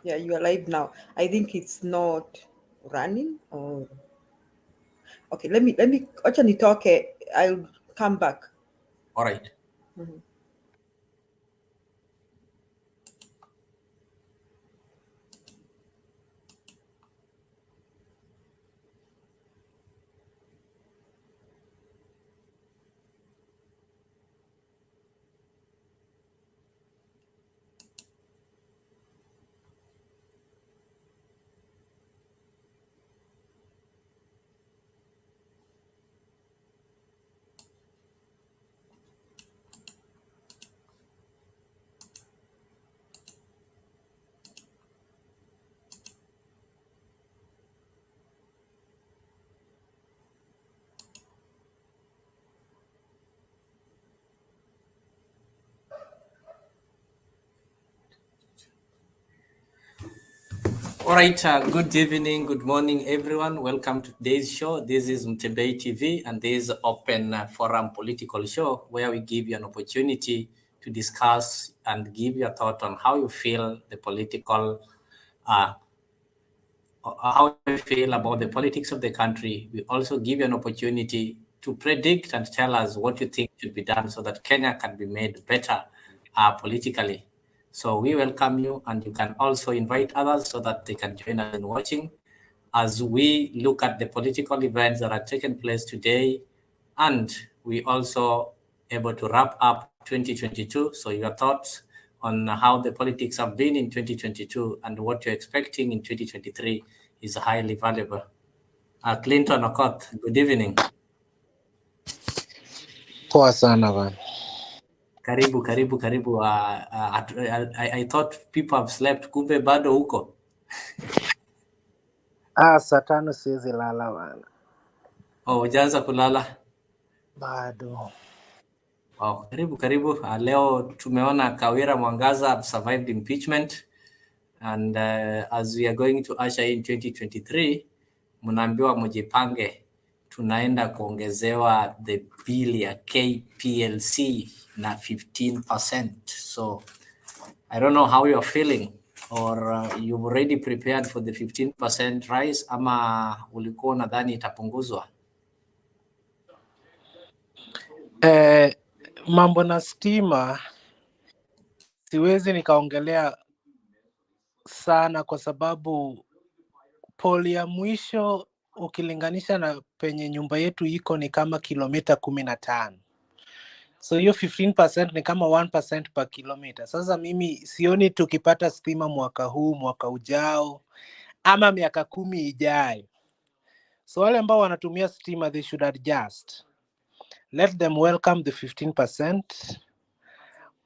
Yeah, you are live now. I think it's not running or okay. Let me. Acha nitoke. I'll come back. All right. Mhm. All right. Good evening, good morning, everyone. Welcome to today's show. This is Mutembei TV, and this is Open Forum Political Show, where we give you an opportunity to discuss and give your thought on how you feel the political, uh, how you feel about the politics of the country. We also give you an opportunity to predict and tell us what you think should be done so that Kenya can be made better politically. So we welcome you, and you can also invite others so that they can join us in watching as we look at the political events that are taking place today, and we also able to wrap up 2022. So your thoughts on how the politics have been in 2022 and what you're expecting in 2023 is highly valuable. Clinton Okoth, good evening. Poa sana bana. Karibu. I thought people have slept, kumbe bado huko. Saa tano siwezi lala bana. Oh, hujaanza kulala? Bado. Wow, karibu. Leo tumeona Kawira Mwangaza have survived impeachment, and as we are going to usher in 2023, mnaambiwa mjipange, tunaenda kuongezewa the bill ya KPLC na 15%. So I don't know how you're feeling, or you've already prepared for the 15% rise, ama ulikuwa nadhani itapunguzwa? Mambo na stima siwezi nikaongelea sana kwa sababu poli ya mwisho ukilinganisha na penye nyumba yetu iko ni kama kilomita 15. So hiyo 15% ni kama 1% per kilometer. Sasa mimi sioni tukipata stima mwaka huu, mwaka ujao, ama miaka 10 ijayo. So wale ambao wanatumia stima, they should adjust. Let them welcome the 15%,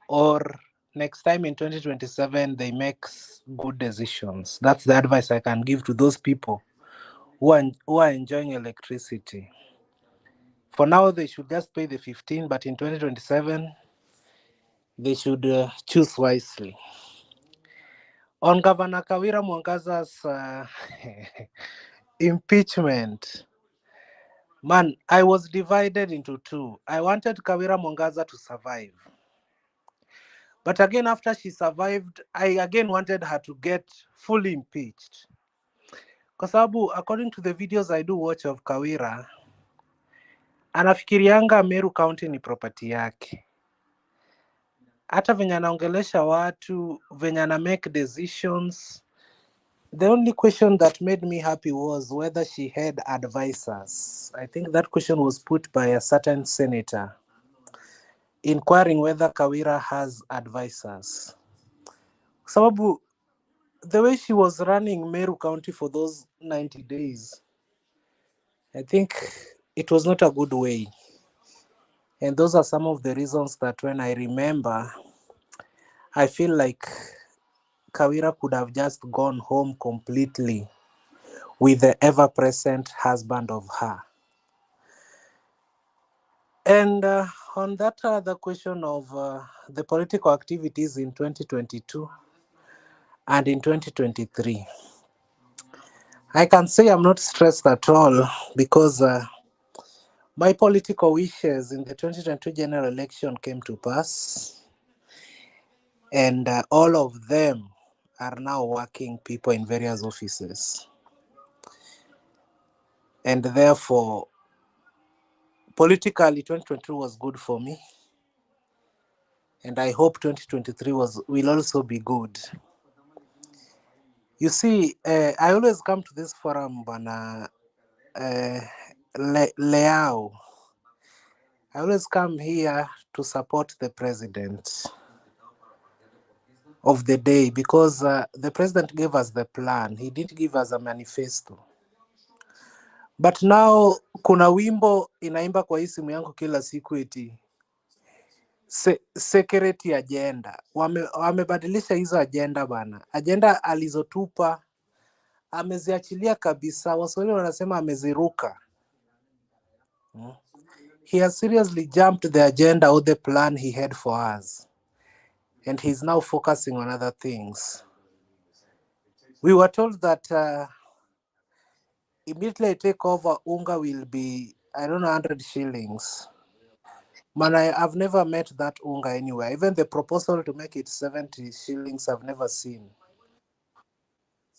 or next time in 2027 they make good decisions. That's the advice I can give to those people who are enjoying electricity. For now, they should just pay the 15, but in 2027, they should choose wisely. On Governor Kawira Mwangaza's impeachment, man, I was divided into two. I wanted Kawira Mwangaza to survive. But again, after she survived, I again wanted her to get fully impeached. Kwa sababu, according to the videos I do watch of Kawira, anafikirianga Meru County ni property yake. Hata venye anaongelesha watu, venye ana make decisions. The only question that made me happy was whether she had advisors. I think that question was put by a certain senator, inquiring whether Kawira has advisors. Sababu, the way she was running Meru County for those 90 days, I think it was not a good way. And those are some of the reasons that when I remember, I feel like Kawira could have just gone home completely with the ever-present husband of her. And on that other question of the political activities in 2022 and in 2023, I can say I'm not stressed at all because my political wishes in the 2022 general election came to pass. And all of them are now working people in various offices. And therefore, politically, 2022 was good for me. And I hope 2023 will also be good. You see, I always come to this forum, Bana Leao. I always come here to support the president of the day because the president gave us the plan. He didn't give us a manifesto. But now kuna wimbo inaimba kwa hii simu yangu kila siku eti security agenda. Wamebadilisha hizo agenda bana. Agenda alizotupa ameziachilia kabisa. Waswahili wanasema ameziruka. He has seriously jumped the agenda or the plan he had for us. And he's now focusing on other things. We were told that immediately I take over, unga will be, 100 shillings. Man, I've never met that unga anywhere. Even the proposal to make it 70 shillings, I've never seen.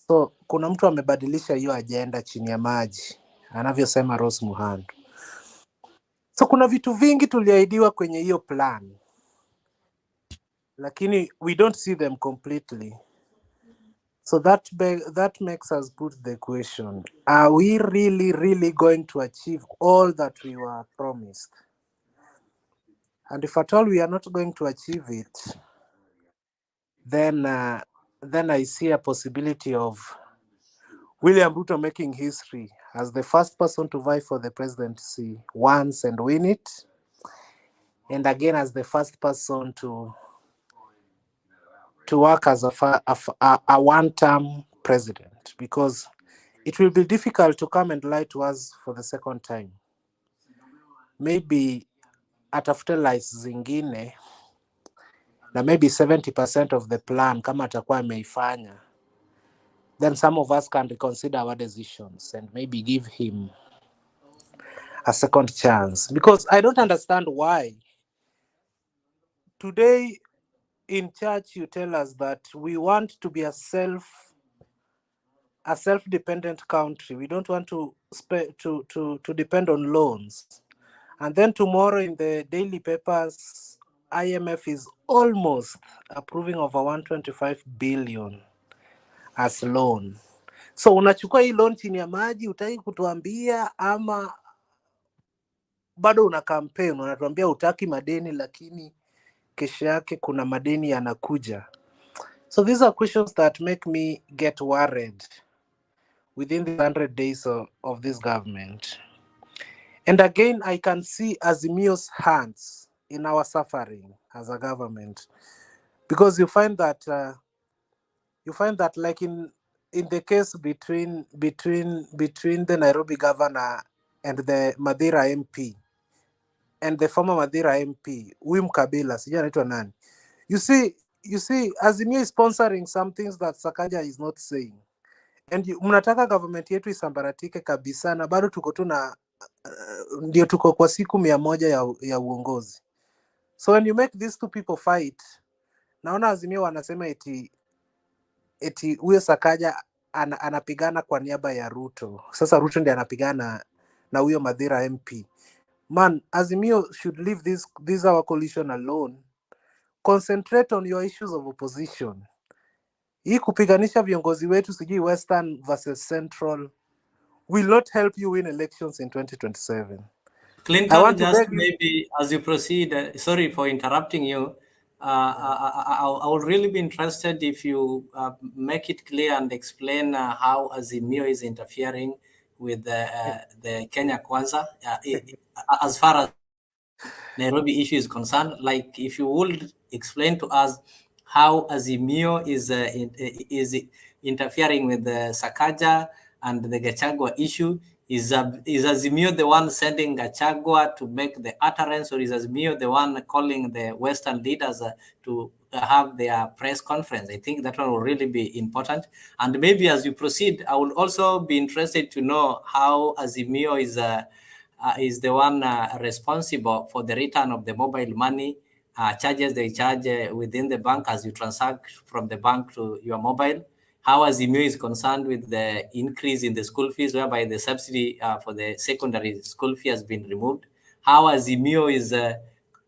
So, kuna mtu amebadilisha hiyo agenda chini ya maji, anavyosema Rose Muhando. So, kuna vitu vingi tuliahidiwa kwenye hiyo plan, lakini we don't see them completely. So that makes us put the question, are we really going to achieve all that we were promised? And if at all we are not going to achieve it, then I see a possibility of William Ruto making history as the first person to vie for the presidency once and win it, and again as the first person to work as a one-term president, because it will be difficult to come and lie to us for the second time. Maybe atafute lies zingine na maybe 70% of the plan kama atakuwa ameifanya, then some of us can reconsider our decisions and maybe give him a second chance. Because I don't understand why today in church you tell us that we want to be a self-dependent country. We don't want to depend on loans. And then tomorrow in the daily papers, IMF is almost approving over 125 billion as loan. So unachukua hii loan chini ya maji, utaki kutuambia ama bado una campaign, unatuambia utaki madeni lakini kesho yake kuna madeni yanakuja. So these are questions that make me get worried within the 100 days of this government. And again, I can see Azimio's hands in our suffering as a government, because you find that like in the case between the Nairobi governor and the Madira MP and the former Madira MP, Wim Kabila, sijui anaitwa nani. You see, Azimio is sponsoring some things that Sakaja is not saying. And mnataka government yetu isambaratike kabisa na bado tuko tu na ndio tuko kwa siku 100 ya uongozi. So when you make these two people fight, naona Azimio wanasema eti huyo Sakaja anapigana kwa niaba ya Ruto. Sasa Ruto ndiye anapigana na huyo Madira MP. Man, Azimio should leave this our coalition alone. Concentrate on your issues of opposition. Hii kupiganisha viongozi wetu sijui Western versus Central will not help you win elections in 2027. Clinton, just maybe as you proceed, sorry for interrupting you. I would really be interested if you make it clear and explain how Azimio is interfering with the Kenya Kwanza as far as Nairobi issue is concerned. Like if you would explain to us how Azimio is interfering with the Sakaja and the Gachagua issue. Is Azimio the one sending Gachagua to make the utterance, or is Azimio the one calling the Western leaders to have their press conference? I think that one will really be important. And maybe as you proceed, I would also be interested to know how Azimio is the one responsible for the return of the mobile money charges they charge within the bank as you transact from the bank to your mobile. How Azimio is concerned with the increase in the school fees, whereby the subsidy for the secondary school fee has been removed. How Azimio is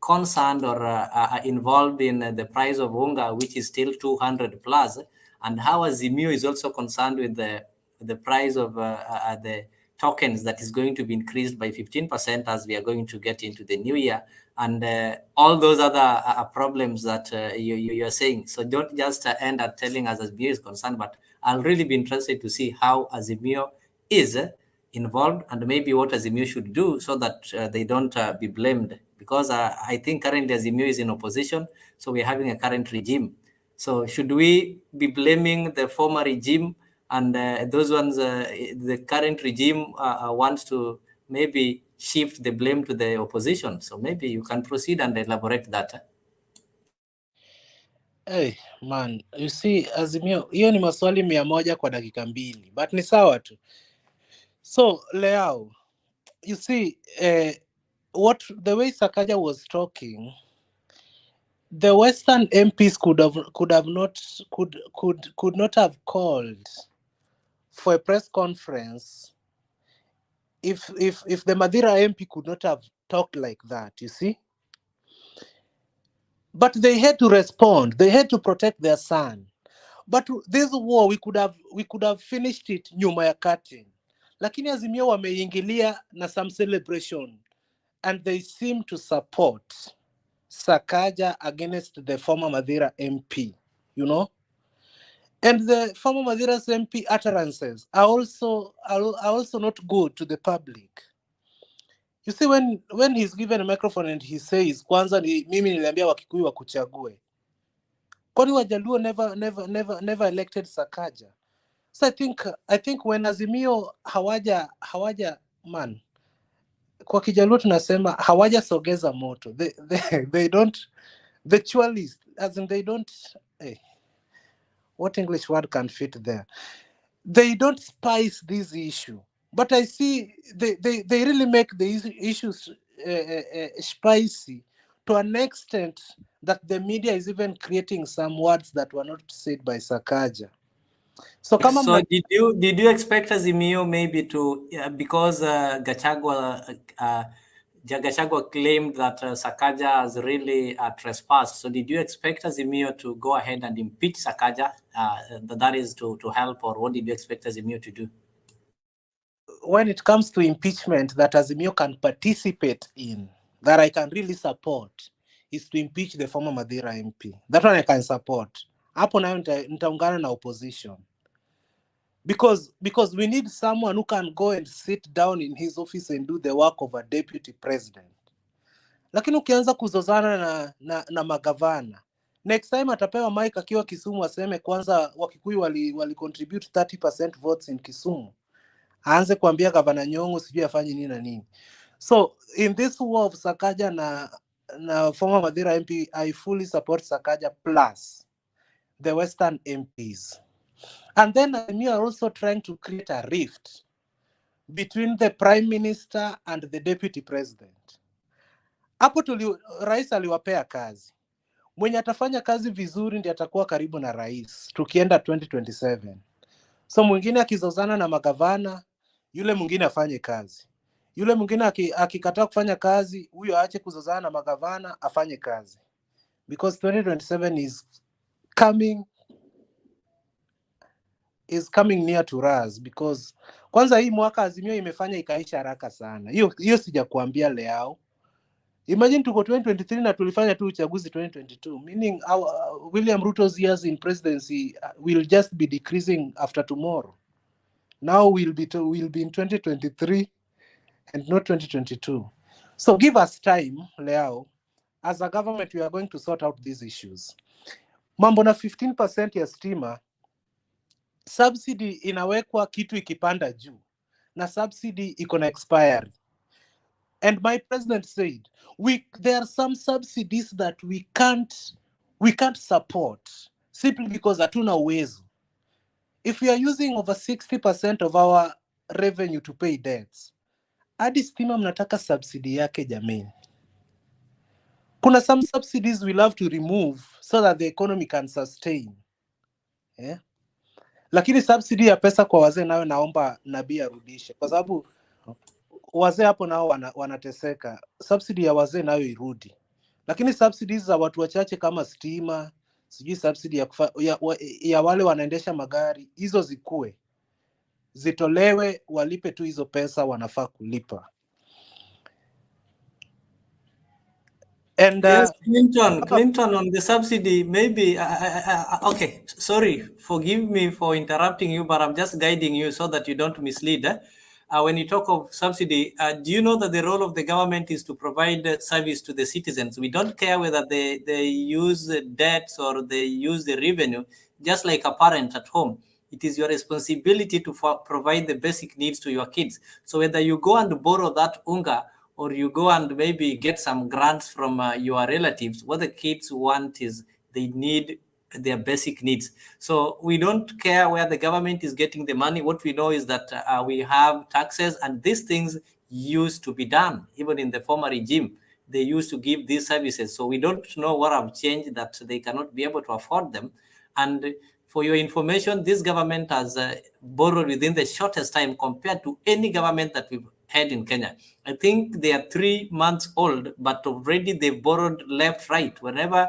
concerned or involved in the price of unga, which is still 200 plus, and how Azimio is also concerned with the price of the tokens that is going to be increased by 15% as we are going to get into the new year, and all those other problems that you are saying. So don't just end at telling us Azimio is concerned, but I'll really be interested to see how Azimio is involved and maybe what Azimio should do so that they don't be blamed. Because I think currently Azimio is in opposition, so we're having a current regime. So should we be blaming the former regime and those ones, the current regime wants to maybe shift the blame to the opposition? So maybe you can proceed and elaborate that. Hey, man, you see, Azimio, hiyo ni maswali 100 kwa dakika 2, but ni sawa tu. So, Leao, you see, what the way Sakaja was talking, the Western MPs could not have called for a press conference if the Madira MP could not have talked like that, you see. But they had to respond. They had to protect their son. But this war we could have finished it nyuma ya curtain. Lakini Azimio wameingilia na some celebration, and they seem to support Sakaja against the former Madira MP, you know. And the former Madira's MP utterances are also not good to the public. You see, when he's given a microphone and he says, kwanza ni mimi niliambia Wakikuyu wakuchague. Kwani Wajaluo never elected Sakaja. So I think when Azimio hawaja man, kwa Kijaluo tunasema hawaja sogeza moto. They don't, the dualist, as in they don't, what English word can fit there? They don't spice this issue. But I see they really make the issues spicy to an extent that the media is even creating some words that were not said by Sakaja. So did you expect Azimio maybe to because Gachagua claimed that Sakaja has really trespassed. So did you expect Azimio to go ahead and impeach Sakaja? That is to help, or what did you expect Azimio to do? When it comes to impeachment that Azimio can participate in, that I can really support, is to impeach the former Madira MP. That one I can support. Hapo nayo nitaungana na opposition. Because we need someone who can go and sit down in his office and do the work of a deputy president. Lakini ukianza kuzozana na magavana, next time atapewa mic akiwa Kisumu aseme kwanza Wakikuyu wali contribute 30% votes in Kisumu. Aanze kuambia gavana Nyong'o sijui afanye nini na nini. So in this war of Sakaja na former Madira MP, I fully support Sakaja plus the Western MPs. And then we are also trying to create a rift between the Prime Minister and the Deputy President. Hapo rais aliwapea kazi. Mwenye atafanya kazi vizuri ndiye atakuwa karibu na rais tukienda 2027. So mwingine akizozana na magavana, yule mwingine afanye kazi. Yule mwingine akikataa kufanya kazi, huyo aache kuzozana na magavana afanye kazi. Because 2027 is coming near to us, because kwanza hii mwaka Azimio imefanya ikaisha haraka sana. Hiyo sijakuambia leo. Imagine tuko 2023 na tulifanya tu uchaguzi 2022, meaning William Ruto's years in presidency will just be decreasing after tomorrow. Now we'll be in 2023 and not 2022. So give us time, Leo. As a government, we are going to sort out these issues. Mambo na 15% ya stima, subsidy inawekwa kitu ikipanda juu, na subsidy iko na expiry. And my president said, there are some subsidies that we can't support simply because hatuna uwezo. If we are using over 60% of our revenue to pay debts, hadi stima mnataka subsidy yake jameni. kuna some subsidies we'll have to remove so that the economy can sustain. Yeah? Lakini subsidy ya pesa kwa wazee nayo naomba Nabii arudishe, kwa sababu wazee hapo nao wanateseka. Subsidy ya wazee nayo irudi, lakini subsidies za watu wachache kama stima, sijui subsidy ya wale wanaendesha magari, hizo zikue, zitolewe, walipe tu hizo pesa wanafaa kulipa. And yes, Clinton on the subsidy, maybe, okay, sorry, forgive me for interrupting you, but I'm just guiding you so that you don't mislead. When you talk of subsidy, do you know that the role of the government is to provide service to the citizens? We don't care whether they use debts or they use the revenue, just like a parent at home. It is your responsibility to provide the basic needs to your kids. So whether you go and borrow that unga, or you go and maybe get some grants from your relatives, what the kids want is they need their basic needs. So we don't care where the government is getting the money. What we know is that we have taxes, and these things used to be done even in the former regime. They used to give these services. So we don't know what have changed that they cannot be able to afford them. And for your information, this government has borrowed within the shortest time compared to any government that we've had in Kenya. I think they are 3 months old, but already they've borrowed left, right. Whenever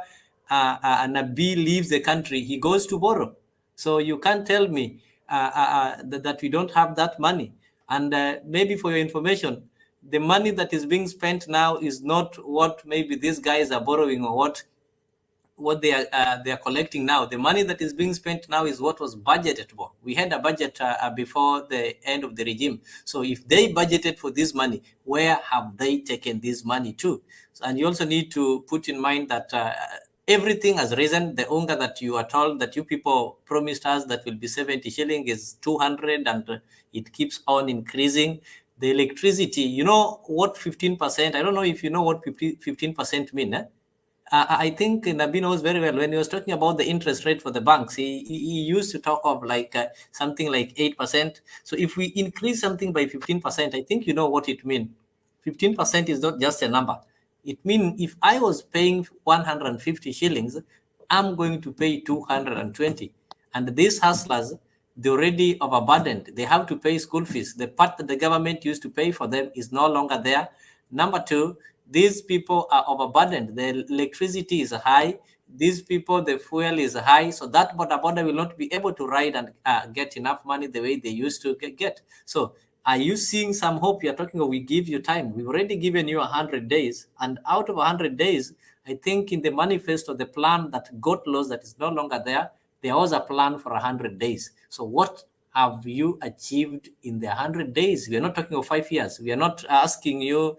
Nabi leaves the country, he goes to borrow. So you can't tell me that we don't have that money. And maybe for your information, the money that is being spent now is not what maybe these guys are borrowing or what they are collecting now. The money that is being spent now is what was budgeted for. We had a budget before the end of the regime. So if they budgeted for this money, where have they taken this money to? So, and you also need to put in mind that everything has risen. The unga that you are told that you people promised us that will be 70 shilling is 200, and it keeps on increasing. The electricity, you know what 15%, I don't know if you know what 15% mean, eh? I think Nabi knows very well. When he was talking about the interest rate for the banks, he used to talk of like something like 8%. So if we increase something by 15%, I think you know what it means. 15% is not just a number. It means if I was paying 150 shillings, I'm going to pay 220. And these hustlers, they're already overburdened. They have to pay school fees. The part that the government used to pay for them is no longer there. Number two, these people are overburdened. The electricity is high. These people, the fuel is high. So that border will not be able to ride and get enough money the way they used to get. So are you seeing some hope? You're talking, we give you time. We've already given you 100 days. And out of 100 days, I think in the manifesto, the plan that got lost, that is no longer there, there was a plan for 100 days. So what have you achieved in the 100 days? We are not talking of 5 years. We are not asking you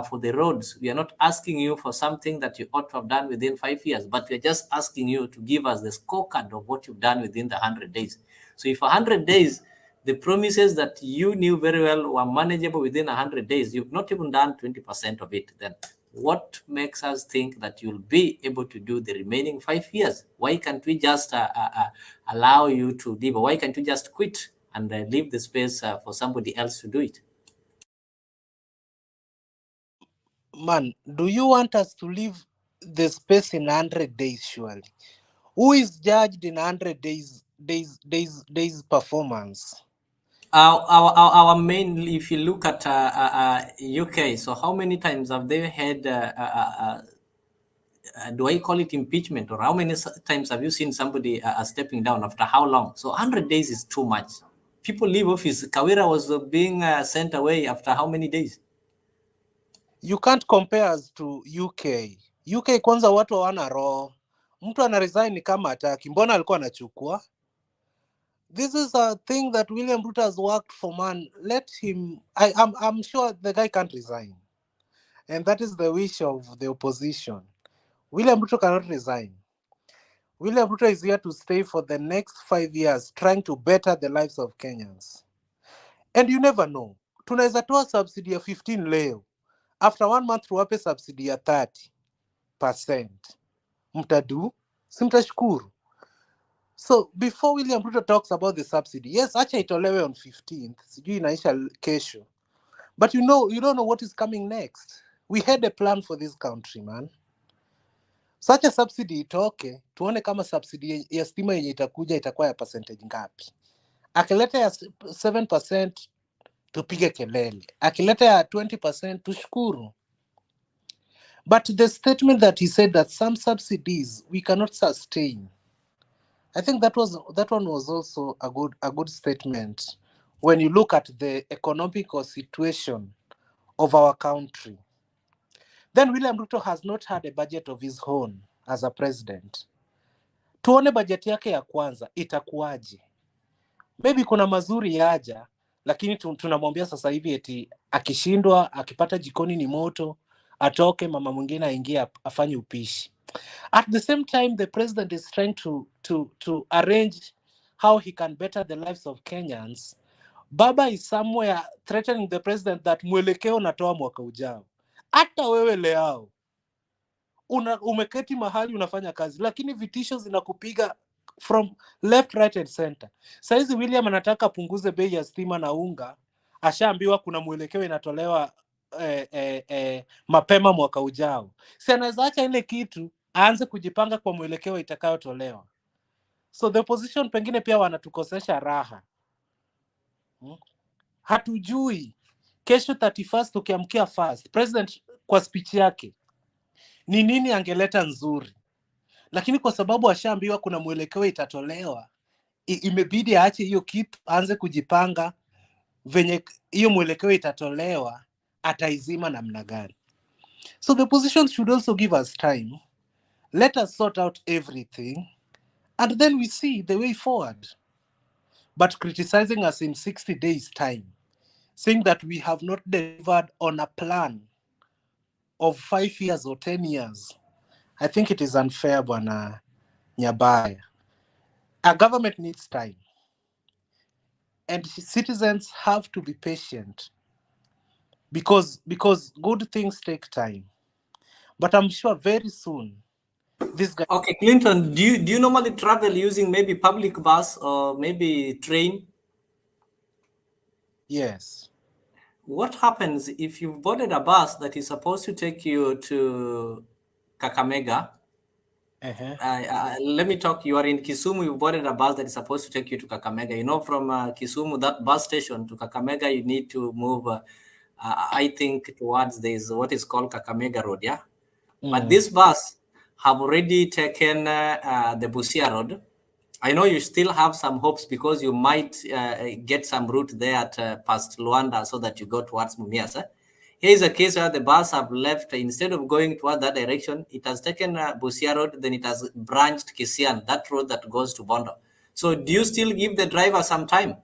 for the roads. We are not asking you for something that you ought to have done within 5 years, but we are just asking you to give us the scorecard of what you've done within the 100 days. So if 100 days, the promises that you knew very well were manageable within 100 days, you've not even done 20% of it, then what makes us think that you'll be able to do the remaining 5 years? Why can't we just allow you to leave? Or why can't you just quit and leave the space for somebody else to do it? Man, do you want us to leave the space in 100 days, surely? Who is judged in 100 days performance? Our main, if you look at UK, so how many times have they had do I call it impeachment, or how many times have you seen somebody stepping down after how long? So 100 days is too much. People leave office. Kawira was being sent away after how many days? You can't compare us to UK. UK kwanza watu hawana roho. Mtu ana resign kama hataki. Mbona alikuwa anachukua? This is a thing that William Ruto has worked for, man. Let him. I'm sure the guy can't resign. And that is the wish of the opposition. William Ruto cannot resign. William Ruto is here to stay for the next 5 years, trying to better the lives of Kenyans. And you never know. Tunaweza toa subsidy ya 15 leo. After 1 month, tuwape subsidy ya 30%. Mtadu? Simtashukuru. So before William Ruto talks about the subsidy, yes, acha itolewe on 15th. Sijui inaisha kesho. But you don't know what is coming next. We had a plan for this country, man. Such a subsidy itoke, tuone kama subsidy ya stima yenye itakuja itakuwa ya percentage ngapi. Akileta ya 7% tupige kelele, akileta ya 20% tushukuru. But the statement that he said that some subsidies we cannot sustain, I think that one was also a good statement when you look at the economical situation of our country. Then William Ruto has not had a budget of his own as a president. Tuone budget yake ya kwanza itakuwaje. Maybe kuna mazuri yaja, lakini tunamwambia sasa hivi eti akishindwa, akipata jikoni ni moto, atoke mama mwingine aingie afanye upishi. At the same time, the president is trying to arrange how he can better the lives of Kenyans. Baba is somewhere threatening the president that mwelekeo natoa mwaka ujao. Hata wewe leo umeketi mahali unafanya kazi, lakini vitisho zinakupiga from left, right and center. Saizi William anataka punguze bei ya stima na unga, ashaambiwa kuna mwelekeo inatolewa mapema mwaka ujao. Si anaweza acha ile kitu aanze kujipanga kwa mwelekeo itakayotolewa. So the opposition pengine pia wanatukosesha raha. Hatujui kesho 31st ukiamkia first president kwa speech yake ni nini angeleta nzuri, lakini kwa sababu ashaambiwa kuna mwelekeo itatolewa, imebidi aache hiyo kitu, aanze kujipanga venye hiyo mwelekeo itatolewa ataizima namna gani. So the opposition should also give us time. Let us sort out everything and then we see the way forward. But criticizing us in 60 days time, saying that we have not delivered on a plan of 5 years or 10 years, I think it is unfair, Bwana Nyabaya. A government needs time. And citizens have to be patient because good things take time. But I'm sure very soon this guy. Okay, Clinton, do you normally travel using maybe public bus or maybe train? Yes. What happens if you've boarded a bus that is supposed to take you to Kakamega? Let me talk. You are in Kisumu. You boarded a bus that is supposed to take you to Kakamega. You know, from Kisumu, that bus station to Kakamega, you need to move. I think towards this what is called Kakamega Road. Yeah, but this bus have already taken the Busia Road. I know you still have some hopes because you might get some route there at past Luanda so that you go towards Mumias. Here is a case where the bus have left, instead of going toward that direction, it has taken Busia Road, then it has branched Kisian, that road that goes to Bondo. So do you still give the driver some time?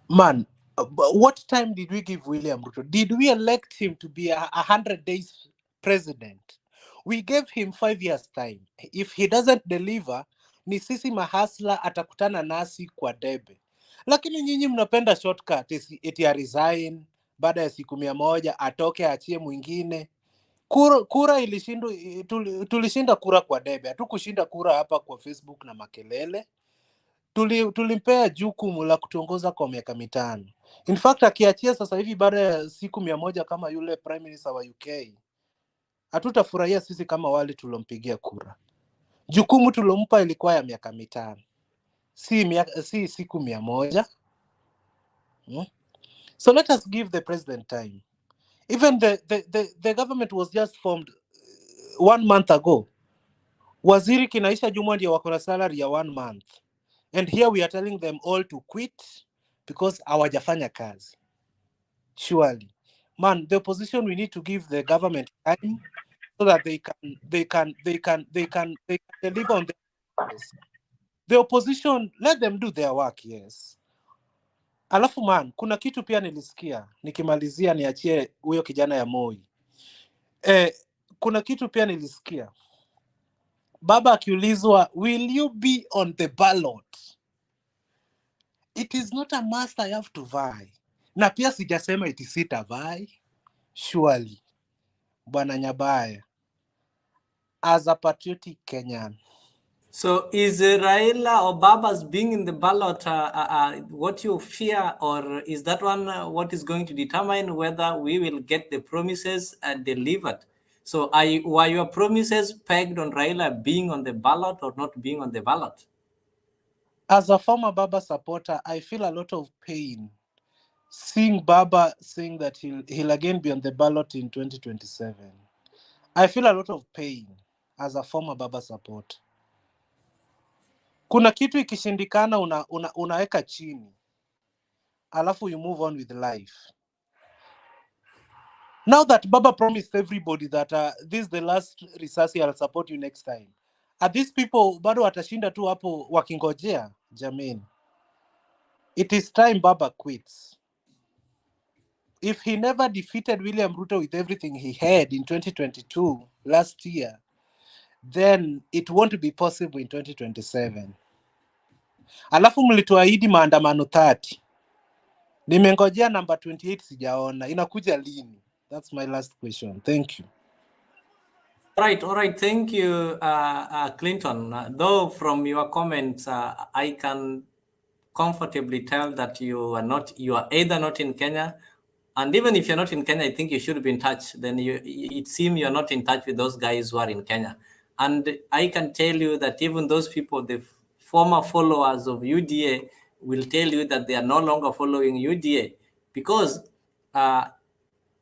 Man, what time did we give William Ruto? Did we elect him to be 100 days president? We gave him 5 years time. If he doesn't deliver, ni sisi mahasla atakutana nasi kwa debe. Lakini nyinyi mnapenda shortcut, eti ya resign, baada ya siku 100, atoke achie mwingine. Kura ilishindwa, tulishinda kura kwa debe. Hatukushinda kura hapa kwa Facebook na makelele. Tulimpea jukumu la kutuongoza kwa miaka 5. In fact, akiachia sasa hivi baada ya siku 100 kama yule prime minister wa UK, hatutafurahia sisi kama wale tulompigia kura. Jukumu tulompa ilikuwa ya miaka 5. Si siku 100. So let us give the president time. Even the government was just formed 1 month ago. Waziri Kinaisha Juma ndio wako na salary ya 1 month. And here we are telling them all to quit because hawajafanya kazi. Surely, man, the opposition, we need to give the government time so that they can deliver on the promise. The opposition, let them do their work, yes. Alafu man, kuna kitu pia nilisikia, nikimalizia niachie huyo kijana ya Moi. Kuna kitu pia nilisikia. Baba akiulizwa, will you be on the ballot? It is not a must I have to vie. Na pia sijasema iti sitavai. Surely, Bwana Nyabaya, as a patriotic Kenyan. So is Raila or Baba's being in the ballot what you fear, or is that one what is going to determine whether we will get the promises delivered? So were your promises pegged on Raila being on the ballot or not being on the ballot? As a former Baba supporter, I feel a lot of pain seeing Baba saying that he'll again be on the ballot in 2027. I feel a lot of pain as a former Baba supporter. Kuna kitu ikishindikana unaweka chini, alafu you move on with life. Now that Baba promised everybody that this is the last risasi, I'll support you next time. Are these people bado watashinda tu hapo wakingojea? Jamani. It is time Baba quits. If he never defeated William Ruto with everything he had in 2022, last year, then it won't be possible in 2027. Alafu mlituahidi maandamano 30. Nimengojea number 28 sijaona. Inakuja lini? That's my last question. Thank you. All right. Thank you, Clinton. Though from your comments, I can comfortably tell that you are either not in Kenya, and even if you're not in Kenya, I think you should be in touch. Then it seems you're not in touch with those guys who are in Kenya. And I can tell you that even those people, the former followers of UDA, will tell you that they are no longer following UDA because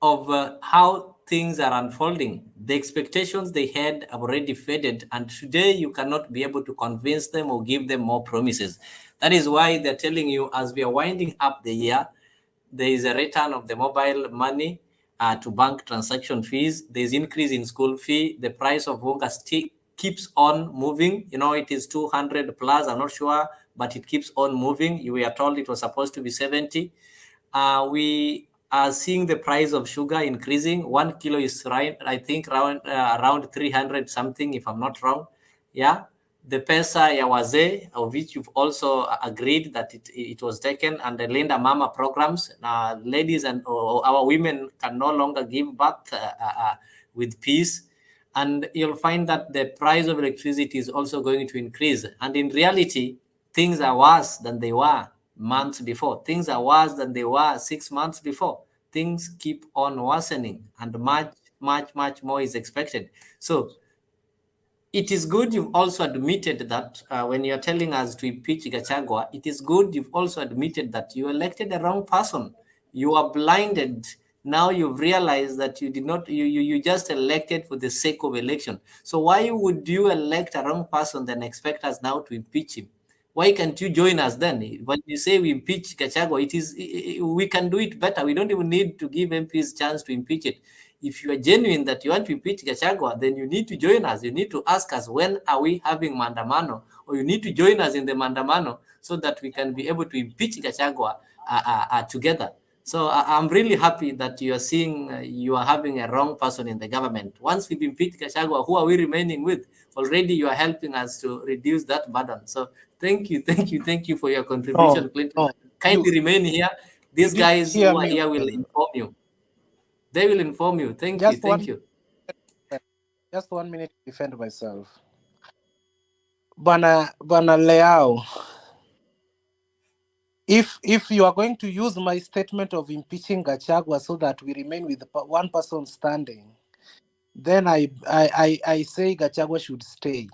of how things are unfolding. The expectations they had have already faded, and today you cannot be able to convince them or give them more promises. That is why they're telling you, as we are winding up the year, there is a return of the mobile money to bank transaction fees. There's increase in school fee. The price of unga keeps on moving. You know, it is 200 plus, I'm not sure, but it keeps on moving. You were told it was supposed to be 70. We are seeing the price of sugar increasing. 1 kilo is right, I think around 300 something, if I'm not wrong. Yeah. The pesa ya wazee, of which you've also agreed that it was taken, and the Linda Mama programs. Ladies and our women can no longer give birth with peace. And you'll find that the price of electricity is also going to increase. And in reality, things are worse than they were months before. Things are worse than they were 6 months before. Things keep on worsening, and much more is expected. So it is good you've also admitted that when you're telling us to impeach Gachagua, it is good you've also admitted that you elected the wrong person. You are blinded. Now you've realized that you did not, you just elected for the sake of election. So why would you elect a wrong person then expect us now to impeach him? Why can't you join us then? When you say we impeach Gachagua, we can do it better. We don't even need to give MPs chance to impeach it. If you are genuine that you want to impeach Gachagua, then you need to join us. You need to ask us, when are we having mandamano? Or you need to join us in the mandamano so that we can be able to impeach Gachagua together. So I'm really happy that you are seeing you are having a wrong person in the government. Once we've impeached Gachagua, who are we remaining with? Already you are helping us to reduce that burden. So thank you for your contribution, Clinton. Kindly remain here. These guys who are here will inform you. They will inform you. Thank you. Just 1 minute to defend myself. Bana Leao, if you are going to use my statement of impeaching Gachagua so that we remain with one person standing, then I say Gachagua should stay.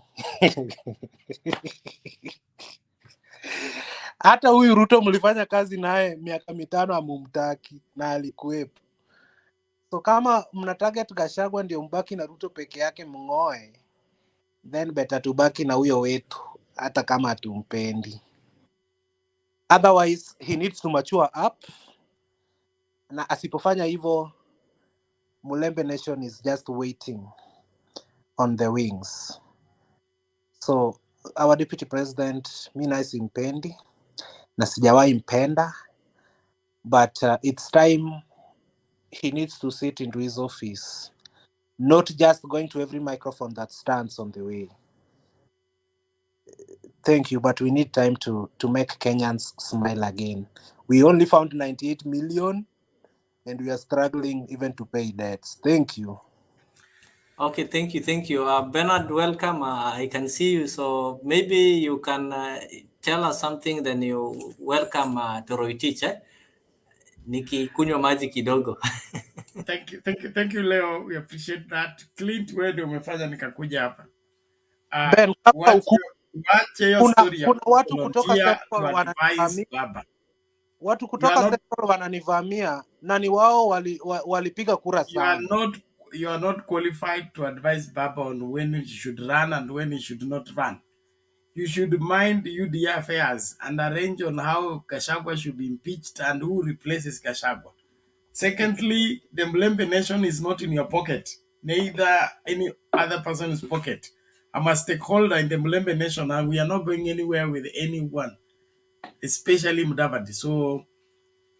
Hata huyu Ruto mlifanya kazi naye miaka 5 amumtaki na alikuwepo. So kama mna target Gachagua ndio mbaki na Ruto peke yake mngoe, then better tubaki na huyo wetu hata kama hatumpendi. Otherwise he needs to mature up, na asipofanya hivyo Mulembe Nation is just waiting on the wings. So our deputy president, mi naye simpendi na sijawahi mpenda, but it's time he needs to sit into his office, not just going to every microphone that stands on the way. Thank you, but we need time to make Kenyans smile again. We only found 98 million and we are struggling even to pay debts. Thank you. Okay, thank you. Bernard, welcome. I can see you, so maybe you can tell us something, then you welcome Toroitich. Nikikunywa maji kidogo. Thank you, Leo. We appreciate that. Clint, wewe ndio umefanya nikakuja hapa. Ben, kama Wache hiyo kuna story ya watu kutoka volunteer to Central advise wananivamia, baba. watu You are kutoka not Central wananivamia na ni wao walipiga kura you are sana. not you are not qualified to advise baba on when he should run and when he should not run. You should mind UDA affairs and arrange on how Gachagua should be impeached and who replaces Gachagua. Secondly, the Mlembe nation is not in your pocket, neither any other person's pocket. I'm a stakeholder in the Mlembe nation and we are not going anywhere with anyone, especially Mudavadi. So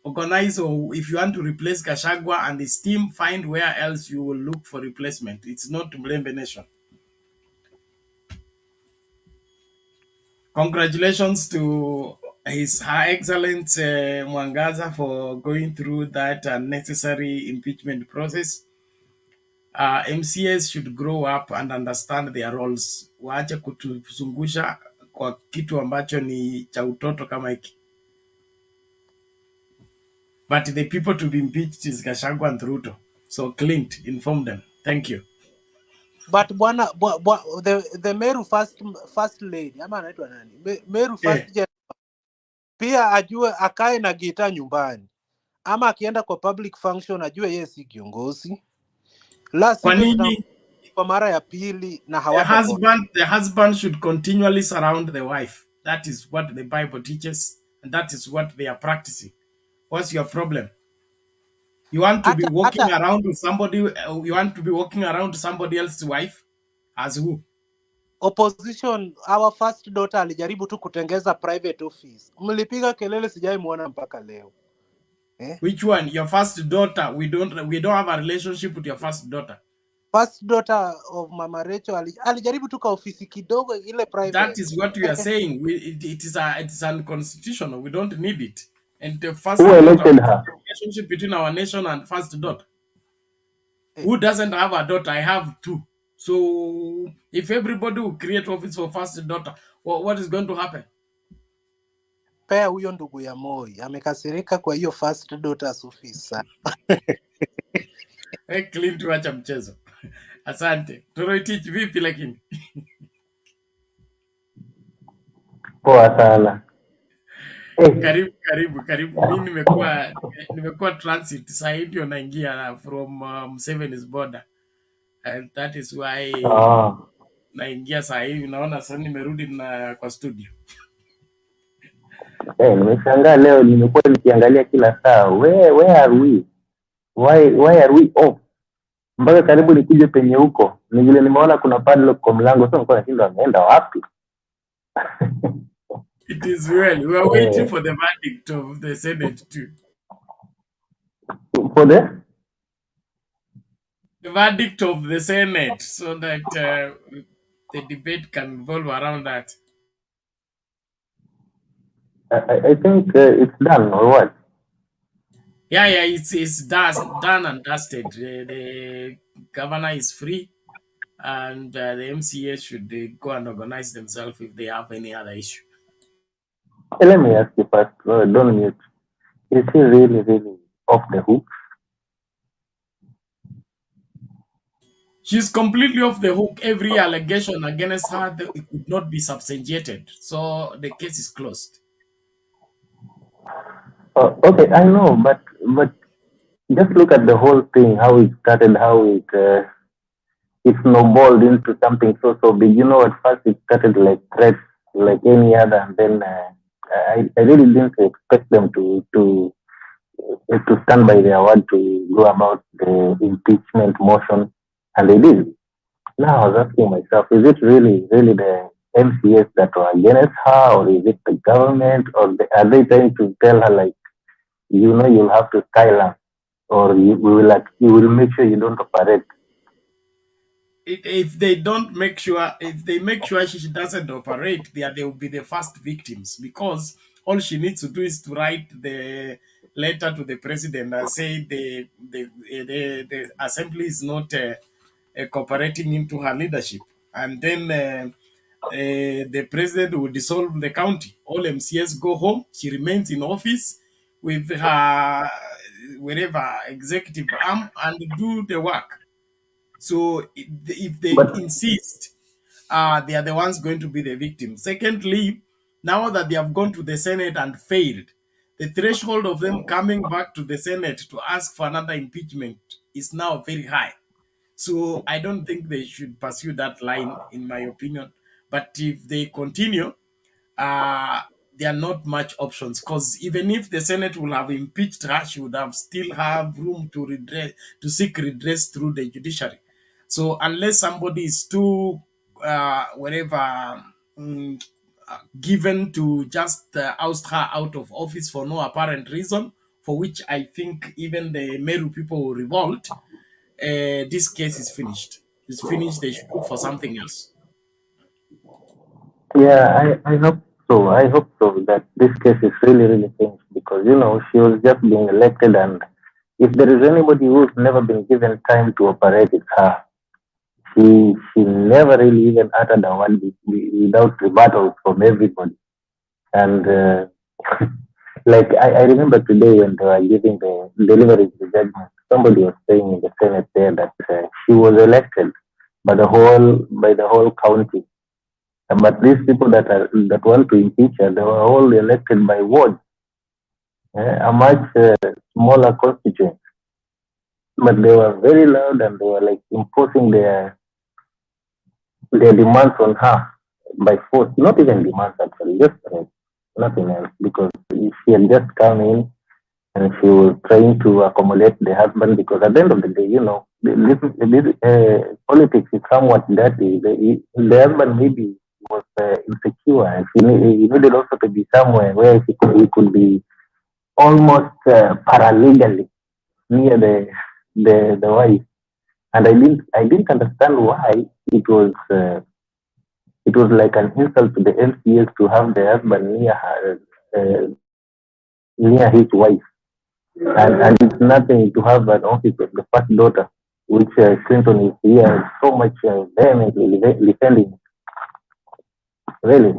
organize, or if you want to replace Gachagua and his team, find where else you will look for replacement. It's not Mlembe nation. Congratulations to Her Excellency Mwangaza for going through that unnecessary impeachment process. MCAs should grow up and understand their roles. Waache kutuzungusha kwa kitu ambacho ni cha utoto kama hiki. But the people to be impeached is Gachagua and Ruto. So Clint, inform them. Thank you. But bwana the Meru first lady ama anaitwa nani? Meru first general pia ajue akae na gita nyumbani, ama akienda kwa public function ajue yeye si kiongozi, la sivyo kwa mara ya pili na the husband should continually surround the wife. That is what the Bible teaches, and that is what they are practicing. What's your problem? You want to be walking around with somebody? You want to be walking around somebody else's wife? As who? Opposition, our first daughter alijaribu tu kutengeza private office. Mlipiga kelele, sijai muona mpaka leo. Which one? Your first daughter? We don't have a relationship with your first daughter. First daughter of Mama Rachel alijaribu tu ka ofisi kidogo ile private. That is what we are saying. It is unconstitutional. We don't need it. And the first relationship between our nation and first daughter. Who doesn't have a daughter? I have two. So if everybody will create office for first daughter, what is going to happen? Pea huyo ndugu ya Moi amekasirika kwa hiyo first daughter's office. Clint, wacha mchezo. Asante. Toroitich vipi lakini? Poa sana. Karibu. Mimi nimekuwa transit sasa hivi ndio naingia from Museveni's border. And that is why naingia sasa hivi, naona sasa nimerudi na kwa studio. Nimeshangaa leo, nimekuwa nikiangalia kila saa. Where are we? Why are we off? Mpaka karibu nikuje penye huko. Ni vile nimeona kuna padlock kwa mlango, sasa nilikuwa nashinda ameenda wapi? It is well. We are waiting for the verdict of the Senate too. For the verdict of the Senate, so that the debate can revolve around that. I think it's done, or what? Yeah, it's done and dusted. The governor is free, and the MCA should go and organize themselves if they have any other issue. Let me ask you first, don't mute. Is he really off the hook? She's completely off the hook. Every allegation against her it could not be substantiated, so the case is closed. Okay, I know, but just look at the whole thing, how it started, how it snowballed into something so big. You know, at first it started like threats, like any other, and then I really didn't expect them to stand by their word to go about the impeachment motion, and they did. Now I was asking myself, is it really the MCS that were against her, or is it the government, or are they trying to tell her like, you'll have to silence, or we will make sure you don't operate? If they make sure she doesn't operate, they will be the first victims, because all she needs to do is to write the letter to the president and say the assembly is not cooperating into her leadership, and then the president will dissolve the county. All MCS go home. She remains in office with wherever executive arm and do the work. So if they But insist, they are the ones going to be the victims. Secondly, now that they have gone to the Senate and failed, the threshold of them coming back to the Senate to ask for another impeachment is now very high. So I don't think they should pursue that line, in my opinion. But if they continue, uh, there are not much options, because even if the Senate will have impeached her, she would have still have room to redress, to seek redress through the judiciary. So unless somebody is too whatever mm, given to just oust her out of office for no apparent reason, for which I think even the Meru people will revolt, this case is finished. It's finished. They should look for something else. yeah, I hope so. I hope so that this case is really, really finished because, she was just being elected. And if there is anybody who's never been given time to operate, it's her. She never really even uttered a word without rebuttals from everybody. And like I remember today when they were giving the delivering the judgment, somebody was saying in the Senate there that she was elected by the whole county. But these people that want to impeach her, they were all elected by wards, a much smaller constituency. But they were very loud and they were like imposing their demands on her by force. Not even demands actually, just nothing else. Because she had just come in and she was trying to accommodate the husband. Because at the end of the day, politics is somewhat dirty. The husband maybe was insecure and he needed also to be somewhere where he could be almost paralegally near the wife. And I didn't understand why it was uh, it was like an insult to the MCAs to have the husband uh, near his wife, and it's nothing to have an office of the first daughter, which Clinton is here so much vehemently defending. Really,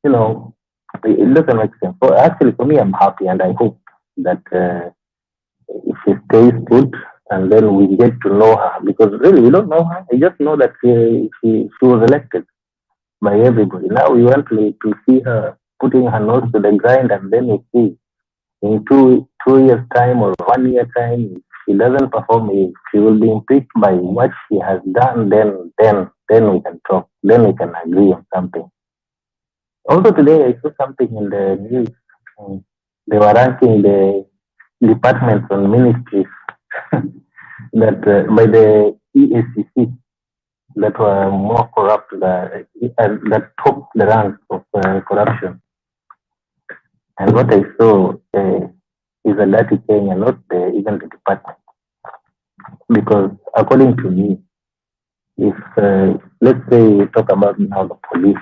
it doesn't make sense. So actually, for me, I'm happy, and I hope that she stays put, and then we get to know her because really we don't know her. I just know that she was elected by everybody. Now we want to see her putting her nose to the grind, and then we see in two years time or 1 year time, if she doesn't perform, if she will be impeached by what she has done, then we can talk, then we can agree on something. Also today I saw something in the news. They were ranking the departments and ministries that by the EACC that were more corrupt, that topped the ranks of corruption. And what I saw is a dirty Kenya, not even the department. Because according to me, if let's say we talk about now the police,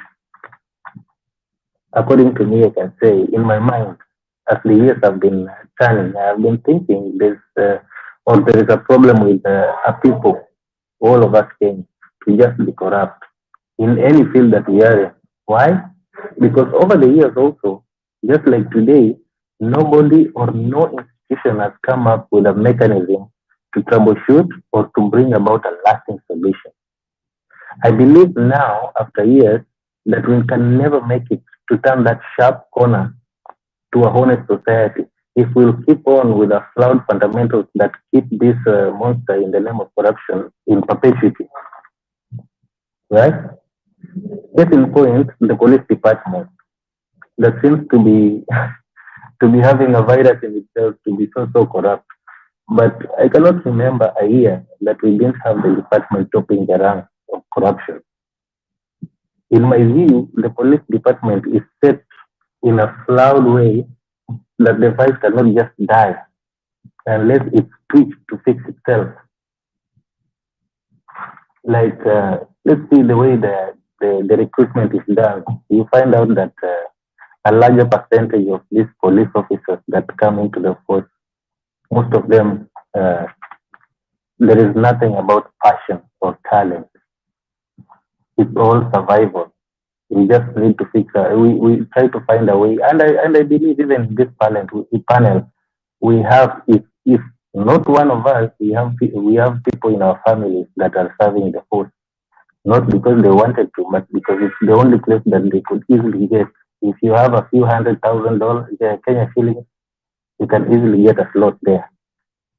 according to me, I can say in my mind, as the years have been turning, I have been thinking or there is a problem with our people, all of us Kenyans, to just be corrupt in any field that we are in. Why? Because over the years also, just like today, nobody or no institution has come up with a mechanism to troubleshoot or to bring about a lasting solution. I believe now, after years, that we can never make it to turn that sharp corner to a honest society if we'll keep on with the flawed fundamentals that keep this monster in the name of corruption in perpetuity. Right? Case in point, the police department that seems to be to be having a virus in itself to be so corrupt. But I cannot remember a year that we didn't have the department topping the ranks of corruption. In my view, the police department is set in a flawed way that the virus cannot just die unless it's tweaked to fix itself. Like, let's see the way the recruitment is done. You find out that a larger percentage of these police officers that come into the force, most of them, there is nothing about passion or talent. It's all survival. We just need to fix it. We try to find a way, and I believe even in this panel, we have if Not one of us, we have people in our families that are serving the force, not because they wanted to, but because it's the only place that they could easily get. If you have a few $100,000 Kenya shillings, you can easily get a slot there.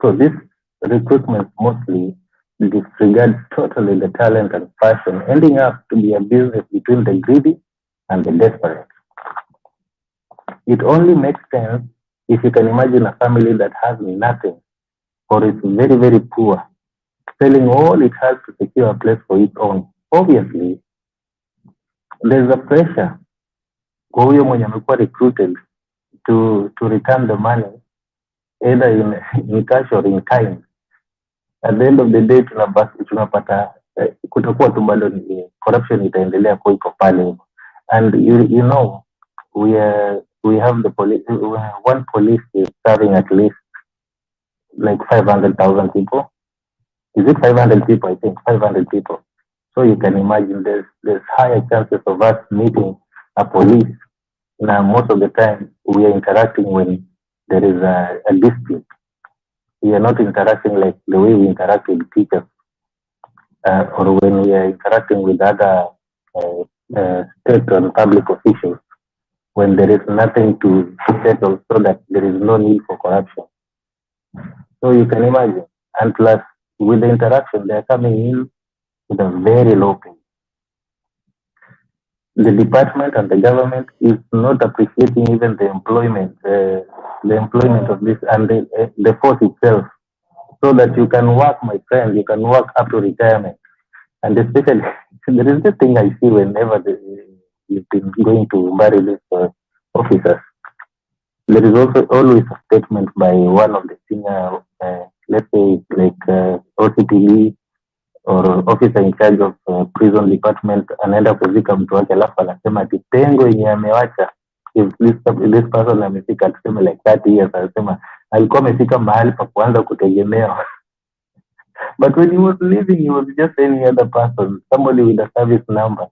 So this recruitment mostly disregards totally the talent and passion, ending up to be a business between the greedy and the desperate. It only makes sense if you can imagine a family that has nothing or is very, very poor, selling all it has to secure a place for its own. Obviously, there's a pressure kwa huyo mwenye amekuwa recruited to return the money either in cash or in kind. At the end of the day tunapata kutakuwa tu bado ni corruption itaendelea kuwa iko pale. And you know we have the police, one police is serving at least like 500,000 people. Is it 500 people? I think 500 people. So you can imagine there's higher chances of us meeting a police. Now most of the time we are interacting when there is a dispute. We are not interacting like the way we interact with teachers, or when we are interacting with other state and public officials, when there is nothing to settle, so that there is no need for corruption. So you can imagine. And plus, with the interaction, they are coming in with a very low pay. The department and the government is not appreciating even the employment of this and the force itself, so that you can work, my friend, you can work up to retirement. And especially, there is this thing I see whenever you've been going to bury these officers. There is also always a statement by one of the senior, let's say, like OCPD or officer in charge of prison department, anaenda kuzika mtu wake, alafu anasema ati pengo yenye amewacha, if this person amefika tuseme like 30 years, anasema alikuwa amefika mahali pa kuanza kutegemewa. But when he was leaving, he was just any other person, somebody with a service number,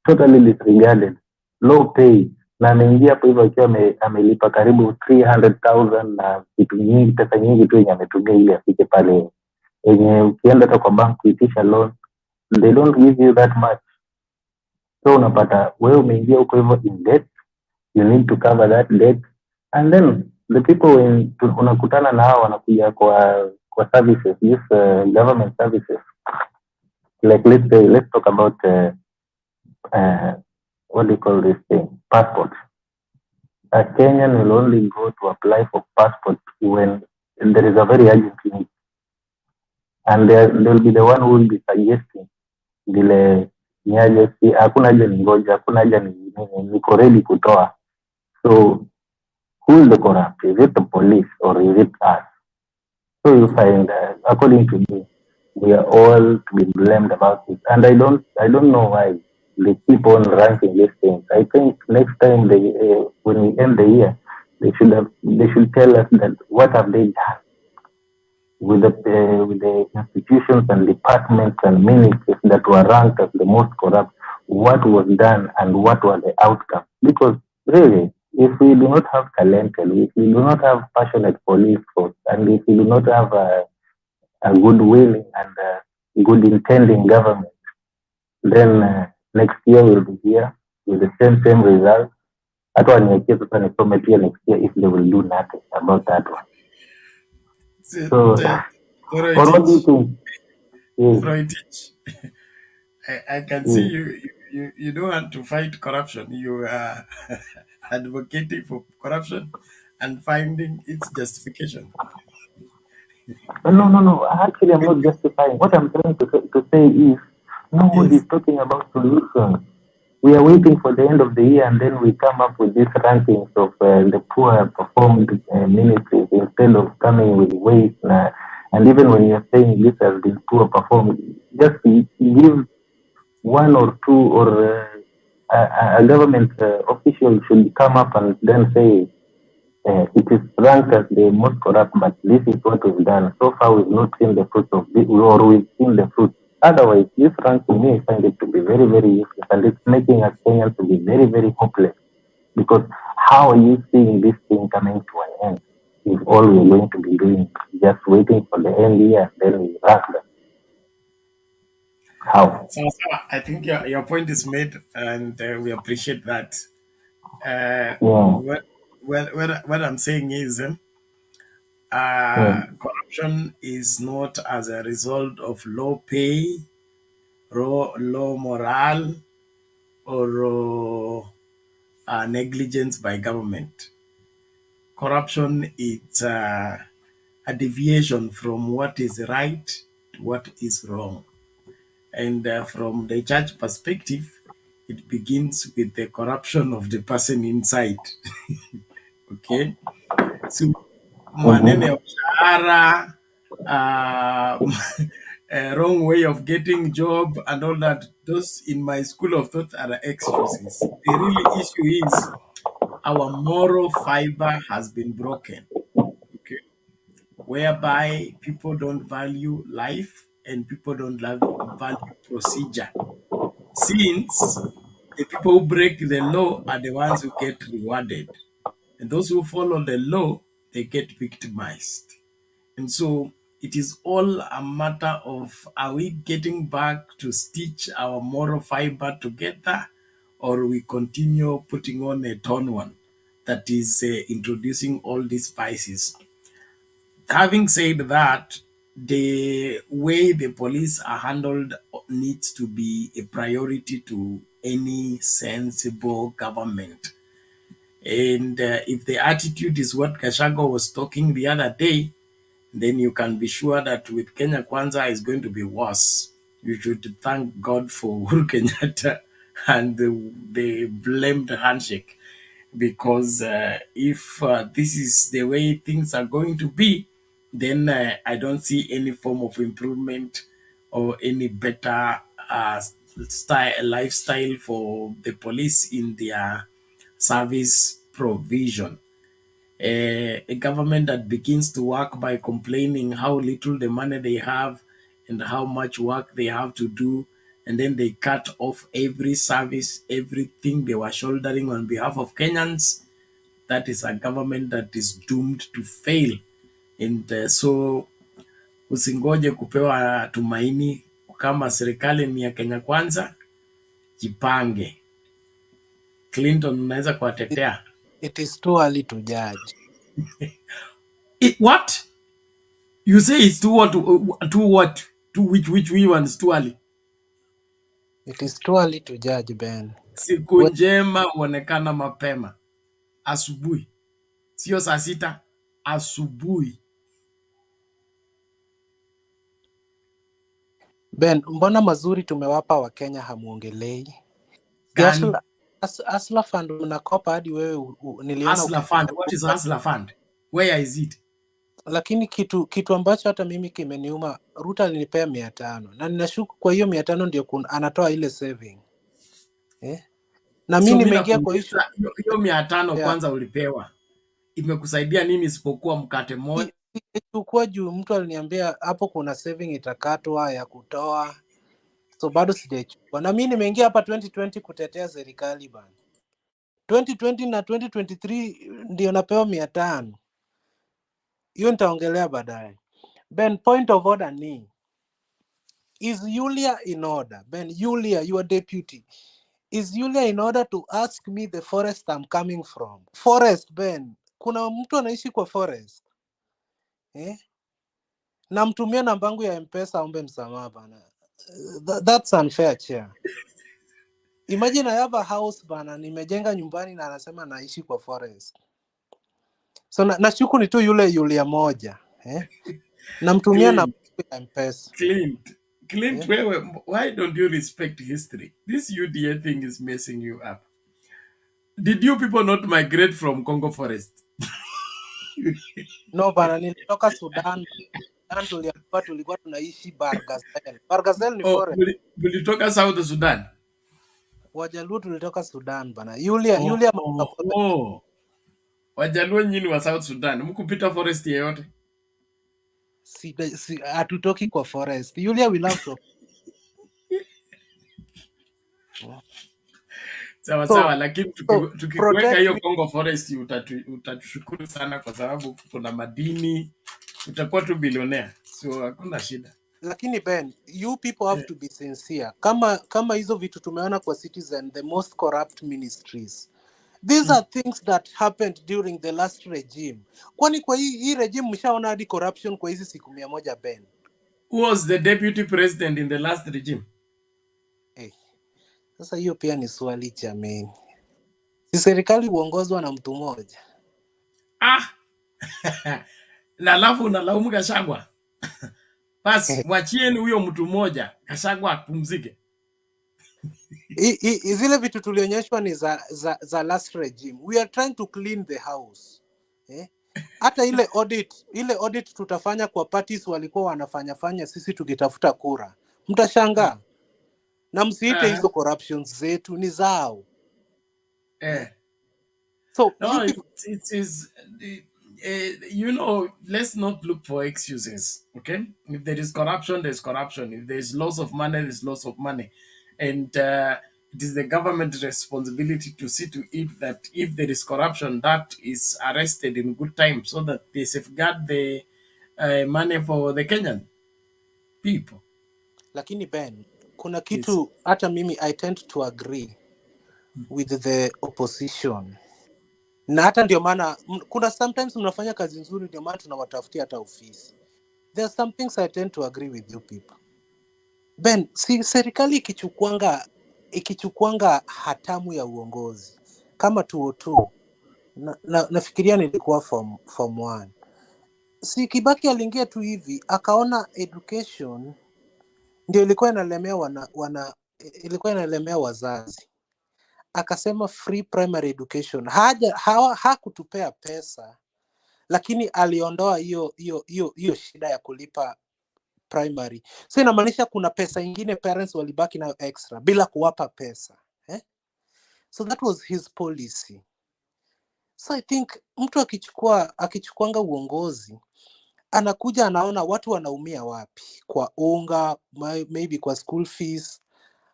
totally disregarded, low pay, na ameingia hapo hivyo akiwa amelipa karibu 300,000 na kitu nyingi, pesa nyingi tu yenye ametumia ili afike pale. Yenye ukienda hata kwa bank kuitisha loan, they don't give you that much. So unapata wewe umeingia huko hivyo in debt, you need to cover that debt, and then the people when unakutana na hao wanakuja kwa services, these government services, like let's talk about what do you call this thing, passport. A Kenyan will only go to apply for passport when there is a very urgent need, and they'll be the one who will be suggesting vile niaje, si hakuna haja ningoja, hakuna haja niko ready kutoa. So who is the corrupt? Is it the police or is it us? So you find, according to me, we are all to be blamed about it, and I don't know why they keep on ranking these things. I think next time when we end the year, they should tell us that what have they done with the institutions and departments and ministries that were ranked as the most corrupt. What was done and what were the outcomes? Because really, if we do not have talented, if we do not have passionate police force, and if we do not have a good willing and good intending government, then next year we'll be here with the same results. Hata waniachie sasa nisome pia next year if they will do nothing about that one. So, what do you think? Yes. I can see you don't want to fight corruption. You are advocating for corruption and finding its justification. No. Actually, I'm not justifying. What I'm trying to say is nobody is talking about solutions. We are waiting for the end of the year, and then we come up with these rankings of the poor performed ministries instead of coming with waste. And even when you're saying this has been poor performed, just give one or two, or a government official should come up and then say it is ranked as the most corrupt, but this is what we've done. So far, we've not seen the fruits of this, or we've seen the fruits. Otherwise, this ranking, me, I find it to be very, very useless, and it's making us Kenyans to be very, very hopeless. Because how are you seeing this thing coming to an end? if all we're going to be doing is just waiting for the end year and then we rush them. How? So I think your point is made, and we appreciate that. Yeah. What I'm saying is, Yeah. corruption is not as a result of low pay, low morale, or negligence by government. Corruption is a deviation from what is right to what is wrong. And from the church perspective, it begins with the corruption of the person inside. Okay, so maneno ya Mm-hmm. mshahara, a wrong way of getting job and all that, those in my school of thought are excuses. The real issue is our moral fiber has been broken. Okay, whereby people don't value life and people don't value procedure. Since the people who break the law are the ones who get rewarded, and those who follow the law, they get victimized. And so it is all a matter of, are we getting back to stitch our moral fiber together, or we continue putting on a torn one that is introducing all these vices? Having said that, the way the police are handled needs to be a priority to any sensible government. And if the attitude is what Kashago was talking the other day, then you can be sure that with Kenya Kwanza is going to be worse. You should thank God for Uhuru Kenyatta and the blamed handshake, because if this is the way things are going to be, then I don't see any form of improvement or any better lifestyle for the police in their service provision. A government that begins to work by complaining how little the money they have and how much work they have to do, and then they cut off every service, everything they were shouldering on behalf of Kenyans, that is a government that is doomed to fail. And so usingoje kupewa tumaini. Kama serikali ni ya Kenya Kwanza, jipange. Clinton unaweza kuwatetea. It is too early to judge. What? You say it's too what? Too what? To which ones too early? It is too early to judge, Ben. Siku njema huonekana mapema, asubuhi, sio saa sita, asubuhi. Ben, mbona mazuri tumewapa Wakenya hamuongelei? Si Gani? Asla Fund unakopa hadi wewe niliona Hustler Fund. What is Hustler Fund? Where is it? lakini kitu ambacho hata mimi kimeniuma, Ruto alinipea 500 na ninashuku kwa hiyo 500 ndio anatoa ile saving. Na mimi So nimeingia kwa issue hiyo 500 ya kwanza ulipewa, imekusaidia nini isipokuwa mkate moja? chukua juu mtu aliniambia hapo kuna saving itakatwa ya kutoa, so bado sijachukua. Na mimi nimeingia hapa 2020 kutetea serikali bana. 2020 na 2023 ndio napewa 500. Hiyo nitaongelea baadaye. Ben, point of order ni, is Yulia in order? Ben, Yulia, your deputy. Is Yulia in order to ask me the forest I'm coming from? Forest, Ben. Kuna mtu anaishi kwa forest. Namtumia namba yangu ya M-Pesa aombe msamaha bana. That's unfair, chair. Imagine I have a house bana, nimejenga nyumbani na anasema naishi kwa forest. So nashuku ni tu yule Yulia moja. Namtumia namba ya M-Pesa. Clint, why don't you respect history? This UDA thing is messing you up. Did you people not migrate from Congo forest? No bana, nilitoka Sudan. Tulikuwa tunaishi Bargazel. Bargazel ni forest. Mulitoka South Sudan? Wajaluo tulitoka Sudan bana. Yulia Wajaluo nyinyi wa South Sudan, mkupita forest yeyote? Hatutoki kwa forest. Yulia we love to. Sawa So, sawa, lakini tukikuweka protect hiyo me. Congo Forest utatushukuru sana, kwa sababu kuna madini, utakuwa tu bilionea, so hakuna shida. Lakini Ben, you people have to be sincere. Kama hizo vitu tumeona kwa Citizen, the most corrupt ministries. These are things that happened during the last regime. Kwani kwa hii regime mshaona hadi corruption kwa hizi siku 100, Ben? Who was the deputy president in the last regime? Sasa hiyo pia ni swali jameni. Si serikali huongozwa na mtu mmoja? Na alafu unalaumu Gachagua. Basi mwachieni huyo mtu mmoja, Gachagua apumzike. Zile vitu tulionyeshwa ni za last regime. We are trying to clean the house. Hata ile audit tutafanya kwa parties walikuwa wanafanya sisi tukitafuta kura. Mtashangaa. Na msiite hizo corruptions zetu ni zao. So no, it is let's not look for excuses, okay? If there is corruption, there's corruption. If there's loss of money, there's loss of money. And it is the government's responsibility to see to it that if there is corruption, that is arrested in good time, so that they safeguard the money for the Kenyan people. Lakini Ben, kuna kitu hata mimi I tend to agree with the opposition. Na hata ndio maana kuna sometimes mnafanya kazi nzuri, ndio maana tunawatafutia hata ofisi. There are some things I tend to agree with you people. Ben, si serikali ikichukuanga hatamu ya uongozi kama 202, nafikiria nilikuwa form 1. Si Kibaki aliingia tu hivi akaona education ndio ilikuwa inalemea wazazi, akasema free primary education. Hakutupea pesa, lakini aliondoa hiyo shida ya kulipa primary. So inamaanisha kuna pesa ingine parents walibaki nayo extra bila kuwapa pesa. So that was his policy. So I think mtu akichukuanga uongozi, anakuja anaona watu wanaumia wapi, kwa unga, maybe kwa school fees,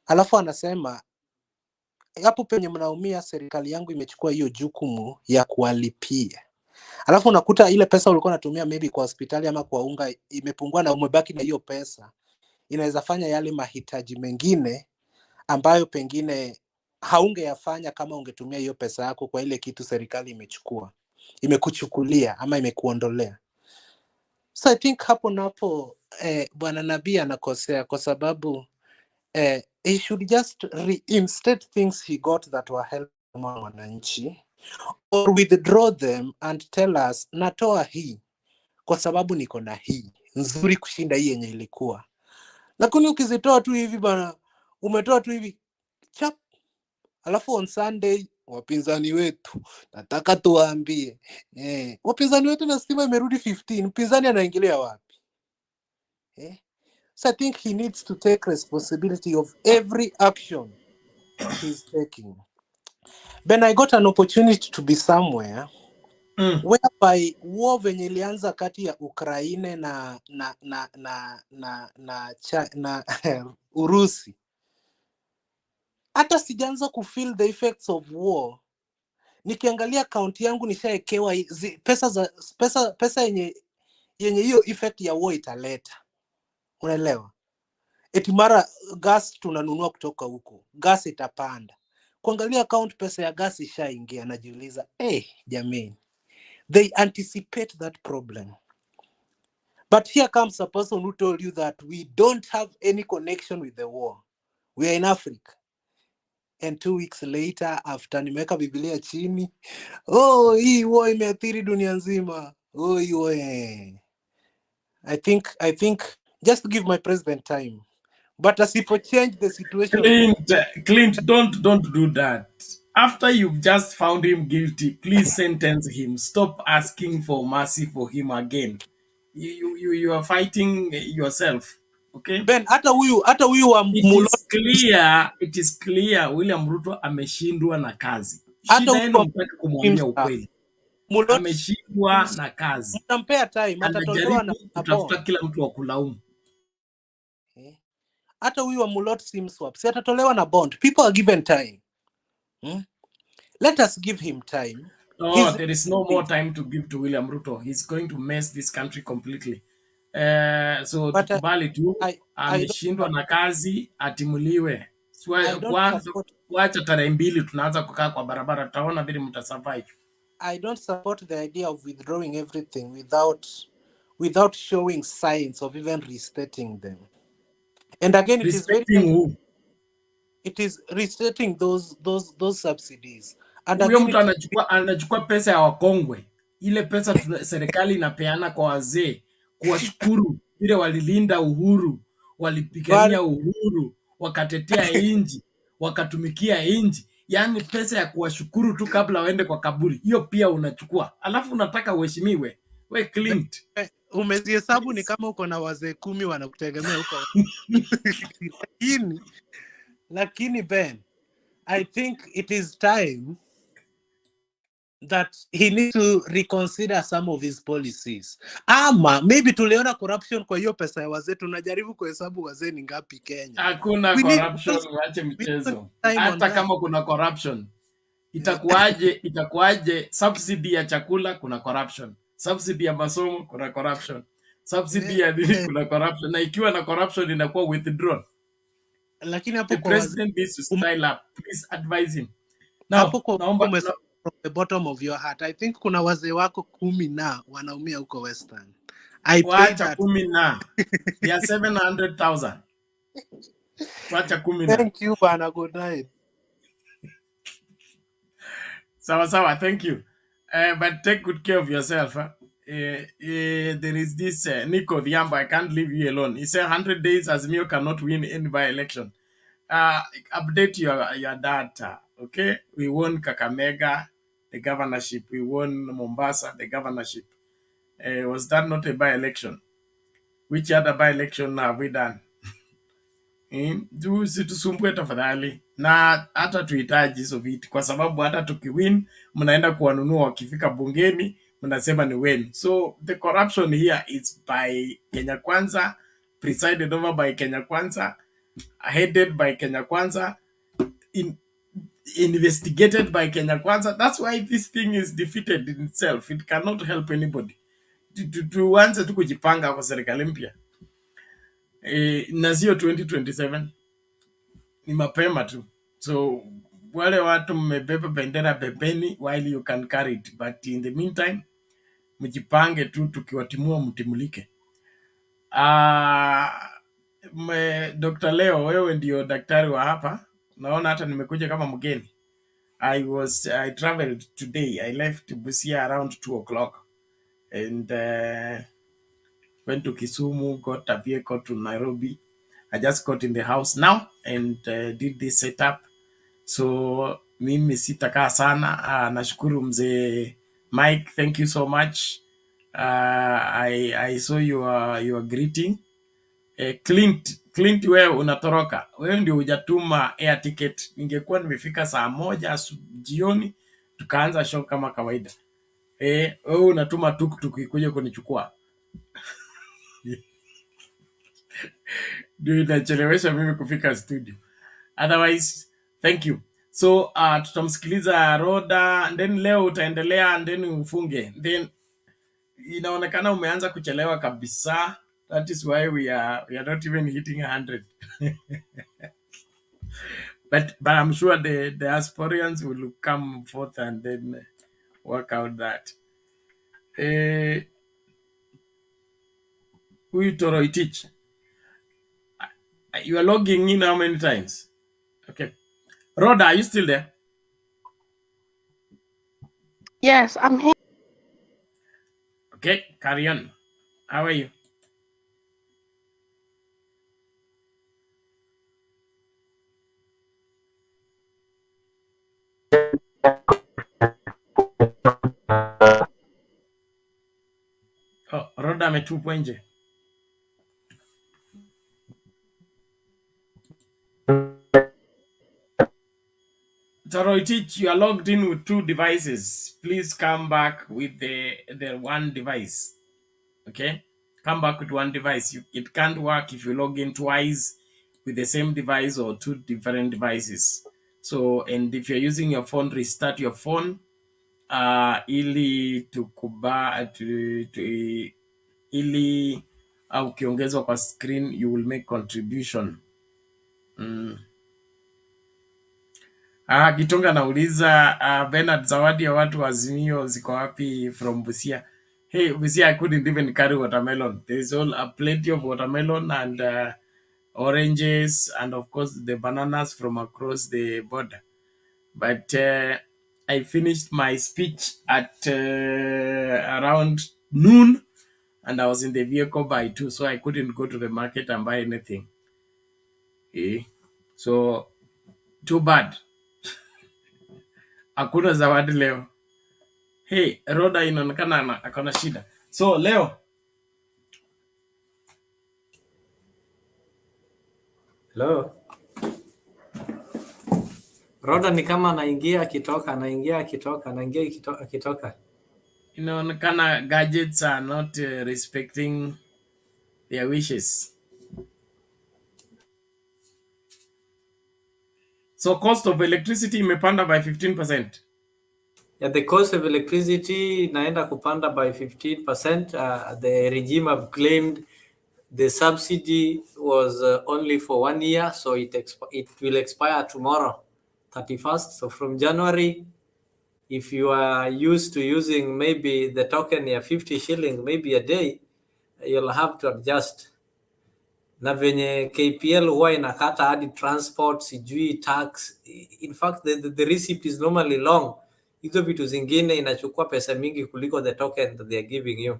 alafu anasema hapo penye mnaumia, serikali yangu imechukua hiyo jukumu ya kuwalipia. Alafu unakuta ile pesa ulikuwa unatumia maybe kwa hospitali ama kwa unga imepungua, na umebaki na hiyo pesa, inaweza fanya yale mahitaji mengine ambayo pengine haungeyafanya kama ungetumia hiyo pesa yako kwa ile kitu serikali imekuchukulia ama imekuondolea. So I think hapo napo Bwana Nabii anakosea, kwa sababu he should just reinstate things he got that were helping wananchi, or withdraw them and tell us natoa hii kwa sababu niko na hii nzuri kushinda hii yenye ilikuwa. Lakini ukizitoa tu hivi bana, umetoa tu hivi chap, alafu on Sunday wapinzani wetu nataka tuwaambie wapinzani wetu na stima imerudi 15, mpinzani anaingilia wapi? So I think he needs to take responsibility of every action he's taking. Ben, I got an opportunity to be somewhere whereby war venye ilianza kati ya Ukraine na Urusi, hata sijaanza kufeel the effects of war. Nikiangalia account yangu nishaekewa pesa yenye hiyo effect ya war italeta. Unaelewa? Eti mara gas tunanunua kutoka huko, gas itapanda. Kuangalia account pesa ya gas ishaingia, najiuliza jamani, they anticipate that problem. But here comes a person who told you that we don't have any connection with the war, we are in Africa. And 2 weeks later, after nimeweka Biblia chini, hii war imeathiri dunia nzima. I think just give my president time. But asipo change the situation. Clint, don't do that. After you've just found him guilty, please sentence him. Stop asking for mercy for him again. You are fighting yourself. Okay? Ben, hata huyu wa it is clear William Ruto ameshindwa na kazi. Hata Shida mtaki kumwambia ukweli. Ameshindwa na kazi. Mtampea time, atatolewa na kutafuta kila mtu wa kulaumu. Hata huyu wa Mulot sim swap, si atatolewa na bond. People are given time. Let us give him time. No, there is no more time to give to William Ruto. He's going to mess this country completely. So But tukubali tu I ameshindwa na kazi, atimuliwe. I don't support Wacha tarehe 2 tunaanza kukaa kwa barabara, tutaona vile mtasurvive. I don't support the idea of withdrawing everything without showing signs of even restating them. And again, Respecting who? it is restating those subsidies. And Huyo again, mtu anachukua pesa ya wakongwe, ile pesa serikali inapeana kwa wazee kuwashukuru vile walilinda uhuru, walipigania uhuru, wakatetea inji, wakatumikia inji. Yaani pesa ya kuwashukuru tu kabla waende kwa kaburi, hiyo pia unachukua. Alafu unataka uheshimiwe. We Clint. umezihesabu ni kama uko na wazee 10 wanakutegemea huko. Lakini Ben, I think it is time that he needs to reconsider some of his policies. Ama maybe tuliona corruption kwa hiyo pesa ya wazee, tunajaribu kuhesabu wazee ni ngapi Kenya. Hakuna corruption, wache mchezo. Hata kama kuna corruption, itakuwaje subsidy ya chakula kuna corruption, subsidy ya masomo kuna corruption, subsidy ya nini kuna corruption, na ikiwa na corruption inakuwa withdrawn. Lakini hapo the president needs to style up. Please advise him. Now, from the bottom of your heart, I think kuna wazee wako 10 na wanaumia huko Western. Wacha 10 na. They are 700,000. Wacha 10 na. Thank you, bana. Good night. Sawa, thank you. But take good care of yourself. There is this Nico Dhiamba, I can't leave you alone. He said 100 days Azimio cannot win any by-election. Update your data, okay? We won Kakamega, the governorship. We won Mombasa, the governorship. Was that not a by-election? Which other by-election have we done? Tusumbue tafadhali, na hata tuhitaji hizo vitu, kwa sababu hata tukiwin mnaenda kuwanunua, wakifika bungeni mnasema ni win. So the corruption here is by Kenya Kwanza, presided over by Kenya Kwanza, headed by Kenya Kwanza, investigated by Kenya Kwanza. That's why this thing is defeated in itself. It cannot help anybody. Tuanze tu kujipanga kwa serikali mpya. Na sio 2027, ni mapema tu. So wale watu mmebeba bendera pembeni while you can carry it, but in the meantime mjipange tu, tukiwatimua mtimulike. Dr. Leo, wewe ndio daktari wa hapa. Naona hata nimekuja kama mgeni. I traveled today. I left Busia around 2 o'clock and went to Kisumu, got a vehicle to Nairobi. I just got in the house now and did this setup. So mimi sitakaa sana. Nashukuru mzee Mike, thank you so much. I saw your greeting. Clint, wewe unatoroka. Wewe ndio hujatuma air ticket. Ningekuwa nimefika saa 1 jioni tukaanza show kama kawaida. Wewe unatuma tuktuk ikuje kunichukua. Ndio inachelewesha mimi kufika studio. Otherwise, thank you. So tutamsikiliza Roda, and then leo utaendelea, and then ufunge. Then inaonekana umeanza kuchelewa kabisa. That is why we are not even hitting 100. but I'm sure the diasporians will come forth and then work out that. We Toro teach. You are logging in how many times? Okay. Rhoda, are you still there? Yes, I'm here. Okay, carry on. How are you? Oh, Rhoda ametupwa nje. Toroitich, you are logged in with 2 devices. Please come back with the one device. Okay? Come back with 1 device. It can't work if you log in twice with the same device or 2 different devices. So, and if you're using your phone, restart your phone ili ili ukiongezwa kwa screen you will make contribution. Gitonga nauliza Bernard, zawadi ya watu wa Azimio ziko wapi from Busia? Hey, Busia, I couldn't even carry watermelon. There's plenty of watermelon and oranges and of course the bananas from across the border. But I finished my speech at around noon and I was in the vehicle by 2, so I couldn't go to the market and buy anything. So too bad. Hakuna zawadi leo. Hey, Roda inaonekana akona shida. So leo Hello. Roda ni kama anaingia akitoka, akitoka. inaonekana gadgets are not respecting their wishes. So cost of electricity imepanda by 15%. Yeah, the cost of electricity inaenda kupanda by 15%. The regime have claimed the subsidy was only for 1 year, so it will expire tomorrow, 31st. So from January, if you are used to using maybe the token 50 shillings maybe a day, you'll have to adjust. Na venye KPL huwa inakata hadi transport, sijui tax. In fact, the receipt is normally long. Hizo vitu zingine inachukua pesa mingi kuliko the token that they are giving you.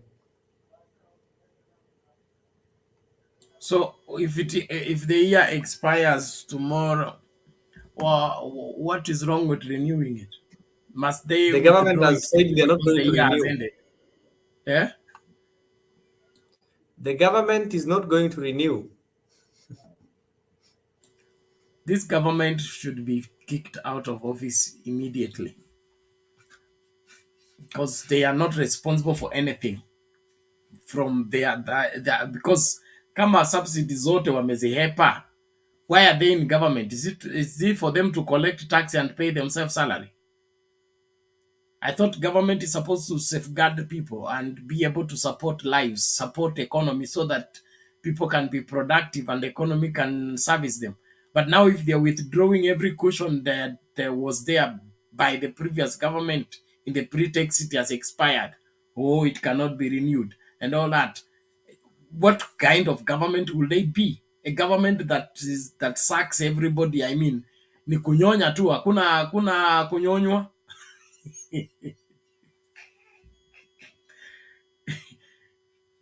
So if the year expires tomorrow, what is wrong with renewing it? Must they The government withdraw has said they're not going to the year has renew. ended? Yeah? The government is not going to renew. This government should be kicked out of office immediately because they are not responsible for anything from their because kama subsidies zote wamezihepa, why are they in government? Is it for them to collect tax and pay themselves salary? I thought government is supposed to safeguard the people and be able to support lives, support economy so that people can be productive and the economy can service them. But now if they're withdrawing every cushion that was there by the previous government in the pretext it has expired, it cannot be renewed and all that, what kind of government will they be? A government that sucks everybody. I mean, ni kunyonya tu, hakuna kunyonywa.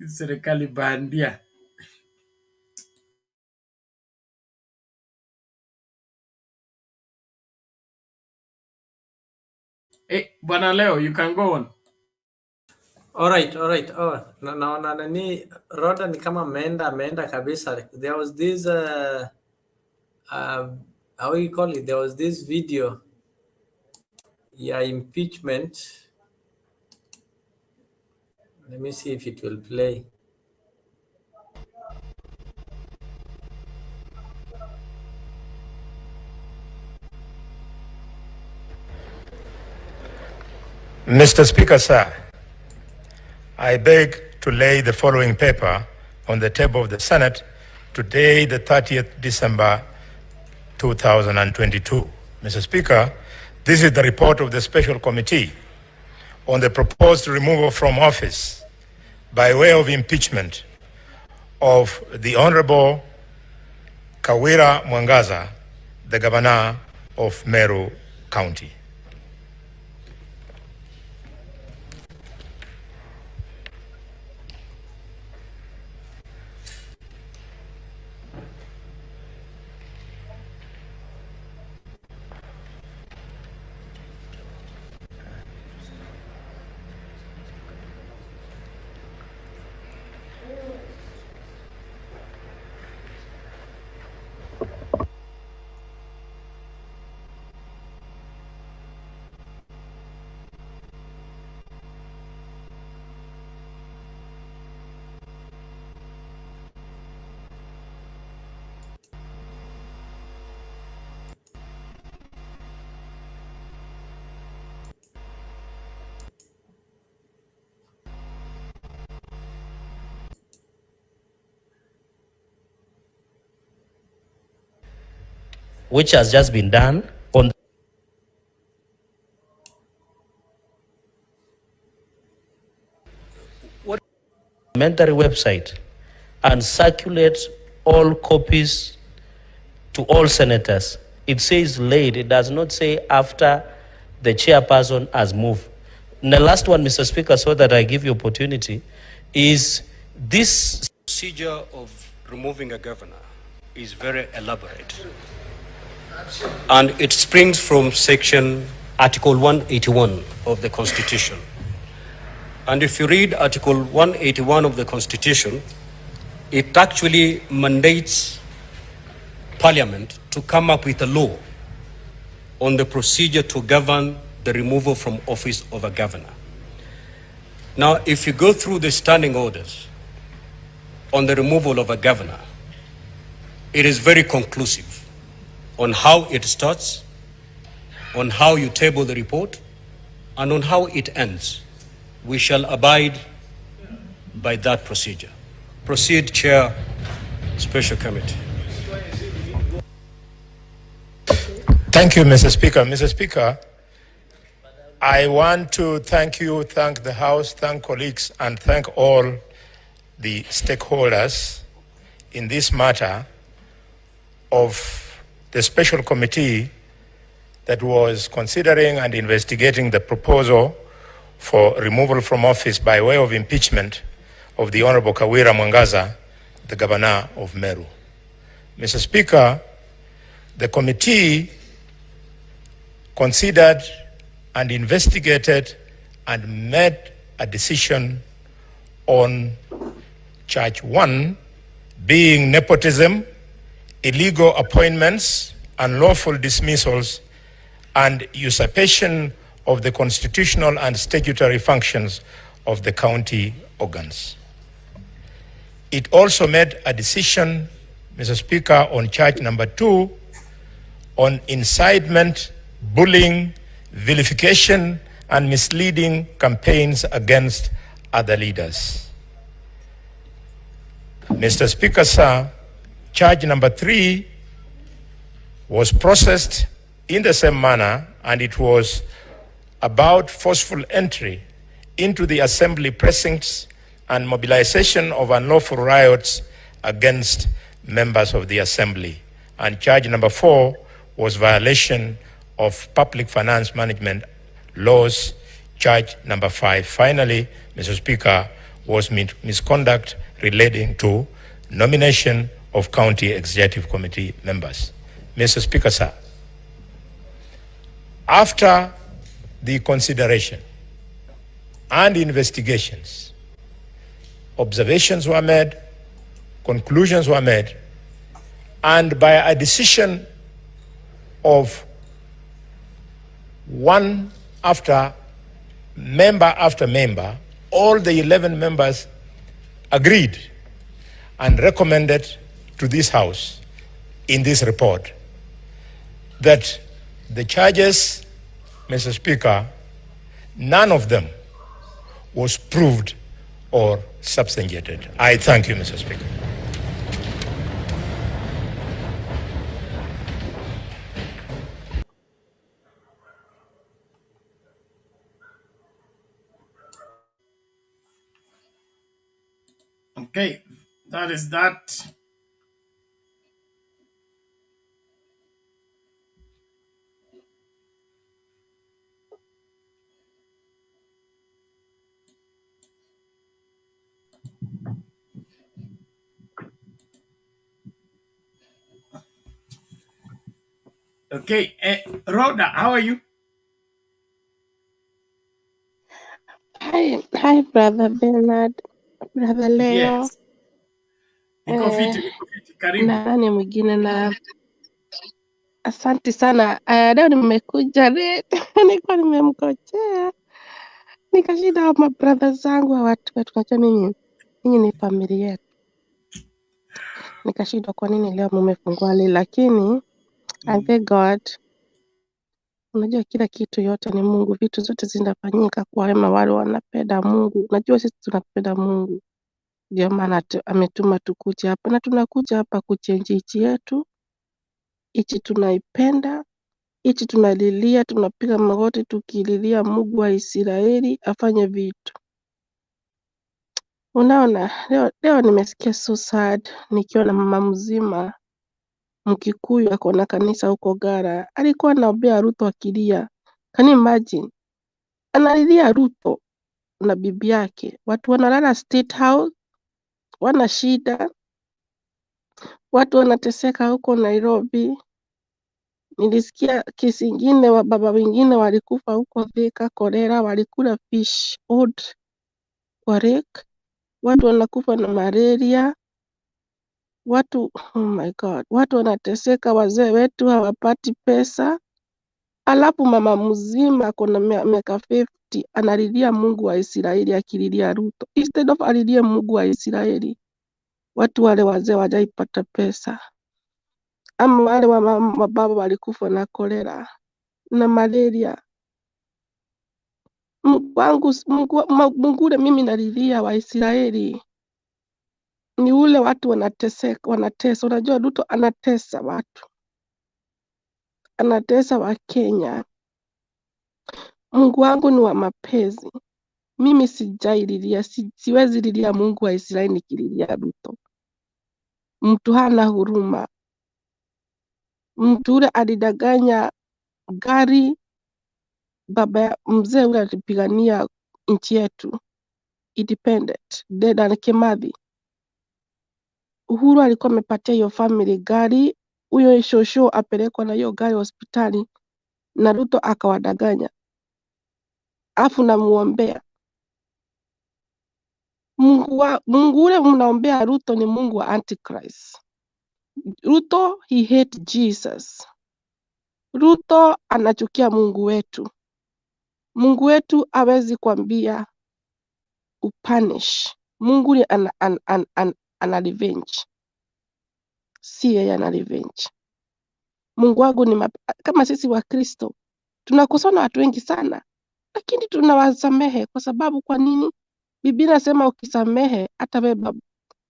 Serikali bandia. Bwana Leo, you can go on. All right. Naona nani Roda ni kama ameenda kabisa. There was this how you call it? There was this video impeachment. Let me see if it will play. Mr. Speaker, sir, I beg to lay the following paper on the table of the Senate today, the 30th December 2022. Mr. Speaker, this is the report of the Special Committee on the proposed removal from office by way of impeachment of the Honorable Kawira Mwangaza, the Governor of Meru County. which has just been done on the parliamentary website and circulate all copies to all senators. It says laid, it does not say after the chairperson has moved. And the last one, Mr. Speaker, so that I give you opportunity, is this procedure of removing a governor is very elaborate. And it springs from Article 181 of the Constitution. And if you read Article 181 of the Constitution, it actually mandates Parliament to come up with a law on the procedure to govern the removal from office of a governor. Now, if you go through the standing orders on the removal of a governor, it is very conclusive on how it starts, on how you table the report, and on how it ends. We shall abide by that procedure. Proceed, Chair, Special Committee. Thank you, Mr. Speaker. Mr. Speaker, I want to thank you, thank the House, thank colleagues, and thank all the stakeholders in this matter of the special committee that was considering and investigating the proposal for removal from office by way of impeachment of the Honorable Kawira Mwangaza, the Governor of Meru. Mr. Speaker, the committee considered and investigated and made a decision on charge 1 being nepotism, illegal appointments, unlawful dismissals, and usurpation of the constitutional and statutory functions of the county organs. It also made a decision, Mr. Speaker, on charge number 2 on incitement, bullying, vilification, and misleading campaigns against other leaders. Mr. Speaker, sir, charge number 3 was processed in the same manner, and it was about forceful entry into the assembly precincts and mobilization of unlawful riots against members of the assembly. And charge number 4 was violation of public finance management laws. Charge number 5, finally, Mr. Speaker, was misconduct relating to nomination of county executive committee members. Mr. Speaker, sir, after the consideration and investigations, observations were made, conclusions were made, and by a decision of one after member, all the 11 members agreed and recommended to this House in this report that the charges, Mr. Speaker, none of them was proved or substantiated. I thank you, Mr. Speaker. Okay, that is that. Okay, Rhoda, how are you? Hi, Brother Bernard, Brother Leo, Yes. Niko fiti, karibu. nani mwingine na asante sana. Leo nimekuja nilikuwa nimemkojea nikashinda ma brother zangu wa watu tunajua ninyi ni familia yetu. Nikashindwa kwa nini leo mmefungua leo, lakini I thank God. Unajua kila kitu yote ni Mungu, vitu zote zinafanyika kwa wema wale wanapenda Mungu. Unajua sisi tunapenda Mungu, ndio maana ametuma tukuje hapa, na tunakuja hapa kuchange nchi yetu, Ichi tunaipenda, ichi tunalilia, tunapiga magoti tukililia Mungu wa Israeli afanye vitu. Unaona, leo nimesikia so sad nikiona mama mzima Mkikuyu ako na kanisa huko Gara. Alikuwa anaombea Ruto akilia. Can you imagine? Analilia Ruto na bibi yake. Watu wanalala State House, wana shida. Watu wanateseka huko Nairobi. Nilisikia kesi ingine wa baba wengine walikufa huko Thika, Kolera, walikula fish odd kwa lake. Watu wanakufa na malaria. Watu, oh my God, watu wanateseka, wazee wetu hawapati pesa. Alafu mama mzima kuna miaka 50 analilia Mungu wa Israeli akililia Ruto. Instead of alilie Mungu wa Israeli, watu wale wazee wajaipata pesa. Ama wale wa baba walikufa na kolera na malaria. Mungu ule mimi nalilia wa Israeli ni ule watu wanateseka, wanatesa. Unajua Ruto anatesa watu, anatesa wa Kenya. Mungu wangu ni wa mapenzi. Mimi sijaililia, siwezi lilia Mungu wa Israeli nikililia Ruto. Mtu hana huruma. Mtu ule alidanganya gari, baba mzee ule alipigania nchi yetu independent, Dedan Kimathi. Uhuru alikuwa amepatia hiyo family gari, huyo shosho apelekwa na hiyo gari hospitali na Ruto akawadanganya. Afu namuombea. Mungu ule mnaombea Ruto ni Mungu wa Antichrist. Ruto he hate Jesus. Ruto anachukia Mungu wetu. Mungu wetu hawezi kuambia upunish. Mungu ni ana revenge. Si yeye ana revenge. Mungu wangu ni kama sisi wa Kristo tunakosana watu wengi sana, lakini tunawasamehe kwa sababu kwa nini? Biblia inasema ukisamehe hata wewe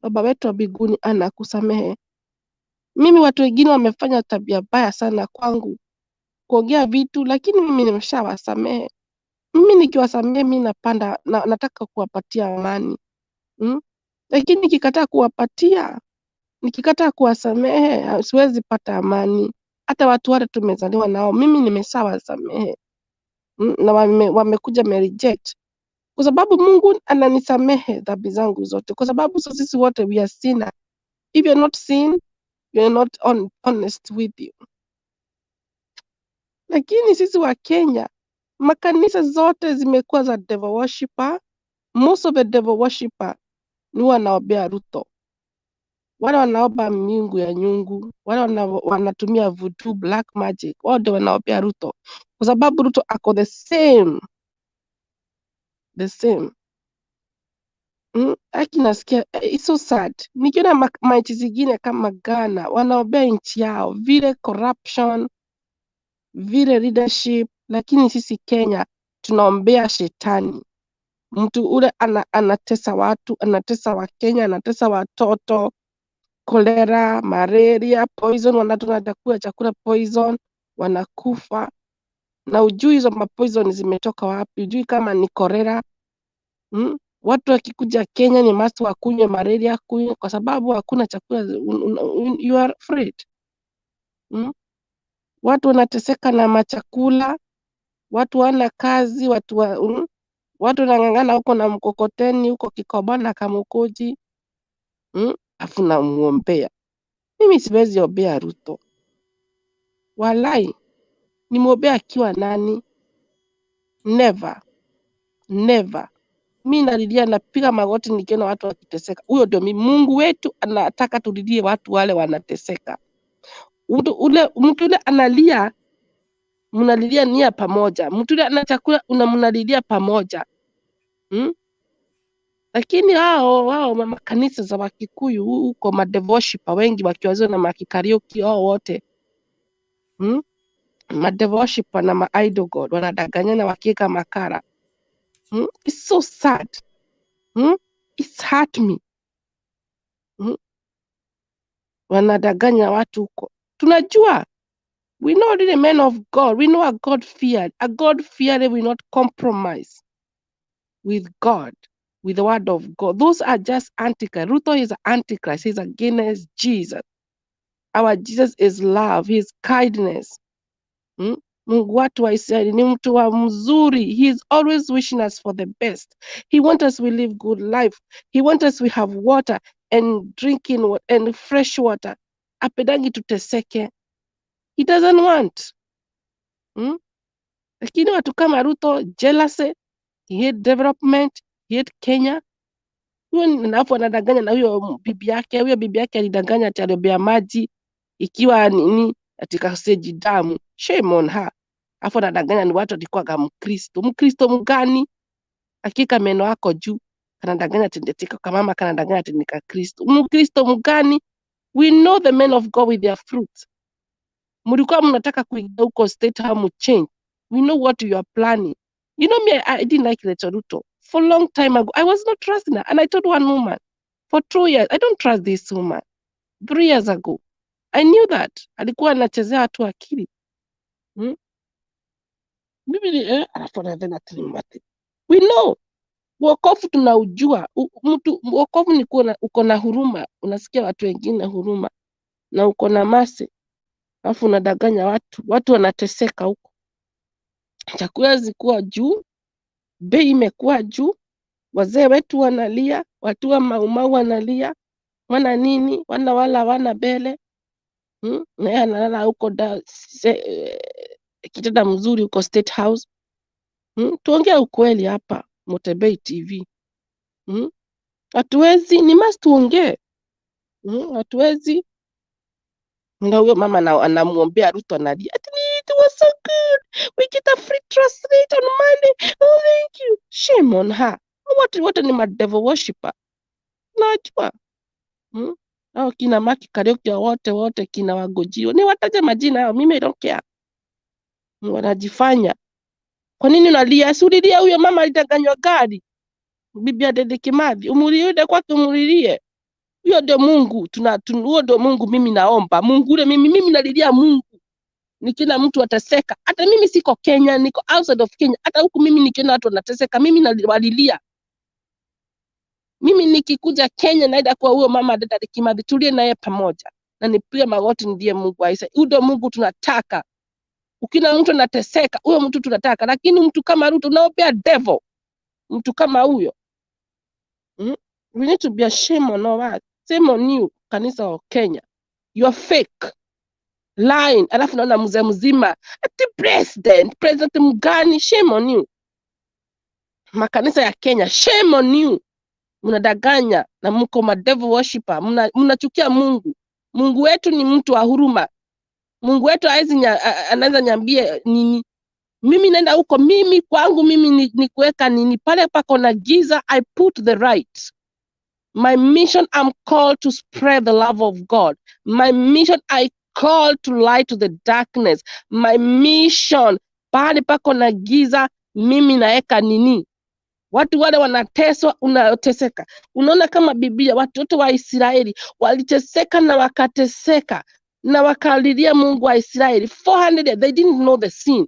baba wetu wa mbinguni anakusamehe. Mimi watu wengine wamefanya tabia baya sana kwangu, kuongea vitu, lakini mimi nimeshawasamehe. Mimi nikiwasamehe mimi napanda nataka kuwapatia amani. Lakini nikikataa kuwasamehe siwezi pata amani. Hata watu wale tumezaliwa nao mimi nimeshawasamehe. Na wamekuja reject. Kwa sababu Mungu ananisamehe dhambi zangu zote. Kwa sababu sisi wote we are sinner. If you are not sin, you are not honest with you. Lakini sisi wa Kenya, makanisa zote zimekuwa za devil worshipper. Most of the devil worshipper ni wanaombea Ruto. Wale wanaomba miungu ya nyungu, wale wanatumia voodoo, black magic, wao ndio wanaombea Ruto. Kwa sababu Ruto ako the same. Aki nasikia, it's so sad. Nikiona nchi zingine kama Ghana, wanaombea nchi yao, vile corruption, vile leadership, lakini sisi Kenya, tunaombea shetani. Mtu ule anatesa watu, anatesa wa Kenya, anatesa watoto, kolera, malaria, poison, wanatunadakua chakula poison, wanakufa. Na ujui hizo mapoison zimetoka wapi, ujui kama ni kolera. Watu wakikuja Kenya ni must wakunywe malaria kunywe kwa sababu hakuna chakula, you are afraid. Watu wanateseka na machakula, watu wana kazi, watu wanang'ang'ana huko na mkokoteni huko Kikobana Kamukoji. Afu namuombea. Mimi siwezi ombea Ruto. Walai, nimuombea akiwa nani? Never. Mimi nalilia, napiga magoti nikiona watu wakiteseka. Huyo ndio Mungu wetu anataka tulilie watu wale wanateseka. Mtu ule analia, mnalilia nia pamoja. Mtu ule ana chakula mnalilia pamoja. Lakini hao mama kanisa za Wakikuyu huko madevoshipa wengi wakiwazo na makikariuki wote. Madevoshipa na ma-idol god wanadanganyana wakieka makara. It's so sad. It's hurt me. Wanadanganya watu huko. Tunajua We know the men of God. We know a God feared. A God feared will not compromise with God, with the word of God. Those are just antichrist. Ruto is antichrist. He's against Jesus. Our Jesus is love. His kindness. Mungu watu wa Israeli ni mtu wa mzuri. He is always wishing us for the best. He wants us we live good life. He wants us we have water and drinking and fresh water. Apedangi tuteseke. He doesn't want. Lakini watu kama Ruto, jealousy, he hate development, he hate Kenya. Huyo nafu anadanganya na huyo bibi yake. Huyo bibi yake alidanganya ati aliobea maji ikiwa nini katika stage damu. Shame on her. Afu anadanganya ni watu walikuwa kama Mkristo. Mkristo mgani? Hakika meno yako juu. Kanadanganya tendetika kama mama kanadanganya tendeka Kristo. Mkristo mgani? We know the men of God with their fruits. Mlikuwa mnataka kuingia huko state how change. We know what you are planning. You know me, I didn't like Rachel Ruto. For a long time ago, I was not trusting her. And I told one woman, for 2 years, I don't trust this woman. 3 years ago, I knew that. Alikuwa anachezea watu akili. We know. Wokovu tunaujua. Wokovu ni uko na huruma. Unasikia watu wengine huruma. Na uko na masi. Alafu unadanganya watu. Watu wanateseka huko. Chakula zikuwa juu. Bei imekuwa juu. Wazee wetu wanalia. Watu wa maumau wanalia. Wana nini? Wana bele. Na yeye analala huko kitanda mzuri huko State House. Tuongea ukweli hapa Mutembei TV. Hatuwezi, ni must tuongee. Hatuwezi. Na huyo mama anamuombea Ruto analia. It was so good. We get a free translate on Monday. Oh, thank you. Shame on her. What ni devil worshipper. Najua. Au kina Maki Karaoke wote kina Wagojio. Ni wataja majina yao. Mimi I don't care. Wanajifanya. Kwa nini unalia? Sulilia huyo mama alidanganywa gari. Bibi ya Dede Kimathi. Umuliude kwake umulilie. Huyo ndio Mungu. Huyo ndio Mungu mimi naomba. Mungu ule mimi nalilia Mungu. Nikina mtu ataseka. Hata mimi siko Kenya, niko outside of Kenya. Hata huku mimi nikiona watu wanateseka, mimi nalilia. Mimi nikikuja Kenya naenda kwa huyo mama Dede Kimathi tulie naye pamoja. Na nipige magoti ndiye Mungu aisa. Huyo ndio Mungu tunataka. Ukina mtu anateseka, huyo mtu tunataka. Lakini mtu kama Ruto unaopea devil. Mtu kama huyo. We need to be ashamed on all that. Shame on you, kanisa wa Kenya. You are fake. Lying. Alafu naona mzee mzima. Ati president mgani. Shame on you. Makanisa ya Kenya. Shame on you. Mnadanganya na mko ma devil worshipper. Mnachukia Mungu. Mungu wetu ni mtu wa huruma. Mungu wetu anaweza niambie nini. Mimi nenda huko, mimi kwangu mimi ni kuweka nini pale pako na giza. I put the right. My mission, I'm called to spread the love of God. My mission, I called to light to the darkness. My mission, pale pako na giza, mimi naeka nini. Watu wale wanateswa, unateseka. Unaona kama Biblia, watoto wa Israeli waliteseka na wakateseka na wakalilia Mungu wa Israeli 400 they didn't know the sin.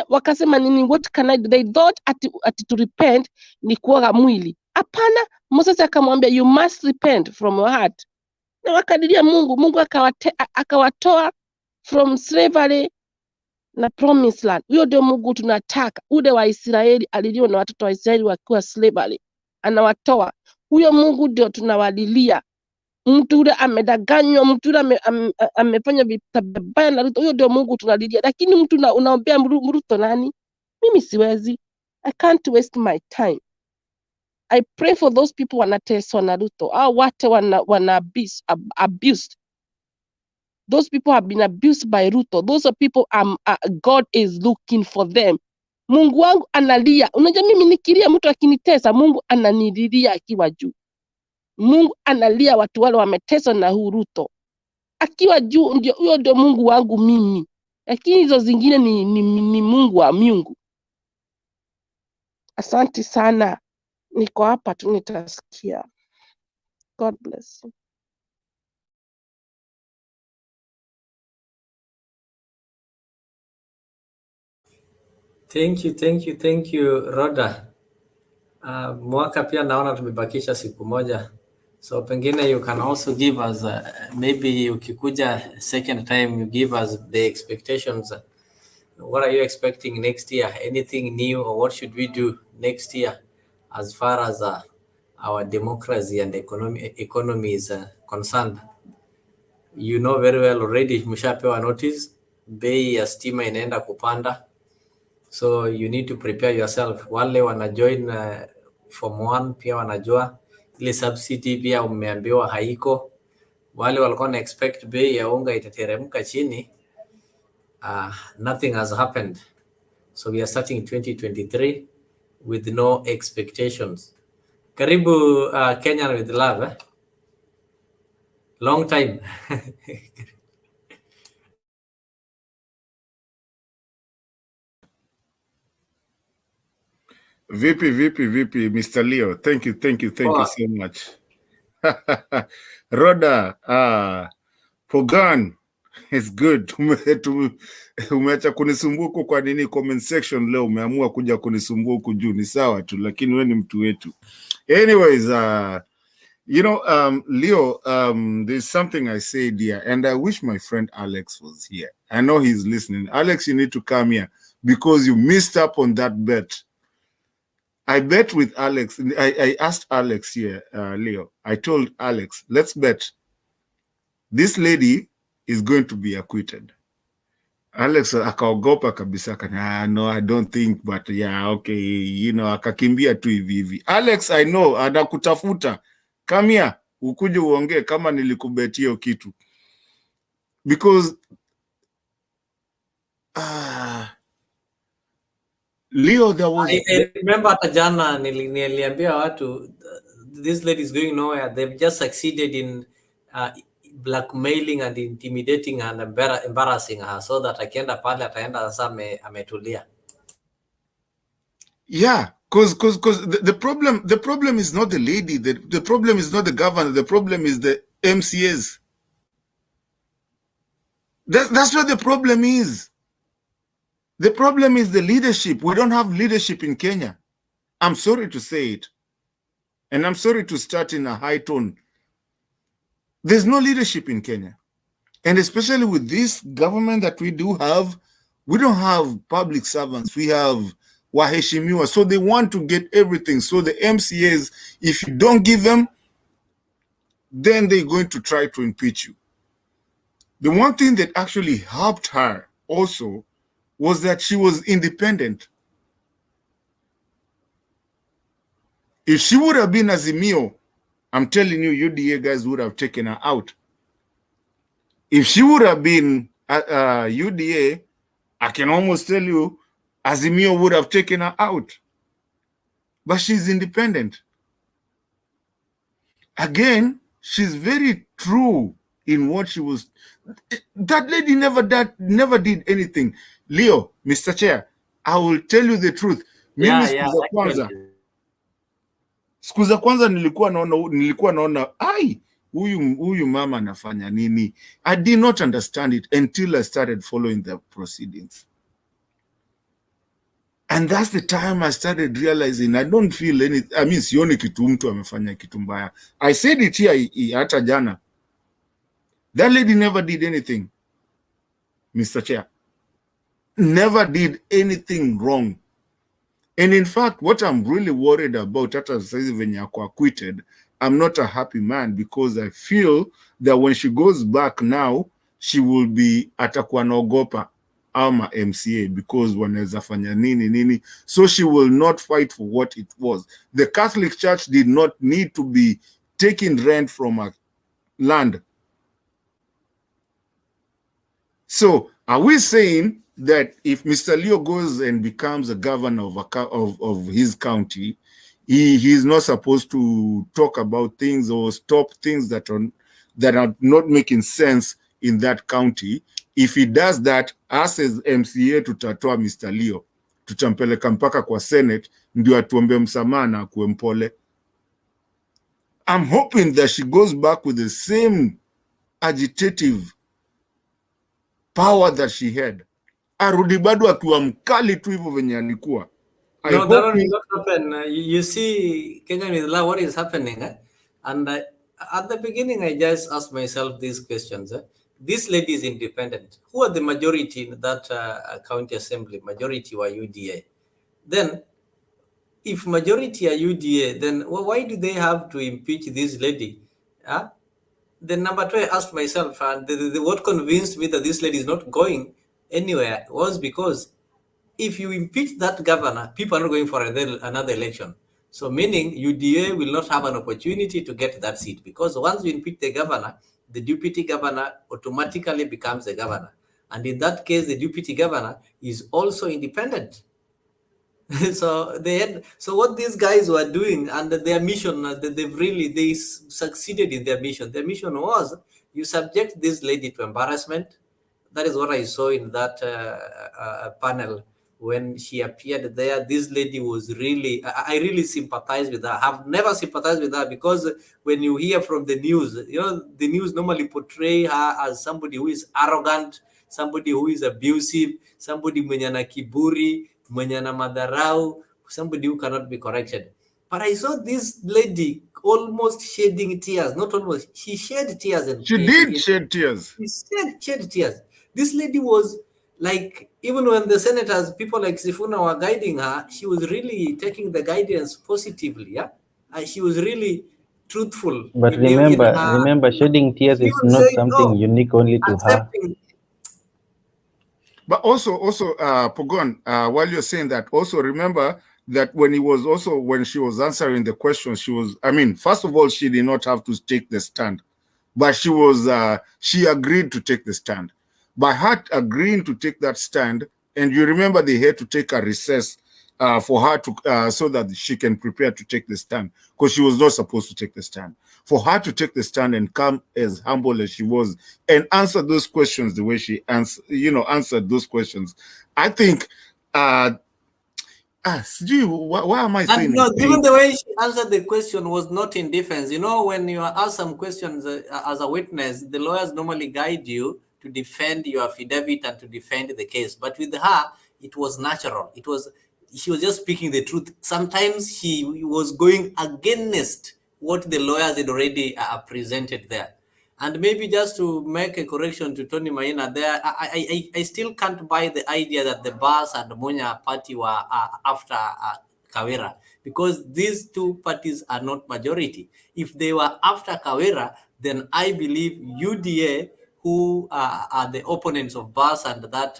Wakasema nini, what can I do? They thought ati to repent ni kuoga mwili. Hapana, Moses akamwambia you must repent from your heart. Na wakadilia Mungu akawatoa from slavery na promised land. Huyo ndio Mungu tunataka. Ule wa Israeli alilio na watoto wa Israeli wakiwa slavery. Anawatoa. Huyo Mungu ndio tunawalilia. Mtu ule amedanganywa, mtu ule amefanya vitabaya na Ruto. Huyo ndio Mungu tunalilia. Lakini mtu unaombea Ruto nani? Mimi siwezi. I can't waste my time. I pray for those people wanateswa na Ruto. Au wate wana abused. Those people have been abused by Ruto. Those are people God is looking for them. Mungu wangu analia. Unajua mimi nikilia mtu akinitesa, Mungu ananililia akiwa juu. Mungu analia watu wale wameteswa na Ruto. Akiwa juu ndio huyo ndio Mungu wangu mimi. Lakini hizo zingine ni Mungu wa miungu. Asante sana. Niko hapa tu nitasikia. God bless you. Thank you, Rhoda. Mwaka pia naona tumebakisha siku moja. So pengine you can also give us maybe ukikuja second time you give us the expectations. What are you expecting next year? Anything new, or what should we do next year as far as our democracy and economy is concerned? You know very well already, mshapewa notice, bei ya stima inaenda kupanda. So you need to prepare yourself. Wale wanajoin form 1 pia wanajua ile subsidy pia umeambiwa haiko. Wale walikuwa na expect bei ya unga itateremka chini, nothing has happened. So we are starting 2023 with no expectations. Karibu Kenyan with love. Long time. VP, Mr. Leo. Thank you so much. Rhoda, Pogan, it's good. Umeacha kunisumbua kwa nini comment section leo, umeamua kuja kunisumbua huku juu, ni sawa tu, lakini wewe ni mtu wetu. Anyways, Leo, there's something I said here, and I wish my friend Alex was here. I know he's listening. Alex, you need to come here because you missed up on that bet. I bet with Alex. I asked Alex here, Leo. I told Alex, let's bet. This lady is going to be acquitted. Alex akaogopa kabisa, no, I don't think, but yeah, okay, akakimbia tu hivi. Alex, I know, anakutafuta. Come here, ukuje uongee kama nilikubetia kitu. Because Leo, there was... I remember hata jana niliambia watu, this lady is going nowhere. They've just succeeded in blackmailing and intimidating and embarrassing her, so that akienda pale ataenda sasa ametulia. Yeah, because the problem is not the lady. The problem is not the governor. The problem is the MCAs. That's what the problem is. The problem is the leadership. We don't have leadership in Kenya. I'm sorry to say it. And I'm sorry to start in a high tone. There's no leadership in Kenya. And especially with this government that we do have, we don't have public servants. We have waheshimiwa. So they want to get everything. So the MCAs, if you don't give them, then they're going to try to impeach you. The one thing that actually helped her also was that she was independent. If she would have been Azimio, I'm telling you, UDA guys would have taken her out. If she would have been UDA, I can almost tell you, Azimio would have taken her out. But she's independent. Again, she's very true in what she was. That lady never did anything. Leo, Mr. Chair, I will tell you the truth. Siku za kwanza nilikuwa naona huyu mama anafanya nini. I did not understand it until I started following the proceedings. And that's the time I started realizing I don't feel anything. I mean, sioni kitu mtu amefanya kitu mbaya. I said it here hata jana. That lady never did anything, Mr. Chair. Never did anything wrong. And in fact, what I'm really worried about, hata saizi venye ako acquitted, I'm not a happy man because I feel that when she goes back now, she will be atakuwa naogopa ama MCA because wanaweza fanya nini. So she will not fight for what it was. The Catholic Church did not need to be taking rent from a land. So are we saying that if Mr. Leo goes and becomes a governor of his county, he's not supposed to talk about things or stop things that are not making sense in that county? If he does that, us as MCA tutatoa Mr. Leo, tutampeleka mpaka kwa Senate ndio atuombe msamaha na akuwe mpole. I'm hoping that she goes back with the same agitative power that she had. arudi bado akiwa mkali tu hivyo venye alikuwa. I No, that hope will not happen. You see, Kenya with law, what is happening? And at the beginning, I just asked myself these questions. This lady is independent. Who are the majority in that county assembly? Majority were UDA. Then, if majority are UDA, then why do they have to impeach this lady? Then number two, I asked myself, and what convinced me that this lady is not going anywhere was because if you impeach that governor, people are not going for another election. So meaning UDA will not have an opportunity to get that seat, because once you impeach the governor, the deputy governor automatically becomes the governor. And in that case, the deputy governor is also independent. So what these guys were doing under their mission, they succeeded in their mission. Their mission was, you subject this lady to embarrassment. That is what I saw in that panel when she appeared there. This lady was really, I really sympathize with her. I have never sympathized with her, because when you hear from the news, the news normally portray her as somebody who is arrogant, somebody who is abusive, somebody mwenye ana kiburi, mwenye ana madharau, somebody who cannot be corrected. But I saw this lady almost shedding tears. Not almost, she shed tears. she did shed tears. She shed tears. This lady was like, even when the senators, people like Sifuna were guiding her, she was really taking the guidance positively. Yeah, and she was really truthful. But remember, shedding tears is not something unique only to her. But also, Pogon, while you're saying that, also remember that when she was answering the questions, first of all, she did not have to take the stand, but she agreed to take the stand. By her agreeing to take that stand, and you remember they had to take a recess for her to so that she can prepare to take the stand, because she was not supposed to take the stand. For her to take the stand and come as humble as she was and answer those questions the way she answered those questions, I think. Why am I saying? No, even the way she answered the question was not in defense. When you are asked some questions as a witness, the lawyers normally guide you to defend your affidavit and to defend the case. But with her, it was natural. She was just speaking the truth. Sometimes she was going against what the lawyers had already presented there. And maybe just to make a correction to Tony Maina there, I still can't buy the idea that the Bas and the Munya party were after Kawira, because these two parties are not majority. If they were after Kawira, then I believe UDA, who are the opponents of Bas and that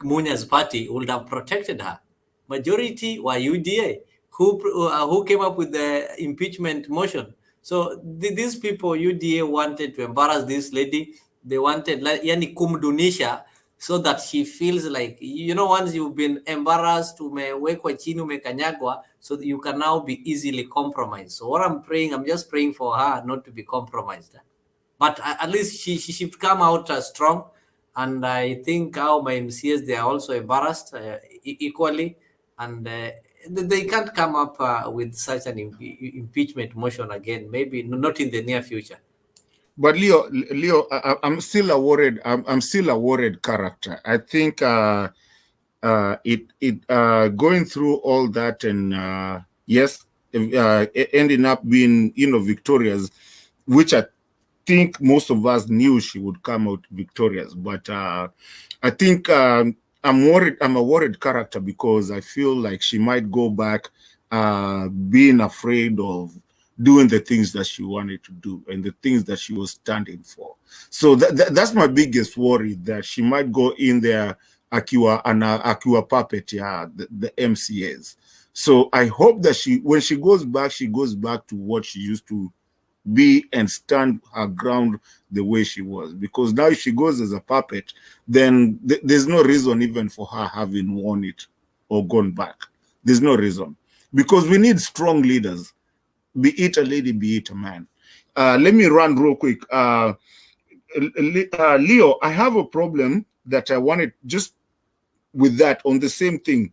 Munya's party, would have protected her. Majority were UDA, who came up with the impeachment motion. So these people, UDA, wanted to embarrass this lady. They wanted, yani kumdunisha, so that she feels like, once you've been embarrassed, umewekwa chini, umekanyagwa, so that you can now be easily compromised. So what I'm just praying for her not to be compromised. But at least she should come out strong. And I think our MCAs, they are also embarrassed equally. And they can't come up with such an impeachment motion again, maybe not in the near future. But Leo, I'm still a worried. I'm still a worried character. I think going through all that and yes, ending up being victorious, which I think most of us knew she would come out victorious. But I think I'm worried. I'm a worried character, because I feel like she might go back being afraid of doing the things that she wanted to do and the things that she was standing for. So that's my biggest worry, that she might go in there akiwa puppet, the MCAs. So I hope that when she goes back to what she used to be and stand her ground the way she was. Because now if she goes as a puppet, then there's no reason even for her having won it or gone back. There's no reason. Because we need strong leaders. Be it a lady, be it a man. Let me run real quick. Leo, I have a problem that I wanted just with that on the same thing.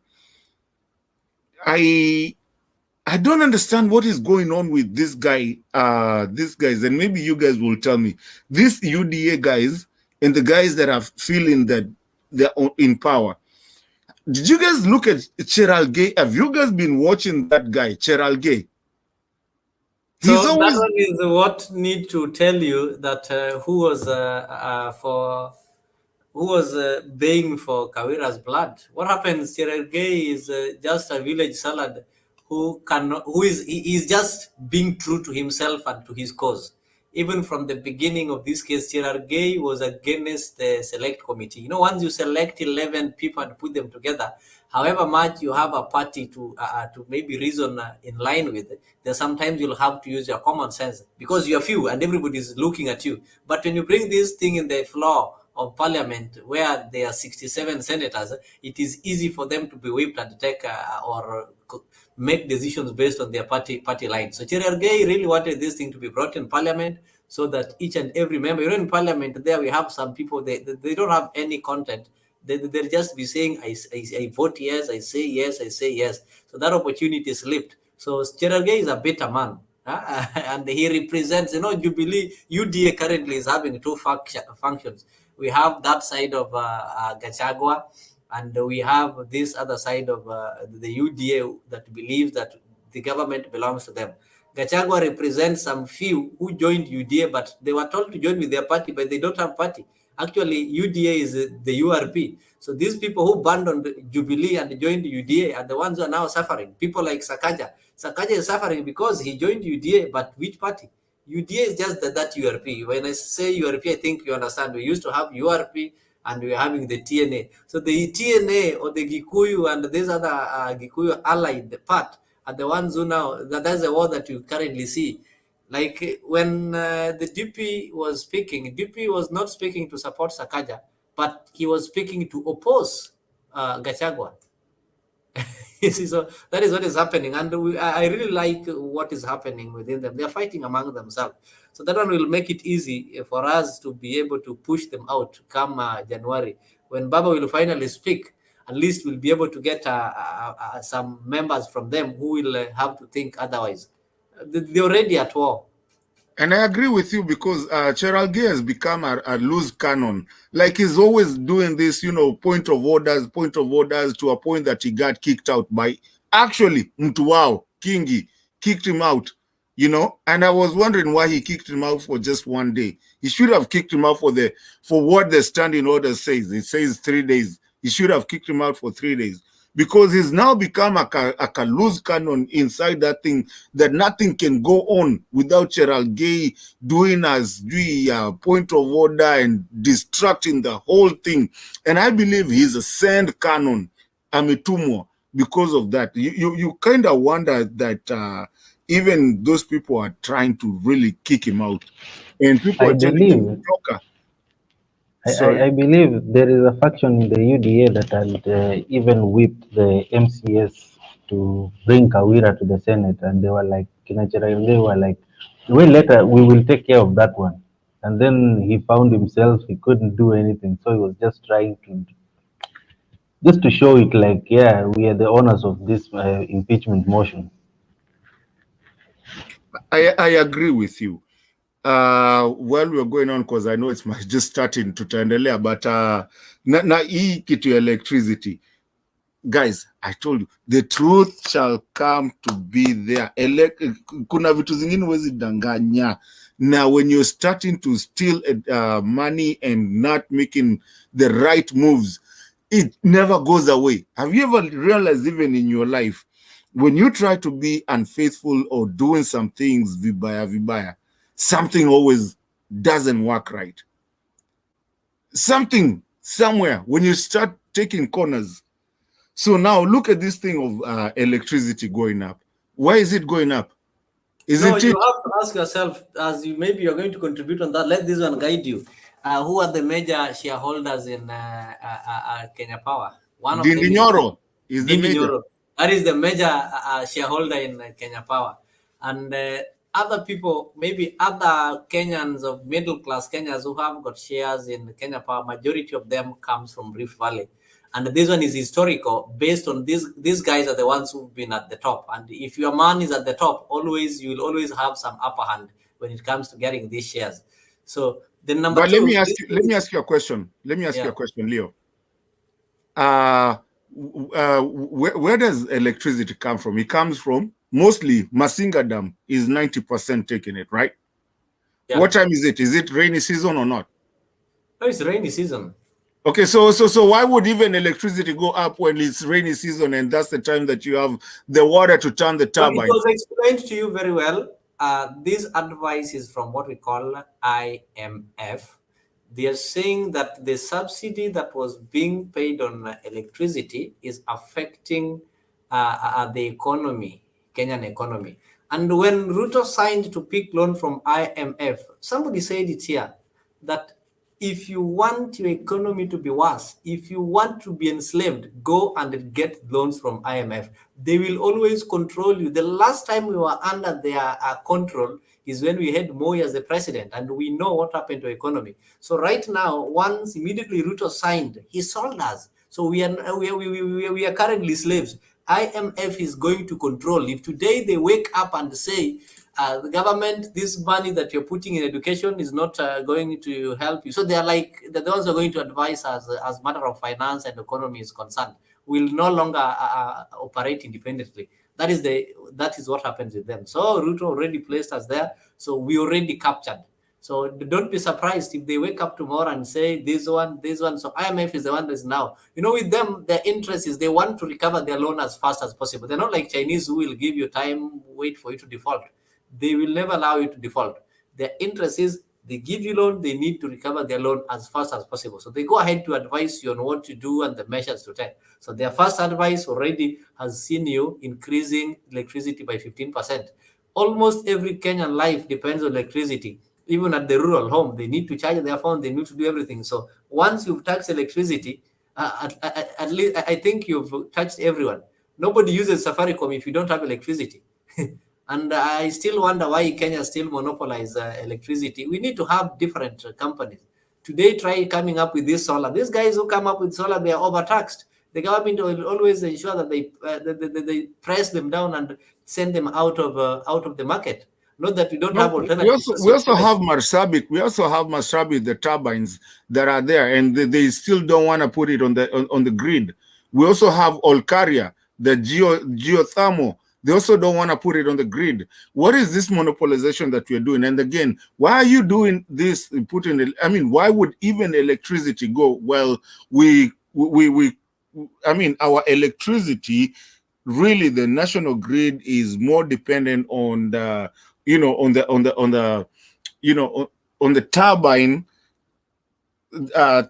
I don't understand what is going on with these guys, and maybe you guys will tell me. These UDA guys and the guys that are feeling that they're in power. Did you guys look at Cheral Gay? Have you guys been watching that guy, Cheral Gay? So that one is what need to tell you that who was baying for Kawira's blood. What happens? Cherargei is just a village salad he's just being true to himself and to his cause. Even from the beginning of this case, Cherargei was against the select committee. Once you select 11 people and put them together, however much you have a party to maybe reason in line with, then sometimes you'll have to use your common sense because you're few and everybody's looking at you. But when you bring this thing in the floor of parliament where there are 67 senators, it is easy for them to be whipped and take or make decisions based on their party line. So Cherargei really wanted this thing to be brought in parliament so that each and every member, in parliament there we have some people, they don't have any content. They'll just be saying, I vote yes, I say yes, I say yes. So that opportunity slipped. So Cherargei is a better man. And he represents, Jubilee, UDA currently is having two functions. We have that side of Gachagua, and we have this other side of the UDA that believes that the government belongs to them. Gachagua represents some few who joined UDA, but they were told to join with their party, but they don't have party. Actually, UDA is the URP. So these people who abandoned Jubilee and joined UDA are the ones who are now suffering. People like Sakaja. Sakaja is suffering because he joined UDA, but which party? UDA is just that URP. When I say URP, I think you understand. We used to have URP and we are having the TNA. So the TNA or the Gikuyu and this other Gikuyu allied part are the ones who now, that's the war that you currently see. Like when the DP was speaking, DP was not speaking to support Sakaja, but he was speaking to oppose Gachagua. So that is what is happening, and I really like what is happening within them. They are fighting among themselves, so that one will make it easy for us to be able to push them out come January when Baba will finally speak. At least we'll be able to get some members from them who will have to think otherwise. They're already at war. And I agree with you because Cheral Gay has become a loose cannon. Like he's always doing this, point of orders to a point that he got kicked out by actually Mtuwao, Kingi, kicked him out, And I was wondering why he kicked him out for just one day. He should have kicked him out for what the standing order says. It says 3 days. He should have kicked him out for 3 days. Because he's now become a loose cannon inside that thing, that nothing can go on without Cheral Gay doing as the point of order and distracting the whole thing. And I believe he's a sand cannon, Amitumo, because of that. You kind of wonder that even those people are trying to really kick him out. And people are telling him, Joker. I believe there is a faction in the UDA that had even whipped the MCS to bring Kawira to the Senate, and they were like, they were like, well, later we will take care of that one. And then he found himself, he couldn't do anything, so he was just trying to show it like, yeah, we are the owners of this impeachment motion. I agree with you. While we're going on, because I know it's just starting to tutaendelea, but na hii kitu electricity, guys, I told you the truth shall come to be there. Kuna vitu zingine huwezi danganya. Now when you're starting to steal money and not making the right moves, it never goes away. Have you ever realized, even in your life, when you try to be unfaithful or doing some things vibaya, something always doesn't work right. Something somewhere when you start taking corners. So now look at this thing of electricity going up. Why is it going up? You have to ask yourself, as maybe you're going to contribute on that. Let this one guide you. Who are the major shareholders in Kenya Power? One of them is the major. That is the major shareholder in Kenya Power. And other people, maybe other Kenyans of middle-class Kenyans who have got shares in Kenya Power, majority of them comes from Rift Valley. And this one is historical, based on these guys are the ones who've been at the top. And if your man is at the top, you will always have some upper hand when it comes to getting these shares. So the number two. Let me ask you a question. Let me ask you a question, Leo. where does electricity come from? It comes from mostly Masinga Dam is 90% taking it, right? Yeah. What time is it? Is it rainy season or not? No, it's rainy season. Okay, so why would even electricity go up when it's rainy season and that's the time that you have the water to turn the Well, it turbine? was explained to you very well. This advice is from what we call IMF. They are saying that the subsidy that was being paid on electricity is affecting the economy, Kenyan economy. And when Ruto signed to pick loan from IMF, somebody said it here that if you want your economy to be worse, if you want to be enslaved, go and get loans from IMF. They will always control you. The last time we were under their control is when we had Moi as the president, and we know what happened to the economy. So right now, once immediately Ruto signed, he sold us. So we are currently slaves. IMF is going to control. If today they wake up and say, the government, this money that you're putting in education is not going to help you. So they are like, the ones who are going to advise us as matter of finance and economy is concerned. Will no longer operate independently. That is what happens with them. So Ruto already placed us there. So we already captured. So don't be surprised if they wake up tomorrow and say this one. So IMF is the one that's now. With them, their interest is they want to recover their loan as fast as possible. They're not like Chinese who will give you time, wait for you to default. They will never allow you to default. Their interest is they give you loan, they need to recover their loan as fast as possible. So they go ahead to advise you on what to do and the measures to take. So their first advice already has seen you increasing electricity by 15%. Almost every Kenyan life depends on electricity. Even at the rural home, they need to charge their phone, they need to do everything. So once you've taxed electricity, at least I think you've touched everyone. Nobody uses Safaricom if you don't have electricity. And I still wonder why Kenya still monopolize electricity. We need to have different companies. Today, try coming up with this solar. These guys who come up with solar, they are overtaxed. The government will always ensure that they press them down and send them out of the market. Not that we don't have alternatives. We also have Marsabit. We also have Marsabit, the turbines that are there, and they still don't want to put it on the grid. We also have Olkaria, the geothermal. They also don't want to put it on the grid. What is this monopolization that we're doing? And again, why are you doing this? Why would even electricity go? Well, our electricity, really, the national grid is more dependent on the, on the turbine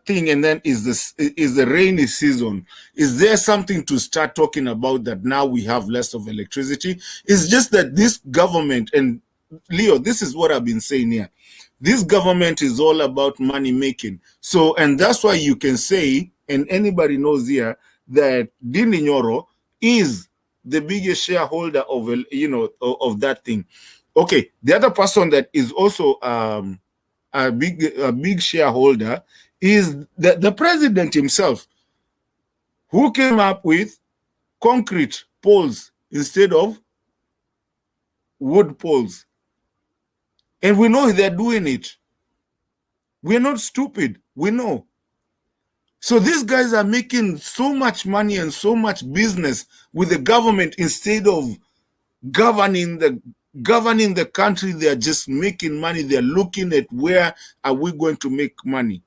thing, and then is the rainy season. Is there something to start talking about that now we have less of electricity? It's just that this government, and Leo, this is what I've been saying here, this government is all about money making. So, and that's why you can say, and anybody knows here, that Dini Nyoro is the biggest shareholder of that thing. Okay, the other person that is also a big shareholder is the president himself, who came up with concrete poles instead of wood poles. And we know they're doing it. We're not stupid. We know. So these guys are making so much money and so much business with the government instead of governing the country. They are just making money. They're looking at where are we going to make money.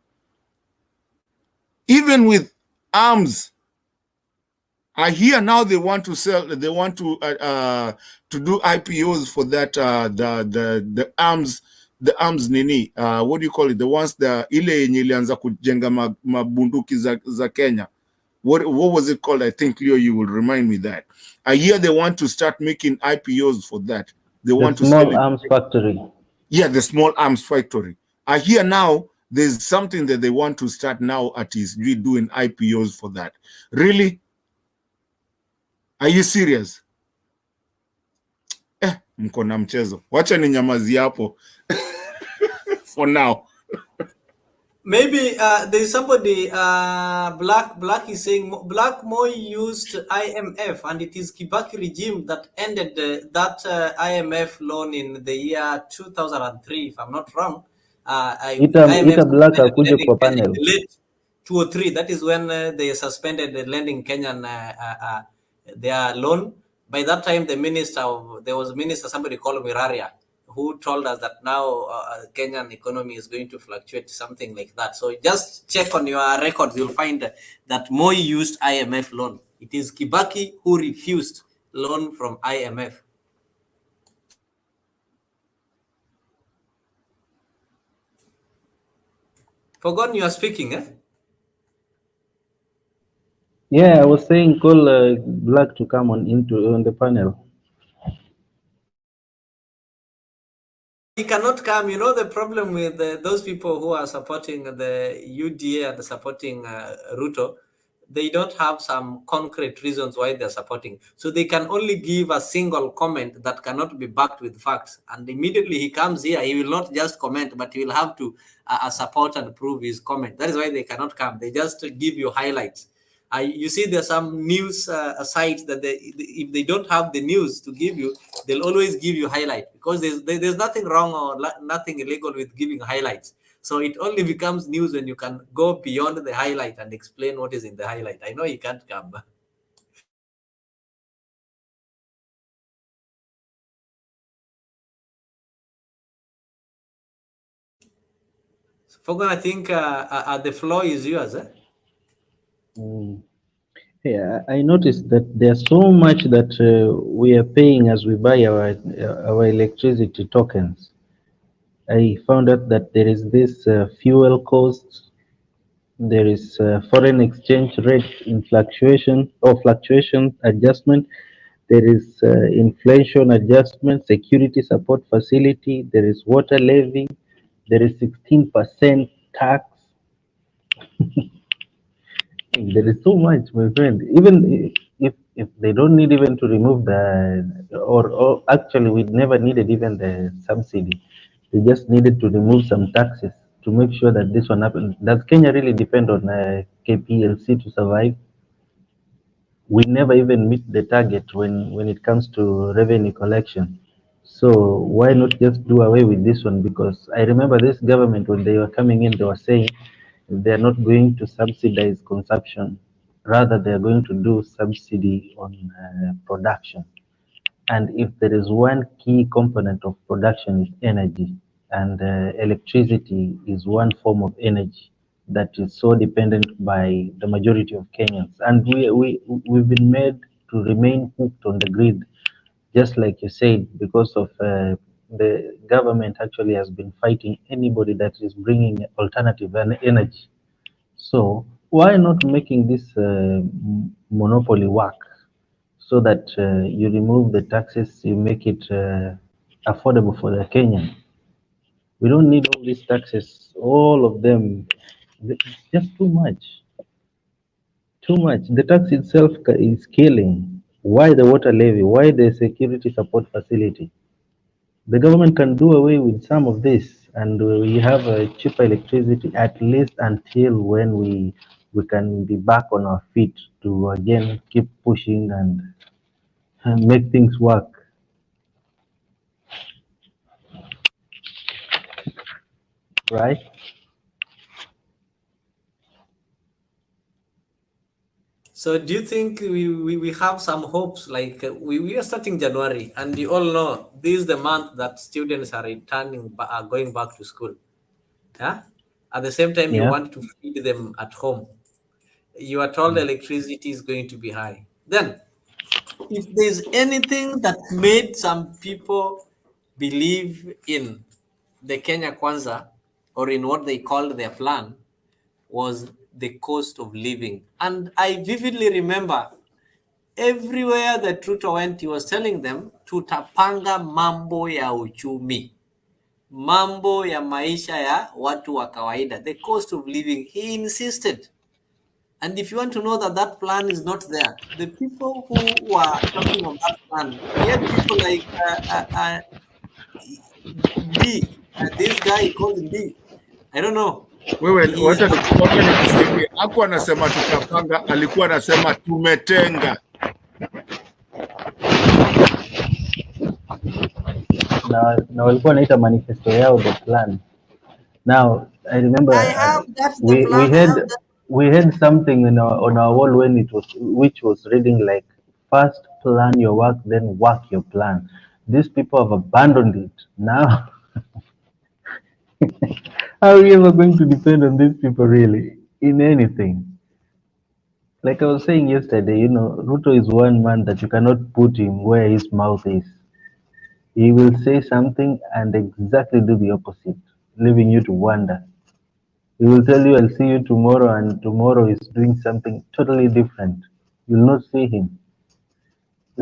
Even with arms, I hear now they want to sell. They want to do IPOs for that. The arms. The arms nini. What do you call it? The ones that ile yenye ilianza kujenga mabunduki za Kenya. What was it called? I think, Leo, you will remind me that. I hear they want to start making IPOs for that. They want to sell small arms factory. Yeah, the small arms factory. I hear now there's something that they want to start now at ESG doing IPOs for that. Really? Are you serious? Mko na mchezo. Wacha ni nyamazi hapo. For now. Maybe there's somebody, Black is saying, Black Moi used IMF, and it is Kibaki regime that ended that IMF loan in the year 2003, if I'm not wrong. Ita Black akuje kwa panel. 2 or 3. That is when they suspended the lending Kenyan their loan. By that time, there was a minister, somebody called Miraria, who told us that now Kenyan economy is going to fluctuate, something like that. So just check on your records, you'll find that Moi used IMF loan. It is Kibaki who refused loan from IMF. Forgotten you are speaking, eh? Yeah, I was saying call Black to come on the panel. He cannot come. You know the problem with those people who are supporting the UDA and supporting Ruto, they don't have some concrete reasons why they're supporting. So they can only give a single comment that cannot be backed with facts. And immediately he comes here, he will not just comment, but he will have to support and prove his comment. That is why they cannot come. They just give you highlights. You see, there's some news sites that if they don't have the news to give you, they'll always give you highlight, because there's nothing wrong or nothing illegal with giving highlights. So it only becomes news when you can go beyond the highlight and explain what is in the highlight. I know he can't come. Fogan, I think the floor is yours. Eh? Yeah, I noticed that there's so much that we are paying as we buy our electricity tokens. I found out that there is this fuel cost, there is foreign exchange rate in fluctuation adjustment, there is inflation adjustment, security support facility, there is water levy, there is 16% tax. There is so much, my friend. Even if they don't need even to remove or actually we never needed even the subsidy. They just needed to remove some taxes to make sure that this one happens. Does Kenya really depend on KPLC to survive? We never even meet the target when it comes to revenue collection. So why not just do away with this one? Because I remember this government, when they were coming in, they were saying they're not going to subsidize consumption. Rather, they're going to do subsidy on production. And if there is one key component of production is energy, and electricity is one form of energy that is so dependent by the majority of Kenyans. And we've been made to remain hooked on the grid, just like you said, because of the government actually has been fighting anybody that is bringing alternative energy. So why not making this monopoly work, so that you remove the taxes, you make it affordable for the Kenyan? We don't need all these taxes, all of them. It's just too much. Too much. The tax itself is killing. Why the water levy? Why the security support facility? The government can do away with some of this, and we have a cheaper electricity, at least until when we can be back on our feet to again keep pushing and make things work. Right? So do you think we have some hopes? Like we are starting January, and you all know this is the month that students are going back to school. Yeah. At the same time, you Yeah. want to feed them at home. You are told electricity is going to be high. Then, if there's anything that made some people believe in the Kenya Kwanza, or in what they called their plan, was the cost of living. And I vividly remember everywhere that Ruto went, he was telling them, tutapanga mambo ya uchumi, mambo ya maisha ya watu wa kawaida, the cost of living. He insisted. And if you want to know that that plan is not there, the people who were talking on that plan, we had people like this guy, he called him D. I don't know. Wewe wacha nikusaidie. Hakuwa anasema tutapanga, alikuwa anasema tumetenga. Na walikuwa wanaita manifesto yao the plan. Now I remember I have that's the plan. we had something on our wall when which was reading like, first plan your work, then work your plan. These people have abandoned it now. How are we ever going to depend on these people really in anything? Like I was saying yesterday, Ruto is one man that you cannot put him where his mouth is. He will say something and exactly do the opposite, leaving you to wonder. He will tell you, I'll see you tomorrow, and tomorrow is doing something totally different. You'll not see him.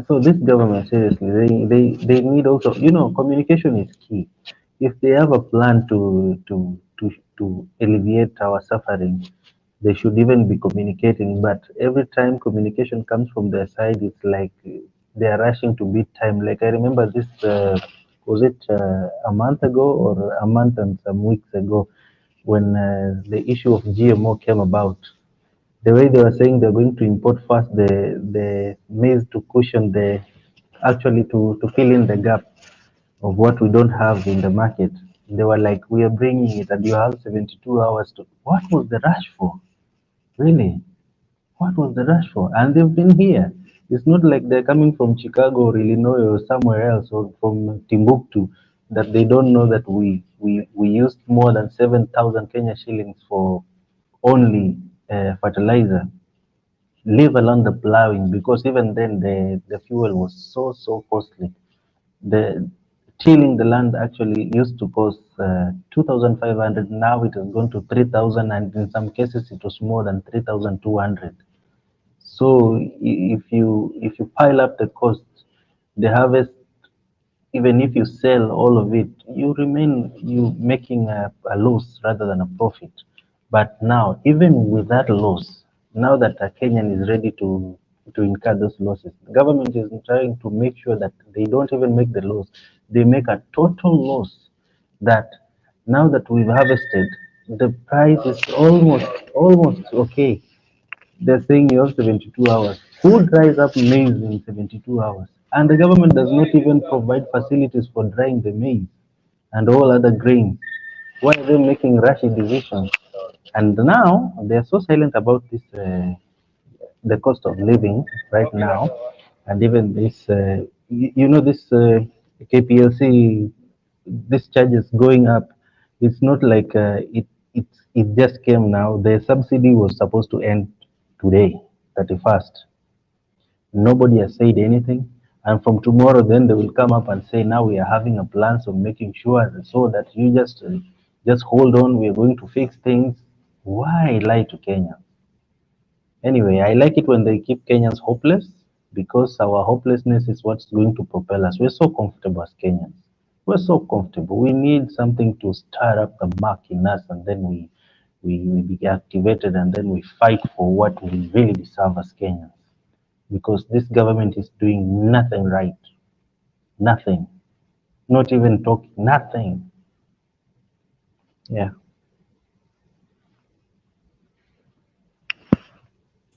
So this government, seriously, they need also, communication is key. If they have a plan to alleviate our suffering, they should even be communicating. But every time communication comes from their side, it's like they are rushing to beat time. Like I remember this, was it a month ago or a month and some weeks ago, when the issue of GMO came about. The way they were saying they're going to import first the maize to cushion actually to fill in the gap of what we don't have in the market. They were like, we are bringing it and you have 72 hours to. What was the rush for? Really? What was the rush for? And they've been here. It's not like they're coming from Chicago or Illinois or somewhere else or from Timbuktu that they don't know that we used more than 7,000 Kenya shillings for only fertilizer, leave alone the plowing, because even then the fuel was so costly. The tilling the land actually used to cost 2,500. Now it has gone to 3,000, and in some cases it was more than 3,200. So if you pile up the cost, the harvest, even if you sell all of it, you making a loss rather than a profit. But now, even with that loss, now that a Kenyan is ready to incur those losses, the government is trying to make sure that they don't even make the loss. They make a total loss, that now that we've harvested, the price is almost okay. They're saying you have 72 hours. Who dries up maize in 72 hours? And the government does not even provide facilities for drying the maize and all other grains. Why are they making rash decisions? And now they're so silent about this, the cost of living right now, and even this, this KPLC, this charges going up. It's not like it just came now. The subsidy was supposed to end today, 31st. Nobody has said anything. And from tomorrow, then they will come up and say, now we are having a plan of making sure so that you just hold on. We are going to fix things. Why lie to Kenya? Anyway, I like it when they keep Kenyans hopeless, because our hopelessness is what's going to propel us. We're so comfortable as Kenyans. We're so comfortable. We need something to stir up the mark in us, and then we be activated, and then we fight for what we really deserve as Kenyans. Because this government is doing nothing right. Nothing. Not even talking. Nothing. Yeah.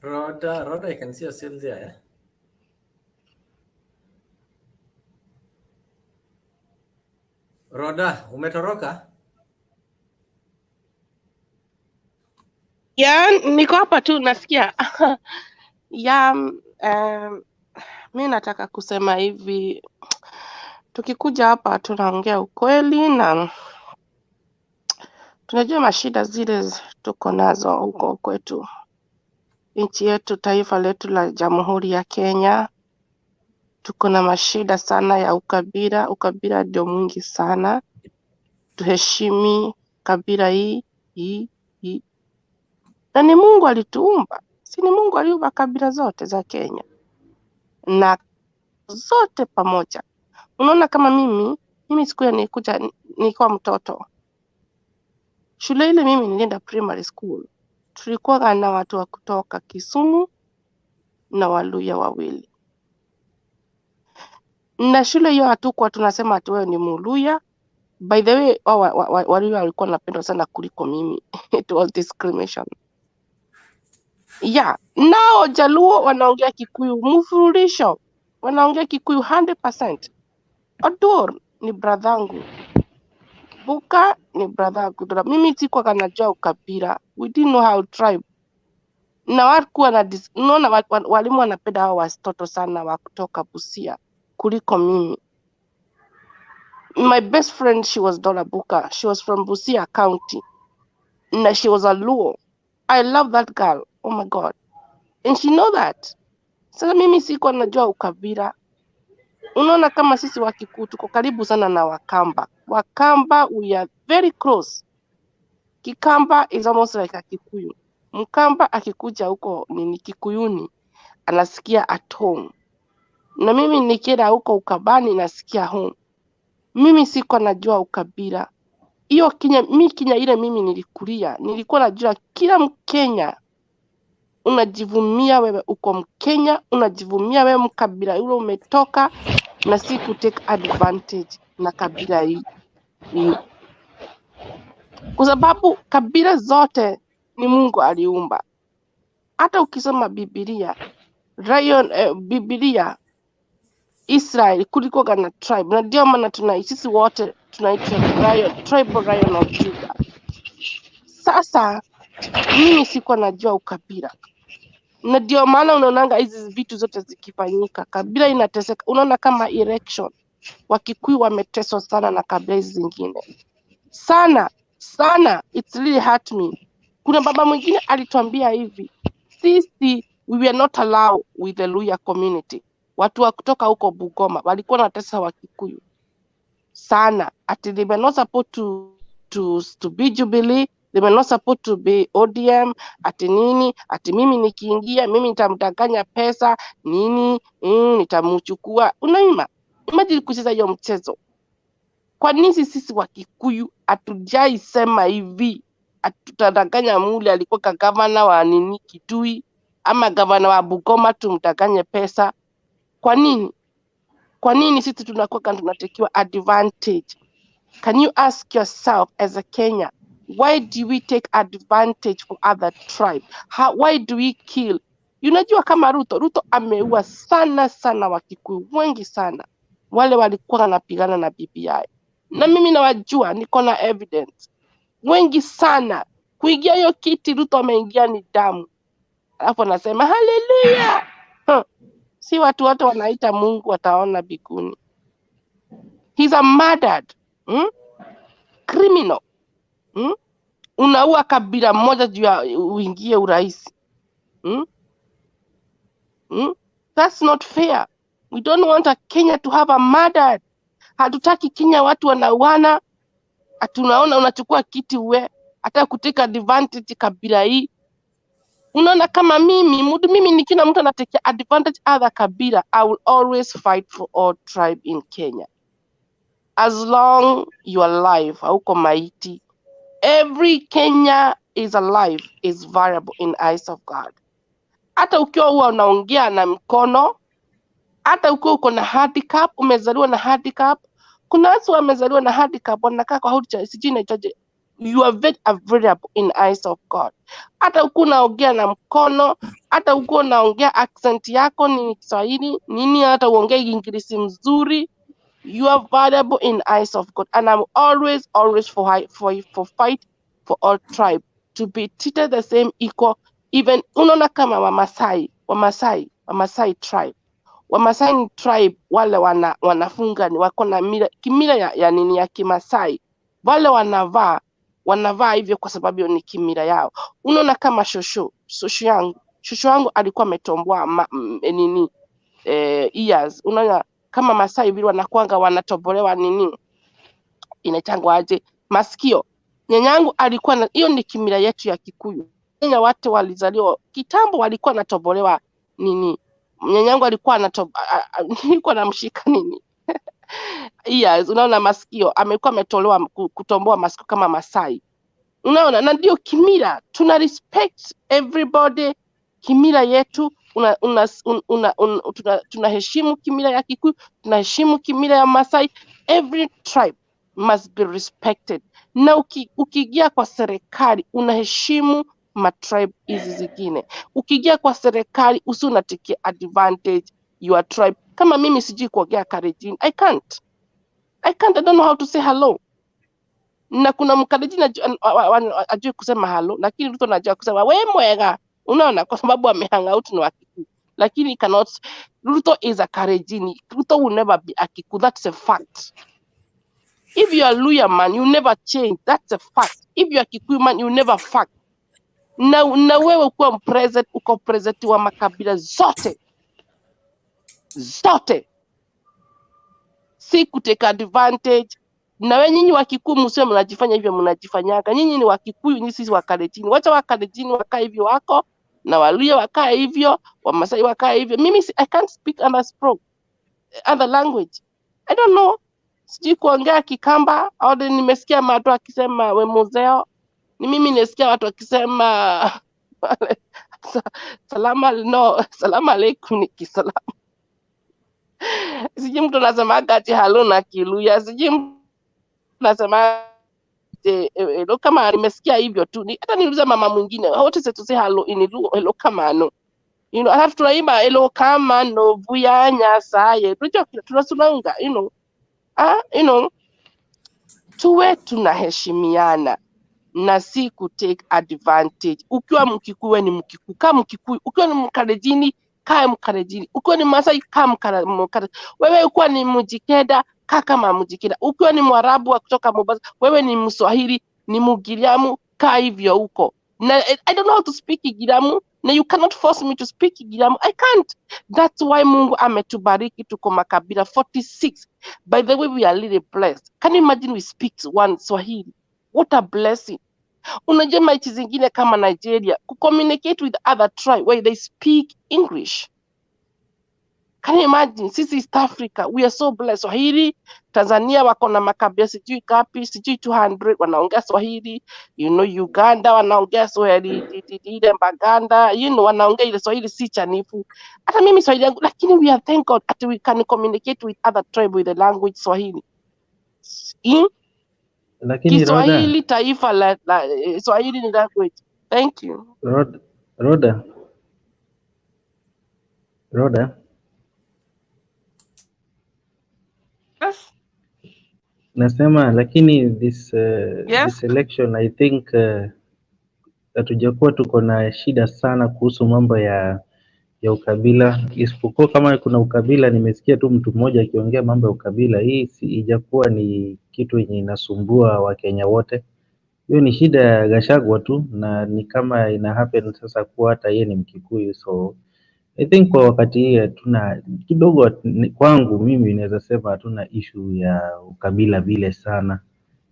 Rhoda, I can see you're still there. Eh? Rhoda, umetoroka? Ya, niko hapa tu nasikia. Ya, mi nataka kusema hivi, tukikuja hapa tunaongea ukweli na tunajua mashida zile tuko nazo huko kwetu. Nchi yetu, taifa letu la Jamhuri ya Kenya, tuko na mashida sana ya ukabila. Ukabila ndio mwingi sana. Tuheshimi kabila hii. Na ni Mungu alituumba. Si ni Mungu aliumba kabila zote za Kenya. Na zote pamoja. Unaona kama mimi siku ya nilikuwa mtoto. Shule ile mimi nilienda primary school. Tulikuwa na watu wa kutoka Kisumu na Waluya wawili. Na shule hiyo hatukuwa tunasema ati wewe ni Muluya. By the way, Waluya walikuwa wanapendwa sana kuliko mimi. It was discrimination. Yeah, nao Jaluo wanaongea Kikuyu mfululisho. Wanaongea Kikuyu 100%. Odur ni bradhangu. Buka ni bradhangu. Mimi sikuwa kanajua ukabila. We didn't know how tribe. na wakuwa na unaona walimu wanapenda hao watoto sana wa kutoka Busia kuliko mimi. My best friend, she was Dora Buka. She was from Busia County. Na she was a Luo. I love that girl. Oh my God. And she know that. Sasa mimi siko najua ukabila. Unaona kama sisi Wakikuyu tuko karibu sana na Wakamba. Wakamba, we are very close. Kikamba is almost like a Kikuyu. Mkamba akikuja huko ni Kikuyuni, anasikia at home. Na mimi nikienda huko Ukambani nasikia home. Mimi siko najua ukabila. Hiyo Kenya ile mimi nilikulia, nilikuwa najua kila Mkenya unajivunia wewe uko Mkenya, unajivunia wewe mkabila ule umetoka, na si ku take advantage na kabila hii. Kwa sababu kabila zote ni Mungu aliumba. Hata ukisoma Biblia, Biblia Israel kulikuwa na tribe, na ndio maana sisi wote tunaitwa tribal lion of Judah. Sasa mimi siko najua ukabila, na ndio maana unaonanga hizi vitu zote zikifanyika, kabila inateseka. Unaona kama election, Wakikuyu wameteswa sana na kabila zingine sana sana. It's really hurt me. Kuna baba mwingine alituambia hivi, sisi we were not allowed with the Luya community. Watu wa kutoka huko Bugoma walikuwa wanatesa Wakikuyu sana. Ati they were not supposed to be Jubilee, they were not supposed to be ODM. Ati nini, ati mimi nikiingia mimi nitamdanganya pesa nini, nitamchukua. Unaima, imagine kucheza hiyo mchezo. Kwa nini sisi Wakikuyu hatujai sema hivi, tutadanganya mule alikuwa gavana wa nini Kitui ama gavana wa Bugoma tumdanganye pesa? Kwa nini? Kwa nini sisi tunakuwa tunatekiwa advantage? Can you ask yourself as a Kenya, why do we take advantage for other tribe? Why do we kill? Unajua kama Ruto ameua sana sana Wakikuyu wengi sana, wale walikuwa wanapigana na BBI. Na mimi nawajua, niko na evidence. Wengi sana. Kuingia hiyo kiti Ruto ameingia ni damu. Alafu anasema haleluya. Si watu wote wanaita Mungu wataona biguni. He's a murdered criminal. Unaua kabila moja juu ya uingie urais. That's not fair. We don't want a Kenya to have a murdered. Hatutaki Kenya watu wanauana. Tunaona unachukua kiti uwe hata kuteka advantage kabila hii. Unaona kama mimi nikina mtu anateka advantage other kabila, I will always fight for all tribe in Kenya. As long you are alive, hauko maiti. Every Kenya is alive, is variable in eyes of God. Hata ukiwa huwa unaongea na mkono, hata ukiwa uko na handicap, umezaliwa na handicap. Kuna watu wamezaliwa na handicap wanakaa kwa wheelchair, sijui inaitwaje. You are very variable in eyes of God. Hata ukiwa unaongea na mkono, hata ukiwa unaongea accent yako ni Kiswahili, nini hata uongee English mzuri, you are variable in eyes of God. And I'm always for fight for all tribe to be treated the same equal. Even unaona kama Wamasai tribe. Wamasai tribe wale wanafunga ni wako na kimila ya nini ya Kimasai. Wale wanavaa hivyo kwa sababu ni kimila yao. Unaona kama shosho yangu alikuwa ametomboa ears. Unaona kama Masai vile wanakuanga wanatobolewa nini inachangwa aje masikio. Nyanyangu alikuwa na hiyo, ni kimila yetu ya Kikuyu. Kenya watu walizaliwa kitambo walikuwa natobolewa nini. Nyanyangu alikuwa nilikuwa namshika nini ears. Unaona masikio amekuwa ametolewa kutomboa masikio kama Masai. Unaona, na ndio kimila. Tuna respect everybody kimila yetu. Tunaheshimu kimila ya Kikuyu, tunaheshimu kimila ya Masai. Every tribe must be respected. Na ukiingia kwa serikali unaheshimu matribe hizi zingine. Ukiingia kwa serikali unatekia advantage your tribe. Kama mimi sijui kuongea Kalenjin, I can't. I don't know how to say hello. Na kuna Mkalenjin ajui kusema hello, lakini Ruto anajua kusema we mwega. Unaona, kwa sababu amehang out na Wakikuyu. Lakini cannot, Ruto is a Kalenjin. Ruto will never be a Kikuyu. That's a fact. If you are Luya man, you never change. That's a fact. If you are Kikuyu man, you never fact. Na wewe uko president wa makabila zote. Si kuteka advantage. Na wewe nyinyi wa Kikuyu msio mnajifanya hivyo mnajifanyaga. Nyinyi ni wa Kikuyu, nyinyi sisi wa Kalenjin. Wacha wa Kalenjin wakae hivyo wako, na Waluya wakae hivyo, Wamasai wakae hivyo. Mimi I can't speak other language. I don't know. Sijui kuongea Kikamba, au nimesikia watu akisema we muzeo. Ni mimi nisikia watu wakisema salama aleikum ni kisalama. Sijui mtu anasemaga ati halo na Kiluya, sijui mtu anasema hello kama nimesikia hivyo tu. Hata niuliza mama mwingine, what is it to say hello in Luo, hello kama no. You know, alafu tunaimba hello kama no vuya nyasaye. Tunasunanga, tuwe tunaheshimiana na si kutake advantage. Ukiwa Mkikuyu ni Mkikuyu, kama Mkikuyu. Ukiwa ni Mkalenjin, kaa Mkalenjin. Ukiwa ni Masai, kaa Mkalenjin. Wewe ukiwa ni Mjikenda, kaa kama Mjikenda. Ukiwa ni Mwarabu wa kutoka Mombasa, wewe ni Mswahili, ni Mgiriamu, kaa hivyo huko. Na I don't know how to speak Igiriamu, na you cannot force me to speak Igiriamu. I can't. That's why Mungu ametubariki tuko makabila 46. By the way, we are really blessed. Can you imagine we speak one Swahili? What a blessing. Unajua nchi zingine kama Nigeria, communicate with other tribe where they speak English. Can you imagine? Sisi East Africa, we are so blessed. Swahili, Tanzania wako na makabila sijui kapi, sijui 200 wanaongea Swahili. Uganda wanaongea Swahili, ile Mbaganda, wanaongea ile Swahili si chanifu. Hata mimi Swahili yangu, lakini we are thank God that we can communicate with other tribe with the language Swahili. Lakini Kiswahili taifa la Swahili ni language. Thank you. Roda. Yes. Nasema lakini this Yes. election I think hatujakuwa tuko na shida sana kuhusu mambo ya ukabila, isipokuwa kama kuna ukabila. Nimesikia tu mtu mmoja akiongea mambo ya ukabila. Hii ijakuwa ni kitu yenye inasumbua Wakenya wote. Hiyo ni shida ya Gachagua tu, na ni kama ina happen sasa kuwa hata yeye ni Mkikuyu. So I think kwa wakati hii hatuna kidogo, kwangu mimi naweza sema hatuna issue ya ukabila vile sana,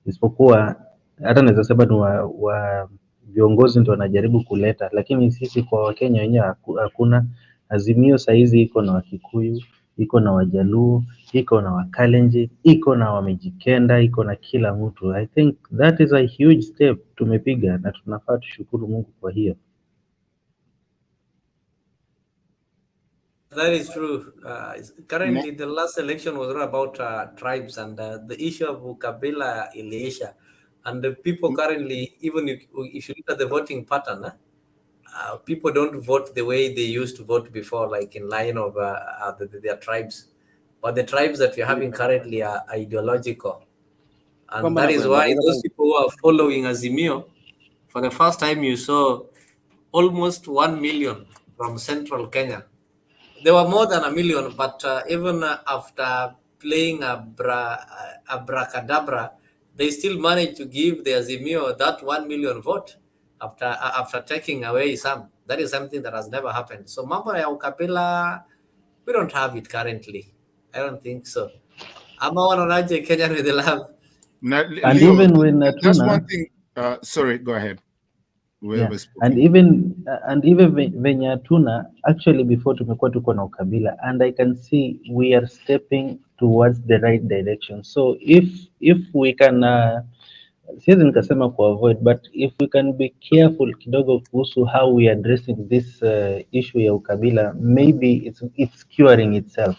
isipokuwa hata naweza sema ni wa viongozi ndio wanajaribu kuleta, lakini sisi kwa Wakenya wenyewe hakuna. Azimio saizi iko na Wakikuyu, iko na Wajaluo, iko na Wakalenjin, iko na Wamijikenda, iko na kila mtu. I think that is a huge step tumepiga, na tunafaa tushukuru Mungu kwa hiyo. That is true. Currently, the last election was not about tribes, and the issue of Kabila iliisha. And the people currently, even if you look at the voting pattern, people don't vote the way they used to vote before, like in line of their tribes. But the tribes that we're having currently are ideological. And that is why those people who are following Azimio, for the first time you saw almost 1 million from central Kenya. There were more than 1 million, but even after playing abracadabra, they still managed to give the Azimio that 1 million vote after taking away some. That is something that has never happened. So mambo ya ukabila, we don't have it currently. I don't think so. Ama wanaonaje Kenya with the love? And Leo, even when that's one thing. Sorry, go ahead. Yeah. And even venye hatuna actually, before tumekuwa tuko na ukabila, and I can see we are stepping towards the right direction. So if we can siwezi nikasema ku avoid, but if we can be careful kidogo kuhusu how we are addressing this issue ya ukabila, maybe it's curing itself,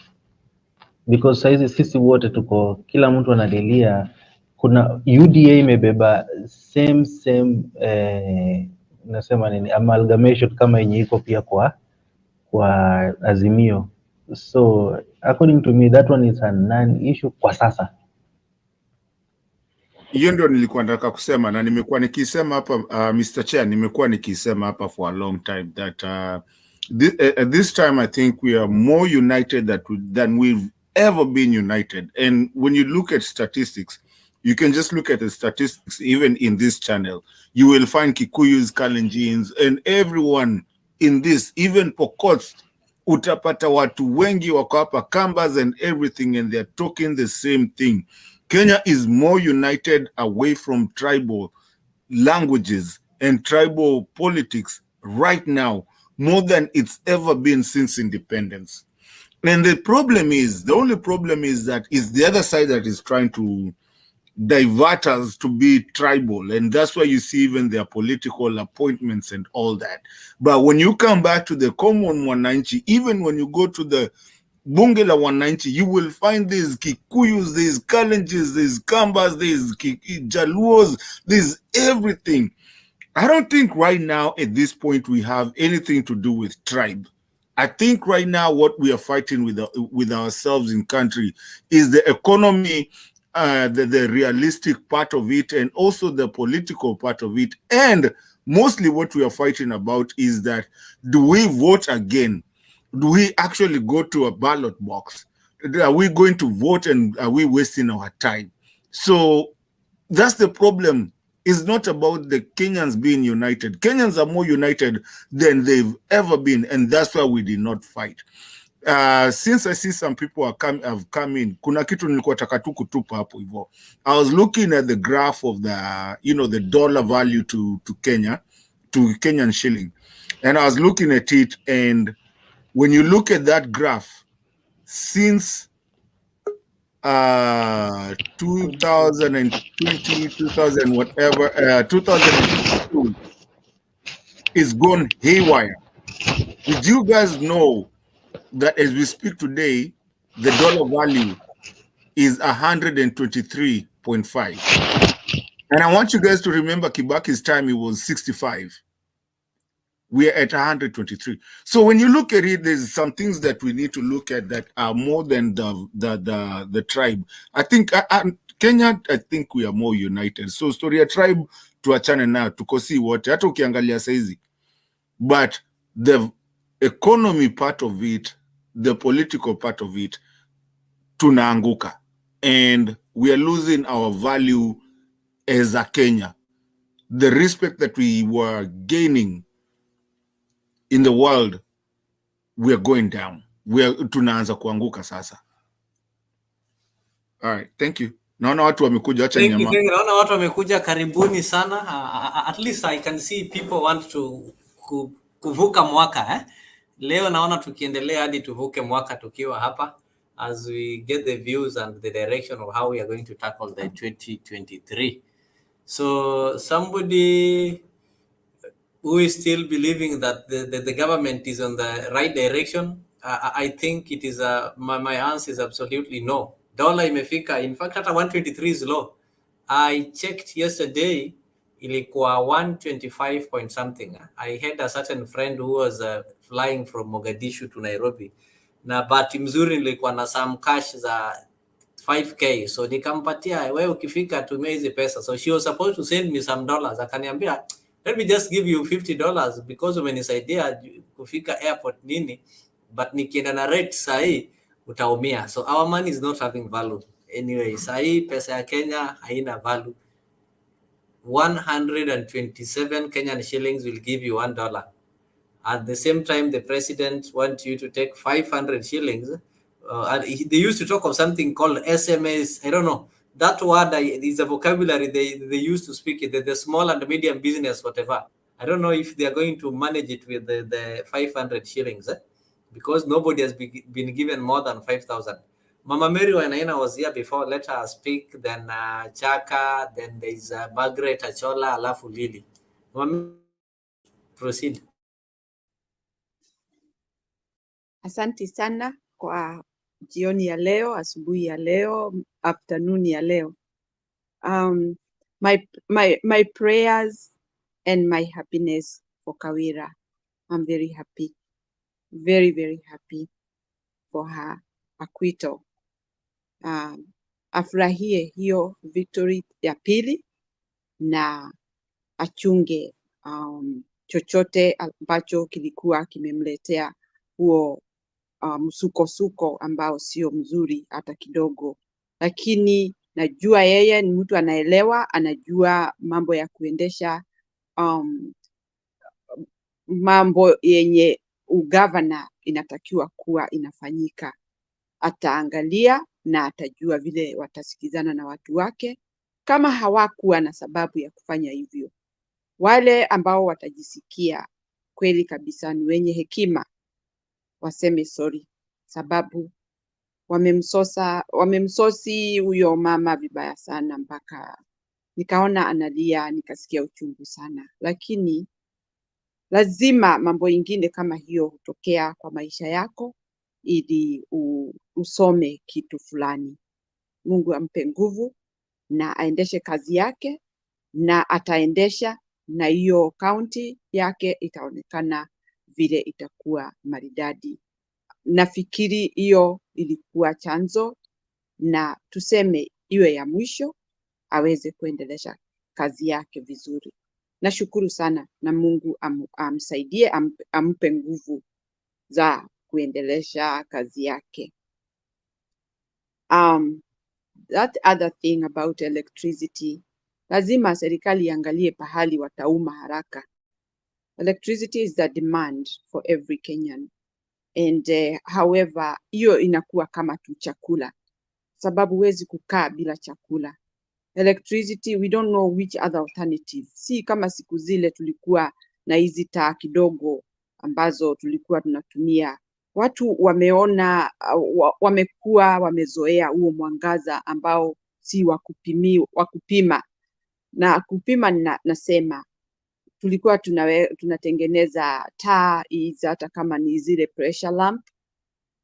because saizi sisi wote tuko, kila mtu analilia. Kuna UDA imebeba same nasema nini, amalgamation kama yenye iko pia kwa Azimio. So according to me that one is a non issue kwa sasa. hiyo ndio nilikuwa nataka kusema, na nimekuwa nikisema hapa Mr. Chair, nimekuwa nikisema hapa for a long time that at this time I think we are more united than we've ever been united. And when you look at statistics, you can just look at the statistics even in this channel. You will find Kikuyus, Kalenjins, and everyone in this, even Pokots, utapata watu wengi wako hapa, Kambas and everything, and they're talking the same thing. Kenya is more united away from tribal languages and tribal politics right now, more than it's ever been since independence. And the only problem is that it's the other side that is trying to divert us to be tribal, and that's why you see even their political appointments and all that. But when you come back to the common Wananchi, even when you go to the Bunge la Wananchi, you will find these Kikuyus, these Kalenjins, these Kambas, these Jaluos, these everything. I don't think right now at this point we have anything to do with tribe. I think right now what we are fighting with ourselves in country is the economy, the realistic part of it, and also the political part of it. And mostly what we are fighting about is that, do we vote again? Do we actually go to a ballot box? Are we going to vote, and are we wasting our time? So that's the problem. It's not about the Kenyans being united. Kenyans are more united than they've ever been, and that's why we did not fight. Since I see some people have come in, kuna kitu nilikuwa taka tu kutupa hapo hivyo. I was looking at the graph of the dollar value to Kenya, to Kenyan shilling, and I was looking at it, and when you look at that graph, since 2020, 2000 whatever, 2002, it's gone haywire. Did you guys know that as we speak today, the dollar value is 123.5? And I want you guys to remember Kibaki's time, it was 65. We are at 123. So when you look at it, there's some things that we need to look at that are more than the tribe. I think Kenya, I think we are more united. So story ya tribe tuachane na tukosi wote, hata ukiangalia saizi. But the economy part of it, the political part of it, tunaanguka. And we are losing our value as a Kenya. The respect that we were gaining in the world, we are going down. Tunaanza kuanguka sasa. All right, thank you. Naona watu wamekuja, acha nyama. Thank you. Naona watu wamekuja, karibuni sana. At least I can see people want to kuvuka mwaka Leo naona tukiendelea hadi tuvuke mwaka tukiwa hapa, as we get the views and the direction of how we are going to tackle the 2023. So somebody who is still believing that the government is on the right direction, I think it is my answer is absolutely no. Dollar imefika, in fact hata 123 is low. I checked yesterday, ilikuwa 125 point something. I had a certain friend who was flying from Mogadishu to Nairobi, na bahati mzuri nilikuwa na some cash za 5k, so nikampatia, wewe ukifika tumia hizi pesa. So she was supposed to send me some dollars, akaniambia let me just give you $50 because umenisaidia kufika airport nini, but nikienda na rate sahi utaumia. So our money is not having value anyway. Sahi pesa ya Kenya haina value. 127 Kenyan shillings will give you $1. At the same time, the president wants you to take 500 shillings. They used to talk of something called SMS. I don't know. That word is a vocabulary they used to speak it, the small and medium business, whatever. I don't know if they are going to manage it with the 500 shillings because nobody has been given more than 5,000. Mama Mary Wainaina was here before. Let her speak. Then Chaka. Then there is Margaret Achola. Alafu Lily. Mama, proceed. Asante sana kwa jioni ya leo, asubuhi ya leo, afternoon ya leo. My prayers and my happiness for Kawira. I'm very happy. Very, very happy for her acquittal. afurahie hiyo victory ya pili na achunge chochote ambacho kilikuwa kimemletea huo msukosuko ambao sio mzuri hata kidogo. Lakini najua yeye ni mtu anaelewa, anajua mambo ya kuendesha mambo yenye ugavana inatakiwa kuwa inafanyika. Ataangalia na atajua vile watasikizana na watu wake, kama hawakuwa na sababu ya kufanya hivyo. Wale ambao watajisikia kweli kabisa ni wenye hekima waseme sorry, sababu wamemsosi huyo mama vibaya sana, mpaka nikaona analia, nikasikia uchungu sana. Lakini lazima mambo ingine kama hiyo hutokea kwa maisha yako ili usome kitu fulani. Mungu ampe nguvu na aendeshe kazi yake, na ataendesha, na hiyo kaunti yake itaonekana vile itakuwa maridadi. Nafikiri hiyo ilikuwa chanzo, na tuseme iwe ya mwisho, aweze kuendelesha kazi yake vizuri. Nashukuru sana, na Mungu amsaidie, ampe nguvu za kuendelesha kazi yake. That other thing about electricity, lazima serikali iangalie pahali watauma haraka. Electricity is the demand for every Kenyan. And however, hiyo inakuwa kama tu chakula, sababu huwezi kukaa bila chakula. Electricity, we don't know which other alternative. Si kama siku zile tulikuwa na hizi taa kidogo ambazo tulikuwa tunatumia. Watu wameona, wamekuwa wamezoea huo mwangaza ambao si wa kupima. Na kupima nasema, tulikuwa tunatengeneza taa hizi hata kama ni zile pressure lamp.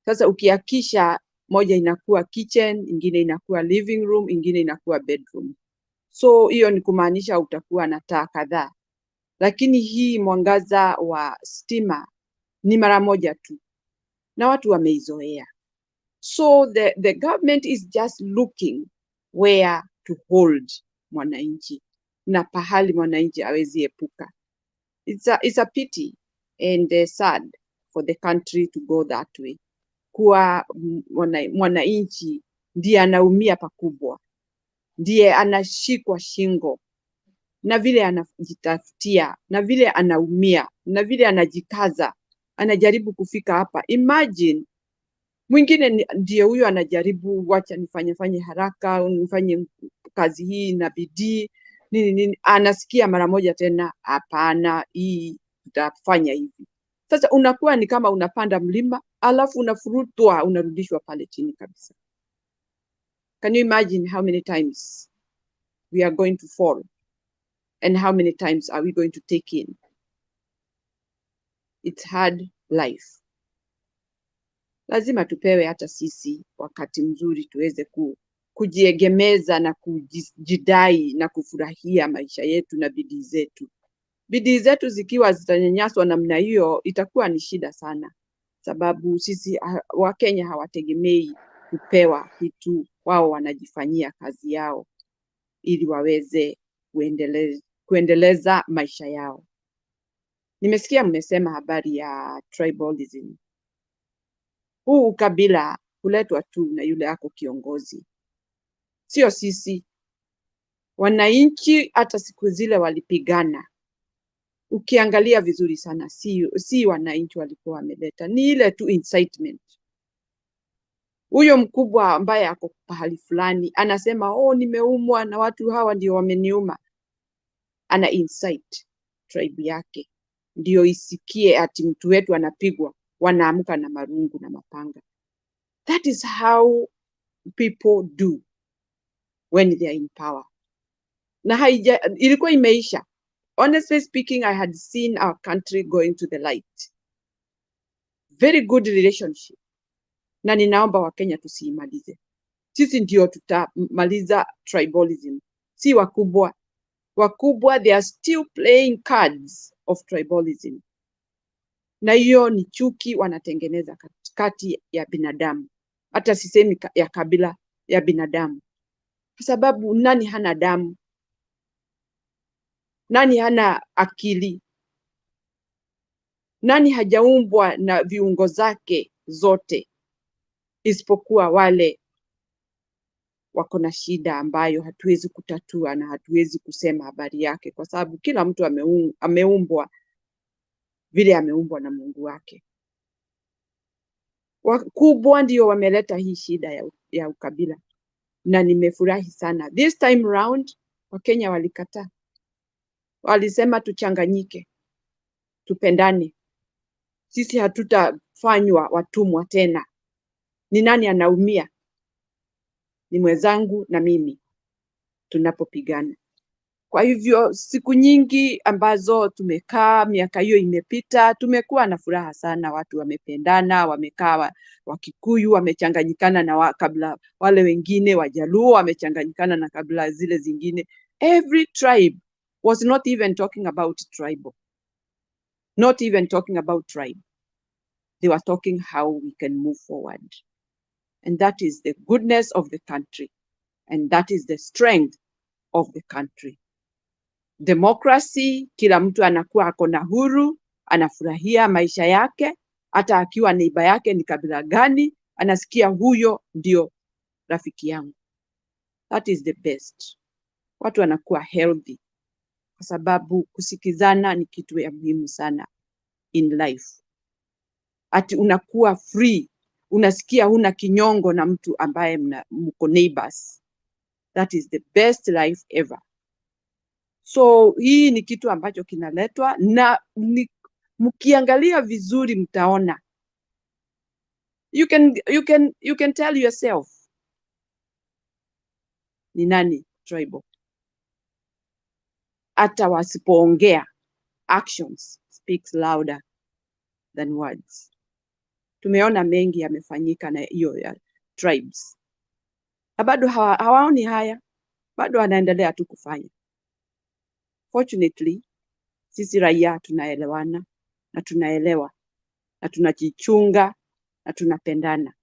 Sasa ukiakisha, moja inakuwa kitchen, ingine inakuwa living room, ingine inakuwa bedroom. So hiyo ni kumaanisha utakuwa na taa kadhaa. Lakini hii mwangaza wa stima ni mara moja tu, na watu wameizoea. So the government is just looking where to hold mwananchi, na pahali mwananchi hawezi epuka. It's a pity and sad for the country to go that way. Kuwa mwananchi ndiye anaumia pakubwa, ndiye anashikwa shingo, na vile anajitafutia, na vile anaumia, na vile anajikaza, anajaribu kufika hapa. Imagine mwingine ndiye huyo anajaribu, wacha nifanye haraka, nifanye kazi hii na bidii nini, anasikia mara moja tena, hapana, hii tutafanya hivi. Sasa unakuwa ni kama unapanda mlima, alafu unafurutwa, unarudishwa pale chini kabisa. Can you imagine how many times we are going to fall, and how many times are we going to take in? It's hard life. Lazima tupewe hata sisi wakati mzuri tuweze kujiegemeza na kujidai na kufurahia maisha yetu na bidii zetu. Bidii zetu zikiwa zitanyanyaswa namna hiyo, itakuwa ni shida sana, sababu sisi Wakenya hawategemei kupewa kitu, wao wanajifanyia kazi yao ili waweze kuendeleza maisha yao. Nimesikia mmesema habari ya tribalism. Huu ukabila huletwa tu na yule ako kiongozi, sio sisi wananchi. Hata siku zile walipigana, ukiangalia vizuri sana, si wananchi walikuwa wameleta, ni ile tu incitement. Huyo mkubwa ambaye ako pahali fulani anasema, nimeumwa na watu hawa ndio wameniuma, ana incite tribe yake ndio isikie ati mtu wetu anapigwa, wanaamka na marungu na mapanga. That is how people do when they are in power. Na ilikuwa imeisha. Honestly speaking, I had seen our country going to the light. Very good relationship. Na ninaomba Wakenya tusiimalize. Sisi ndio tutamaliza tribalism. Si wakubwa. Wakubwa, they are still playing cards of tribalism. Na hiyo ni chuki wanatengeneza kati ya binadamu. Hata sisemi ya kabila, ya binadamu. kwa sababu nani hana damu? Nani hana akili? Nani hajaumbwa na viungo zake zote isipokuwa wale wako na shida ambayo hatuwezi kutatua na hatuwezi kusema habari yake, kwa sababu kila mtu ameumbwa vile ameumbwa na Mungu wake. Wakubwa ndio wameleta hii shida ya ukabila, na nimefurahi sana this time round. Wakenya walikataa, walisema tuchanganyike, tupendane, sisi hatutafanywa watumwa tena. Ni nani anaumia? Ni mwenzangu na mimi tunapopigana. Kwa hivyo siku nyingi ambazo tumekaa, miaka hiyo imepita, tumekuwa na furaha sana. Watu wamependana, wamekaa, Wakikuyu wamechanganyikana na kabla wale wengine, Wajaluo wamechanganyikana na kabla zile zingine. Every tribe was not even talking about tribal. Not even talking about tribe. They were talking how we can move forward. And that is the goodness of the country. And that is the strength of the country. Democracy, kila mtu anakuwa ako na huru, anafurahia maisha yake, hata akiwa neighbor yake ni kabila gani, anasikia huyo ndio rafiki yangu. That is the best. Watu wanakuwa healthy, kwa sababu kusikizana ni kitu ya muhimu sana in life. Ati unakuwa free, unasikia huna kinyongo na mtu ambaye mko neighbors. That is the best life ever. So hii ni kitu ambacho kinaletwa, na mkiangalia vizuri mtaona. You can tell yourself ni nani tribal. Hata wasipoongea, actions speaks louder than words. Tumeona mengi yamefanyika na hiyo ya tribes, na bado hawaoni haya, bado wanaendelea tu kufanya. Fortunately, sisi raia tunaelewana na tunaelewa na tunajichunga na tunapendana.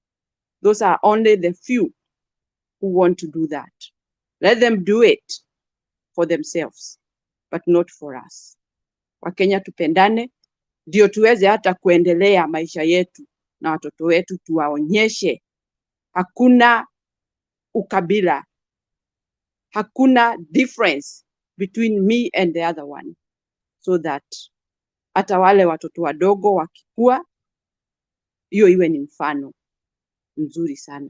Those are only the few who want to do that. Let them do it for themselves, but not for us. Wakenya tupendane, ndio tuweze hata kuendelea maisha yetu na watoto wetu, tuwaonyeshe hakuna ukabila, hakuna difference between me and the other one, so that hata wale watoto wadogo wakikua, hiyo iwe ni mfano mzuri sana,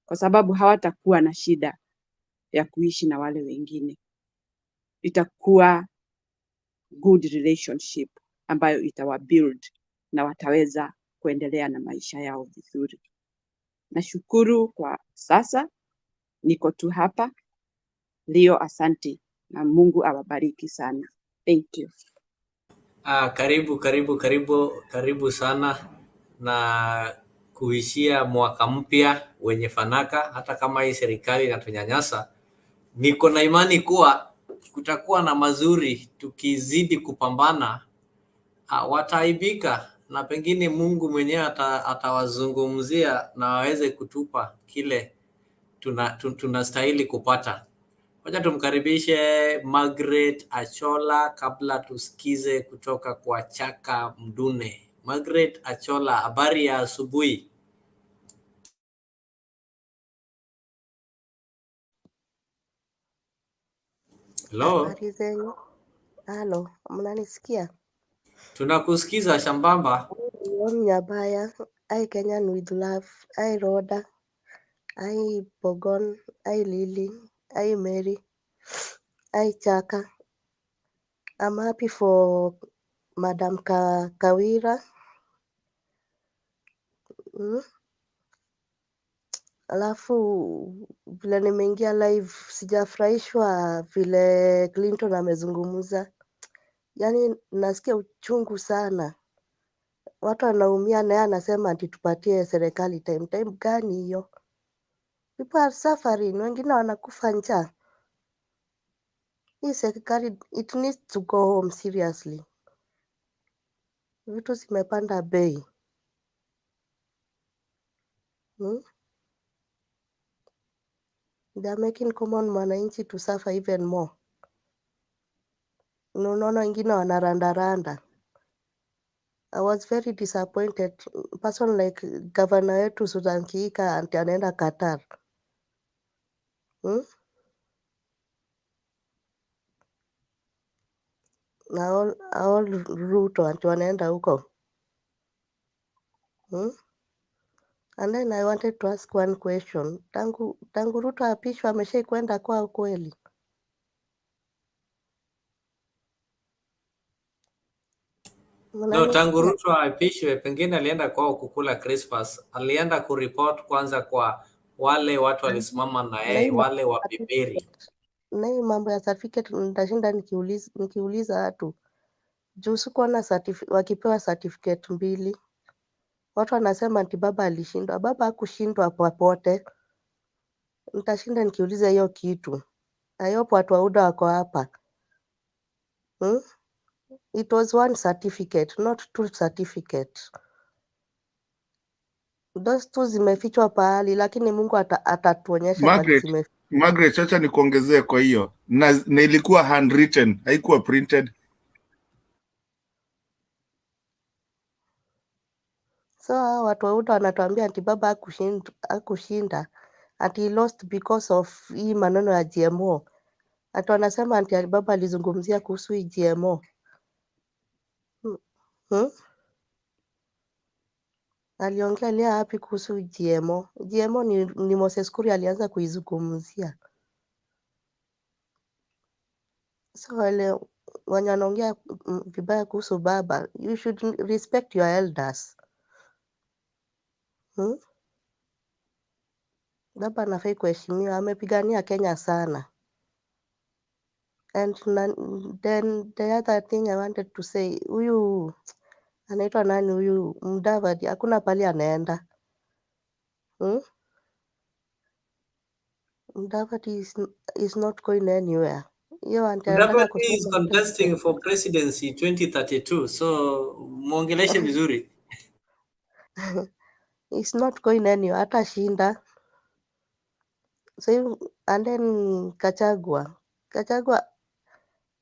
kwa sababu hawatakuwa na shida ya kuishi na wale wengine. Itakuwa good relationship ambayo itawabuild na wataweza kuendelea na maisha yao vizuri. Nashukuru kwa sasa, niko tu hapa leo. Asante na Mungu awabariki sana. Thank you. Karibu sana na kuishia mwaka mpya wenye fanaka. Hata kama hii serikali inatunyanyasa, niko na imani kuwa kutakuwa na mazuri tukizidi kupambana. Wataaibika na pengine Mungu mwenyewe atawazungumzia na waweze kutupa kile tunastahili kupata. Wacha tumkaribishe Margaret Achola kabla tusikize kutoka kwa Chaka Mdune. Margaret Achola, habari ya asubuhi. Hello. Habari zenu. Halo, mnanisikia? Tunakusikiza shambamba. Nyabaya, I Kenyan with love, I Rhoda, I Pogon, I Lily, I Mary, I Chaka. I'm happy for Madam Kawira. Alafu vile nimeingia live sijafurahishwa vile Clinton amezungumza. Yaani nasikia uchungu sana. Watu wanaumia na yeye anasema ati tupatie serikali time. Time gani hiyo? People are suffering, wengine wanakufa njaa. Hii serikali, it needs to go home seriously. Vitu zimepanda bei. They are making common mwananchi to suffer even more. Unaona wengine wanarandaranda. I was very disappointed. Person like governor wetu Susan Kihika anti anaenda Qatar. Hmm? Na all Ruto anti wanaenda huko. Hmm? And then I wanted to ask one question. Tangu Ruto apishwa ameshai kwenda kwao kweli? No, tangu Mnanisikia? Ruto apishwe, pengine alienda kwao kukula Christmas. Alienda kuripoti kwanza kwa wale watu walisimama na Na yeye, hii mambo wale ya wa Biberi. certificate, na hii mambo ya certificate nitashinda nikiuliza watu. Juu sikuona wakipewa certificate mbili. Watu wanasema ati baba alishindwa. Baba hakushindwa popote. Nitashinda nikiuliza hiyo kitu. I hope watu wa UDA wako hapa. Hmm? It was one certificate, not two certificate. Those two zimefichwa pahali, lakini Mungu atatuonyesha pahali zimefichwa. Margaret, acha nikuongezee kwa hiyo. Na ilikuwa handwritten, haikuwa printed. So watu wa UDA wanatuambia ati baba hakushinda. Ati he lost because of hii maneno ya GMO. Ati wanasema ati baba alizungumzia kuhusu hii GMO. Hmm? Aliongea wapi kuhusu GMO? GMO ni Moses Kuria alianza kuizungumzia. So wale wenye wanaongea vibaya kuhusu baba, you should respect your elders. Hmm? Baba anafai kuheshimiwa, amepigania Kenya sana. And then the other thing I wanted to say, huyu anaitwa nani huyu Mudavadi, hakuna pali anaenda. Hmm? Mudavadi is not going anywhere. Hiyo anataka Mudavadi is kusema contesting for presidency 2032, so muongeleshe vizuri. It's not going anywhere, hata shinda. So and then Kachagwa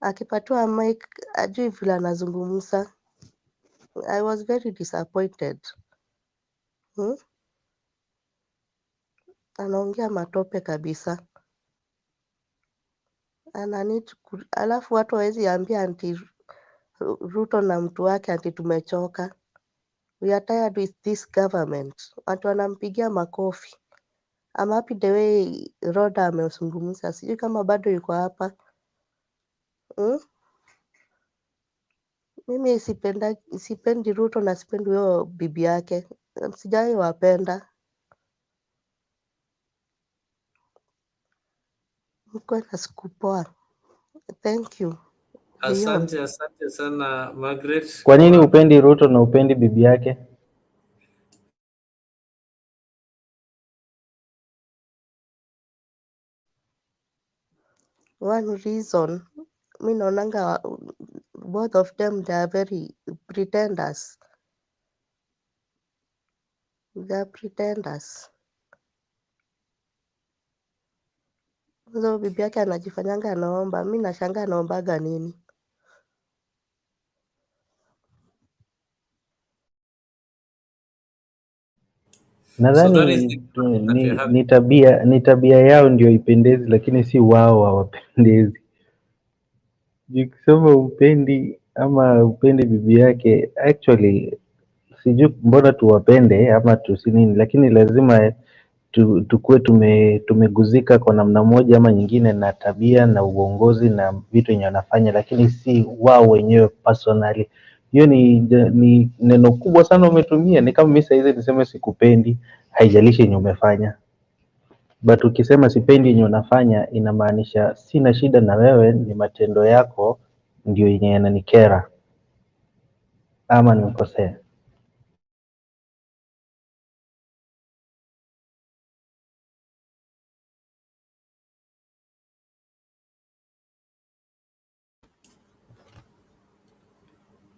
akipatiwa mic ajui vile anazungumza. I was very disappointed. Hmm? Anaongea matope kabisa. Alafu watu hawezi ambia anti Ruto na mtu wake anti tumechoka. We are tired with this government. Watu wanampigia makofi. I'm happy the way Roda amezungumza. Sijui kama bado yuko hapa. Hmm? Mimi sipendi Ruto na sipendi huyo bibi yake. Sijawahi wapenda. Mkuwe na siku poa. Thank you. Beyond. Asante sana Margaret. Kwa nini upendi Ruto na upendi bibi yake? One reason, mi naonanga both of them they are very pretenders. They are pretenders. So bibi yake anajifanyanga anaomba, mi nashanga anaombaga nini? So that is Nadhani the question that we're having. ni tabia yao ndio ipendezi, lakini si wao hawapendezi. Ukisema upendi ama upendi bibi yake, actually sijui mbona tuwapende ama tusinini, lakini lazima tukuwe tumeguzika kwa namna moja ama nyingine na tabia na uongozi na vitu yenye wanafanya, lakini si wao wenyewe personally. Hiyo ni neno kubwa sana umetumia. Ni kama mimi saizi niseme sikupendi, haijalishi yenye umefanya, but ukisema sipendi yenye unafanya inamaanisha sina shida na wewe, ni matendo yako ndio yenye yananikera ama nimekosea.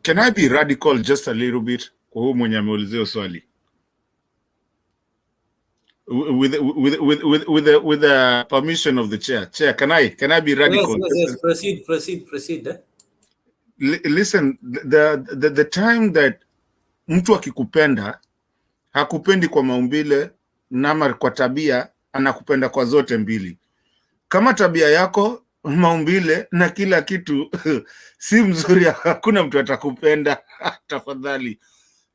Can I be radical just a little bit kwa huyu mwenye ameulizia swali? with the permission of the chair. Chair, can I be radical? Yes. Proceed. Listen, the time that mtu akikupenda hakupendi kwa maumbile nama kwa tabia, anakupenda kwa zote mbili. Kama tabia yako, maumbile na kila kitu si mzuri, hakuna mtu atakupenda. Tafadhali,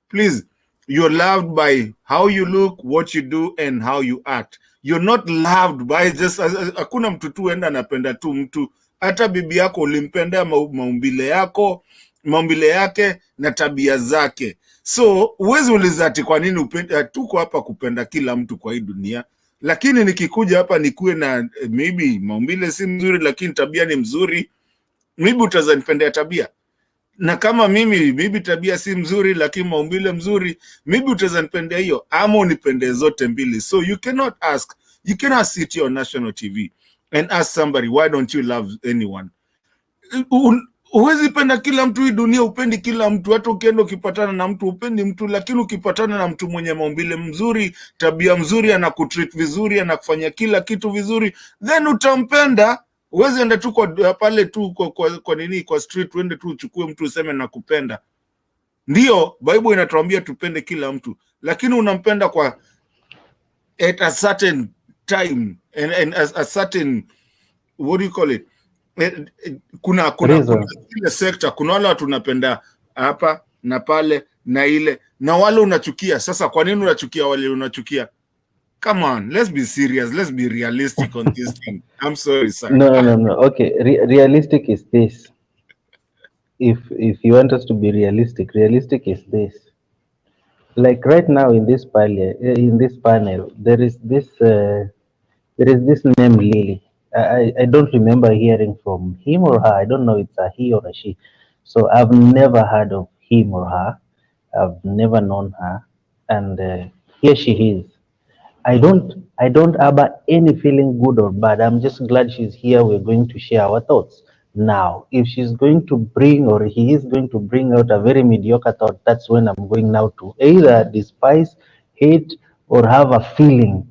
please, you're loved by how you look, what you do, and how you act. You're not loved by just, hakuna mtu tu enda anapenda tu mtu. Hata bibi yako ulimpenda maumbile yako, maumbile yake na tabia zake. So uwezi uliza ati kwa nini upenda. Tuko hapa kupenda kila mtu kwa hii dunia, lakini nikikuja hapa nikuwe na maybe maumbile si mzuri lakini tabia ni mzuri, maybe utazanipendea tabia. Na kama mimi tabia si mzuri lakini maumbile mzuri, maybe utazanipendea hiyo, ama unipende zote mbili. So you cannot sit here on national TV and ask somebody why don't you love anyone. Huwezi penda kila mtu hii dunia, upendi kila mtu. Hata ukienda ukipatana na mtu upendi mtu, lakini ukipatana na mtu mwenye maumbile mzuri, tabia mzuri, anakutreat vizuri, anakufanya kila kitu vizuri, then utampenda. Uwezi enda tu kwa pale tu kwa nini kwa street uende tu uchukue mtu useme nakupenda. Ndio Bible inatuambia tupende kila mtu, lakini unampenda kwa at a certain time and a certain, what do you call it, kuna ile sector. Kuna wale watu unapenda hapa na pale na ile, na wale unachukia. Sasa kwa nini unachukia wale unachukia? Come on, let's be serious, let's be realistic on this thing. I'm sorry, sir. No. Okay, realistic is this. If you want us to be realistic is this. Like right now in this panel, there is this name Lily. I don't remember hearing from him or her. I don't know if it's a he or a she. So I've never heard of him or her. I've never known her, and here she is. I don't have any feeling good or bad. I'm just glad she's here. We're going to share our thoughts. Now, if she's going to bring, or he is going to bring out a very mediocre thought, that's when I'm going now to either despise, hate, or have a feeling,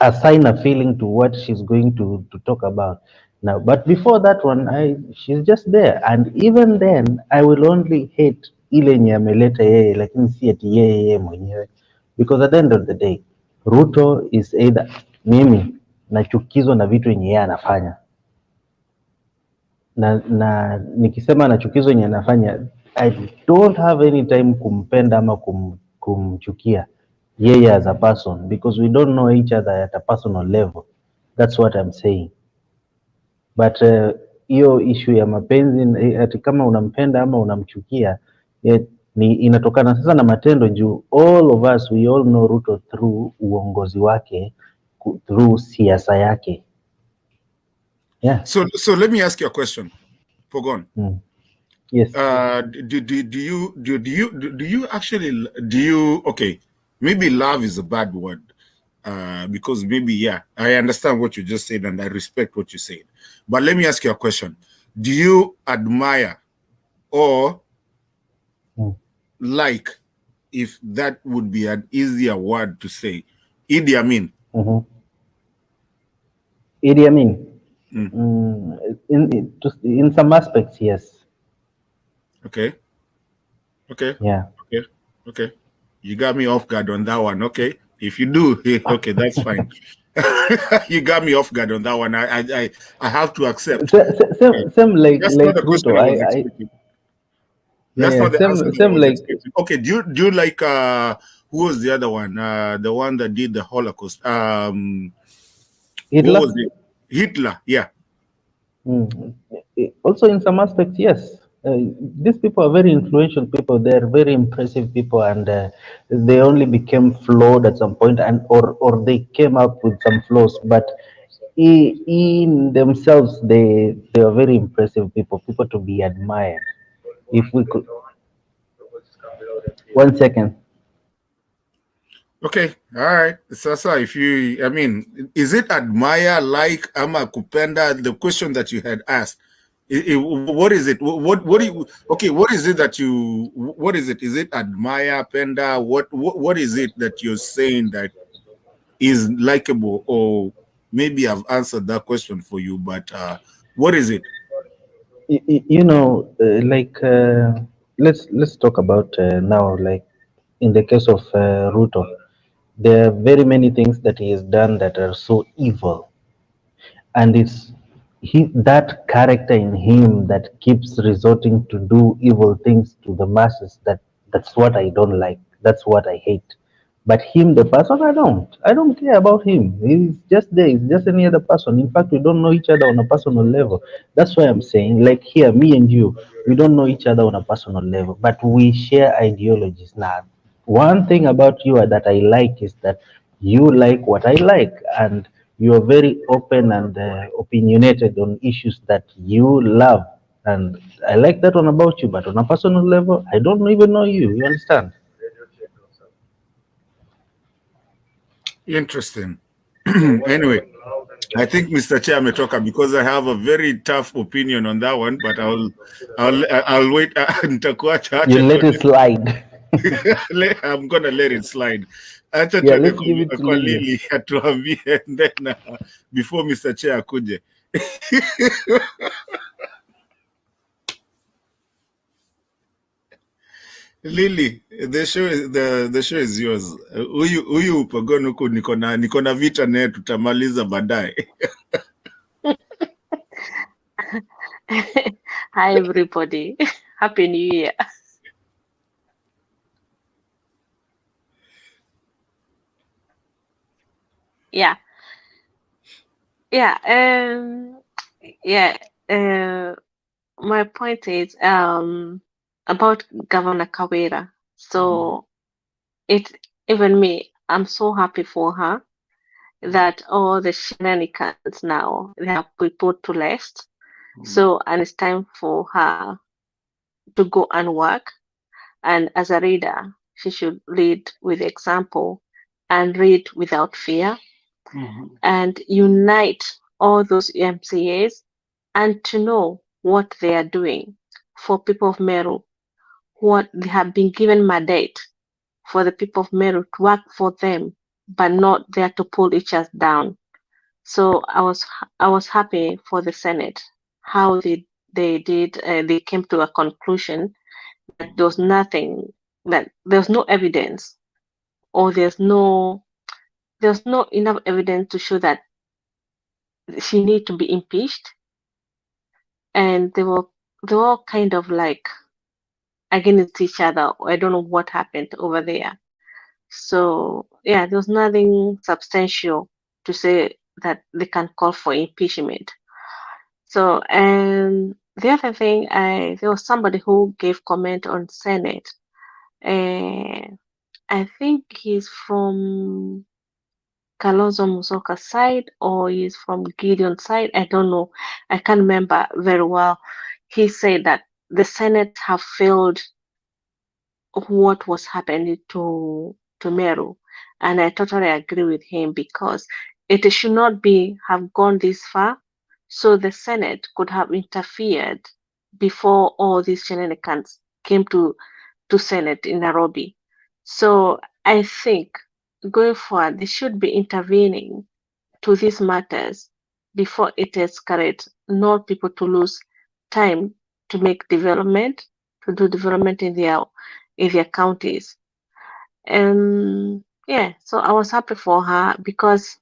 assign a feeling to what she's going to talk about. Now, but before that one, she's just there. And even then, I will only hate ile nye ameleta yeye, lakini si ati yeye mwenyewe. Because at the end of the day, Ruto is either, mimi nachukizwa na vitu yenye yeye anafanya. Na nikisema nachukizwa yenye anafanya, I don't have any time kumpenda ama kumchukia yeye as a person, because we don't know each other at a personal level. That's what I'm saying. But hiyo issue ya mapenzi ati kama unampenda ama unamchukia ni inatokana sasa na matendo juu all of us, we all know Ruto through uongozi wake, through siasa yake. Yeah. So let me ask you a question, Pogon. Yes. Do you okay, maybe love is a bad word, because maybe, yeah, I understand what you just said and I respect what you said, but let me ask you a question. Do you admire or like, if that would be an easier word to say, Idi Amin? Idi Amin? In some aspects, yes. Okay. Yeah. Okay. You got me off guard on that one. Okay. If you do, okay, that's fine. You got me off guard on that one. I have to accept. Same like Ruto. That's not the answer that I was expecting. Okay. Do you like who was the other one? The one that did the Holocaust. Hitler? What was it? Hitler, yeah. Also in some aspects, yes. These people are very influential people. They're very impressive people, and they only became flawed at some point, and or they came up with some flaws. But in themselves, they are very impressive people to be admired. If we could, 1 second. Okay, all right. Sasa, if you, I mean, is it admire, like, ama kupenda? The question that you had asked. What is it? What do you? Okay, what is it that you? What is it? Is it admire, penda? What is it that you're saying that is likable? Or maybe I've answered that question for you, but what is it? You know, let's talk about now, like in the case of Ruto, there are very many things that he has done that are so evil, and it's that character in him that keeps resorting to do evil things to the masses. That's what I don't like. That's what I hate. But him, the person, I don't care about him. He's just there. He's just any other person. In fact, we don't know each other on a personal level. That's why I'm saying, like here, me and you, we don't know each other on a personal level, but we share ideologies. Now, one thing about you that I like is that you like what I like, and you are very open and opinionated on issues that you love. And I like that one about you, but on a personal level, I don't even know you. You understand? Interesting. Anyway, I think Mr. Chair ametoka because I have a very tough opinion on that one, but I'll wait. Nitakuacha, You acha let it tuende slide. I'm gonna let it slide. Acha Yeah, tuende let's give it to kwa Lily. Lily atuambie, and then before Mr. Chair akuje. Lily, the show is yours. Huyu upagoni huku niko na vita naye tutamaliza baadaye. Hi, everybody. Happy New Year. Yeah. My point is about Governor Kawira. So even me, I'm so happy for her that all the shenanigans now they have been put to rest. So and it's time for her to go and work. And as a reader, she should read with example and read without fear and unite all those MCAs and to know what they are doing for people of Meru, what they have been given mandate for the people of Meru to work for them, but not there to pull each other down. So I was happy for the Senate how they came to a conclusion that there was nothing, that there's no evidence, or there's no enough evidence to show that she need to be impeached. And they were all kind of like against each other. I don't know what happened over there. So yeah, there's nothing substantial to say that they can call for impeachment. So and the other thing, there was somebody who gave comment on Senate. I think he's from Kalonzo Musyoka's side or he's from Gideon's side. I don't know. I can't remember very well. He said that the Senate have failed what was happening to Meru, and I totally agree with him because it should not be have gone this far. So the Senate could have interfered before all these shenanigans came to Senate in Nairobi. So I think going forward, they should be intervening to these matters before it escalates, not people to lose time to make development, to do development in their counties. And yeah, so I was happy for her because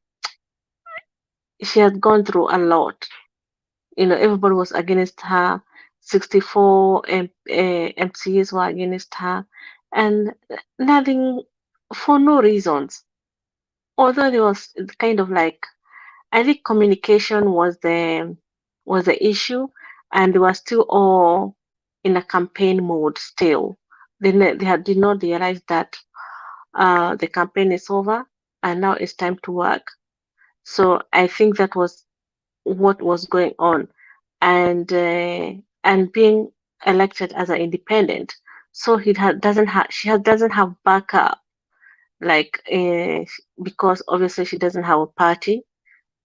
she had gone through a lot. You know, everybody was against her. 64 MCs were against her, and nothing for no reasons. Although there was kind of like, I think communication was the issue, and they were still all in a campaign mode still. Did not realize that the campaign is over and now it's time to work. So I think that was what was going on, and being elected as an independent, so doesn't have backup, like because obviously she doesn't have a party.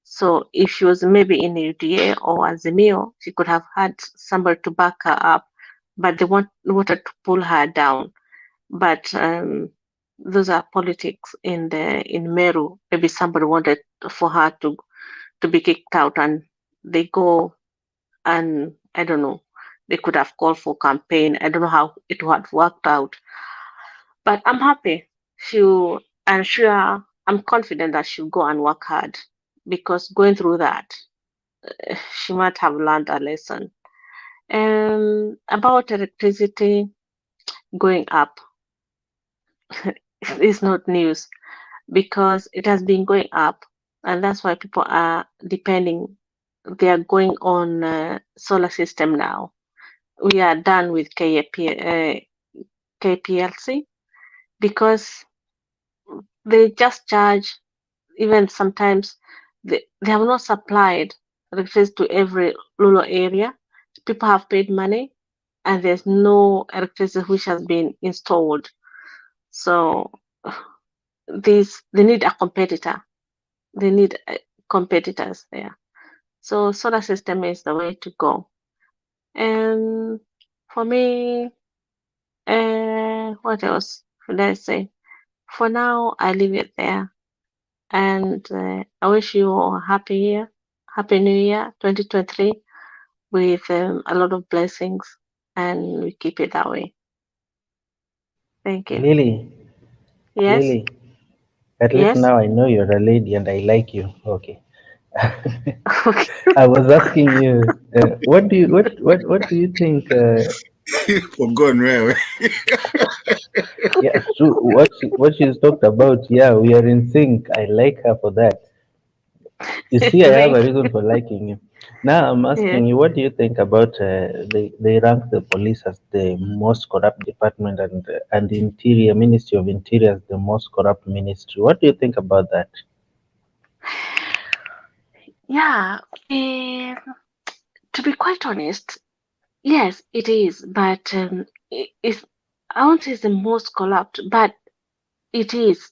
So if she was maybe in UDA or Azimio, she could have had somebody to back her up, but they wanted to pull her down. But those are politics in Meru. Maybe somebody wanted for her to be kicked out, and they go, and I don't know. They could have called for campaign. I don't know how it would have worked out, but I'm happy. I'm sure, I'm confident that she'll go and work hard, because going through that, she might have learned a lesson. About electricity going up, it's not news, because it has been going up, and that's why people are depending. They are going on solar system now. We are done with KPLC, because they just charge. Even sometimes they have not supplied electricity to every rural area. People have paid money, and there's no electricity which has been installed. So they need a competitor. They need competitors there. So solar system is the way to go. And for me, what else should I say? For now, I leave it there. And I wish you all a happy new year, 2023, with a lot of blessings, and we keep it that way. Thank you. Lily, Yes. Lily, at least Yes. now I know you're a lady and I like you. Okay. Okay. I was asking you, what do you think? For God, really. Yeah, true. What she's talked about. Yeah, we are in sync. I like her for that. You see, I have a Thank reason for liking you. Now I'm you. Yes. asking you, what do you think about they rank the police as the most corrupt department, and the Interior Ministry of Interior as the most corrupt ministry? What do you think about that? Yeah. To be quite honest, yes, it is. But it's, I won't say it's the most corrupt, but it is.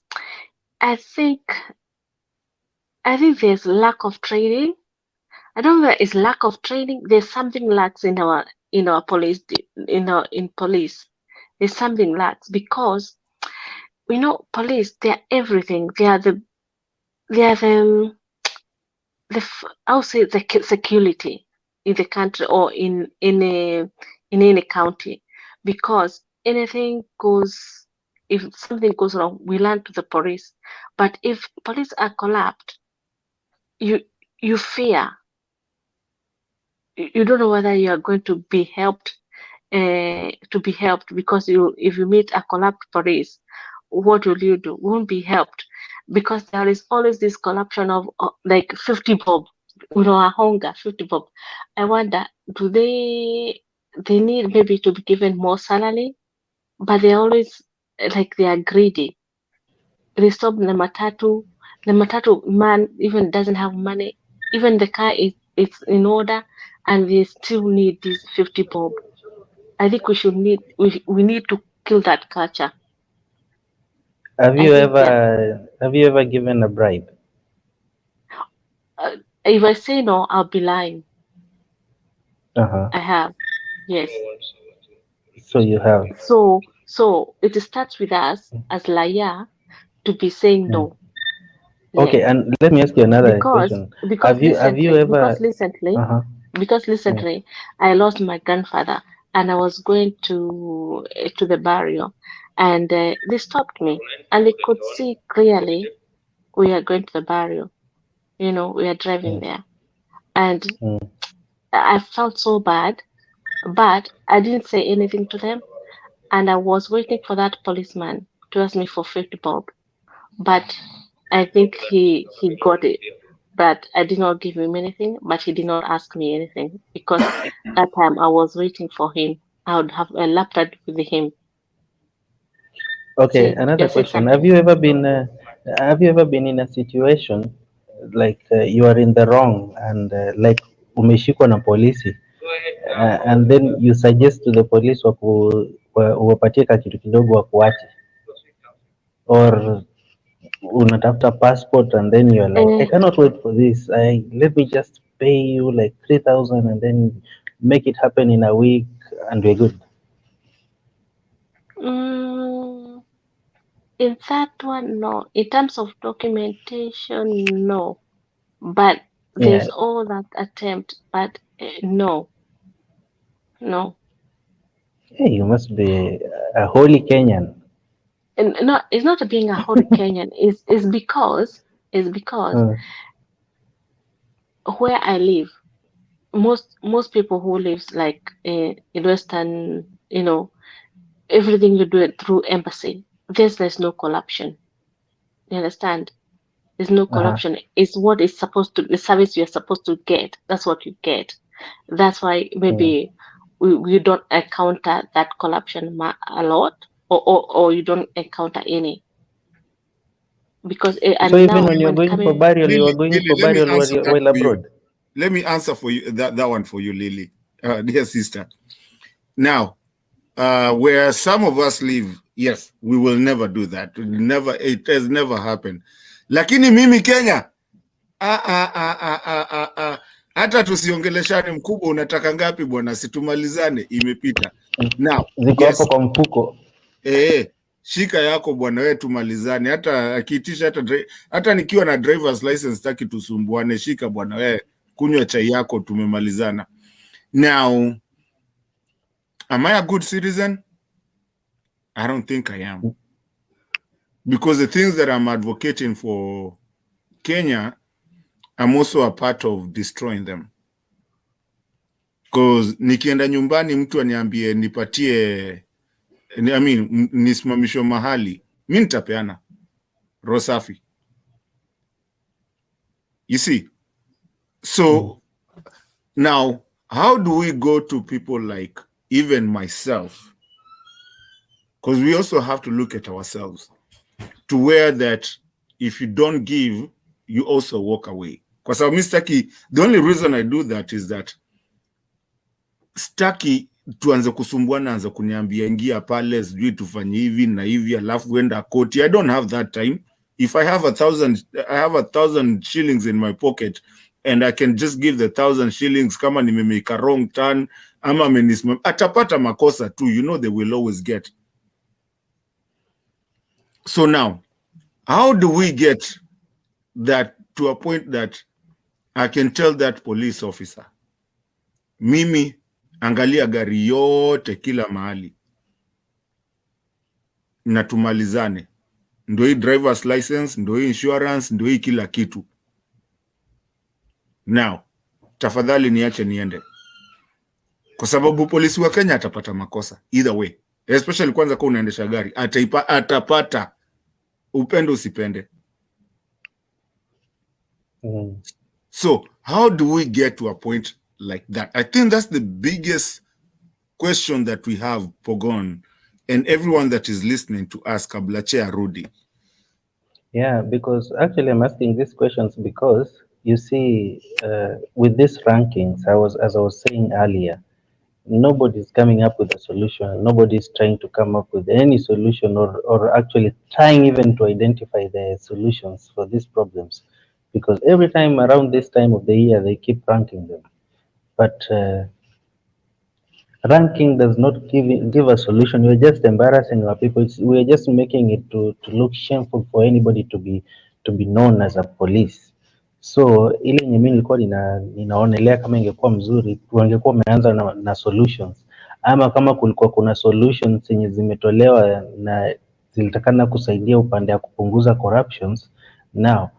I think there's lack of training. I don't know if it's lack of training. There's something lacks in our police in police. There's something lacks, because police, they're everything. They are the I would say the security in the country, or in any county, because anything goes. If something goes wrong, we learn to the police. But if police are corrupt, you fear. You don't know whether you are going to be helped, because if you meet a corrupt police, what will you do? Won't be helped, because there is always this corruption of like 50 bob, a hunger 50 bob. I wonder, do they need maybe to be given more salary, but they always, like, they are greedy. They stop the matatu man even doesn't have money, even the car is it's in order, and they still need this 50 bob. I think we need to kill that culture. Have I you think, yeah. ever given a bribe? If I say no, I'll be lying. Uh-huh. I have, yes. So you have. So it starts with us as liar to be saying no. Okay, Yes. and let me ask you another question. Because Have you ever? Uh-huh. Recently I lost my grandfather, and I was going to the burial, and they stopped me, and they could see clearly we are going to the burial. We are driving there, and I felt so bad, but I didn't say anything to them, and I was waiting for that policeman to ask me for 50 bob, but I think he got it. But I did not give him anything, but he did not ask me anything, because that time I was waiting for him. I would have a laptop with him. Okay, See, another you're saying question. something. Have you ever been in a situation like you are in the wrong, and like umeshikwa na polisi, and then you suggest to the police wapatie ka kitu kidogo wakuache, or unatafuta passport and then you're like, I cannot wait for this. Let me just pay you like 3,000 and then make it happen in a week and we're good. In that one, no. In terms of documentation, no. But Yeah. there's all that attempt, but no, no. Hey, you must be a holy Kenyan. And no, it's not being a whole Kenyan. It's because Uh, where I live, most people who lives like in Western, everything you do it through embassy. There's no corruption. You understand? There's no uh-huh. corruption. It's what is supposed to the service you're supposed to get. That's what you get. That's why Mm. maybe we don't encounter that corruption a lot, or you don't encounter any because So and even now when you're when going for coming. burial, you are Lily, going Lily, for let me burial answer that while for you. abroad. Let me answer for you that one for you, Lily, dear sister. Now, where some of us live, yes, we will never do that. It has never happened. Lakini mimi Kenya, hata tusiongeleshane mkubwa, unataka ngapi bwana, situmalizane, imepita. Now, Ziko hapo yes, kwa mfuko. shika yako bwana, wewe tumalizane. Hata akiitisha hata nikiwa na driver's license taki tusumbuane, shika bwana, wewe kunywa chai yako, tumemalizana. Now, am I a good citizen? I don't think I am. Because the things that I'm advocating for Kenya, I'm also a part of destroying them. Because nikienda nyumbani mtu aniambie nipatie, nisimamisho mahali, mi nitapeana roho safi. You see? So now, how do we go to people like even myself? Because we also have to look at ourselves to where that if you don't give, you also walk away. Because the only reason I do that is that staki tuanze kusumbuana, anza kuniambia ingia pale sijui tufanye hivi na hivi alafu enda koti. I don't have that time. If I have 1,000 shillings in my pocket and I can just give the 1,000 shillings kama nimemake a wrong turn ama atapata makosa too, they will always get. So now, how do we get that to a point that I can tell that police officer, mimi angalia gari yote kila mahali na tumalizane, ndo hii driver's license, ndo hii insurance, ndo hii kila kitu. Now, tafadhali niache niende, kwa sababu polisi wa Kenya atapata makosa either way, especially kwanza kwa unaendesha gari, atapata upende usipende. So how do we get to a point like that? I think that's the biggest question that we have, Pogon, and everyone that is listening to us, Kablache Arudi. Yeah, because actually I'm asking these questions because you see, with these rankings, as I was saying earlier, nobody's coming up with a solution. Nobody's trying to come up with any solution or actually trying even to identify the solutions for these problems. Because every time around this time of the year, they keep ranking them. But ranking does not give a solution. You're just embarrassing our people. We're just making it to look shameful for anybody to be known as a police. So ile yenye mimi nilikuwa ninaonelea kama ingekuwa mzuri wangekuwa wameanza na solutions, ama kama kulikuwa kuna solutions zenye zimetolewa na zilitakana kusaidia upande ya kupunguza corruptions. Now,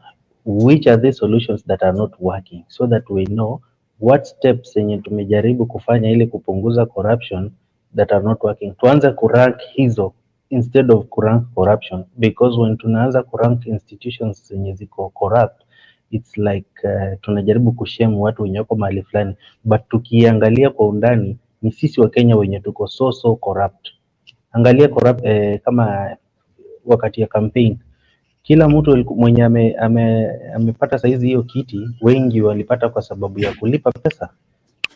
which are the solutions that are not working, so that we know what steps zenye tumejaribu kufanya ili kupunguza corruption that are not working. Tuanze kurank hizo instead of kurank corruption, because when tunaanza kurank institutions zenye ziko corrupt, it's like tunajaribu kushame watu wenye wako mahali fulani, but tukiangalia kwa undani ni sisi wa Kenya wenye tuko so corrupt. Angalia corrupt, kama wakati ya campaign, kila mtu mwenye amepata saizi hiyo kiti, wengi walipata kwa sababu ya kulipa pesa.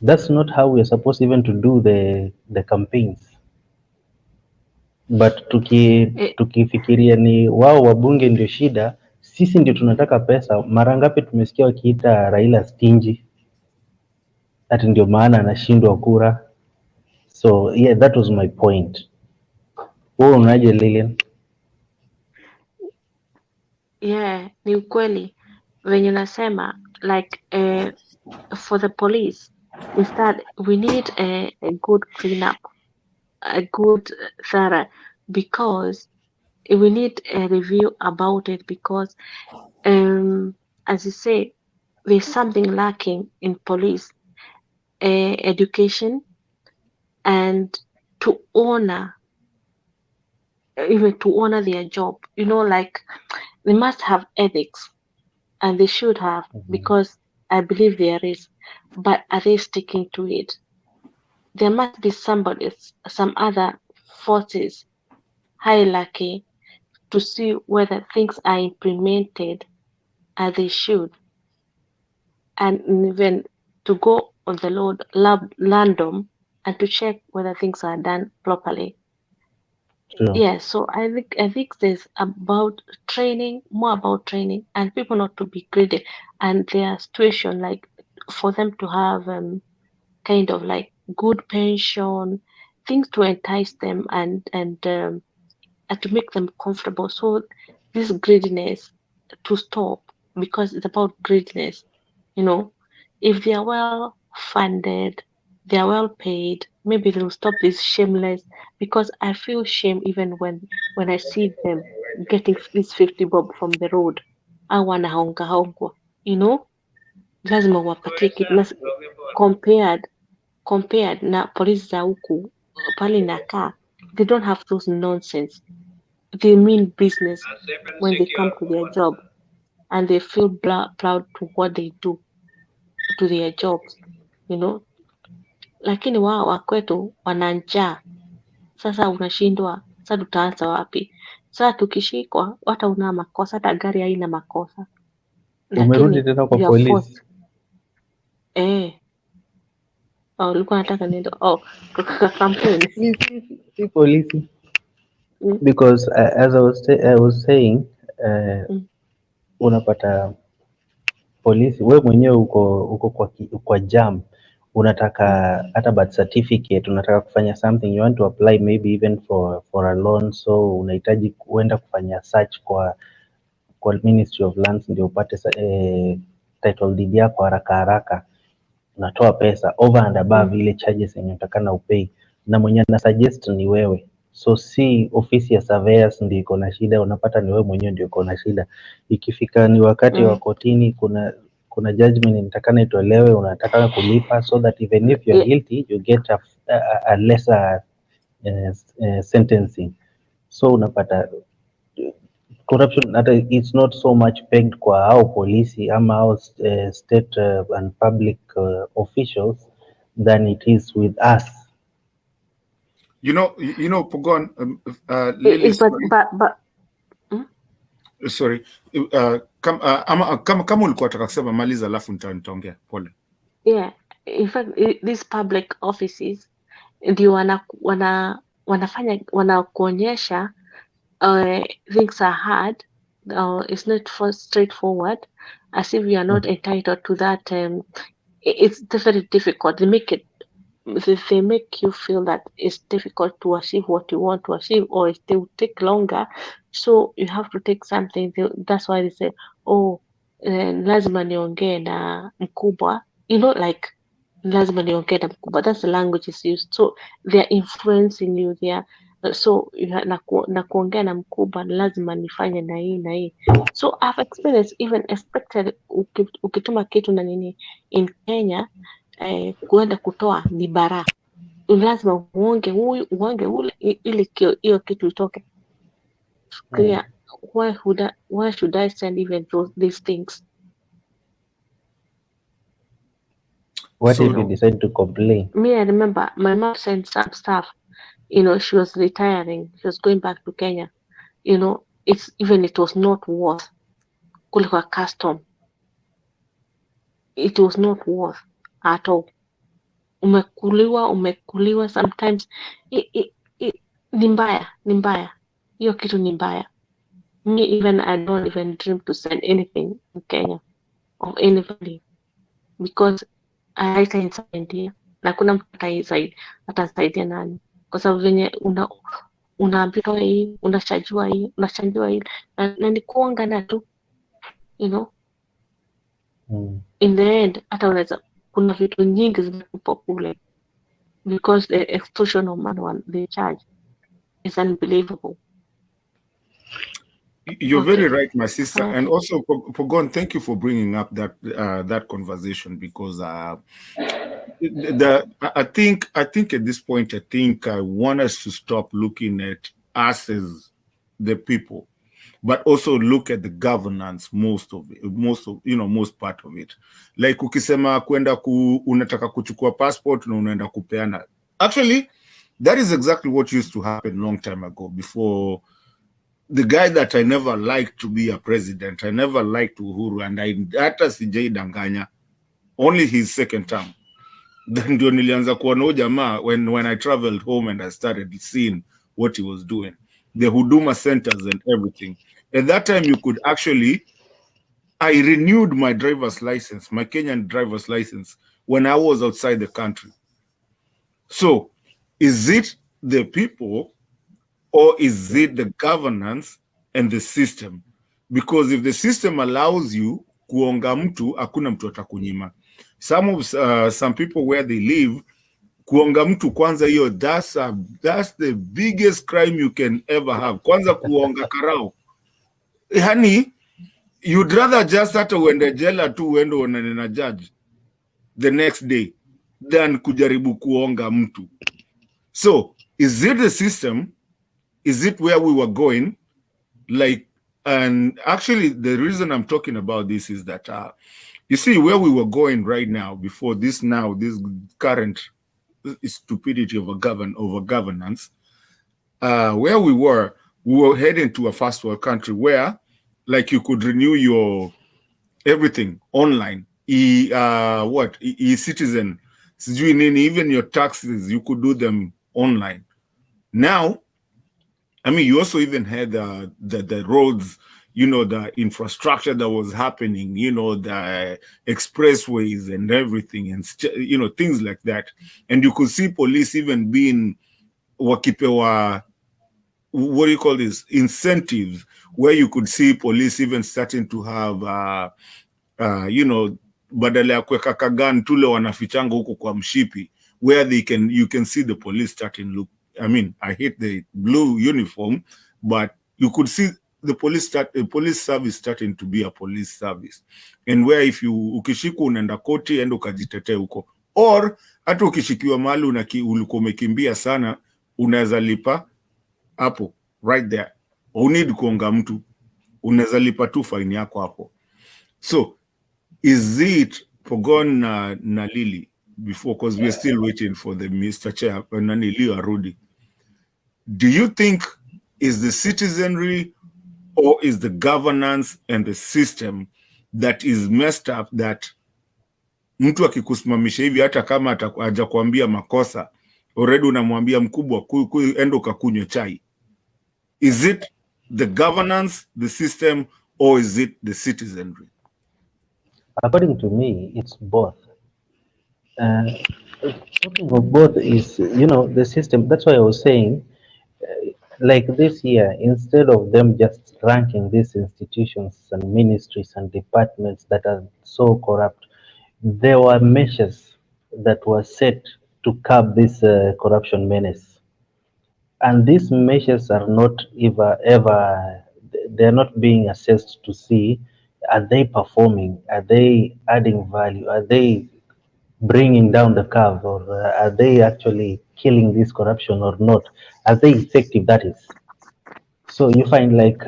That's not how we are supposed even to do the campaigns. But tukifikiria ni wao wabunge ndio shida, sisi ndio tunataka pesa. Mara ngapi tumesikia wakiita Raila stingy, ati ndio maana anashindwa kura. So yeah, that was my point. Wewe unaje Lilian? Yeah, ni ukweli venye nasema like for the police instead we need a good cleanup, a good thorough, because we need a review about it, because as you say, there's something lacking in police education and to honor, even to honor their job, like they must have ethics, and they should have, because I believe there is, but are they sticking to it? There must be some other forces, hierarchy, to see whether things are implemented as they should, and even to go on the random and to check whether things are done properly. Sure. Yeah, so I think there's more about training, and people not to be greedy, and their situation, like for them to have kind of like good pension, things to entice them and to make them comfortable. So this greediness to stop, because it's about greediness. If they are well funded, they are well paid, maybe they'll stop this shameless. Because I feel shame even when I see them getting this 50 bob from the road. I wanna honga, lazima wapatie kitu compared na polisi za huku pale nakaa, they don't have those nonsense. They mean business when they come to their job, and they feel proud to what they do to their jobs, lakini wao wakwetu wana njaa. Sasa unashindwa, sasa tutaanza wapi? Sasa tukishikwa hata una makosa, hata gari haina makosa, Umerudi lakini tena kwa you are forced. polisi. Ulikuwa nataka niende kampeni. Si polisi. Mm. Because as I was saying, unapata polisi, we mwenyewe uko kwa jam, unataka hata birth certificate, unataka kufanya something, you want to apply maybe even for a loan, so unahitaji kuenda kufanya search kwa Ministry of Lands ndio upate title deed yako haraka, unatoa pesa over and above ile charges yenye utakana upay, na mwenye na suggest ni wewe. So si ofisi ya surveyors ndio iko na shida, unapata ni wewe mwenyewe ndio iko na shida. Ikifika ni wakati wa kotini, kuna judgment inatakana itolewe, unataka kulipa, so that even if you are guilty you get a lesser sentencing. So unapata corruption hata it's not so much pegged kwa hao polisi ama hao state and public officials than it is with us. Pogon, Lily, sorry. Kama ulikuwa unataka kusema maliza, alafu nitaongea. Pole. Yeah, in fact these public offices ndio wanakuonyesha things are hard, it's not straightforward, as if you are not entitled to that. It's very difficult. They make you feel that it's difficult to achieve what you want to achieve, or it will take longer, so you have to take something. That's why they say, lazima niongee na mkubwa, like lazima niongee na mkubwa. That's the language is used, so they're influencing you there. So na kuongea na mkubwa lazima nifanye na hii na hii. So I've experienced even expected ukituma kitu na nini in Kenya, kuenda kutoa ni bara, lazima uonge huyu uonge ule ili hiyo kitu itoke. Clear. Why should I send even these things? What if you decide to complain? Me, I remember my mom sent some stuff. She was retiring. She was going back to Kenya. It was not worth kulikuwa custom. It was not worth at all. Umekuliwa sometimes. Ni mbaya. Hiyo kitu ni mbaya. Me, even I don't even dream to send anything in Kenya or anybody, because haitanisaidia na kuna mtu atasaidia nani? Kwa sababu venye unaambiwa hii, unachanjiwa hii na ni kuongana tu, you know, Mm. in the end hata unaweza kuna vitu nyingi zinakupa kule because the extortion of manual they charge is unbelievable. You're Okay. very right, my sister, and also Pogon, thank you for bringing up that conversation because I think at this point I want us to stop looking at us as the people, but also look at the governance most part of it. Like ukisema kwenda unataka kuchukua passport na unaenda kupeana. Actually, that is exactly what used to happen long time ago before the guy that I never liked to be a president. I never liked Uhuru, and hata sijai danganya, only his second term. Then ndio nilianza kuona huyu jamaa when I traveled home and I started seeing what he was doing. The Huduma centers and everything. At that time, you could actually, I renewed my driver's license, my Kenyan driver's license, when I was outside the country. So, is it the people or is it the governance and the system? Because if the system allows you kuonga mtu, hakuna mtu atakunyima. Some people where they live, kuonga mtu kwanza hiyo, that's the biggest crime you can ever have. Kwanza kuonga karao. Yani, you'd rather just hata uende jela tu uende uonane na judge the next day than kujaribu kuonga mtu. So, is it the system? Is it where we were going? Like, and actually the reason I'm talking about this is that, you see where we were going right now before this current stupidity of governance, where we were heading to a first world country where like you could renew your everything online, e-citizen, even your taxes, you could do them online. Now, I mean, you also even had the roads, the infrastructure that was happening, the expressways and everything, and things like that. And you could see police even being wakipewa, what do you call this, incentives, where you could see police even starting to have, badala ya kuweka kagan tule wanafichanga huku kwa mshipi, where you can see the police starting look. I mean, I hate the blue uniform, but you could see the police service starting to be a police service, and where if ukishikwa unaenda koti enda ukajitetee huko, or hata ukishikiwa mahali ulikuwa umekimbia sana, unaweza lipa hapo right there, unid kuonga mtu, unaweza lipa tu fine yako hapo. So is it Pogon na Lily before, because we're still waiting for the Mr. Chair nani Leo arudi? Do you think is the citizenry or is the governance and the system that is messed up, that mtu akikusimamisha hivi hata kama hajakwambia makosa already unamwambia mkubwa enda ukakunywe chai? Is it the governance, the system, or is it the citizenry? According to me, it's both. Talking of both is, the system. That's why I was saying, like this year, instead of them just ranking these institutions and ministries and departments that are so corrupt, there were measures that were set to curb this corruption menace. And these measures are not ever, they're not being assessed to see, are they performing? Are they adding value? Are they bringing down the curve, or are they actually killing this corruption or not? Are they effective? That is. So you find, like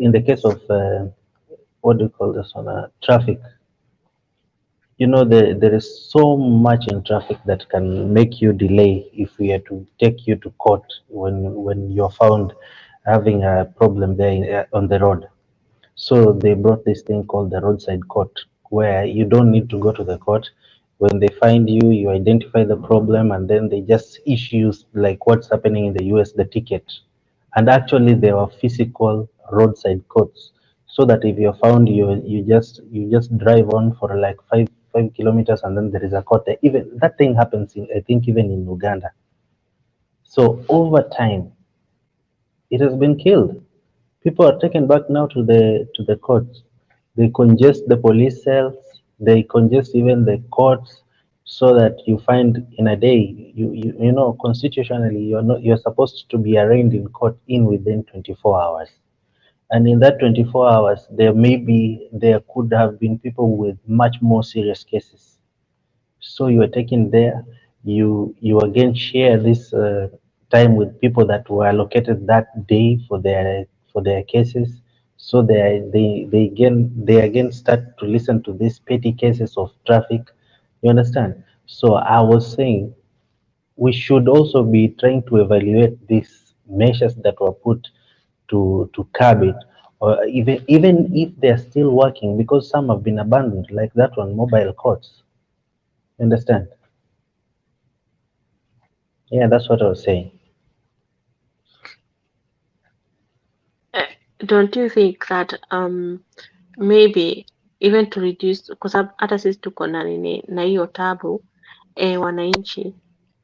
in the case of what do you call this one, traffic. There is so much in traffic that can make you delay if we are to take you to court when you're found having a problem there on the road. So they brought this thing called the roadside court, where you don't need to go to the court. When they find you, you identify the problem, and then they just issue, like what's happening in the US, the ticket. And actually, there are physical roadside courts, so that if you're found, you just drive on for like 5 kilometers, and then there is a court there. Even that thing happens I think even in Uganda. So over time, it has been killed. People are taken back now to the courts. They congest the police cells, they congest even the courts, so that you find in a day, you know, constitutionally, you're supposed to be arraigned in court in within 24 hours. And in that 24 hours, there could have been people with much more serious cases. So you are taken there, you again share this time with people that were allocated that day for their cases. So they again start to listen to these petty cases of traffic. You understand? So I was saying we should also be trying to evaluate these measures that were put to curb it, or even if they're still working, because some have been abandoned, like that one, mobile courts. Understand? Yeah, that's what I was saying. Don't you think that maybe even to reduce, kwa sababu hata sisi tuko na nini na hiyo tabu wananchi,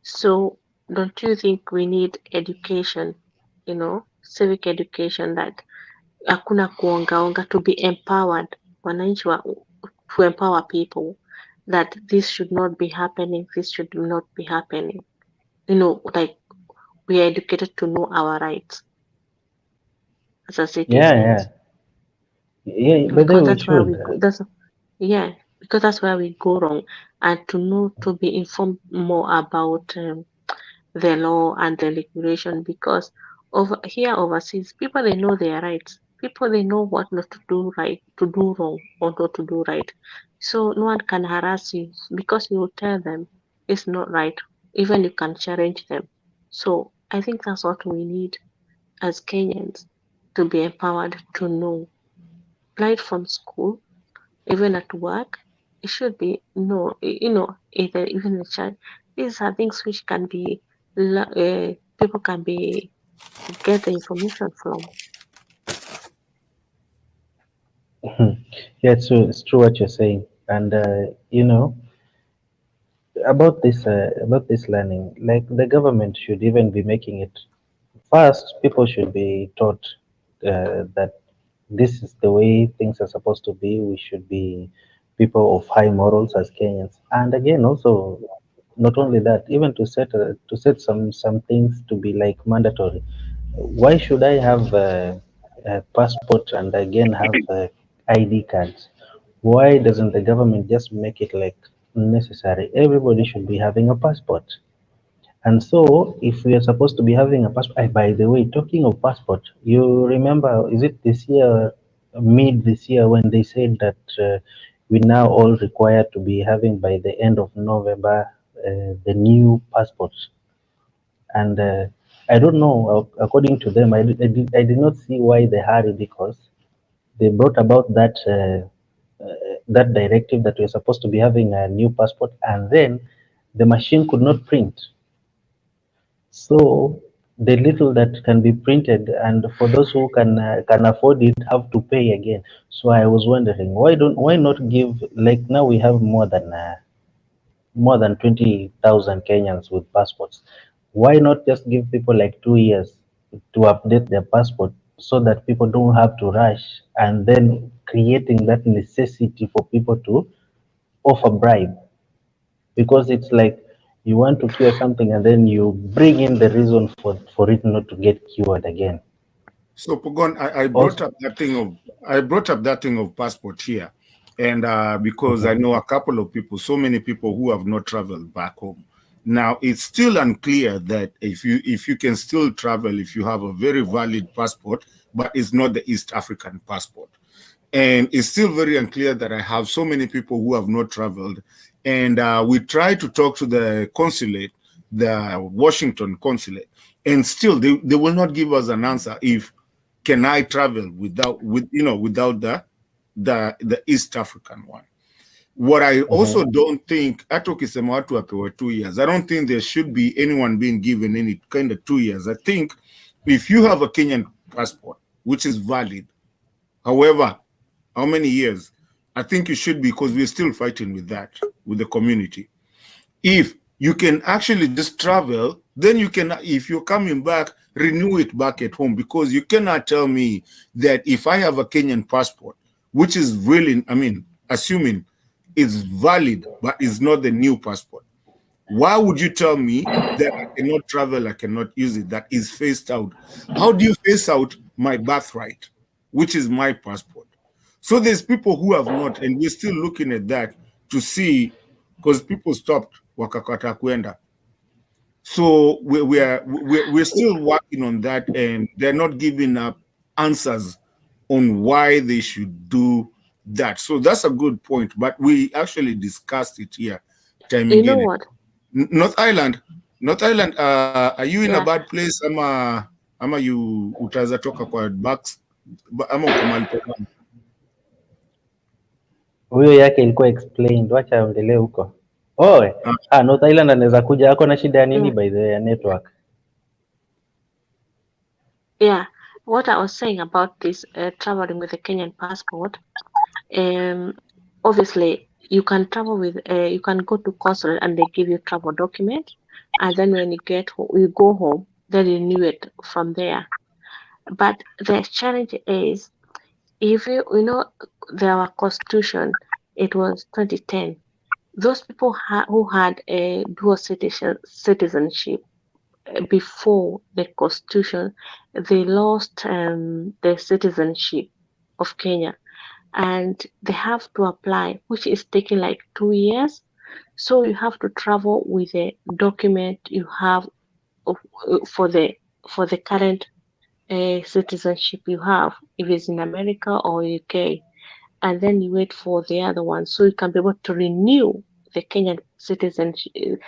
so don't you think we need education, you know, civic education, that hakuna kuongaonga, to be empowered, wananchi to empower people that this should not be happening, this should not be happening, you know, like we are educated to know our rights as a Yeah, citizens, yeah, but then because we that's where should. we go, yeah, because that's where we go wrong, and to know, to be informed more about the law and the regulation, because over here overseas, people they know their rights, people they know what not to do right, to do wrong, or not to do right. So no one can harass you because you will tell them it's not right. Even you can challenge them. So I think that's what we need as Kenyans, to be empowered to know right from school, even at work. It should be no, you know, either even a child. These are things which can be people can be get the information from. Yeah, it's true what you're saying, and you know, about this learning, like the government should even be making it. First, people should be taught that this is the way things are supposed to be. We should be people of high morals as Kenyans, and again, also not only that, even to set some things to be like mandatory. Why should I have a passport and again have ID cards? Why doesn't the government just make it like necessary? Everybody should be having a passport. And so, if we are supposed to be having a passport, by the way, talking of passport, you remember, is it this year, mid this year, when they said that we now all required to be having by the end of November the new passports? And I don't know, according to them, I did not see why they hurry, because they brought about that directive that we're supposed to be having a new passport, and then the machine could not print. So the little that can be printed, and for those who can afford it, have to pay again. So I was wondering, why not give, like, now we have more than 20,000 Kenyans with passports. Why not just give people like 2 years to update their passport, so that people don't have to rush, and then creating that necessity for people to offer bribe? Because it's like you want to cure something and then you bring in the reason for it not to get cured again. So Pogon, I brought Also, up that thing of passport here, and because I know a couple of people, so many people who have not traveled back home. Now it's still unclear that if you can still travel if you have a very valid passport, but it's not the East African passport. And it's still very unclear that I have so many people who have not traveled. And we try to talk to the consulate, the Washington consulate, and still they will not give us an answer if can I travel without the East African one. What I also don't think, hata ukisema watu wapewe 2 years, I don't think there should be anyone being given any kind of 2 years. I think if you have a Kenyan passport, which is valid, however, how many years? I think you should be, because we're still fighting with that, with the community. If you can actually just travel, then you can, if you're coming back, renew it back at home, because you cannot tell me that if I have a Kenyan passport, which is really, I mean, assuming it's valid, but it's not the new passport. Why would you tell me that I cannot travel, I cannot use it, that is phased out? How do you phase out my birthright, which is my passport? So there's people who have not, and we're still looking at that to see, because people stopped wakakata kwenda. So we're still working on that, and they're not giving up answers on why they should do that. So that's a good point, but we actually discussed it here time You know again. what? North Island, are you in a Yeah. bad place ama you utaweza toka kwa backs ama uko mahali pema? Huyo yake ilikuwa explained, wacha aongelee huko. North Island anaweza kuja, ako na shida ya nini by the way, ya network. Yeah, what I was saying about this traveling with a Kenyan passport, obviously you can travel with, you can go to consulate and they give you travel document, and then when you go home, they renew it from there. But the challenge is, if you know, our constitution, it was 2010. Those people who had a dual citizenship before the constitution, they lost the citizenship of Kenya, and they have to apply, which is taking like 2 years. So you have to travel with a document you have for the current citizenship you have, if it's in America or UK, and then you wait for the other one, so you can be able to renew the Kenyan citizenship,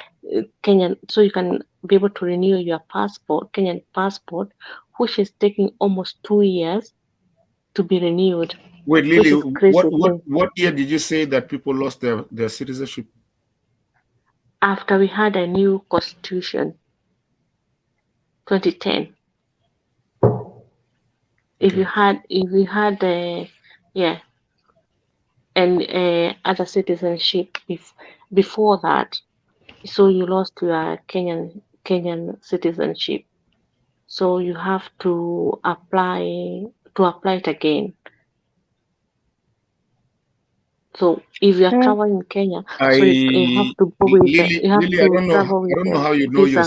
so you can be able to renew your passport, Kenyan passport, which is taking almost 2 years to be renewed. Wait, Lily, what year did you say that people lost their citizenship? After we had a new constitution, 2010. If you had and other citizenship before that, so you lost your Kenyan citizenship, so you have to apply it again. So if you are traveling in Kenya, so you have to go with Lily, I don't know how you know your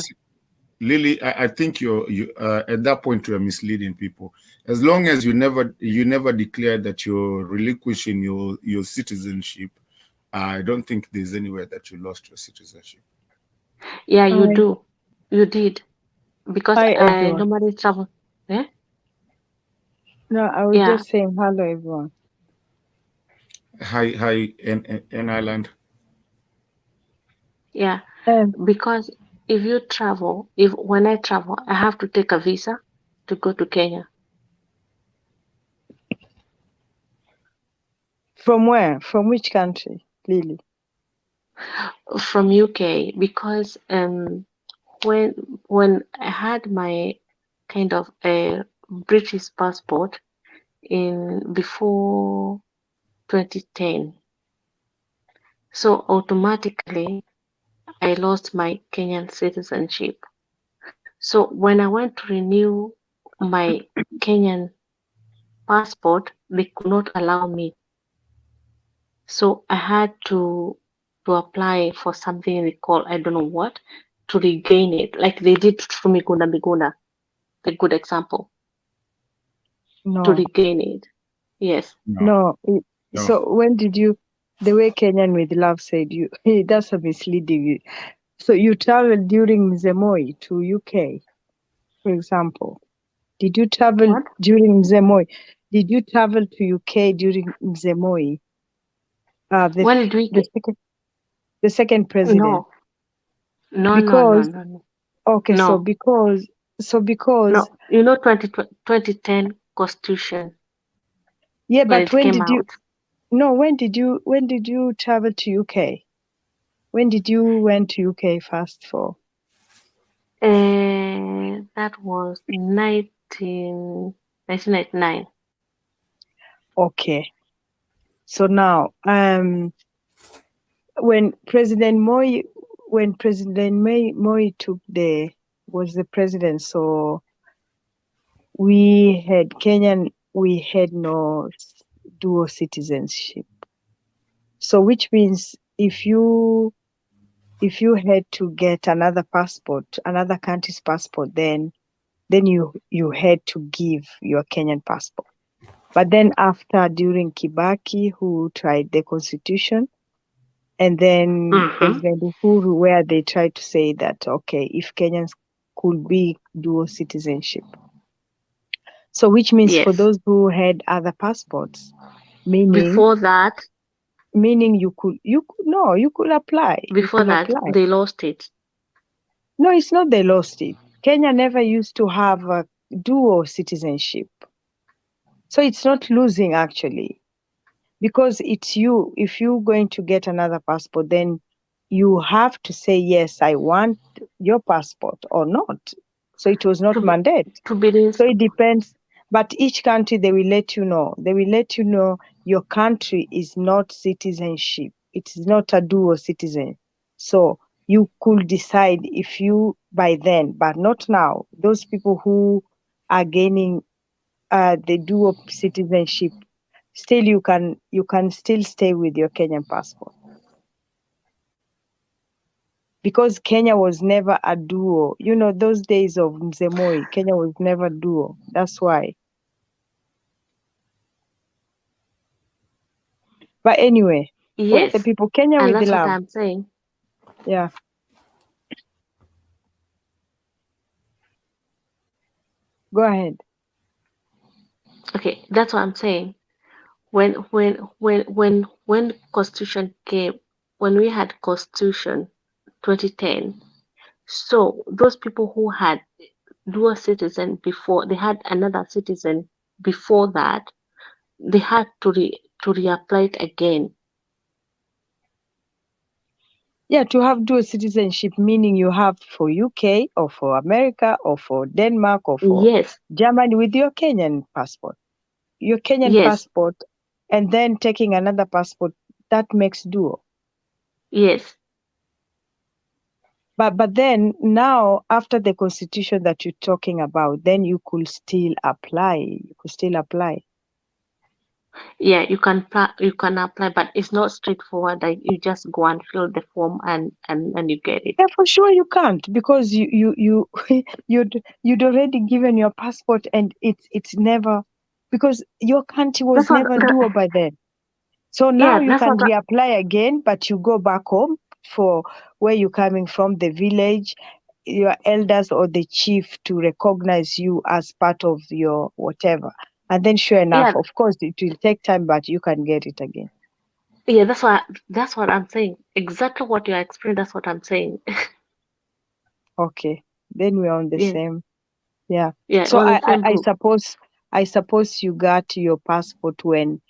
Lily. I think you at that point you are misleading people. As long as you never declare that you're relinquishing your citizenship, I don't think there's anywhere that you lost your citizenship. Yeah, you do. You did, because I everyone. normally travel. Eh? No, I was just saying hello, everyone. Hi, in Ireland. Yeah, because if you travel, when I travel, I have to take a visa to go to Kenya. From where? From which country, Lily? From UK, because when I had my kind of a British passport before 2010, so automatically I lost my Kenyan citizenship. So when I went to renew my Kenyan passport, they could not allow me. So I had to apply for something they call, I don't know what, to regain it, like they did to Miguna, a good example. No. To regain it. Yes. No. So when did you, the way Kenyan with Love said, that's a misleading. So you traveled during Mzee to UK, for example. Did you travel during Mzee? Did you travel to UK during Mzee? When did we the second president? No. No. Okay, no. so because no, 2010 constitution. Yeah, but when did you? Out. No, when did you travel to UK? When did you went to UK first for? That was 1999. Okay. So now, when President Moi was the president, so we had no dual citizenship. So which means if you had to get another passport, another country's passport, then you had to give your Kenyan passport. But then after, during Kibaki, who tried the constitution, and then President Uhuru, where they tried to say that, okay, if Kenyans could be dual citizenship. So which means for Yes. those who had other passports, meaning Before that, you could apply. before that, they lost it. No, it's not they lost it. Kenya never used to have a dual citizenship. So it's not losing actually. Because it's you, if you're going to get another passport, then you have to say, yes, I want your passport or not. So it was not mandate. So it depends. But each country, they will let you know. They will let you know your country is not citizenship. It is not a dual citizen. So you could decide if you, by then, but not now. Those people who are gaining the dual citizenship, still you can still stay with your Kenyan passport. Because Kenya was never a duo. You know, those days of Mzee Moi, Kenya was never duo. That's why. But anyway, we're the Yes. people, Kenya And with that's what love. I'm saying. Yeah. Go ahead. Okay, that's what I'm saying. When Constitution came, when we had Constitution 2010, so those people who had dual citizen before, they had another citizen before that, they had to reapply it again. Yeah, to have dual citizenship, meaning you have for UK or for America or for Denmark or for Germany with your Kenyan passport. Your Kenyan passport, and then taking another passport, that makes dual. Yes. But then now, after the constitution that you're talking about, then you could still apply. You could still apply. Yeah, you can apply, but it's not straightforward. Like you just go and fill the form and you get it. Yeah, for sure you can't, because you'd already given your passport, and it's never, because your country was never dual by then. So now you can reapply again, but you go back home for where you're coming from, the village, your elders or the chief to recognize you as part of your whatever. And then sure enough, of course, it will take time, but you can get it again. Yeah, that's what I'm saying. Exactly what you explained, that's what I'm saying. Okay. Then we're on the same. Yeah. Yeah, So on the same book. I suppose you got your passport when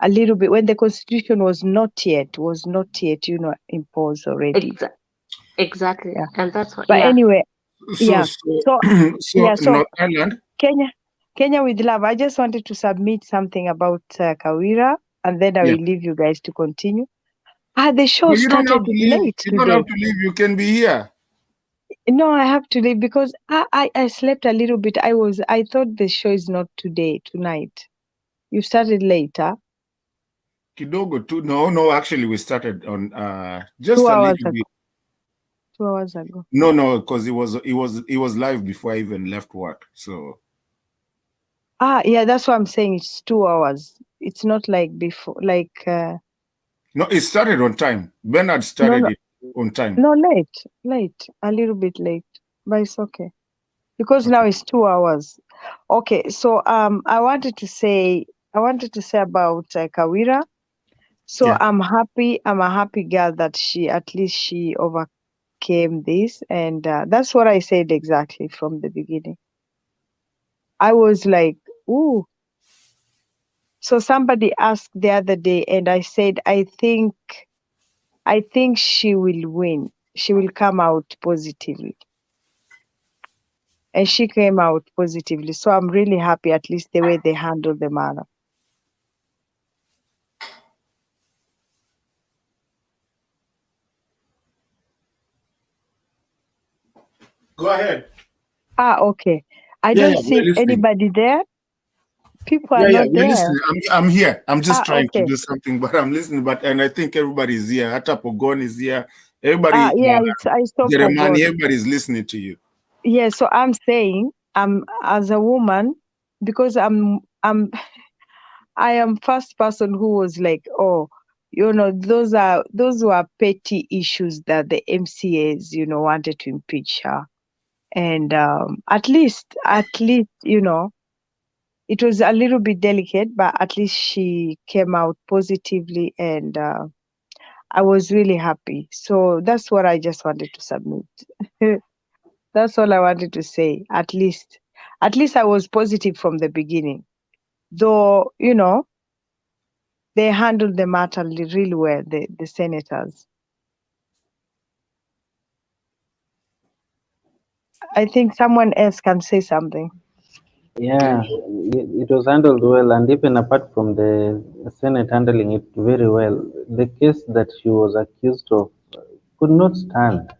a little bit, when the constitution was not yet, imposed already. Exactly. Yeah. And that's what, But anyway, So so North Island. Kenya with love. I just wanted to submit something about Kawira, and then I will leave you guys to continue. The show But you don't have started to leave. late You today. don't have to leave. You can be here. No, I have to leave because I slept a little bit. I thought the show is not tonight. You started later. Kidogo too. No. Actually, we started on just 2 a hours little ago. bit. 2 hours ago. No, because it was live before I even left work. So. Yeah, that's what I'm saying. It's 2 hours. It's not like before, like. No, it started on time. Bernard started it on time. No, late, a little bit late, but it's okay because now it's 2 hours. Okay, so I wanted to say about Kawira. So I'm happy. I'm a happy girl that at least she overcame this, and that's what I said exactly from the beginning. I was like, ooh. So somebody asked the other day, and I said, I think she will win. She will come out positively. And she came out positively. So I'm really happy, at least the way they handled the matter. Go ahead. Okay. I don't see anybody there. People are Yeah, not we're there. listening. I'm here. I'm just trying to Okay. do something, but I'm listening. And I think everybody's here. Hata Pogon is here. Everybody, Yeah, I saw Jeremani, Pogon. everybody's listening to you. Yeah, so I'm saying, as a woman, because I am first person who was like, oh, those were petty issues that the MCAs, wanted to impeach her. And at least, it was a little bit delicate, but at least she came out positively, and I was really happy. So that's what I just wanted to submit. That's all I wanted to say. At least I was positive from the beginning. Though, they handled the matter really well, the senators. I think someone else can say something. Yeah, it was handled well, and even apart from the Senate handling it very well, the case that she was accused of could not stand.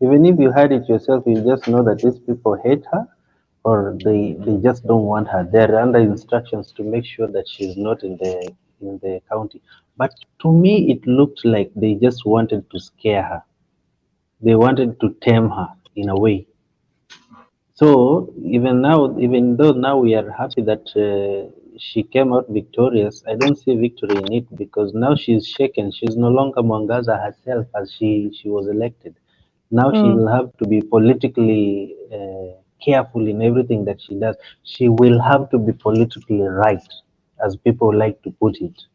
Even if you had it yourself, you just know that these people hate her, or they just don't want her. They're under instructions to make sure that she's not in the county. But to me, it looked like they just wanted to scare her. They wanted to tame her in a way. So even though now we are happy that she came out victorious, I don't see victory in it because now she's shaken. She's no longer Mwangaza herself as she was elected. Now she'll have to be politically careful in everything that she does. She will have to be politically right, as people like to put it,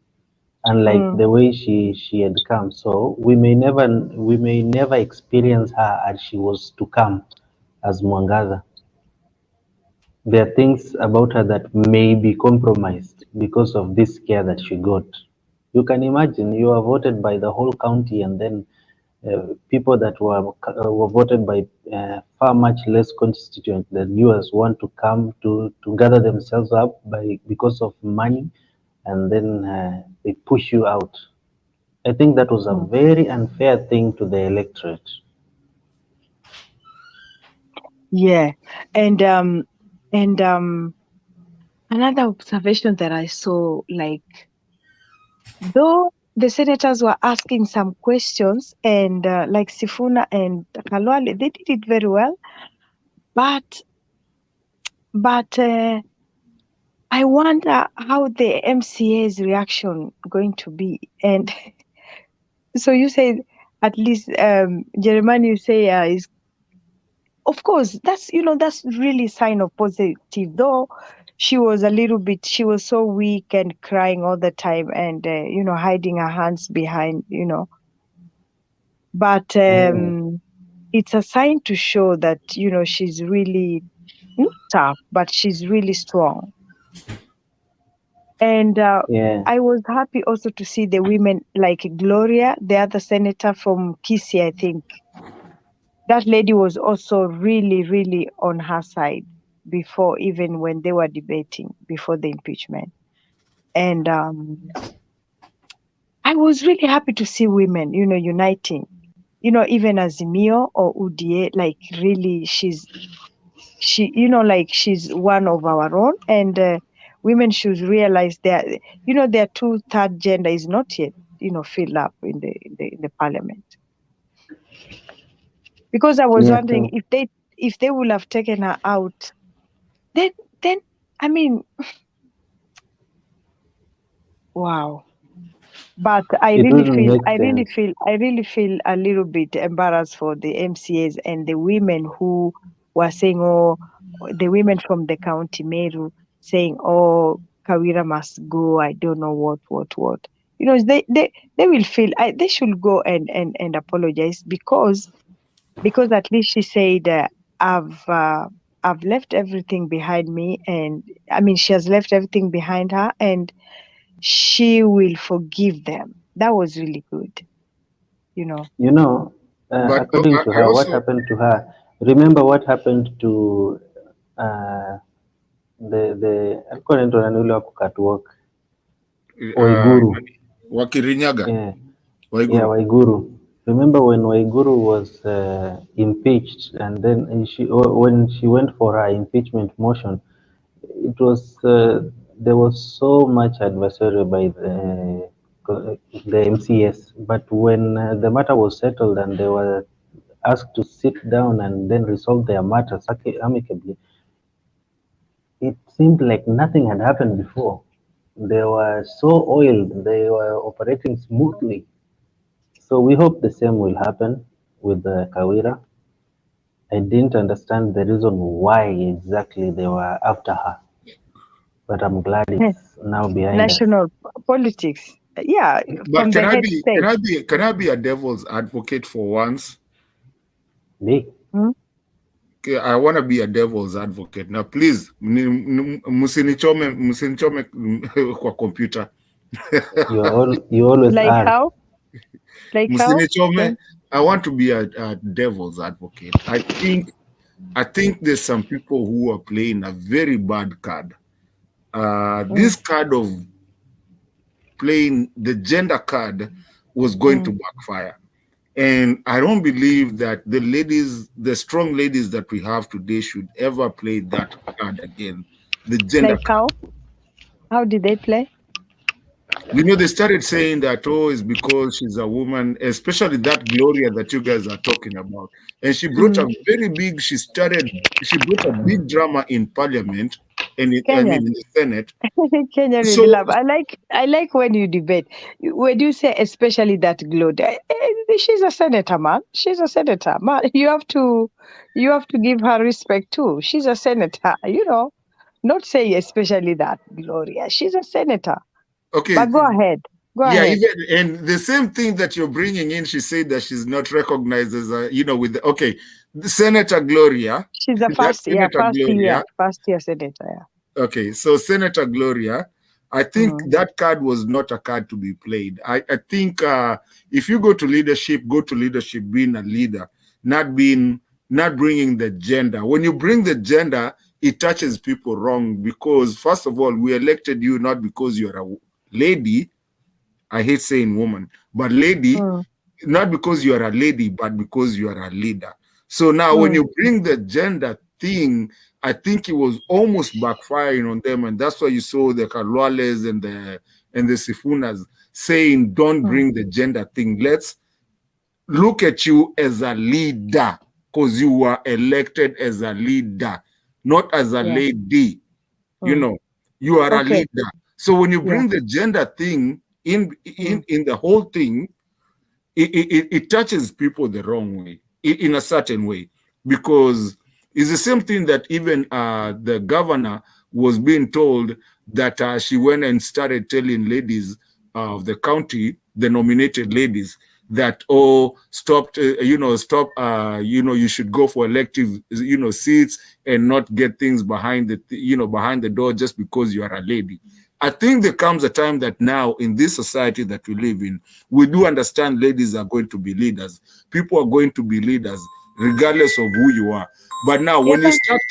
unlike the way she had come. So we may never experience her as she was to come as Mwangaza. There are things about her that may be compromised because of this care that she got. You can imagine you are voted by the whole county, and then people that were voted by far much less constituent than yours want to come to gather themselves up because of money, and then they push you out. I think that was a very unfair thing to the electorate. Yeah, and another observation that I saw, like, though the senators were asking some questions, and like Sifuna and Kalwale, they did it very well, but I wonder how the MCA's reaction going to be. And so you say, at least Jeremiah, you say is, of course, that's really sign of positive. Though she was she was so weak and crying all the time, and hiding her hands behind, but it's a sign to show that she's really not tough, but she's really strong. And I was happy also to see the women like Gloria, the other senator from Kisii, I think. That lady was also really, really on her side before, even when they were debating before the impeachment. And I was really happy to see women, uniting. Even Azimio or UDA, like really, she's one of our own, and women should realize that their third gender is not yet filled up in the parliament. Because I was wondering if they would have taken her out, then I mean, wow. But I really feel a little bit embarrassed for the MCAs and the women who were saying, oh, the women from the county, Meru, saying, oh, Kawira must go. I don't know what. They will feel they should go and apologize because at least she said, I've left everything behind me, and I mean she has left everything behind her, and she will forgive them. That was really good, But According to I her, what also happened to her? Remember what happened to the according to Nanula Catwalk, Waiguru. Wakirinyaga. Yeah, Waiguru. yeah, Waiguru. Remember when Waiguru was impeached, and then when she went for her impeachment motion, it was there was so much adversary by the MCS, but when the matter was settled and they were asked to sit down and then resolve their matters amicably, it seemed like nothing had happened before. They were so oiled, they were operating smoothly. So we hope the same will happen with Kawira. I didn't understand the reason why exactly they were after her, but I'm glad it's now behind us. National politics. Yeah, But from the head state. can I be a devil's advocate for once? Me? Okay, I want to be a devil's advocate. Now, please, musinichome kwa computer. You always like are. How? Like how? Musinichome, I want to be a devil's advocate. I think there's some people who are playing a very bad card. This card of playing the gender card was going to backfire. And I don't believe that the strong ladies that we have today should ever play that card again. The gender Like how? How did they play? They started saying that, it's because she's a woman, especially that Gloria that you guys are talking about. And she brought a she brought a big drama in parliament and in the Senate. Kenyan with love. I like when you debate. When you say especially that Gloria, she's a senator, man. She's a senator, man. You have to give her respect too. She's a senator, Not say especially that Gloria. She's a senator. Okay. But go ahead. Go ahead. And the same thing that you're bringing in, she said that she's not recognized as the Senator Gloria. She's a first year senator. Yeah. Okay, so Senator Gloria, I think that card was not a card to be played. I think if you go to leadership being a leader, not bringing the gender. When you bring the gender, it touches people wrong because, first of all, we elected you not because you're a lady. I hate saying woman, but lady, not because you are a lady, but because you are a leader. So now when you bring the gender thing, I think it was almost backfiring on them. And that's why you saw the Kalwales and the Sifunas saying, don't bring the gender thing. Let's look at you as a leader because you were elected as a leader, not as a lady. You are a leader. So when you bring the gender thing in the whole thing, it touches people the wrong way, in a certain way, because it's the same thing that even the governor was being told that she went and started telling ladies of the county, the nominated ladies, that stop, you should go for elective, seats and not get things behind the door just because you are a lady. I think there comes a time that now in this society that we live in, we do understand ladies are going to be leaders. People are going to be leaders regardless of who you are. But now when you start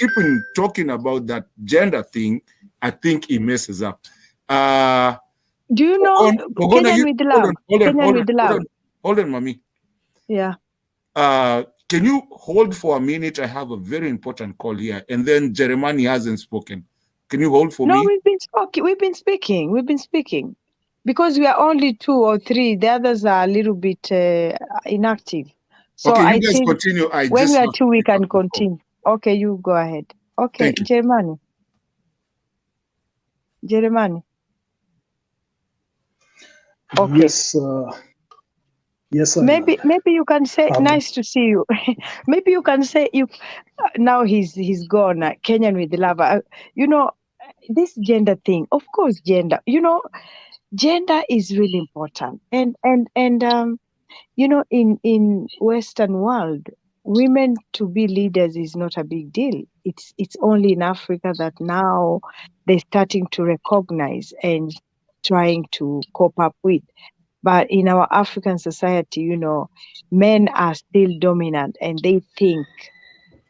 talking about that gender thing, I think it messes up. Do you know Kenyan with love? Hold on, mommy. Yeah. Can you hold for a minute? I have a very important call here, and then Jeremiah hasn't spoken. Can you hold for me? No, we've been speaking. Because we are only 2 or 3, the others are a little bit inactive. So okay, you I guys think continue. when we are 2, we can continue. Okay, you go ahead. Okay, Jeremiah. Okay. Yes. Maybe you can say nice to see you. Maybe you can say now he's gone. Kenyan with love. This gender thing. Of course, gender. Gender is really important. And in Western world, women to be leaders is not a big deal. It's only in Africa that now they're starting to recognize and trying to cope up with. But in our African society, men are still dominant and they think,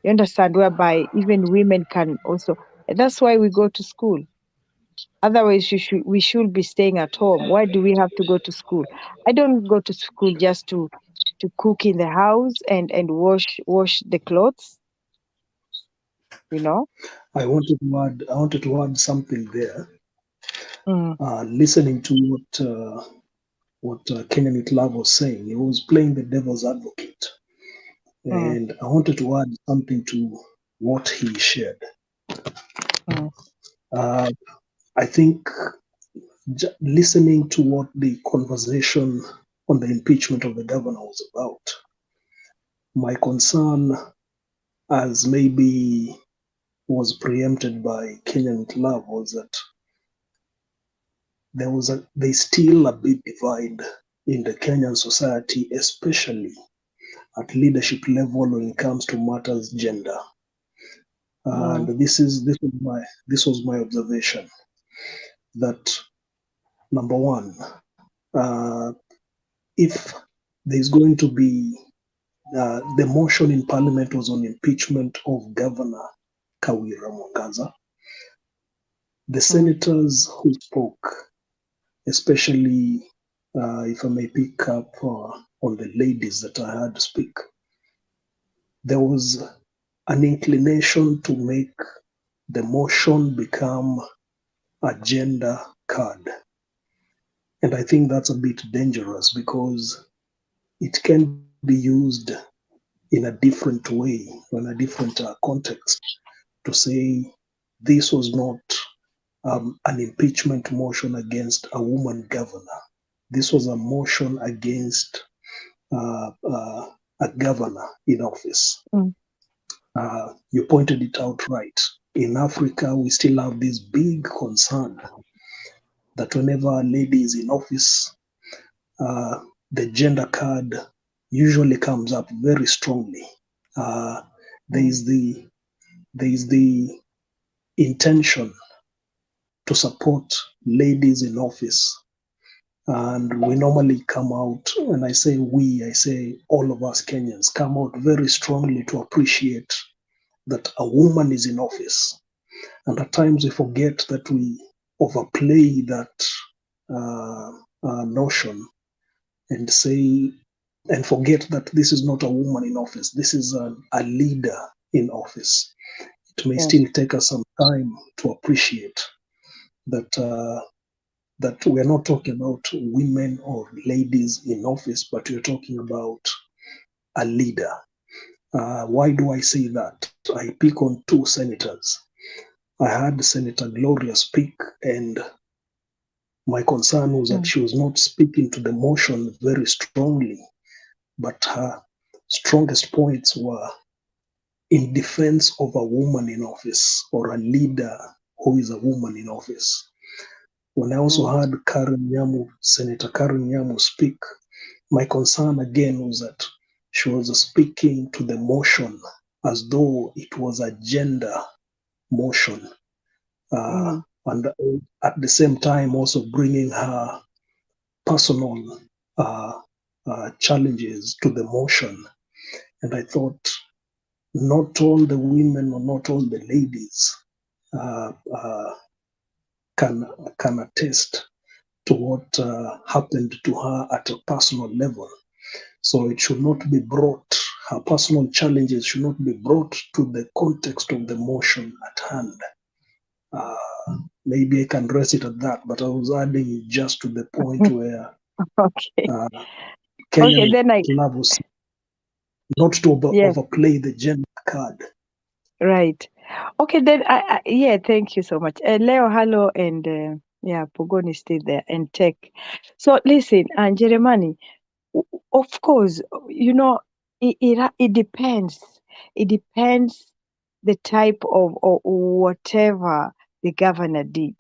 you understand, whereby even women can also. That's why we go to school. Otherwise, we should be staying at home. Why do we have to go to school? I don't go to school just to cook in the house and wash the clothes. I wanted to add something there. Listening to what Kenyan It Love was saying, he was playing the devil's advocate. And I wanted to add something to what he shared. I think listening to what the conversation on the impeachment of the governor was about, my concern, as maybe was preempted by Kenyan It Love, was that there's still a big divide in the Kenyan society, especially at leadership level when it comes to matters gender. And this was my observation, that number one, if there's going to be the motion in parliament was on impeachment of Governor Kawira Mwangaza, the senators who spoke, especially if I may pick up on the ladies that I had to speak, there was an inclination to make the motion become a gender card. And I think that's a bit dangerous because it can be used in a different way, in a different context, to say this was not an impeachment motion against a woman governor. This was a motion against a governor in office. You pointed it out right. In Africa, we still have this big concern that whenever a lady is in office, the gender card usually comes up very strongly. There is the intention to support ladies in office. And we normally come out, when I say we, I say all of us Kenyans come out very strongly to appreciate that a woman is in office. And at times we forget that we overplay that notion and say, and forget that this is not a woman in office. This is a leader in office. It may still take us some time to appreciate that that we're not talking about women or ladies in office, but we're talking about a leader. Why do I say that? I pick on two senators. I had Senator Gloria speak, and my concern was that she was not speaking to the motion very strongly, but her strongest points were in defense of a woman in office or a leader who is a woman in office. When I also heard Senator Karen Nyamu speak, my concern again was that she was speaking to the motion as though it was a gender motion. And at the same time also bringing her personal challenges to the motion. And I thought not all the women or not all the ladies can attest to what happened to her at a personal level. So it should not be brought, her personal challenges should not be brought to the context of the motion at hand. Maybe I can rest it at that, but I was adding it just to the point where Kenyan Love was not to overplay the gender card. Right. Okay, then thank you so much. Leo, hello, and Pogoni still there, and Tech. So listen, and Jeremani, of course, it depends. It depends the type of or whatever the governor did,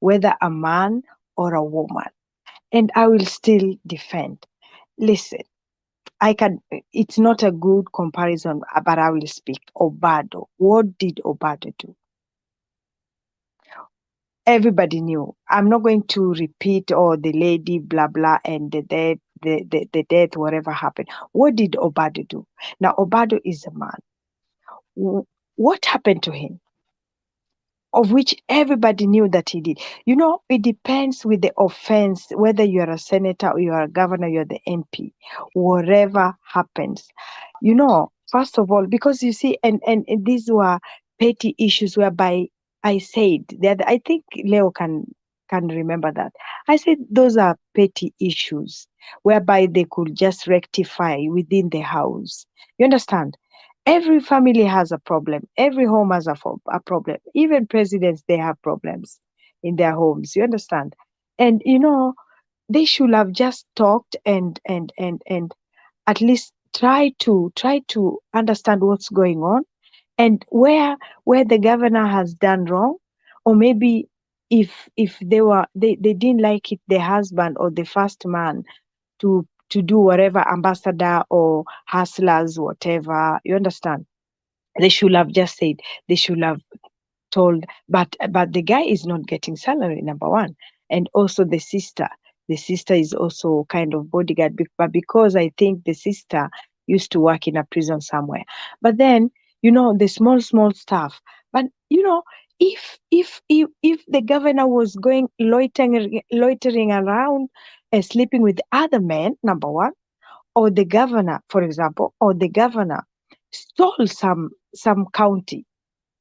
whether a man or a woman. And I will still defend. Listen, it's not a good comparison, but I will speak. Obado. What did Obado do? Everybody knew. I'm not going to repeat the lady, blah, blah, and the death, whatever happened. What did Obado do? Now, Obado is a man. What happened to him? Of which everybody knew that he did. It depends with the offense, whether you are a senator or you are a governor, you're the MP, whatever happens. First of all, because you see, and these were petty issues whereby I said that I think Leo can can remember that. I said those are petty issues whereby they could just rectify within the house. You understand? Every family has a problem. Every home has a problem. Even presidents, they have problems in their homes. You understand? And they should have just talked and at least try to understand what's going on and where the governor has done wrong, or maybe if they didn't like it, the husband or the first man to do whatever, ambassador or hustlers, whatever. You understand? They should have just said, they should have told, but the guy is not getting salary, number one. And also the sister is also kind of bodyguard, but because I think the sister used to work in a prison somewhere. But then the small stuff. But if the governor was going loitering around, sleeping with other men, number one, or the governor, for example, or the governor stole some county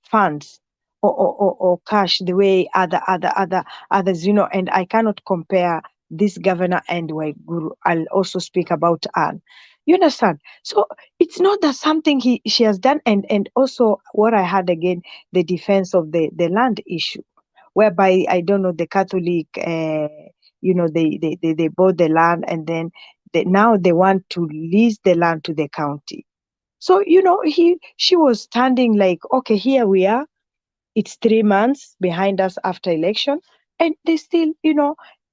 funds or cash the way others, and I cannot compare this governor and Waiguru. I'll also speak about Anne. You understand? So it's not that something she has done, and also what I had again, the defense of the land issue, whereby I don't know, the Catholic, they bought the land, and then now they want to lease the land to the county. So she was standing like, okay, here we are. It's 3 months behind us after election, and they still,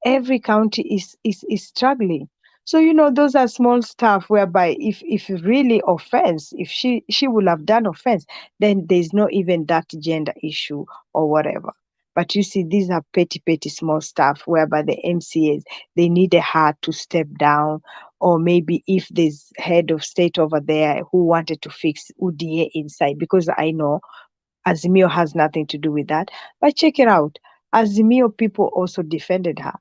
every county is struggling. So those are small stuff whereby if really offense, if she would have done offense, then there's not even that gender issue or whatever. But you see, these are petty small stuff whereby the MCAs, they need a heart to step down, or maybe if there's head of state over there who wanted to fix UDA inside, because I know Azimio has nothing to do with that. But check it out. Azimio people also defended her,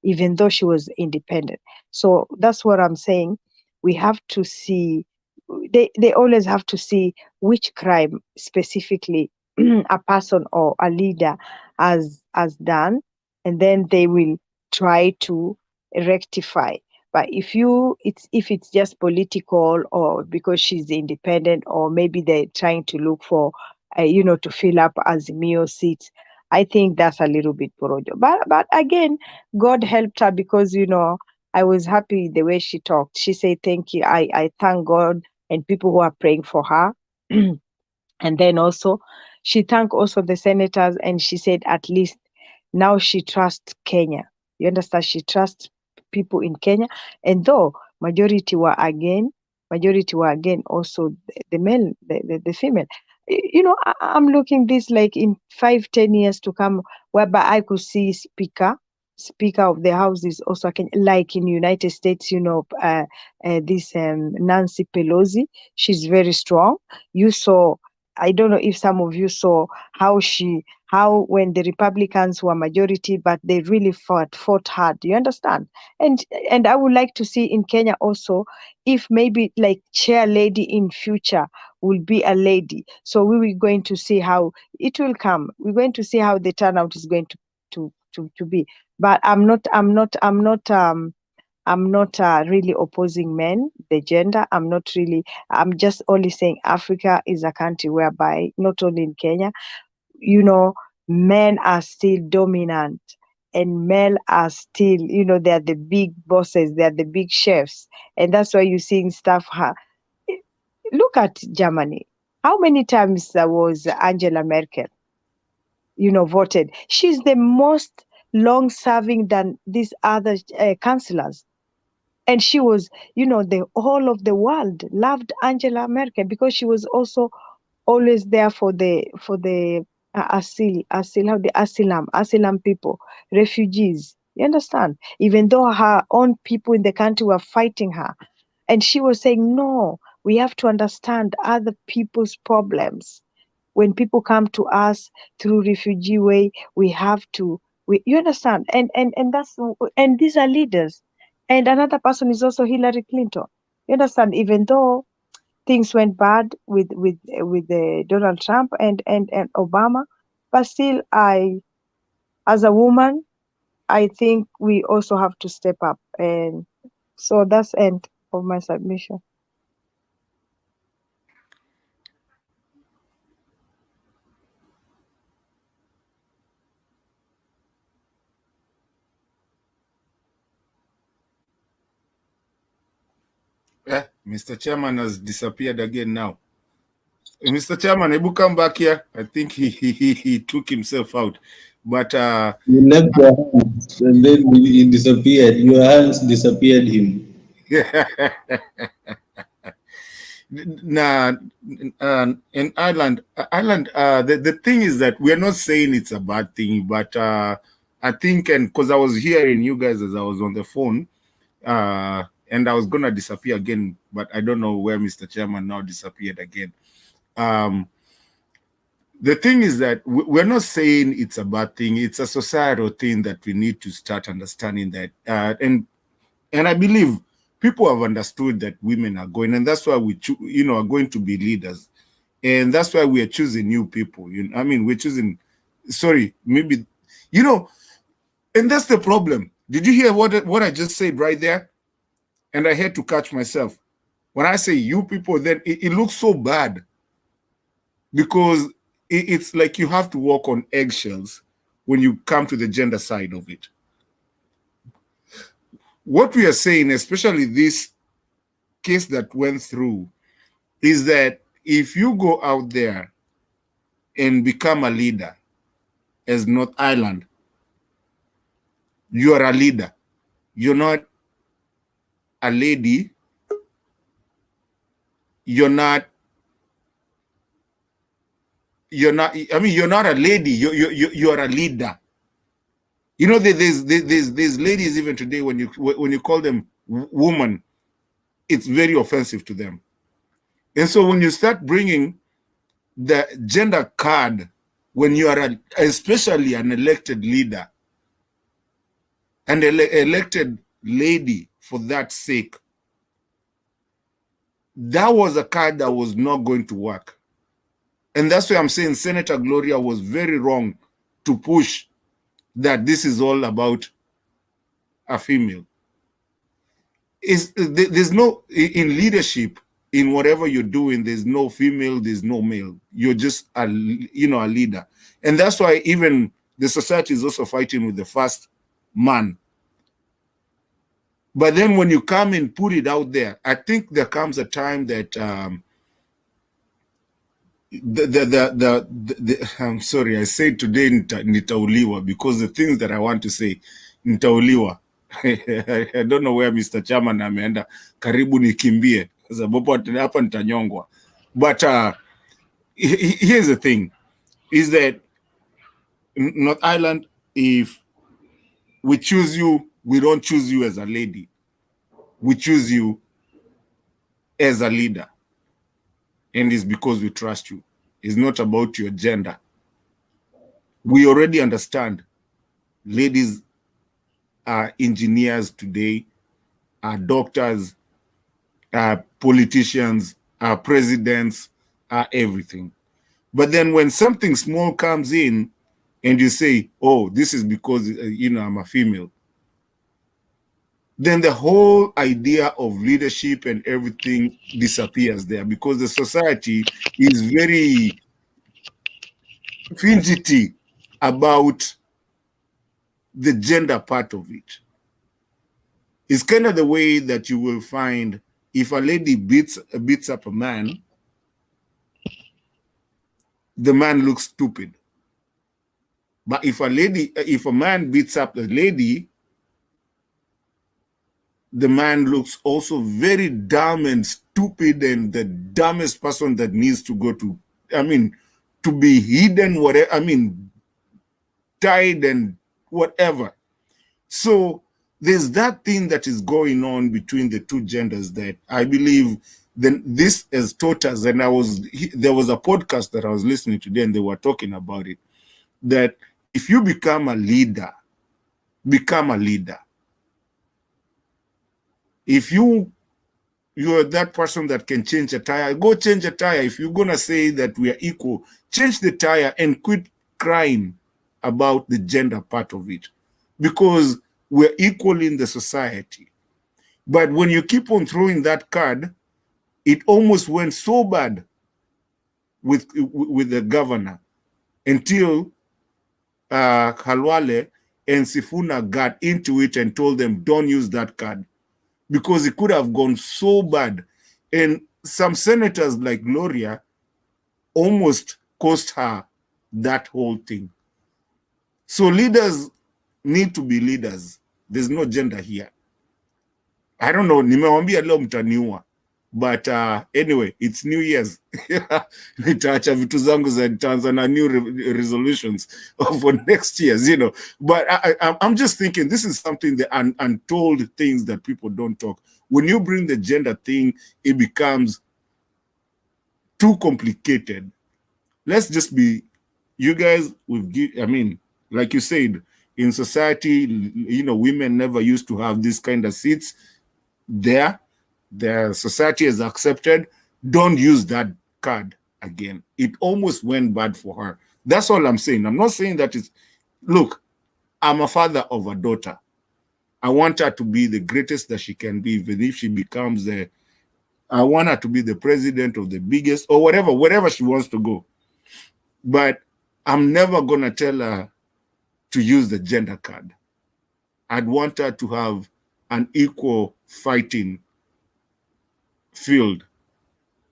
even though she was independent. So that's what I'm saying. We have to see, they always have to see which crime specifically a person or a leader has done, and then they will try to rectify. But if it's just political, or because she's independent, or maybe they're trying to look for to fill up Azimio seats, I think that's a little bit porojo. But again, God helped her, because I was happy the way she talked. She said, thank you. I thank God and people who are praying for her. And then also she thanked also the senators, and she said at least now she trusts Kenya. You understand? She trusts people in Kenya. And though majority were again also the male, the female. I'm looking this like in 5-10 years to come, whereby I could see speaker of the house is also like in United States, this Nancy Pelosi. She's very strong. You saw, I don't know if some of you saw how when the Republicans were majority, but they really fought hard. You understand? And I would like to see in Kenya also, if maybe like chair lady in future will be a lady. So we were going to see how it will come. We're going to see how the turnout is going to be. But I'm not really opposing men, the gender. I'm just only saying Africa is a country whereby, not only in Kenya, men are still dominant, and men are still, they're the big bosses, they're the big chefs. And that's why you're seeing stuff. Look at Germany. How many times was Angela Merkel, voted? She's the most long-serving than these other chancellors. And she was, the whole of the world loved Angela Merkel, because she was also always there for the asylum people, refugees. You understand? Even though her own people in the country were fighting her, and she was saying, no, we have to understand other people's problems. When people come to us through refugee way, we have to. You understand? And these are leaders. And another person is also Hillary Clinton. You understand? Even though things went bad with Donald Trump and Obama, but still, as a woman, I think we also have to step up. And so that's end of my submission. Mr. Chairman has disappeared again now. Mr. Chairman, Ebu, come back here. I think he took himself out. But you left your hands and then he disappeared. Your hands disappeared him. Nah, in Ireland, the thing is that we're not saying it's a bad thing, but I think, and because I was hearing you guys as I was on the phone, and I was gonna disappear again, but I don't know where Mr. Chairman now disappeared again. The thing is that we're not saying it's a bad thing. It's a societal thing that we need to start understanding that. And I believe people have understood that women are going, and that's why we, are going to be leaders. And that's why we are choosing new people. I mean, we're choosing, maybe, and that's the problem. Did you hear what I just said right there? And I had to catch myself. When I say you people, then it looks so bad because it's like you have to walk on eggshells when you come to the gender side of it. What we are saying, especially this case that went through, is that if you go out there and become a leader as North Ireland, you are a leader. You're not a lady. You're not a lady. You're a leader. There's ladies even today, when you call them woman, it's very offensive to them. And so when you start bringing the gender card, when you are especially an elected leader and elected lady for that sake, that was a card that was not going to work. And that's why I'm saying Senator Gloria was very wrong to push that this is all about a female. There's no, in leadership, in whatever you're doing, there's no female, there's no male. You're just a leader. And that's why even the society is also fighting with the first man. But then when you come and put it out there, I think there comes a time that I'm sorry, I said today nitauliwa, because the things that I want to say nitauliwa. I don't know where Mr. Chairman ameenda, karibu nikimbie sababu hapa nitanyongwa. But here's the thing, is that North Ireland, if we choose you, we don't choose you as a lady. We choose you as a leader. And it's because we trust you. It's not about your gender. We already understand ladies are engineers today, are doctors, are politicians, are presidents, are everything. But then when something small comes in and you say, oh, this is because, I'm a female, then the whole idea of leadership and everything disappears there, because the society is very fidgety about the gender part of it. It's kind of the way that you will find if a lady beats up a man, the man looks stupid. But if a man beats up the lady, the man looks also very dumb and stupid and the dumbest person that needs to go to, to be hidden, whatever, tied and whatever. So there's that thing that is going on between the two genders that I believe then this has taught us. And there was a podcast that I was listening to today, and they were talking about it, that if you become a leader, become a leader. If you're that person that can change a tire, go change a tire. If you're going to say that we are equal, change the tire and quit crying about the gender part of it. because we're equal in the society. But when you keep on throwing that card, it almost went so bad with the governor until Khalwale and Sifuna got into it and told them, don't use that card, because it could have gone so bad. And some senators like Gloria almost cost her that whole thing. So leaders need to be leaders. There's no gender here. I don't know, nimewambia leo mtaniua. But anyway, it's New Year's. Nitaacha vitu zangu za Tanzania new resolutions for next year's, you know. But I'm just thinking this is something, the untold things that people don't talk. When you bring the gender thing, it becomes too complicated. Let's just be, you guys, I mean, like you said, in society, you know, women never used to have this kind of seats there. The society has accepted. Don't use that card again. It almost went bad for her. That's all I'm saying. I'm not saying that it's, look, I'm a father of a daughter. I want her to be the greatest that she can be, even if she becomes I want her to be the president of the biggest, or wherever she wants to go. But I'm never going to tell her to use the gender card. I'd want her to have an equal fighting field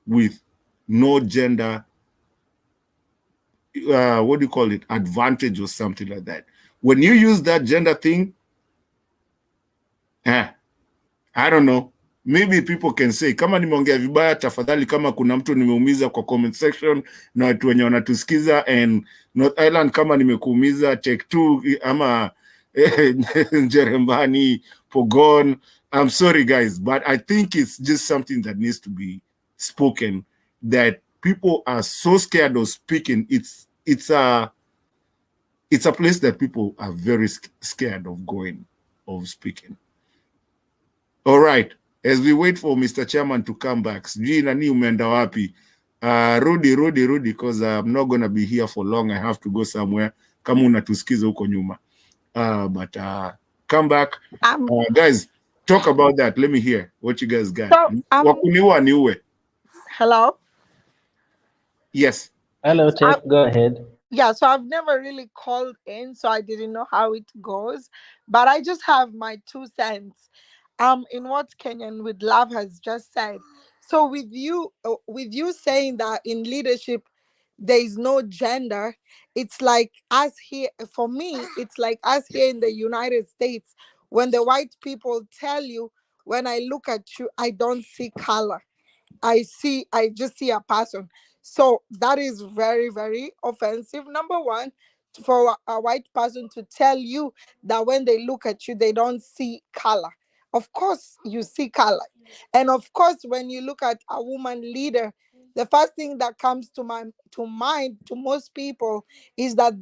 with no gender, what do you call it, advantage or something like that. When you use that gender thing, I don't know, maybe people can say, kama nimeongea vibaya, tafadhali kama kuna mtu nimeumiza kwa comment section na watu wenye wanatusikiza, and North Island kama nimekuumiza, take two, ama Jerembani, Pogon, I'm sorry guys, but I think it's just something that needs to be spoken, that people are so scared of speaking. It's a place that people are very scared of going, of speaking. All right, as we wait for Mr. Chairman to come back, sijui nani umeenda wapi? Rudi, because I'm not gonna be here for long. I have to go somewhere. Kama unatusikiza huko nyuma. But come back. Guys, talk about that. Let me hear what you guys got. So, Wakuniwa niue. hello? Yes. Hello, Tech. Go ahead. Yeah, so I've never really called in, so I didn't know how it goes. But I just have my 2 cents in what Kenyan with Love has just said. So with you saying that in leadership there is no gender, it's like us here, for me, it's like us here in the United States, when the white people tell you, when I look at you, I don't see color. I just see a person. So that is very, very offensive. Number one, for a white person to tell you that when they look at you, they don't see color. Of course, you see color. And of course, when you look at a woman leader, the first thing that comes to mind to most people is that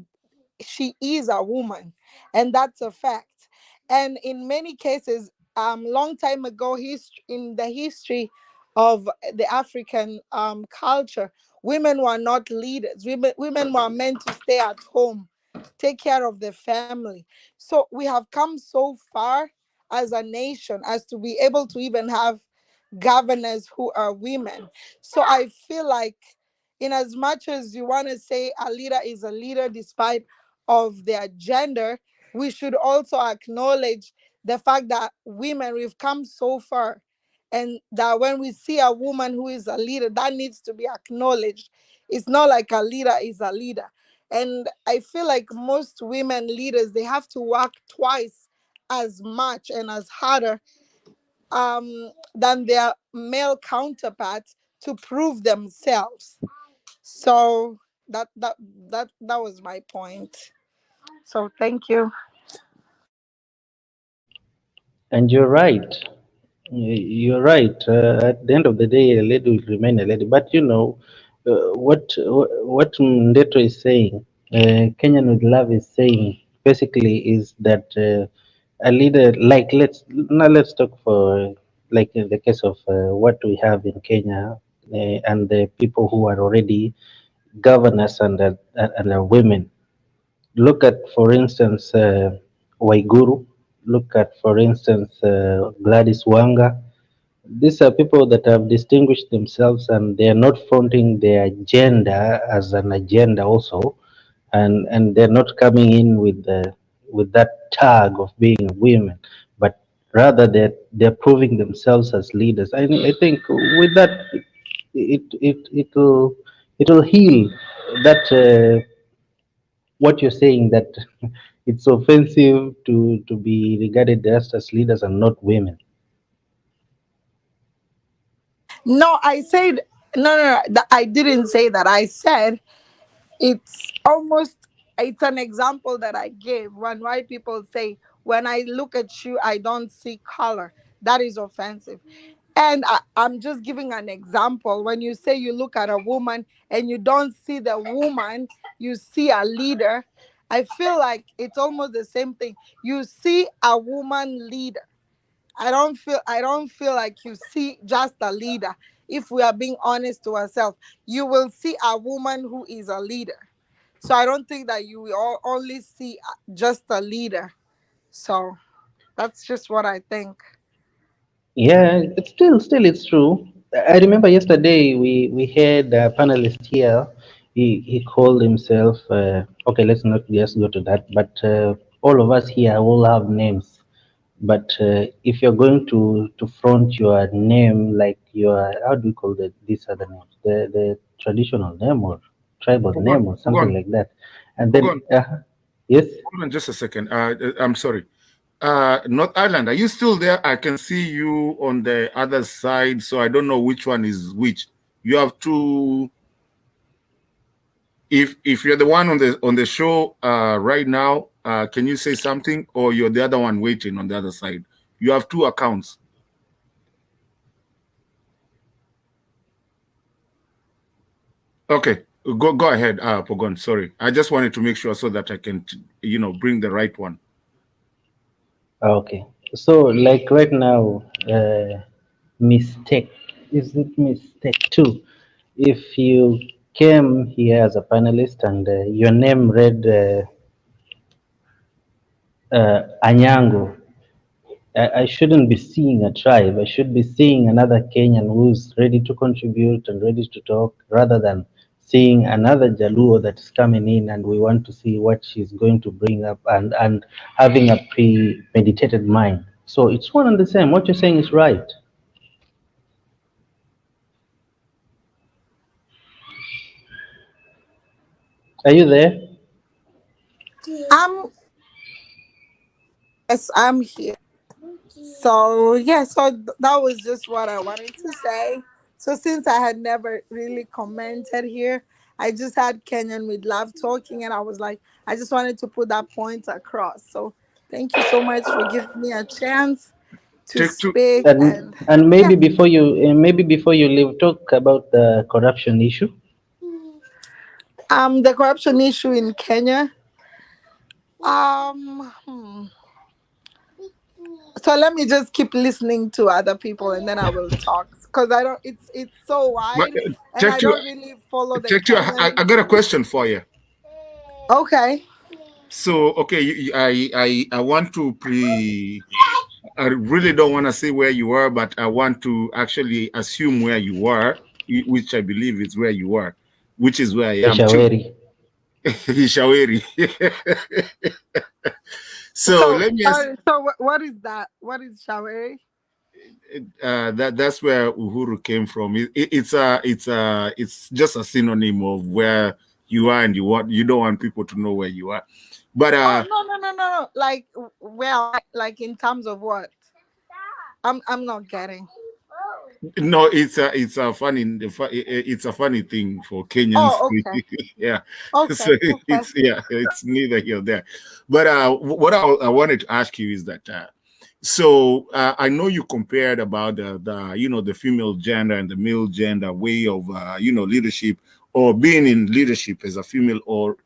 she is a woman, and that's a fact. And in many cases, long time ago, in the history of the African culture, women were not leaders. Women were meant to stay at home, take care of the family. So we have come so far as a nation as to be able to even have governors who are women. So I feel like, in as much as you want to say a leader is a leader despite of their gender, we should also acknowledge the fact that women, we've come so far, and that when we see a woman who is a leader, that needs to be acknowledged. It's not like a leader is a leader. And I feel like most women leaders, they have to work twice as much and as harder than their male counterparts to prove themselves. So that was my point. So thank you. And you're right. You're right. At the end of the day, a lady will remain a lady. But you know, what Ndeto is saying, Kenyan with Love is saying, basically is that a leader, like let's talk for, like in the case of what we have in Kenya, and the people who are already governors and are women. Look at, for instance, Waiguru. Look at, for instance, Gladys Wanga. These are people that have distinguished themselves, and they are not fronting their gender as an agenda also, and they're not coming in with that tag of being women, but rather they're proving themselves as leaders. I think with that, it'll heal that what you're saying, that it's offensive to be regarded just as leaders and not women. No, I said no. I didn't say that. I said it's almost it's an example that I gave when white people say, when I look at you, I don't see color. That is offensive. And I'm just giving an example. When you say you look at a woman and you don't see the woman, you see a leader. I feel like it's almost the same thing. You see a woman leader. I don't feel like you see just a leader. If we are being honest to ourselves, you will see a woman who is a leader. So I don't think that you will only see just a leader. So that's just what I think. Yeah, it's still it's true. I remember yesterday we had a panelist here. He called himself. Okay, let's not just go to that. But all of us here all have names. But if you're going to front your name like your, how do we call these other names? The traditional name or tribal name or something like that, and then yes. Hold on just a second. I'm sorry. North Island, are you still there? I can see you on the other side, so I don't know which one is which. You have to. If you're the one on the show right now, can you say something, or you're the other one waiting on the other side? You have two accounts. Okay, go ahead, Pogon. Sorry, I just wanted to make sure so that I can, bring the right one. Okay, so like right now, mistake, is it mistake two? If you came here as a panelist and your name read Anyango, I shouldn't be seeing a tribe. I should be seeing another Kenyan who's ready to contribute and ready to talk, rather than seeing another Jaluo that is coming in and we want to see what she's going to bring up, and having a premeditated mind. So it's one and the same. What you're saying is right. Are you there? Yes, I'm here. So yeah, so that was just what I wanted to say. So since I had never really commented here, I just had Kenyan with love talking, and I was like, I just wanted to put that point across. So thank you so much for giving me a chance to speak. And maybe before you leave, talk about the corruption issue. The corruption issue in Kenya. Hmm. So let me just keep listening to other people and then I will talk, because I don't. It's so wide and I don't really follow the Kenyan. I got a question for you. Okay. So okay, I want to I really don't want to say where you are, but I want to actually assume where you are, which I believe is where you are, which is where I am too. Ishaweri. So let me ask. So what is that? What is Shaweri? That's where Uhuru came from. It's just a synonym of where you are, and you don't want people to know where you are. But no. Like where? Like in terms of what? I'm not getting. No, it's a funny thing for Kenyans. Oh, okay. Yeah. Okay. So it's neither here nor there. But what I wanted to ask you is that so I know you compared about the female gender and the male gender way of leadership, or being in leadership as a female or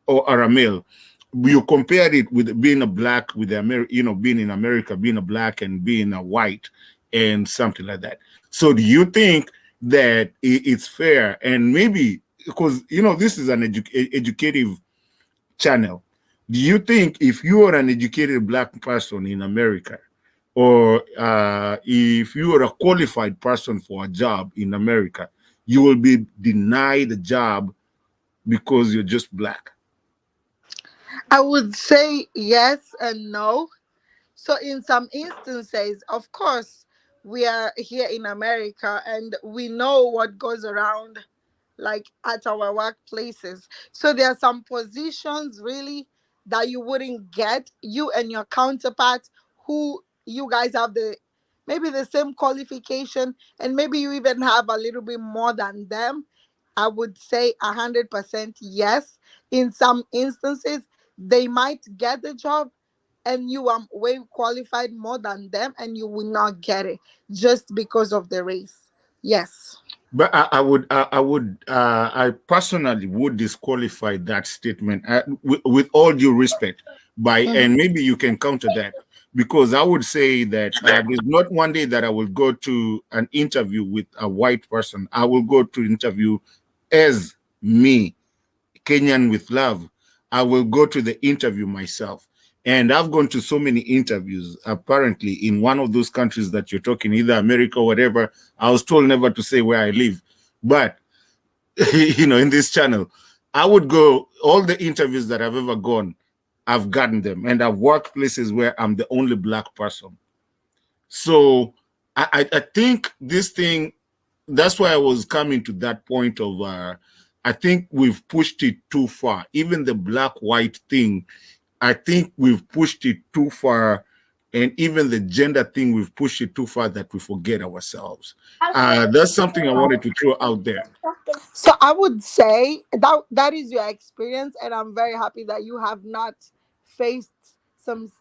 a male. You compared it with being a black with being in America, being a black and being a white and something like that. So do you think that it's fair? And maybe because this is an educative channel, Do you think if you are an educated black person in America, or if you are a qualified person for a job in America, you will be denied a job because you're just black? I would say yes and no. So, in some instances, of course, we are here in America and we know what goes around, like at our workplaces. So, there are some positions really that you wouldn't get, you and your counterpart, who you guys have maybe the same qualification, and maybe you even have a little bit more than them. I would say 100% yes. In some instances, they might get the job and you are way qualified more than them, and you will not get it just because of the race. Yes. But I personally would disqualify that statement, with all due respect, and maybe you can counter that, because I would say that there's not one day that I will go to an interview with a white person. I will go to interview as me, Kenyan with love. I will go to the interview myself. And I've gone to so many interviews, apparently, in one of those countries that you're talking, either America or whatever. I was told never to say where I live. But, in this channel, I would go, all the interviews that I've ever gone, I've gotten them. And I've worked places where I'm the only black person. So I think this thing, that's why I was coming to that point of, I think we've pushed it too far. Even the black-white thing, I think we've pushed it too far, and even the gender thing, we've pushed it too far that we forget ourselves. That's something I wanted to throw out there. So I would say that is your experience, and I'm very happy that you have not faced some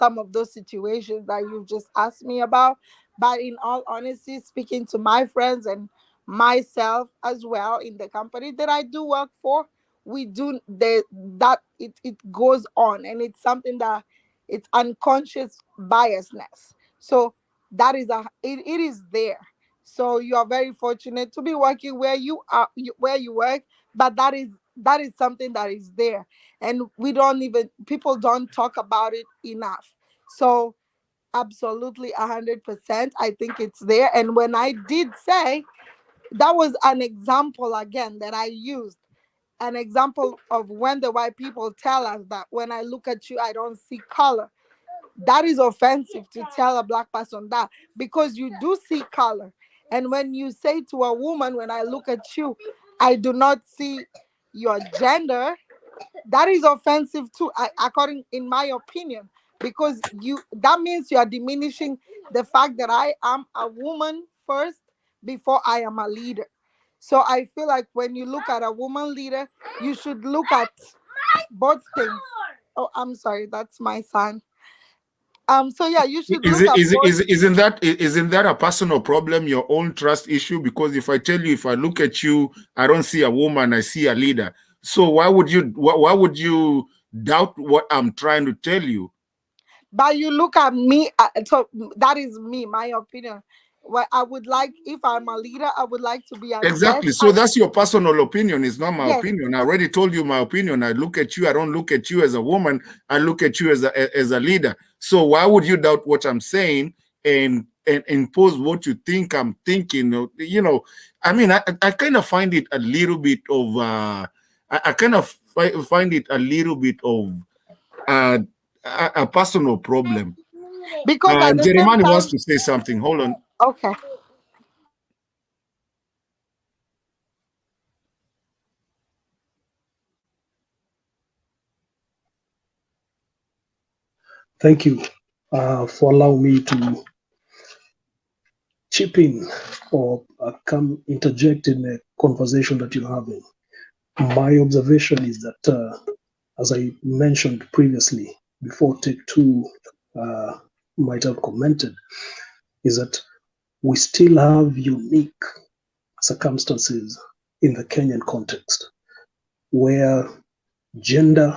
of those situations that you've just asked me about. But in all honesty, speaking to my friends and myself as well in the company that I do work for, we do that it goes on, and it's something that it's unconscious biasness. So that is it is there. So you are very fortunate to be working where you are, where you work, but that is something that is there, and people don't talk about it enough. So absolutely 100%, I think it's there. And when I did say, that was an example again that I used, an example of when the white people tell us that when I look at you, I don't see color. That is offensive to tell a black person that, because you do see color. And when you say to a woman, when I look at you, I do not see your gender, that is offensive too, according in my opinion, because that means you are diminishing the fact that I am a woman first before I am a leader. So I feel like when you look at a woman leader, you should look at both things. Oh, I'm sorry, that's my son. So yeah, you should look at both. Isn't that a personal problem, your own trust issue? Because if I tell you, if I look at you, I don't see a woman, I see a leader. So why would you doubt what I'm trying to tell you? But you look at me, so that is me, my opinion. What I would like, if I'm a leader, I would like to be assessed. Exactly. So that's your personal opinion. It's not my Yes. opinion. I already told you my opinion. I look at you. I don't look at you as a woman. I look at you as a leader. So why would you doubt what I'm saying and impose what you think I'm thinking? I mean, I kind of find it a little bit of I kind of find it a little bit of a personal problem. Because at the same Jeremiah time, wants to say something. Hold on. okay. Thank you for allowing me to chip in or come interject in a conversation that you're having. My observation is that, as I mentioned previously, before Take Two might have commented, is that we still have unique circumstances in the Kenyan context where gender,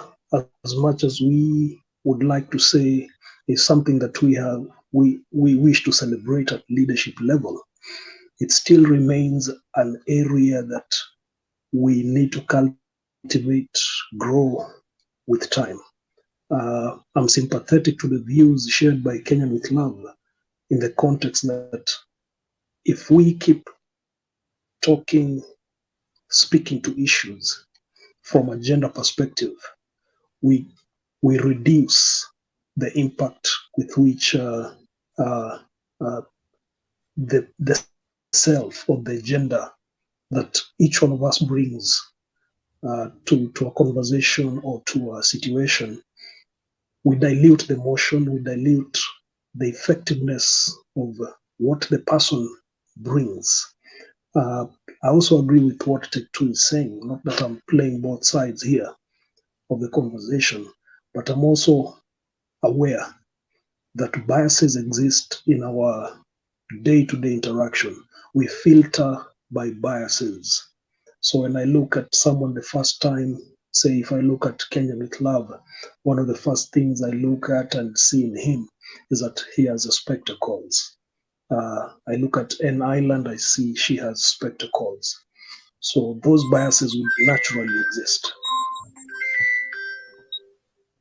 as much as we would like to say, is something that we wish to celebrate at leadership level, it still remains an area that we need to cultivate, grow with time. I'm sympathetic to the views shared by Kenyan with Love in the context that if we keep speaking to issues from a gender perspective, we reduce the impact with which the self or the gender that each one of us brings to a conversation or to a situation. We dilute the emotion, we dilute the effectiveness of what the person brings. I also agree with what Tech2 is saying, not that I'm playing both sides here of the conversation, but I'm also aware that biases exist in our day-to-day interaction. We filter by biases. So when I look at someone the first time, say if I look at Kenya with Love, one of the first things I look at and see in him is that he has spectacles. I look at N Island, I see she has spectacles. So those biases will naturally exist.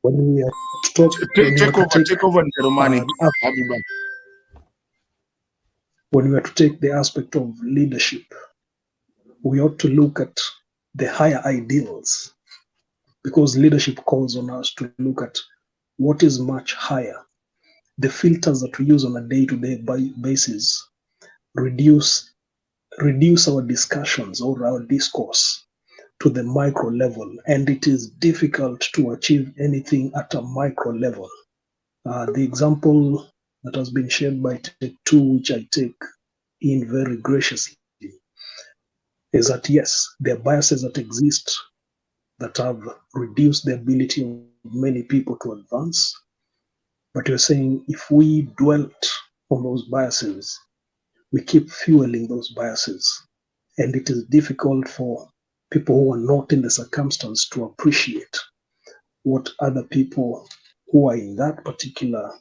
When we are Take over Romani. When we are to take the aspect of leadership, we ought to look at the higher ideals, because leadership calls on us to look at what is much higher. The filters that we use on a day-to-day basis reduce our discussions or our discourse to the micro level, and it is difficult to achieve anything at a micro level. The example that has been shared by Tech2, which I take in very graciously, is that yes, there are biases that exist that have reduced the ability of many people to advance. But you're saying if we dwelt on those biases, we keep fueling those biases. And it is difficult for people who are not in the circumstance to appreciate what other people who are in that particular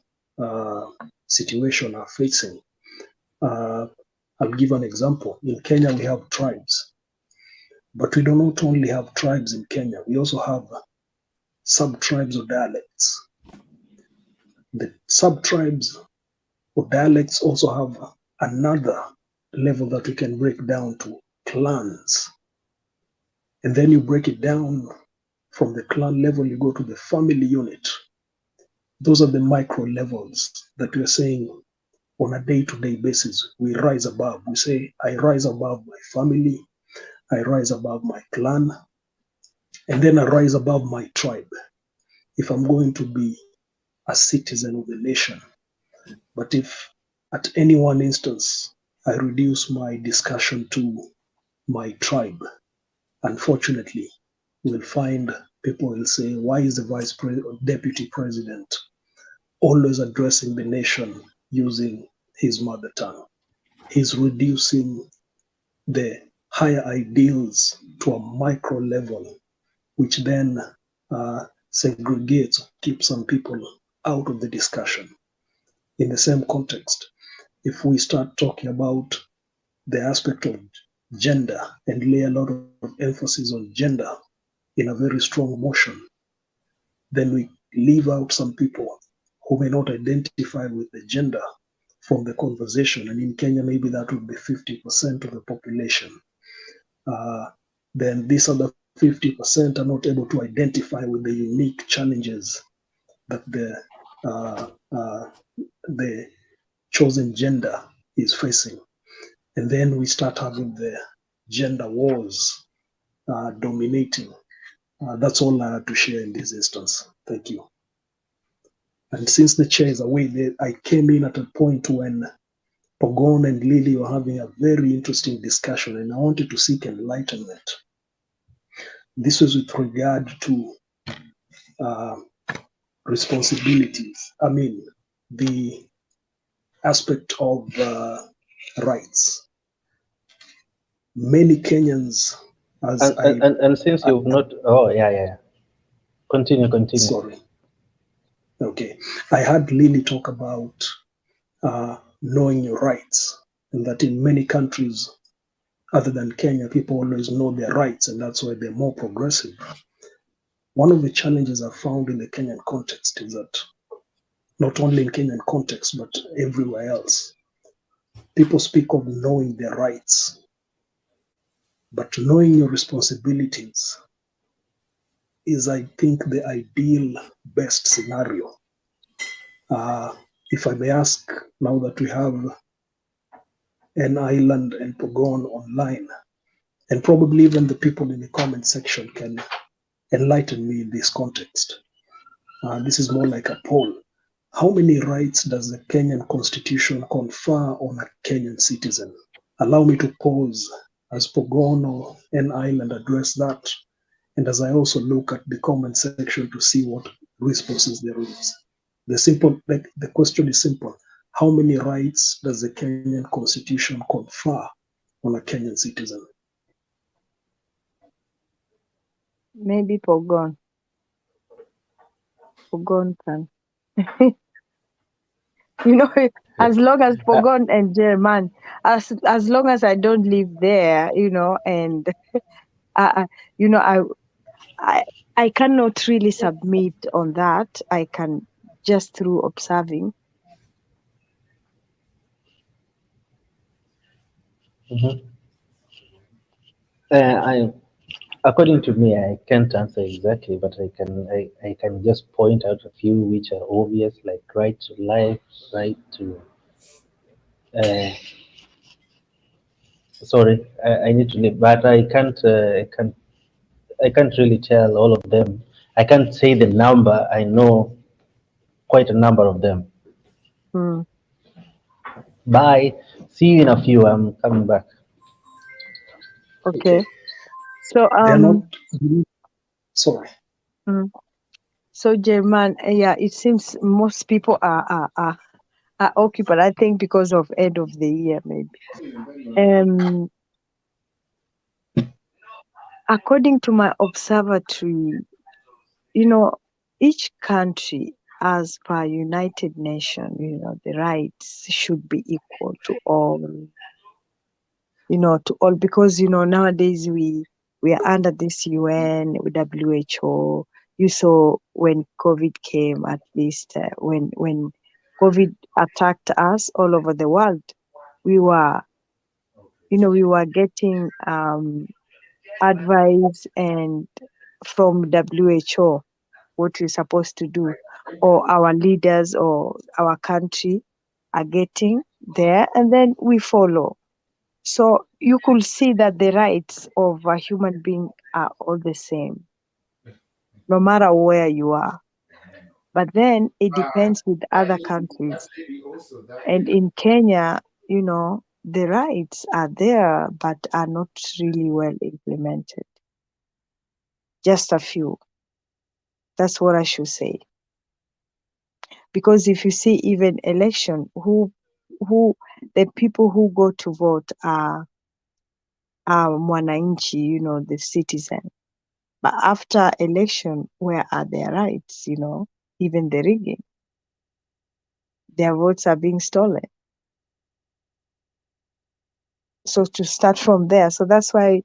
situation are facing. I'll give an example. In Kenya, we have tribes. But we do not only have tribes in Kenya, we also have sub-tribes or dialects. The sub-tribes or dialects also have another level that we can break down to clans. And then you break it down from the clan level, you go to the family unit. Those are the micro levels that we're saying on a day-to-day basis. We rise above. We say, I rise above my family, I rise above my clan, and then I rise above my tribe. If I'm going to be a citizen of the nation. But if at any one instance I reduce my discussion to my tribe, unfortunately, we'll find people will say, why is the deputy president always addressing the nation using his mother tongue? He's reducing the higher ideals to a micro level, which then segregates, keeps some people out of the discussion. In the same context, if we start talking about the aspect of gender and lay a lot of emphasis on gender in a very strong motion, then we leave out some people who may not identify with the gender from the conversation. And in Kenya, maybe that would be 50% of the population. Then these other 50% are not able to identify with the unique challenges that the chosen gender is facing. And then we start having the gender wars dominating. That's all I had to share in this instance. Thank you. And since the chair is away, I came in at a point when Pogon and Lily were having a very interesting discussion, and I wanted to seek enlightenment. This was with regard to responsibilities. I mean, the aspect of rights. Many Kenyans, and since you've not, continue. Sorry. Okay, I heard Lily talk about knowing your rights, and that in many countries other than Kenya, people always know their rights, and that's why they're more progressive. one of the challenges I found in the Kenyan context is that not only in Kenyan context, but everywhere else, people speak of knowing their rights, but knowing your responsibilities is, I think, the ideal best scenario. If I may ask, now that we have an island and Pogon online, and probably even the people in the comment section can enlighten me in this context. This is more like a poll. How many rights does the Kenyan Constitution confer on a Kenyan citizen? Allow me to pause as Pogon or an island address that, and as I also look at the comment section to see what responses there is. The question is simple. How many rights does the Kenyan Constitution confer on a Kenyan citizen? Maybe Pogon can. You know, as long as Pogon and German, as long as I don't live there, you know, and you know, I cannot really submit on that. I can just through observing. According to me, I can't answer exactly, but I can just point out a few which are obvious, like right to life, right to sorry, I need to leave, but I can't really tell all of them. I can't say the number. I know quite a number of them. Bye. See you in a few. I'm coming back. Okay. So They're not. Sorry. So German, yeah, it seems most people are occupied. I think because of end of the year, maybe. According to my observatory, you know, each country, as per United Nations, you know, the rights should be equal to all. You know, to all, because you know nowadays we are under this UN, WHO. You saw when COVID came, at least when COVID attacked us all over the world, we were getting advice and from WHO what we're supposed to do, or our leaders or our country are getting there, and then we follow. So you could see that the rights of a human being are all the same, no matter where you are. But then it depends with other countries. And in Kenya, you know, the rights are there, but are not really well implemented. Just a few. That's what I should say. Because if you see even election, who the people who go to vote are mwananchi, you know, the citizen. But after election, where are their rights? You know, even the rigging, their votes are being stolen. So to start from there, so that's why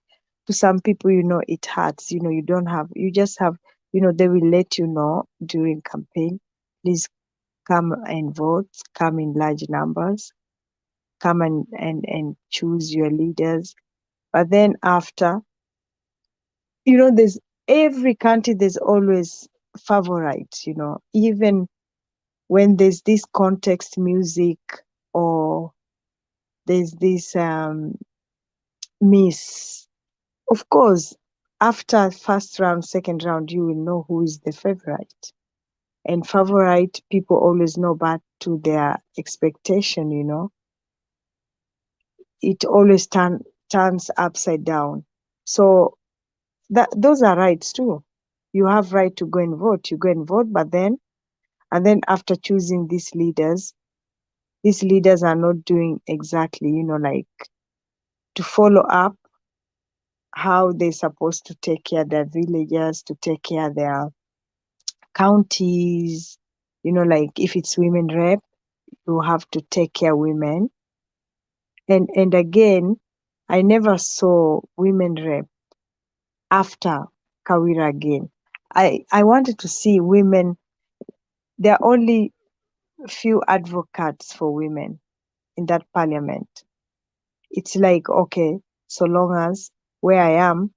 to some people, you know, it hurts. You know, you just have, you know, they will let you know during campaign, please come and vote, come in large numbers, come and choose your leaders. But then after, you know, there's every country, there's always favorites, you know, even when there's this context music or there's this miss, of course, after first round, second round, you will know who is the favorite. And favorite people always know back to their expectation, you know. It always turns upside down. So those are rights too. You have right to go and vote. You go and vote, but then after choosing these leaders are not doing exactly, you know, like to follow up how they're supposed to take care of their villagers, to take care of their counties, you know, like if it's women rep, you have to take care of women. And again, I never saw women rep after Kawira again. I wanted to see women. There are only few advocates for women in that parliament. It's like, okay, so long as where I am,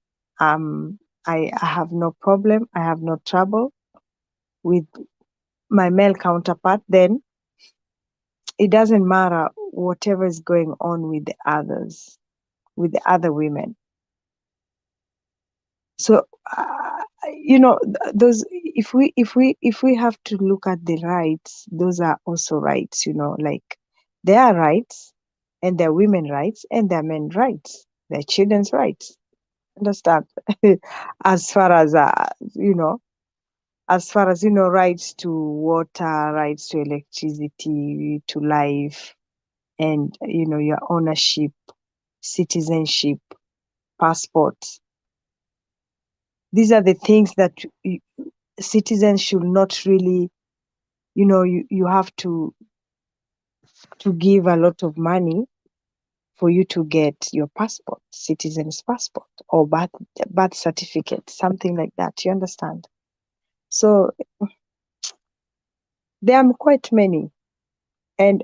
I have no problem, I have no trouble with my male counterpart, then it doesn't matter whatever is going on with the others, with the other women. So those, if we have to look at the rights, those are also rights. Like there are rights, and there are women rights, and there are men rights, there are children's rights. Understand? As far as rights to water, rights to electricity, to life, and your ownership, citizenship, passports. These are the things that citizens should not really, you have to give a lot of money for you to get your passport, citizen's passport, or birth certificate, something like that. You understand? So there are quite many, and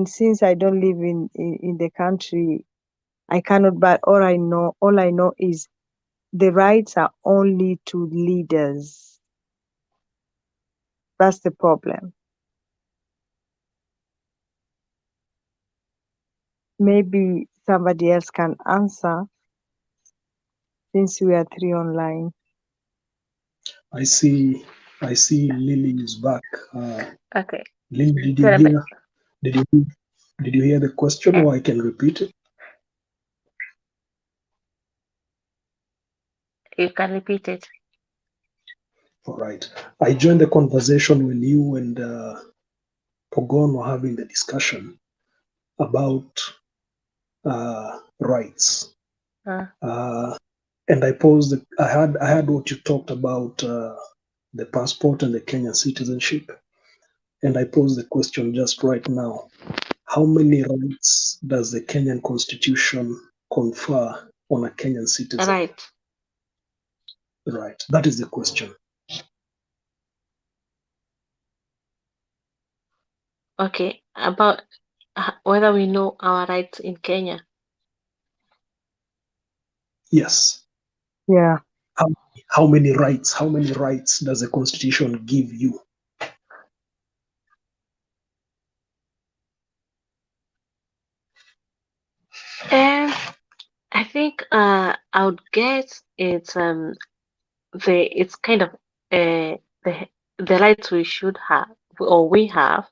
since I don't live in the country, I cannot. But all I know is the rights are only to leaders. That's the problem. Maybe somebody else can answer, since we are 3 online. I see Lily is back. Okay. Lily, Tell me. did you hear the question, or I can repeat it? You can repeat it. All right. I joined the conversation when you and Pogon were having the discussion about rights. And I posed, I had what you talked about, the passport and the Kenyan citizenship. And I posed the question just right now. How many rights does the Kenyan constitution confer on a Kenyan citizen? Right. Right. That is the question. Okay. About whether we know our rights in Kenya. Yes. Yeah. How many rights does the constitution give you? I think I would guess it's kind of the rights we should have, or we have,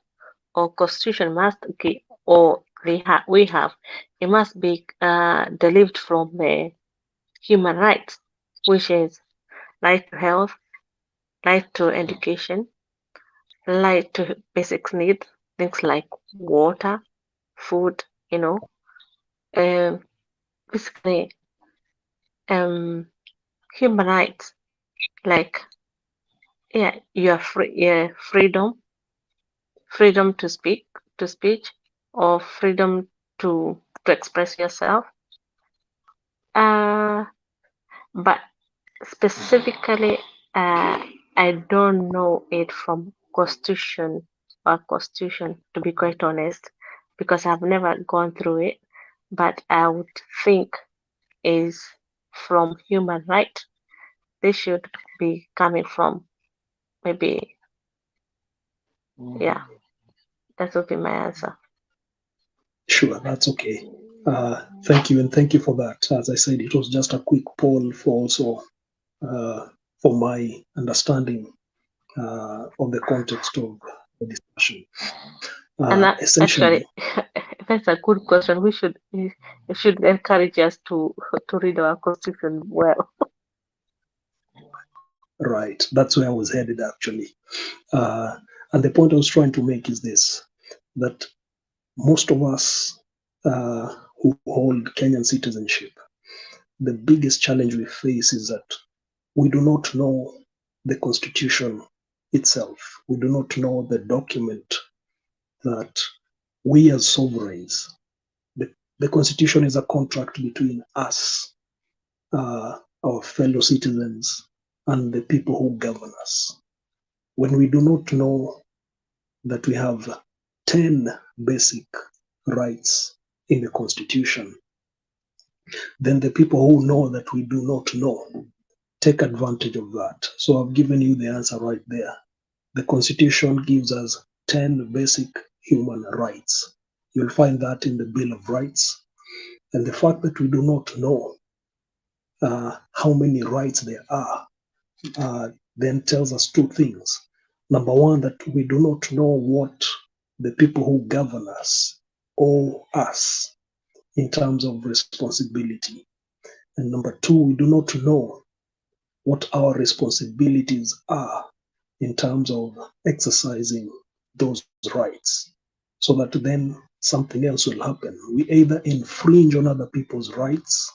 or constitution must give, or we have. It must be derived from the human rights, which is right to health, right to education, right to basic needs, things like water, food, basically human rights, like you are free, freedom to speech, or freedom to express yourself. But specifically, I don't know it from constitution, to be quite honest, because I've never gone through it. But I would think is from human right. They should be coming from, maybe, yeah, that would be my answer. Sure, that's okay. Thank you, and thank you for that. As I said, it was just a quick poll for also for my understanding of the context of the discussion. And Essentially, actually, that's a good question. You should encourage us to read our constitution well. right, that's where I was headed actually. And the point I was trying to make is this, that most of us who hold Kenyan citizenship, the biggest challenge we face is that we do not know the constitution itself. We do not know the document that we as sovereigns, the constitution is a contract between us, our fellow citizens, and the people who govern us. When we do not know that we have 10 basic rights in the Constitution, then the people who know that we do not know take advantage of that. So I've given you the answer right there. The Constitution gives us 10 basic human rights. You'll find that in the Bill of Rights. And the fact that we do not know how many rights there are then tells us two things. Number one, that we do not know what the people who govern us owe us in terms of responsibility. And number two, we do not know what our responsibilities are in terms of exercising those rights, so that then something else will happen. We either infringe on other people's rights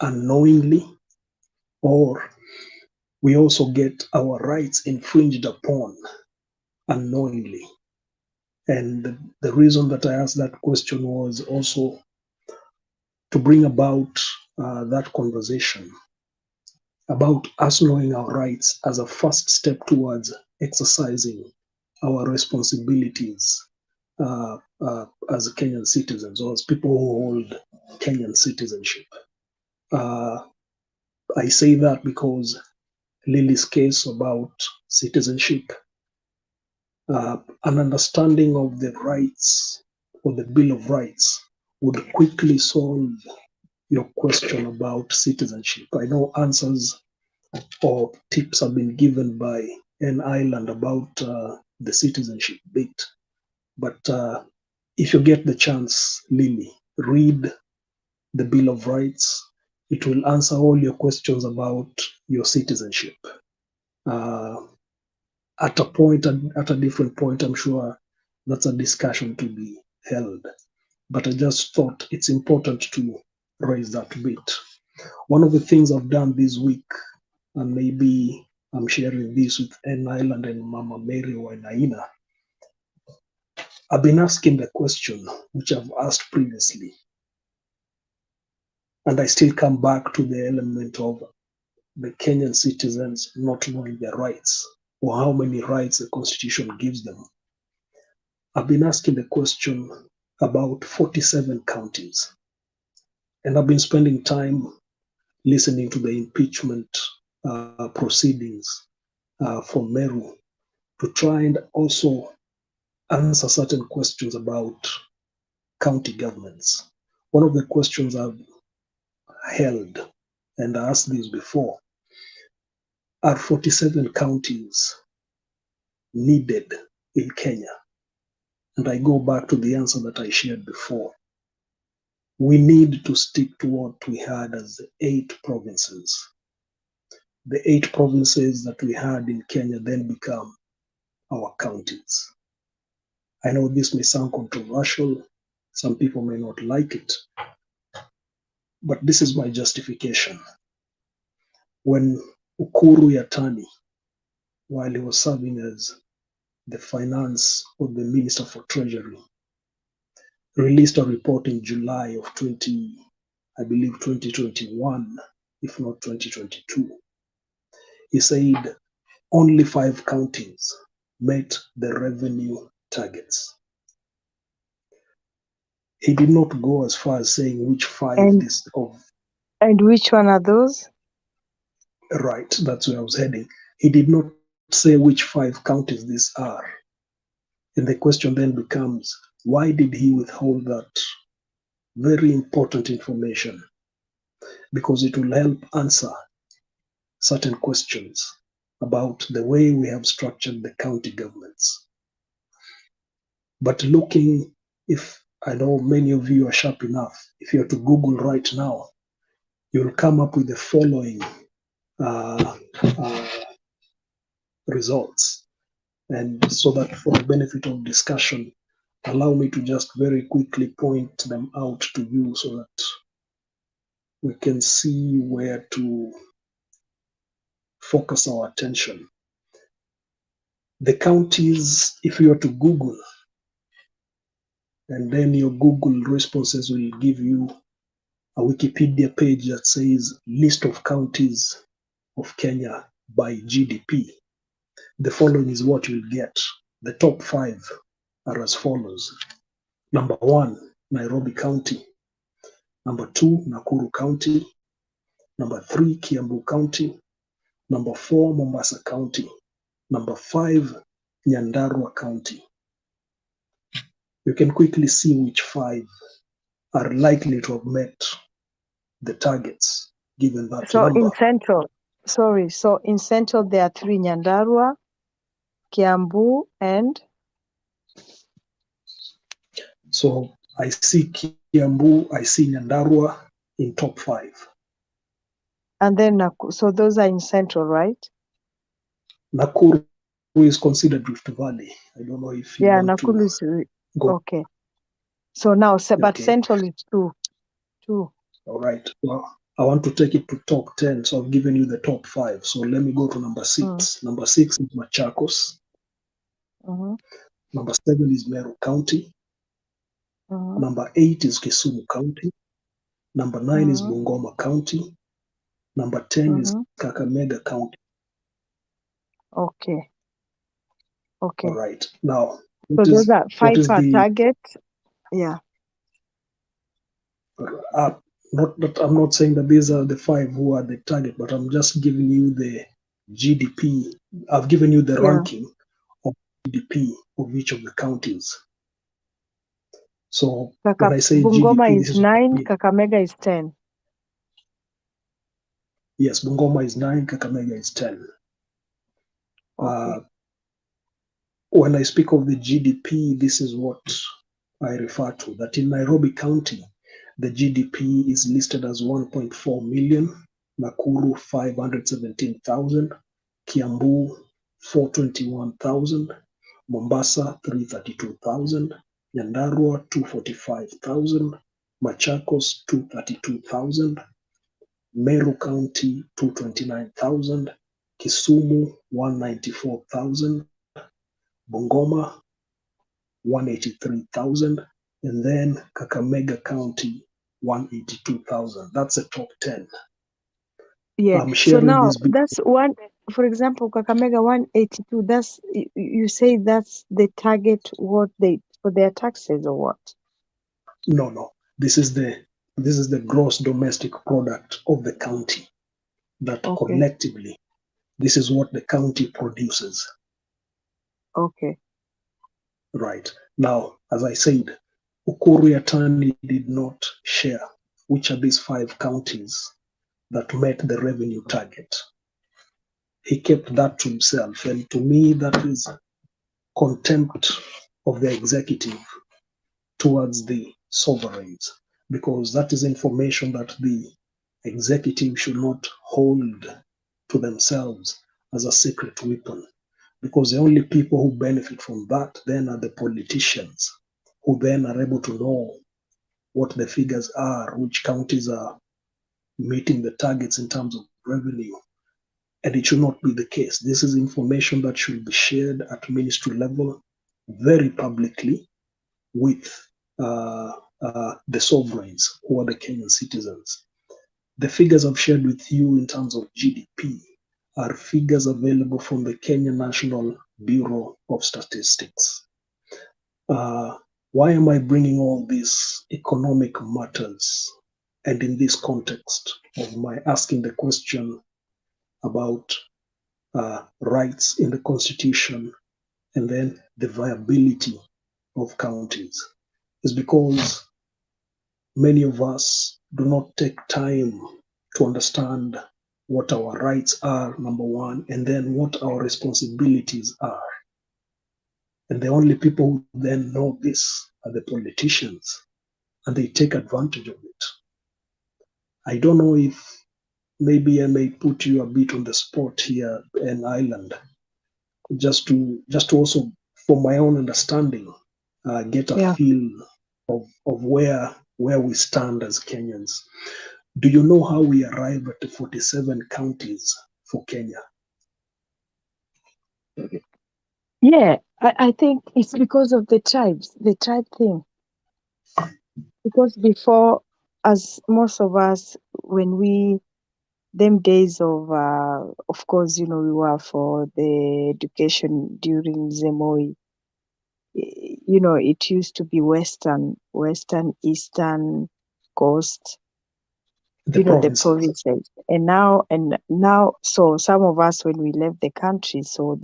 unknowingly, or we also get our rights infringed upon unknowingly. And the reason that I asked that question was also to bring about that conversation about us knowing our rights as a first step towards exercising our responsibilities as Kenyan citizens, or as people who hold Kenyan citizenship. I say that because Lily's case about citizenship, an understanding of the rights or the Bill of Rights would quickly solve your question about citizenship. I know answers or tips have been given by an island about the citizenship bit. But if you get the chance, Lily, read the Bill of Rights. It will answer all your questions about your citizenship. At a different point, I'm sure that's a discussion to be held. But I just thought it's important to raise that bit. One of the things I've done this week, and maybe I'm sharing this with N Island and Mama Mary Wainaina, I've been asking the question which I've asked previously, and I still come back to the element of the Kenyan citizens not knowing their rights or how many rights the Constitution gives them. I've been asking the question about 47 counties, and I've been spending time listening to the impeachment proceedings for Meru to try and also answer certain questions about county governments. One of the questions I've held, and I asked this before, are 47 counties needed in Kenya? And I go back to the answer that I shared before. We need to stick to what we had as the 8 provinces. The 8 provinces that we had in Kenya then become our counties. I know this may sound controversial. Some people may not like it. But this is my justification. When Ukuru Yatani, while he was serving as the finance or the Minister for Treasury, released a report in July of 2021, if not 2022. He said only 5 counties met the revenue targets. He did not go as far as saying which 5 And which one are those? Right, that's where I was heading. He did not say which 5 counties these are. And the question then becomes, why did he withhold that very important information? Because it will help answer certain questions about the way we have structured the county governments. But looking, if I know many of you are sharp enough, if you are to Google right now, you'll come up with the following results. And so that for the benefit of discussion, allow me to just very quickly point them out to you so that we can see where to focus our attention. The counties, if you are to Google, and then your Google responses will give you a Wikipedia page that says list of counties of Kenya by GDP, the following is what you'll get. The top 5 are as follows. Number 1, Nairobi County. Number 2, Nakuru County. Number 3, Kiambu County. Number 4, Mombasa County. Number 5, Nyandarua County. You can quickly see which 5 are likely to have met the targets given that So number. in central, so in central there are 3: Nyandarua, Kiambu, and So I see Kiambu, I see Nyandarua in top 5. then Nakuru. So those are in central, right? Nakuru is considered Rift Valley. I don't know if you Yeah, want Nakuru to is go. okay. So now, but Okay. central is 2. All right. Well, I want to take it to top 10. So I've given you the top 5. So let me go to number 6. Number 6 is Machakos. Mm-hmm. Number 7 is Meru County. Mm-hmm. Number 8 is Kisumu County. Number 9 is Bungoma County. Number 10 is Kakamega County. Okay. All right. Now, So those are 5 what is per the target. Yeah. not that I'm not saying that these are the 5 who are the target, but I'm just giving you the GDP. I've given you the ranking of GDP of each of the counties. So when I say Bungoma GDP, is this is what I 9, mean. Kakamega is 10. Yes, Bungoma is 9, Kakamega is 10. Okay. When I speak of the GDP, this is what I refer to, that in Nairobi County, the GDP is listed as 1.4 million, Nakuru 517,000, Kiambu 421,000, Mombasa 332,000, Nyandarua 245,000, Machakos 232,000, Meru County 229,000, Kisumu 194,000, Bungoma 183,000, and then Kakamega County 182,000. That's a top 10. Yeah. I'm So sharing now this that's one. For example, Kakamega 182. That's you say that's the target. What they for their taxes or what? No. This is the gross domestic product of the county. That collectively, this is what the county produces. Okay. Right. Now, as I said, Ukuru Yatani did not share which are these 5 counties that met the revenue target. He kept that to himself. And to me, that is contempt of the executive towards the sovereigns, because that is information that the executive should not hold to themselves as a secret weapon, because the only people who benefit from that then are the politicians, who then are able to know what the figures are, which counties are meeting the targets in terms of revenue. And it should not be the case. This is information that should be shared at ministry level very publicly with the sovereigns, who are the Kenyan citizens. The figures I've shared with you in terms of GDP are figures available from the Kenya National Bureau of Statistics. Why am I bringing all these economic matters? And in this context of my asking the question about rights in the Constitution and then the viability of counties, is because many of us do not take time to understand what our rights are, number one, and then what our responsibilities are. And the only people who then know this are the politicians, and they take advantage of it. I don't know if maybe I may put you a bit on the spot here in Ireland, just to also, for my own understanding, get a feel of where we stand as Kenyans. Do you know how we arrive at the 47 counties for Kenya? Yeah, I think it's because of the tribe thing. Because before, as most of us, when we them days of course, we were for the education during Zemoi. It used to be western, eastern coast, The the provinces. provinces. And now, so some of us, when we left the country, so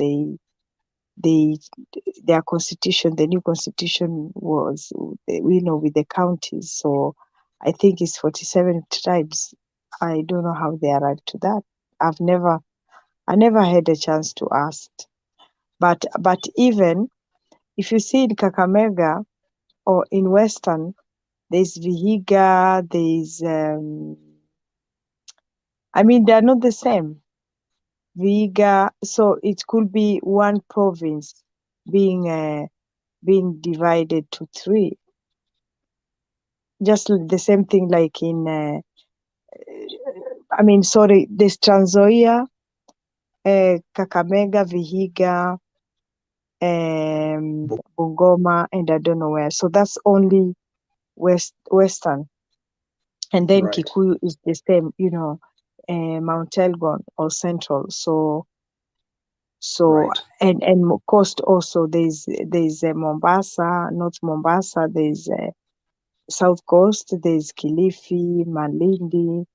their constitution, the new constitution was, with the counties. So I think it's 47 tribes. I don't know how they arrived to that. I never had a chance to ask. But even if you see in Kakamega or in Western, there's Vihiga, there's they're not the same. Vihiga, so it could be one province being divided to three. Just the same thing like in there's Trans Nzoia, Kakamega, Vihiga, Bungoma, and I don't know where. So that's only Western. And then Right. Kikuyu is the same, Mount Elgon or Central. So Right. and coast also, there's Mombasa, North Mombasa, there's South Coast, there's Kilifi, Malindi,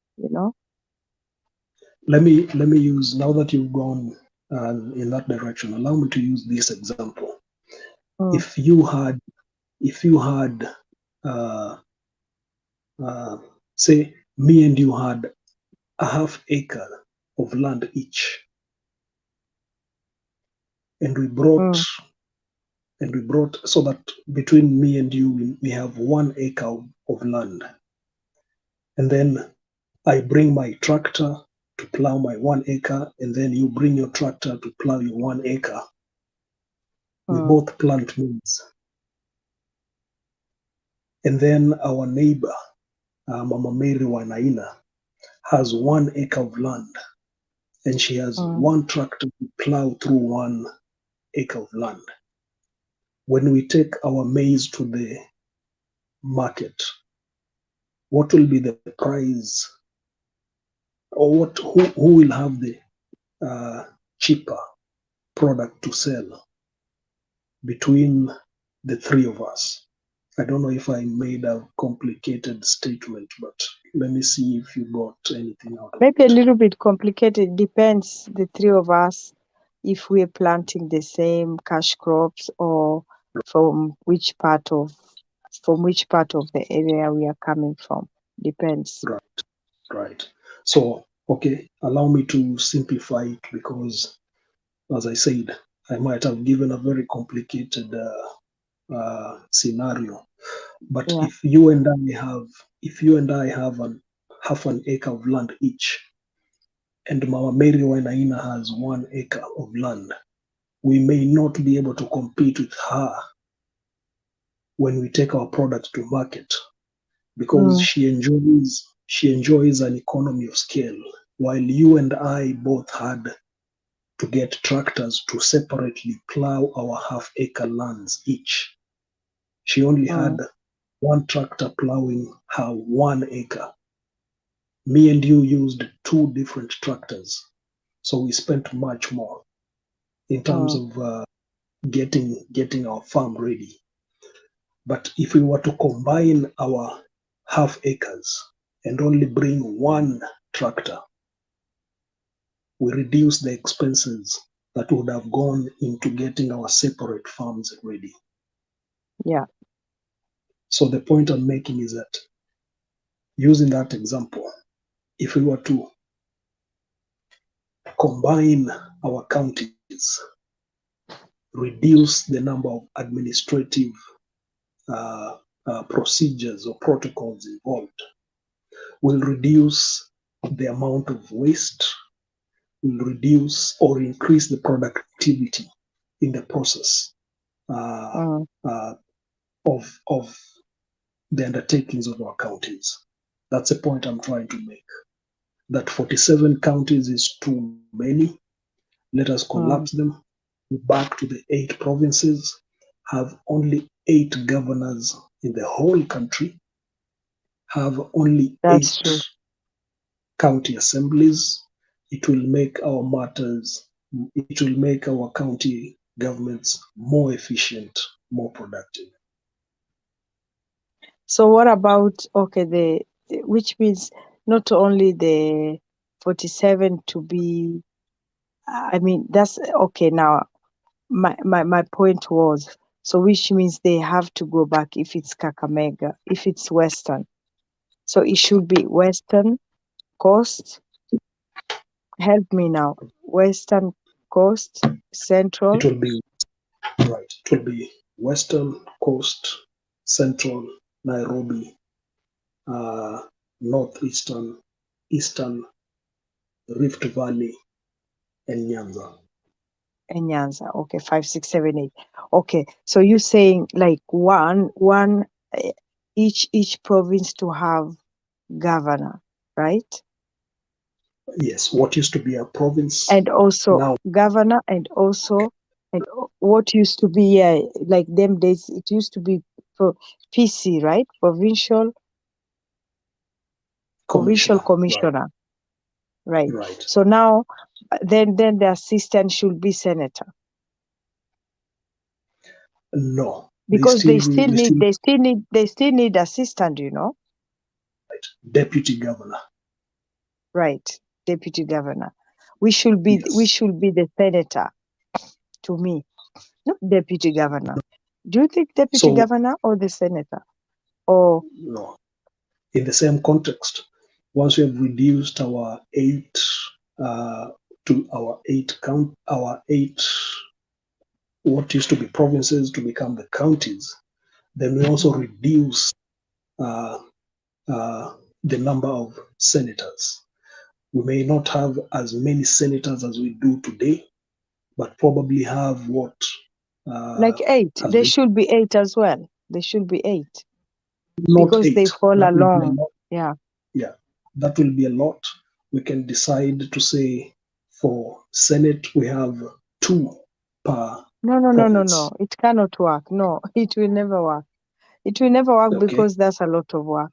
Let me use, now that you've gone in that direction, allow me to use this example. If you had say me and you had a half acre of land each, and we brought so that between me and you we have 1 acre of land, and then I bring my tractor to plow my 1 acre, and then you bring your tractor to plow your 1 acre. We both plant maize, and then our neighbor, Mama Mary Wanaina, has 1 acre of land, and she has 1 tractor to plow through 1 acre of land. When we take our maize to the market, what will be the price, or who will have the cheaper product to sell between the three of us? I don't know if I made a complicated statement, but let me see if you got anything out of it. Maybe a little bit complicated. Depends, the three of us, if we're planting the same cash crops or from which part of the area we are coming from. Depends. Right. So, okay, allow me to simplify it, because, as I said, I might have given a very complicated scenario. But if you and I have half an acre of land each, and Mama Mary Wainaina has 1 acre of land, we may not be able to compete with her when we take our product to market, because she enjoys an economy of scale, while you and I both had to get tractors to separately plow our half acre lands each. She only had 1 tractor plowing her 1 acre. Me and you used 2 different tractors, so we spent much more in terms of getting our farm ready. But if we were to combine our half acres and only bring 1 tractor, we reduce the expenses that would have gone into getting our separate farms ready. Yeah. So the point I'm making is that, using that example, if we were to combine our counties, reduce the number of administrative procedures or protocols involved, will reduce the amount of waste, will reduce or increase the productivity in the process of the undertakings of our counties. That's the point I'm trying to make. That 47 counties is too many. Let us collapse them, go back to the 8 provinces, have only 8 governors in the whole country, have only That's true. county assemblies. It will make our it will make our county governments more efficient, more productive. So what about, okay, which means not only the 47 to be, I mean, that's okay. Now, my point was, so which means they have to go back if it's Kakamega, if it's Western. So it should be Western Coast. Help me now. Western Coast, Central. It will be right. It will be Western Coast, Central, Nairobi, Northeastern, Eastern, Rift Valley, and Nyanza. And Nyanza. Okay, 5, 6, 7, 8. Okay, so you're saying like one each province to have governor, right? Yes, what used to be a province And also now governor, and also what used to be like them days, it used to be PC, right? Provincial commissioner. Right. So now then the assistant should be senator. No, Because they still need assistant, you know. Deputy governor. Right, deputy governor. We should be the senator, to me, not deputy governor. Do you think deputy governor or the senator? Or no, in the same context, once we have reduced our eight what used to be provinces to become the counties, then we also reduce the number of senators. We may not have as many senators as we do today, but probably have what? like 8. There should be 8 as well. There should be 8. Not because 8. they fall along. Yeah. Yeah, that will be a lot. We can decide to say for Senate we have 2 per No. province. It cannot work. No, it will never work. It will never work because that's a lot of work.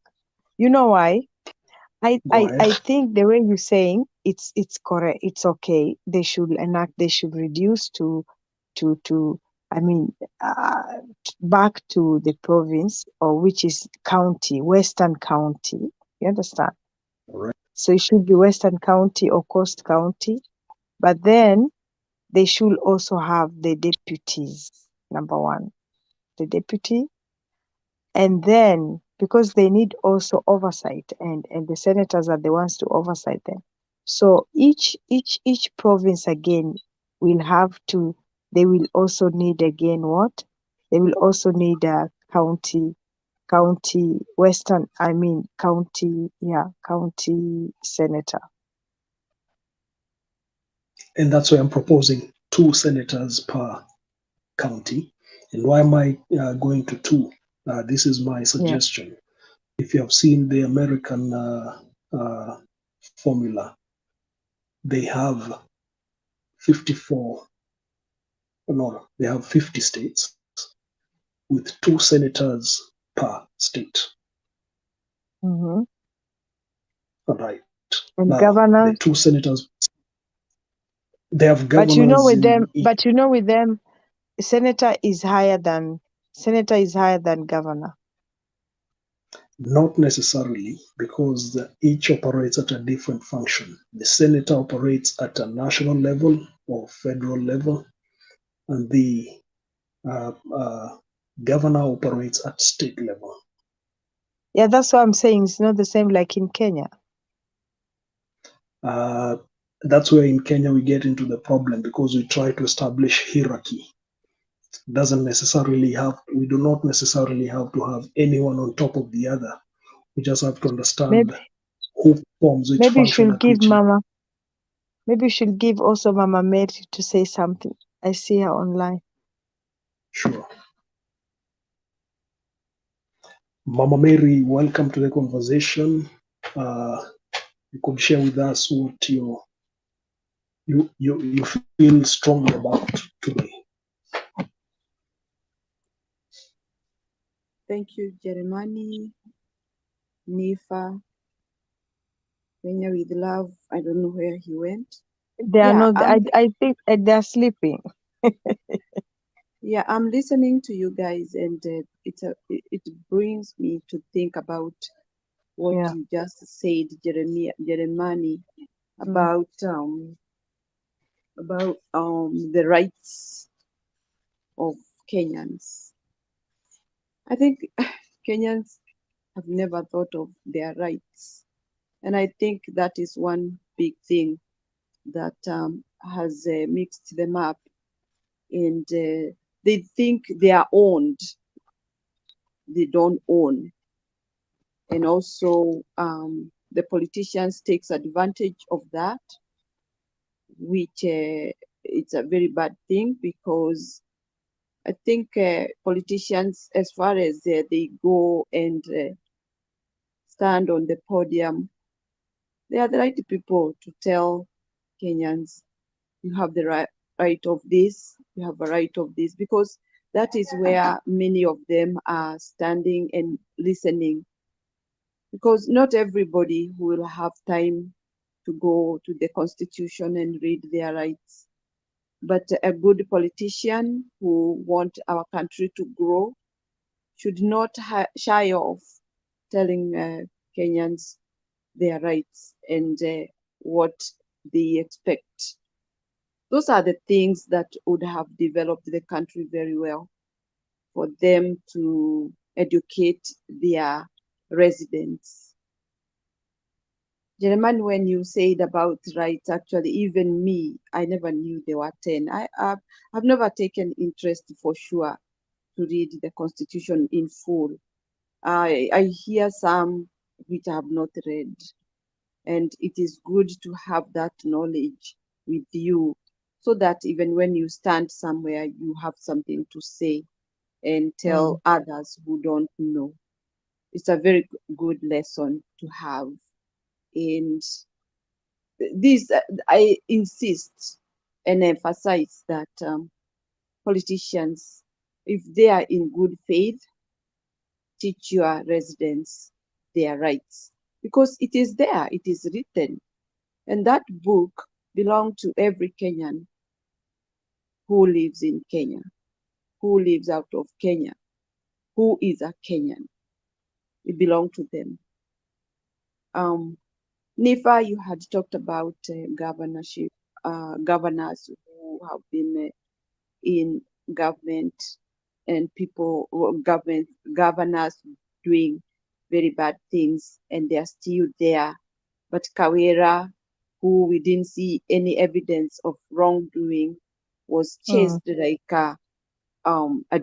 You know why? I think the way you're saying it's correct. It's okay. They should reduce to I mean back to the province, or which is county, Western County. You understand? Right. So it should be Western County or Coast County, but then they should also have the deputies. Number 1, the deputy. And then, because they need also oversight, and the senators are the ones to oversight them. So each province again will have to, they will also need again what? They will also need a county senator. And that's why I'm proposing 2 senators per county. And why am I going to 2? This is my suggestion. Yeah. If you have seen the American formula, they have 50 states with 2 senators per state. Mm-hmm. All right. And now, governors? The 2 senators, they have governors. But you know with them, senator is higher than governor. Not necessarily, because each operates at a different function. The senator operates at a national level or federal level, and the governor operates at state level. Yeah, that's what I'm saying. It's not the same like in Kenya. That's where in Kenya we get into the problem, because we try to establish hierarchy. We do not necessarily have to have anyone on top of the other. We just have to understand who forms which function. Maybe you should give also Mama Mary to say something. I see her online. Sure. Mama Mary, welcome to the conversation. You could share with us what you feel strongly about today. Thank you, Jeremani, Nifa, Kenya with love. I don't know where he went. They are Yeah, not. I think they are sleeping. yeah, I'm listening to you guys, and it brings me to think about what Yeah. you just said, Jeremani, Mm. about the rights of Kenyans. I think Kenyans have never thought of their rights, and I think that is one big thing that has mixed them up, and they think they are owned. They don't own, and also the politicians takes advantage of that, which it's a very bad thing, because I think politicians, as far as they go and stand on the podium, they are the right people to tell Kenyans, you have the right of this, you have a right of this, because that is where many of them are standing and listening, because not everybody will have time to go to the constitution and read their rights. But a good politician who want our country to grow should not shy off telling Kenyans their rights and what they expect. Those are the things that would have developed the country very well, for them to educate their residents. Jeremiah, when you said about rights, actually, even me, I never knew there were 10. I've never taken interest for sure to read the Constitution in full. I hear some which I have not read, and it is good to have that knowledge with you, so that even when you stand somewhere, you have something to say and tell others who don't know. It's a very good lesson to have. And this, I insist and emphasize that politicians, if they are in good faith, teach your residents their rights, because it is there, it is written, and that book belongs to every Kenyan who lives in Kenya, who lives out of Kenya, who is a Kenyan. It belongs to them. Nifa, you had talked about governorship, governors who have been in government, and people, governors doing very bad things, and they are still there. But Kawira, who we didn't see any evidence of wrongdoing, was chased like a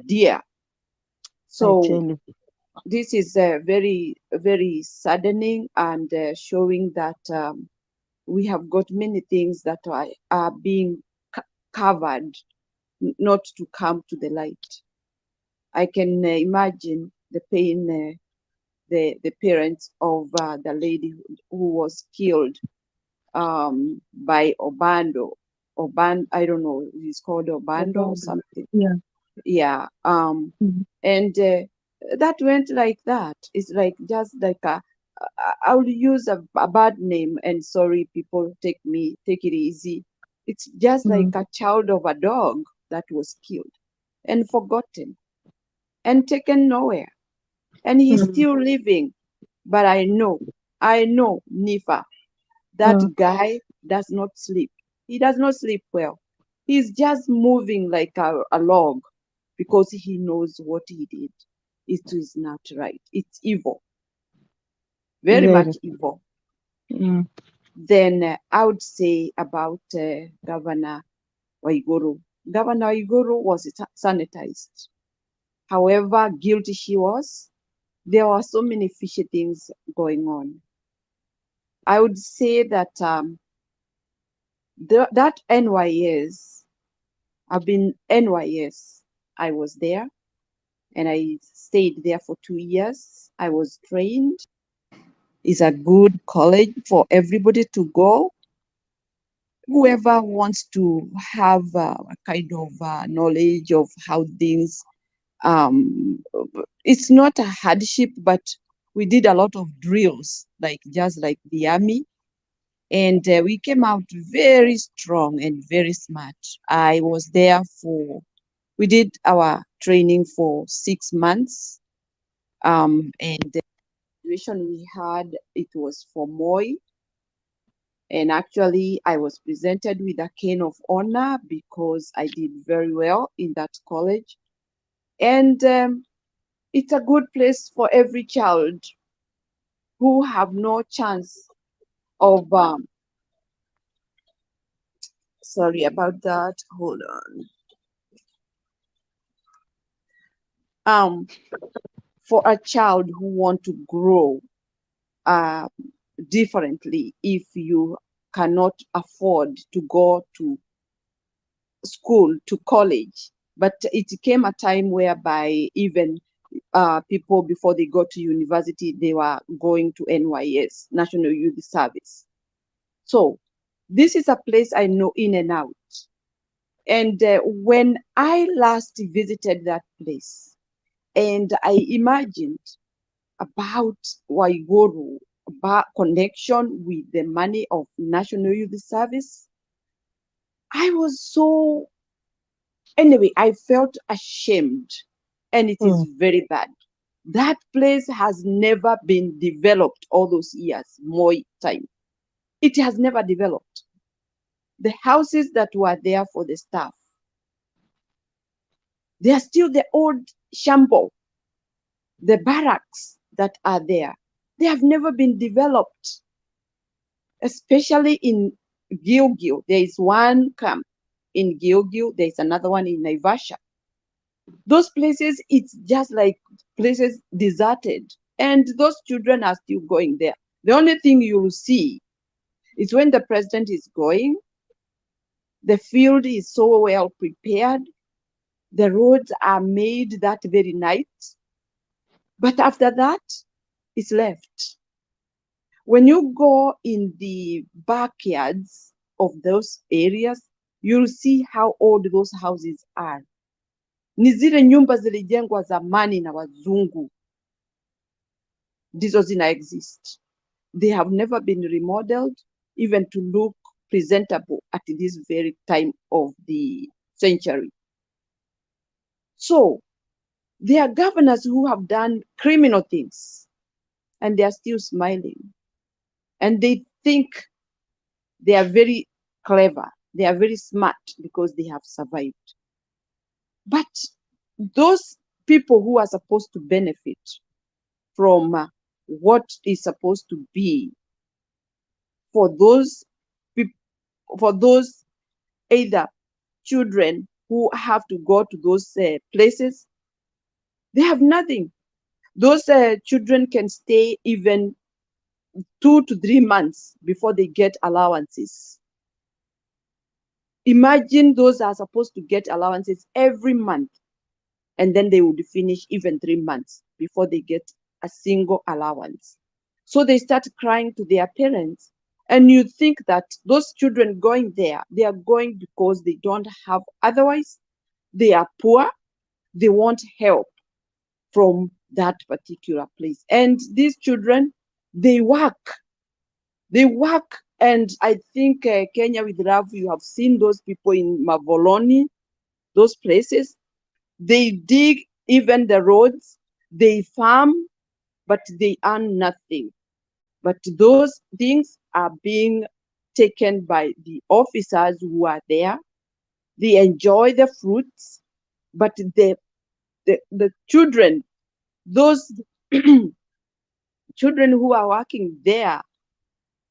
deer. I So tell you. this is very, very saddening, and showing that we have got many things that are being covered, not to come to the light. I can imagine the pain the parents of the lady who was killed by Obando. I don't know, he's called Obando or something. Yeah. Yeah. And that went like that. It's like just like I will use a bad name, and sorry, people, take it easy. It's just like a child of a dog that was killed and forgotten and taken nowhere. And he's still living. But I know, Nifa, that guy does not sleep. He does not sleep well. He's just moving like a log, because he knows what he did. It is not right. It's evil, very much evil. Then I would say about Governor Waiguru. Governor Waiguru was sanitized. However guilty she was, there were so many fishy things going on. I would say that that NYS, I've been NYS, I was there, and I stayed there for 2 years. I was trained. It's a good college for everybody to go. Whoever wants to have a kind of knowledge of how things, it's not a hardship, but we did a lot of drills, like just like the army. And we came out very strong and very smart. I was there we did our training for 6 months. And the graduation we had, it was for Moi. And actually, I was presented with a cane of honor because I did very well in that college. And it's a good place for every child who have no chance of, sorry about that, hold on. For a child who want to grow differently, if you cannot afford to go to school, to college. But it came a time whereby even people, before they got to university, they were going to NYS, National Youth Service. So this is a place I know in and out. And when I last visited that place, and I imagined about Waiguru, about connection with the money of National Youth Service, I was so, anyway, I felt ashamed, and it is very bad. That place has never been developed all those years, Moi time. It has never developed. The houses that were there for the staff, they are still the old shamble. The barracks that are there, they have never been developed, especially in Gilgil. There is one camp in Gilgil, there is another one in Naivasha. Those places, it's just like places deserted, and those children are still going there. The only thing you will see is when the president is going, the field is so well prepared, the roads are made that very night, but after that, it's left. When you go in the backyards of those areas, you'll see how old those houses are. Ni zile nyumba zilijengwa zamani na wazungu, ndizo zina exist. They have never been remodeled even to look presentable at this very time of the century. So there are governors who have done criminal things and they are still smiling. And they think they are very clever. They are very smart because they have survived. But those people who are supposed to benefit from what is supposed to be for those people, for those either children who have to go to those places, they have nothing. Those children can stay even 2 to 3 months before they get allowances. Imagine those are supposed to get allowances every month, and then they would finish even 3 months before they get a single allowance. So they start crying to their parents, and you think that those children going there, they are going because they don't have otherwise. They are poor, they want help from that particular place. And these children, they work. And I think Kenya with Love, you have seen those people in Mavoloni, those places. They dig even the roads, they farm, but they earn nothing. But those things are being taken by the officers who are there. They enjoy the fruits, but the children, those children who are working there,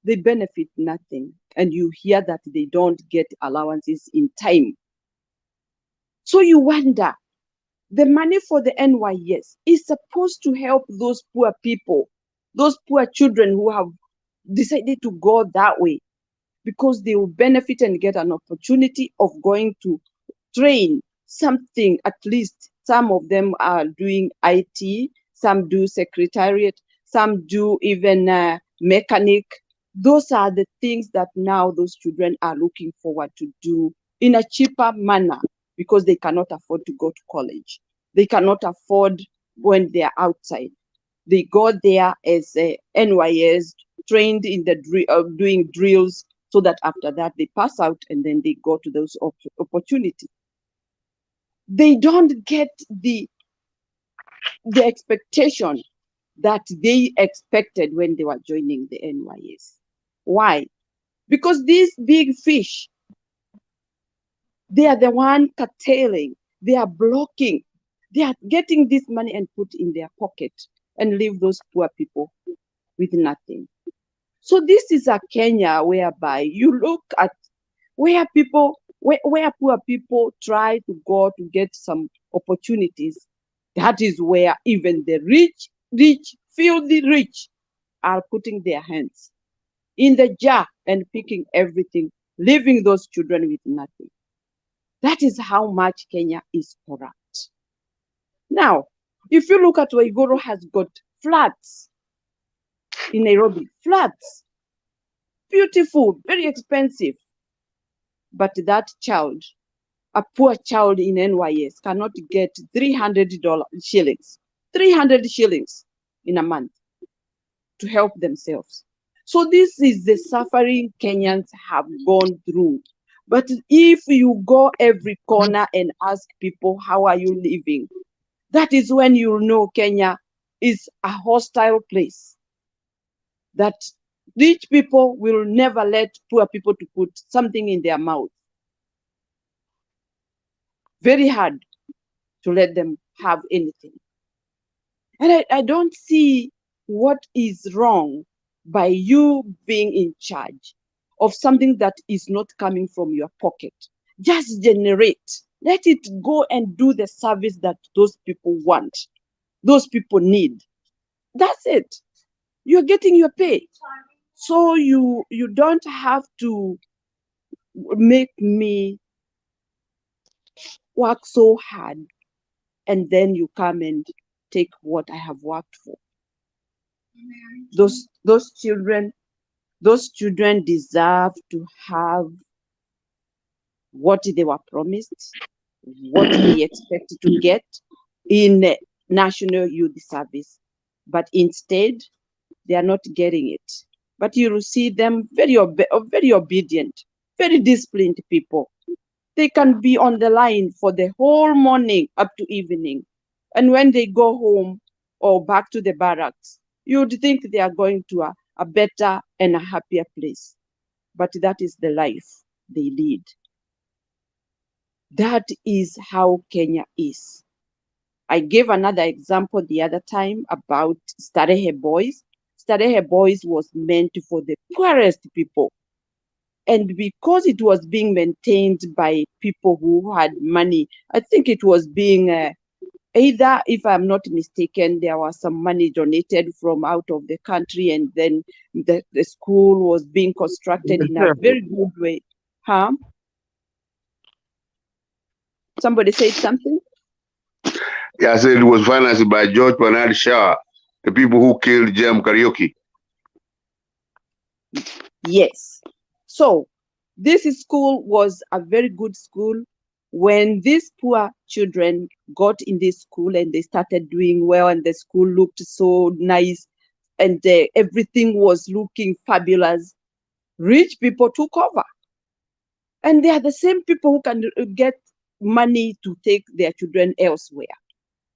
they benefit nothing. And you hear that they don't get allowances in time. So you wonder, the money for the NYS is supposed to help those poor people, those poor children who have decided to go that way, because they will benefit and get an opportunity of going to train something. At least some of them are doing IT, some do secretariat, some do even mechanic. Those are the things that now those children are looking forward to do in a cheaper manner, because they cannot afford to go to college. They cannot afford when they are outside. They go there as NYS trained in the doing drills, so that after that they pass out and then they go to those opportunities. They don't get the expectation that they expected when they were joining the NYS. Why? Because these big fish, they are the one curtailing, they are blocking, they are getting this money and put in their pocket and leave those poor people with nothing. So this is a Kenya whereby you look at where people, where poor people try to go to get some opportunities. That is where even the rich, filthy rich are putting their hands in the jar and picking everything, leaving those children with nothing. That is how much Kenya is corrupt. Now, if you look at Waiguru has got flats in Nairobi, flats, beautiful, very expensive, but that child, a poor child in NYS, cannot get $300 shillings, 300 shillings in a month to help themselves. So this is the suffering Kenyans have gone through. But if you go every corner and ask people, how are you living? That is when you know Kenya is a hostile place. That rich people will never let poor people to put something in their mouth. Very hard to let them have anything. And I don't see what is wrong by you being in charge of something that is not coming from your pocket. Just generate. Let it go and do the service that those people want, those people need. That's it. You're getting your pay. So you don't have to make me work so hard and then you come and take what I have worked for. Those children deserve to have what they were promised, what they expect to get in National Youth Service. But instead, they are not getting it. But you will see them very obedient, very disciplined people. They can be on the line for the whole morning up to evening. And when they go home or back to the barracks, you would think they are going to a better and a happier place. But that is the life they lead. That is how Kenya is. I gave another example the other time about Starehe Boys. Starehe Boys was meant for the poorest people. And because it was being maintained by people who had money, I think it was being either, if I'm not mistaken, there was some money donated from out of the country, and then the school was being constructed in a very good way. Huh? Somebody said something? Yeah, I said it was financed by George Bernard Shaw, the people who killed Jem Karaoke. Yes. So this school was a very good school. When these poor children got in this school and they started doing well and the school looked so nice and everything was looking fabulous, rich people took over. And they are the same people who can get money to take their children elsewhere.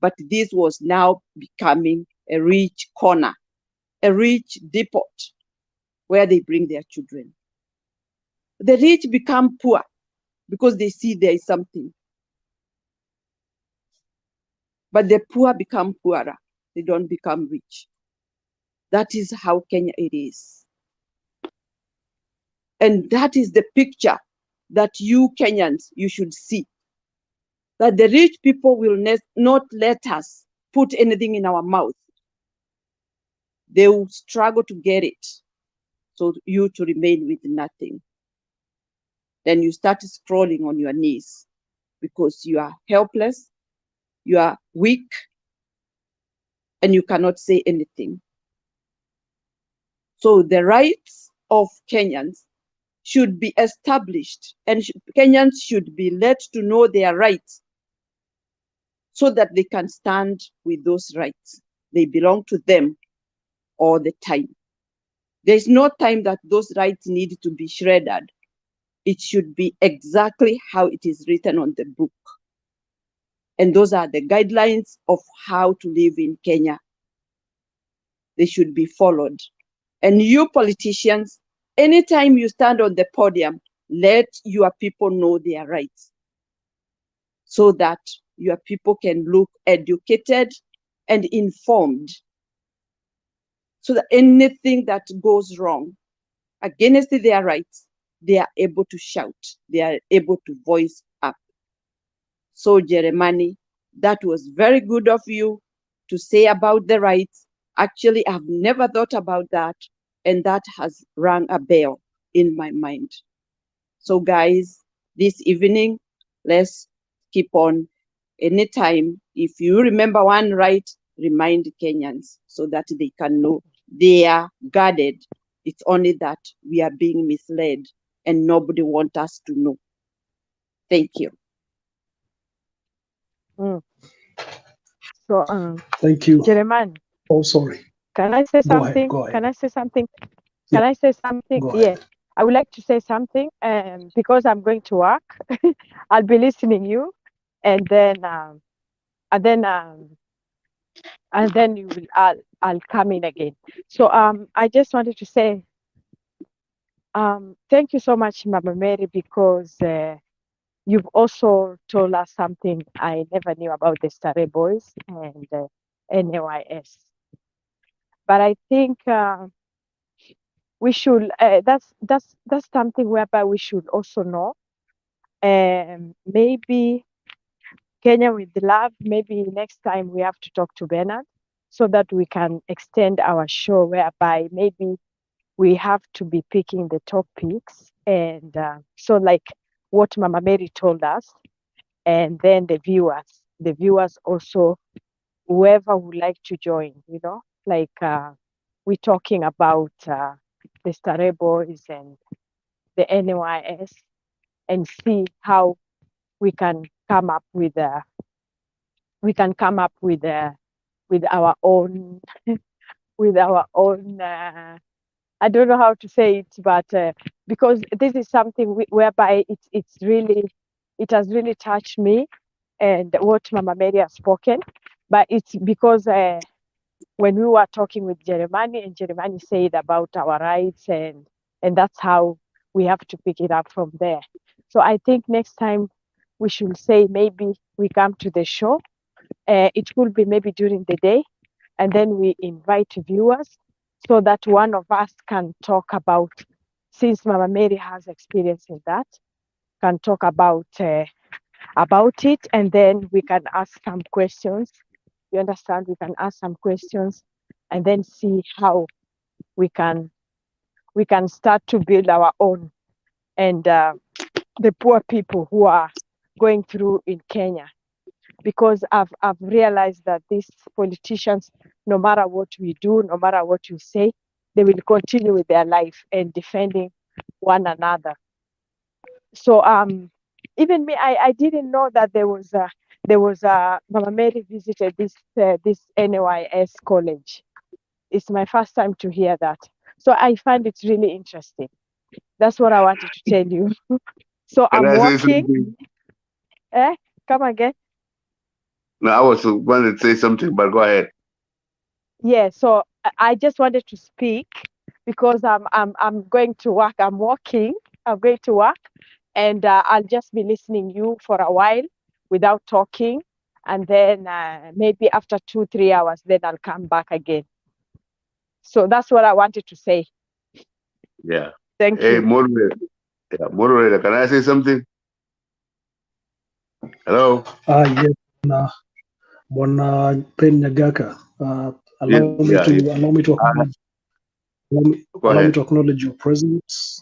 But this was now becoming a rich corner, a rich depot where they bring their children. The rich become poor because they see there is something. But the poor become poorer. They don't become rich. That is how Kenya it is. And that is the picture that you Kenyans, you should see. That the rich people will not let us put anything in our mouth. They will struggle to get it. So you to remain with nothing. Then you start scrolling on your knees because you are helpless, you are weak, and you cannot say anything. So the rights of Kenyans should be established, and Kenyans should be let to know their rights so that they can stand with those rights. They belong to them all the time. There's no time that those rights need to be shredded. It should be exactly how it is written on the book. And those are the guidelines of how to live in Kenya. They should be followed. And you politicians, anytime you stand on the podium, let your people know their rights so that your people can look educated and informed, so that anything that goes wrong against their rights, they are able to shout, they are able to voice up. So Jeremani, that was very good of you to say about the rights. Actually, I've never thought about that, and that has rung a bell in my mind. So guys, this evening, let's keep on. Anytime, if you remember one right, remind Kenyans so that they can know they are guarded. It's only that we are being misled and nobody wants us to know. Thank you. So, Thank you. Jeremiah, Oh, sorry. can I say Go ahead. something? Go ahead. Can I say something? Yeah. Can I say something? Go Yeah, ahead. I would like to say something. Because I'm going to work, I'll be listening you, and then and then you will. I'll come in again. So I just wanted to say thank you so much, Mama Mary, because you've also told us something I never knew about the Starry Boys and NAYS. But I think we should. That's something whereby we should also know. Maybe Kenya with love. Maybe next time we have to talk to Bernard so that we can extend our show, whereby maybe we have to be picking the topics, and so like what Mama Mary told us, and then the viewers also, whoever would like to join, like we're talking about the Starry Boys and the NYS, and see how we can come up with with our own with our own I don't know how to say it, but because this is something whereby it has really touched me, and what Mama Mary has spoken. But it's because when we were talking with Jeremani, and Jeremani said about our rights, and that's how we have to pick it up from there. So I think next time we should say maybe we come to the show. It will be maybe during the day, and then we invite viewers so that one of us can talk about, since Mama Mary has experience in that, can talk about it, and then we can ask some questions. You understand? We can ask some questions, and then see how we can start to build our own, and the poor people who are going through in Kenya. Because I've realized that these politicians, no matter what we do, no matter what we say, they will continue with their life and defending one another. So even me, I didn't know that there was Mama Mary visited this NYS college. It's my first time to hear that. So I find it really interesting. That's what I wanted to tell you. So Can I'm I say working. something? Come again. No, I was going to say something, but go ahead. Yeah, so I just wanted to speak because I'm going to work. I'm working. I'm going to work, and I'll just be listening you for a while without talking, and then maybe after 2-3 hours, then I'll come back again. So that's what I wanted to say. Yeah. Thank Hey, you. moderator. Yeah, moderator. Can I say something? Hello. Yes, Bwana Pen Nyagaka. Allow me to acknowledge your presence.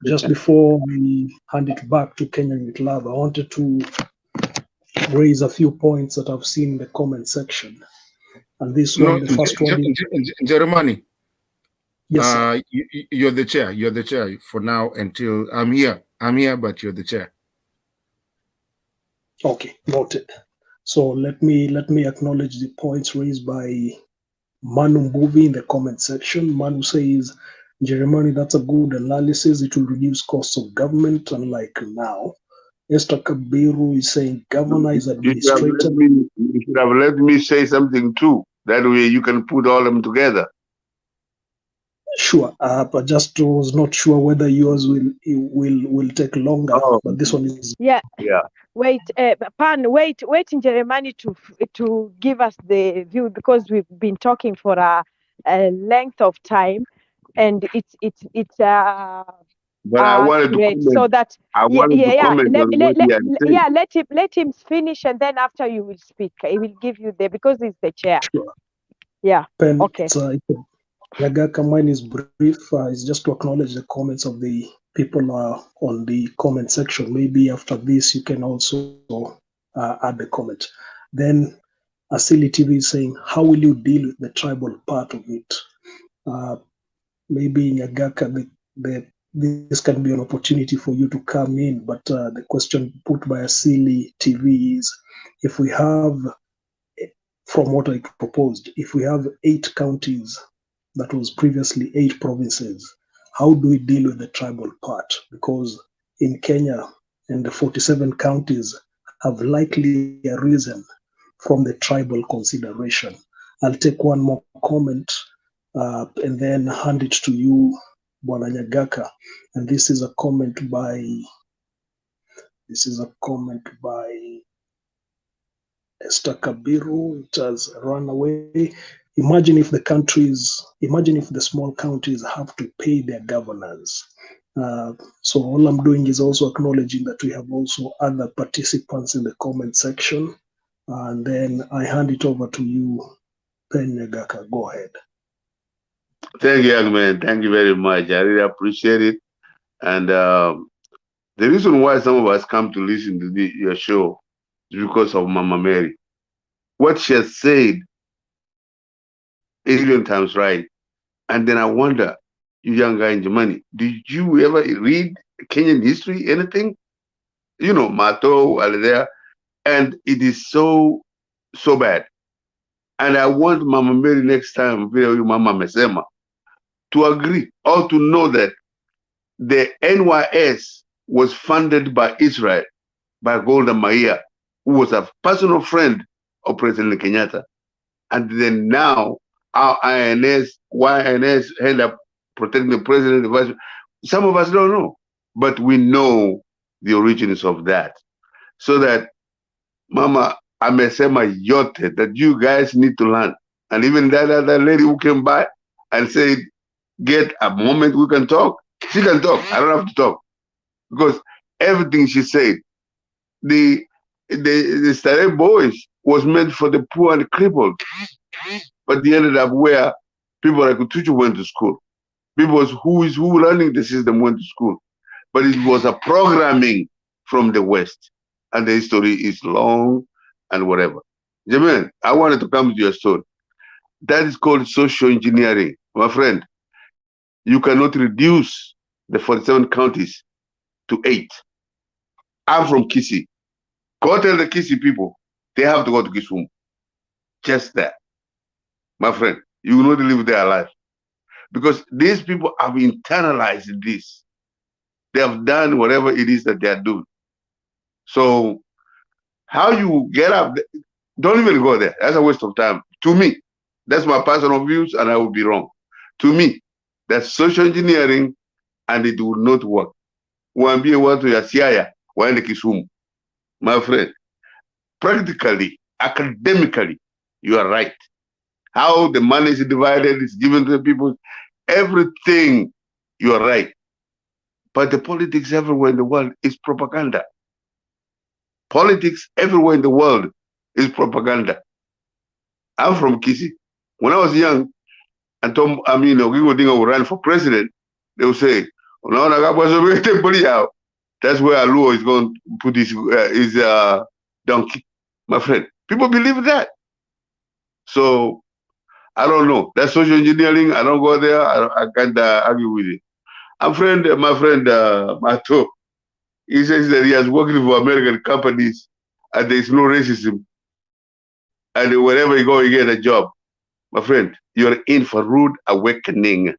Just before we hand it back to Kenyan with Love, I wanted to raise a few points that I've seen in the comment section. And this one, the first one is Jeremani. Yes, sir. You're the chair. You're the chair for now until I'm here. I'm here, but you're the chair. Okay, noted. So let me acknowledge the points raised by Manu Mbuvi in the comment section. Manu says, Jeremiah, that's a good analysis. It will reduce costs of government, unlike now. Esther Kabiru is saying governor is administrator. You should have let me say something too. That way you can put all them together. Sure, but just was not sure whether yours will take longer. Oh, but this one is Yeah. yeah. Wait, wait in Jeremiah to give us the view, because we've been talking for a length of time, and it's But I wanted to accurate, comment. so that I wanted to comment on what he had said. let him finish, and then after you will speak. He will give you because he's the chair. sure. Yeah. Pen, Okay. Yagaka, mine is brief. It's just to acknowledge the comments of the people on the comment section. Maybe after this, you can also add the comment. Then Asili TV is saying, how will you deal with the tribal part of it? Maybe in Yagaka, this can be an opportunity for you to come in. But the question put by Asili TV is, if we have, from what I proposed, if we have 8 counties, that was previously 8 provinces, how do we deal with the tribal part? Because in Kenya, and the 47 counties have likely arisen from the tribal consideration. I'll take one more comment and then hand it to you, Bwana Nyagaka. And this is a comment by Esther Kabiru. It has run away. Imagine if the small counties have to pay their governors. So all I'm doing is also acknowledging that we have also other participants in the comment section. And then I hand it over to you, Pen Nyagaka. Go ahead. Thank you, young man. Thank you very much. I really appreciate it. And the reason why some of us come to listen to your show is because of Mama Mary. What she has said is a million times right. And then I wonder, you young guy in Germany, did you ever read Kenyan history, anything? You know, Mato, there, and it is so bad. And I want Mama Mary next time, Mama Mesema, to agree or to know that the NYS was funded by Israel, by Golda Meir, who was a personal friend of President Kenyatta. And then now our YNS end up protecting the president. Some of us don't know, but we know the origins of that. So that, Mama, amesema yote that you guys need to learn. And even that other lady who came by and said, get a moment we can talk, she can talk. I don't have to talk. Because everything she said, the Stare boys was meant for the poor and crippled. But they ended up where people like Utuchu went to school. People who running the system went to school. But it was a programming from the West. And the history is long and whatever. Jamin, I wanted to come to your story. That is called social engineering. My friend, you cannot reduce the 47 counties to 8. I'm from Kisii. Go tell the Kisii people, they have to go to Kisumu. Just that. My friend, you will not live their life. Because these people have internalized this. They have done whatever it is that they are doing. So how you get up, don't even go there. That's a waste of time. To me, that's my personal views, and I will be wrong. To me, that's social engineering, and it will not work. Wambie watu ya Siaya waende Kisumu. My friend, practically, academically, you are right. How the money is divided, is given to the people, everything, you are right. But the politics everywhere in the world is propaganda. Politics everywhere in the world is propaganda. I'm from Kisii. When I was young, and Tom Odinga would run for president, they would say, that's where Aluo is going to put his donkey. My friend, people believe that. So, I don't know. That's social engineering. I don't go there. I can't argue with it. My friend Mato, he says that he has worked for American companies and there's no racism. And wherever you go, you get a job. my friend, you're in for rude awakening.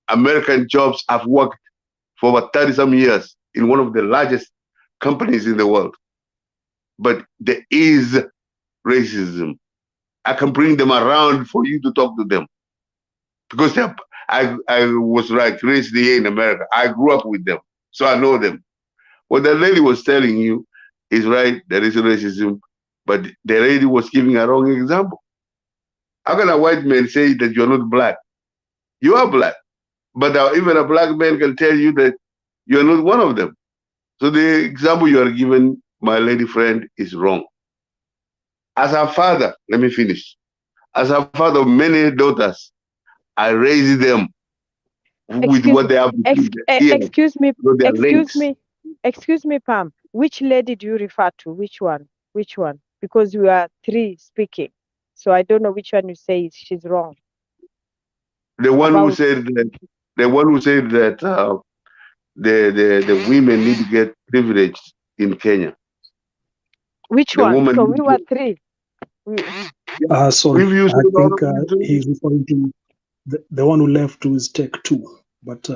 American jobs have worked for over 30 some years in one of the largest companies in the world. But there is racism. I can bring them around for you to talk to them. Because I was raised here in America. I grew up with them. So I know them. What the lady was telling you is right. There is racism. But the lady was giving a wrong example. How can a white man say that you're not black? You are black. But even a black man can tell you that you're not one of them. So the example you are giving, my lady friend, is wrong. As a father, let me finish. As a father of many daughters, I raise them with what they have between their ears, excuse me, Pam. Which lady do you refer to? Which one? Which one? Because we are three speaking, so I don't know which one you say she's wrong. The one who said that. The one who said that the women need to get privilege in Kenya. Which the one? Woman So we were three. Sorry, I think he's referring to the one who left to his take two. But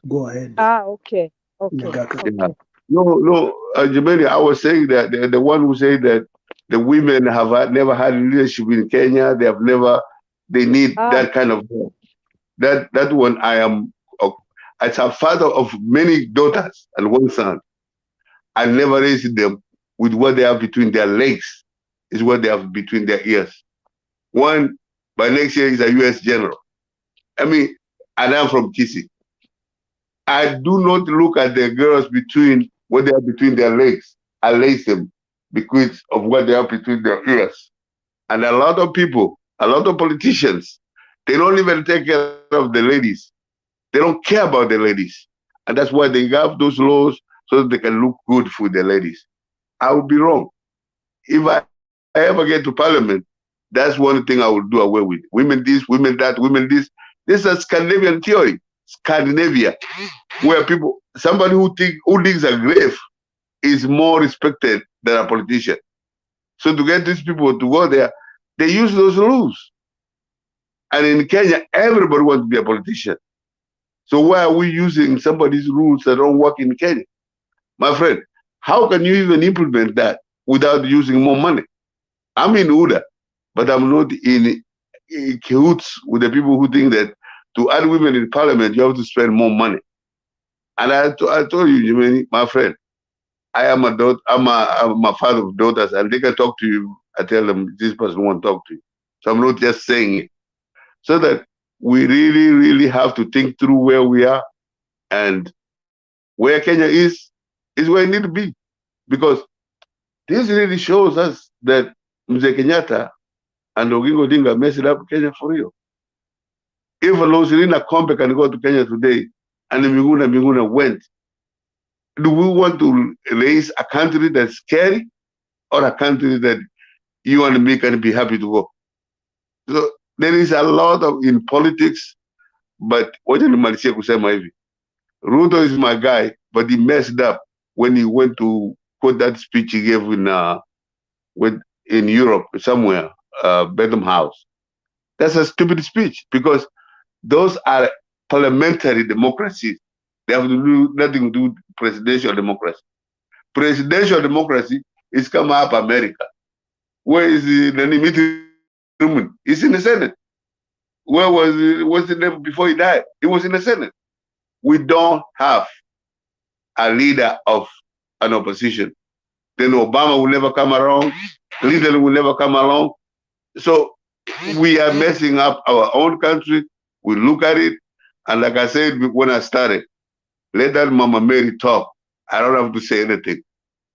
go ahead. Okay. Yeah. No, Jemeni, I was saying that the one who said that the women have never had leadership in Kenya. They need that kind of help. That one I am, as a father of many daughters and one son, I never raised them with what they have between their legs, is what they have between their ears. One, by next year, is a U.S. general. I mean, and I'm from Kisi. I do not look at the girls between what they have between their legs. I lace them because of what they have between their ears. And a lot of people, a lot of politicians, they don't even take care of the ladies. They don't care about the ladies. And that's why they have those laws so that they can look good for the ladies. I would be wrong. If I ever get to parliament, that's one thing I would do away with. Women this, women that, women this. This is a Scandinavian theory. Scandinavia, where somebody who digs a grave is more respected than a politician. So to get these people to go there, they use those rules. And in Kenya, everybody wants to be a politician. So why are we using somebody's rules that don't work in Kenya? My friend, how can you even implement that without using more money? I'm in UDA, but I'm not in cahoots with the people who think that to add women in parliament, you have to spend more money. And I told you, Jimmy, my friend, I'm a father of daughters, and they can talk to you. I tell them this person won't talk to you. So I'm not just saying it. So that we really, really have to think through where we are, and where Kenya is where it needs to be. Because this really shows us that Mzee Kenyatta and Oginga Odinga messed up Kenya for real. If Losirina Kompe can go to Kenya today, and Miguna went, do we want to raise a country that's scary, or a country that you and me can be happy to go? So there is a lot in politics, but what did Malaysia say, maybe? Ruto is my guy, but he messed up when he went to quote that speech he gave in Europe somewhere, Bentham House. That's a stupid speech, because those are parliamentary democracies. They have to do nothing to do with presidential democracy. Presidential democracy is come up America. Where is the Truman? He's in the Senate. Where what's the name before he died? He was in the Senate. We don't have a leader of an opposition. Then Obama will never come around. Clinton will never come along. So we are messing up our own country. We look at it, and like I said when I started, let that Mama Mary talk. I don't have to say anything.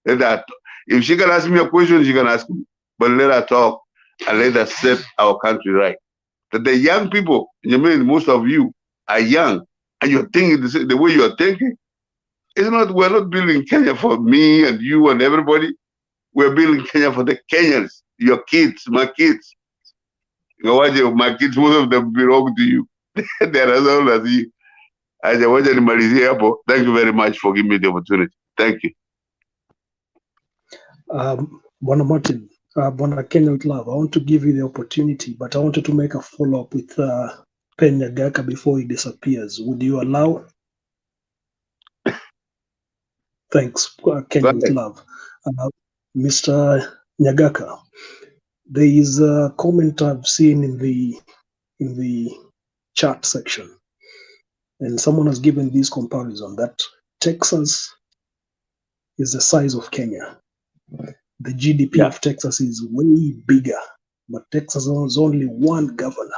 Let her, if she can ask me a question, she can ask me. But let her talk, and let her set our country right. That the young people, most of you are young, and you're thinking the way you're thinking. We're not building Kenya for me and you and everybody. We're building Kenya for the Kenyans, your kids, my kids. My kids, most of them belong to you. They're as old as you. Thank you very much for giving me the opportunity. Thank you. Bwana Martin, Bwana Kenya with love, I want to give you the opportunity, but I wanted to make a follow-up with Pen Nyagaka before he disappears. Would you allow? Thanks, Kenya with love. Mr. Nyagaka, there is a comment I've seen in the chat section, and someone has given this comparison that Texas is the size of Kenya. The GDP of Texas is way bigger, but Texas has only one governor.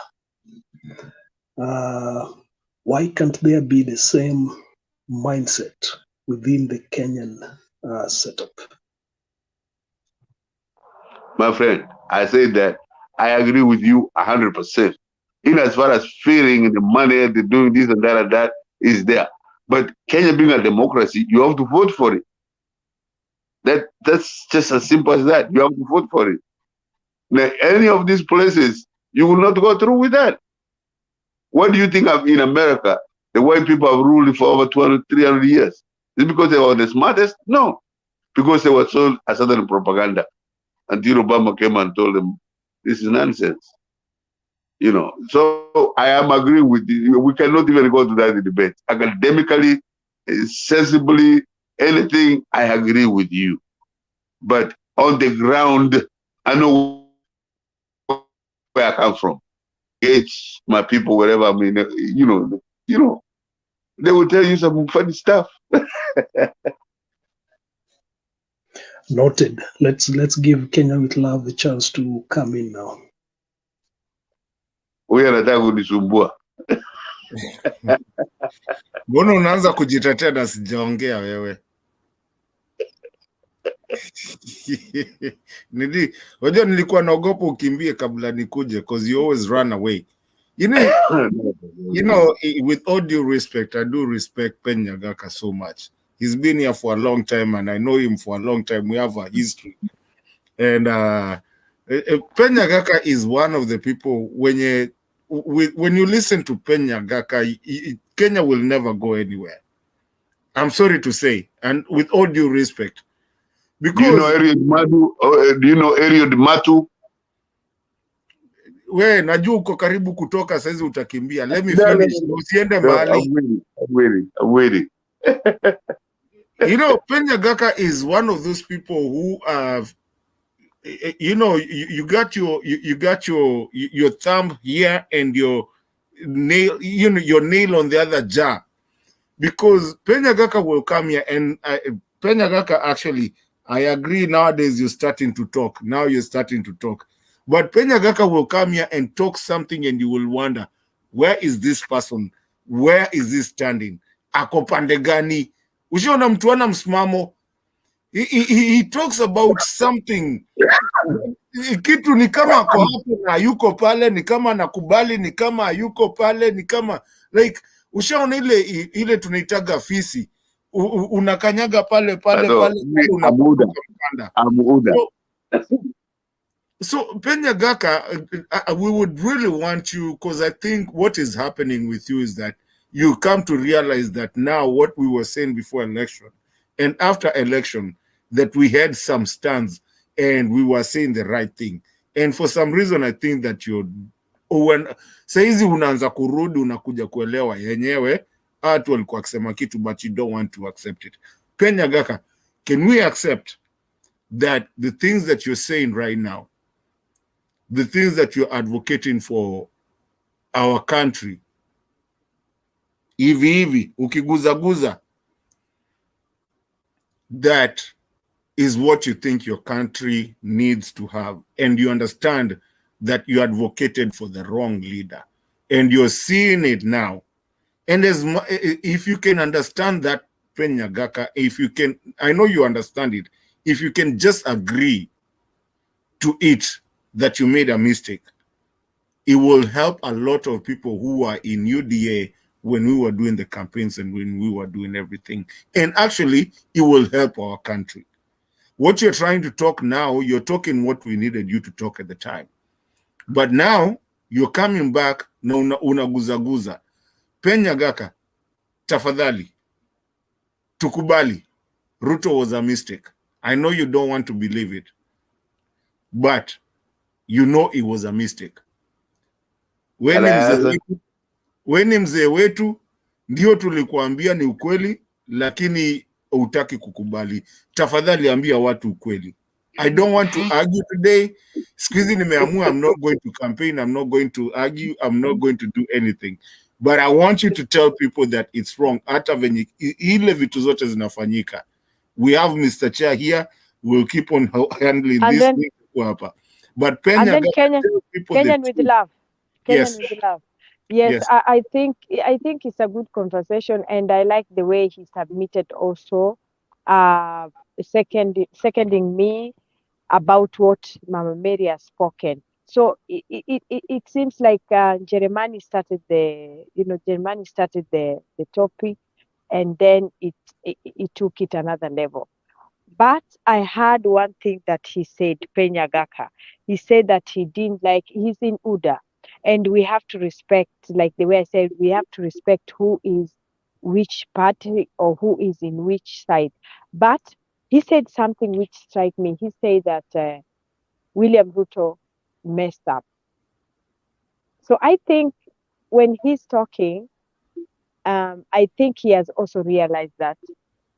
Why can't there be the same mindset within the Kenyan setup? My friend, I say that I agree with you 100%. In as far as feeling the money, the doing this and that is there. But Kenya being a democracy, you have to vote for it. That's just as simple as that. You have to vote for it. Now, any of these places, you will not go through with that. What do you think of in America? The white people have ruled for over 200, 300 years. Is it because they were the smartest? No. Because they were sold a certain propaganda until Obama came and told them, this is nonsense. You know, so I am agreeing with you. We cannot even go to that debate. Academically, sensibly, anything, I agree with you. But on the ground, I know where I come from. It's my people, wherever I mean, you know, they will tell you some funny stuff. Noted. Let's give Kenya with love the chance to come in now. Huyu anataka kunisumbua. Mbona unaanza kujitetea na sijaongea wewe? Wajua nilikuwa naogopa ukimbie kabla nikuje because you always run away. You know, with all due respect, I do respect Pen Nyagaka so much. He's been here for a long time and I know him for a long time. We have a history. And Pen Nyagaka is one of the people, when you listen to Pen Nyagaka, Kenya will never go anywhere. I'm sorry to say, and with all due respect. Because, do you know Eriod Matu? Do you know Eriod Matu? We, najua uko karibu kutoka, saizi utakimbia. Let me finish. Usiende mahali. I'm waiting. You know, Pen Nyagaka is one of those people who have, you know, you got your thumb here and your nail, you know, your nail on the other jaw. Because Pen Nyagaka will come here and Pen Nyagaka actually, I agree nowadays you're starting to talk. Now you're starting to talk. But Pen Nyagaka will come here and talk something and you will wonder, where is this person? Where is he standing? Ako pande gani? Ushaona mtu ana msimamo? He talks about something. Kitu ni kama ako hapo na yuko pale, ni kama nakubali, ni kama yuko pale, ni kama like ushaona ile tunaitaga fisi. Unakanyaga pale Amuda. So Pen Nyagaka, we would really want you, because I think what is happening with you is that you come to realize that now what we were saying before election and after election, that we had some stands and we were saying the right thing. And for some reason, I think that saizi unaanza kurudi unakuja kuelewa yenyewe watu walikuwa wakisema kitu, but you don't want to accept it. Pen Nyagaka, can we accept that the things that you're saying right now, the things that you're advocating for our country, hivi ukiguzaguza, that is what you think your country needs to have, and you understand that you advocated for the wrong leader and you're seeing it now? And if you can understand that, Pen Nyagaka, if you can, I know you understand it, if you can just agree to it that you made a mistake, it will help a lot of people who are in UDA when we were doing the campaigns and when we were doing everything. And actually, it will help our country. What you're trying to talk now, you're talking what we needed you to talk at the time. But now, you're coming back, na unaguzaguza. Pen Nyagaka, tafadhali, tukubali, Ruto was a mistake. I know you don't want to believe it. but you know it was a mistake. And I answered, Weni mzee wetu, ndio tulikuambia ni ukweli, lakini hutaki kukubali. Tafadhali ambia watu ukweli. I don't want to argue today. Squeezy nimeamua, I'm not going to campaign, I'm not going to argue, I'm not going to do anything. But I want you to tell people that it's wrong. Hata venye ile vitu zote zinafanyika. We have Mr. Chair here. We'll keep on handling And this then, thing. But and then Penya, tell people the Kenyan with truth. love. Yes. Kenyan with love. Yes, Yes. I think it's a good conversation, and I like the way he submitted also, seconding me about what Mama Mary has spoken. So it seems like Jeremani started the topic, and then it took it another level. But I heard one thing that he said, Penyagaka. He said that he didn't like, he's in UDA. And we have to respect, like the way I said, we have to respect who is which party or who is in which side. But he said something which struck me. He said that William Ruto messed up. So I think when he's talking, I think he has also realized that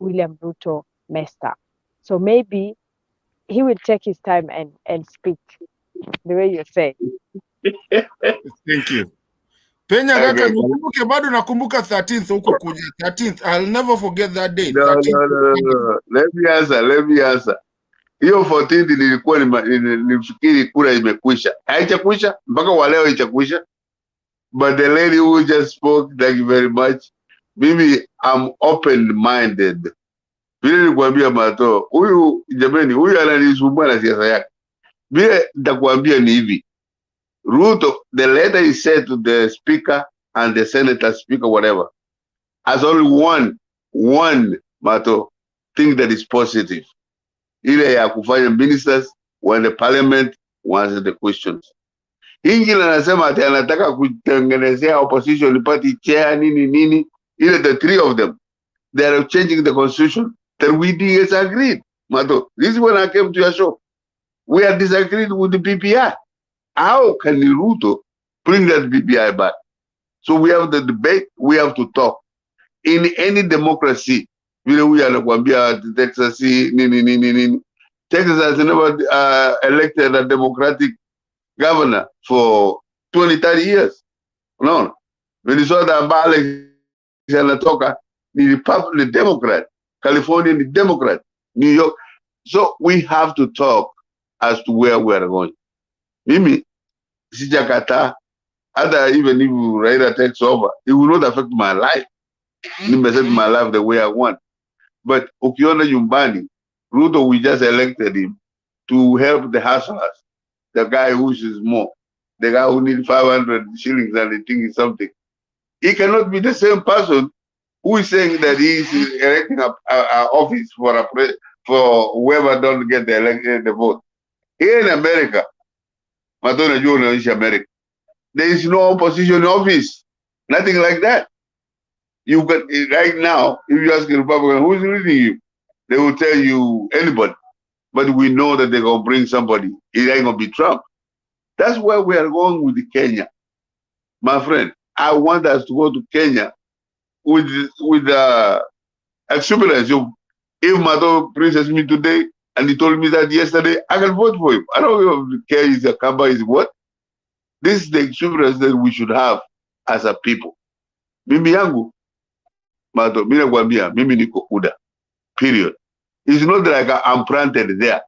William Ruto messed up. So maybe he will take his time and speak the way you say. Thank you. Penya Gaka, nikumbuke bado nakumbuka 13th huko kuja 13th. I'll never forget that day. No. Let me answer. Hiyo 14 nilikuwa nifikiri kura imekwisha. Haijakwisha mpaka wa leo haijakwisha. But the lady who just spoke, thank you very much. Mimi, I'm open-minded. Vile nikuambia Mato, huyu jameni, huyu ananisumbua na siasa yake. Vile nitakuambia ni hivi. Ruto, the letter he said to the speaker and the senator speaker, whatever, has only one Mato thing that is positive. Ile ya kufanya ministers when the parliament answer the questions. Ingine anasema ati anataka kutengenezea opposition party chair nini. Ile the three of them, they are changing the constitution that we disagreed. Mato, this is when I came to your show. We are disagreed with the PPI. How can Ruto bring that PPI back? So we have the debate, we have to talk. In any democracy, vile huyu anakuambia Texas nini. Texas has never elected a democratic governor for 20-30 years. No. Minnesota ambale anatoka ni Republican Democrat. California ni Democrat. New York. So we have to talk as to where we are going. Mimi, sijakata, other even if Raila takes over, it will not affect my life. Nimesema my life the way I want. But ukiona nyumbani, Ruto, we just elected him to help the hustlers. The guy who is more, the guy who needs 500 shillings and he thinks something. He cannot be the same person who is saying that he is electing an office for whoever don't get the vote. Here in America, Madonna Junior America, there is no opposition office, nothing like that. You can right now, if you ask a Republican who is leading you, they will tell you anybody. But we know that they're gonna bring somebody. It ain't gonna be Trump. That's where we are going with Kenya, my friend. I want us to go to Kenya with exuberance. If Mato presses me today and he told me that yesterday, I can vote for him. I don't care if the Kamba is what. This is the exuberance that we should have as a people. Mimi yangu, Mato, mimi nakwambia, mimi niko UDA. Period. It's not like I'm planted there.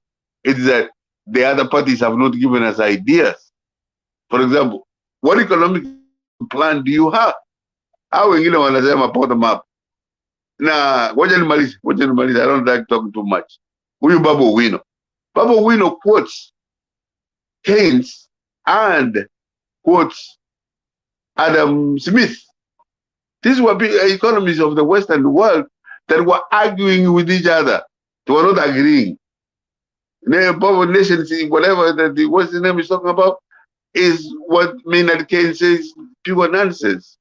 It's that the other parties have not given us ideas. For example, what economic plan do you have? How wengine wanasema bottom up. Na ngoja nimalize. I don't like talking too much. Huyu Babu Wino quotes Keynes and quotes Adam Smith. These were economists of the Western world that were arguing with each other. They were not agreeing. The power nations, whatever that what's the name is talking about, is what Maynard Keynes says pure nonsense.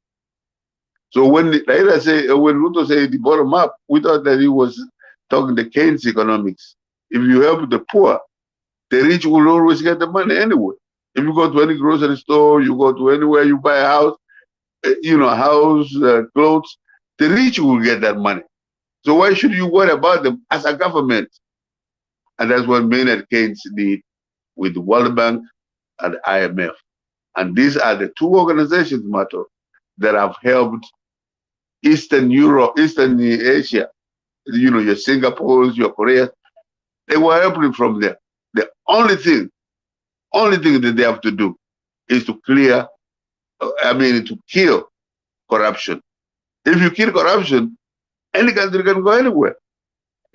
So when Ruto said the bottom up, we thought that he was talking the Keynes economics. If you help the poor, The rich will always get the money anyway. If you go to any grocery store, you go to anywhere you buy a house, clothes, the rich will get that money. So why should you worry about them as a government? And that's what Maynard Keynes did with the World Bank and IMF. And these are the two organizations, Mato, that have helped Eastern Europe, Eastern Asia, your Singapores, your Koreas. They were helping from there. The only thing that they have to do is to to kill corruption. If you kill corruption, any country can go anywhere.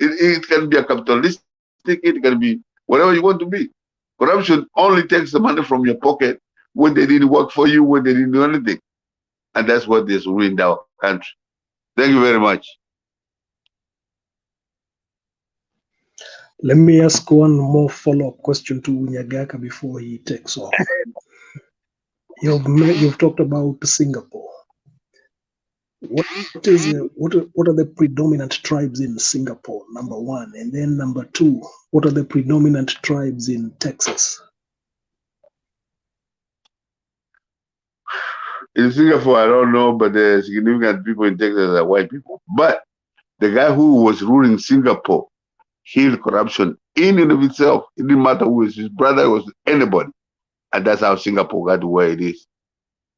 It can be a capitalistic, it can be whatever you want to be. Corruption only takes the money from your pocket when they didn't work for you, when they didn't do anything. And that's what has ruined our country. Thank you very much. Let me ask one more follow-up question to Nyagaka before he takes off. You've talked about Singapore. What are the predominant tribes in Singapore, number one? And then number two, what are the predominant tribes in Texas? In Singapore, I don't know, but the significant people in Texas are white people. But the guy who was ruling Singapore killed corruption in and of itself. It didn't matter who was his brother, it was anybody. And that's how Singapore got to where it is.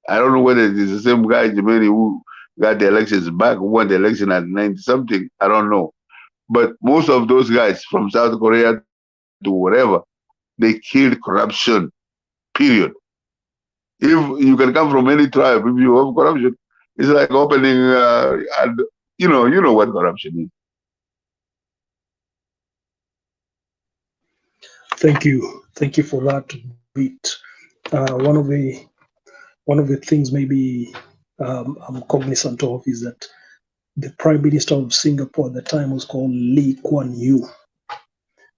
I don't know whether it is the same guy, Jimmy, who got the elections back, who won the election at 90-something. I don't know. But most of those guys from South Korea to whatever, they killed corruption, period. If you can come from any tribe, if you have corruption, it's like opening, you know what corruption is. Thank you for that bit. One of the things maybe I'm cognizant of is that the Prime Minister of Singapore at the time was called Lee Kuan Yew.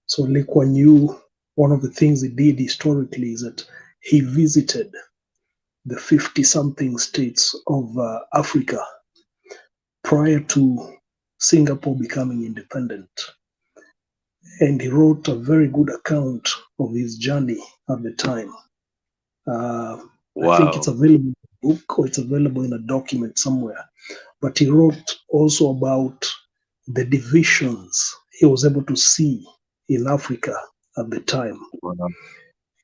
So Lee Kuan Yew, one of the things he did historically is that he visited the 50-something states of Africa prior to Singapore becoming independent. And he wrote a very good account of his journey at the time. Wow. I think it's available in a book or it's available in a document somewhere. But he wrote also about the divisions he was able to see in Africa at the time. Wow.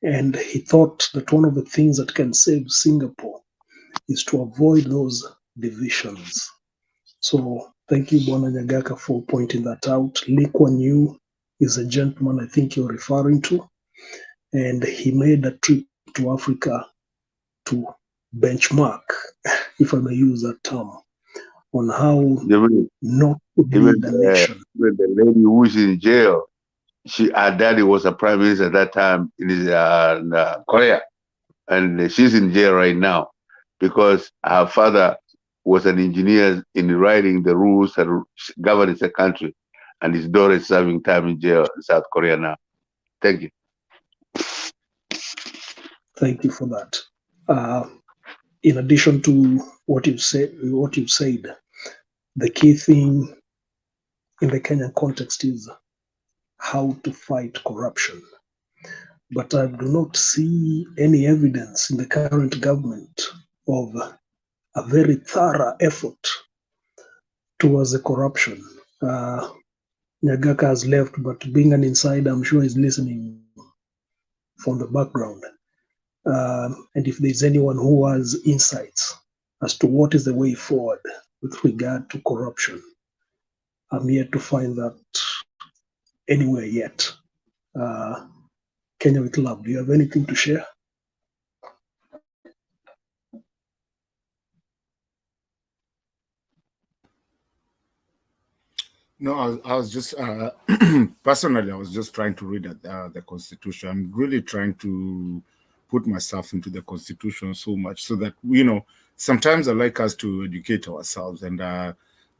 And he thought that one of the things that can save Singapore is to avoid those divisions. So thank you, Bwana Nyagaka, for pointing that out. Lee Kuan Yew is a gentleman I think you're referring to, and he made a trip to Africa to benchmark, if I may use that term, on how not to build a nation. Even the lady who was in jail, her daddy was a prime minister at that time in Korea, and she's in jail right now because her father was an engineer in writing the rules that govern the country, and his daughter is serving time in jail in South Korea now. Thank you. Thank you for that. In addition to what you've said, the key thing in the Kenyan context is how to fight corruption. But I do not see any evidence in the current government of a very thorough effort towards the corruption. Nyagaka has left, but being an insider, I'm sure he's listening from the background. And if there's anyone who has insights as to what is the way forward with regard to corruption, I'm yet to find that anywhere yet. Kenya with Love, do you have anything to share? No, I was just, personally, I was just trying to read the Constitution. I'm really trying to put myself into the Constitution so much so that, sometimes I like us to educate ourselves. And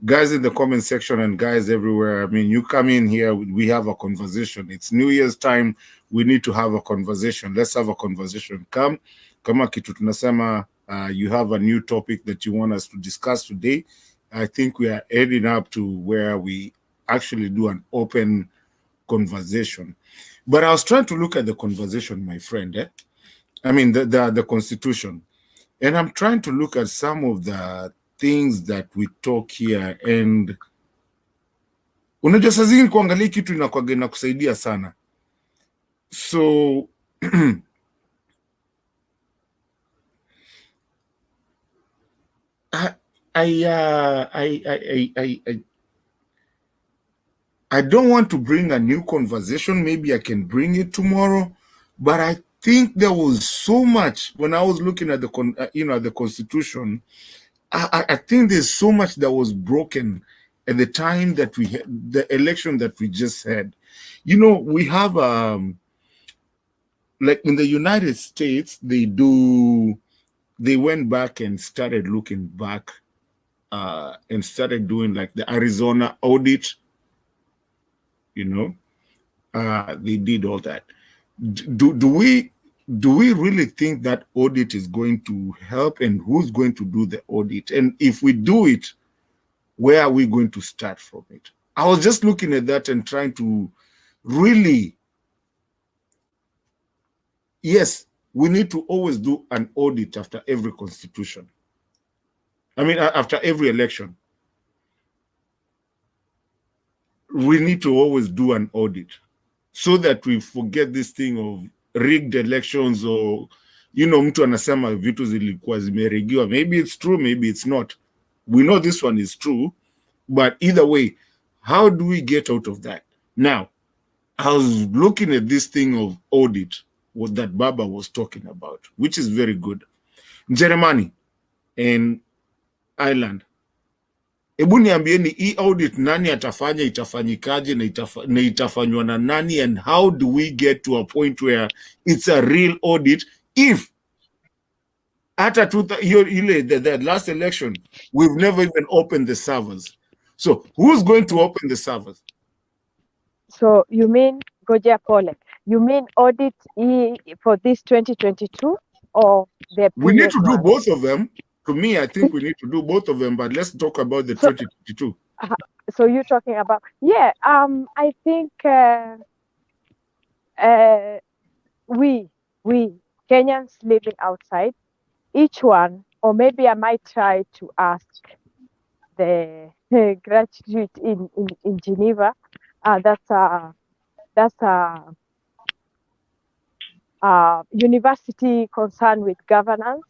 guys in the comment section and guys everywhere, I mean, you come in here, we have a conversation. It's New Year's time. We need to have a conversation. Let's have a conversation. Kama kitu tunasema, you have a new topic that you want us to discuss today. I think we are heading up to where we actually do an open conversation. But I was trying to look at the conversation, my friend. I mean, the Constitution. And I'm trying to look at some of the things that we talk here. And unajua saa zingine kuangalia kitu inakuwaga inakusaidia sana. So I don't want to bring a new conversation. Maybe I can bring it tomorrow, but I think there was so much when I was looking at the the Constitution. I think there's so much that was broken at the time that we had the election that we just had. We have like in the United States, they went back and started looking back and started doing like the Arizona audit. They did all that. Do we really think that audit is going to help, and who's going to do the audit? And if we do it, where are we going to start from it? I was just looking at that and trying to really, yes, we need to always do an audit after every constitution. I mean, after every election. We need to always do an audit so that we forget this thing of rigged elections or, mtu anasema vitu zilikuwa zimerigiwa. Maybe it's true, maybe it's not. We know this one is true, but either way, how do we get out of that? Now, I was looking at this thing of audit, what that Baba was talking about, which is very good. Jeremani and Ireland. Ebu niambieni hii audit nani atafanya, itafanyikaje na itafanywa na nani, and how do we get to a point where it's a real audit if after the last election we've never even opened the servers? So who's going to open the servers? So you mean, Goja Pole, you mean audit for this 2022 or the We need previous to do one? both of them. To me, I think we need to do both of them, but let's talk about the 2022. So you're talking about, I think we Kenyans living outside, each one, or maybe I might try to ask the graduate in Geneva. That's a university concerned with governance,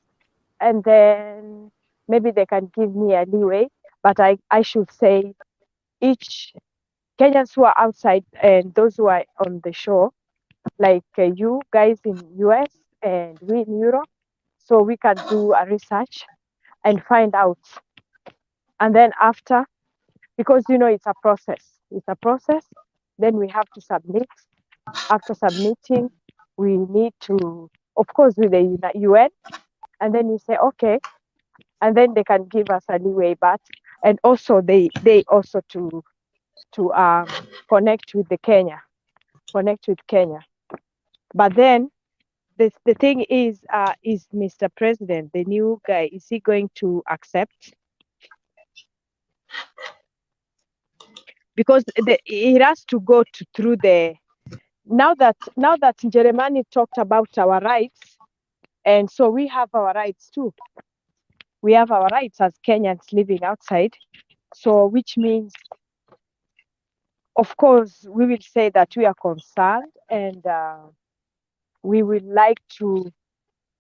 and then maybe they can give me a leeway. But I should say each Kenyans who are outside and those who are on the shore, like you guys in US and we in Europe, so we can do a research and find out. And then after, because it's a process, then we have to submit. After submitting, we need to, of course, with the UN, and then we say, okay, and then they can give us a leeway, but, and also they also to connect with Kenya. But then the thing is Mr. President, the new guy, is he going to accept? Because it has to go through the, now that Jeremani talked about our rights, and so we have our rights too. We have our rights as Kenyans living outside. So which means, of course, we will say that we are concerned, and we would like to,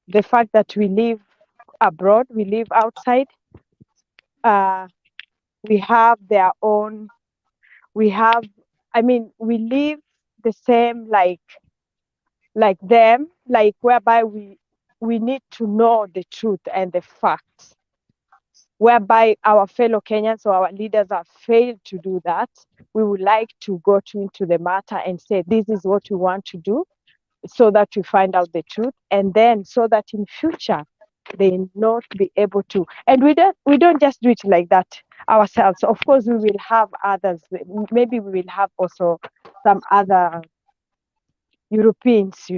the fact that we live abroad, we live outside, we have their own, we live the same like them, like whereby we need to know the truth and the facts, whereby our fellow Kenyans or our leaders have failed to do that. We would like to go into the matter and say, this is what we want to do, so that we find out the truth, and then so that in future they not be able to, and we don't just do it like that ourselves. Of course, we will have others. Maybe we will have also some other Europeans,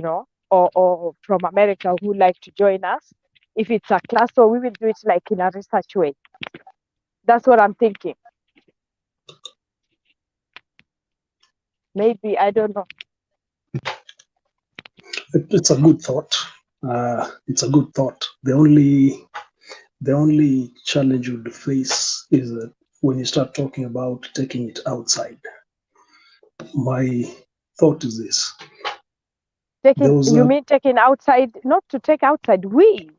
or from America who like to join us. If it's a class, so we will do it like in a research way. That's what I'm thinking. Maybe, I don't know. It's a good thought. It's a good thought. The only challenge you would face is that when you start talking about taking it outside. My thought is this. Taking, you mean taking outside, not to take outside. We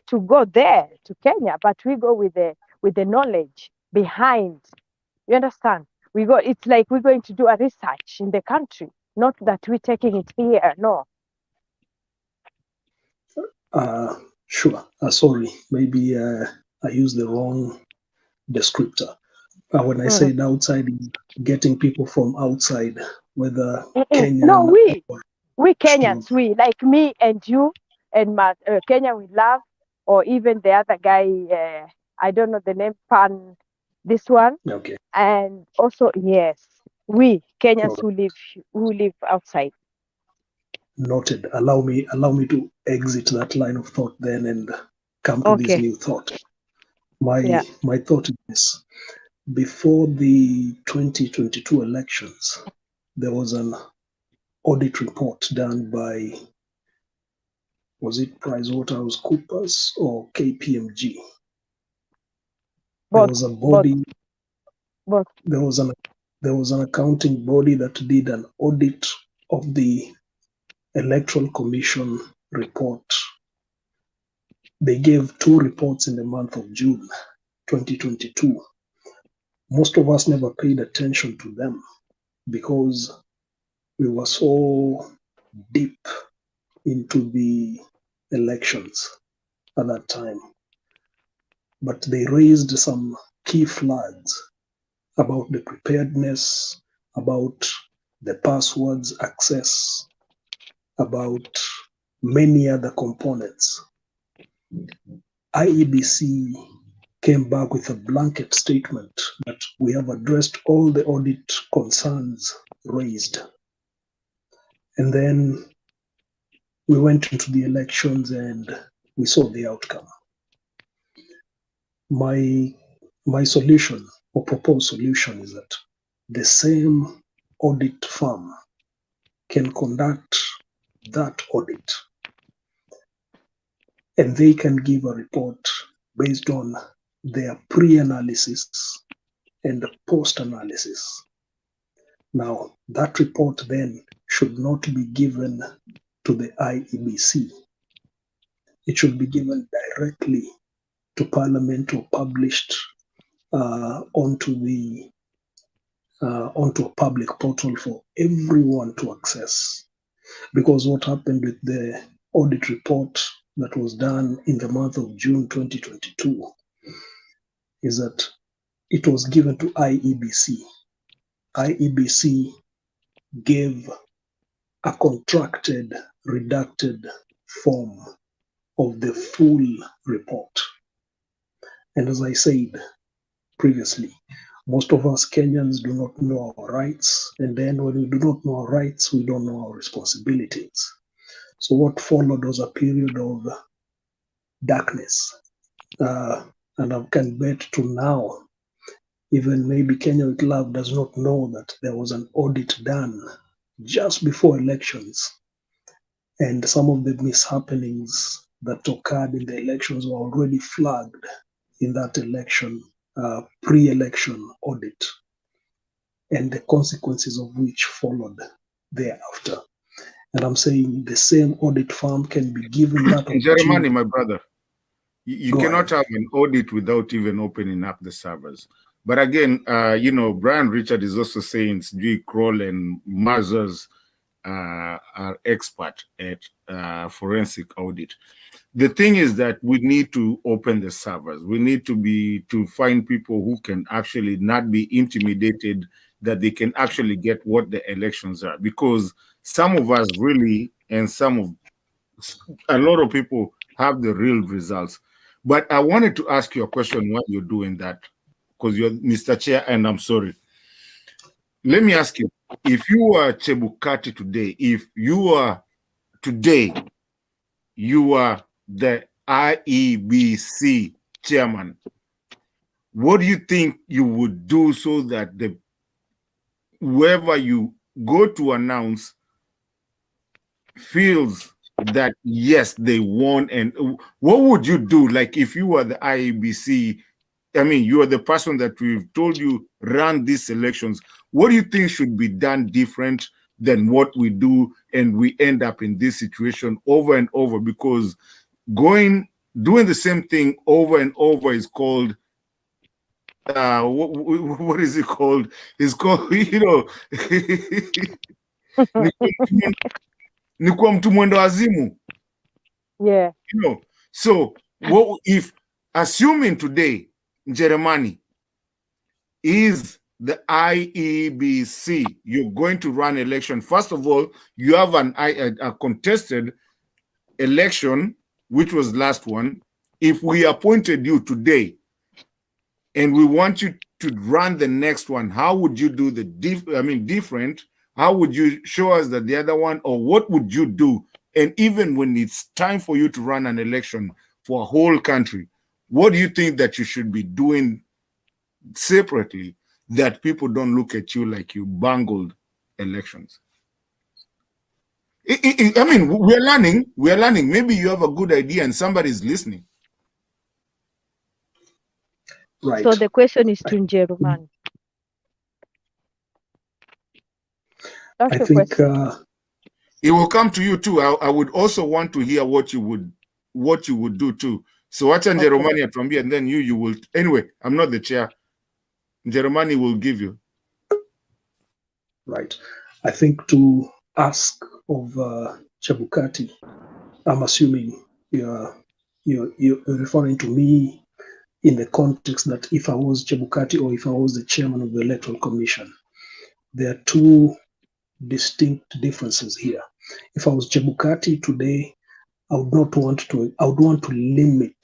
to go there to Kenya, but we go with the knowledge behind. You understand? We go. It's like we're going to do a research in the country, not that we're taking it here. No. Sure. Sorry, maybe I used the wrong descriptor. When I said outside, getting people from outside, whether Kenyan. No, we Kenyans, we like me and you and Kenya we love, or even the other guy. I don't know the name. Pan, this one. Okay. And also yes, we Kenyans who live outside. Noted. Allow me to exit that line of thought then and come to this new thought. My thought is this. Before the 2022 elections, there was an audit report done by, was it PricewaterhouseCoopers or KPMG? There was a body. There was an accounting body that did an audit of the Electoral Commission report. They gave 2 reports in the month of June 2022. Most of us never paid attention to them because we were so deep into the elections at that time. But they raised some key flags about the preparedness, about the passwords access, about many other components. IEBC came back with a blanket statement that we have addressed all the audit concerns raised. And then we went into the elections and we saw the outcome. My solution or proposed solution is that the same audit firm can conduct that audit and they can give a report based on their pre-analysis and post-analysis. Now, that report then should not be given to the IEBC. It should be given directly to Parliament or published onto a public portal for everyone to access. Because what happened with the audit report that was done in the month of June 2022 is that it was given to IEBC. IEBC gave a contracted, redacted form of the full report. And as I said previously, most of us Kenyans do not know our rights. And then when we do not know our rights, we don't know our responsibilities. So what followed was a period of darkness. And I can bet to now, even maybe Kenya with Love does not know that there was an audit done just before elections. And some of the mishappenings that occurred in the elections were already flagged in that election, pre-election audit, and the consequences of which followed thereafter. And I'm saying the same audit firm can be given that opportunity. Jeremani, my brother, you cannot have an audit without even opening up the servers. But again, Brian Richard is also saying Sijui Kroll and Mazars are expert at forensic audit. The thing is that we need to open the servers. We need to find people who can actually not be intimidated, that they can actually get what the elections are. Because some of us really, and a lot of people have the real results. But I wanted to ask you a question while you're doing that, because you're Mr. Chair, and I'm sorry. Let me ask you, if you were Chebukati today, if you are today, you are the IEBC chairman, what do you think you would do so that whoever you go to announce feels that yes, they won, and what would you do? Like if you were the IEBC, I mean, you are the person that we've told you run these elections. What do you think should be done different than what we do, and we end up in this situation over and over? Because doing the same thing over and over is called what is it called? It's called, ni kuwa mtu mwendo wazimu. Yeah. So what if, assuming today Jeremani is the IEBC, you're going to run election. First of all, you have a contested election, which was last one. If we appointed you today and we want you to run the next one, how would you do the different? How would you show us that the other one, or what would you do? And even when it's time for you to run an election for a whole country, what do you think that you should be doing separately, that people don't look at you like you bungled elections? I mean, we're learning. Maybe you have a good idea and somebody's listening. Right. So the question is to Jerumani. That's I the think question. It will come to you too. I would also want to hear what you would do too. So watch and Jerumani from here, and then you will. Anyway, I'm not the chair. Jerumani will give you. Right. I think to ask of Chebukati, I'm assuming you're referring to me in the context that if I was Chebukati or if I was the chairman of the Electoral Commission. There are two distinct differences here. If I was Chebukati today, I would want to limit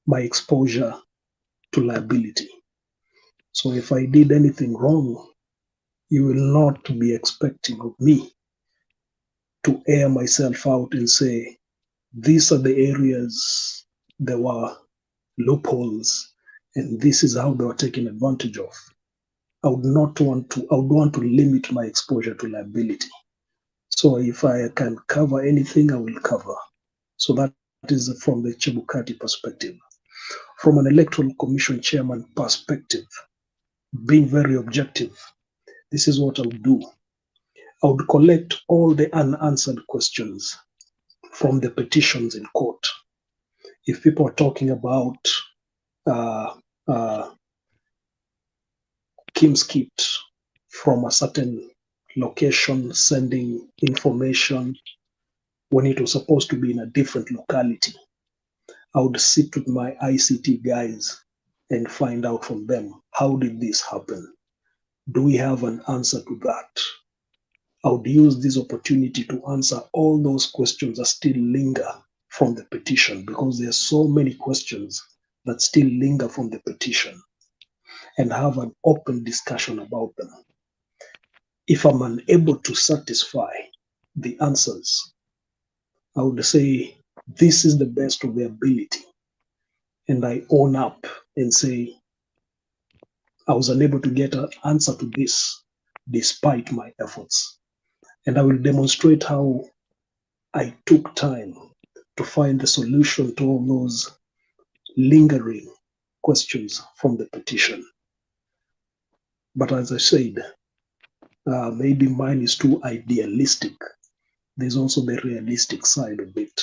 my exposure to liability. So if I did anything wrong, you will not be expecting of me to air myself out and say, these are the areas there were loopholes and this is how they were taken advantage of. I would want to limit my exposure to liability. So if I can cover anything, I will cover. So that is from the Chebukati perspective. From an electoral commission chairman perspective, being very objective, this is what I would do. I would collect all the unanswered questions from the petitions in court. If people are talking about Kim's kit from a certain location sending information when it was supposed to be in a different locality, I would sit with my ICT guys and find out from them, how did this happen? Do we have an answer to that? I would use this opportunity to answer all those questions that still linger from the petition, because there are so many questions that still linger from the petition, and have an open discussion about them. If I'm unable to satisfy the answers, I would say this is the best of the ability. And I own up and say, I was unable to get an answer to this despite my efforts. And I will demonstrate how I took time to find the solution to all those lingering questions from the petition. But as I said, maybe mine is too idealistic. There's also the realistic side of it.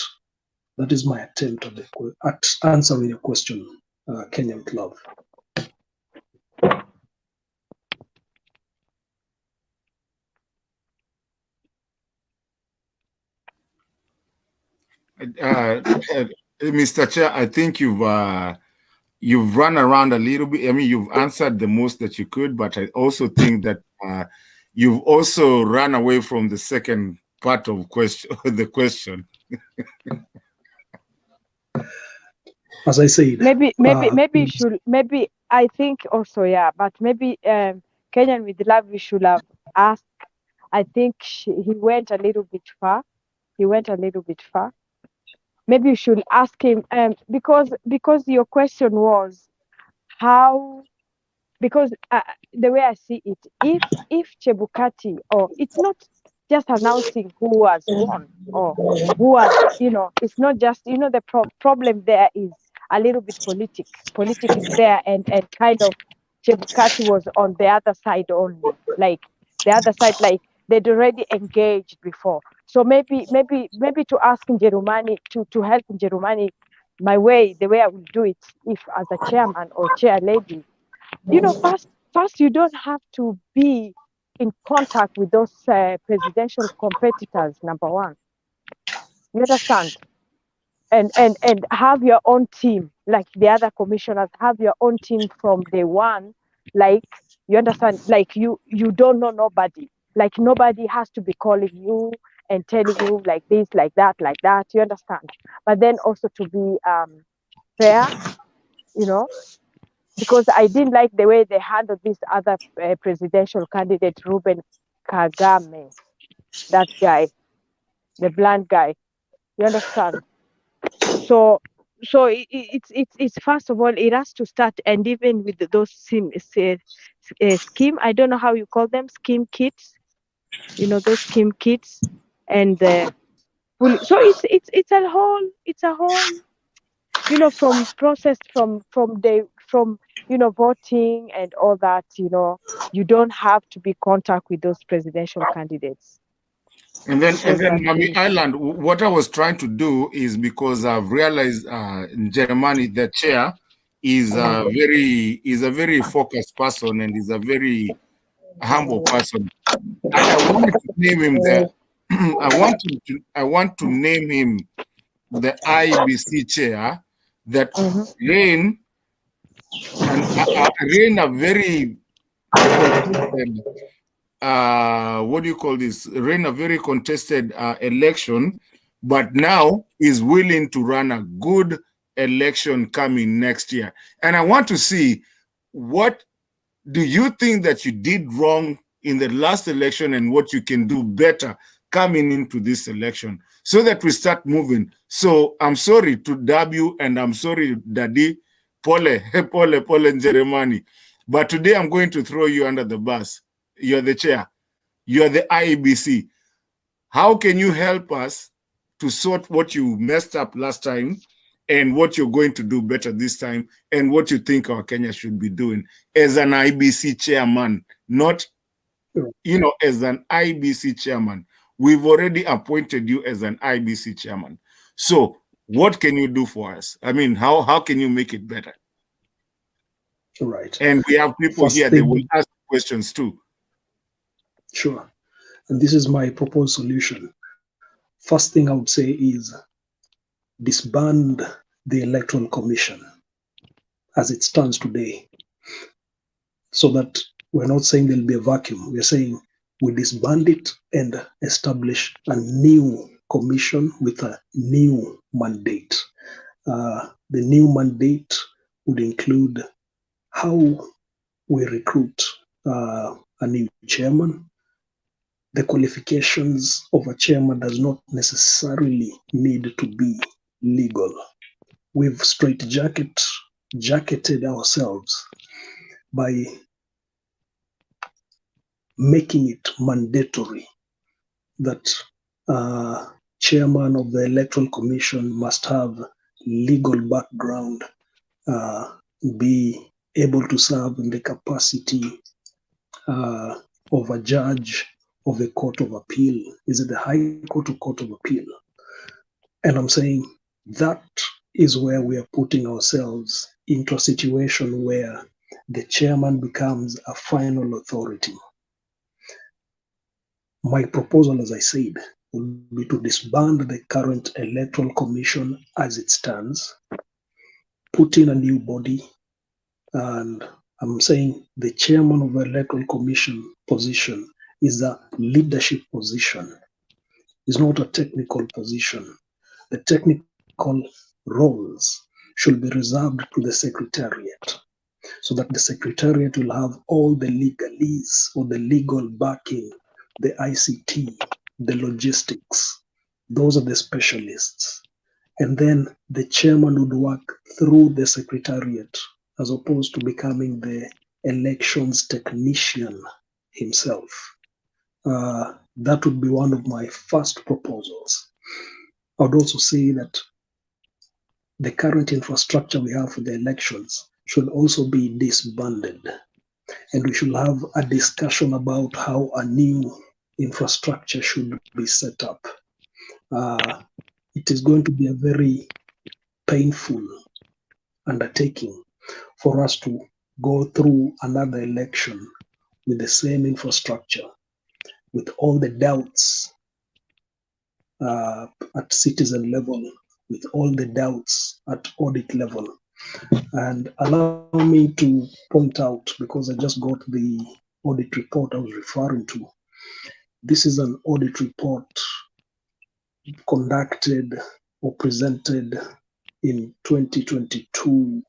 That is my attempt at answering your question, Kenyan Club. Mr. Chair, I think you've run around a little bit. I mean, you've answered the most that you could, but I also think that you've also run away from the second part of the question. As I said, maybe I think also, yeah, but maybe Kenyan with Love, we should have asked. I think he went a little bit far. Maybe you should ask him, because your question was how, because the way I see it, if Chebukati, or it's not just announcing who has won or who has, it's not just, the problem there is a little bit politic is there, and kind of Chebukati was on the other side only, like the other side, like they'd already engaged before. So maybe to ask Njerumani to help Njerumani, the way I will do it, if as a chairman or chair lady, first you don't have to be in contact with those presidential competitors. Number one, you understand, and have your own team, like the other commissioners have your own team from day one. Like, you understand, like you don't know nobody, like nobody has to be calling you and telling you like this, like that, you understand. But then also to be fair, because I didn't like the way they handled this other presidential candidate, Ruben Kagame, that guy, the blind guy, you understand. So it's first of all, it has to start, and even with those scheme, I don't know how you call them, scheme kits, those scheme kits, and so it's a whole, from process, from voting and all that. You don't have to be contact with those presidential candidates. And then, Those are Mami things. Island, what I was trying to do is, because I've realized in Germany, the chair is a very focused person and is a very humble person. I wanted to name him I want to name him the IBC chair that reign a very contested, what do you call this? Ran a very contested election, but now is willing to run a good election coming next year. And I want to see, what do you think that you did wrong in the last election and what you can do better coming into this election so that we start moving. So I'm sorry to W, and I'm sorry, Daddy, Pole Njeremani. But today I'm going to throw you under the bus. You're the chair. You're the IEBC. How can you help us to sort what you messed up last time and what you're going to do better this time and what you think our Kenya should be doing as an IBC chairman, not, as an IBC chairman? We've already appointed you as an IBC chairman. So what can you do for us? I mean, how can you make it better? Right. And we have people here that will ask questions too. Sure. And this is my proposed solution. First thing I would say is disband the Electoral Commission as it stands today, so that we're not saying there'll be a vacuum. We're saying we disband it and establish a new commission with a new mandate. The new mandate would include how we recruit a new chairman. The qualifications of a chairman does not necessarily need to be legal. We've jacketed ourselves by making it mandatory that chairman of the Electoral Commission must have legal background, be able to serve in the capacity of a judge of the Court of Appeal. Is it the High Court or Court of Appeal? And I'm saying that is where we are putting ourselves into a situation where the chairman becomes a final authority. My proposal, as I said, would be to disband the current Electoral Commission as it stands, put in a new body, and I'm saying the chairman of the Electoral Commission position is a leadership position. It's not a technical position. The technical roles should be reserved to the Secretariat, so that the Secretariat will have all the legalese or the legal backing, the ICT, the logistics. Those are the specialists. And then the chairman would work through the Secretariat as opposed to becoming the elections technician himself. That would be one of my first proposals. I would also say that the current infrastructure we have for the elections should also be disbanded. And we should have a discussion about how a new infrastructure should be set up. It is going to be a very painful undertaking for us to go through another election with the same infrastructure, with all the doubts at citizen level, with all the doubts at audit level. And allow me to point out, because I just got the audit report I was referring to. This is an audit report conducted or presented in 2022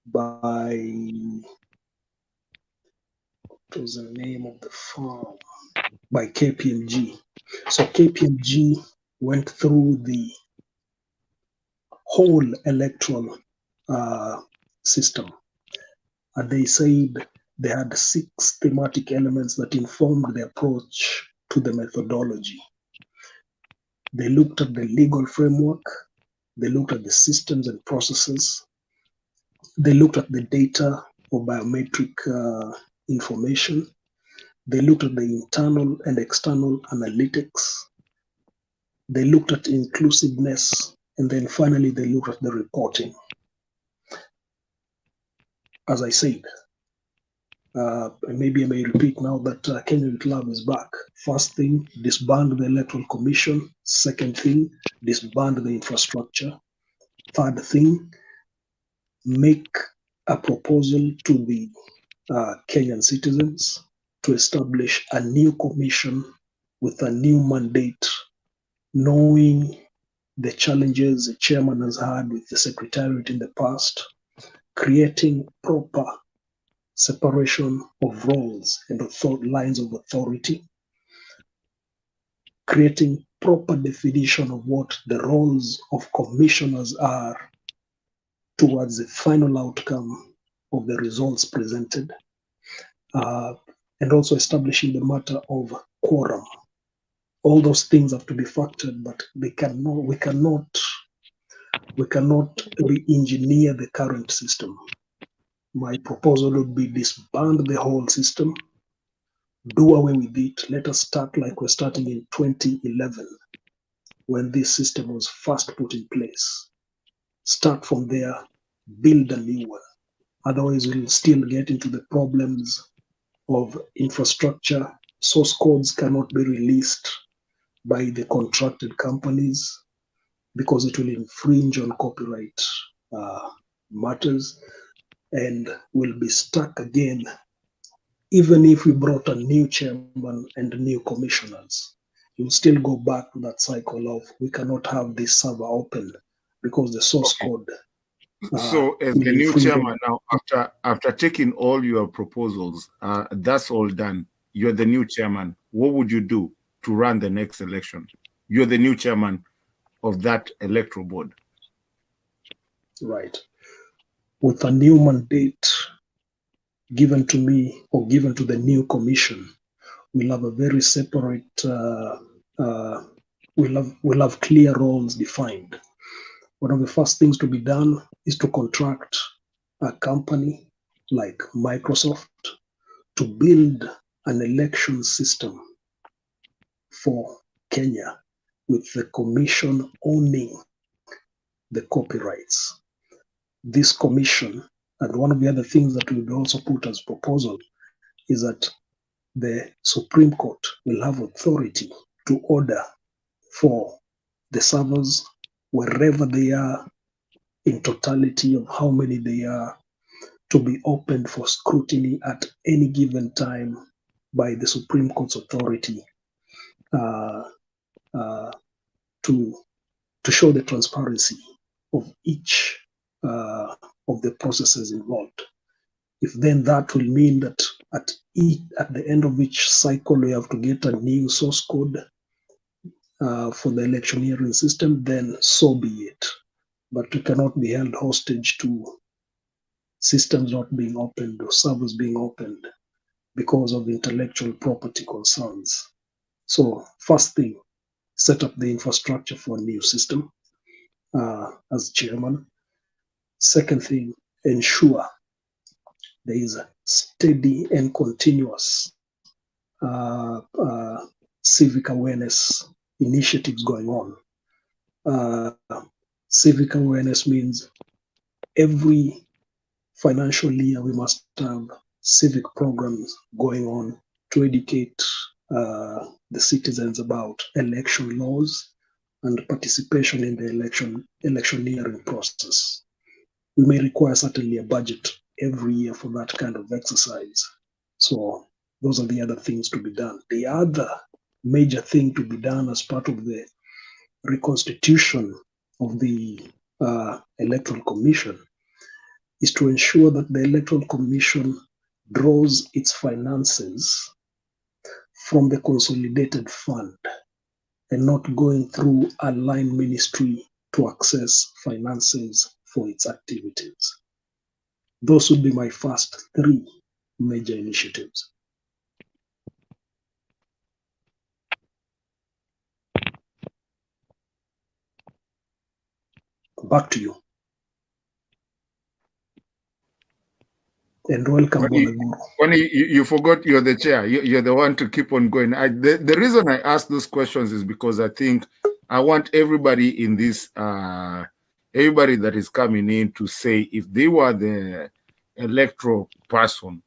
by, what was the name of the firm? By KPMG. So KPMG went through the whole electoral system, and they said they had 6 thematic elements that informed the approach to the methodology. They looked at the legal framework, they looked at the systems and processes, they looked at the data or biometric information, they looked at the internal and external analytics, they looked at inclusiveness, and then finally they looked at the reporting. As I said, maybe I may repeat now that Kenya with Love is back. First thing, disband the Electoral Commission. Second thing, disband the infrastructure. Third thing, make a proposal to the Kenyan citizens to establish a new commission with a new mandate, knowing the challenges the chairman has had with the secretariat in the past, creating proper separation of roles and lines of authority, creating proper definition of what the roles of commissioners are towards the final outcome of the results presented, and also establishing the matter of quorum. All those things have to be factored, but we cannot re-engineer the current system. My proposal would be disband the whole system, do away with it. Let us start like we're starting in 2011, when this system was first put in place. Start from there, build a new one. Otherwise, we'll still get into the problems of infrastructure. Source codes cannot be released by the contracted companies because it will infringe on copyright matters, and we'll be stuck again even if we brought a new chairman and new commissioners. You'll still go back to that cycle of we cannot have this server open because the source code. So as the new chairman now, after taking all your proposals, that's all done. You're the new chairman. What would you do to run the next election? You're the new chairman of that electoral board. Right. With a new mandate given to me or given to the new commission, we'll have a very separate, we'll have clear roles defined. One of the first things to be done is to contract a company like Microsoft to build an election system for Kenya with the commission owning the copyrights. This commission, and one of the other things that we would also put as proposal is that the Supreme Court will have authority to order for the servers wherever they are, in totality of how many they are, to be opened for scrutiny at any given time by the Supreme Court's authority to show the transparency of each of the processes involved. If then that will mean that at the end of each cycle we have to get a new source code for the electioneering system, then so be it. But we cannot be held hostage to systems not being opened or servers being opened because of intellectual property concerns. So first thing, set up the infrastructure for a new system as chairman. Second thing, ensure there is a steady and continuous civic awareness initiatives going on. Civic awareness means every financial year we must have civic programs going on to educate the citizens about election laws and participation in the electioneering process. We may require certainly a budget every year for that kind of exercise. So those are the other things to be done. The other major thing to be done as part of the reconstitution of the Electoral Commission is to ensure that the Electoral Commission draws its finances from the consolidated fund and not going through a line ministry to access finances for its activities. Those would be my first 3 major initiatives. Back to you. And welcome, Bonaguru. You forgot you're the chair. You're the one to keep on going. The reason I ask those questions is because I think I want everybody in this, everybody that is coming in to say if they were the electoral person,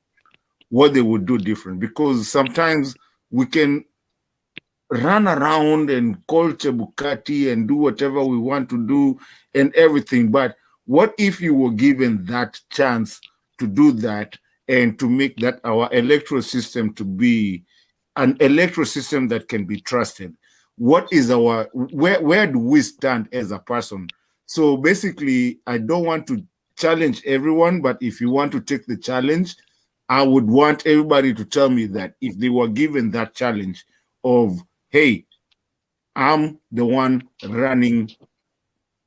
what they would do different. Because sometimes we can run around and call Chebukati and do whatever we want to do and everything. But what if you were given that chance to do that and to make that our electoral system to be an electoral system that can be trusted? What is our, where do we stand as a person? So basically, I don't want to challenge everyone, but if you want to take the challenge, I would want everybody to tell me that if they were given that challenge of, hey, I'm the one running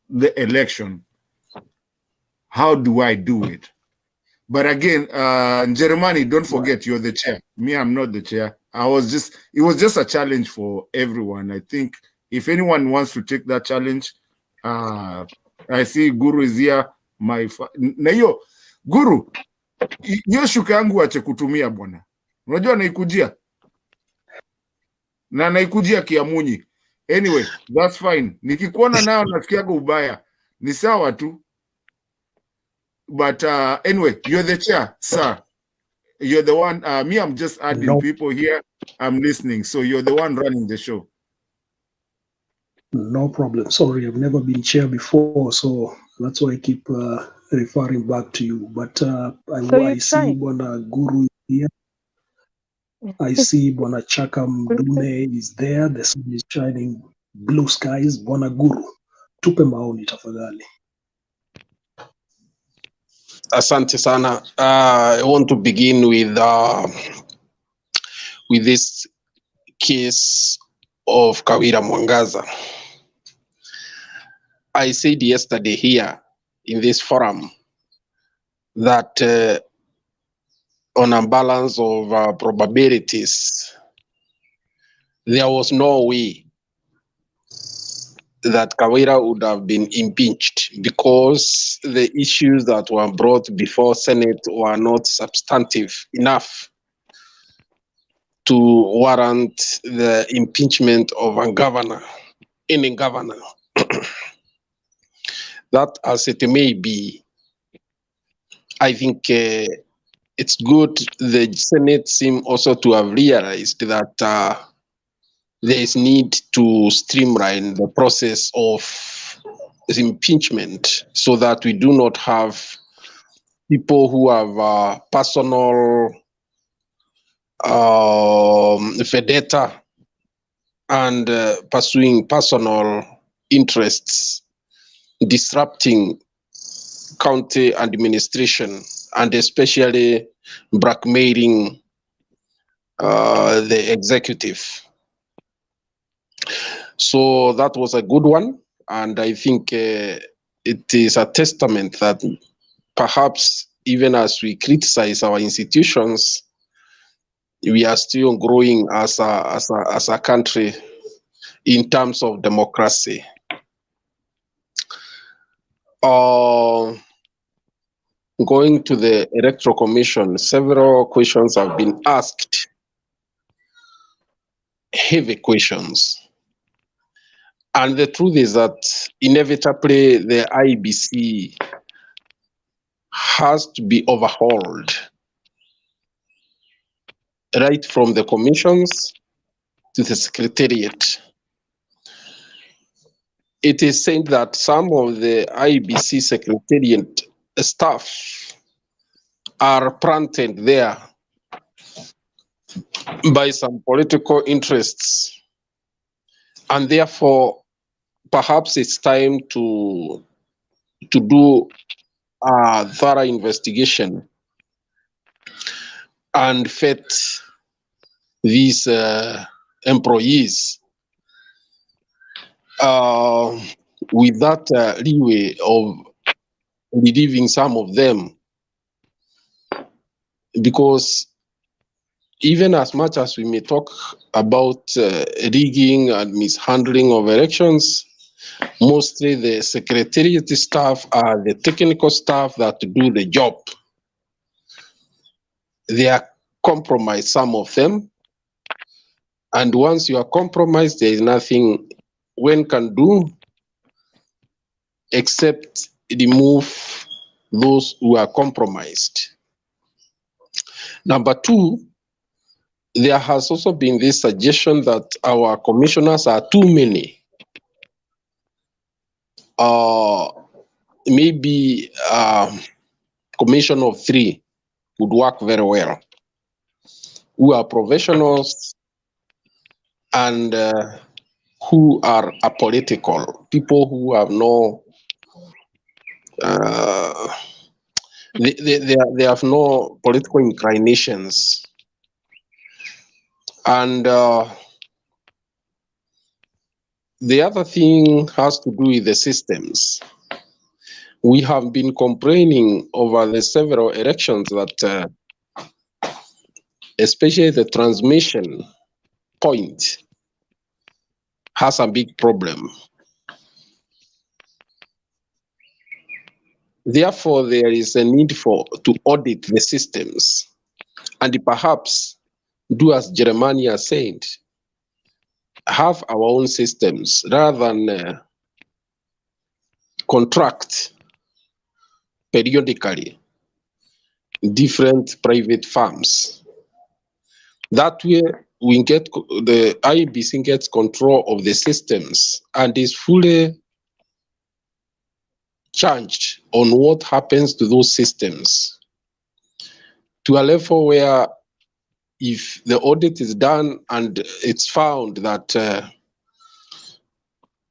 the election, how do I do it? But again, Jeremani, don't forget you're the chair. Me, I'm not the chair. It was just a challenge for everyone. I think if anyone wants to take that challenge, I see Guru is here. Na hiyo Guru, hiyo shuka yangu ache kutumia bwana. Unajua naikujia. Na naikujia Kiamunyi. Anyway, that's fine. Nikikuona nao nasikiaga ubaya. Ni sawa tu. But anyway, you're the chair, sir. You're the one. Me, I'm just adding people here. I'm listening. So you're the one running the show. No problem. Sorry, I've never been chair before, so that's why I keep referring back to you. But I see Bwana Guru here. I see Bwana Chaka Mdume is there. The sun is shining, blue skies. Bwana Guru, tupe maoni tafadhali. Asante sana. I want to begin with this case of Kawira Mwangaza. I said yesterday here in this forum that on a balance of probabilities, there was no way that Kawira would have been impeached because the issues that were brought before Senate were not substantive enough to warrant the impeachment of a governor, any governor. That as it may be, I think it's good the Senate seem also to have realized that there is need to streamline the process of impeachment so that we do not have people who have personal vendetta and pursuing personal interests, disrupting county administration and especially blackmailing the executive. So that was a good one, and I think it is a testament that perhaps even as we criticize our institutions, we are still growing as a country in terms of democracy. Going to the Electoral Commission, several questions have been asked, heavy questions. And the truth is that inevitably the IBC has to be overhauled, right from the commissions to the secretariat. It is said that some of the IBC secretariat staff are planted there by some political interests, and therefore perhaps it's time to do a thorough investigation and vet these employees with that leeway of relieving some of them, because even as much as we may talk about rigging and mishandling of elections, mostly the secretariat staff are the technical staff that do the job. They are compromised, some of them, and once you are compromised, there is nothing one can do except remove those who are compromised. Number two, there has also been this suggestion that our commissioners are too many. Maybe commission of 3 would work very well, who are professionals and who are apolitical, people who have no, they have no political inclinations. And the other thing has to do with the systems. We have been complaining over the several elections that especially the transmission point has a big problem. Therefore, there is a need to audit the systems and perhaps do as Jeremiah said, have our own systems rather than contract periodically different private firms. That way, we get the IBC gets control of the systems and is fully charged on what happens to those systems, to a level where if the audit is done and it's found that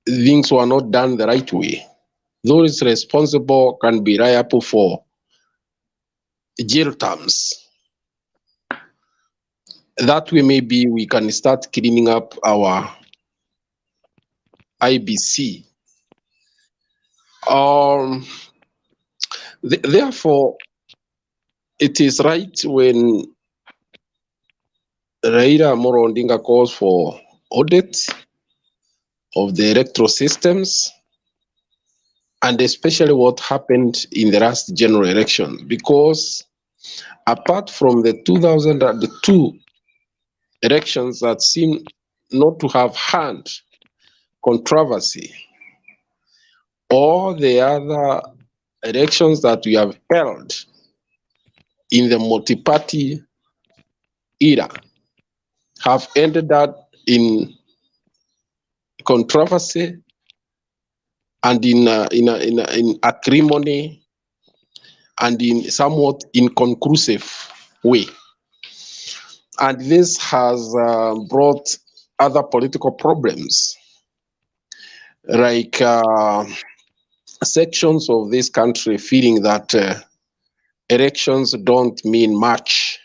things were not done the right way, those responsible can be liable for jail terms. That way, maybe we can start cleaning up our IBC. Therefore, it is right when Raila Odinga calls for audit of the electoral systems, and especially what happened in the last general election, because apart from the 2002 elections that seem not to have had controversy, all the other elections that we have held in the multi-party era have ended up in controversy and in acrimony and in somewhat inconclusive way. And this has brought other political problems, like sections of this country feeling that elections don't mean much,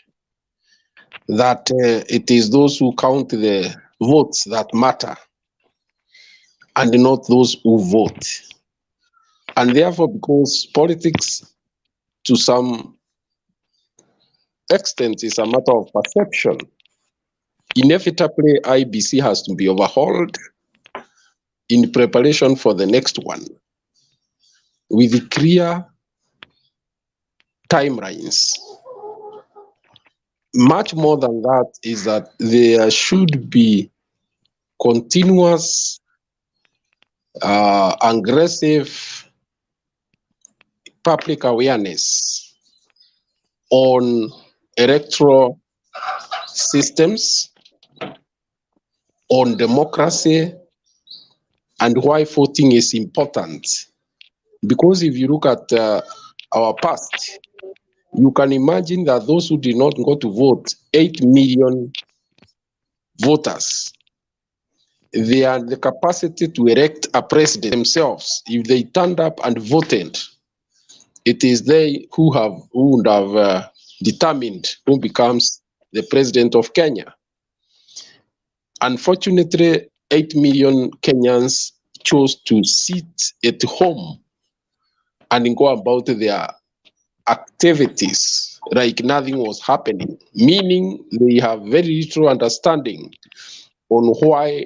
that it is those who count the votes that matter and not those who vote. And therefore, because politics to some extent is a matter of perception, inevitably IBC has to be overhauled in preparation for the next one with clear timelines. Much more than that is that there should be continuous, aggressive public awareness on electoral systems, on democracy, and why voting is important. Because if you look at our past, you can imagine that those who did not go to vote, 8 million voters, they had the capacity to elect a president themselves. If they turned up and voted, it is they who would have determined who becomes the president of Kenya. Unfortunately, 8 million Kenyans chose to sit at home and go about their activities like nothing was happening, meaning they have very little understanding on why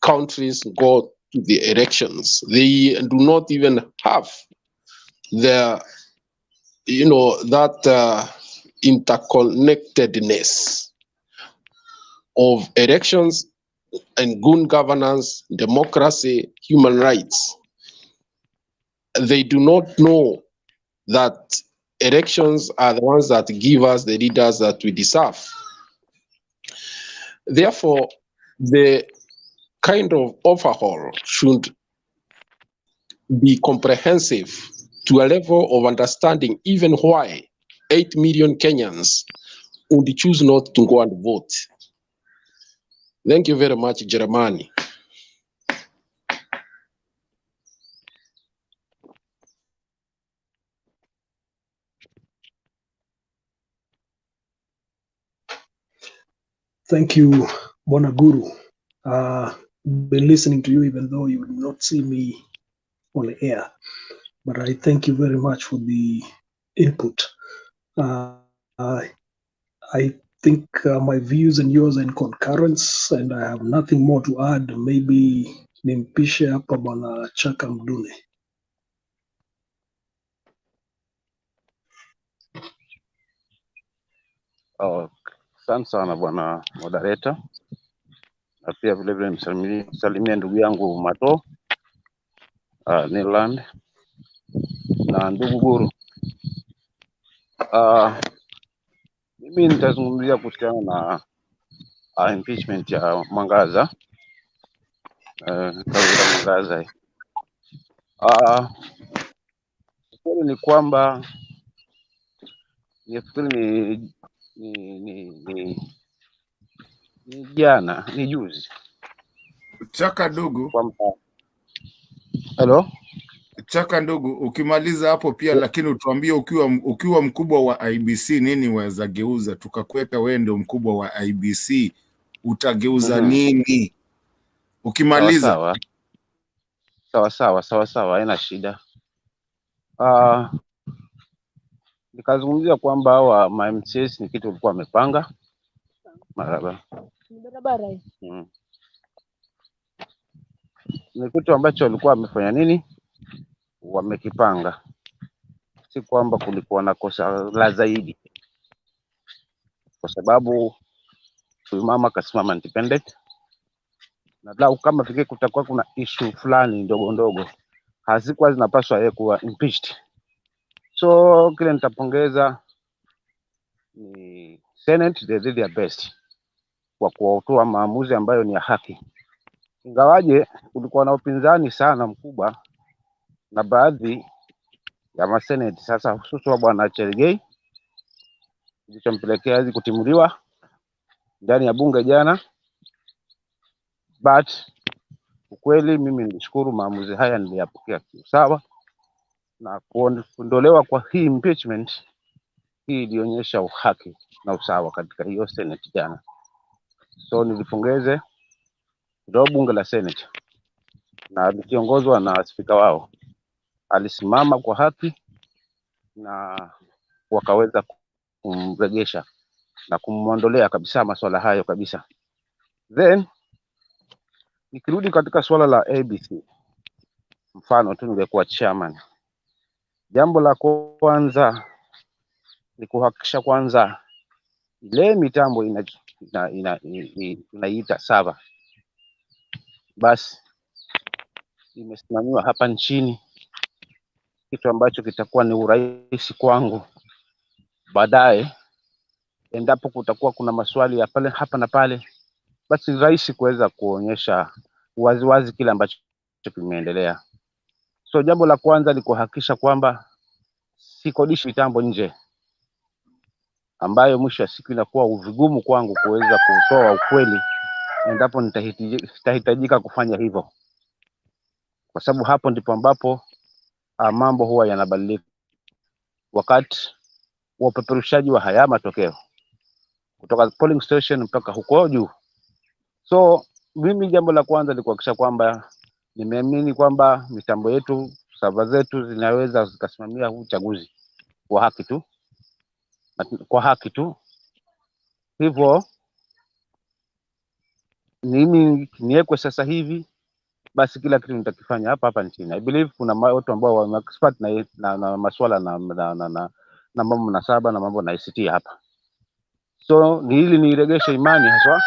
countries go to the elections. They do not even have the, that interconnectedness of elections and good governance, democracy, human rights. They do not know that elections are the ones that give us the leaders that we deserve. Therefore, the kind of overhaul should be comprehensive to a level of understanding even why 8 million Kenyans would choose not to go and vote. Thank you very much, Jeremani. Thank you, Bonaguru. Been listening to you even though you will not see me on the air. But I thank you very much for the input. I think my views and yours are in concurrence, and I have nothing more to add. Maybe nimpishe hapa Bwana Chaka Mdune. Asante sana bwana moderator, na pia vile vile msalimia ndugu yangu Mato Neland na ndugu Guru. Mimi nitazungumzia kuhusiana na impeachment ya Mwangaza, Kawira Mwangaza. Kweli ni kwamba nafikiri ni juzi Chaka ndugu. Hello? Chaka ndugu, ukimaliza hapo pia lakini utuambie ukiwa mkubwa wa IBC nini waweza geuza, tukakuweka wewe ndio mkubwa wa IBC, utageuza nini? Ukimaliza. Sawa, haina shida. Nikazungumzia kwamba hawa MCS ni kitu walikuwa wamepanga. Barabara. Ni kitu ambacho walikuwa wamefanya nini? Wamekipanga. Si kwamba kulikuwa na kosa la zaidi. Kwa sababu huyu mama kasimama independent. Na lau kama vile kutakuwa kuna issue fulani ndogo ndogo, hazikuwa zinapaswa yeye kuwa impeached. So kile nitapongeza ni Senate, they did their best kwa kutoa maamuzi ambayo ni ya haki. Ingawaje kulikuwa na upinzani sana mkubwa na baadhi ya maseneti, sasa hususan bwana Chergei kilichompelekea hizi kutimuliwa ndani ya bunge jana. But ukweli mimi nilishukuru maamuzi haya niliyapokea sawa, na kuondolewa kwa hii impeachment hii ilionyesha uhaki na usawa katika hiyo Senate jana. So nilipongeze ndio bunge la Senate na likiongozwa na spika wao, alisimama kwa haki na wakaweza kumrejesha na kumwondolea kabisa masuala hayo kabisa. Then nikirudi katika swala la ABC, mfano tu ningekuwa chairman, jambo la kwanza ni kuhakikisha kwanza ile mitambo inaita server basi imesimamiwa hapa nchini, kitu ambacho kitakuwa ni urahisi kwangu baadaye endapo kutakuwa kuna maswali ya pale hapa na pale, basi rahisi kuweza kuonyesha waziwazi kile ambacho kimeendelea. So jambo la kwanza ni kuhakikisha kwamba sikodishi mitambo nje, ambayo mwisho wa siku inakuwa vigumu kwangu kuweza kutoa ukweli endapo nitahitajika kufanya hivyo, kwa sababu hapo ndipo ambapo mambo huwa yanabadilika wakati wa upeperushaji wa haya matokeo kutoka polling station mpaka huko juu. So mimi jambo la kwanza ni kuhakikisha kwamba nimeamini kwamba mitambo yetu, server zetu zinaweza zikasimamia uchaguzi kwa haki tu. Hivyo mimi niwekwe sasa hivi, basi kila kitu nitakifanya hapa nchini. I believe kuna watu ambao wana expert na masuala na mambo mnasaba na mambo na ICT hapa. So ni ili niregeshe imani haswa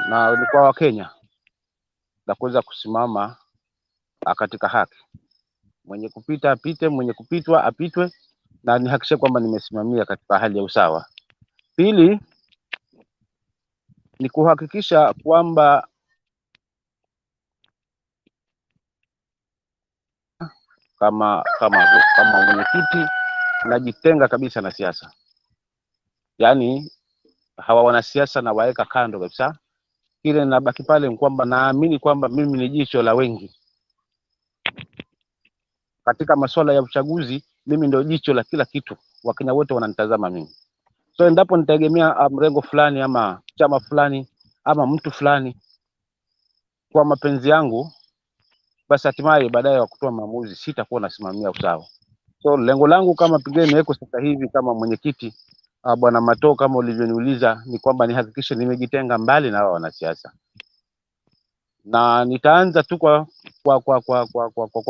na ni kwa Wakenya na kuweza kusimama katika haki. Mwenye kupita apite, mwenye kupitwa apitwe, na nihakikishe kwamba nimesimamia katika hali ya usawa. Pili ni kuhakikisha kwamba kama mwenyekiti najitenga kabisa na siasa. Yaani hawa wanasiasa na waeka kando kabisa. Kile nabaki pale ni kwamba naamini kwamba mimi ni jicho la wengi. Katika masuala ya uchaguzi mimi ndio jicho la kila kitu. Wakenya wote wananitazama mimi. So endapo nitaegemea mrengo fulani ama chama fulani ama mtu fulani kwa mapenzi yangu, basi hatimaye baadaye wa kutoa maamuzi sitakuwa nasimamia usawa. So lengo langu kama pigeni niweko sasa hivi kama mwenyekiti bwana Mato, kama ulivyoniuliza, ni kwamba nihakikishe nimejitenga mbali na wao wanasiasa. Na nitaanza tu kwa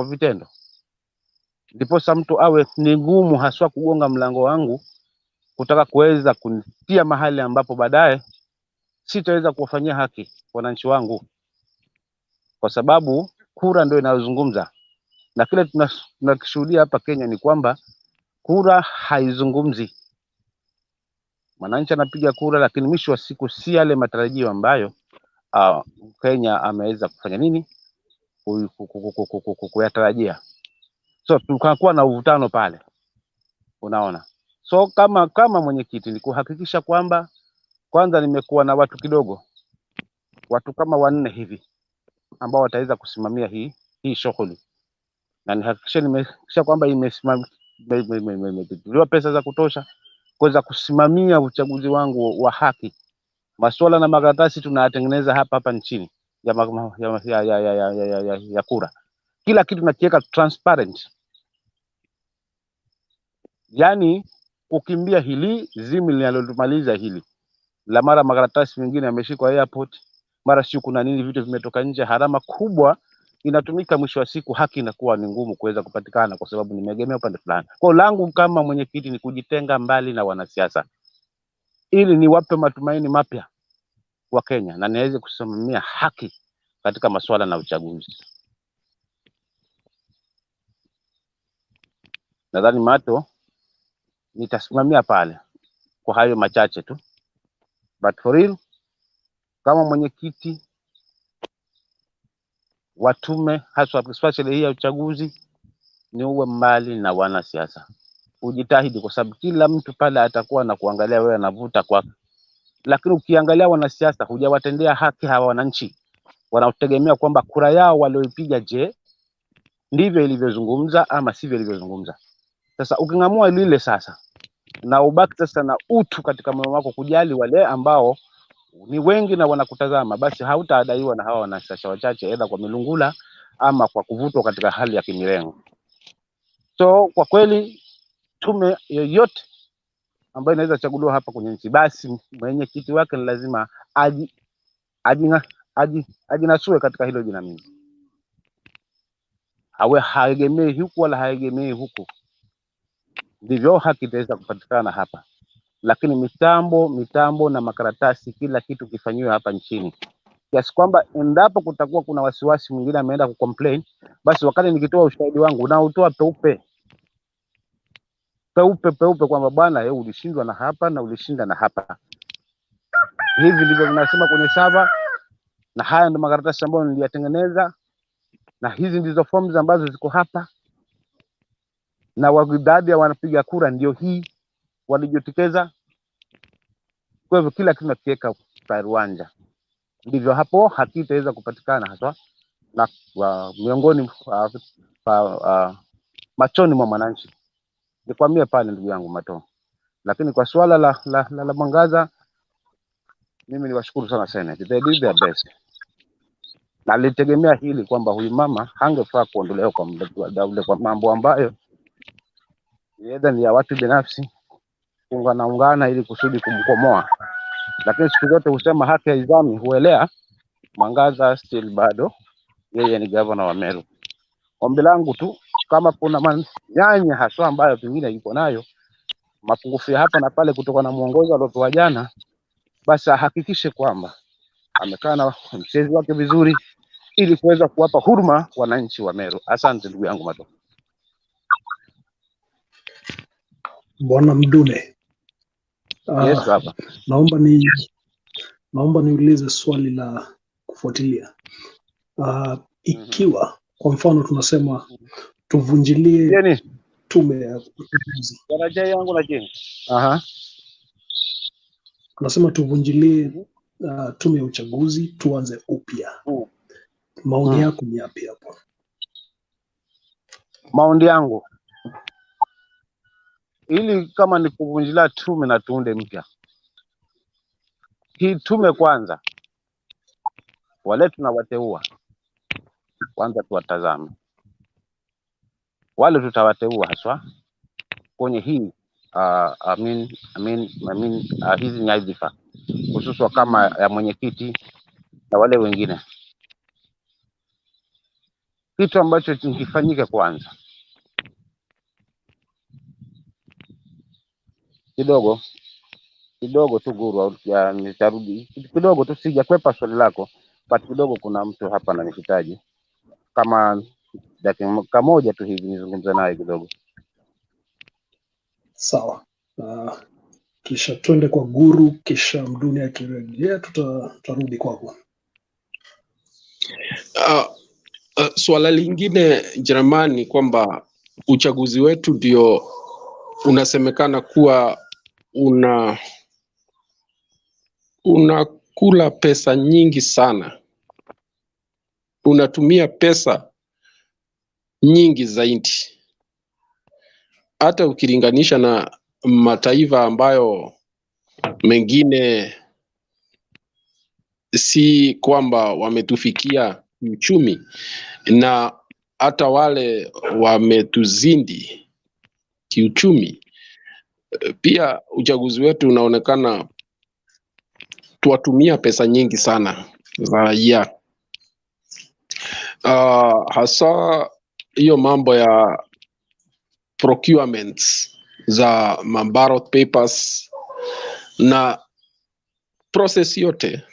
vitendo. Ndipo mtu awe ni ngumu haswa kugonga mlango wangu kutaka kuweza kunitia mahali ambapo baadaye sitaweza kuwafanyia haki wananchi wangu, kwa sababu kura ndio inayozungumza. Na kile tunakishuhudia hapa Kenya ni kwamba kura haizungumzi. Mwananchi anapiga kura, lakini mwisho wa siku si yale matarajio ambayo Kenya ameweza kufanya nini kuyatarajia. So tukakuwa na uvutano pale, unaona. So kama mwenyekiti ni kuhakikisha kwamba kwanza nimekuwa na watu kidogo, watu kama 4 hivi ambao wataweza kusimamia hii shughuli, na nihakikisha nimehakikisha kwamba imesimamiwa pesa za kutosha kuweza kusimamia uchaguzi wangu wa haki. Masuala na makaratasi tunayatengeneza hapa nchini ya kura. Kila kitu nakiweka transparent. Yaani kukimbia hili zimi linalomaliza hili. La mara makaratasi mengine yameshikwa airport, mara sio kuna nini, vitu vimetoka nje, harama kubwa inatumika, mwisho wa siku haki inakuwa ni ngumu kuweza kupatikana kwa sababu nimeegemea upande fulani. Kwa langu kama mwenyekiti ni kujitenga mbali na wanasiasa, ili niwape matumaini mapya wa Kenya na niweze kusimamia haki katika masuala na uchaguzi. Nadhani Mato nitasimamia pale kwa hayo machache tu, but for real kama mwenyekiti watume haswa especially hii ya uchaguzi, ni uwe mbali na wanasiasa. Ujitahidi, kwa sababu kila mtu pale atakuwa na kuangalia wewe anavuta kwako. Lakini ukiangalia wanasiasa hujawatendea haki hawa wananchi. Wanategemea kwamba kura yao walioipiga, je, ndivyo ilivyozungumza ama sivyo ilivyozungumza. Sasa uking'amua lile sasa na ubaki sasa na utu katika moyo wako, kujali wale ambao ni wengi na wanakutazama, basi hautaadaiwa na hawa wanasiasa wachache, aidha kwa milungula ama kwa kuvutwa katika hali ya kimirengo. So kwa kweli tume yoyote ambayo inaweza chaguliwa hapa kwenye nchi, basi mwenyekiti wake ni lazima ajinasue katika hilo jinamizi, awe haegemei huku wala haegemei huku, ndivyo haki itaweza kupatikana hapa. Lakini mitambo na makaratasi, kila kitu kifanyiwe hapa nchini, kiasi kwamba endapo kutakuwa kuna wasiwasi mwingine ameenda kucomplain, basi wakati nikitoa ushahidi wangu na utoa peupe kwamba bwana, ulishindwa na hapa na ulishinda na hapa. Hivi ndivyo tunasema kwenye sava, na haya ndio makaratasi ambayo niliyatengeneza, na hizi ndizo forms ambazo ziko hapa, na wagidaadi ya wanapiga kura ndio hii walijitokeza. Kwa hivyo kila kitu nakiweka kwa uwanja, ndivyo hapo haki itaweza kupatikana haswa na miongoni machoni mwa mwananchi. Nikwambie pale ndugu yangu Mato. Lakini kwa swala la Mwangaza, mimi niwashukuru sana Senate. They did their best. Na nilitegemea hili kwamba huyu mama hangefaa kuondolewa kwa mambo ambayo ni ya watu binafsi, ungana ili kusudi kumkomoa. Lakini siku zote husema haki ya izami huelea. Mwangaza still bado yeye ni governor wa Meru. Ombi langu tu, kama kuna manyanya haswa ambayo pengine yuko nayo, mapungufu ya hapa na pale kutoka na muongozo aliotoa jana, basi hakikishe kwamba amekaa na mchezi wake vizuri ili kuweza kuwapa huruma wananchi wa Meru. Asante ndugu yangu Mato. Bwana Mdune. Yes, hapa. Naomba niulize swali la kufuatilia. Ikiwa kwa mfano tunasema tuvunjilie tume ya uchaguzi. Daraja yangu na chini. Tunasema tuvunjilie tume ya uchaguzi, tuanze upya. Maoni yako ni yapi hapo? Maoni yangu, ili kama ni kuvunjilia tume na tuunde mpya, hii tume kwanza wale tunawateua kwanza tuwatazame wale tutawateua haswa kwenye hii hizi nyadhifa, hususan kama ya mwenyekiti na wale wengine. Kitu ambacho kifanyike kwanza kidogo tu Guru, nitarudi kidogo tu, sijakwepa swali lako, but kidogo kuna mtu hapa ananihitaji kama dakika moja tu hivi nizungumze naye kidogo. Sawa. Kisha twende kwa Guru, kisha Mdune akirejea tutarudi kwako. Swala lingine Jeremani, kwamba uchaguzi wetu ndio unasemekana kuwa unakula pesa nyingi sana, unatumia pesa nyingi zaidi, hata ukilinganisha na mataifa ambayo mengine si kwamba wametufikia uchumi, na hata wale wametuzindi kiuchumi. Pia uchaguzi wetu unaonekana tuwatumia pesa nyingi sana za raia. Hasa hiyo mambo ya procurements za ballot papers na process yote.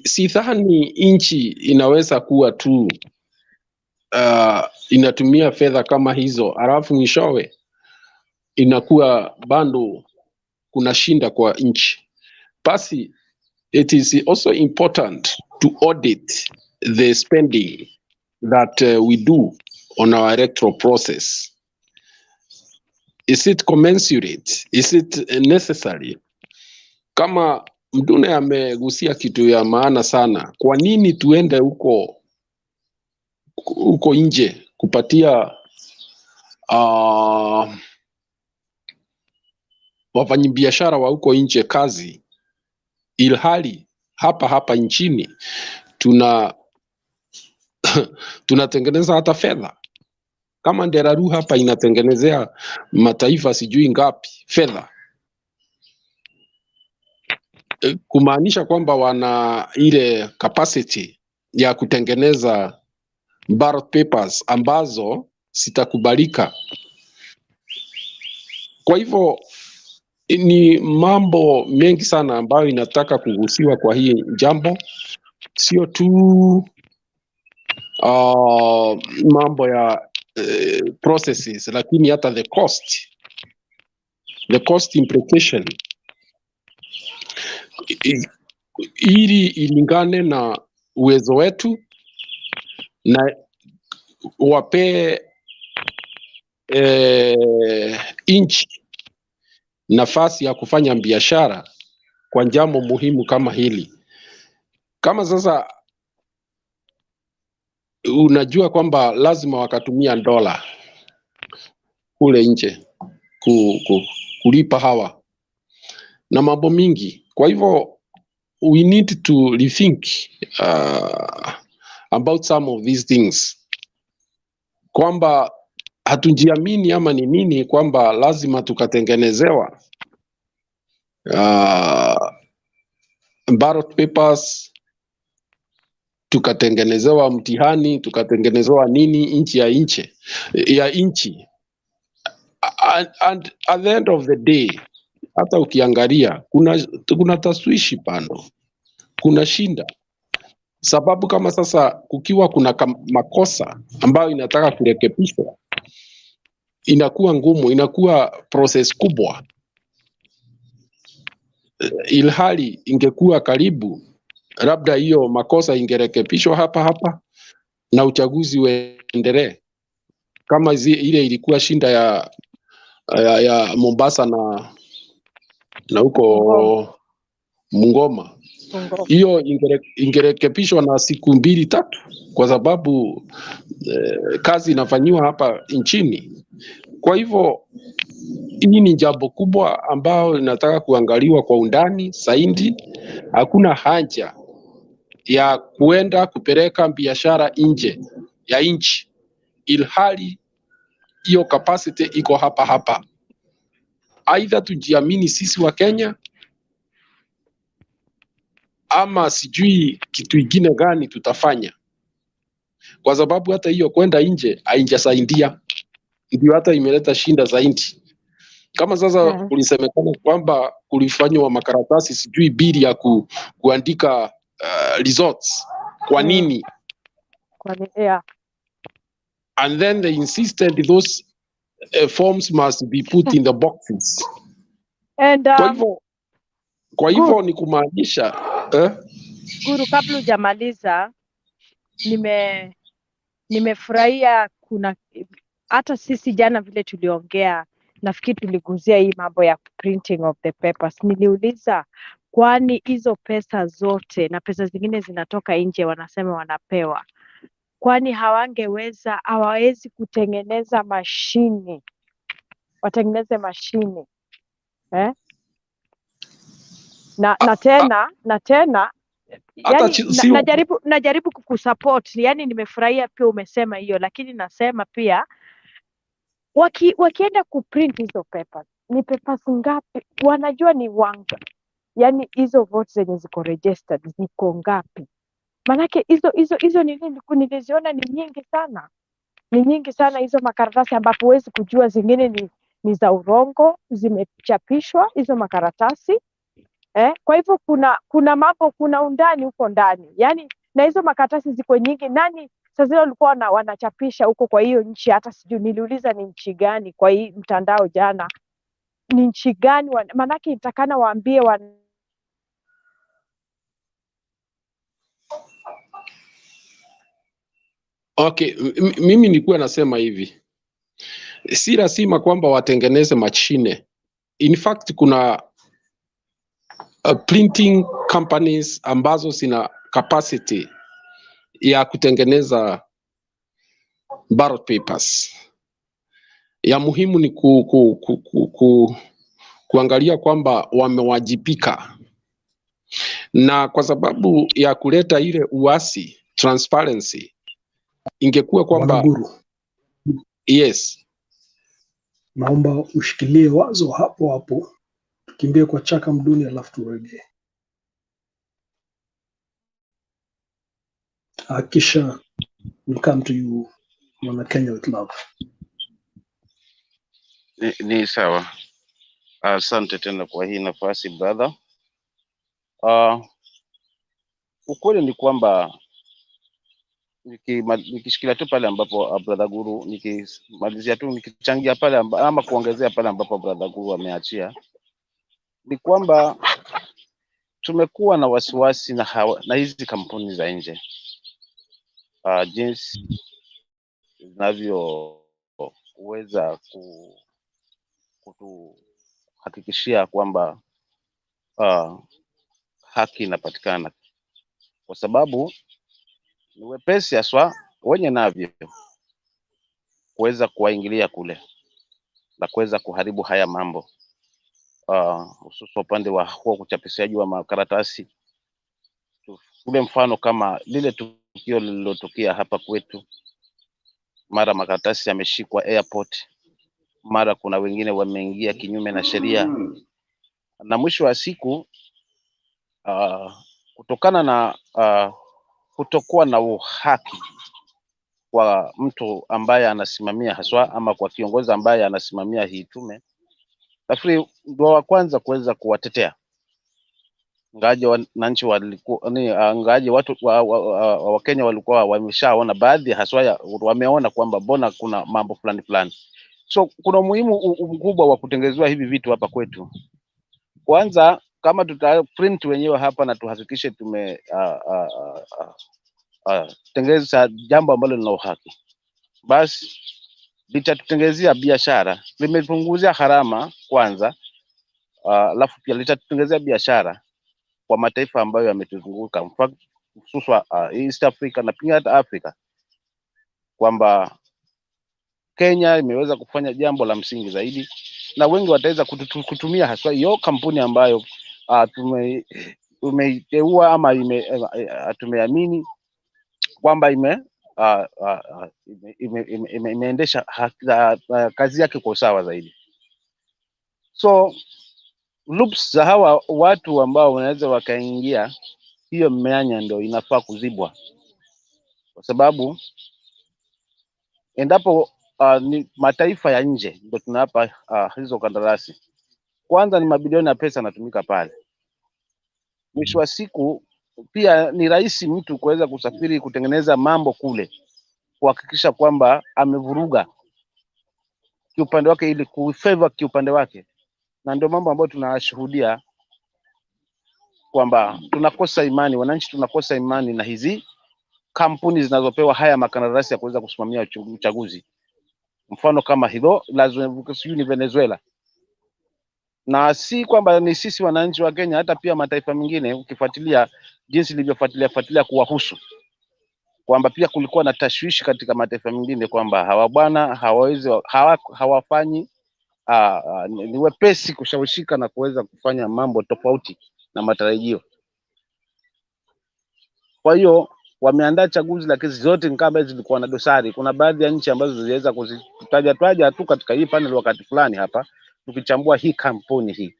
Si dhani nchi inaweza kuwa tu inatumia fedha kama hizo alafu mwishowe inakuwa bado kuna shinda kwa nchi. Basi it is also important to audit the spending that we do on our electoral process. Is it commensurate? Is it necessary? Kama Mdune amegusia kitu ya maana sana, kwa nini tuende huko nje kupatia wafanyabiashara wa huko nje kazi, ilhali hapa nchini tunatengeneza hata fedha. Kama Nderaru hapa inatengenezea mataifa sijui ngapi fedha. kumaanisha kwamba wana ile capacity ya kutengeneza ballot papers ambazo zitakubalika. Kwa hivyo ni mambo mengi sana ambayo inataka kugusiwa kwa hii jambo, sio tu mambo ya processes, lakini hata the cost implication, ili ilingane na uwezo wetu na wapee nchi nafasi ya kufanya biashara kwa jambo muhimu kama hili. Kama sasa unajua kwamba lazima wakatumia dola kule nje kulipa hawa na mambo mingi. Kwa hivyo we need to rethink about some of these things, kwamba hatujiamini ama ni nini, kwamba lazima tukatengenezewa ballot papers, tukatengenezewa mtihani, tukatengenezewa nini nchi ya nchi. And at the end of the day, hata ukiangalia kuna taswishi pano, kuna shinda, sababu kama sasa kukiwa kuna makosa ambayo inataka kurekebishwa, inakuwa ngumu, inakuwa process kubwa, ilhali ingekuwa karibu, labda hiyo makosa ingerekebishwa hapa na uchaguzi uendelee, kama ile ilikuwa shinda ya Mombasa na huko Mungoma. Hiyo ingerekebishwa na siku 2-3, kwa sababu kazi inafanywa hapa nchini. Kwa hivyo hii ni jambo kubwa ambao linataka kuangaliwa kwa undani zaidi. Hakuna haja ya kuenda kupeleka biashara nje ya nchi, ilhali hiyo capacity iko hapa. Aidha tujiamini sisi wa Kenya, ama sijui kitu kingine gani tutafanya, kwa sababu hata hiyo kwenda nje haijasaidia, ndio hata imeleta shinda zaidi. Kama sasa kulisemekana kwamba kulifanywa makaratasi sijui bili ya kuandika results. Kwa nini? And then they insisted those forms must be put in the boxes. And kwa hivyo ni kumaanisha Guru, kabla hujamaliza, nimefurahia kuna hata sisi jana vile tuliongea, nafikiri tuliguzia hii mambo ya printing of the papers. Niliuliza, kwani hizo pesa zote na pesa zingine zinatoka nje wanasema wanapewa, kwani hawawezi kutengeneza mashini, watengeneze mashini na tena yani, najaribu kukusupport, yani nimefurahia pia umesema hiyo, lakini nasema pia wakienda kuprint hizo papers, ni papers ngapi? Wanajua ni wanga, yani hizo votes zenye ziko registered ziko ngapi? Manake hizo niliziona ni nyingi sana hizo makaratasi, ambapo huwezi kujua zingine ni za urongo, zimechapishwa hizo makaratasi. Kwa hivyo kuna mambo, kuna undani huko ndani, yani na hizo makaratasi ziko nyingi. Nani sasa walikuwa wanachapisha huko kwa hiyo nchi? Hata sijui, niliuliza ni nchi gani kwa hii mtandao jana, ni nchi gani? Manake itakana waambie Okay, mimi nilikuwa nasema hivi, si lazima kwamba watengeneze mashine. In fact kuna printing companies ambazo zina capacity ya kutengeneza ballot papers. Ya muhimu ni kuangalia kwamba wamewajibika, na kwa sababu ya kuleta ile uasi, transparency, ingekuwa kwamba yes. Naomba ushikilie wazo hapo, tukimbie kwa chaka mduni alafu turejee. Kisha we'll come to you, Mwana Kenya with Love. Ni sawa. Asante tena kwa hii nafasi brother. Ukweli ni kwamba nikishikilia tu pale ambapo brother Guru, nikimalizia tu nikichangia pale ama kuongezea pale ambapo brother Guru ameachia, ni kwamba tumekuwa na wasiwasi na hizi kampuni za nje jinsi zinavyoweza kutuhakikishia kwamba haki inapatikana, kwa sababu ni wepesi haswa wenye navyo kuweza kuwaingilia kule na kuweza kuharibu haya mambo, hususan upande wa huo kuchapishaji wa makaratasi. Ule mfano kama lile tukio lililotokea hapa kwetu, mara makaratasi yameshikwa airport, mara kuna wengine wameingia kinyume na sheria, na mwisho wa siku kutokana na kutokuwa na uhaki kwa mtu ambaye anasimamia haswa ama kwa kiongozi ambaye anasimamia hii tume, nafikiri ndio wa kwanza kuweza kuwatetea. Ngaje wananchi walikuwa ngaje watu wa Kenya walikuwa wameshaona baadhi haswa wameona kwamba bona kuna mambo fulani. So kuna umuhimu mkubwa wa kutengenezwa hivi vitu hapa kwetu. Kwanza kama tuta print wenyewe hapa na tuhakikishe tume tengeneza jambo ambalo lina uhaki, basi litatutengenezea biashara, limepunguzia gharama kwanza, alafu pia litatutengenezea biashara kwa mataifa ambayo yametuzunguka, hususan East Africa na pia hata Afrika, kwamba Kenya imeweza kufanya jambo la msingi zaidi, na wengi wataweza kutumia haswa hiyo kampuni ambayo tumeiteua ama tumeamini kwamba imeendesha kazi yake kwa usawa zaidi. So loops za hawa watu ambao wanaweza wakaingia hiyo mianya ndio inafaa kuzibwa, kwa sababu endapo ni mataifa ya nje ndio tunapa hizo kandarasi, kwanza ni mabilioni ya pesa yanatumika pale. Mwisho wa siku pia ni rahisi mtu kuweza kusafiri kutengeneza mambo kule, kuhakikisha kwamba amevuruga kiupande wake ili kufavor kiupande wake, na ndio mambo ambayo tunashuhudia kwamba tunakosa imani, wananchi tunakosa imani na hizi kampuni zinazopewa haya makandarasi ya kuweza kusimamia uchaguzi. Mfano kama hilo ni Venezuela, na si kwamba ni sisi wananchi wa Kenya, hata pia mataifa mengine ukifuatilia jinsi ilivyofuatilia kuwahusu, kwamba pia kulikuwa na tashwishi katika mataifa mengine kwamba hawa bwana hawawezi hawafanyi ni wepesi kushawishika na kuweza kufanya mambo tofauti na matarajio. Kwa hiyo wameandaa chaguzi, lakini zote ni kama zilikuwa na dosari. Kuna baadhi ya nchi ambazo ziliweza kuzitaja tu katika hii panel wakati fulani hapa tukichambua hii kampuni hii.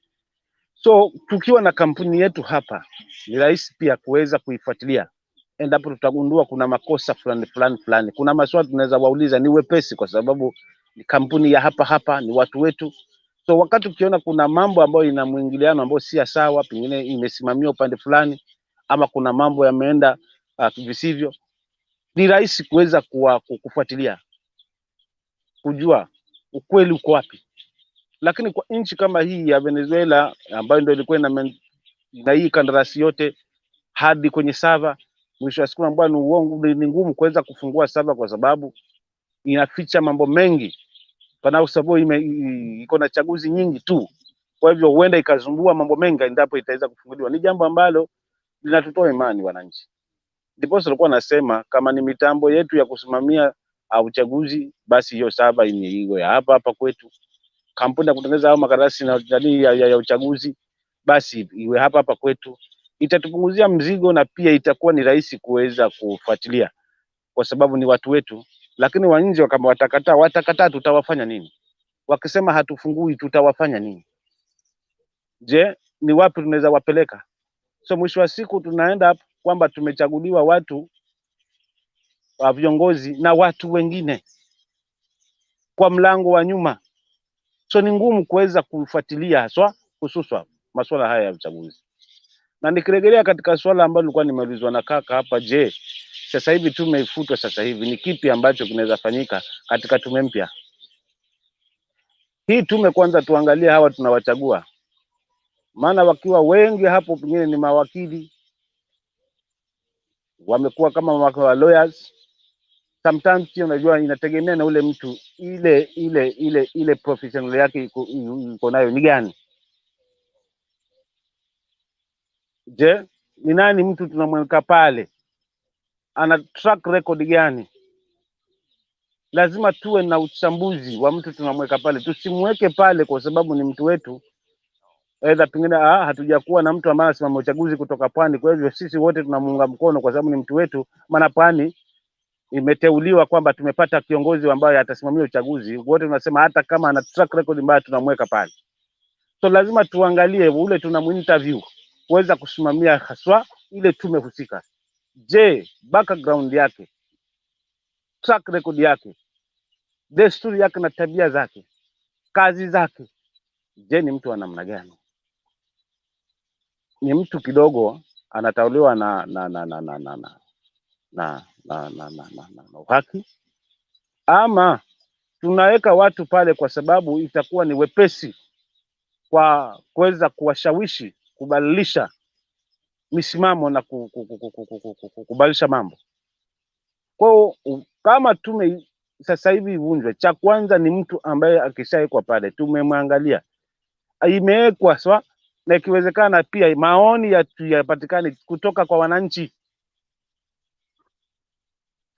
So tukiwa na kampuni yetu hapa, ni rahisi pia kuweza kuifuatilia endapo tutagundua kuna makosa fulani. Kuna maswali tunaweza wauliza, ni wepesi kwa sababu ni kampuni ya hapa, ni watu wetu. So wakati ukiona kuna mambo ambayo ina mwingiliano ambao si sawa, pengine imesimamia upande fulani ama kuna mambo yameenda visivyo, ni rahisi kuweza kufuatilia kujua ukweli uko wapi. Lakini kwa nchi kama hii ya Venezuela ambayo ndio ilikuwa na hii kandarasi yote hadi kwenye sava, mwisho wa siku ambayo ni uongo, ni ngumu kuweza kufungua sava kwa sababu inaficha mambo mengi, kwa sababu iko na chaguzi nyingi tu. Kwa hivyo huenda ikazumbua mambo mengi endapo itaweza kufunguliwa. Ni jambo ambalo linatutoa imani wananchi. Ndipo tulikuwa nasema kama ni mitambo yetu ya kusimamia uchaguzi, basi hiyo saba iwe hapa kwetu. Kampuni ya kutengeneza hao makaratasi na ya uchaguzi, basi iwe hapa kwetu. Itatupunguzia mzigo na pia itakuwa ni rahisi kuweza kufuatilia kwa sababu ni watu wetu. Lakini wa nje kama watakataa, tutawafanya nini? Wakisema hatufungui, tutawafanya nini? Je, ni wapi tunaweza wapeleka? So mwisho wa siku tunaenda kwamba tumechaguliwa watu wa viongozi na watu wengine kwa mlango wa nyuma. So ni ngumu kuweza kufuatilia haswa hususa masuala haya ya uchaguzi. Na nikirejelea katika swala ambalo nilikuwa nimeulizwa na kaka hapa, je, sasa hivi tume ifutwe sasa hivi, ni kipi ambacho kinaweza fanyika katika tume mpya? Hii tume kwanza tuangalie hawa tunawachagua. Maana wakiwa wengi hapo pengine ni mawakili, wamekuwa kama wa lawyers. Sometimes unajua inategemea na ule mtu ile professional yake iko nayo ni gani. Je, ni nani mtu tunamweka pale? Ana track record gani? Lazima tuwe na uchambuzi wa mtu tunamweka pale. Tusimweke pale kwa sababu ni mtu wetu. Aidha pengine hatujakuwa na mtu ambaye anasimamia uchaguzi kutoka Pwani, kwa hivyo sisi wote tunamuunga mkono kwa sababu ni mtu wetu, maana Pwani imeteuliwa kwamba tumepata kiongozi ambaye atasimamia uchaguzi. Wote tunasema hata kama ana track record mbaya tunamweka pale. So lazima tuangalie ule tunamuinterview kuweza kusimamia haswa ile tume husika. Je, background yake, track record yake, desturi yake na tabia zake, kazi zake, je, ni mtu wa namna gani? Ni mtu kidogo anatauliwa na uhaki, ama tunaweka watu pale kwa sababu itakuwa ni wepesi kwa kuweza kuwashawishi kubadilisha misimamo na kubadilisha mambo. Kwa kama tume sasa hivi ivunjwe, cha kwanza ni mtu ambaye akishawekwa pale tumemwangalia, imewekwa sawa, na ikiwezekana pia maoni yapatikane kutoka kwa wananchi,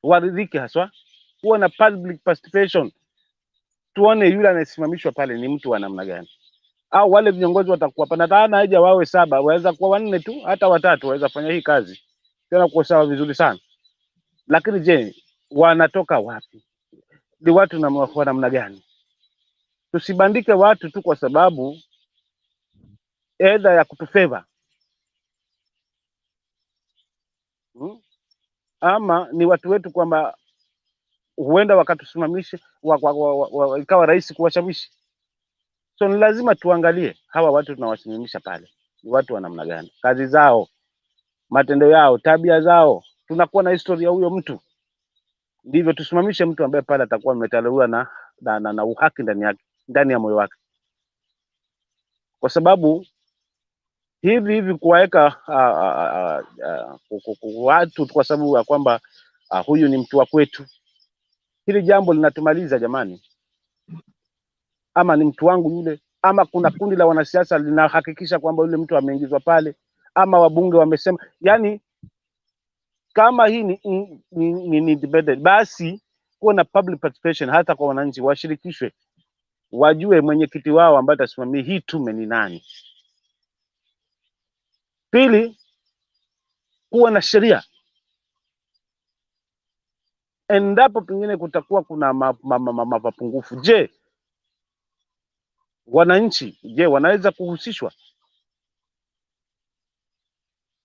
waridhike haswa, kuwa na public participation, tuone yule anayesimamishwa pale ni mtu wa namna gani. Au wale viongozi watakuwa pana haja wawe 7, waweza kuwa 4 tu, hata 3 waweza fanya hii kazi tena kwa sawa vizuri sana. Lakini je, wanatoka wapi? Ni watu wa namna gani? Tusibandike watu tu kwa sababu aidha ya kutufeva, ama ni watu wetu kwamba huenda wakatusimamisha ikawa rahisi kuwashawishi. So ni lazima tuangalie hawa watu tunawasimamisha pale ni watu wa namna gani, kazi zao, matendo yao, tabia zao, tunakuwa na historia huyo mtu, ndivyo tusimamishe mtu ambaye pale atakuwa ametawaliwa na uhaki ndani ya moyo wake. Kwa sababu hivi kuwaweka watu kwa sababu ya kwamba huyu ni mtu wa kwetu, hili jambo linatumaliza jamani. Ama ni mtu wangu yule, ama kuna kundi la wanasiasa linahakikisha kwamba yule mtu ameingizwa pale, ama wabunge wamesema. Yani kama hii ni debate, basi kuwa na public participation, hata kwa wananchi washirikishwe, wajue mwenyekiti wao ambaye atasimamia hii tume ni nani. Pili, kuwa na sheria endapo pengine kutakuwa kuna mapungufu. Je, wananchi wanaweza kuhusishwa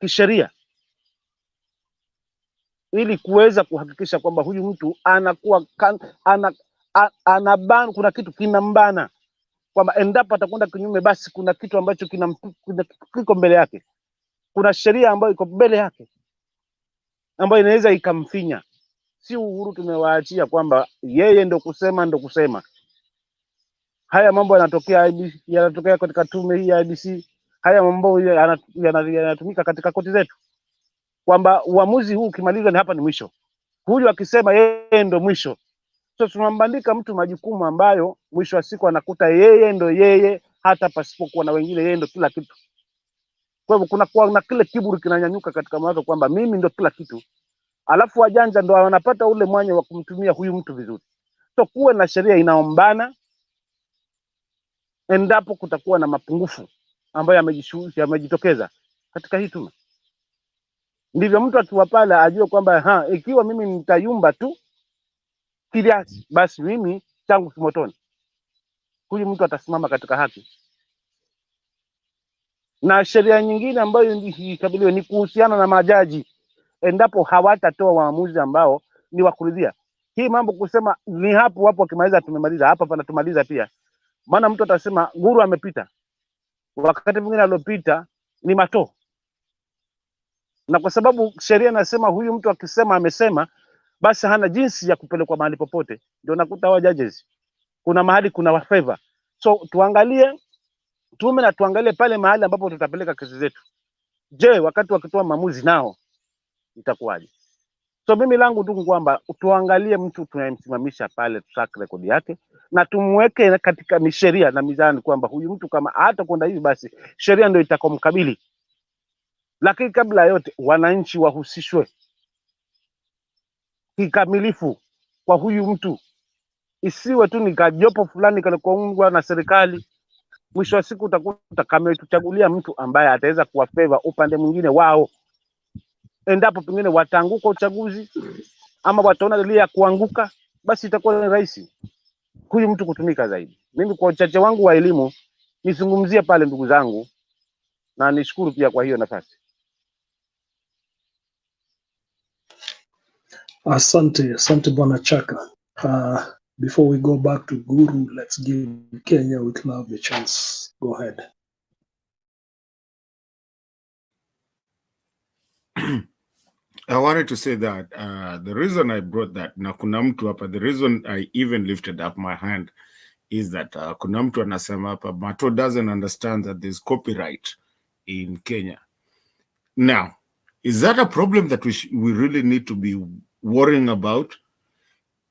kisheria ili kuweza kuhakikisha kwamba huyu mtu anakuwa anaban, kuna kitu kinambana, kwamba endapo atakwenda kinyume basi kuna kitu ambacho kiko mbele yake, kuna sheria ambayo iko mbele yake ambayo inaweza ikamfinya. Si Uhuru tumewaachia kwamba yeye ndo kusema. Haya mambo yanatokea katika tume hii ya IEBC, haya mambo yanatumika katika koti zetu, kwamba uamuzi huu ukimalizwa ni hapa ni mwisho. Huyu akisema yeye ndo mwisho. So tunambandika mtu majukumu ambayo mwisho wa siku anakuta yeye ndo yeye, hata pasipokuwa na wengine, yeye ndo kila kitu. Kwa hivyo kuna kuwa na kile kiburi kinanyanyuka katika moyo kwamba mimi ndo kila kitu, alafu wajanja ndo wanapata ule mwanya wa kumtumia huyu mtu vizuri. So kuwe na sheria inaombana endapo kutakuwa na mapungufu ambayo yamejitokeza katika hii tume. Ndivyo mtu akiwa pale ajue kwamba ikiwa mimi nitayumba tu kiasi, basi mimi changu kimotoni. Huyu mtu atasimama katika haki. Na sheria nyingine ambayo ikabiliwe ni kuhusiana na majaji, endapo hawatatoa waamuzi ambao ni wa kuridhia. Hii mambo kusema ni hapo hapo akimaliza tumemaliza, hapa pana tumaliza pia. Maana mtu atasema Uhuru amepita, wakati mwingine aliyopita ni Mato, na kwa sababu sheria inasema huyu mtu akisema amesema, basi hana jinsi ya kupelekwa mahali popote. Ndio nakuta hawa judges kuna mahali kuna wa favor. So tuangalie tume na tuangalie pale mahali ambapo tutapeleka kesi zetu. Je, wakati wakitoa maamuzi nao itakuwaje? So mimi langu tu kwamba tuangalie mtu tunayemsimamisha pale, track record yake na tumweke katika sheria na mizani, kwamba huyu mtu kama hata kwenda hivi, basi sheria ndio itakomkabili. Lakini kabla yote wananchi wahusishwe kikamilifu kwa huyu mtu, isiwe tu ni kajopo fulani kalikoungwa na serikali. Mwisho wa siku utakuta kama tuchagulia mtu ambaye ataweza kuwa favor upande mwingine wao, endapo pengine wataanguka uchaguzi ama wataona dalili ya kuanguka, basi itakuwa ni rahisi huyu mtu kutumika zaidi. Mimi kwa uchache wangu wa elimu nizungumzie pale, ndugu zangu, na nishukuru pia kwa hiyo nafasi. Asante Bwana Chaka. Before we go back to Guru, let's give Kenya with Love a chance. Go ahead. I wanted to say that the reason I brought that, na kuna mtu hapa, the reason I even lifted up my hand is that kuna mtu anasema hapa, Mato doesn't understand that there's copyright in Kenya. Now, is that a problem that we really need to be worrying about?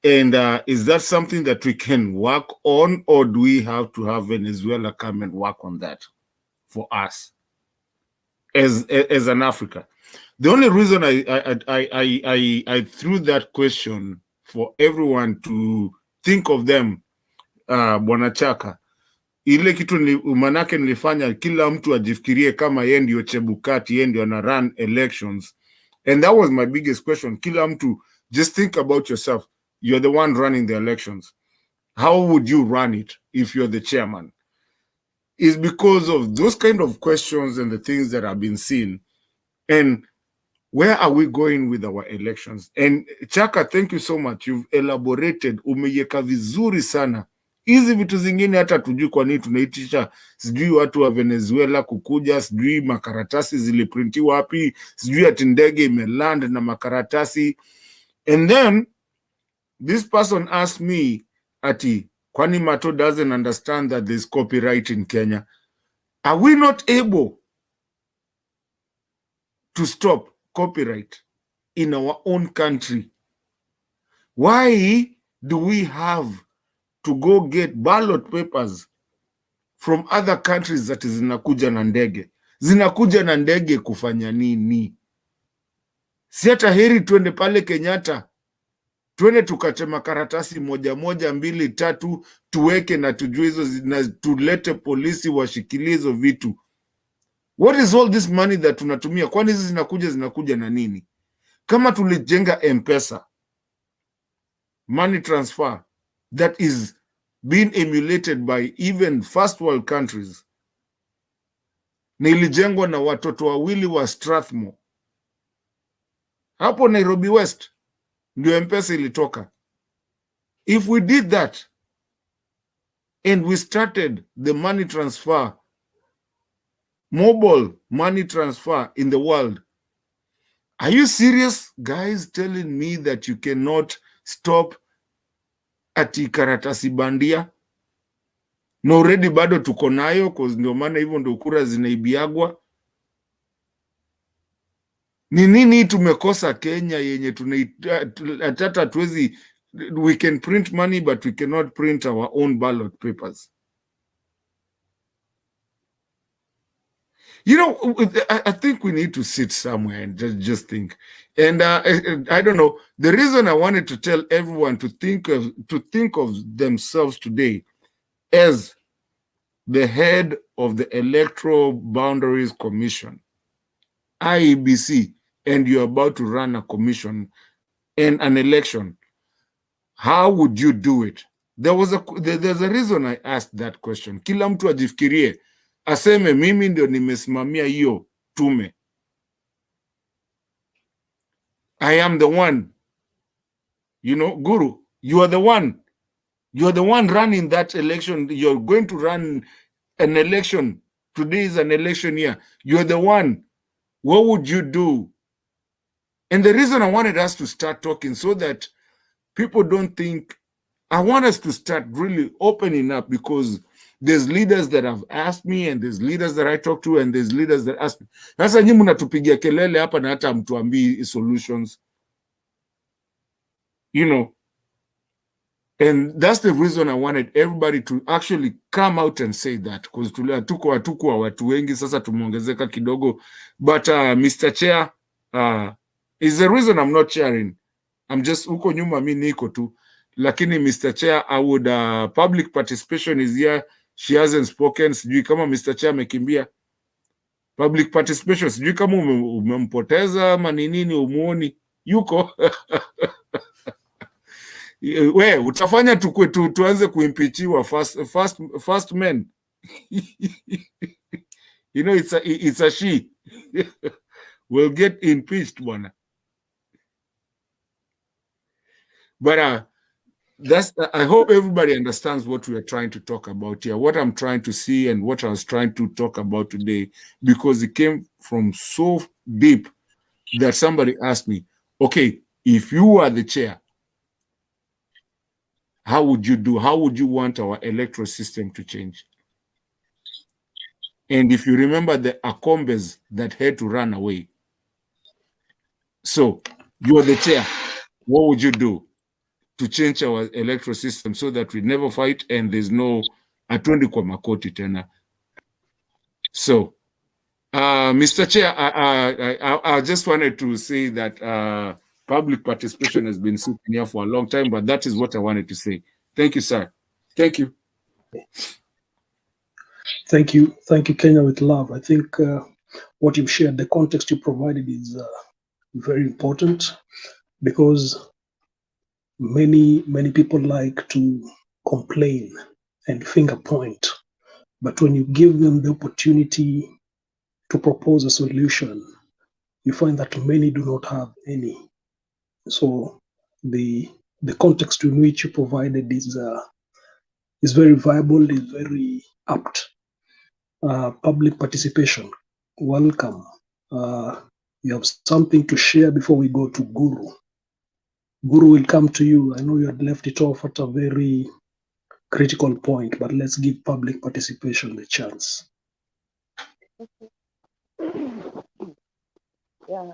And is that something that we can work on, or do we have to have Venezuela come and work on that for us as an Africa? The only reason I threw that question for everyone to think of them, Bwana Chaka, ile kitu manake nilifanya kila mtu ajifikirie kama yeye ndio Chebukati, yeye ndio ana run elections, and that was my biggest question. Kila mtu, just think about yourself. You're the one running the elections. How would you run it if you're the chairman? It's because of those kind of questions and the things that have been seen. And where are we going with our elections? And Chaka, thank you so much. You've elaborated, umeyeka vizuri sana. Hizi vitu zingine hata tujui kwa nini tunaitisha, sijui watu wa Venezuela kukuja, sijui makaratasi ziliprintiwa wapi, sijui ati ndege imeland na makaratasi. And then this person asked me, ati, kwani Mato doesn't understand that there's copyright in Kenya? Are we not able to stop copyright in our own country? Why do we have to go get ballot papers from other countries that zinakuja na ndege? Zinakuja na ndege kufanya nini? Si hata heri twende pale Kenyatta, twende tukate makaratasi moja moja, mbili, tatu, tuweke na tujue hizo, na tulete polisi washikilie hizo vitu. What is all this money that tunatumia? Kwani hizi zinakuja na nini? Kama tulijenga M-Pesa, money transfer, that is being emulated by even first world countries, na ilijengwa na watoto wawili wa Strathmore hapo Nairobi West, ndio M-Pesa ilitoka. If we did that and we started the money transfer, mobile money transfer in the world, are you serious guys telling me that you cannot stop ati karatasi bandia? Na already bado tuko nayo, cause ndio maana hivyo ndio kura zinaibiagwa. Ni nini tumekosa Kenya yenye tunatata tuwezi, we can print money but we cannot print our own ballot papers? You know, I think we need to sit somewhere and just think. And I don't know, the reason I wanted to tell everyone to think of themselves today as the head of the Electoral Boundaries Commission, IEBC, and you're about to run a commission and an election, how would you do it? There's a reason I asked that question. Kila mtu ajifikirie, aseme mimi ndio nimesimamia hiyo tume. I am the one You know, Guru, you are the one. You're the one running that election. You're going to run an election. Today is an election year. You're the one. What would you do? And the reason I wanted us to start talking so that people don't think, I want us to start really opening up, because there's leaders that have asked me, and there's leaders that I talk to, and there's leaders that ask me. Sasa nyinyi mnatupigia kelele hapa na hata mtuambii solutions. You know, and that's the reason I wanted everybody to actually come out and say that, because hatukuwa watu wengi, sasa tumeongezeka kidogo. But Mr. Chair, is the reason I'm not chairing. I'm just huko nyuma mi niko tu. Lakini Mr. Chair, I would public participation is here. She hasn't spoken. Sijui kama Mr. Chair amekimbia. Public participation, sijui kama umempoteza ama ni nini, umuoni yuko. We utafanya tuanze kuimpeachiwa first men. You know, it's a she. Will get impeached, bwana. But I hope everybody understands what we are trying to talk about here, what I'm trying to see and what I was trying to talk about today, because it came from so deep that somebody asked me, okay, if you are the chair, how would you do? How would you want our electoral system to change? And if you remember the Akombes that had to run away. So you're the chair. What would you do to change our electoral system so that we never fight and there's no atuendi kwa makoti tena? So, Mr. Chair, I just wanted to say that public participation has been sitting here for a long time, but that is what I wanted to say. Thank you, sir. Thank you. Thank you, Kenya with Love. I think what you've shared, the context you provided is very important, because many people like to complain and finger point, but when you give them the opportunity to propose a solution, you find that many do not have any. So the context in which you provided is very viable, is very apt. Public participation, welcome. You have something to share before we go to Guru. Guru will come to you. I know you had left it off at a very critical point, but let's give public participation a chance. Yeah.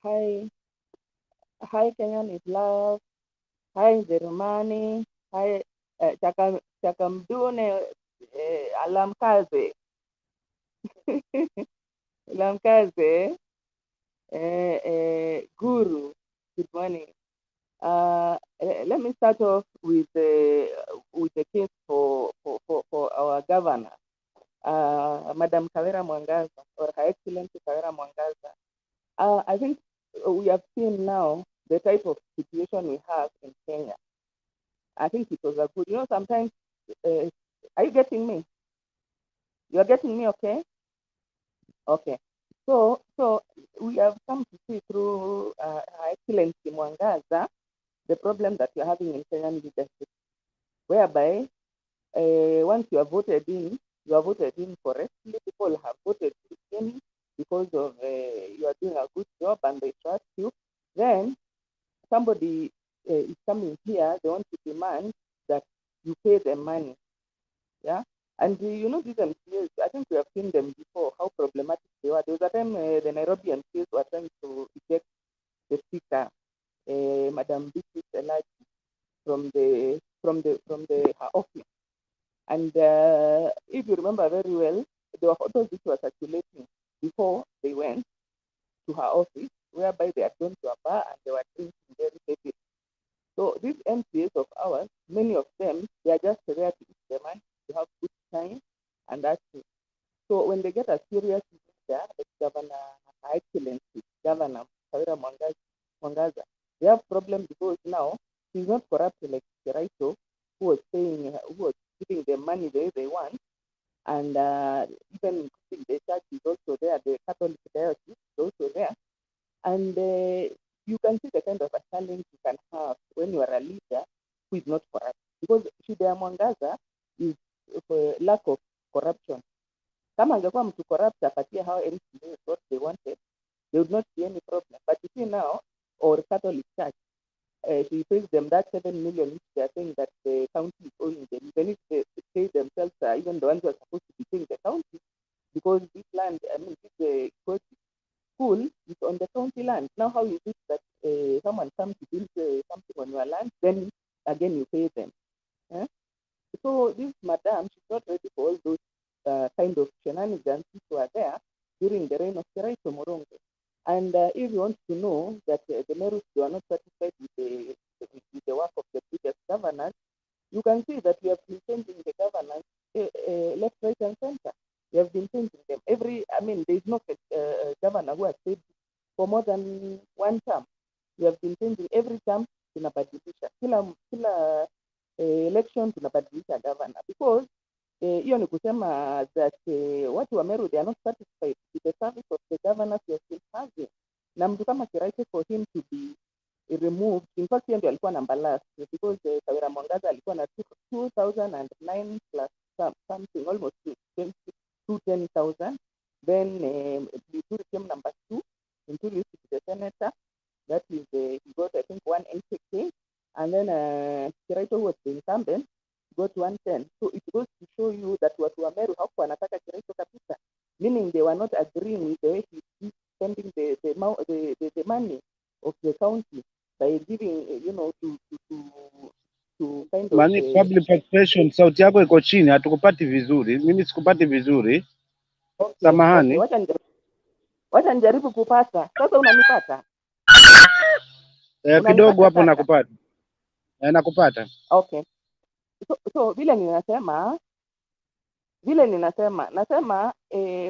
Hi, Kenyan is Love. Hi, Jerumani. Hi, Chakamdune, Alamkaze. Alamkaze. Guru. Good morning. Let me start off with the case for our governor, Madam Kawira Mwangaza, or Her Excellency Kawira Mwangaza. I think we have seen now the type of situation we have in Kenya. I think it was a good, sometimes, are you getting me? You are getting me, okay? Okay. So we have come to see through Her Excellency Mwangaza the problem that you're having in Kenyan leadership, whereby once you are voted in correctly. People have voted in because of you are doing a good job and they trust you. Then somebody is coming here, they want to demand that you pay them money. Yeah. And these MCAs, I think we have seen them before, how problematic they were. There was a time the Nairobi MCAs were trying to eject the speaker, Madam Beatrice Elaji, from her office. And if you remember very well, there were photos which were circulating before they went to her office, whereby they had gone to a bar and they were drinking very heavily. So these MCAs of ours, many of them, they are just there to eat their money, to have good time, and that's it. So when they get a serious leader, like Governor Her Excellency, Governor Kawira Mwangaza, they have problems because now he's not corrupt like Raila, who was giving them money the way they want, and even including the church is also there, the Catholic diocese is also there, and you can see the kind of a challenge you can have when you are a leader who is not corrupt. Because shida ya Mwangaza is lack of corruption. Kama angekuwa mtu corrupt apatia hao MCAs what they wanted, there would not be any problem. But you see now, or Catholic Church, she pays them that 7 million which they are saying that the county is owing them. Even if they say themselves are even the ones who are supposed to be paying the county, because this land, I mean, this school is on the county land. Now, how is it that someone comes to build something on your land, then again you pay them? Eh? So this madam, she's not ready for all those kind of shenanigans which were there during the reign of Kiraito Morongo. And if you want to know that the Merus were not satisfied with the work of the previous governors, you can see that we have been changing the governors left, right, and center. We have been changing them. There is no governor who has stayed for more than one term. We have been changing every term tunabadilisha. Kila election tunabadilisha governor, because hiyo ni kusema that watu wa Meru, they are not satisfied with the service of the governors we have been having. Na mtu kama Kiraito, for him to be removed, in fact yeye ndio alikuwa number last, because Kawira Mwangaza alikuwa na 2009 plus something, almost 210,000. Then Lituri came number 2 until he to the senator. That is, he got, I think, 180K. And then Kiraito, who was the incumbent, got 110. So it goes to show you that watu wa Meru hawakuwa wanataka Kiraito kabisa, meaning they were not agreeing with the way he is spending the money of the county by giving, to kind of Public participation, sauti yako iko chini, hatukupati vizuri. Mimi sikupati vizuri. Okay, Samahani. Wacha nijaribu kupata. Sasa unanipata? Kidogo hapo nakupata. Nakupata. Okay. So vile nasema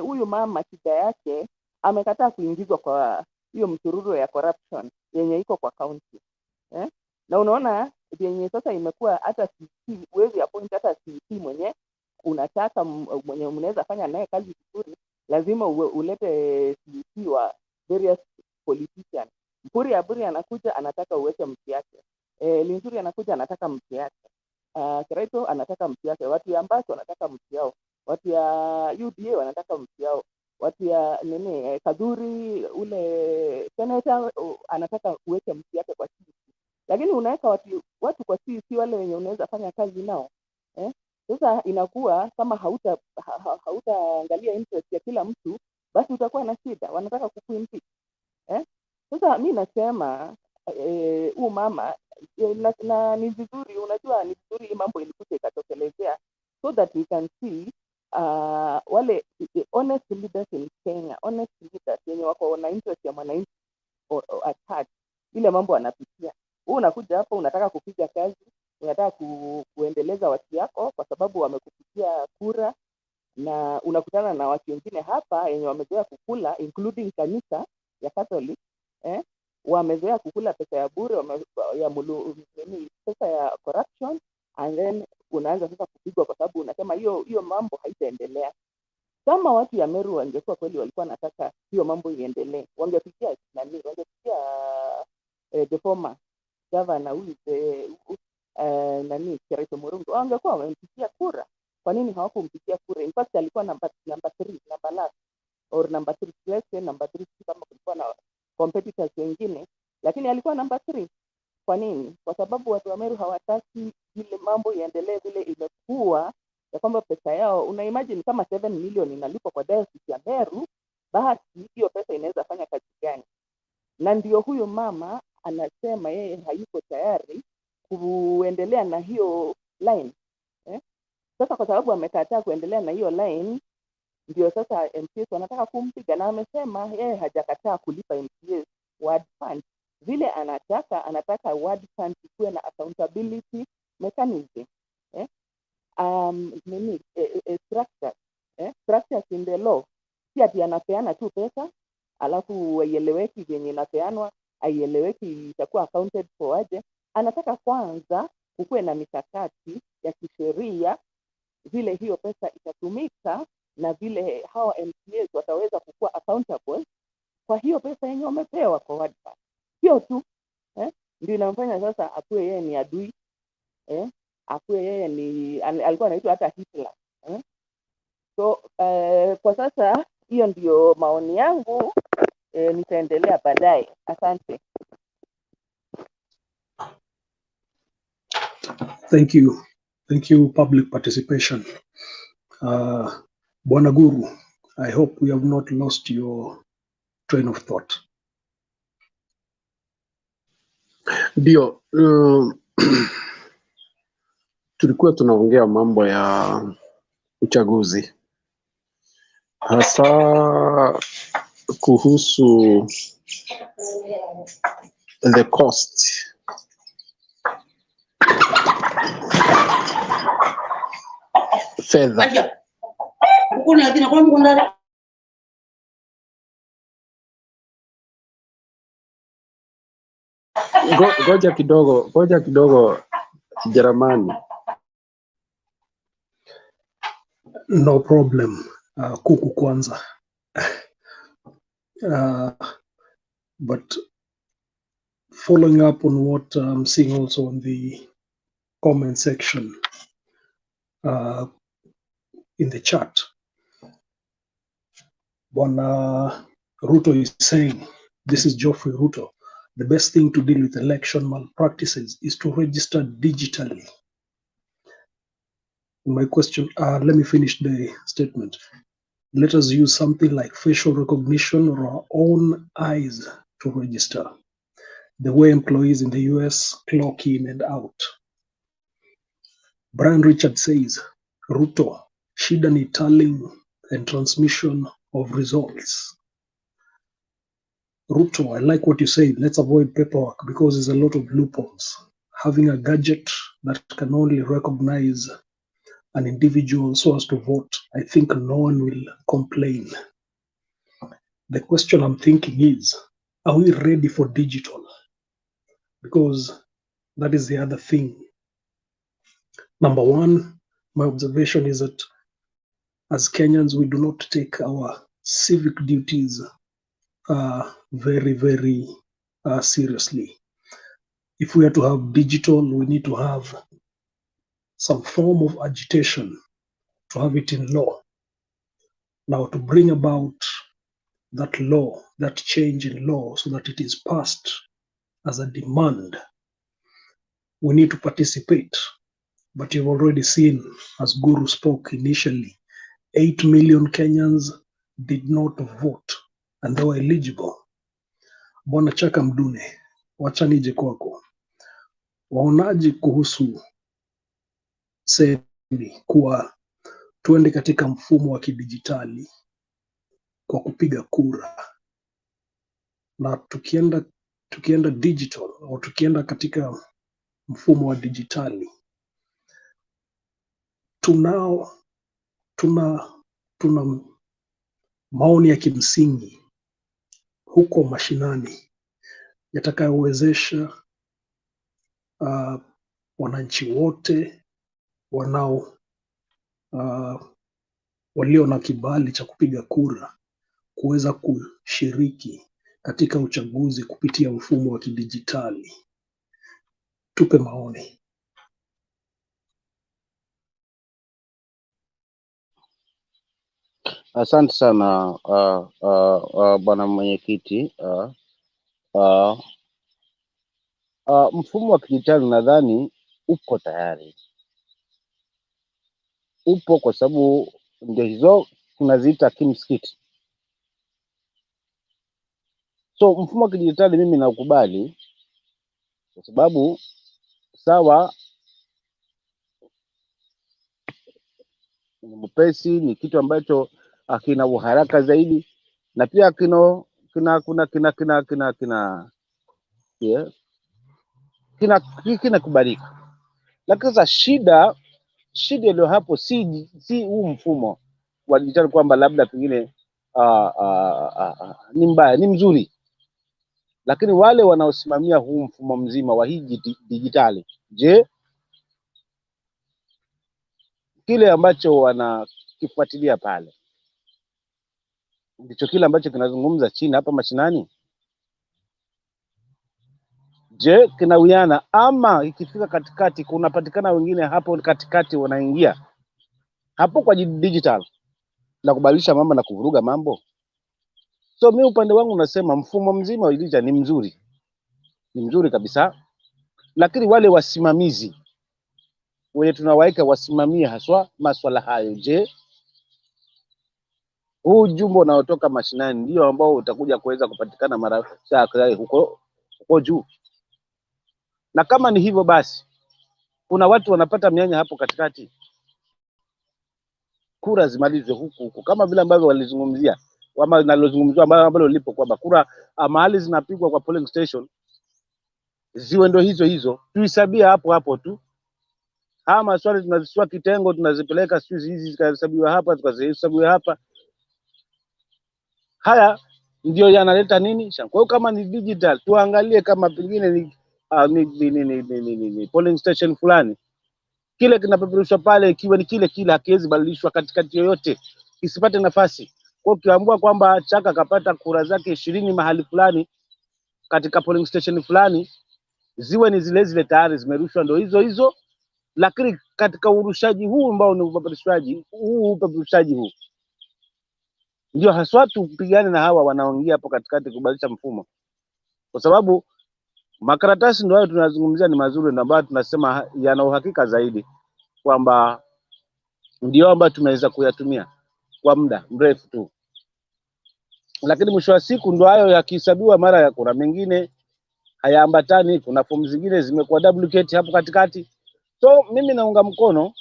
huyu mama shida yake amekataa kuingizwa kwa hiyo msururu ya corruption yenye iko kwa county. Na unaona yenye sasa imekuwa hata huwezi appoint hata CC mwenye unataka mwenye mnaweza fanya naye kazi vizuri, lazima ulete CC wa various politicians. Aburi anakuja anataka uweke mtu yake. Linturi anakuja anataka mtu yake. Kiraito anataka mtu yake. Watu ya Ambacho wanataka mtu yao. Watu ya UDA wanataka mtu yao. Watu ya Kadhuri ule senator anataka uweke mtu yake kwa CC. Lakini unaweka watu kwa CC wale wenye unaweza fanya kazi nao. Sasa inakuwa kama hautaangalia interest ya kila mtu, basi utakuwa na shida. Wanataka kukuimpeach. Sasa mi nasema huu mama na ni vizuri, unajua ni vizuri hii mambo ilikuja ikatokelezea, so that we can see wale honest leaders in Kenya, honest leaders wenye wako na interest ya mwananchi at heart, ile mambo anapitia. Wewe unakuja hapo unataka kupiga kazi, unataka kuendeleza watu yako kwa sababu wamekupigia kura, na unakutana na watu wengine hapa wenye wamezoea kukula, including kanisa ya Catholic, wamezoea kukula pesa ya bure, pesa ya corruption, and then unaanza sasa kupigwa kwa sababu unasema hiyo mambo haitaendelea. Kama watu ya Meru wangekuwa kweli walikuwa nataka hiyo mambo iendelee, wangepigia the former governor Kiraito Morongo, wangekuwa wamempigia kura. Kwa nini hawakumpigia kura? In fact alikuwa number 3, number last or number 3, let's say number 3 kama kulikuwa na competitors wengine, lakini alikuwa number 3. Kwa nini? Kwa sababu watu wa Meru hawataki ile mambo iendelee vile imekuwa, ya kwamba pesa yao, una imagine kama 7 million inalipwa kwa diocese ya Meru, basi hiyo pesa inaweza fanya kazi gani? Na ndio huyo mama anasema yeye hayuko tayari kuendelea na hiyo line. Sasa kwa sababu amekataa kuendelea na hiyo line, ndio sasa MCAs wanataka kumpiga, na amesema yeye hajakataa kulipa MCAs ward fund. Vile anataka ward fund ikuwe na accountability mechanism. Structures in the law. Si ati anapeana tu pesa alafu haieleweki venye inapeanwa, haieleweki itakuwa accounted for aje. Anataka kwanza kukuwe na mikakati ya kisheria vile hiyo pesa itatumika, na vile hawa MCAs wataweza kukuwa accountable kwa hiyo pesa yenye wamepewa kwa ward fund. hiyo tu ndio inamfanya sasa akuwe yeye ni adui, akuwe yeye ni alikuwa anaitwa hata Hitler. So kwa sasa hiyo ndio maoni yangu, nitaendelea baadaye. Asante. Thank you public participation. Bwana Guru, I hope we have not lost your train of thought. Ndio, tulikuwa tunaongea mambo ya uchaguzi, hasa kuhusu the cost fedha. Ngoja kidogo Jerumani. No problem. Kuku kwanza. But following up on what I'm seeing also in the comment section in the chat, Bwana Ruto is saying, this is Geoffrey Ruto, the best thing to deal with election malpractices is to register digitally. My question, let me finish the statement. Let us use something like facial recognition or our own eyes to register, the way employees in the US clock in and out. Brian Richard says, Ruto, shida ni tallying and transmission of results. Ruto, I like what you said. Let's avoid paperwork because there's a lot of loopholes. Having a gadget that can only recognize an individual so as to vote, I think no one will complain. The question I'm thinking is, are we ready for digital? Because that is the other thing. Number one, my observation is that as Kenyans, we do not take our civic duties very, very seriously. If we are to have digital, we need to have some form of agitation, to have it in law. Now, to bring about that law, that change in law, so that it is passed as a demand, we need to participate. But you've already seen, as Guru spoke initially, 8 million Kenyans did not vote and they were eligible. Bwana Chaka Mdune, wacha nije kwako. Waonaje kuhusu semi kuwa tuende katika mfumo wa kidijitali kwa kupiga kura, na tukienda digital au tukienda katika mfumo wa dijitali, tuna maoni ya kimsingi huko mashinani yatakayowezesha wananchi wote walio na kibali cha kupiga kura kuweza kushiriki katika uchaguzi kupitia mfumo wa kidijitali. Tupe maoni. Asante sana bwana mwenyekiti. Mfumo wa kidijitali nadhani uko tayari, upo kwa sababu ndio hizo tunaziita kimskiti. So mfumo wa kidijitali mimi naukubali kwa sababu sawa, ni mpesi, ni kitu ambacho kina uharaka zaidi na pia kinakubalika. Lakini sasa shida iliyo hapo si huu mfumo wa dijitali kwamba labda pengine ni mbaya, ni mzuri, lakini wale wanaosimamia huu mfumo mzima wa hii dijitali, je, kile ambacho wanakifuatilia pale ndicho kile ambacho kinazungumza chini hapa mashinani? Je, kinawiana ama ikifika katikati kunapatikana wengine hapo katikati wanaingia hapo kwa digital na kubadilisha mambo na kuvuruga mambo? So mimi upande wangu nasema mfumo mzima wa digital ni mzuri kabisa, lakini wale wasimamizi wenye tunawaika wasimamie haswa masuala hayo. Je, huu jumbo unaotoka mashinani ndio ambao utakuja kuweza kupatikana mara huko juu? Na kama ni hivyo basi, kuna watu wanapata mianya hapo katikati, kura zimalizwe huku kama vile ambavyo walizungumzia ama nalozungumzia ambalo lipo kwamba kura mahali zinapigwa kwa polling station ziwe ndo hizo tuhisabia hapo tu. Maswali tunazisua kitengo tunazipeleka hizi zikahesabiwa hapa tukazihesabiwa hapa. Haya ndio yanaleta nini? Kwa hiyo kama ni digital tuangalie kama pengine ni polling station fulani, kile kinapeperushwa pale ikiwa ni kile hakiwezi badilishwa katikati yoyote, isipate nafasi. Kwa ukiambiwa kwamba Chaka kapata kura zake 20 mahali fulani katika polling station fulani, ziwe ni zile tayari zimerushwa ndo hizo, lakini katika urushaji huu ambao ni upeperushaji huu ndio haswa tupigane na hawa wanaoingia hapo katikati kubadilisha mfumo, kwa sababu makaratasi ndio hayo tunazungumzia ni mazuri na ambayo tunasema yana uhakika zaidi kwamba ndio ambayo tunaweza kuyatumia kwa muda mrefu tu, lakini mwisho wa siku ndio hayo yakihesabiwa mara ya kura mengine hayaambatani, kuna fomu zingine zimekuwa duplicate hapo katikati. So mimi naunga mkono,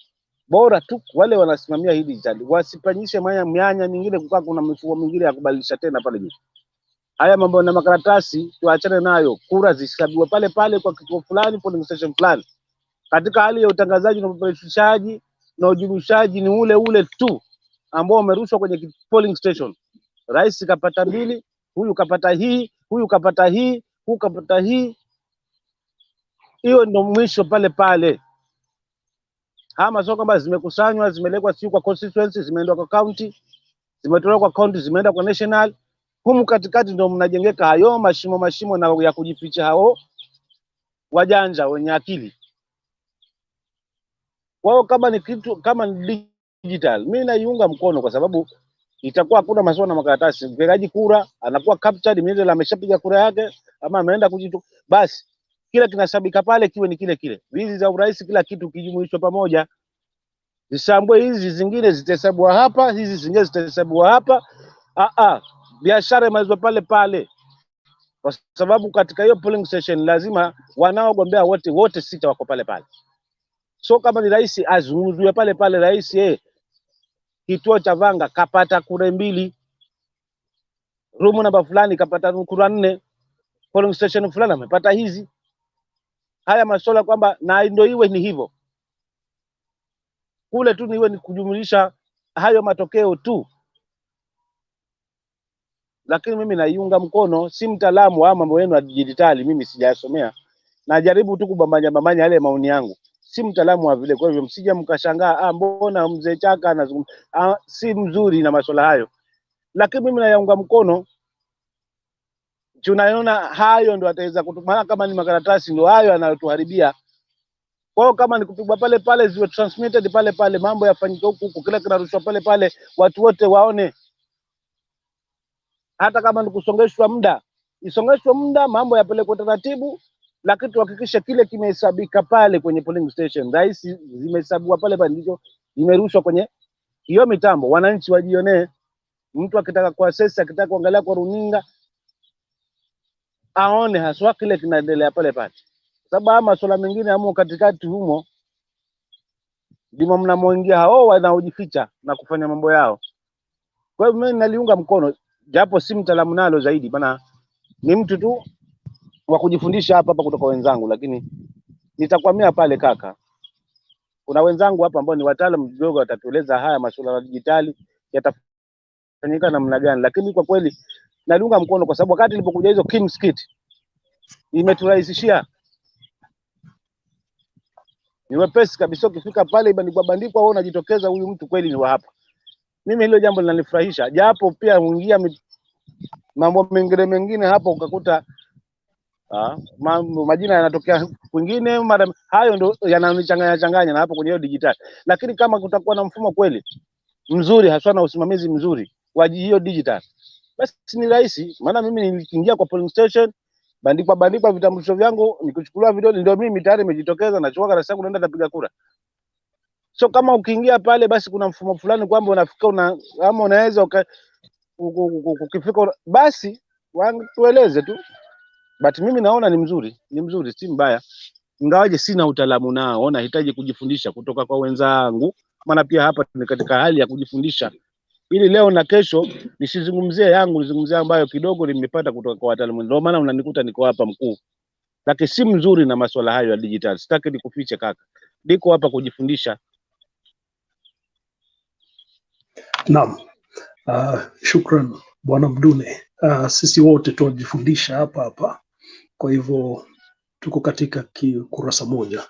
bora tu wale wanasimamia hili digital wasipanyishe mianya mingine, kukaa kuna mifumo mingine ya kubadilisha tena pale juu. Haya mambo na makaratasi tuachane nayo, kura zihesabiwe pale kwa kituo fulani, polling station fulani. Katika hali ya utangazaji na upeperushaji na ujumuishaji ni ule tu ambao umerushwa kwenye polling station. Rais kapata 2, huyu kapata hii, huyu kapata hii, huyu kapata hii. Hiyo ndio mwisho pale. Sio kwamba zimekusanywa zimelekwa kwa constituency, zimeenda kwa county, zimetolewa kwa county, zimeenda kwa national. Humu katikati ndio mnajengeka hayo mashimo na ya kujificha hao wajanja wenye akili. Wao kama ni kitu kama ni digital, mimi naiunga mkono kwa sababu itakuwa hakuna masuala na makaratasi. Mpigaji kura anakuwa captured, mimi ameshapiga kura yake ama ameenda kujitu, basi kila kinasabika pale kiwe ni kile. Hizi za urais kila kitu kijumuishwa pamoja. Zisambwe hizi zingine zitahesabwa hapa, hizi zingine zitahesabwa hapa. Biashara imalizwe pale. Kwa sababu katika hiyo polling station lazima wanaogombea wote 6 wako pale. So kama ni rais azunguzwe pale rais kituo cha Vanga kapata kura 2, room namba fulani kapata kura 4, polling station fulani amepata hizi. Haya masuala kwamba na ndio iwe ni hivyo. Kule tu niwe ni kujumlisha hayo matokeo tu. Lakini mimi naiunga mkono, si mtaalamu wa mambo yenu ya dijitali, mimi sijasomea. Najaribu tu kubambanya yale maoni yangu. Si mtaalamu wa vile, kwa hivyo msije mkashangaa mbona mzee Chaka anazungumza si mzuri na masuala hayo. Lakini mimi nayaunga mkono. Tunaona hayo ndio ataweza kutumana, kama ni makaratasi ndio hayo anayotuharibia. Kwa hiyo kama ni kupigwa pale ziwe transmitted pale, mambo yafanyike huku, kila kinarushwa pale, watu wote waone. Hata kama ni kusongeshwa muda, isongeshwe muda, mambo yapelekwe taratibu, lakini tuhakikishe kile kimehesabika pale kwenye polling station. Rais zimehesabiwa pale ndicho imerushwa kwenye hiyo mitambo, wananchi wajionee. Mtu akitaka kuaccess, akitaka kuangalia kwa runinga, aone haswa kile kinaendelea pale. Sababu masuala mengine hamo katikati humo ndimo mnamoingia hao wanaojificha na kufanya mambo yao. Kwa hiyo mimi naliunga mkono, japo si mtaalamu nalo zaidi, bana ni mtu tu wa kujifundisha hapa kutoka wenzangu, lakini nitakwamia pale kaka. Kuna wenzangu hapa ambao ni wataalamu kidogo, watatueleza haya masuala ya dijitali yatafanyika namna gani, lakini kwa kweli naliunga mkono kwa sababu wakati nilipokuja hizo Kim's Kit imeturahisishia. Ni wepesi kabisa, ukifika pale ibandikwa wewe unajitokeza, huyu mtu kweli ni wa hapa. Mimi hilo jambo linanifurahisha, japo pia huingia mambo mengine hapo ukakuta Majina yanatokea kwingine, hayo ndo yananichanganya na hapo kwenye hiyo digital. Lakini kama kutakuwa na mfumo kweli mzuri haswa na usimamizi mzuri wa hiyo digital, basi ni rahisi. Maana mimi niliingia kwa polling station, bandikwa vitambulisho vyangu, nikuchukuliwa video, ndio mimi tayari nimejitokeza, nachukua karatasi yangu naenda kupiga kura. So kama ukiingia pale, basi kuna mfumo fulani kwamba unafika ama unaweza ukifika, basi tueleze tu. But mimi naona ni mzuri, si mbaya. Ingawaje sina utaalamu nao, nahitaji kujifundisha kutoka kwa wenzangu, maana pia hapa ni katika hali ya kujifundisha, ili leo na kesho nisizungumzie yangu, nizungumzie ambayo kidogo nimepata kutoka kwa wataalamu. Ndio maana unanikuta niko hapa mkuu, lakini si mzuri na masuala hayo ya digital. Sitaki nikufiche kaka, niko hapa kujifundisha. Naam. Shukran Bwana Mdune. Sisi wote tunajifundisha hapa, kwa hivyo tuko katika kurasa moja.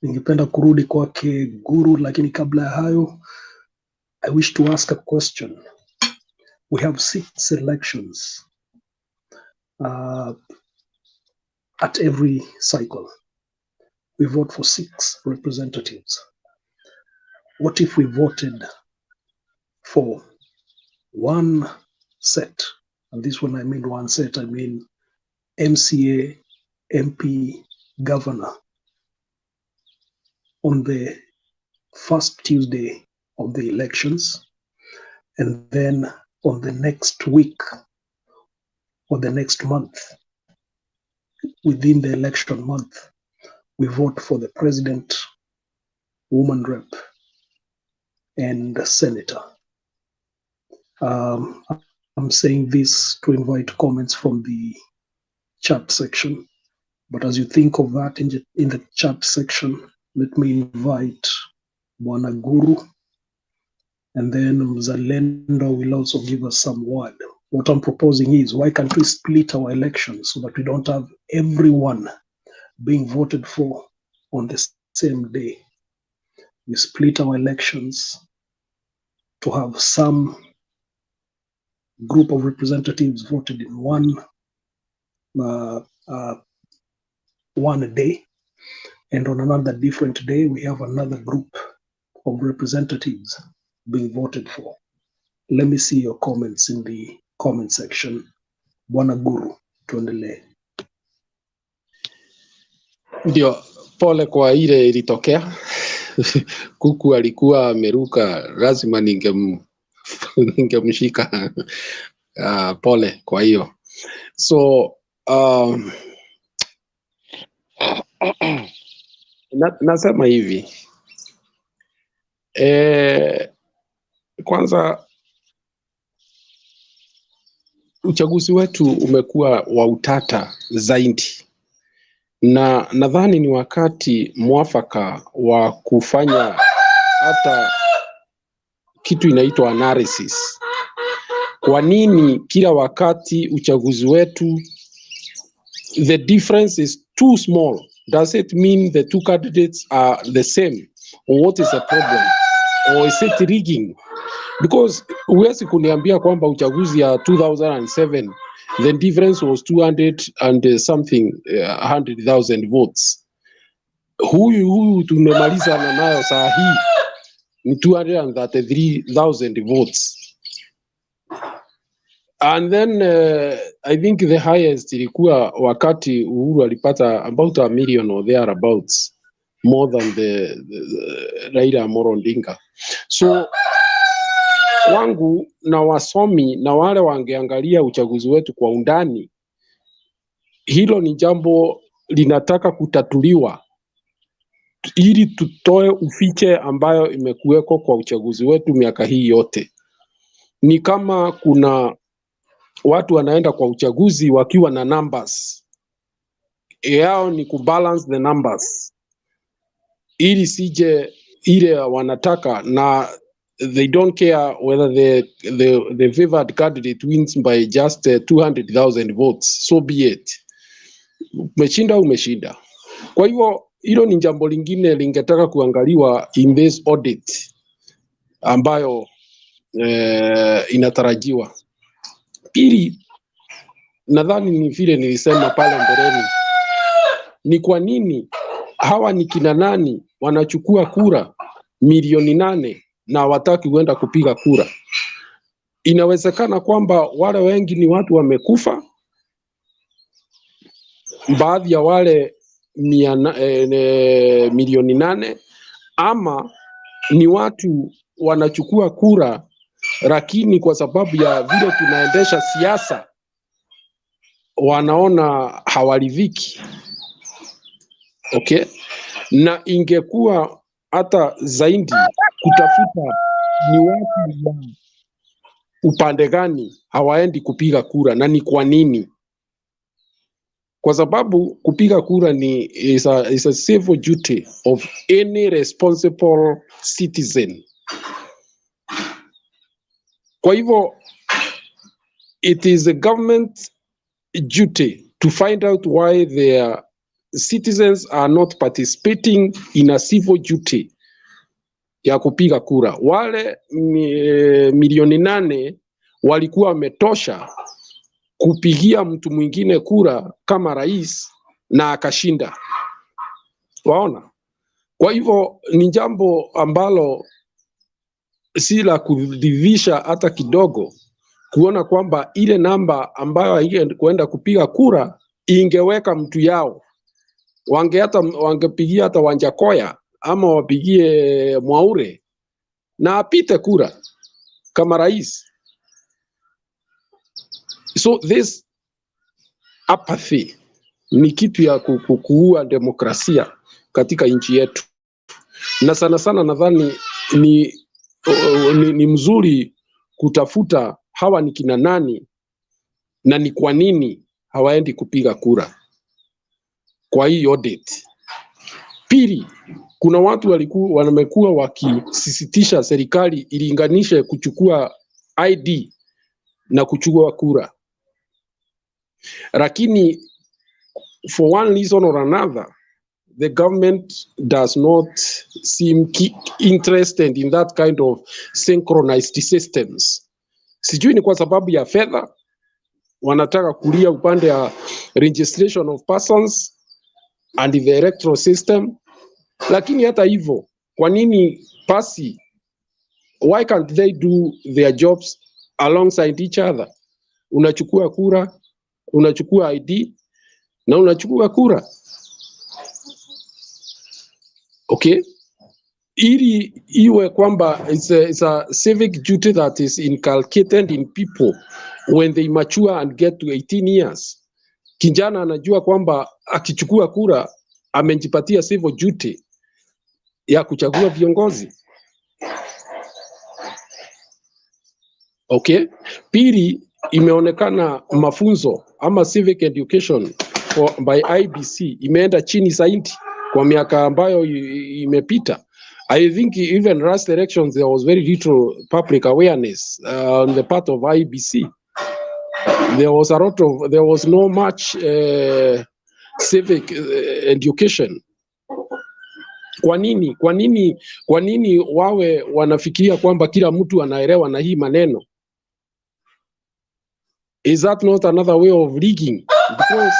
Ningependa kurudi kwake Guru, lakini kabla ya hayo, I wish to ask a question. We have 6 elections at every cycle. We vote for 6 representatives. What if we voted for one set? And this one I mean one set, I mean MCA, MP, governor on the first Tuesday of the elections, and then on the next week or the next month, within the election month, we vote for the president, woman rep, and the senator. I'm saying this to invite comments from the chat section, but as you think of that in the chat section, let me invite Bwana Guru, and then Mzalendo will also give us some word. What I'm proposing is, why can't we split our elections so that we don't have everyone being voted for on the same day? We split our elections to have some group of representatives voted in one day, and on another different day, we have another group of representatives being voted for. Let me see your comments in the comment section. Bwana Guru, tuendelee. Ndio, pole kwa ile ilitokea. Kuku alikuwa ameruka, lazima ningemshika. Pole kwa hiyo. So nasema hivi, kwanza uchaguzi wetu umekuwa wa utata zaidi, na nadhani ni wakati mwafaka wa kufanya hata kitu inaitwa analysis. Kwa nini kila wakati uchaguzi wetu the difference is too small? Does it mean the two candidates are the same, or what is the problem, or is it rigging? Because huwezi kuniambia kwamba uchaguzi ya 2007 the difference was 200 and something 100,000 votes. Huyu tumemaliza nayo saa hii ni 233,000 votes. And then I think the highest ilikuwa wakati Uhuru alipata about 1 million or thereabouts, more than the Raila Odinga. So wangu na wasomi na wale wangeangalia uchaguzi wetu kwa undani, hilo ni jambo linataka kutatuliwa ili tutoe ufiche ambayo imekuweko kwa uchaguzi wetu miaka hii yote. Ni kama kuna watu wanaenda kwa uchaguzi wakiwa na numbers, yao ni kubalance the numbers ili sije ile wanataka, na they don't care whether the favored candidate wins by just 200,000 votes, so be it. Umeshinda. Kwa hivyo hilo ni jambo lingine lingetaka kuangaliwa in this audit ambayo inatarajiwa. Pili, nadhani ni vile nilisema pale mbeleni, ni kwa nini hawa ni kina nani wanachukua kura milioni 8 na hawataki kwenda kupiga kura? Inawezekana kwamba wale wengi ni watu wamekufa, baadhi ya wale milioni 8, ama ni watu wanachukua kura lakini kwa sababu ya vile tunaendesha siasa wanaona hawaridhiki. Okay? Na ingekuwa hata zaidi kutafuta ni watu wa upande gani hawaendi kupiga kura na ni kwa nini. Kwa sababu kupiga kura is a civil duty of any responsible citizen. Kwa hivyo it is a government duty to find out why their citizens are not participating in a civil duty ya kupiga kura. Wale milioni 8 walikuwa wametosha kupigia mtu mwingine kura kama rais na akashinda. Waona? Kwa hivyo ni jambo ambalo si la kuridhisha hata kidogo kuona kwamba ile namba ambayo haingekuenda kupiga kura ingeweka mtu yao. Wangepigia hata Wanjakoya ama wapigie Mwaure na apite kura kama rais. So this apathy ni kitu ya kuua demokrasia katika nchi yetu, na sana sana nadhani ni mzuri kutafuta hawa ni kina nani na ni kwa nini hawaendi kupiga kura kwa hii audit. Pili, kuna watu wamekuwa wakisisitisha serikali ilinganishe kuchukua ID na kuchukua kura, lakini for one reason or another the government does not seem interested in that kind of synchronized systems. Sijui ni kwa sababu ya fedha, wanataka kulia upande ya registration of persons and the electoral system. Lakini hata hivyo, kwa nini pasi, why can't they do their jobs alongside each other? Unachukua kura, unachukua ID na unachukua kura. Okay? Ili iwe kwamba it's a civic duty that is inculcated in people when they mature and get to 18 years. Kijana anajua kwamba akichukua kura amejipatia civil duty ya kuchagua viongozi. Okay? Pili, imeonekana mafunzo ama civic education by IBC imeenda chini zaidi kwa miaka ambayo imepita. I think even last elections there was very little public awareness on the part of IBC. There was no much civic education. Kwa nini wawe wanafikiria kwamba kila mtu anaelewa na hii maneno? Is that not another way of rigging? Because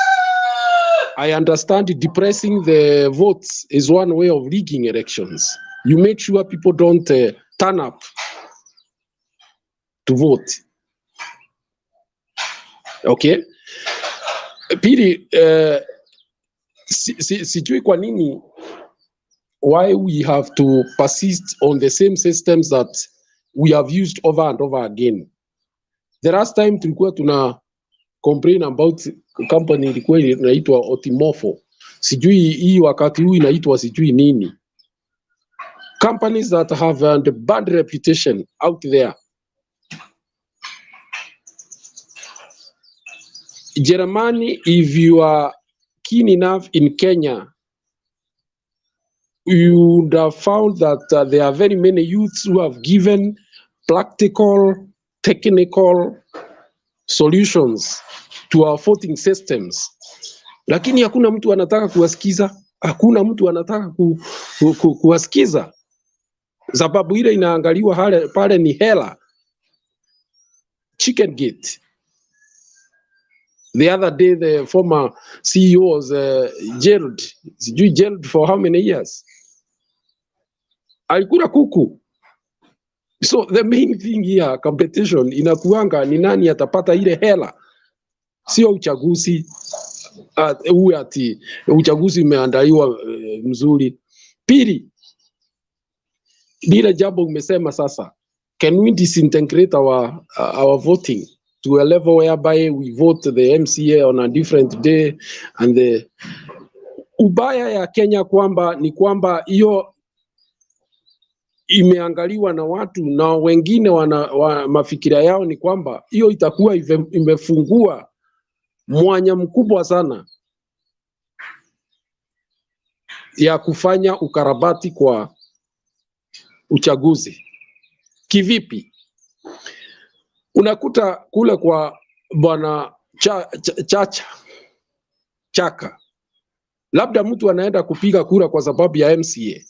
I understand depressing the votes is one way of rigging elections. You make sure people don't turn up to vote. Okay? Pili, sijui kwa nini why we have to persist on the same systems that we have used over and over again. The last time tulikuwa tuna complain about company ilikuwa inaitwa Otimofo. Sijui hii wakati huu inaitwa sijui nini. Companies that have a bad reputation out there. Germany, if you are keen enough in Kenya, you would have found that there are very many youths who have given practical, technical solutions to our voting systems. Lakini hakuna mtu anataka kuwasikiza, hakuna mtu anataka kuwasikiza. Sababu ile inaangaliwa pale ni hela. Chicken gate. The other day, the former CEO was jailed. Jailed for how many years? Alikula kuku. So the main thing here, competition, inakuanga ni nani atapata ile hela, sio uchaguzi. Uwe ati uchaguzi umeandaliwa mzuri. Pili, lile jambo umesema sasa, can we disintegrate our voting to a level whereby we vote the MCA on a different day? And the ubaya ya Kenya ni kwamba hiyo imeangaliwa na watu na wengine mafikira yao ni kwamba hiyo itakuwa imefungua mwanya mkubwa sana ya kufanya ukarabati kwa uchaguzi. Kivipi? Unakuta kule kwa bwana Chaka, labda mtu anaenda kupiga kura kwa sababu ya MCA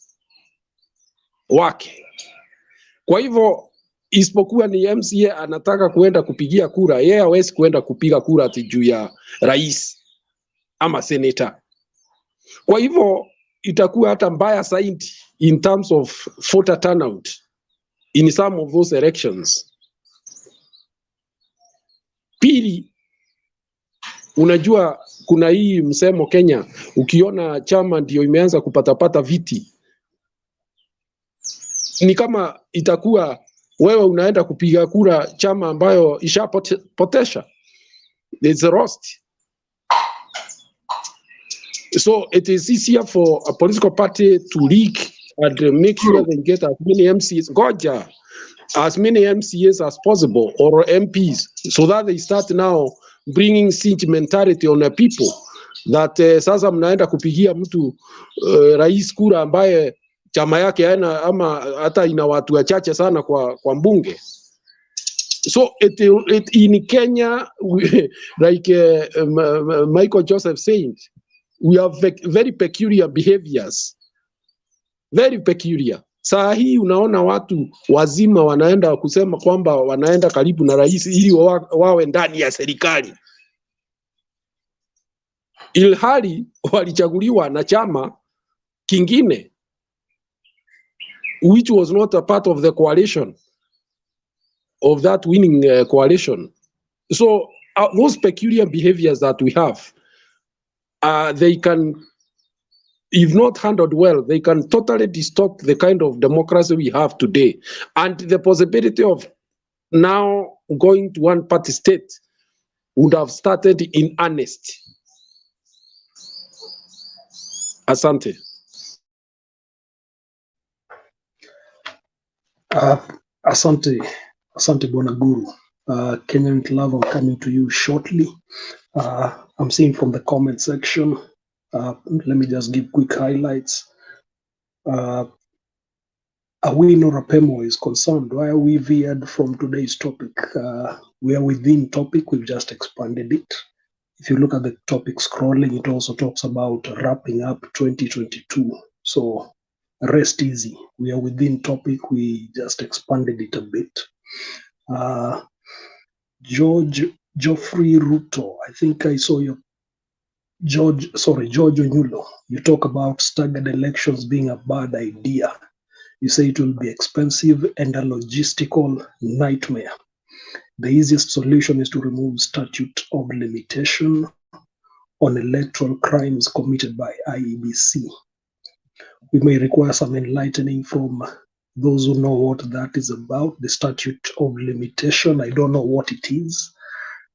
wake. Kwa hivyo isipokuwa ni MCA anataka kuenda kupigia kura, yeye hawezi kuenda kupiga kura ati juu ya rais ama senator. Kwa hivyo itakuwa hata mbaya zaidi in terms of voter turnout in some of those elections. Pili, unajua kuna hii msemo Kenya, ukiona chama ndio imeanza kupatapata viti, ni kama itakuwa wewe unaenda kupiga kura chama ambayo ishapotesha. There's a roast. So it is easier for a political party to leak and make sure they get as many MCs, as many MCAs as possible, or MPs, so that they start now bringing sentimentality on the people that sasa mnaenda kupigia mtu rais kura ambaye chama yake haina ama hata ina watu wachache sana kwa mbunge. So in Kenya, like Michael Joseph said, we have very peculiar behaviors. Very peculiar. Saa hii unaona watu wazima wanaenda kusema kwamba wanaenda karibu na rais ili wawe ndani ya serikali, ilhali walichaguliwa na chama kingine which was not a part of the coalition, of that winning coalition. So those peculiar behaviors that we have, they can, if not handled well, they can totally distort the kind of democracy we have today. And the possibility of now going to one party state would have started in earnest. Asante. Asante Bwana Guru. Kenyan Love, I'm coming to you shortly. I'm seeing from the comment section. Let me just give quick highlights. Awino Rapemo is concerned. Why are we veered from today's topic? We are within topic, we've just expanded it. If you look at the topic scrolling, it also talks about wrapping up 2022. So rest easy. We are within topic, we just expanded it a bit. Geoffrey Ruto, I think I saw your George Onyulo. You talk about staggered elections being a bad idea. You say it will be expensive and a logistical nightmare. The easiest solution is to remove statute of limitation on electoral crimes committed by IEBC. We may require some enlightening from those who know what that is about, the statute of limitation. I don't know what it is,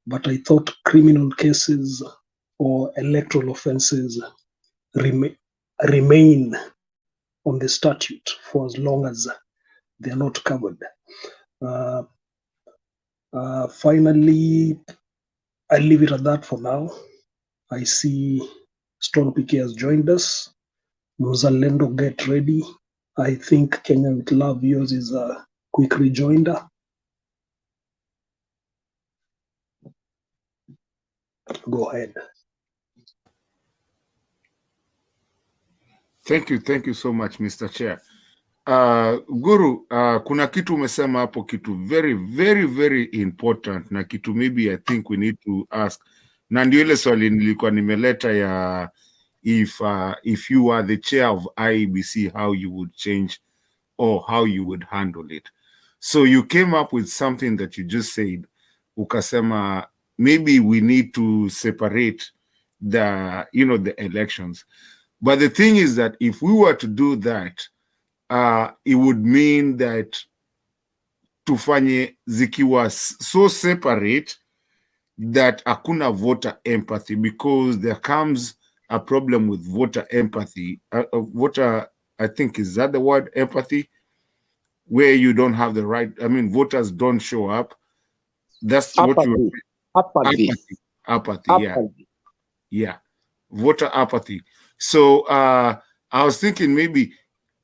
but I thought criminal cases or electoral offenses remain on the statute for as long as they are not covered. Finally, I'll leave it at that for now. I see Strong PK has joined us. Mzalendo, get ready. I think Kenya with Love yours is a quick rejoinder. Go ahead. Thank you so much, Mr. Chair. Guru, kuna kitu umesema hapo, kitu very, very, very important, na kitu maybe I think we need to ask Na ndio ile swali nilikuwa nimeleta ya if you are the chair of IEBC, how you would change or how you would handle it. So you came up with something that you just said, ukasema, maybe we need to separate the elections. But the thing is that if we were to do that, it would mean that tufanye zikiwa so separate that hakuna voter empathy, because there comes a problem with voter empathy. Voter, I think, is that the word, empathy? Where you don't have the right, voters don't show up. That's apathy. what you apathy. Yeah. Voter apathy. So I was thinking maybe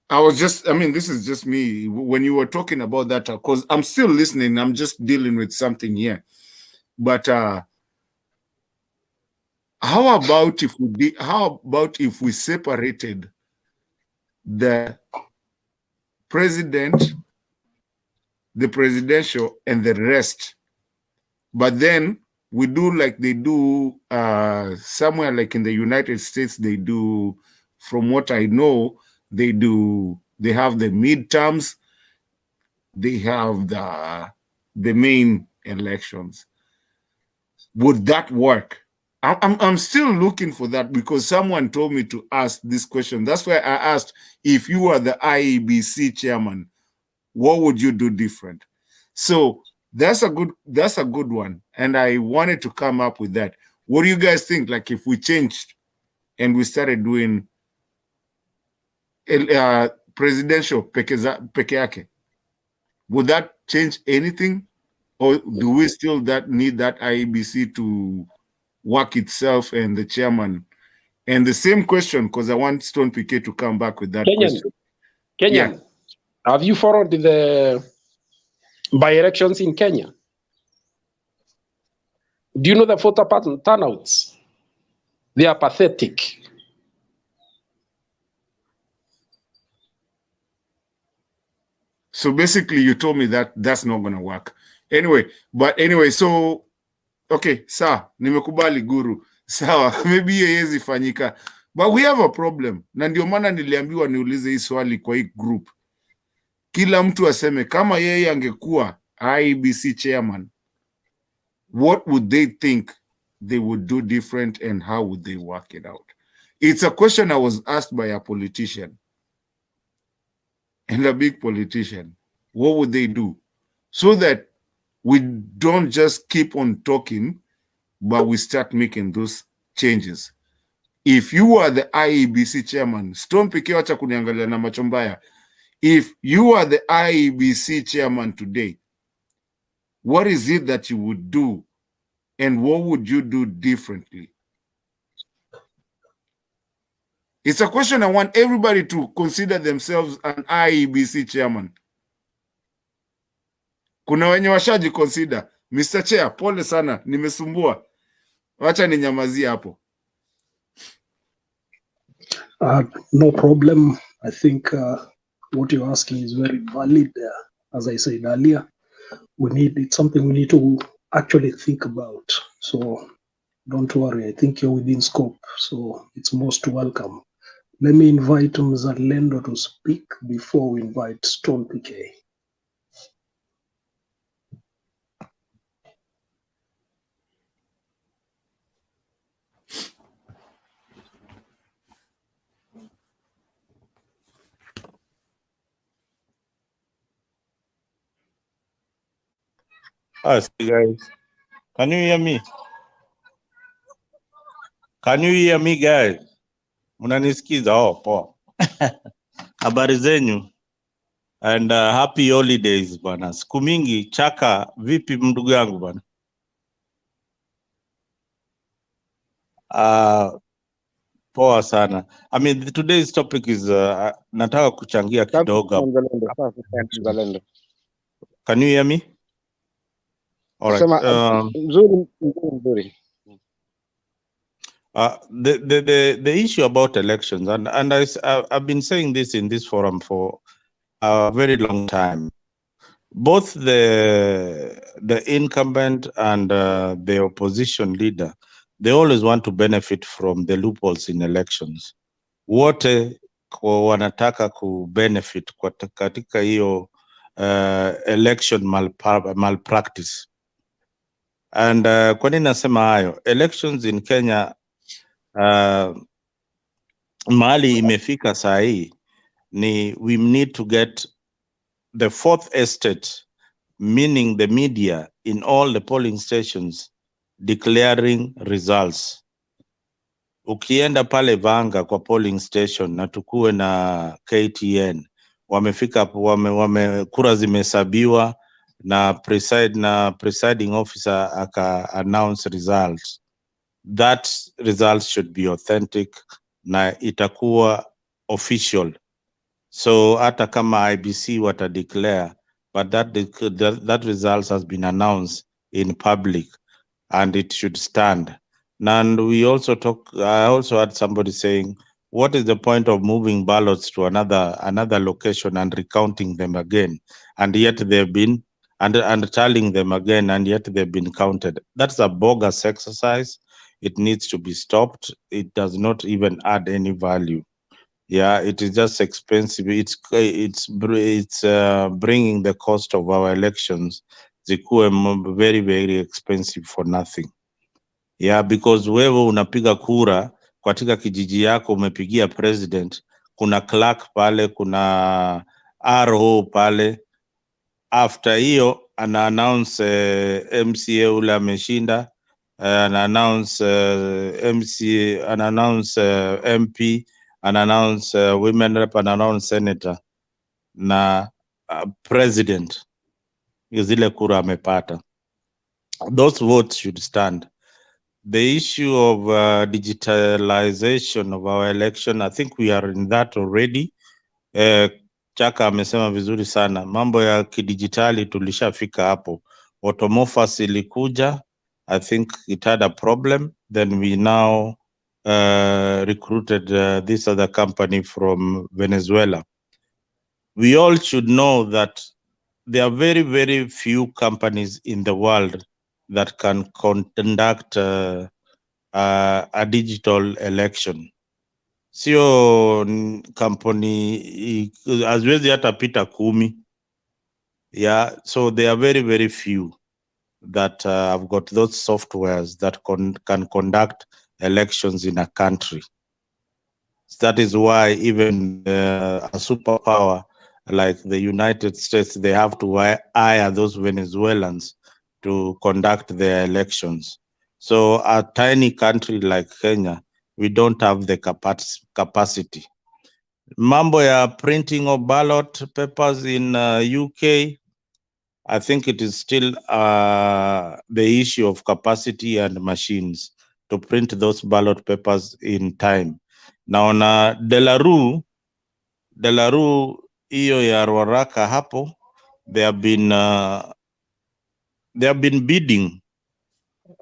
this is just me. When you were talking about that, because I'm still listening, I'm just dealing with something here. But how about if we separated the president, the presidential, and the rest, but then we do like they do somewhere like in the United States, they do, from what I know, they have the midterms, they have the main elections. Would that work? I'm still looking for that, because someone told me to ask this question. That's why I asked, if you are the IEBC chairman, what would you do different? So that's a good one, and I wanted to come up with that. What do you guys think? Like, if we changed and we started doing presidential peke yake, would that change anything, or do we still need that IEBC to work itself and the chairman? And the same question, because I want Stone PK to come back with that question. Kenyan, Yeah. have you followed the by-elections in Kenya? Do you know the voter turnouts? They are pathetic. So basically, you told me that that's not going to work. Anyway, so, okay, sawa, nimekubali guru. Sawa, maybe haiwezi fanyika. But we have a problem. Na ndio maana niliambiwa niulize hii swali kwa hii group. Kila mtu aseme kama yeye angekuwa IEBC chairman, what would they think they would do different, and how would they work it out? It's a question I was asked by a politician, and a big politician. What would they do so that we don't just keep on talking, but we start making those changes? If you are the IEBC chairman, Stone PK, wacha kuniangalia na macho mbaya. If you are the IEBC chairman today, what is it that you would do, and what would you do differently? It's a question I want everybody to consider themselves an IEBC chairman. Kuna wenye washaji consider. Mr. Chair, pole sana, nimesumbua. Wacha ninyamazie hapo. No problem. I think what you're asking is very valid. As I said earlier, it's something we need to actually think about. So don't worry, I think you're within scope. So it's most welcome. Let me invite Mzalendo to speak before we invite Stone PK. Hi, guys. Can you hear me? Can you hear me, guys? Mnanisikiza? Oh, poa. Habari zenyu? And happy holidays bana. Siku mingi. Chaka, vipi ndugu yangu bana? Poa sana. I mean, today's topic is nataka kuchangia kidogo. Can you hear me? All right. The issue about elections, and I've been saying this in this forum for a very long time. Both the incumbent and the opposition leader, they always want to benefit from the loopholes in elections. Wote wanataka kubenefit katika hiyo election malpractice. And kwa nini nasema hayo? Elections in Kenya mahali imefika saa hii ni we need to get the fourth estate, meaning the media in all the polling stations declaring results. Ukienda pale Vanga kwa polling station na tukue na KTN, wamefika kura zimehesabiwa na presiding officer aka announce results. That results should be authentic na itakuwa official. So hata kama IBC wata declare, but that results has been announced in public and it should stand. And we also I also had somebody saying, what is the point of moving ballots to another location and recounting them again? And yet they've been, and tallying them again, and yet they've been counted. That's a bogus exercise. It needs to be stopped. It does not even add any value. Yeah, it is just expensive. It's bringing the cost of our elections zikuwe very, very expensive for nothing. Yeah, because wewe unapiga kura katika kijiji yako umepigia president, kuna clerk pale, kuna RO pale. After hiyo ana announce MCA ule ameshinda, ana announce MCA, ana announce MP, ana announce women rep, ana announce senator na president. Zile kura amepata. Those votes should stand. The issue of digitalization of our election, I think we are in that already. Chaka amesema vizuri sana. Mambo ya kidijitali tulishafika hapo. Automorphous ilikuja. I think it had a problem. Then we now recruited this other company from Venezuela. We all should know that there are very, very few companies in the world that can conduct a digital election. Sio company haziwezi hata pita 10. Yeah, so there are very, very few that have got those softwares that can conduct elections in a country. That is why even a superpower like the United States, they have to hire those Venezuelans to conduct their elections. So a tiny country like Kenya, we don't have the capacity. Mambo ya printing of ballot papers in UK, I think it is still the issue of capacity and machines to print those ballot papers in time. Now na Delaru hiyo ya Ruaraka hapo, they have been bidding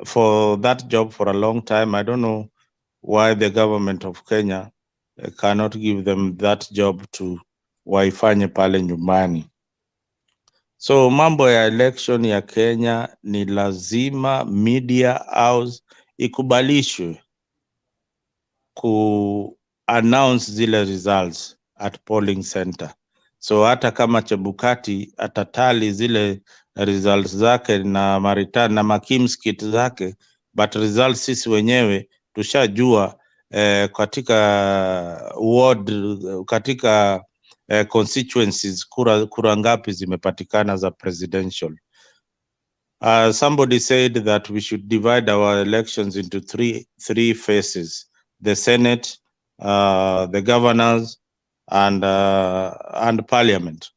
for that job for a long time. I don't know why the government of Kenya cannot give them that job to waifanye pale nyumbani. So mambo ya election ya Kenya ni lazima media house ikubalishwe ku announce zile results at polling center. So hata kama Chebukati atatali zile results zake na Maritani na makimskit zake, but results sisi wenyewe tushajua katika ward, katika constituencies kura ngapi zimepatikana za presidential. Somebody said that we should divide our elections into three phases: the Senate, the governors, and parliament.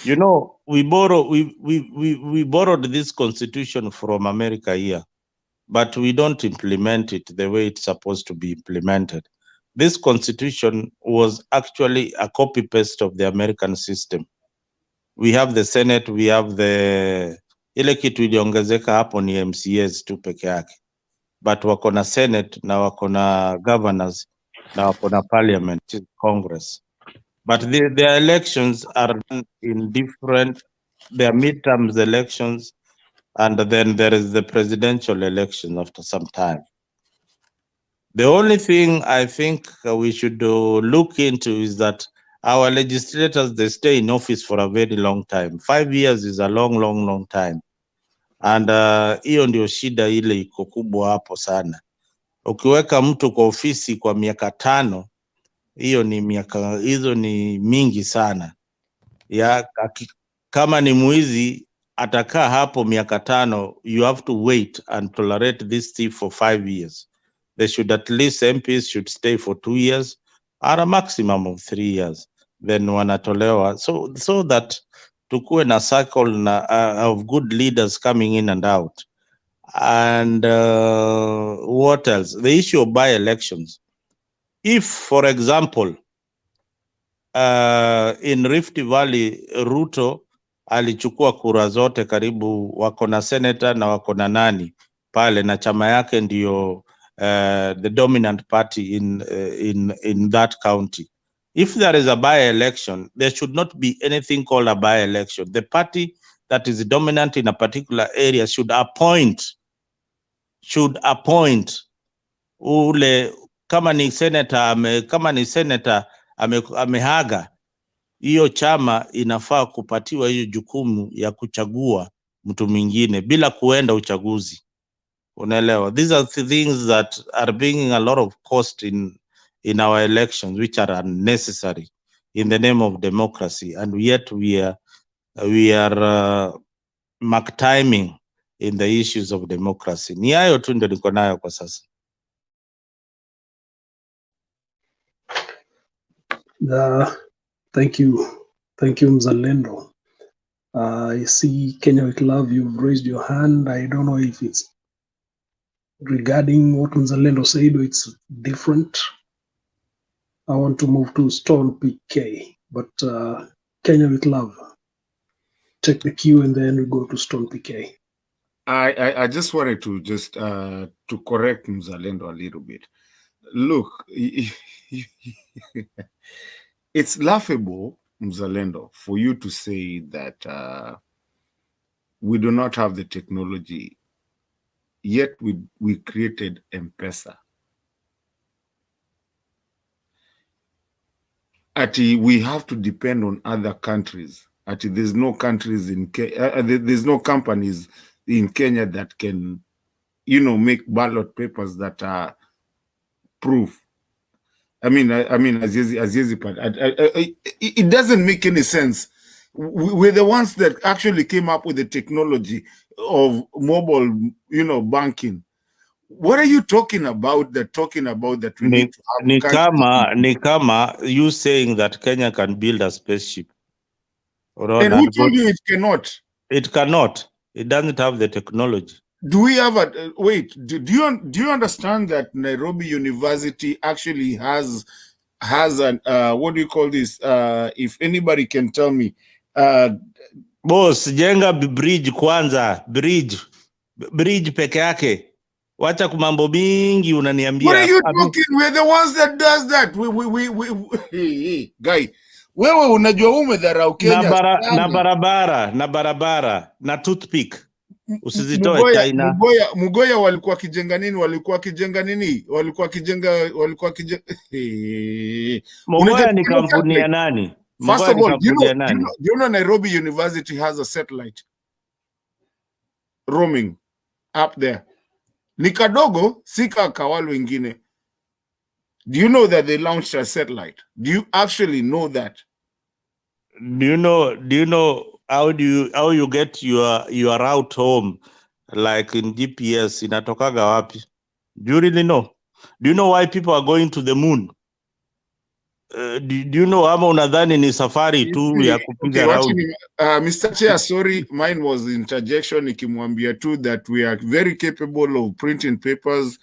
You know, we borrowed this constitution from America here, but we don't implement it the way it's supposed to be implemented. This constitution was actually a copy paste of the American system. We have the Senate, we have ile kitu iliongezeka hapo ni MCAs tu peke yake, but wako na Senate na wako na governors na wako na parliament, Congress. But their elections are in different, their midterms elections and then there is the presidential election after some time. The only thing I think we should look into is that our legislators, they stay in office for a very long time. 5 years is a long time. And hiyo ndio shida ile iko kubwa hapo sana. Ukiweka mtu kwa ofisi kwa miaka 5, hizo ni mingi sana. Kama ni mwizi atakaa hapo miaka 5, you have to wait and tolerate this thief for 5 years. They should at least, MPs should stay for 2 years or a maximum of 3 years. Then wanatolewa so that tukuwe na cycle of good leaders coming in and out. And what else? The issue of by-elections. If, for example, in Rift Valley, Ruto alichukua kura zote, karibu wako na senator na wako na nani pale, na chama yake ndio the dominant party in that county. If there is a by-election, there should not be anything called a by-election. The party that is dominant in a particular area should appoint ule, kama ni senator amehaga, hiyo chama inafaa kupatiwa hiyo jukumu ya kuchagua mtu mwingine bila kuenda uchaguzi. Unaelewa? These are the things that are bringing a lot of cost in our elections, which are unnecessary in the name of democracy, and yet we are mark timing in the issues of democracy. Ni hayo tu ndio niko nayo kwa sasa. Thank you, Mzalendo. I see Kenya with Love, you've raised your hand. I don't know if it's regarding what Mzalendo said or it's different. I want to move to Stone PK, but Kenya with Love, take the cue and then we go to Stone PK. I just wanted to to correct Mzalendo a little bit. Look, it's laughable, Mzalendo, for you to say that we do not have the technology, yet we created M-Pesa. We have to depend on other countries. There's no countries in there's no companies in Kenya that can, make ballot papers that are proof. It doesn't make any sense. We're the ones that actually came up with the technology of mobile, banking. What are you talking about? That we need to have Ni kama you saying that Kenya can build a spaceship. And who told you it cannot? It cannot. It doesn't have the technology. Do we have do you understand that Nairobi University actually has an what do you call this? If anybody can tell me, boss, jenga bridge kwanza, bridge peke yake. Wacha kumambo mingi unaniambia. What are you talking? We're the ones that does that. We guy, wewe unajua umedharau Kenya na barabara na toothpick. Usizitoe China. Mugoya walikuwa kijenga nini? Mugoya ni kampuni ya nani? First of all, do you know Nairobi University has a satellite roaming up there. Ni kadogo, sika kawalo wengine. Do you know that they launched a satellite? Do you actually know that? Do you know how you get your route home, like in GPS, inatokaga wapi? Do you really know? Do you know why people are going to the moon? Do you know ama unadhani ni safari tu ya kupiga round? Mr. Chair, sorry, mine was interjection nikimwambia tu that we are very capable of printing papers,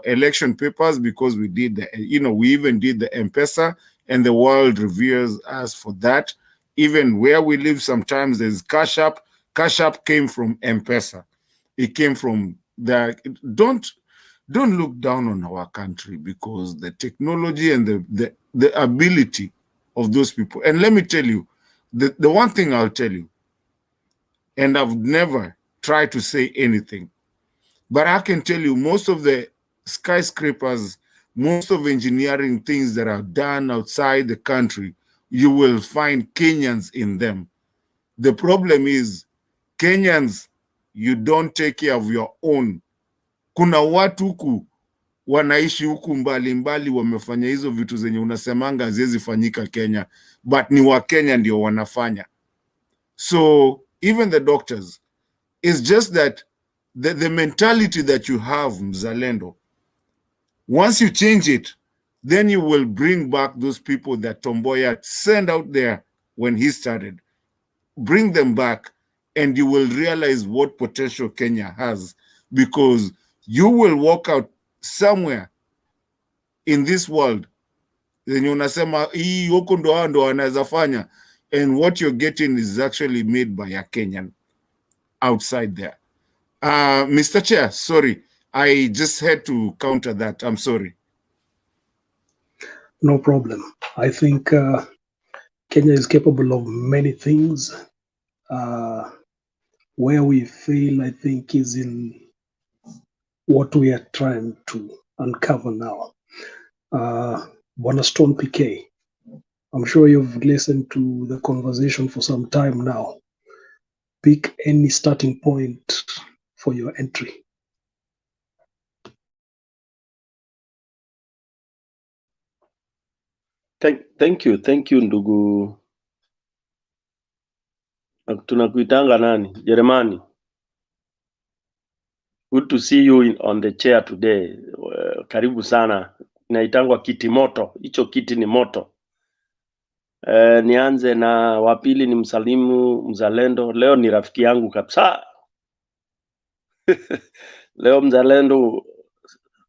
election papers, because we did we even did the M-Pesa, and the world reveres us for that. Even where we live, sometimes there's Cash App. Cash App came from M-Pesa. It came from don't look down on our country, because the technology and the ability of those people. And let me tell you, the one thing I'll tell you, and I've never try to say anything. But I can tell you, most of the skyscrapers, most of engineering things that are done outside the country, you will find Kenyans in them. The problem is, Kenyans, you don't take care of your own. Kuna watu huku wanaishi huku mbali wamefanya hizo vitu zenye unasemanga haziwezi fanyika Kenya, but ni wa Kenya ndio wanafanya. So even the doctors, it's just that the mentality that you have, mzalendo, once you change it, then you will bring back those people that Tomboya sent out there when he started. Bring them back and you will realize what potential Kenya has, because you will walk out somewhere in this world zenye unasema hii huko ndo hao ndo wanaweza fanya, and what you're getting is actually made by a Kenyan outside there. Mr. Chair, sorry, I just had to counter that. I'm sorry. No problem. I think Kenya is capable of many things. Where we fail, I think, is in what we are trying to uncover now. Bwana Stone PK, I'm sure you've listened to the conversation for some time now. Pick any starting point for your entry. Thank you ndugu. Tunakuitanga nani? Jeremani. Good to see you on the chair today. Karibu sana. Naitangwa kiti moto. Hicho kiti ni moto. Nianze na wapili ni msalimu mzalendo. Leo ni rafiki yangu kabisa. Leo mzalendo,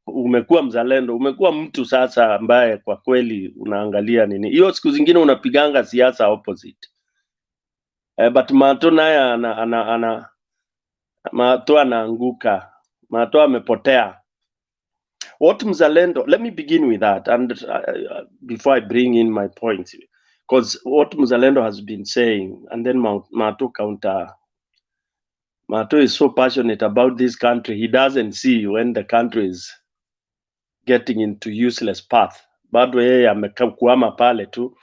umekuwa mzalendo, umekuwa mtu sasa ambaye kwa kweli unaangalia nini. Hiyo siku zingine unapiganga siasa opposite. But Mato naye Mato anaanguka. Mato amepotea. What mzalendo, let me begin with that, and before I bring in my points, because what mzalendo has been saying, and then Mato counter. Mato is so passionate about this country, he doesn't see when the country is getting into useless path. Bado yeye amekuama pale tu.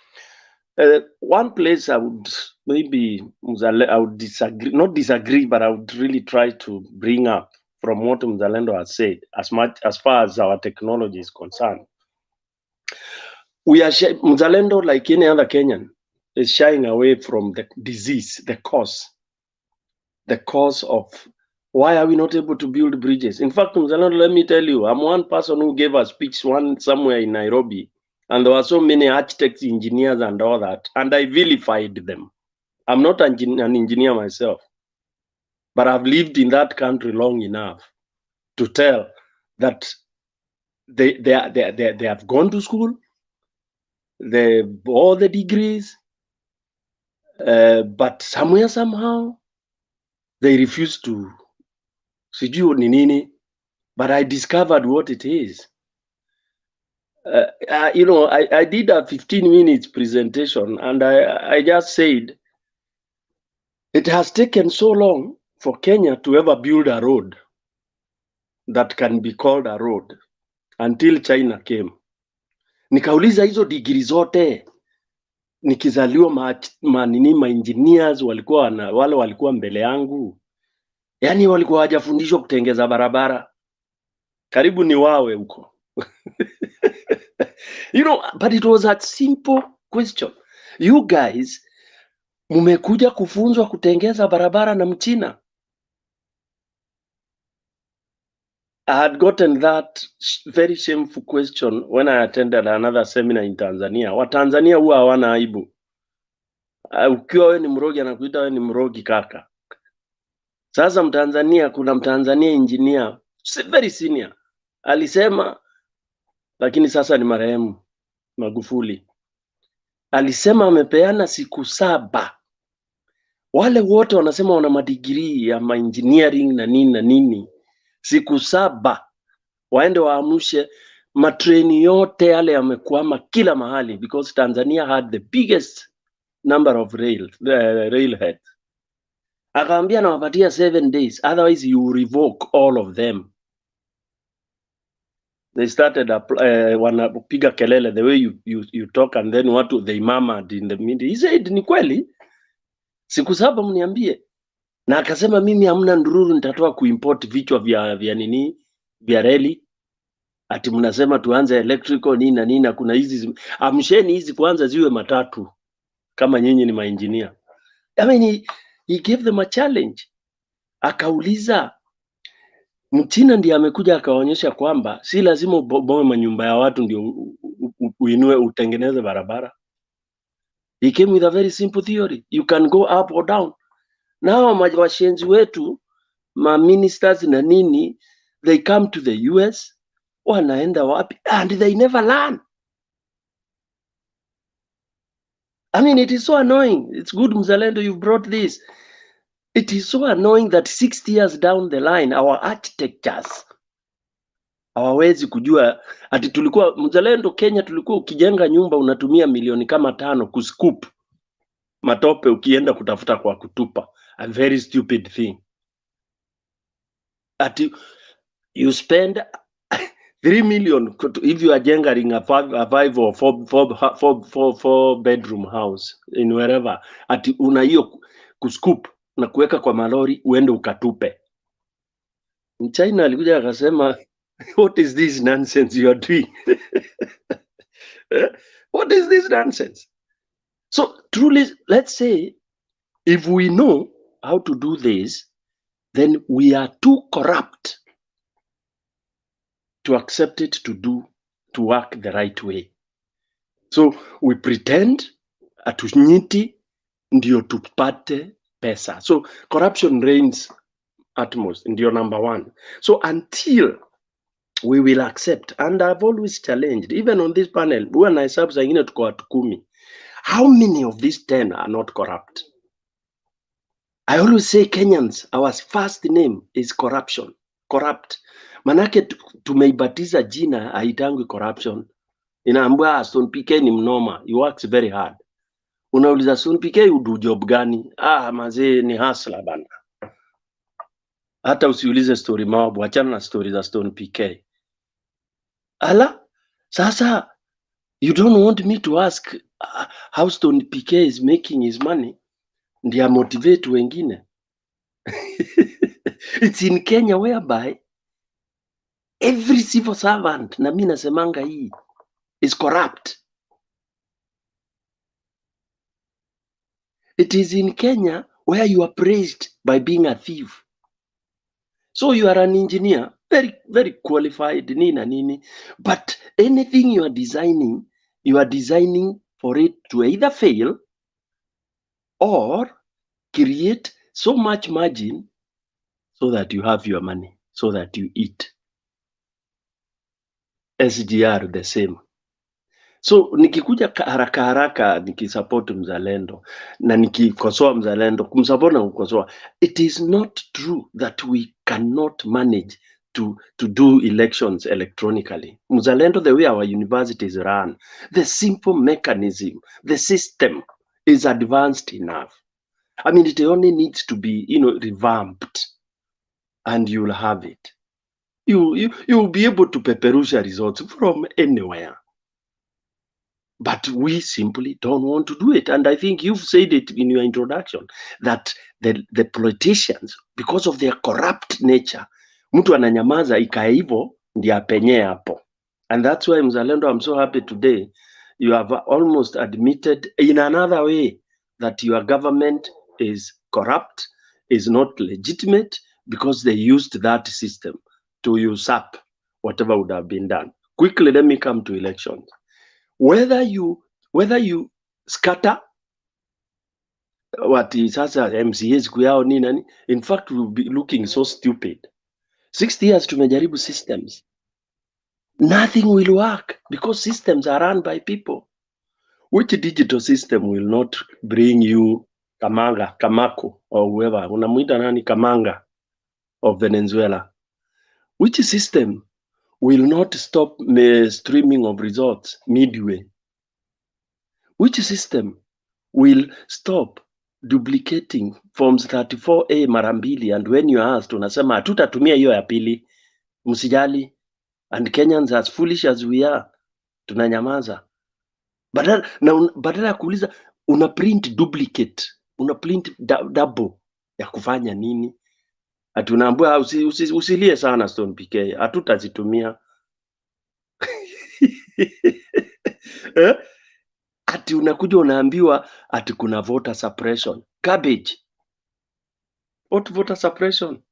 One place I would maybe I would disagree, not disagree, but I would really try to bring up from what Mzalendo has said, as far as our technology is concerned. We are Mzalendo, like any other Kenyan, is shying away from the disease, the cause of why are we not able to build bridges. In fact, Mzalendo, let me tell you, I'm one person who gave a speech somewhere in Nairobi, and there were so many architects, engineers, and all that, and I vilified them. I'm not an engineer myself, but I've lived in that country long enough to tell that they have gone to school, they all the degrees, but somewhere, somehow, they refuse to. But I discovered what it is. I did a 15 minutes presentation, and I just said, it has taken so long for Kenya to ever build a road that can be called a road until China came. Nikauliza hizo degree zote, nikizaliwa ma engineers walikuwa wale walikuwa mbele yangu, yani walikuwa hawajafundishwa kutengeza barabara, karibu ni wawe huko. But it was a simple question. You guys, mumekuja kufunzwa kutengeza barabara na Mchina. I had gotten that very shameful question when I attended another seminar in Tanzania. Watanzania huwa hawana aibu. Ukiwa wewe ni mrogi anakuita wewe ni mrogi kaka. Sasa Mtanzania, kuna Mtanzania engineer very senior alisema, lakini sasa ni marehemu Magufuli, alisema amepeana siku 7. Wale wote wanasema wana madigrii ya engineering na nini, siku 7 waende waamushe matreni yote yale yamekwama kila mahali, because Tanzania had the biggest number of railheads, Akamwambia nawapatia 7 days, otherwise you revoke all of them. They started wanapiga kelele the way you talk, and then watu they murmured in the media. He said ni kweli, siku 7 mniambie. Na akasema mimi hamna ndururu nitatoa kuimport vichwa vya nini vya reli, ati mnasema tuanze electrical nini na nini, kuna hizi amsheni hizi kwanza ziwe matatu kama nyinyi ni maengineer. I mean he gave them a challenge. Akauliza, Mchina ndiye amekuja akaonyesha kwamba si lazima ubomoe manyumba ya watu ndio uinue utengeneze barabara. He came with a very simple theory. You can go up or down. Now washenzi wetu, ma ministers na nini, they come to the US, wanaenda wapi, and they never learn. I mean, it is so annoying. It's good, Mzalendo, you brought this. It is so annoying that 60 years down the line, our architectures hawawezi kujua ati tulikuwa Mzalendo Kenya, tulikuwa ukijenga nyumba unatumia milioni kama 5 kuscoop matope ukienda kutafuta kwa kutupa. A very stupid thing. Ati you spend 3 million if you are jengering a 5 or 4 bedroom house in wherever, ati una hiyo kuscoop na kuweka kwa malori uende ukatupe. Mchina alikuja akasema, what is this nonsense you are doing? What is this nonsense? So truly, let's say, if we know how to do this, then we are too corrupt to accept it to work the right way. So we pretend atunyiti ndio tupate pesa. So corruption reigns at most, ndio number 1. So until we will accept, and I've always challenged, even on this panel, huwa na hesabu zingine tuko watu 10. How many of these 10 are not corrupt? I always say Kenyans, our first name is corruption. Corrupt. Manake tumeibatiza jina haitangwi corruption. Inaambia Son PK ni mnoma, he works very hard. Unauliza Son PK udu job gani? Mazee ni hustler bana. Hata usiulize story mawabu, achana na story za Stone PK. Ala, sasa, you don't want me to ask how Stone PK is making his money? Ndiya motivate wengine. It's in Kenya whereby every civil servant, na mimi nasemanga hii, is corrupt. It is in Kenya where you are praised by being a thief. So you are an engineer, very, very qualified, nini, but anything you are designing for it to either fail or create so much margin so that you have your money, so that you eat. SGR the same. So nikikuja haraka nikisupport mzalendo na nikikosoa mzalendo, kumsupport na kukosoa, it is not true that we cannot manage to do elections electronically. Mzalendo, the way our universities run, the simple mechanism, the system is advanced enough. I mean, it only needs to be, revamped, and you'll have it. You'll be able to peperusha results from anywhere. But we simply don't want to do it. And I think you've said it in your introduction, that the politicians, because of their corrupt nature, mtu ananyamaza ikae hivyo ndiye apenye hapo. And that's why, Mzalendo, I'm so happy today you have almost admitted in another way that your government is corrupt, is not legitimate, because they used that system to usurp whatever would have been done. Quickly, let me come to elections. Whether you scatter what is sasa MCAs kuyao nini, in fact we'll be looking so stupid. 60 years tumejaribu systems. Nothing will work because systems are run by people. Which digital system will not bring you Kamako, or whoever, unamuita nani, Kamanga of Venezuela? Which system will not stop the streaming of results midway? Which system will stop duplicating forms 34A mara mbili, and when you asked unasema hatutatumia hiyo ya pili, msijali. And Kenyans as foolish as we are, tunanyamaza. Badala ya kuuliza una print duplicate, una print double ya kufanya nini? Atunaambia usilie sana Stone PK, hatutazitumia. Ati unakuja unaambiwa ati kuna voter suppression. Garbage. What voter suppression?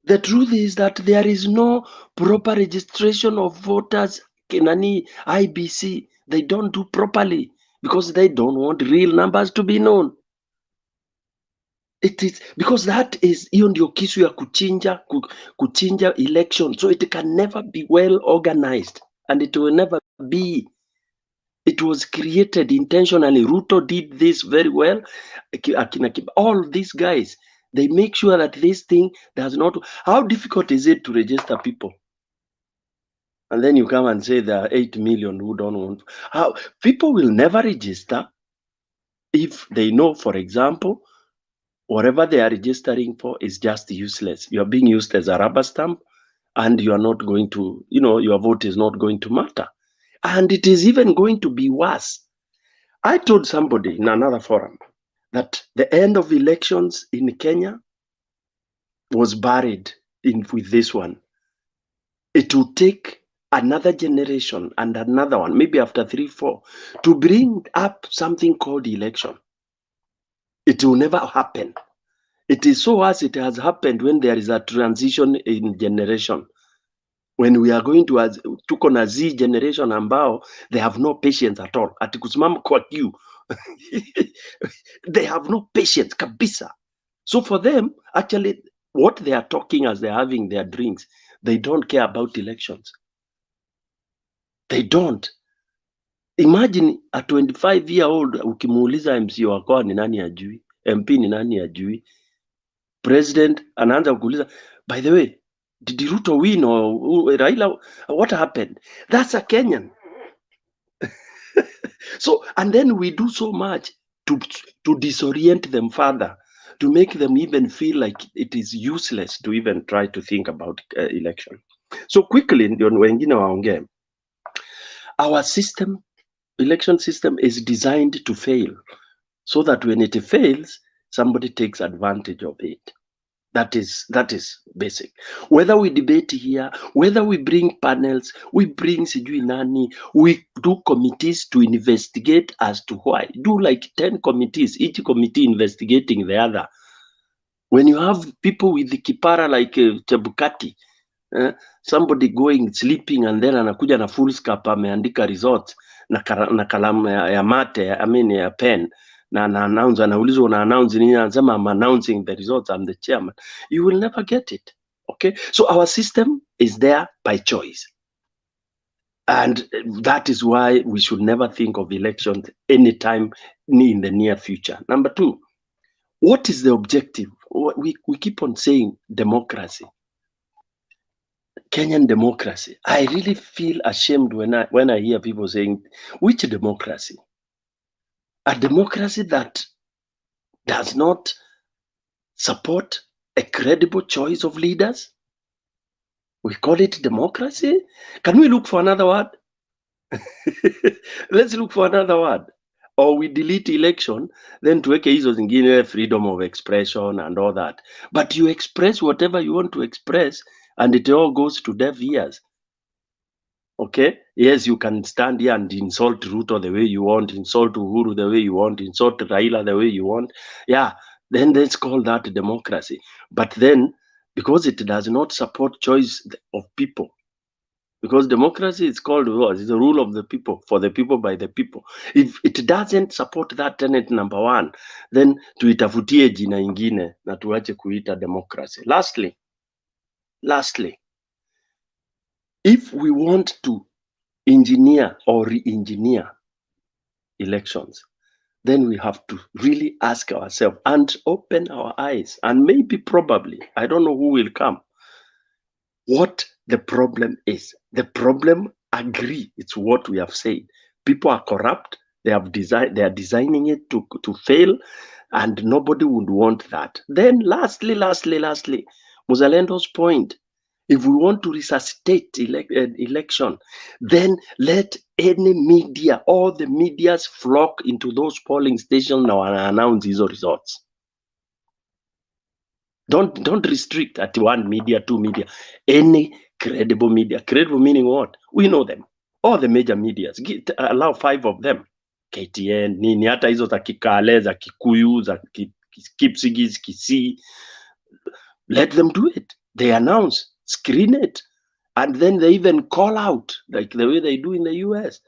The truth is that there is no proper registration of voters. Kenani IBC, they don't do properly because they don't want real numbers to be known. It is because that is hiyo ndio kisu ya kuchinja election, so it can never be well organized and it will never be. It was created intentionally. Ruto did this very well. All these guys, they make sure that this thing does not. How difficult is it to register people? And then you come and say there are 8 million who don't want. How people will never register if they know, for example, whatever they are registering for is just useless. You are being used as a rubber stamp, and you are not going to, your vote is not going to matter. And it is even going to be worse. I told somebody in another forum that the end of elections in Kenya was buried with this one. It will take another generation and another one, maybe after 3, 4, to bring up something called election. It will never happen. It is so as it has happened when there is a transition in generation. When we are going to tuko na Z generation ambao they have no patience at all. Ati kusimama kwa queue. They have no patience kabisa. So for them, actually, what they are talking as they're having their drinks, they don't care about elections. They don't. Imagine a 25-year-old ukimuuliza MC wako ni nani ajui, MP ni nani ajui, president anaanza kuuliza, by the way, did Ruto win or Raila? What happened? That's a Kenyan. So, and then we do so much to disorient them further, to make them even feel like it is useless to even try to think about election. So quickly, ndio wengine waongee. Our system, election system, is designed to fail, so that when it fails, somebody takes advantage of it. That is basic. Whether we debate here, whether we bring panels, we bring sijui nani, we do committees to investigate as to why. Do like 10 committees, each committee investigating the other. When you have people with the kipara like Chebukati, somebody going sleeping and then anakuja na full scarf ameandika results na kalamu ya mate, ya pen, na announce, anaulizwa una announce nini, anasema I'm announcing the results, I'm the chairman. You will never get it. Okay, so our system is there by choice, and that is why we should never think of elections anytime in the near future. Number 2, what is the objective? We keep on saying democracy, Kenyan democracy. I really feel ashamed when I hear people saying, which democracy? A democracy that does not support a credible choice of leaders? We call it democracy? Can we look for another word? Let's look for another word. Or we delete election, then tuweke hizo zingine, freedom of expression and all that. But you express whatever you want to express, and it all goes to deaf ears. Okay? Yes, you can stand here and insult Ruto the way you want, insult Uhuru the way you want, insult Raila the way you want. Yeah, then let's call that democracy. But then, because it does not support choice of people, because democracy is called it's the rule of the people, for the people, by the people. If it doesn't support that tenet number 1, then tuitafutie jina ingine na tuache kuita democracy. Lastly, if we want to engineer or re-engineer elections, then we have to really ask ourselves and open our eyes, and maybe probably, I don't know who will come, what the problem is. The problem, agree, it's what we have said. People are corrupt, They are designing it to fail, and nobody would want that. Then lastly, Muzalendo's point, if we want to resuscitate election, then let any media, all the medias flock into those polling stations now and announce these results. Don't restrict at one media, two media, any credible media. Credible meaning what? We know them. All the major medias. Allow 5 of them. KTN, nini, hata hizo za Kikale, za Kikuyu, za Kipsigis, Kisii. Let them do it. They announce, screen it, and then they even call out, like the way they do in the US.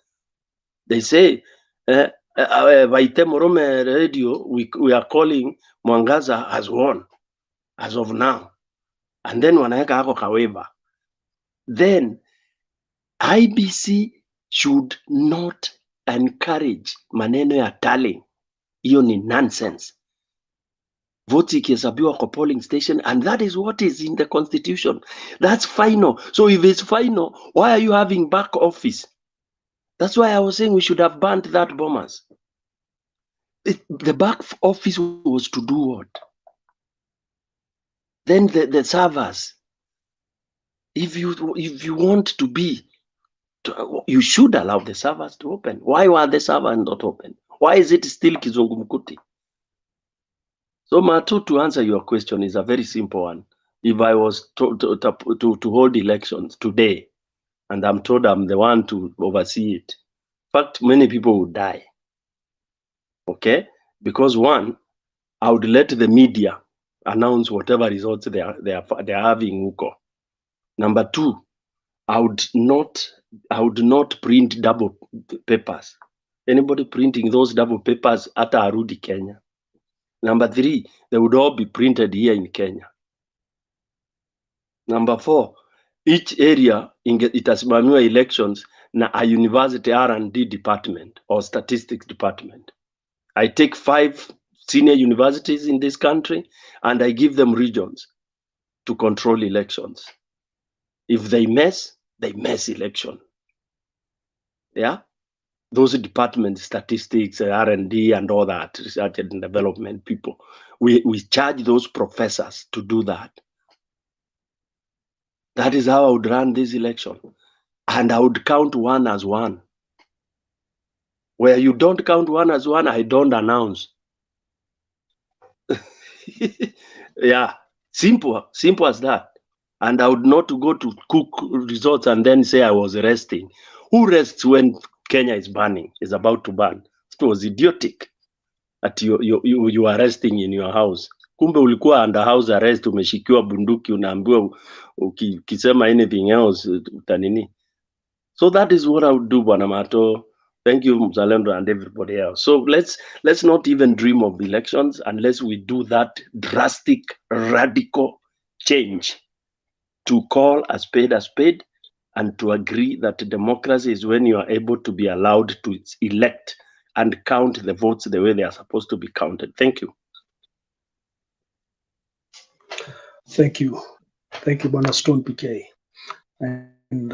They say, Vaite Morome Radio, we are calling Mwangaza has won as of now. And then wanaeka hako kaweva. Then IBC should not encourage maneno ya tallying. Hiyo ni nonsense. Votes ikihesabiwa kwa polling station, and that is what is in the constitution. That's final. So if it's final, why are you having back office? That's why I was saying we should have banned that bombers. The back office was to do what? Then the servers. If you want to be, you should allow the servers to open. Why were the servers not open? Why is it still kizungumkuti? So Matu, to answer your question, is a very simple one. If I was to hold elections today, and I'm told I'm the one to oversee it, in fact, many people would die. Okay? Because one, I would let the media announce whatever results they are having. Number two, I would not print double papers. Anybody printing those double papers at Arudi, Kenya. Number three, they would all be printed here in Kenya. Number four, each area itasimamiwa elections na a university R&D department or statistics department. I take 5 senior universities in this country and I give them regions to control elections. If they mess election. Yeah? Those departments, statistics, R&D and all that, research and development people, we charge those professors to do that. That is how I would run this election. And I would count one as one. Where you don't count one as one, I don't announce. Yeah, simple as that. And I would not go to cook results and then say I was resting. Who rests when Kenya is about to ban? It was idiotic that you are resting in your house. Kumbe ulikuwa under house arrest, umeshikiwa bunduki, unaambiwa ukisema anything else utanini. So that is what I would do, Bwana Mato. Thank you, Mzalendo, and everybody else. So let's not even dream of elections unless we do that drastic, radical change to call a spade, and to agree that democracy is when you are able to be allowed to elect and count the votes the way they are supposed to be counted. Thank you. Thank you, Bwana Stone PK. And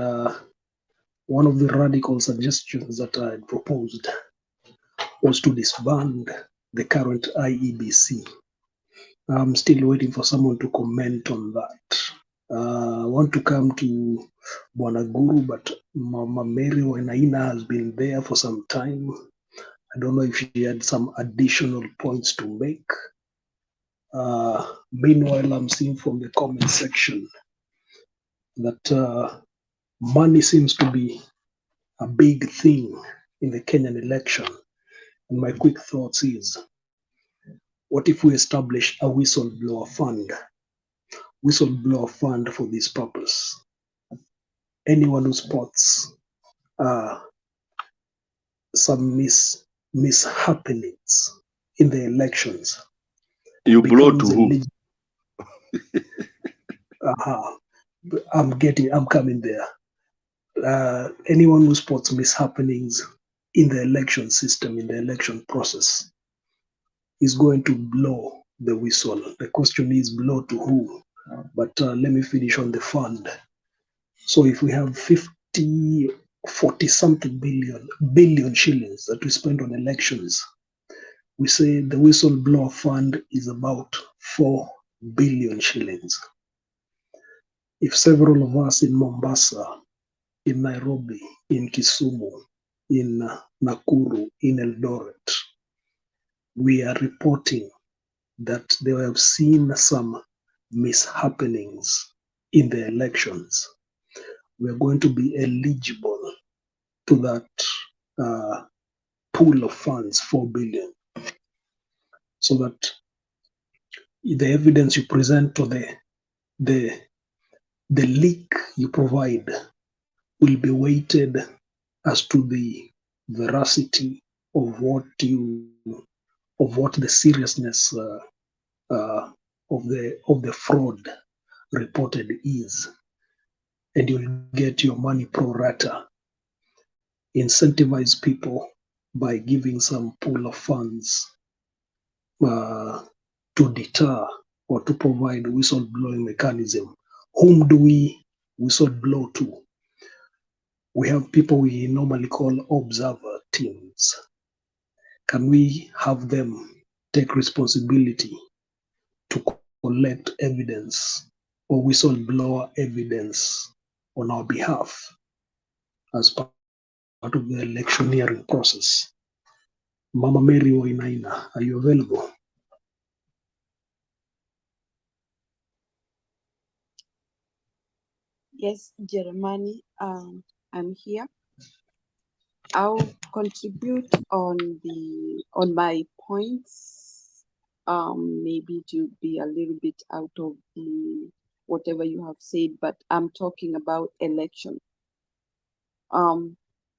one of the radical suggestions that I proposed was to disband the current IEBC. I'm still waiting for someone to comment on that. I want to come to Bwana Guru, but Mama Mary Wainaina has been there for some time. I don't know if she had some additional points to make. Meanwhile, I'm seeing from the comment section that money seems to be a big thing in the Kenyan election. And my quick thoughts is, what if we establish a whistleblower fund for this purpose? Anyone who spots some mishappenings in the elections. You blow to who? I'm coming there. Anyone who spots mishappenings in the election system, in the election process, is going to blow the whistle. The question is, blow to who? But let me finish on the fund. So if we have 50 40-something billion shillings that we spend on elections. We say the whistleblower fund is about 4 billion shillings. If several of us in Mombasa, in Nairobi, in Kisumu, in Nakuru, in Eldoret, we are reporting that they have seen some mishappenings in the elections, we are going to be eligible to that pool of funds, 4 billion, so that the evidence you present to the leak you provide will be weighted as to the veracity of what the seriousness of the fraud reported is, and you'll get your money pro rata. Incentivize people by giving some pool of funds to deter or to provide whistleblowing mechanism. Whom do we whistleblow to? We have people we normally call observer teams. Can we have them take responsibility to collect evidence or whistleblower evidence on our behalf as part of the electioneering process? Mama Mary Wainaina, are you available? Yes, Jeremani, I'm here. I'll contribute on my points. Maybe to be a little bit out of the whatever you have said, but I'm talking about election.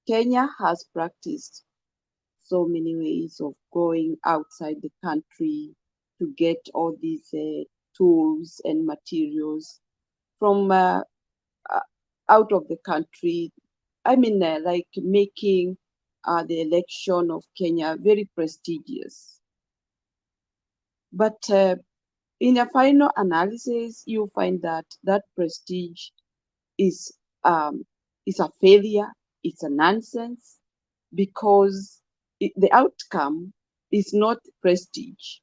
Kenya has practiced so many ways of going outside the country to get all these tools and materials from out of the country. I mean, like making the election of Kenya very prestigious. But in a final analysis, you find that that prestige is a failure. It's a nonsense, because the outcome is not prestige.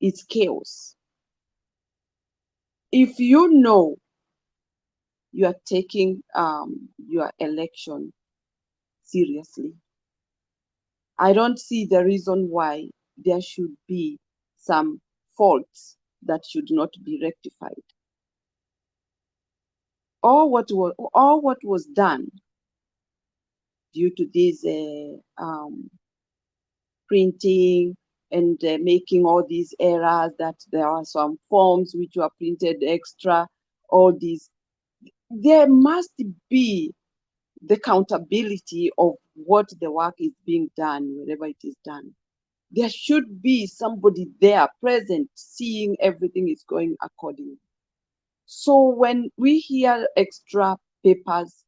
It's chaos. If you know you are taking your election seriously, I don't see the reason why there should be some faults that should not be rectified. All what was done due to this printing and making all these errors, that there are some forms which were printed extra, all these, there must be the accountability of what the work is being done, wherever it is done. There should be somebody there present, seeing everything is going accordingly. So when we hear extra papers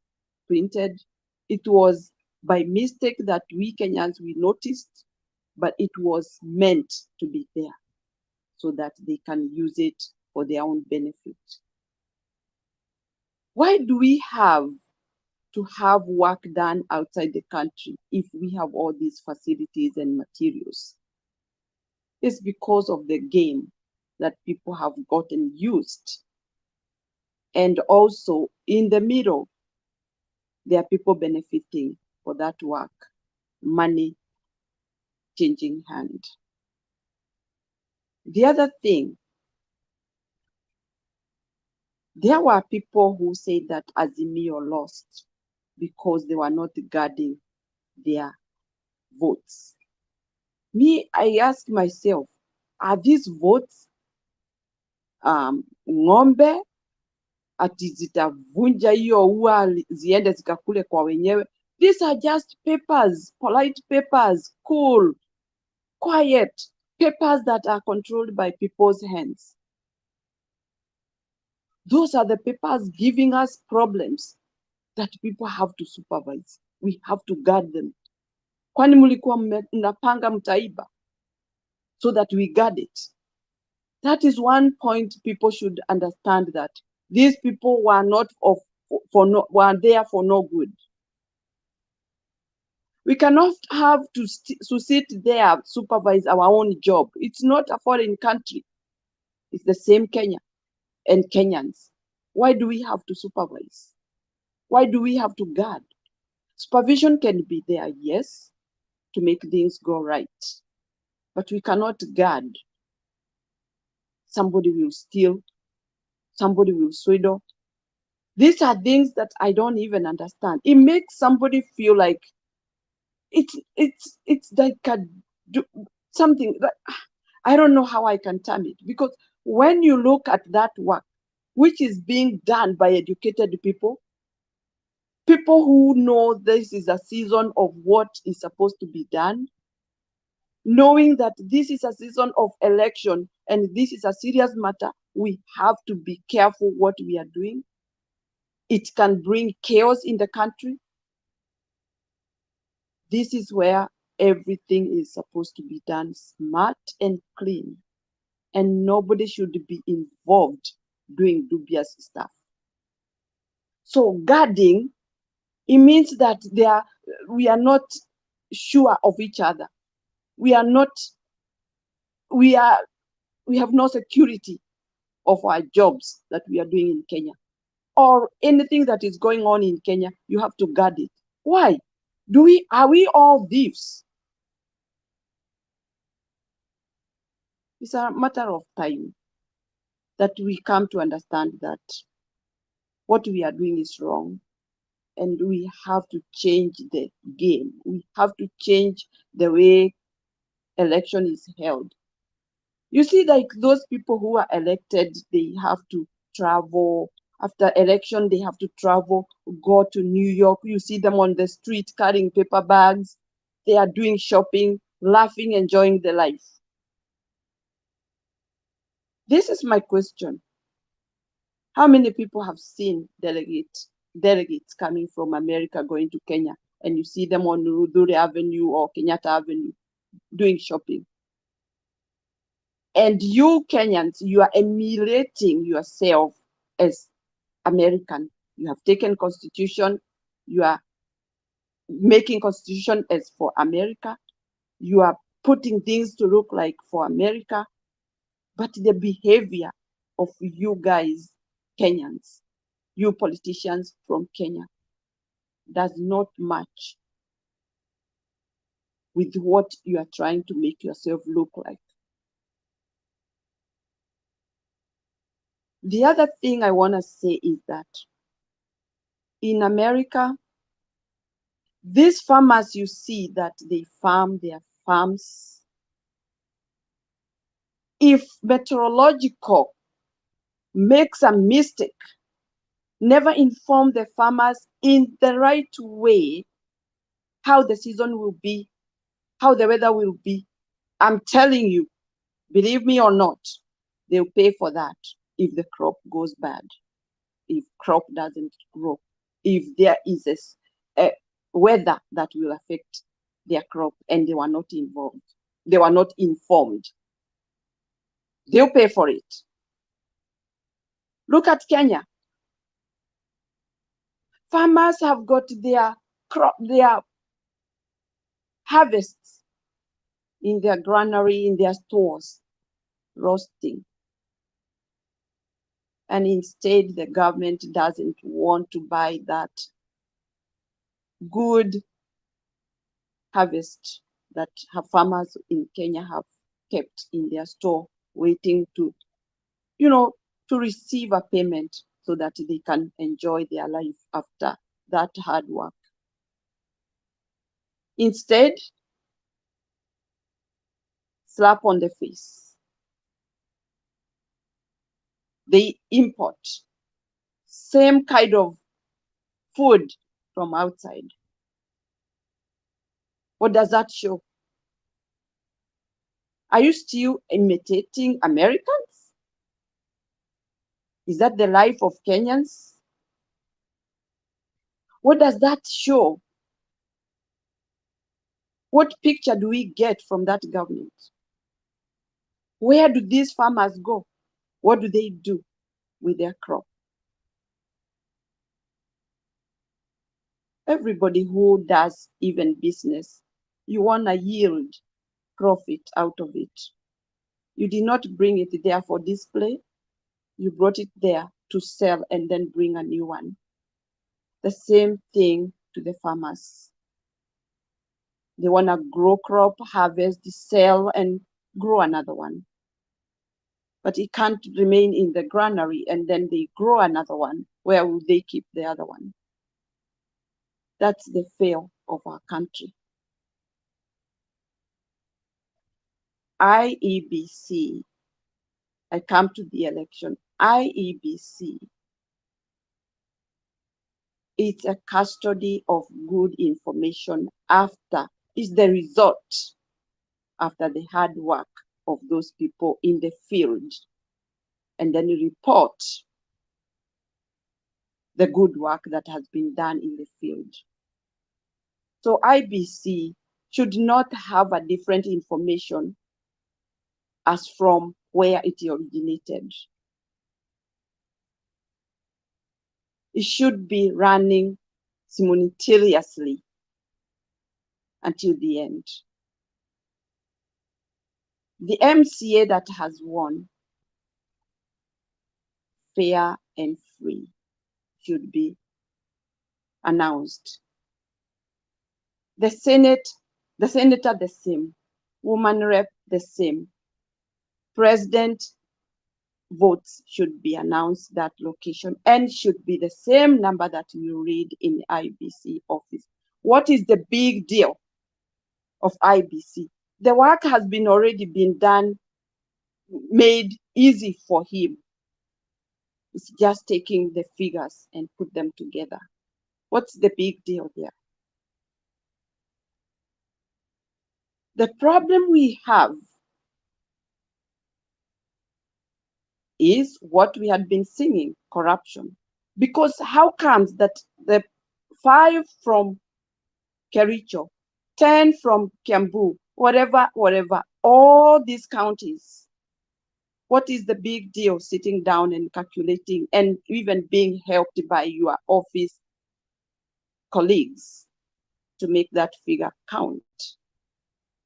printed, it was by mistake that we Kenyans, we noticed, but it was meant to be there so that they can use it for their own benefit. Why do we have to have work done outside the country if we have all these facilities and materials? It's because of the game that people have gotten used. And also in the middle, there are people benefiting for that work, money changing hand. The other thing, there were people who said that Azimio lost because they were not guarding their votes. Me, I ask myself, are these votes ng'ombe ati zitavunja hiyo ua ziende zikakule kwa wenyewe? These are just papers, polite papers, cool, quiet papers that are controlled by people's hands. Those are the papers giving us problems that people have to supervise. We have to guard them. Kwani mulikuwa mnapanga mtaiba so that we guard it? That is one point people should understand, that these people were not of were there for no good. We cannot have to sit there, supervise our own job. It's not a foreign country. It's the same Kenya and Kenyans. Why do we have to supervise? Why do we have to guard? Supervision can be there, yes, to make things go right. But we cannot guard. Somebody will steal. Somebody will swindle. These are things that I don't even understand. It makes somebody feel like it's like something that I don't know how I can term it, because when you look at that work, which is being done by educated people who know this is a season of what is supposed to be done, knowing that this is a season of election and this is a serious matter, we have to be careful what we are doing. It can bring chaos in the country. This is where everything is supposed to be done smart and clean, and nobody should be involved doing dubious stuff. So guarding, it means that we are not sure of each other. We have no security of our jobs that we are doing in Kenya, or anything that is going on in Kenya. You have to guard it. Why? Are we all thieves? It's a matter of time that we come to understand that what we are doing is wrong, and we have to change the game. We have to change the way election is held. You see, like those people who are elected, they have to travel. After election, they have to travel, go to New York. You see them on the street carrying paper bags. They are doing shopping, laughing, enjoying their life. This is my question. How many people have seen delegates coming from America going to Kenya, and you see them on Rudhure Avenue or Kenyatta Avenue doing shopping? And you Kenyans, you are emulating yourself as American. You have taken Constitution, you are making Constitution as for America, you are putting things to look like for America, but the behavior of you guys, Kenyans, you politicians from Kenya, does not match with what you are trying to make yourself look like. The other thing I want to say is that in America, these farmers, you see that they farm their farms. If meteorological makes a mistake, never inform the farmers in the right way how the season will be, how the weather will be, I'm telling you, believe me or not, they'll pay for that if the crop goes bad, if crop doesn't grow, if there is a weather that will affect their crop and they were not involved, they were not informed. They'll pay for it. Look at Kenya. Farmers have got their harvests in their granary, in their stores, roasting. And instead, the government doesn't want to buy that good harvest that farmers in Kenya have kept in their store, waiting to, to receive a payment so that they can enjoy their life after that hard work. Instead, slap on the face. They import same kind of food from outside. What does that show? Are you still imitating Americans? Is that the life of Kenyans? What does that show? What picture do we get from that government? Where do these farmers go? What do they do with their crop? Everybody who does even business, you want to yield profit out of it. You did not bring it there for display. You brought it there to sell and then bring a new one. The same thing to the farmers. They want to grow crop, harvest, sell, and grow another one. But it can't remain in the granary and then they grow another one. Where will they keep the other one? That's the fail of our country. IEBC, I come to the election. IEBC, it's a custody of good information is the result after the hard work of those people in the field, and then you report the good work that has been done in the field. So IBC should not have a different information as from where it originated. It should be running simultaneously until the end. The MCA that has won, fair and free, should be announced. The senator the same, woman rep the same. President votes should be announced that location and should be the same number that you read in IBC office. What is the big deal of IBC? The work has been already been done, made easy for him. It's just taking the figures and put them together. What's the big deal there? The problem we have is what we had been singing, corruption. Because how comes that the 5 from Kericho, 10 from Kiambu, whatever, all these counties, what is the big deal sitting down and calculating and even being helped by your office colleagues to make that figure count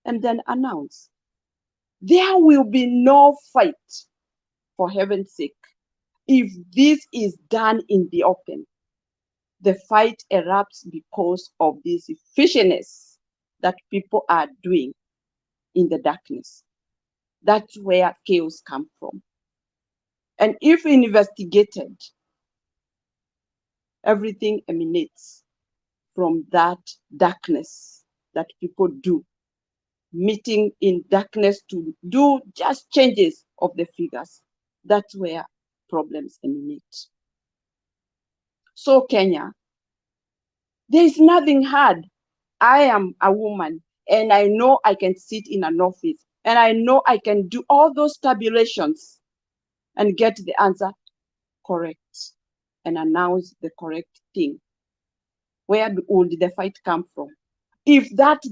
and then announce? There will be no fight, for heaven's sake, if this is done in the open. The fight erupts because of this fishiness that people are doing in the darkness. That's where chaos comes from. And if investigated, everything emanates from that darkness that people do, meeting in darkness to do just changes of the figures. That's where problems emanate. So Kenya, there is nothing hard. I am a woman and I know I can sit in an office and I know I can do all those tabulations and get the answer correct and announce the correct thing. Where would the fight come from? If that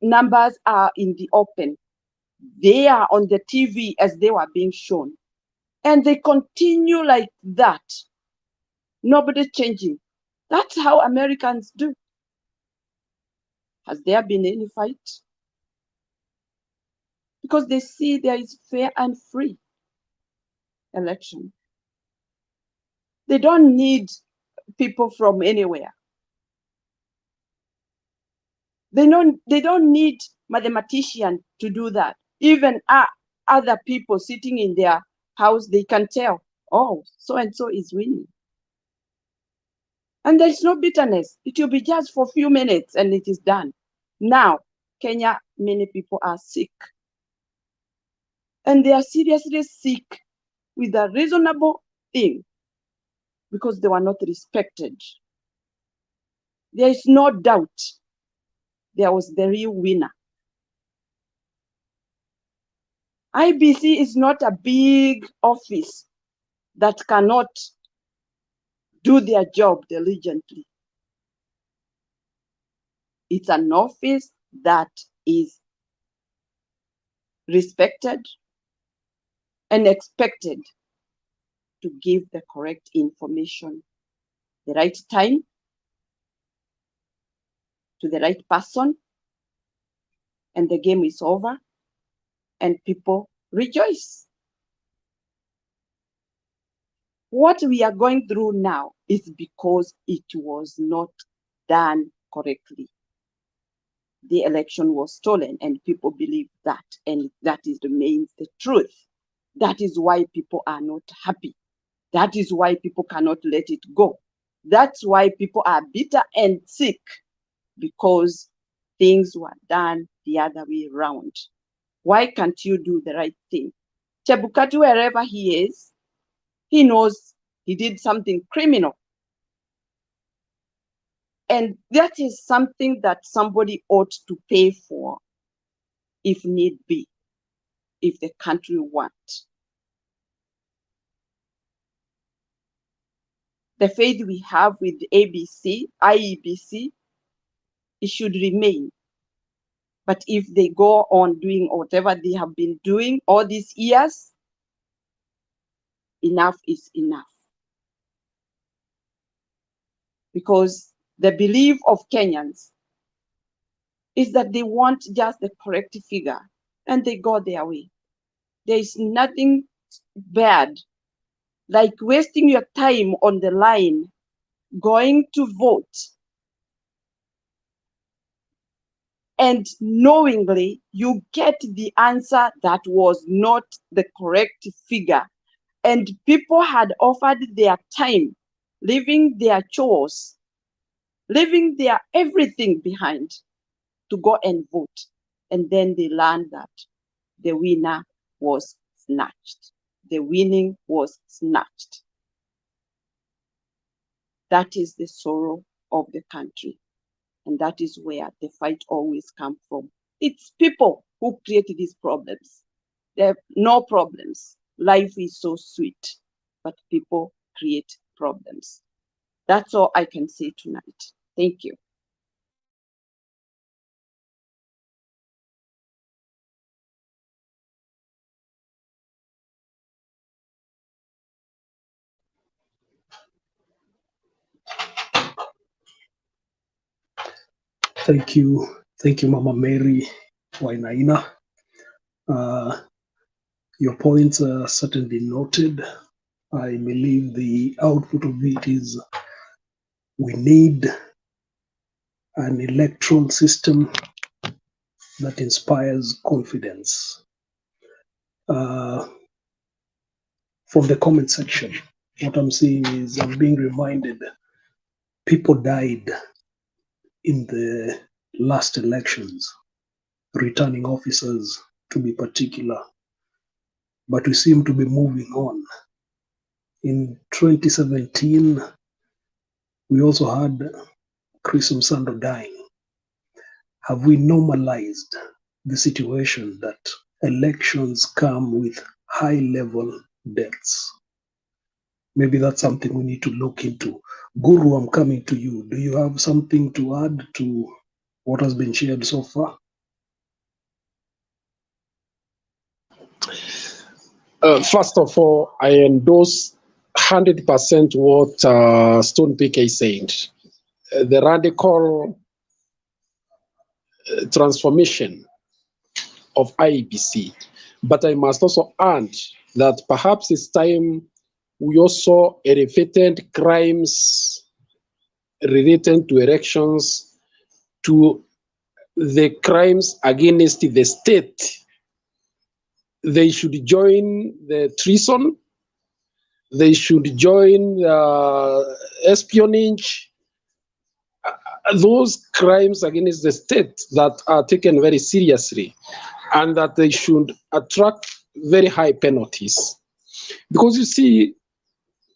numbers are in the open, they are on the TV as they were being shown, and they continue like that, nobody changing. That's how Americans do. Has there been any fight? Because they see there is fair and free election. They don't need people from anywhere. They don't need mathematicians to do that. Even other people sitting in their house, they can tell, oh, so-and-so is winning. And there's no bitterness. It will be just for a few minutes and it is done. Now, Kenya, many people are sick. And they are seriously sick with a reasonable thing because they were not respected. There is no doubt there was the real winner. IBC is not a big office that cannot do their job diligently. It's an office that is respected and expected to give the correct information, the right time, to the right person, and the game is over, and people rejoice. What we are going through now is because it was not done correctly. The election was stolen, and people believe that, and that remains the truth. That is why people are not happy. That is why people cannot let it go. That's why people are bitter and sick, because things were done the other way around. Why can't you do the right thing? Chebukati, wherever he is, he knows he did something criminal. And that is something that somebody ought to pay for, if need be, if the country wants. The faith we have with IEBC, it should remain. But if they go on doing whatever they have been doing all these years, enough is enough. Because the belief of Kenyans is that they want just the correct figure, and they go their way. There is nothing bad like wasting your time on the line, going to vote, and knowingly you get the answer that was not the correct figure. And people had offered their time, leaving their chores, leaving their everything behind to go and vote. And then they learned that the winner was snatched. The winning was snatched. That is the sorrow of the country. And that is where the fight always comes from. It's people who create these problems. There are no problems. Life is so sweet, but people create problems. That's all I can say tonight. Thank you. Thank you, Mama Mary Wainaina. Your points are certainly noted. I believe the output of it is we need an electoral system that inspires confidence. From the comment section, what I'm seeing is I'm being reminded people died in the last elections, returning officers to be particular, but we seem to be moving on. In 2017, we also had Chris Msando dying. Have we normalized the situation that elections come with high-level deaths? Maybe that's something we need to look into. Guru, I'm coming to you. Do you have something to add to what has been shared so far? First of all, I endorse 100% what Stone PK said. The radical transformation of IEBC. But I must also add that perhaps it's time we also elevated crimes related to elections to the crimes against the state. They should join the treason. They should join espionage. Those crimes against the state that are taken very seriously, and that they should attract very high penalties. Because you see,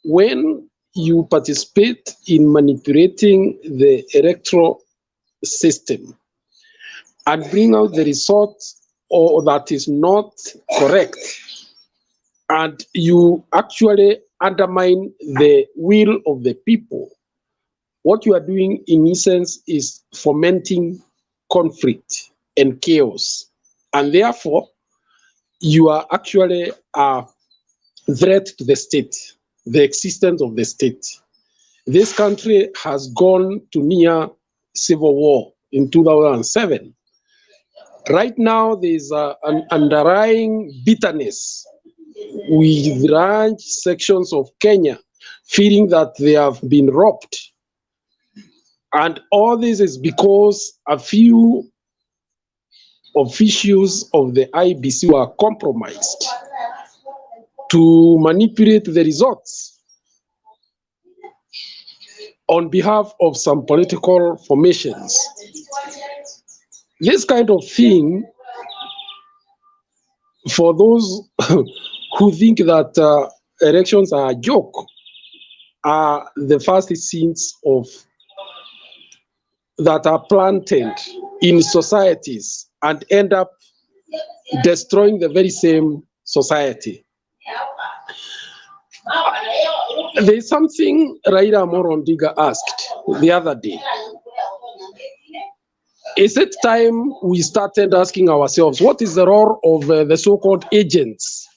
when you participate in manipulating the electoral system and bring out the result or that is not correct, and you actually undermine the will of the people, what you are doing in essence is fomenting conflict and chaos. And therefore, you are actually a threat to the state, the existence of the state. This country has gone to near civil war in 2007. Right now, there's an underlying bitterness with large sections of Kenya feeling that they have been robbed. And all this is because a few officials of the IBC were compromised to manipulate the results on behalf of some political formations. This kind of thing, for those who think that elections are a joke, are the first seeds of that are planted in societies and end up destroying the very same society. There's something Raila Odinga asked the other day. Is it time we started asking ourselves, what is the role of the so-called agents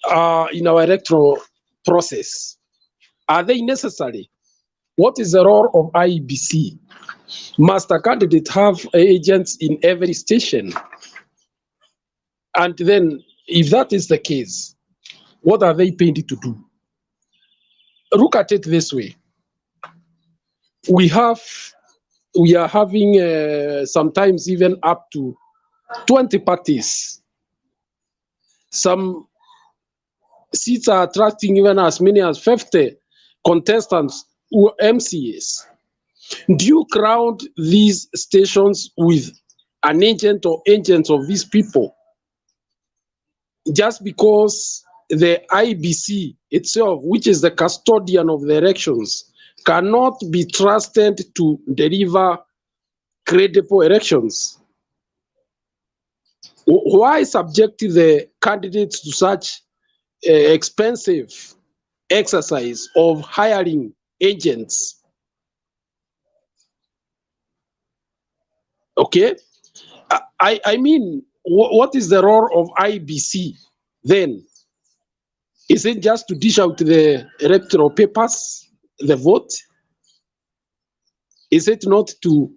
in our electoral process? Are they necessary? What is the role of IBC? Must a candidate have agents in every station? And then, if that is the case, what are they paid to do? Look at it this way. We are having sometimes even up to 20 parties. Some seats are attracting even as many as 50 contestants or MCAs. Do you crowd these stations with an agent or agents of these people just because the IBC itself, which is the custodian of the elections, cannot be trusted to deliver credible elections? Why subject the candidates to such expensive exercise of hiring agents? Okay, I mean, what is the role of IBC then? Is it just to dish out the electoral papers, the vote? Is it not to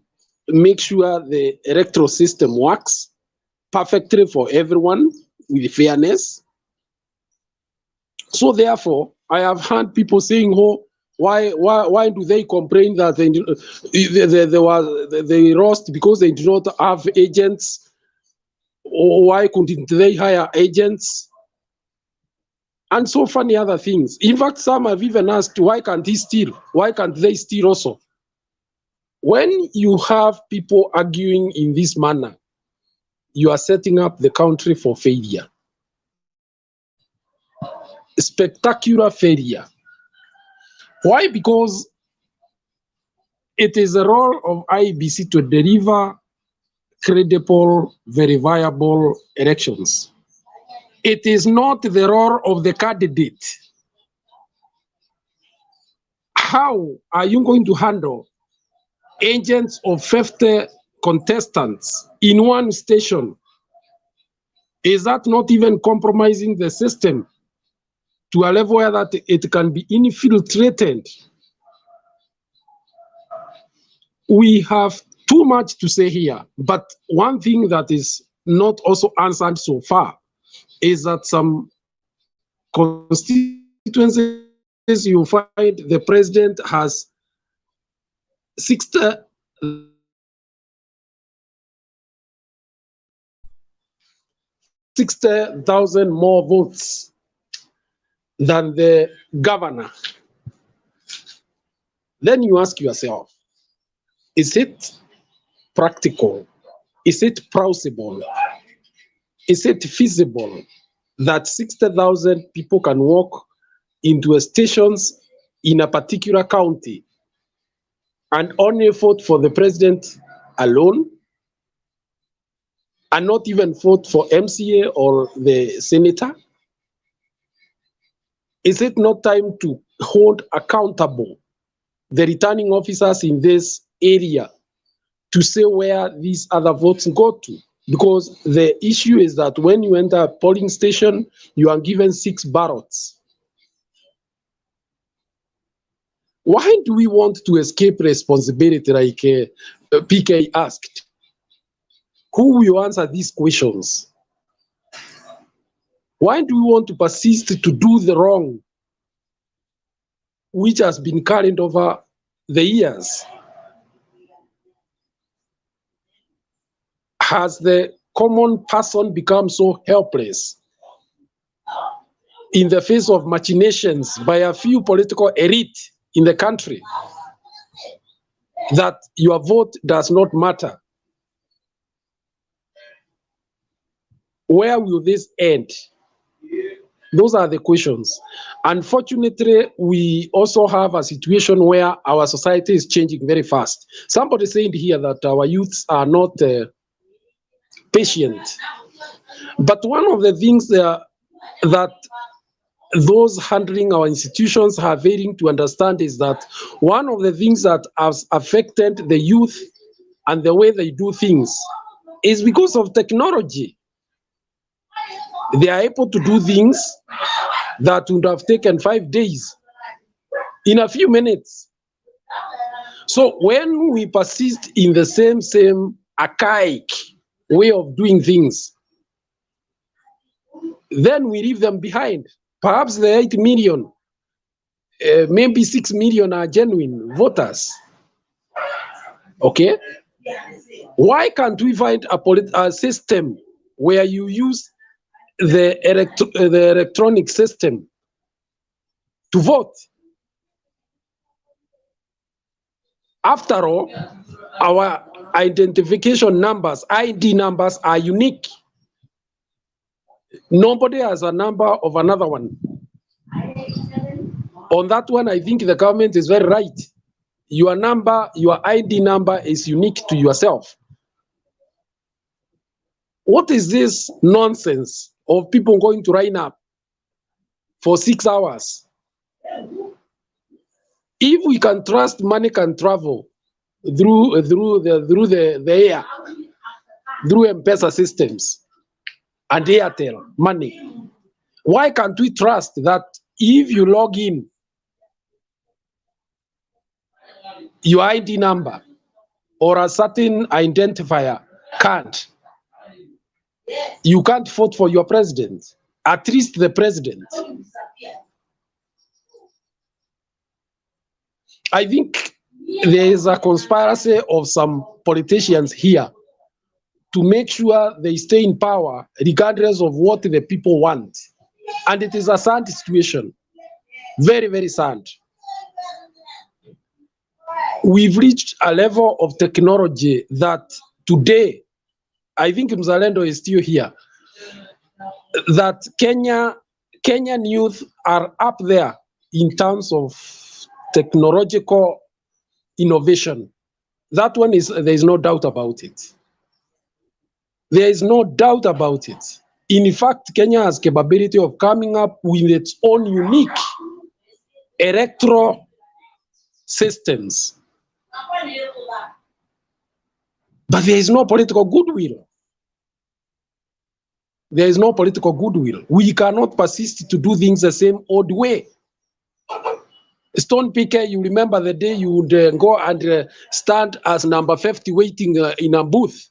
make sure the electoral system works perfectly for everyone with fairness? So therefore, I have heard people saying, "Oh, why do they complain that they lost because they do not have agents? Or why couldn't they hire agents?" And so many other things. In fact, some have even asked, why can't he steal? Why can't they steal also? When you have people arguing in this manner, you are setting up the country for failure. Spectacular failure. Why? Because it is the role of IBC to deliver credible, verifiable elections. It is not the role of the candidate. How are you going to handle agents of 50 contestants in one station? Is that not even compromising the system to a level where that it can be infiltrated? We have too much to say here, but one thing that is not also answered so far is that some constituencies you find the president has 60,000 more votes than the governor. Then you ask yourself, is it practical? Is it plausible? Is it feasible that 60,000 people can walk into stations in a particular county and only vote for the president alone, and not even vote for MCA or the senator? Is it not time to hold accountable the returning officers in this area to say where these other votes go to? Because the issue is that when you enter a polling station, you are given 6 ballots. Why do we want to escape responsibility like PK asked. Who will answer these questions? Why do we want to persist to do the wrong which has been carried over the years? Has the common person become so helpless in the face of machinations by a few political elite in the country that your vote does not matter? Where will this end? Those are the questions. Unfortunately, we also have a situation where our society is changing very fast. Somebody said here that our youths are not patient. But one of the things that those handling our institutions are failing to understand is that one of the things that has affected the youth and the way they do things is because of technology. They are able to do things that would have taken 5 days in a few minutes. So when we persist in the same archaic way of doing things, then we leave them behind. Perhaps the 8 million, maybe 6 million are genuine voters. Okay? Why can't we find a system where you use the electronic system to vote? After all, our identification numbers, ID numbers, are unique. Nobody has a number of another one. On that one, I think the government is very right. Your number, your ID number is unique to yourself. What is this nonsense of people going to line up for 6 hours? If we can trust money can travel through the air, through M-Pesa systems and Airtel money, why can't we trust that if you log in your ID number or a certain identifier can't, you can't vote for your president, at least the president? I think there is a conspiracy of some politicians here to make sure they stay in power regardless of what the people want. And it is a sad situation, very, very sad. We've reached a level of technology that today, I think Mzalendo is still here, that Kenyan youth are up there in terms of technological innovation. That one is, there is no doubt about it. There is no doubt about it. In fact, Kenya has capability of coming up with its own unique electoral systems. But there is no political goodwill. There is no political goodwill. We cannot persist to do things the same old way. Stone PK, you remember the day you would go and stand as number 50 waiting in a booth.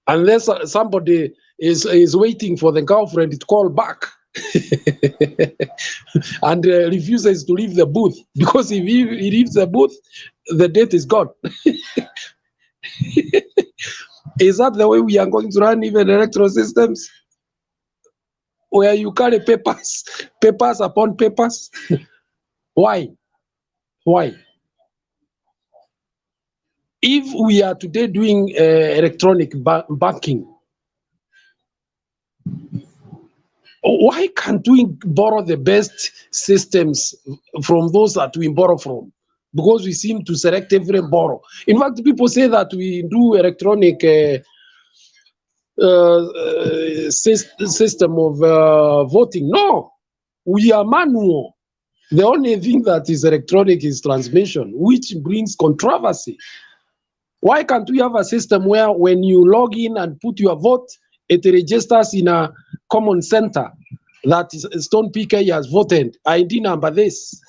Unless somebody is waiting for the girlfriend to call back and refuses to leave the booth, because if he leaves the booth, the date is gone. Is that the way we are going to run even electoral systems? Where you carry papers upon papers? Why? Why? If we are today doing electronic banking, why can't we borrow the best systems from those that we borrow from? Because we seem to select every borrow. In fact, people say that we do electronic system of voting. No, we are manual. The only thing that is electronic is transmission, which brings controversy. Why can't we have a system where when you log in and put your vote, it registers in a common center that Stone PK has voted, ID number this,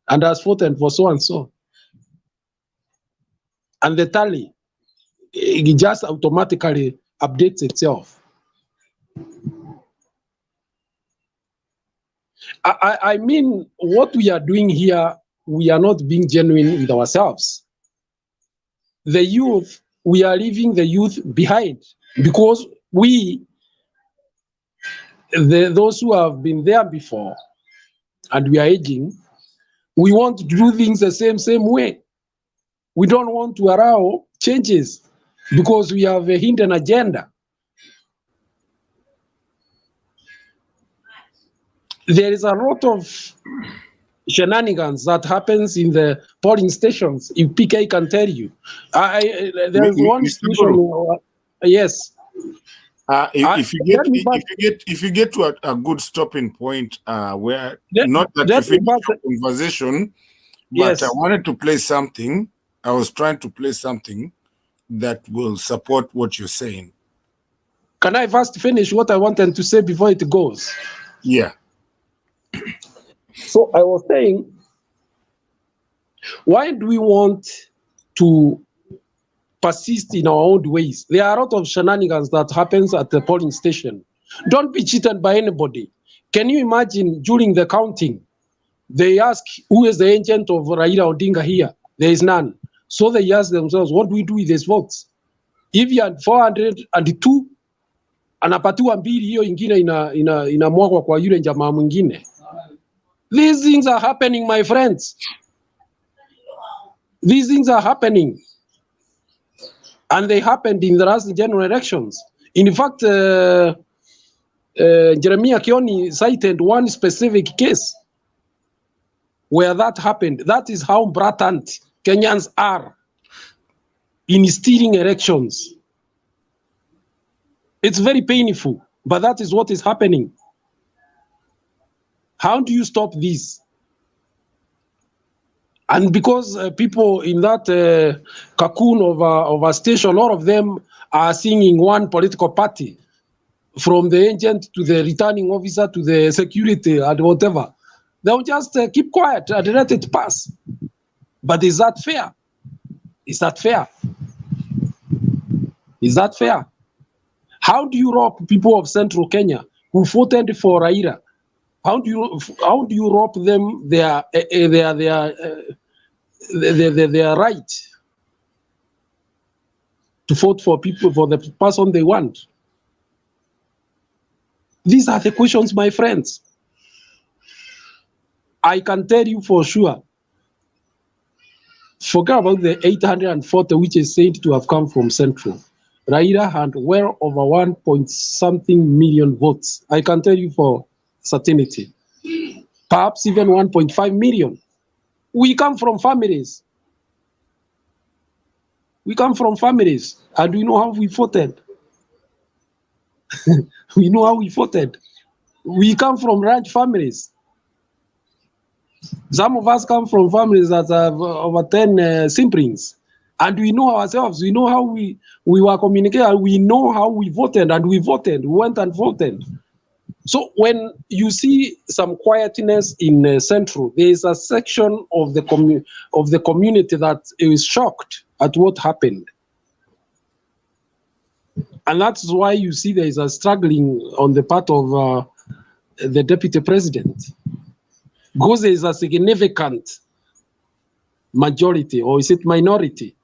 and has voted for so and so? and the tally, it just automatically updates itself. I mean, what we are doing here, we are not being genuine with ourselves. The youth, we are leaving the youth behind because those who have been there before and we are aging, we want to do things the same way. We don't want to allow changes because we have a hidden agenda. There is a lot of shenanigans that happens in the polling stations. If PK can tell you, there is one situation. Yes. If you get to a good stopping point, where not that you finish your conversation, but yes. I wanted to play something. I was trying to play something that will support what you're saying. Can I first finish what I wanted to say before it goes? Yeah. So I was saying, why do we want to persist in our own ways? There are a lot of shenanigans that happens at the polling station. Don't be cheated by anybody. Can you imagine during the counting, they ask, who is the agent of Raila Odinga here? There is none. So they ask themselves, what do we do with these votes? If you had 402, anapatiwa mbili, hiyo ingine inamwagwa kwa yule jamaa mwingine. These things are happening, my friends. These things are happening. And they happened in the last general elections. In fact, Jeremiah Kioni cited one specific case where that happened. That is how blatant Kenyans are in stealing elections. It's very painful, but that is what is happening. How do you stop this? And because people in that cocoon of a station, all of them are singing one political party, from the agent to the returning officer to the security and whatever. They'll just keep quiet and let it pass. But is that fair? Is that fair? Is that fair? How do you rob people of Central Kenya who voted for Raila? How do you rob them their right to vote for people, for the person they want? These are the questions, my friends. I can tell you for sure. Forget about the 840 which is said to have come from Central. Raila had well over 1-point-something million votes. I can tell you for certainty. Perhaps even 1.5 million. We come from families. We come from families, and we know how we voted. We know how we voted. We come from large families. Some of us come from families that have over 10 siblings. And we know ourselves. We know how we were communicating. We know how we voted, and we voted. We went and voted. So when you see some quietness in Central, there is a section of the community that is shocked at what happened. And that's why you see there is a struggling on the part of the deputy president. Because there is a significant majority, or is it minority,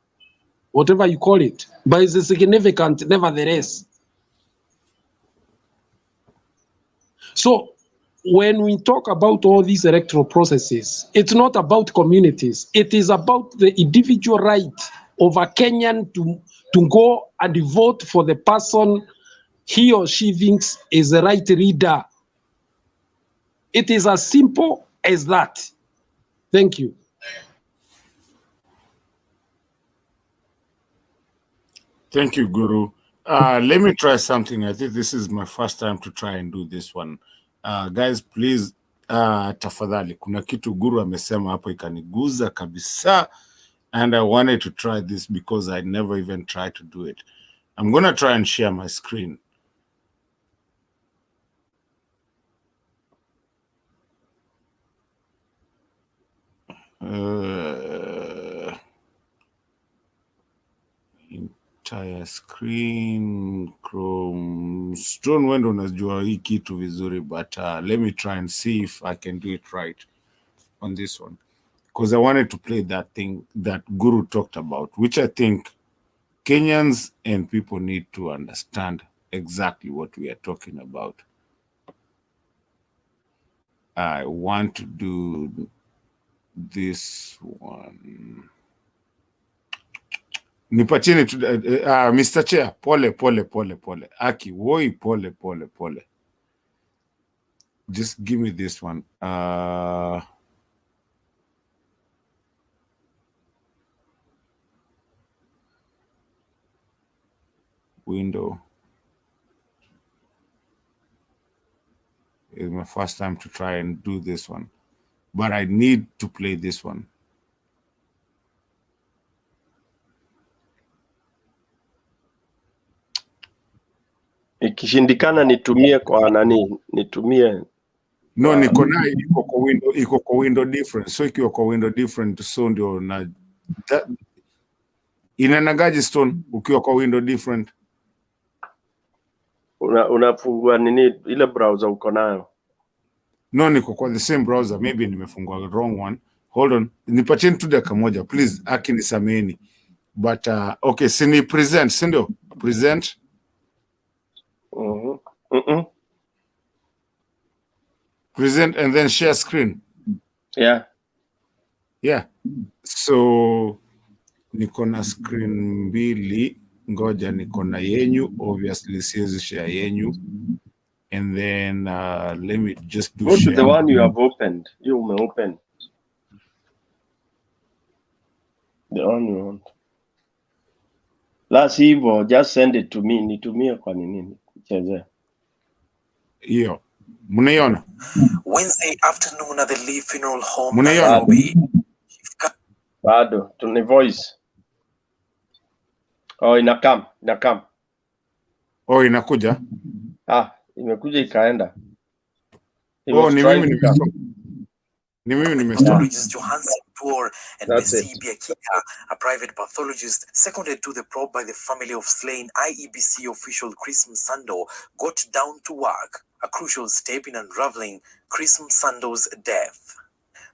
whatever you call it, but it's a significant nevertheless. So when we talk about all these electoral processes, it's not about communities. It is about the individual right of a Kenyan to go and vote for the person he or she thinks is the right leader. It is as simple as that. Thank you. Thank you, Guru. Let me try something. I think this is my first time to try and do this one. Guys, please, tafadhali, kuna kitu Guru amesema hapo ikaniguza kabisa, and I wanted to try this because I never even tried to do it. I'm going to try and share my screen. Entire screen, Chrome, Stone wendo unajua hii kitu vizuri, but let me try and see if I can do it right on this one. Because I wanted to play that thing that Guru talked about, which I think Kenyans and people need to understand exactly what we are talking about. I want to do this one. Nipachini to Mr. Chair, pole. Aki, woi, pole. Just give me this one. Window. It's my first time to try and do this one, but I need to play this one. Ikishindikana nitumie kwa nani? Nitumie No, niko nayo iko kwa window different. So ikiwa kwa window different, so ndio na inanagaji Stone ukiwa kwa window different. Unafungua nini ile browser uko nayo? No, niko kwa the same browser. Maybe nimefungua the wrong one. Hold on. Nipacheni tu dakika moja please. Aki nisameni. But okay, sini present, si ndio? Present. Present and then share screen. Yeah. So niko na screen mbili, ngoja niko na yenyu, obviously siwezi share yenyu. And then let me just do Go share. to the one you have opened. You may open. The one you want. Last hivyo, just send it to me. Nitumie kwa nini? Kuchezea. Hiyo. Mnaiona? Wednesday afternoon at the Lee Funeral Home, Mnaiona? Nairobi. Bado, tuna voice. Oh, inakam. Oh, inakuja? Imekuja ikaenda. Oh, ni mimi nimesoma. Pathologist Johansen Tour and Messi Biakika, a private pathologist seconded to the probe by the family of slain IEBC official Chris Msando, got down to work, a crucial step in unraveling Chris Msando's death.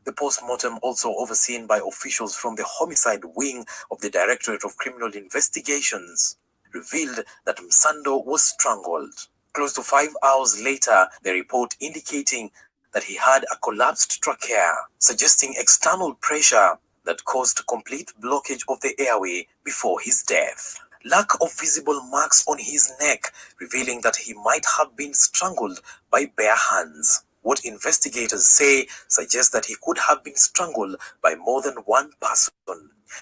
The post-mortem, also overseen by officials from the homicide wing of the Directorate of Criminal Investigations, revealed that Msando was strangled. Close to 5 hours later, the report indicating that he had a collapsed trachea, suggesting external pressure that caused complete blockage of the airway before his death. Lack of visible marks on his neck, revealing that he might have been strangled by bare hands. What investigators say suggests that he could have been strangled by more than one person.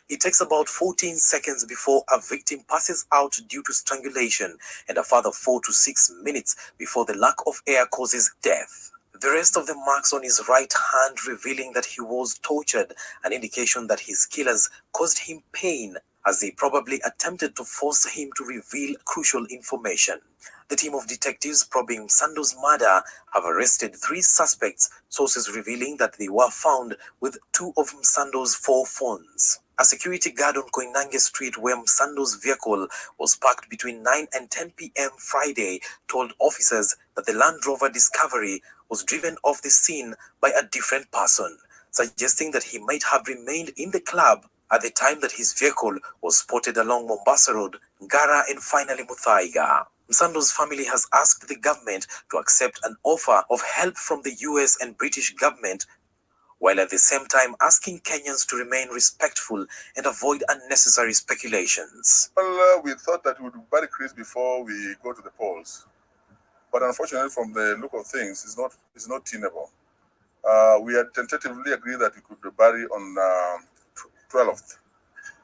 It takes about 14 seconds before a victim passes out due to strangulation, and a further 4 to 6 minutes before the lack of air causes death. The rest of the marks on his right hand revealing that he was tortured, an indication that his killers caused him pain as they probably attempted to force him to reveal crucial information. The team of detectives probing Msando's murder have arrested 3 suspects, sources revealing that they were found with 2 of Msando's 4 phones. A security guard on Koinange Street, where Msando's vehicle was parked between 9 and 10 p.m. Friday, told officers that the Land Rover Discovery was driven off the scene by a different person, suggesting that he might have remained in the club at the time that his vehicle was spotted along Mombasa Road, Ngara, and finally Muthaiga. Msando's family has asked the government to accept an offer of help from the US and British government, while at the same time asking Kenyans to remain respectful and avoid unnecessary speculations. Well, we thought that we would bury Chris before we go to the polls, but unfortunately, from the look of things, it's not tenable. We had tentatively agreed that we could bury on 12th,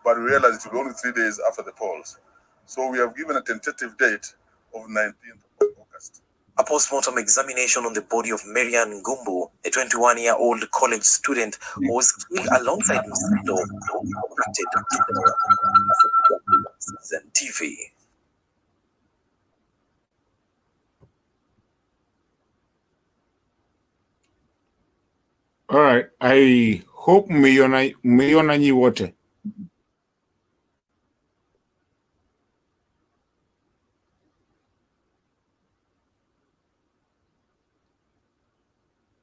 but we realized it would be only 3 days after the polls. So we have given a tentative date of 19th of August. A post-mortem examination on the body of Marian Ngumbu, a 21-year-old college student who was killed alongside Msando, conducted Citizen TV. All right, I hope mmeiona nyi wote.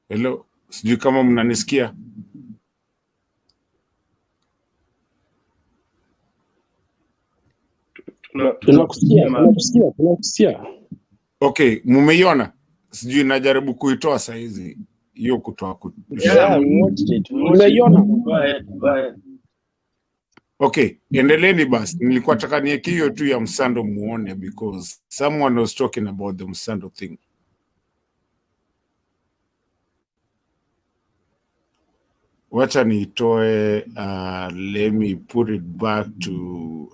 Hello, sijui kama mnanisikia. Tunakusikia. Okay, mumeiona? Sijui najaribu kuitoa saa hizi hiyo kutoa Yeah, we watched it. Go ahead. Okay, endeleeni basi. Nilikuwa taka niweke hiyo tu ya Msando muone, because someone was talking about the Msando thing. Wacha niitoe, let me put it back to,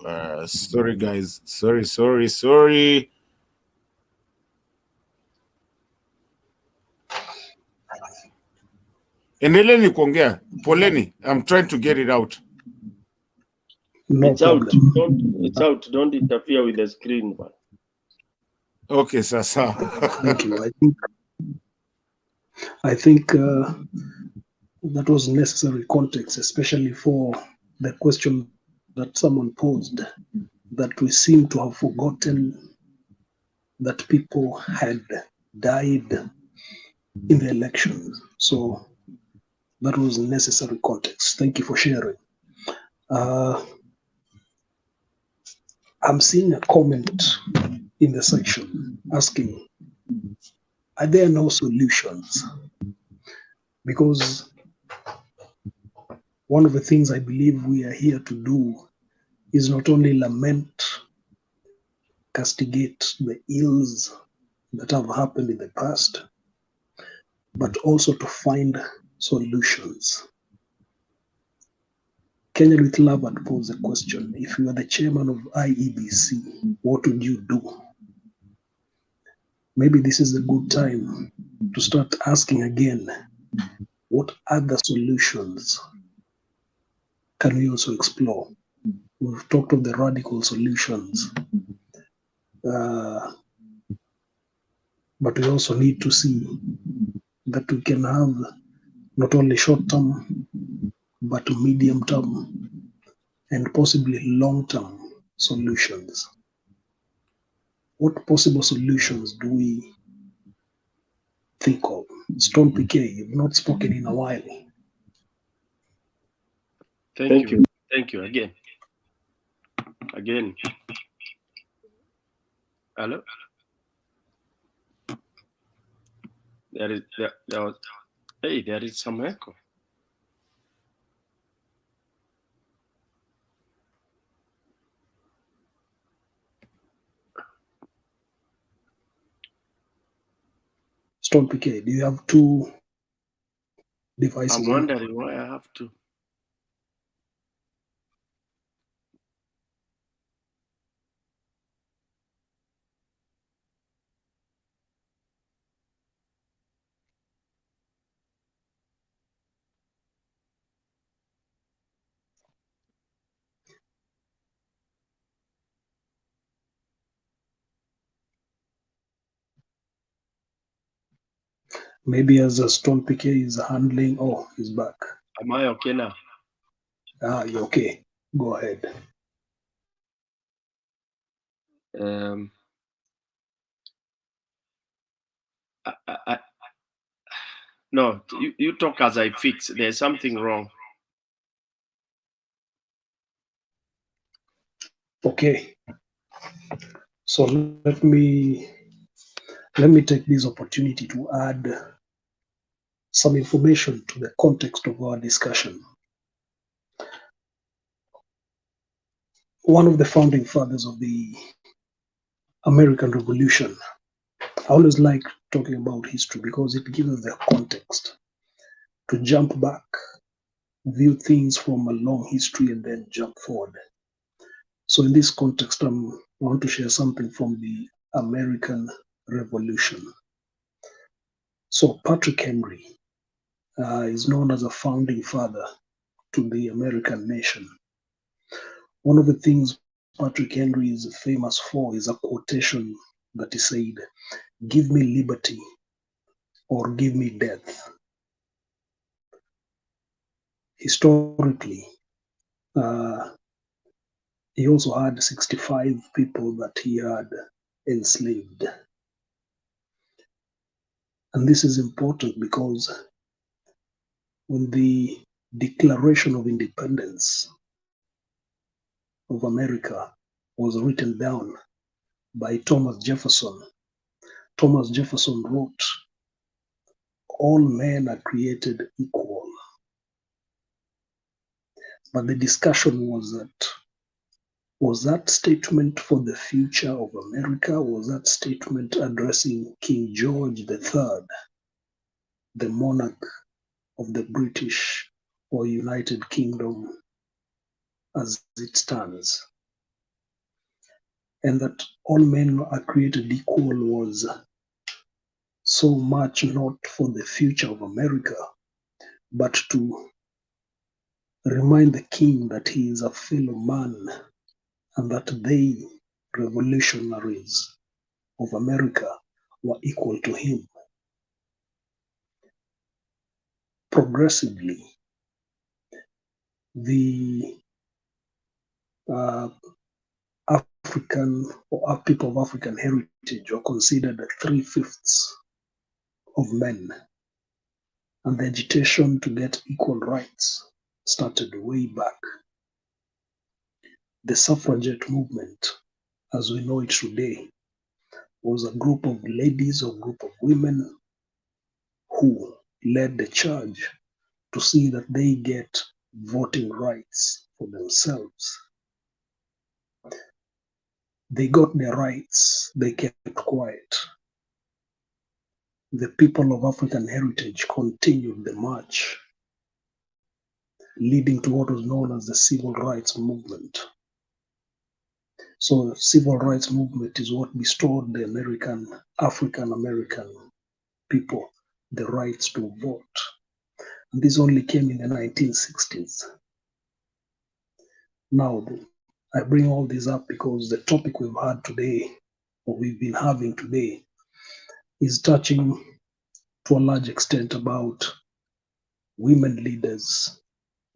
sorry guys, sorry. Endeleeni kuongea, poleni, I'm trying to get it out. No It's out. problem. It's out. Don't interfere with the screen, man. Okay, sasa. Thank you. I think that was necessary context, especially for the question that someone posed, that we seem to have forgotten that people had died in the elections. So that was necessary context. Thank you for sharing. I'm seeing a comment in the section asking, are there no solutions? Because one of the things I believe we are here to do is not only lament, castigate the ills that have happened in the past, but also to find solutions. Kenyan with Love had posed a question: if you are the chairman of IEBC, what would you do? Maybe this is a good time to start asking again, what other solutions can we also explore? We've talked of the radical solutions, but we also need to see that we can have not only short-term, but medium-term and possibly long-term solutions. What possible solutions do we think of? Stone PK, you've not spoken in a while. Thank you. Again. Hello? There is some echo. Stone PK, do you have two devices? I'm wondering why I have to. Maybe as a Stone PK is handling, oh, he's back. Am I okay now? You're okay. Go ahead. No, you talk as I fix. There's something wrong. Okay. So let me take this opportunity to add some information to the context of our discussion. One of the founding fathers of the American Revolution, I always like talking about history because it gives us the context to jump back, view things from a long history, and then jump forward. So in this context, I want to share something from the American Revolution. So Patrick Henry is known as a founding father to the American nation. One of the things Patrick Henry is famous for is a quotation that he said, "Give me liberty or give me death." Historically, he also had 65 people that he had enslaved. And this is important because when the Declaration of Independence of America was written down by Thomas Jefferson wrote, "All men are created equal." But the discussion was that statement for the future of America? Was that statement addressing King George III, the monarch of the British or United Kingdom as it stands? And that all men are created equal was so much not for the future of America, but to remind the king that he is a fellow man and that they, revolutionaries of America, were equal to him. Progressively, the African or people of African heritage are considered 3/5 of men. And the agitation to get equal rights started way back. The suffragette movement, as we know it today, was a group of ladies or group of women who led the charge to see that they get voting rights for themselves. They got their rights, they kept quiet. The people of African heritage continued the march, leading to what was known as the civil rights movement. So the civil rights movement is what bestowed the African American people the rights to vote. And this only came in the 1960s. Now, I bring all this up because the topic we've had today, or we've been having today, is touching to a large extent about women leaders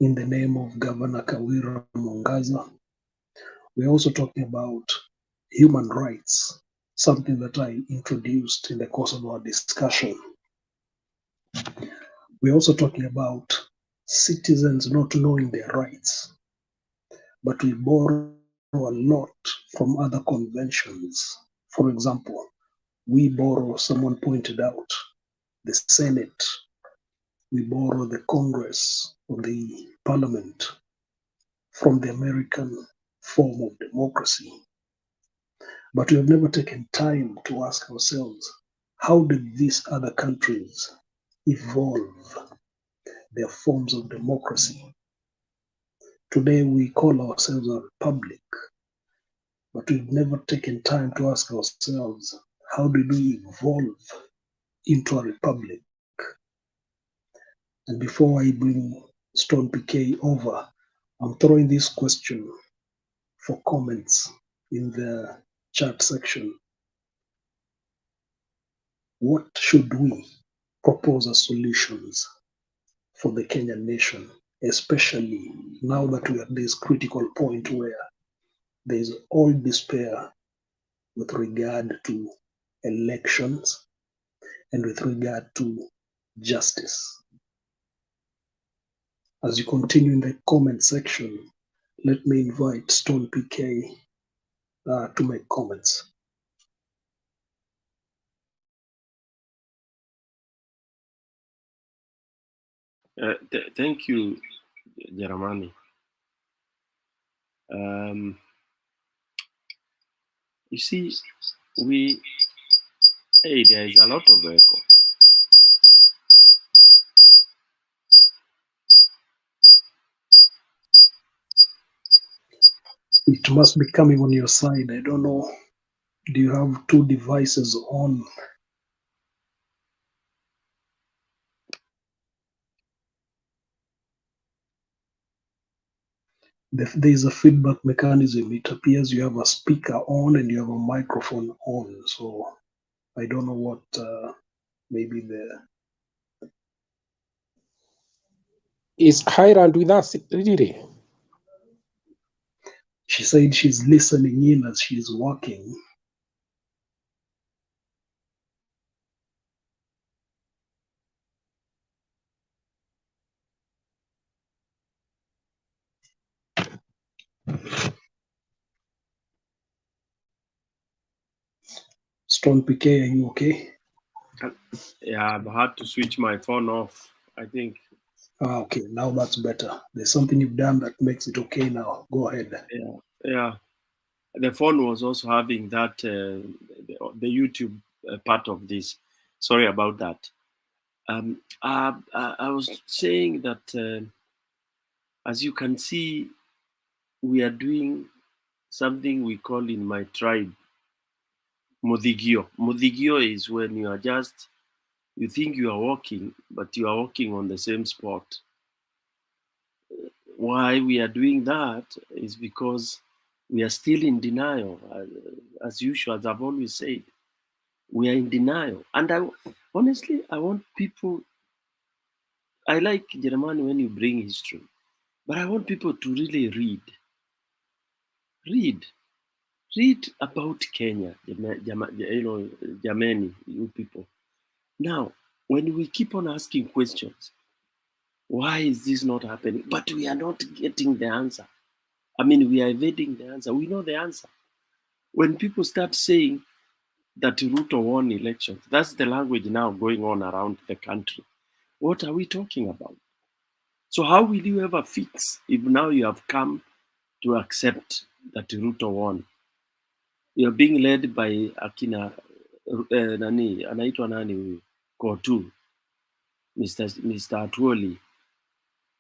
in the name of Governor Kawira Mwangaza. We're also talking about human rights, something that I introduced in the course of our discussion. We're also talking about citizens not knowing their rights, but we borrow a lot from other conventions. For example, we borrow, someone pointed out, the Senate. We borrow the Congress or the Parliament from the American form of democracy. But we have never taken time to ask ourselves, how did these other countries evolve their forms of democracy? Today we call ourselves a republic, but we've never taken time to ask ourselves, how did we evolve into a republic? And before I bring Stone PK over, I'm throwing this question for comments in the chat section. What should we propose as solutions for the Kenyan nation, especially now that we are at this critical point where there is all despair with regard to elections and with regard to justice? As you continue in the comment section, let me invite Stone PK to make comments. Thank you, Jaramani. You see, there is a lot of echo. It must be coming on your side. I don't know. Do you have two devices on? There's a feedback mechanism. It appears you have a speaker on and you have a microphone on. So I don't know what maybe the... Is Highland with us, really? She said she's listening in as she's working. Stone PK, are you okay? Yeah, I've had to switch my phone off, I think. Okay, now that's better. There's something you've done that makes it okay now. Go ahead. Yeah. The phone was also having that, the YouTube part of this. Sorry about that. I was saying that, as you can see, we are doing something we call in my tribe Muthigio. Muthigio is when you think you are walking, but you are walking on the same spot. Why we are doing that is because we are still in denial. As usual, as I've always said, we are in denial. And honestly, I want people, I like Jeremiah when you bring history, but I want people to really read. Read about Kenya, Jamani, you people. Now, when we keep on asking questions, why is this not happening? But we are not getting the answer. I mean, we are evading the answer. We know the answer. When people start saying that Ruto won elections, that's the language now going on around the country. What are we talking about? So how will you ever fix if now you have come to accept that Ruto won? You're being led by akina anaitwa nani huyu Kotu, Mr. Atwoli,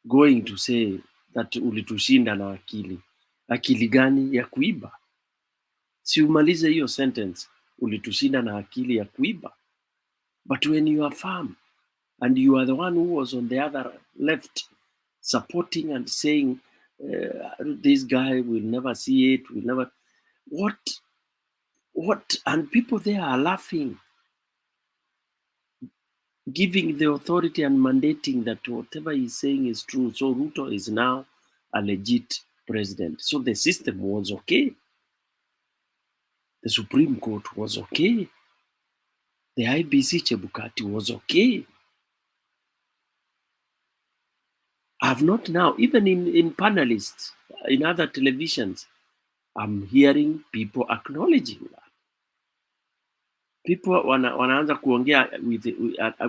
going to say that ulitushinda na akili. Akili gani ya kuiba? Si umalize hiyo sentence, ulitushinda na akili ya kuiba. But when you are firm and you are the one who was on the other left supporting and saying this guy will never see it, will never, what, and people there are laughing, giving the authority and mandating that whatever he's saying is true. So Ruto is now a legit president. So the system was okay. The Supreme Court was okay. The IBC Chebukati was okay. I've not now, even in panelists, in other televisions, I'm hearing people acknowledging that. People wanaanza kuongea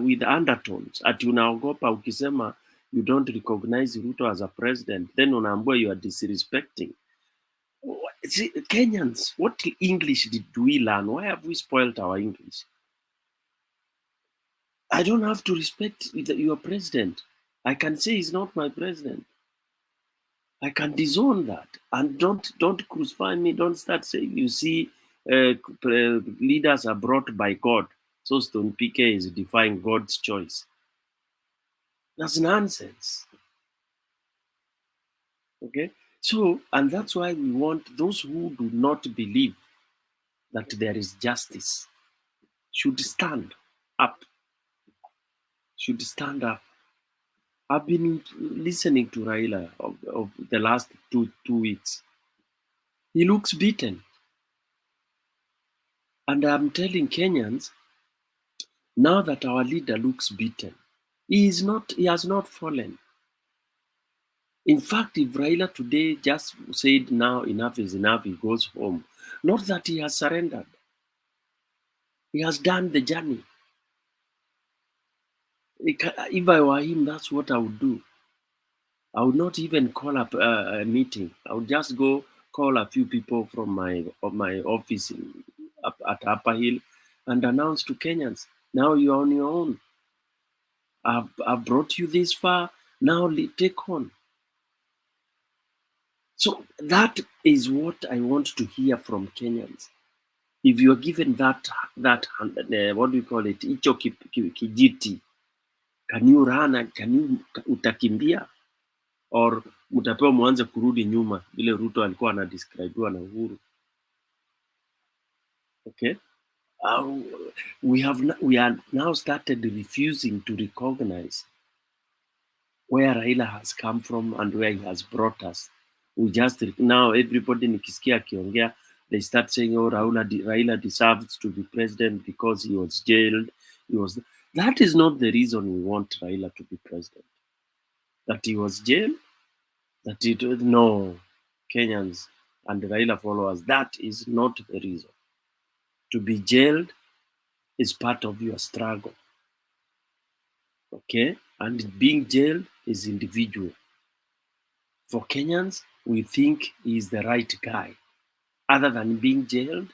with undertones. Ati unaogopa ukisema you don't recognize Ruto as a president, then unaambua you are disrespecting. See, Kenyans, what English did we learn? Why have we spoiled our English? I don't have to respect your president. I can say he's not my president. I can disown that. And don't crucify me. Don't start saying, you see, leaders are brought by God. So Stone PK is defying God's choice. That's nonsense. Okay? So, and that's why we want those who do not believe that there is justice should stand up. Should stand up. I've been listening to Raila of the last two weeks. He looks beaten. And I'm telling Kenyans, now that our leader looks beaten, he has not fallen. In fact, if Raila today just said now enough is enough, he goes home. Not that he has surrendered. He has done the journey. If I were him, that's what I would do. I would not even call up a meeting. I would just go call a few people from my office at Upper Hill and announce to Kenyans, now you're on your own. I've brought you this far, now take on. So that is what I want to hear from Kenyans. If you are given that what do you call it, icho kijiti, can you run, utakimbia? Or mutapewa mwanze kurudi nyuma vile Ruto alikuwa anadescribewa na Uhuru. Okay? We are now started refusing to recognize where Raila has come from and where he has brought us. We just now everybody nikisikia akiongea, they start saying, oh, Raila deserves to be president because he was jailed. That is not the reason we want Raila to be president. That he was jailed, no, Kenyans and Raila followers, that is not the reason. To be jailed is part of your struggle. Okay? And being jailed is individual. For Kenyans, we think he is the right guy. Other than being jailed,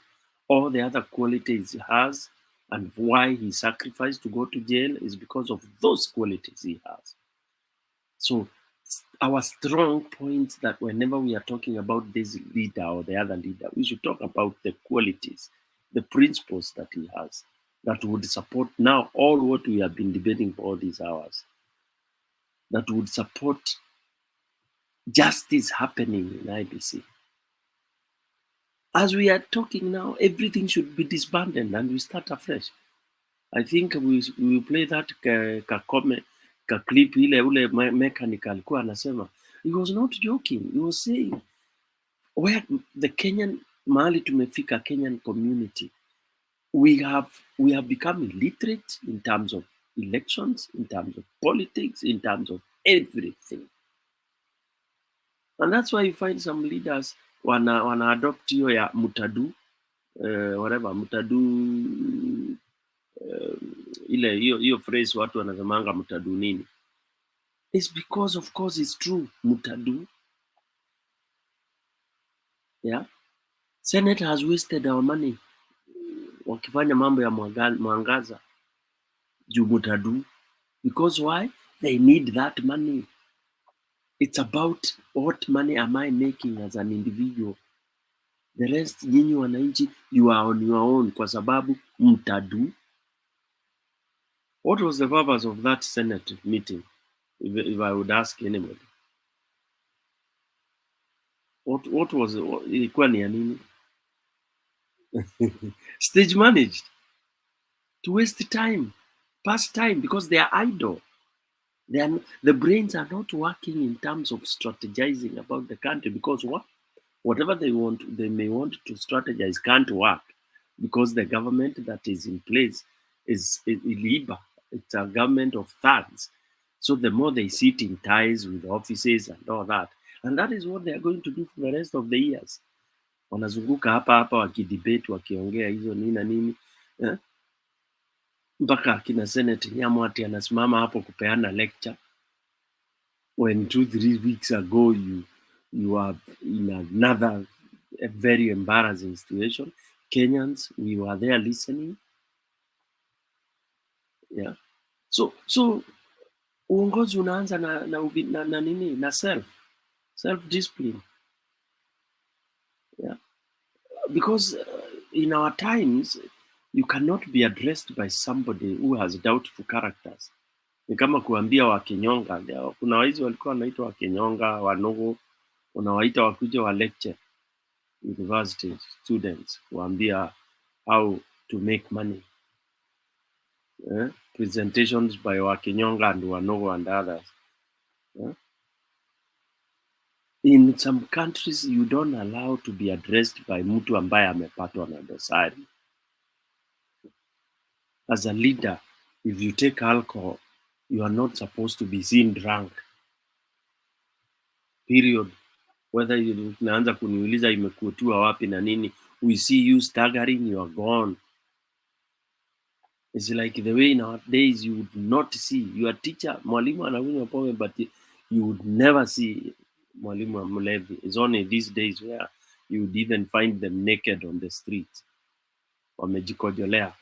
all the other qualities he has and why he sacrificed to go to jail is because of those qualities he has. So our strong point that whenever we are talking about this leader or the other leader, we should talk about the qualities, the principles that he has that would support now all what we have been debating for all these hours, that would support justice happening in IBC. As we are talking now, everything should be disbanded and we start afresh. I think we will play that ka clip ile ule mechanic alikuwa anasema. He was not joking. He was saying where the Kenyan mahali tumefika, Kenyan community, we have become illiterate in terms of elections, in terms of politics, in terms of everything. And that's why you find some leaders wana adopt hiyo ya mutadu, whatever, mutadu, ile hiyo phrase watu wanasemanga mutadu nini. It's because of course it's true, mutadu. Yeah. Senate has wasted our money wakifanya mambo ya Mwangaza juu mutadu. Because why? They need that money. It's about what money am I making as an individual. The rest, nyinyi wananchi, you are on your own kwa sababu mtadu. What was the purpose of that Senate meeting, if I would ask anybody? What was it? Ilikuwa ni ya nini? Stage managed. To waste time, pass time, because they are idle. The brains are not working in terms of strategizing about the country, because whatever they may want to strategize can't work, because the government that is in place is illegal. It's a government of thugs. So the more they sit in ties with offices and all that, and that is what they are going to do for the rest of the years. Wanazunguka hapa wakidebate, wakiongea hizo nini na nini, mpaka kina Senate Nyamwati anasimama hapo kupeana lecture, when 2-3 weeks ago you are in another very embarrassing situation. Kenyans, we were there listening. Yeah. So uongozi unaanza na nini, na self discipline. Yeah. Because in our times you cannot be addressed by somebody who has doubtful characters. Ni kama kuambia wakinyonga, kuna waizi walikuwa wanaitwa wakinyonga, wanogo, unawaita wakuja wa lecture university students, kuambia how to make money. Presentations by wakinyonga and wanogo and others. In some countries you don't allow to be addressed by mtu ambaye amepatwa na dosari. As a leader, if you take alcohol, you are not supposed to be seen drunk. Period. Whether unaanza kuniuliza imekutua wapi na nini, we see you staggering, you are gone. It's like the way in our days you would not see your teacher, mwalimu anakunywa pombe, but you would never see mwalimu mlevi. It's only these days where you would even find them naked on the street, wamejikojolea.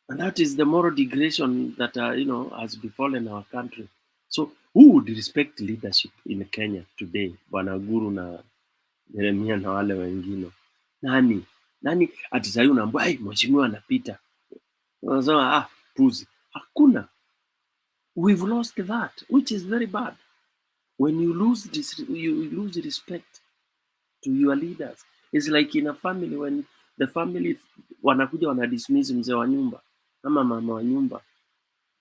And that is the moral degradation that has befallen our country. So who would respect leadership in Kenya today? Bwana Guru na Jeremia na wale wengine. Nani ati sasa unaambia mheshimiwa anapita. Unasema puzi. Hakuna. We've lost that, which is very bad. When you lose this, you lose respect to your leaders. It's like in a family, when the family wanakuja wanadismiss mzee wa nyumba ama mama wa nyumba.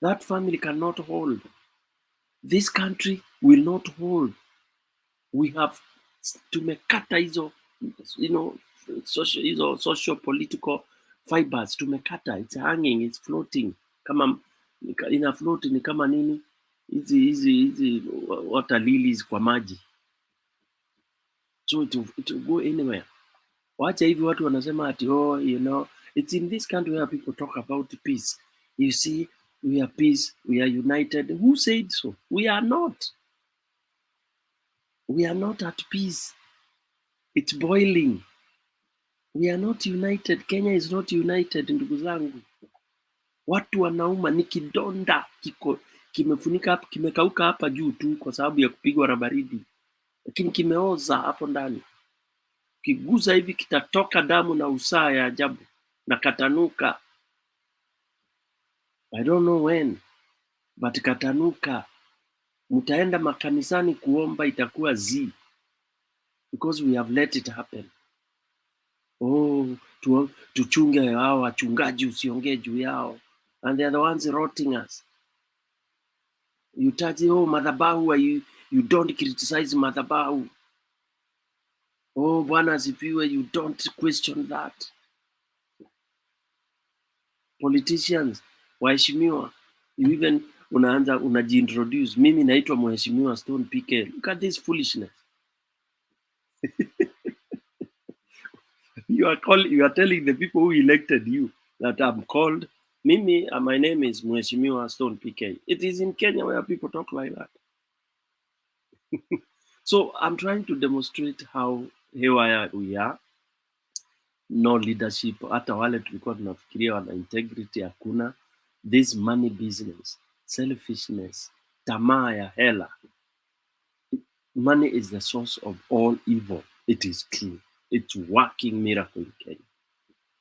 That family cannot hold. This country will not hold. We have tumekata hizo social political fibers, tumekata. It's hanging, it's floating. Kama ina float ni kama nini? Hizi water lilies kwa maji. So it will go anywhere. Wacha hivi watu wanasema ati It's in this country where people talk about peace. You see, we are peace, we are united. Who said so? We are not. We are not at peace. It's boiling. We are not united. Kenya is not united, ndugu zangu. Watu wanauma, ni kidonda kimefunika hapa, kimekauka hapa juu tu kwa sababu ya kupigwa na baridi, lakini kimeoza hapo ndani. Kiguza hivi kitatoka damu na usaa ya ajabu na katanuka. I don't know when, but katanuka. Mtaenda makanisani kuomba, itakuwa zi, because we have let it happen. Oh, tuchunge hao wachungaji, usiongee juu yao, and they are the ones rotting us. You touch, oh, madhabahu, you don't criticize madhabahu. Oh, Bwana asifiwe, you don't question that. Politicians, waheshimiwa, you even unaanza unajiintroduce, mimi naitwa mheshimiwa Stone PK. Look at this foolishness. You are telling the people who elected you that I'm called Mimi, my name is Mheshimiwa Stone PK. It is in Kenya where people talk like that. So I'm trying to demonstrate how here we are. No leadership. Hata wale tulikuwa tunafikiria wana integrity hakuna. This money business, selfishness, tamaa ya hela. Money is the source of all evil. It is true. It's working miracle in Kenya.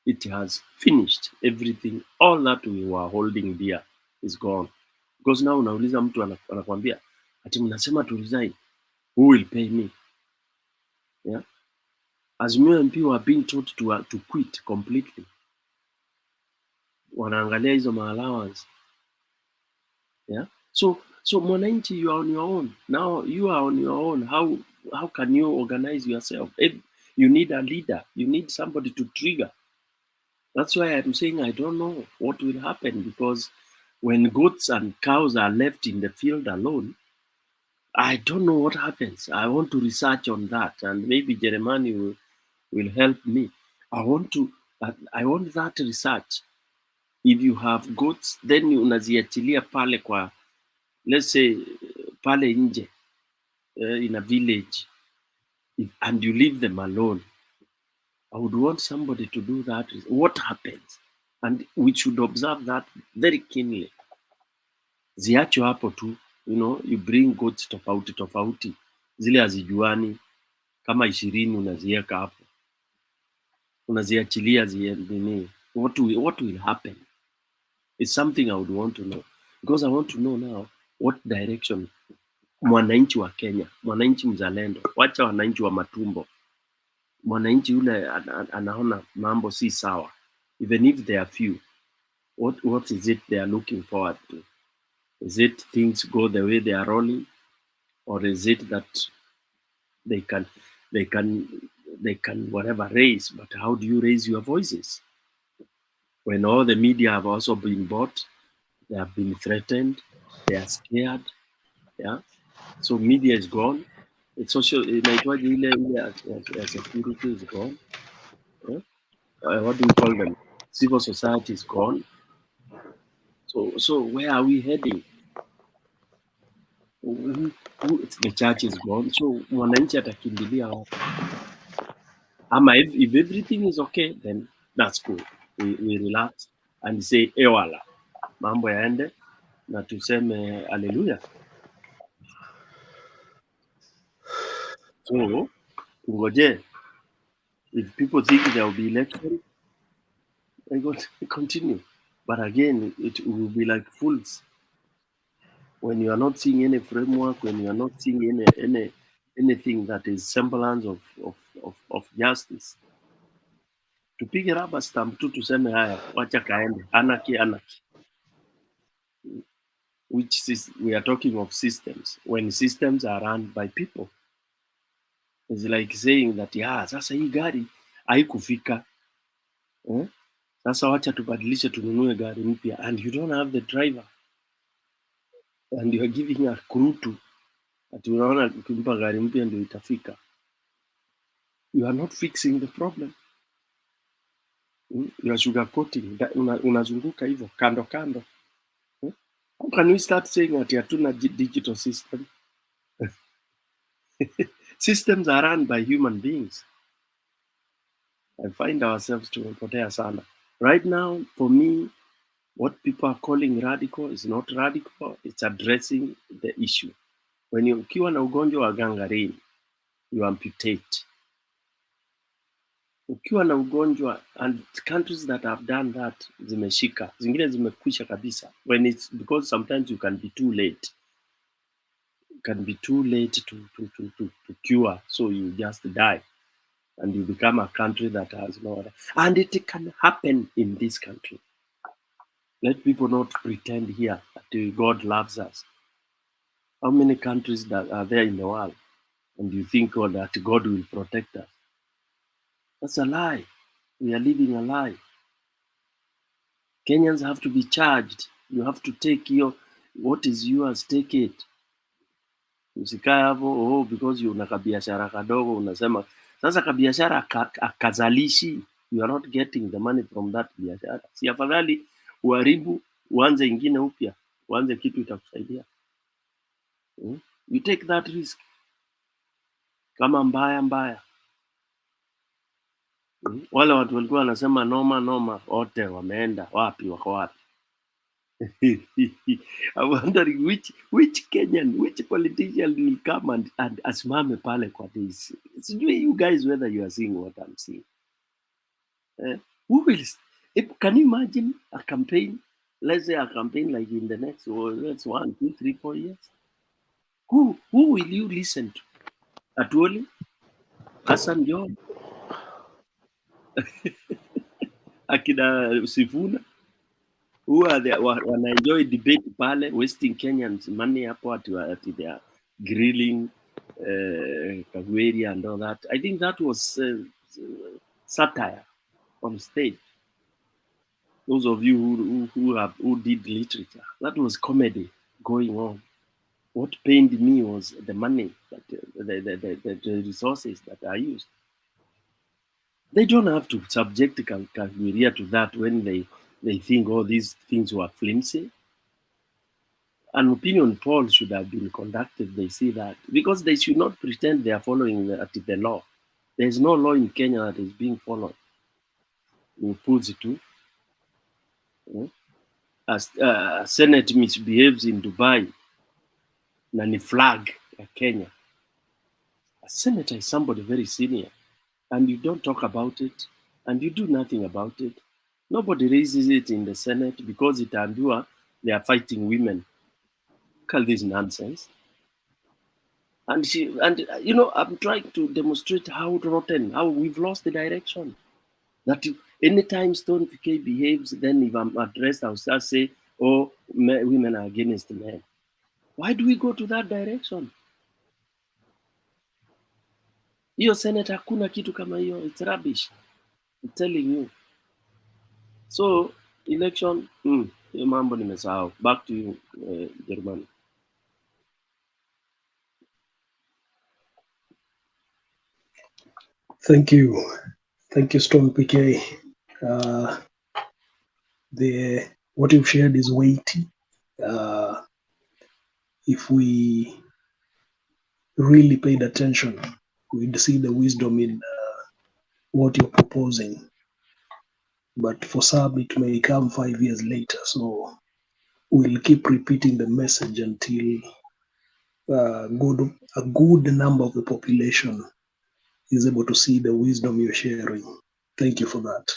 It has finished everything. All that we were holding dear is gone. Because now unauliza mtu anakuambia ati mnasema to resign. Who will pay me? Yeah. As new MP were being told to quit completely. Wanaangalia hizo allowance. Yeah. So mwananchi, you are on your own. Now you are on your own. How can you organize yourself? If you need a leader, you need somebody to trigger. That's why I'm saying I don't know what will happen, because when goats and cows are left in the field alone, I don't know what happens. I want to research on that, and maybe Jeremani will help me. I want that research. If you have goats, then unaziachilia pale kwa, let's say, pale nje, in a village, and you leave them alone. I would want somebody to do that. What happens? And we should observe that very keenly. Ziacho hapo tu, you bring goats tofauti. Zile hazijuani kama 20 unaziweka hapo. Unaziachilia ziende. What will happen? It's something I would want to know. Because I want to know now what direction mwananchi wa Kenya, mwananchi mzalendo, wacha wananchi wa matumbo. Mwananchi yule anaona mambo si sawa. Even if they are few, what is it they are looking forward to? Is it things go the way they are rolling, or is it that they can whatever raise? But how do you raise your voices when all the media have also been bought? They have been threatened. They are scared. Yeah. So media is gone. It's social. Security is gone. Yeah? What do we call them? Civil society is gone. So where are we heading? The church is gone. So mwananchi atakimbilia wapi? Ama if everything is okay, then that's cool. We relax and say ewala, mambo yaende na tuseme haleluya. So ngoje, if people think there will be election, they go to continue. But again, it will be like fools when you are not seeing any framework, when you are not seeing anything that is semblance of justice. Tupige rubber stamp tu tuseme haya, wacha kaende, anarchy. Which is, we are talking of systems. When systems are run by people, it's like saying that sasa hii gari haikufika, sasa wacha tubadilishe tununue gari mpya, and you don't have the driver, and you are giving a crew to ati unaona ukimpa gari mpya ndio itafika. You are not fixing the problem. You are sugarcoating. Unazunguka hivyo kando kando. How can we start saying that hatuna digital system? Systems are run by human beings. I find ourselves tumepotea sana. Right now, for me, what people are calling radical is not radical. It's addressing the issue. When ukiwa na ugonjwa wa gangrene, you amputate. Ukiwa na ugonjwa, and countries that have done that zimeshika, zingine zimekwisha kabisa. When it's because sometimes you can be too late. You can be too late to cure, so you just die. And you become a country that has no other. And it can happen in this country. Let people not pretend here that God loves us. How many countries that are there in the world? And you think that God will protect us? That's a lie. We are living a lie. Kenyans have to be charged. You have to take what is yours, take it. Usikae hapo, because una kabiashara kadogo, unasema, sasa kabiashara akazalishi, you are not getting the money from that biashara. Si afadhali uharibu, uanze ingine upya, uanze kitu itakusaidia. You take that risk. Kama mbaya. Wale watu walikuwa wanasema noma, wote wameenda wapi, wako wapi? I'm wondering which Kenyan, which politician will come and asimame pale kwa this. Sijui you guys whether you are seeing what I'm seeing. Who will? Can you imagine a campaign? Let's say a campaign like in the next, let's 1, 2, 3, 4 years. Who will you listen to? Atuoli? Hassan John? Akina Sifuna? Who are they? When I enjoy debate pale, wasting Kenyans money hapo at their grilling, Kawira and all that. I think that was satire on stage. Those of you who did literature, that was comedy going on. What pained me was the money, the resources that are used. They don't have to subject Kawira to that when they think, these things were flimsy. An opinion poll should have been conducted, they see that. Because they should not pretend they are following the law. There is no law in Kenya that is being followed. As Senate misbehaves in Dubai, nani flag Kenya. A senator is somebody very senior, and you don't talk about it, and you do nothing about it. Nobody raises it in the Senate because they are fighting women. Call this nonsense. And I'm trying to demonstrate how rotten, how we've lost the direction. That anytime Stone PK behaves, then if I'm addressed, I'll start say, women are against men. Why do we go to that direction? Hiyo Senate hakuna kitu kama hiyo. It's rubbish. I'm telling you. So, election, hiyo mambo nimesahau. Back to you, Germany. Thank you, Stone PK. What you've shared is weighty. If we really paid attention, we'd see the wisdom in what you're proposing. But for some, it may come 5 years later. So we'll keep repeating the message until a good number of the population is able to see the wisdom you're sharing. Thank you for that.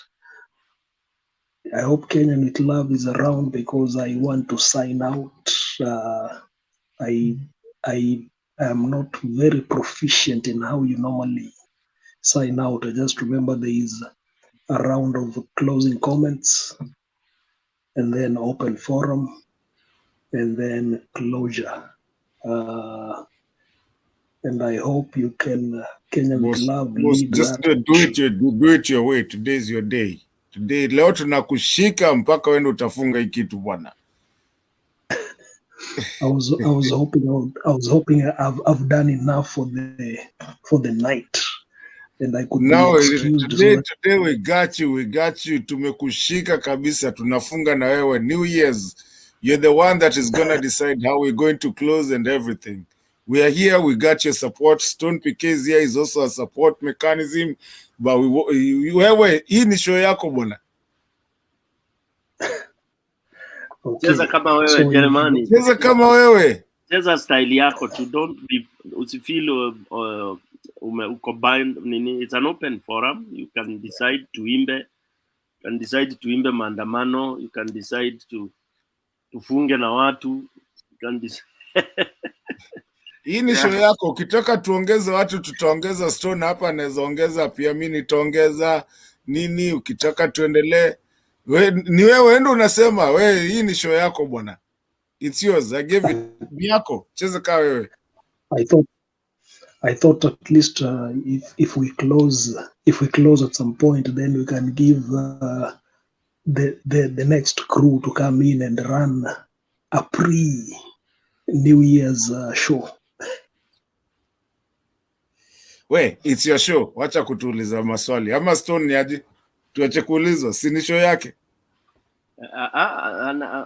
I hope Kenyan with Love is around because I want to sign out. I am not very proficient in how you normally sign out. I just remember there is a round of closing comments and then open forum and then closure. And I hope you can, Kenyan with Love, lead just that. do it your way. Today is your day. Today leo tunakushika mpaka wende utafunga hii kitu bwana. I was hoping I've done enough for the night. and I could Now, be excused. So that, today we got you. Tumekushika kabisa, tunafunga na wewe. New Year's, you're the one that is going to decide how we're going to close and everything. We are here, we got your support. Stone PK's here is also a support mechanism. But wewe, hii ni show yako bwana. Cheza kama wewe so Jerumani. Cheza kama wewe. Cheza style yako tu, don't be usifeel uko bind nini. It's an open forum. You can decide to imbe maandamano, you can decide to tufunge na watu, you can decide. Hii ni show yako. Ukitaka tuongeze watu tutaongeza. Stone hapa anaweza ongeza pia, mimi nitaongeza nini. Ukitaka tuendelee, ni wewe ndio unasema. Hii ni show yako bwana. It's yours. I gave it. Ni yako. Cheza kama wewe. I thought at least if we close at some point, then we can give the next crew to come in and run a pre-New Year's show. It's your show. Wacha kutuuliza maswali. Ama Stone ni aje? Tuache kuulizwa. Si ni show yake?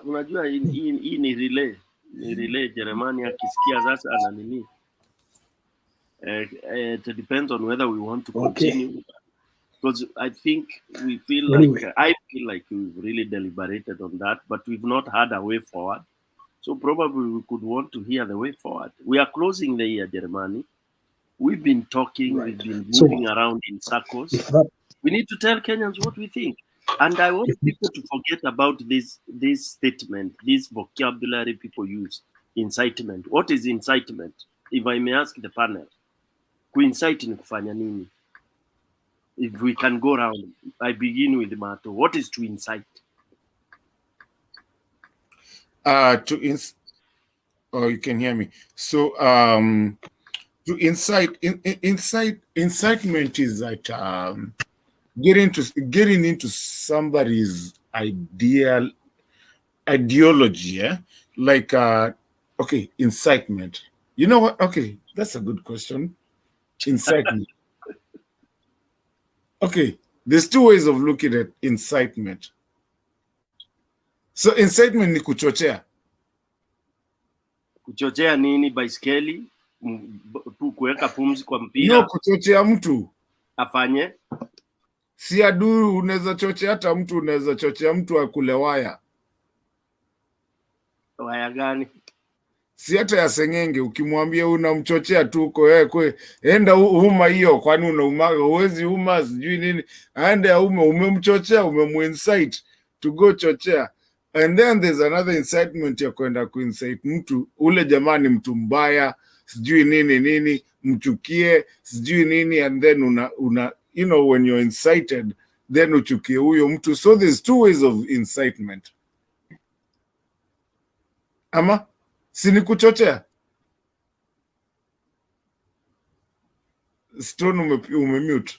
Unajua hii ni relay. Ni relay. Jerumani akisikia sasa ana nini? It depends on whether we want to continue. Because I think I feel like we've really deliberated on that, but we've not had a way forward. So probably we could want to hear the way forward. We are closing the year, Jerumani. We've been talking, we've been moving around in circles. We need to tell Kenyans what we think. And I want people to forget about this statement, this vocabulary people use, incitement. What is incitement? If I may ask the panel, ku-incite ni kufanya nini? If we can go around, I begin with Mato. What is to incite? You can hear me. So, to incitement is like getting into somebody's ideology, yeah? Like incitement. You know what? Okay, that's a good question. Incitement. Okay, there's two ways of looking at incitement. So incitement ni kuchochea. Kuchochea nini? Baiskeli? Kuweka pumzi kwa mpira? No, kuchochea mtu afanye. Si aduru, unaweza chochea hata mtu, unaweza chochea mtu akule waya. Waya gani? Si hata ya sengenge, ukimwambia unamchochea tu uko enda uma hiyo, kwani unauma, huwezi uma, sijui nini. Aende ya umemchochea, umemuincite to go chochea. And then there's another incitement ya kwenda kuincite mtu, ule jamani mtu mbaya, sijui nini, mchukie, sijui nini, and then una you know, when you're incited, then uchukie huyo mtu. So there's two ways of incitement. Ama si ni kuchochea? Stone umemute.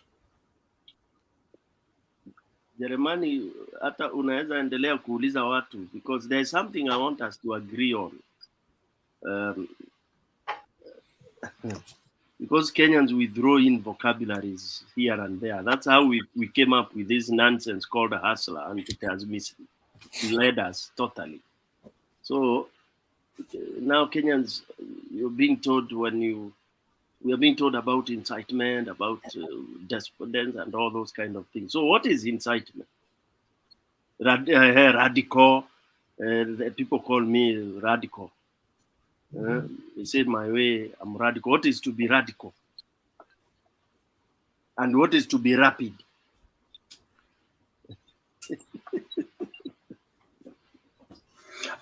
Jerumani, hata unaweza endelea kuuliza watu, because there is something I want us to agree on. Because Kenyans, we throw in vocabularies here and there. That's how we came up with this nonsense called a hustler, and it has misled us totally. So now Kenyans, you're being told we are being told about incitement, about despondence and all those kind of things. So what is incitement? Radical. People call me radical. They say my way, I'm radical. What is to be radical? And what is to be rapid?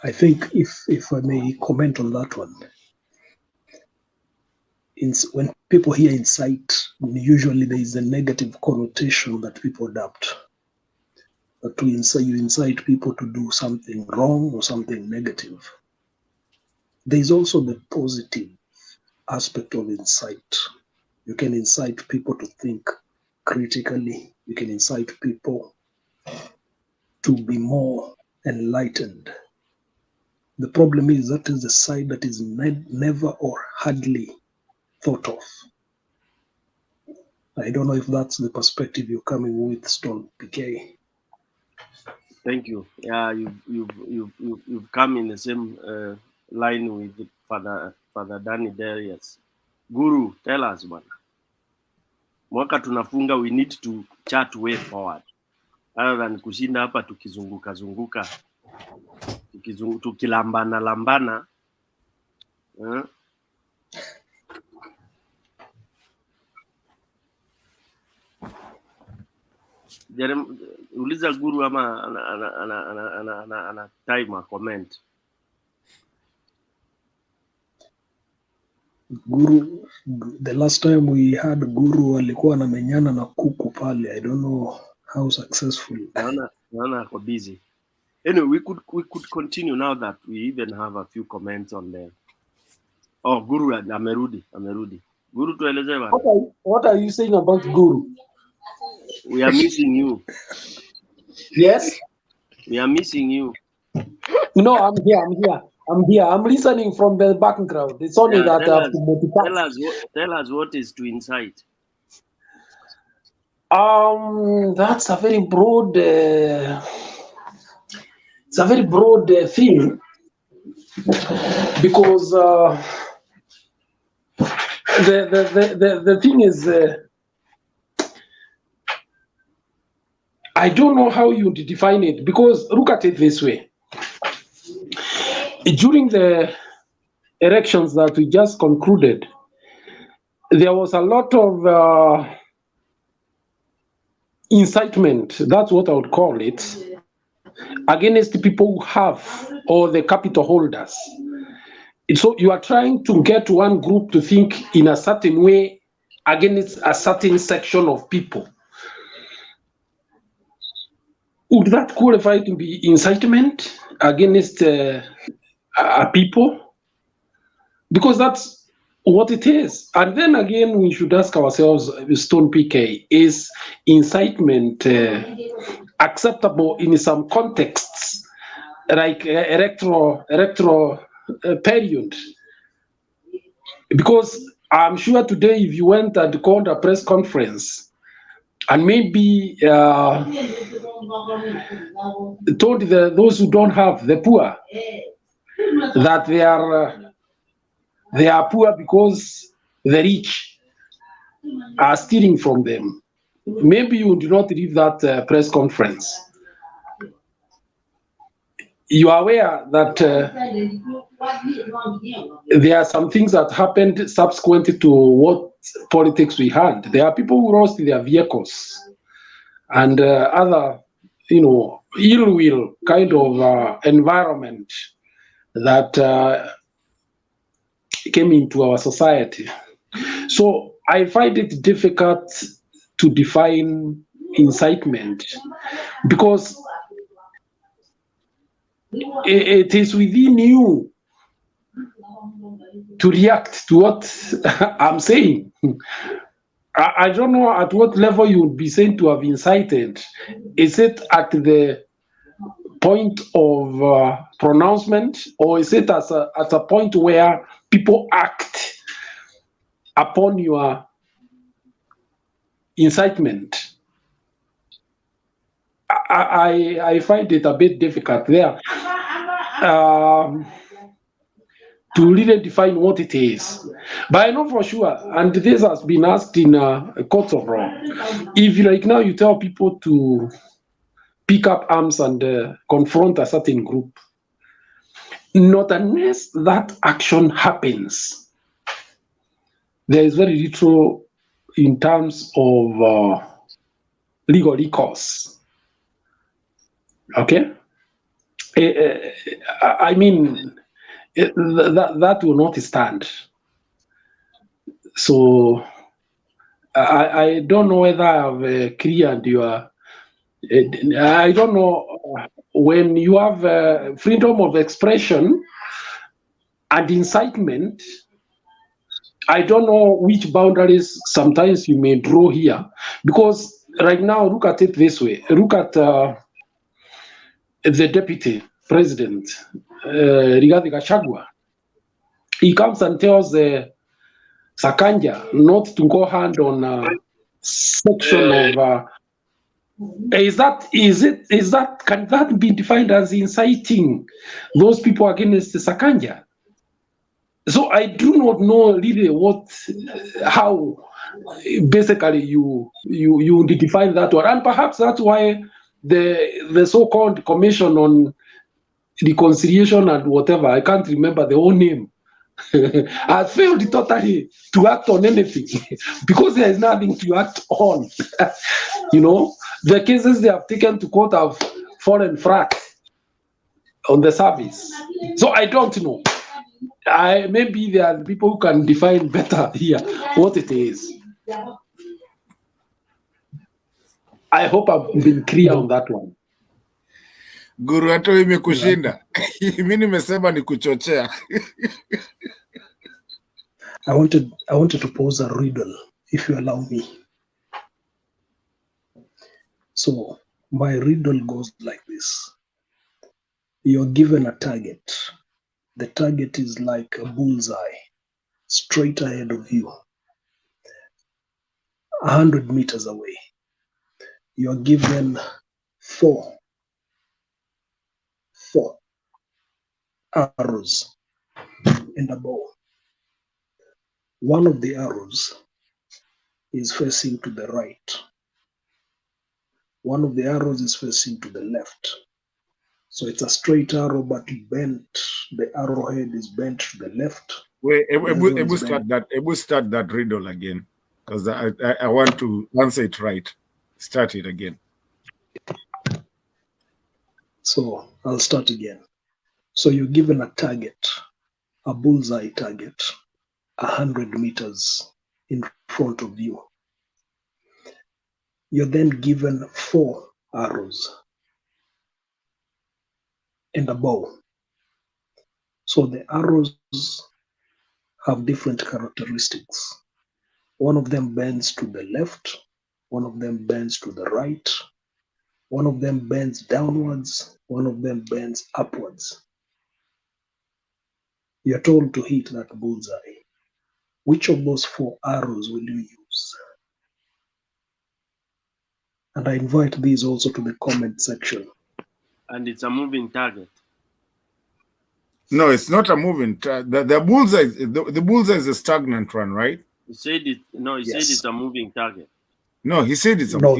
I think if I may comment on that one, when people hear incite, usually there is a negative connotation that people adopt. But you incite people to do something wrong or something negative. There is also the positive aspect of incite. You can incite people to think critically. You can incite people to be more enlightened. The problem is that is the side that is never or hardly thought of. I don't know if that's the perspective you're coming with, Stone PK. Thank you. Yeah, you've come in the same line with Father Danny Darius. Guru, tell us, man. Mwaka tunafunga, we need to chart way forward. Other than kushinda hapa tukizunguka tukilambana. Uliza Guru ama ana time a comment. Guru, the last time we had Guru alikuwa anamenyana na kuku pale. I don't know how successful. Naona ako busy. Anyway, we could continue now that we even have a few comments on there. Oh, Guru amerudi. Guru, tueleze bana. What are you saying about Guru? We are missing you. Yes? We are missing you. No, I'm here. I'm listening from the background. It's only that I have to multitask. Tell us what is to incite. That's a very broad. It's a very broad thing because the thing is, I don't know how you define it, because look at it this way. During the elections that we just concluded, there was a lot of incitement, that's what I would call it, against the people who have, or the capital holders. So you are trying to get one group to think in a certain way against a certain section of people. Would that qualify to be incitement against people? Because that's what it is. And then again, we should ask ourselves, Stone PK, is incitement acceptable in some contexts, like electoral period? Because I'm sure today, if you went and called a press conference and maybe told those who don't have, the poor, that they are poor because the rich are stealing from them, maybe you do not leave that press conference. You are aware that there are some things that happened subsequent to what politics we had. There are people who lost their vehicles and other, ill will kind of environment that came into our society. So I find it difficult to define incitement, because it is within you to react to what I'm saying. I don't know at what level you would be saying to have incited. Is it at the point of pronouncement, or is it at a point where people act upon your incitement? I find it a bit difficult there to really define what it is. But I know for sure, and this has been asked in courts of law, if like now you tell people to pick up arms and confront a certain group, not unless that action happens, there is very little in terms of legal recourse. Okay? I mean, that will not stand. So I don't know whether I've cleared your. I don't know, when you have freedom of expression and incitement, I don't know which boundaries sometimes you may draw here, because right now, look at it this way. Look at the deputy president, Rigathi Gachagua. He comes and tells Sakanja not to go hand on section of can that be defined as inciting those people against Sakanja? So I do not know really how basically you define that one, and perhaps that's why the so-called Commission on Reconciliation and whatever, I can't remember the whole name, has failed totally to act on anything because there is nothing to act on. The cases they have taken to court have fallen flat on the surface. So I don't know. Maybe there are people who can define better here what it is. I hope I've been clear on that one. Guru, hata imekushinda. Mimi nimesema ni kuchochea. I wanted to pose a riddle, if you allow me. So my riddle goes like this. You're given a target. The target is like a bullseye, straight ahead of you, 100 meters away. You're given four arrows and a bow. One of the arrows is facing to the right. One of the arrows is facing to the left. So it's a straight arrow, but bent. The arrowhead is bent to the left. Wait, start that riddle again, because I want to answer it right. Start it again. So I'll start again. So you're given a target, a bullseye target, 100 meters in front of you. You're then given 4 arrows and a bow. So the arrows have different characteristics. One of them bends to the left, one of them bends to the right, one of them bends downwards, one of them bends upwards. You're told to hit that bullseye. Which of those 4 arrows will you use? And I invite these also to the comment section. And it's a moving target. No, it's not a moving target. The bullseye is a stagnant one, right? He said it. No, he said it's a moving target. No, he said it's a no.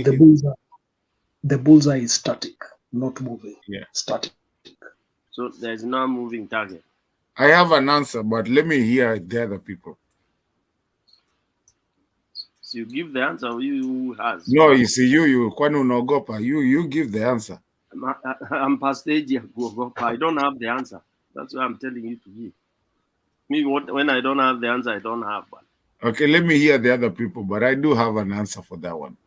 The bullseye is static, not moving. Yeah, static. So there's no moving target. I have an answer, but let me hear the other people. So you give the answer. Who has? No, you see, you kwani unaogopa. You give the answer. I'm past age. I don't have the answer. That's why I'm telling you to give. Me, when I don't have the answer, I don't have one. Okay, let me hear the other people, but I do have an answer for that one.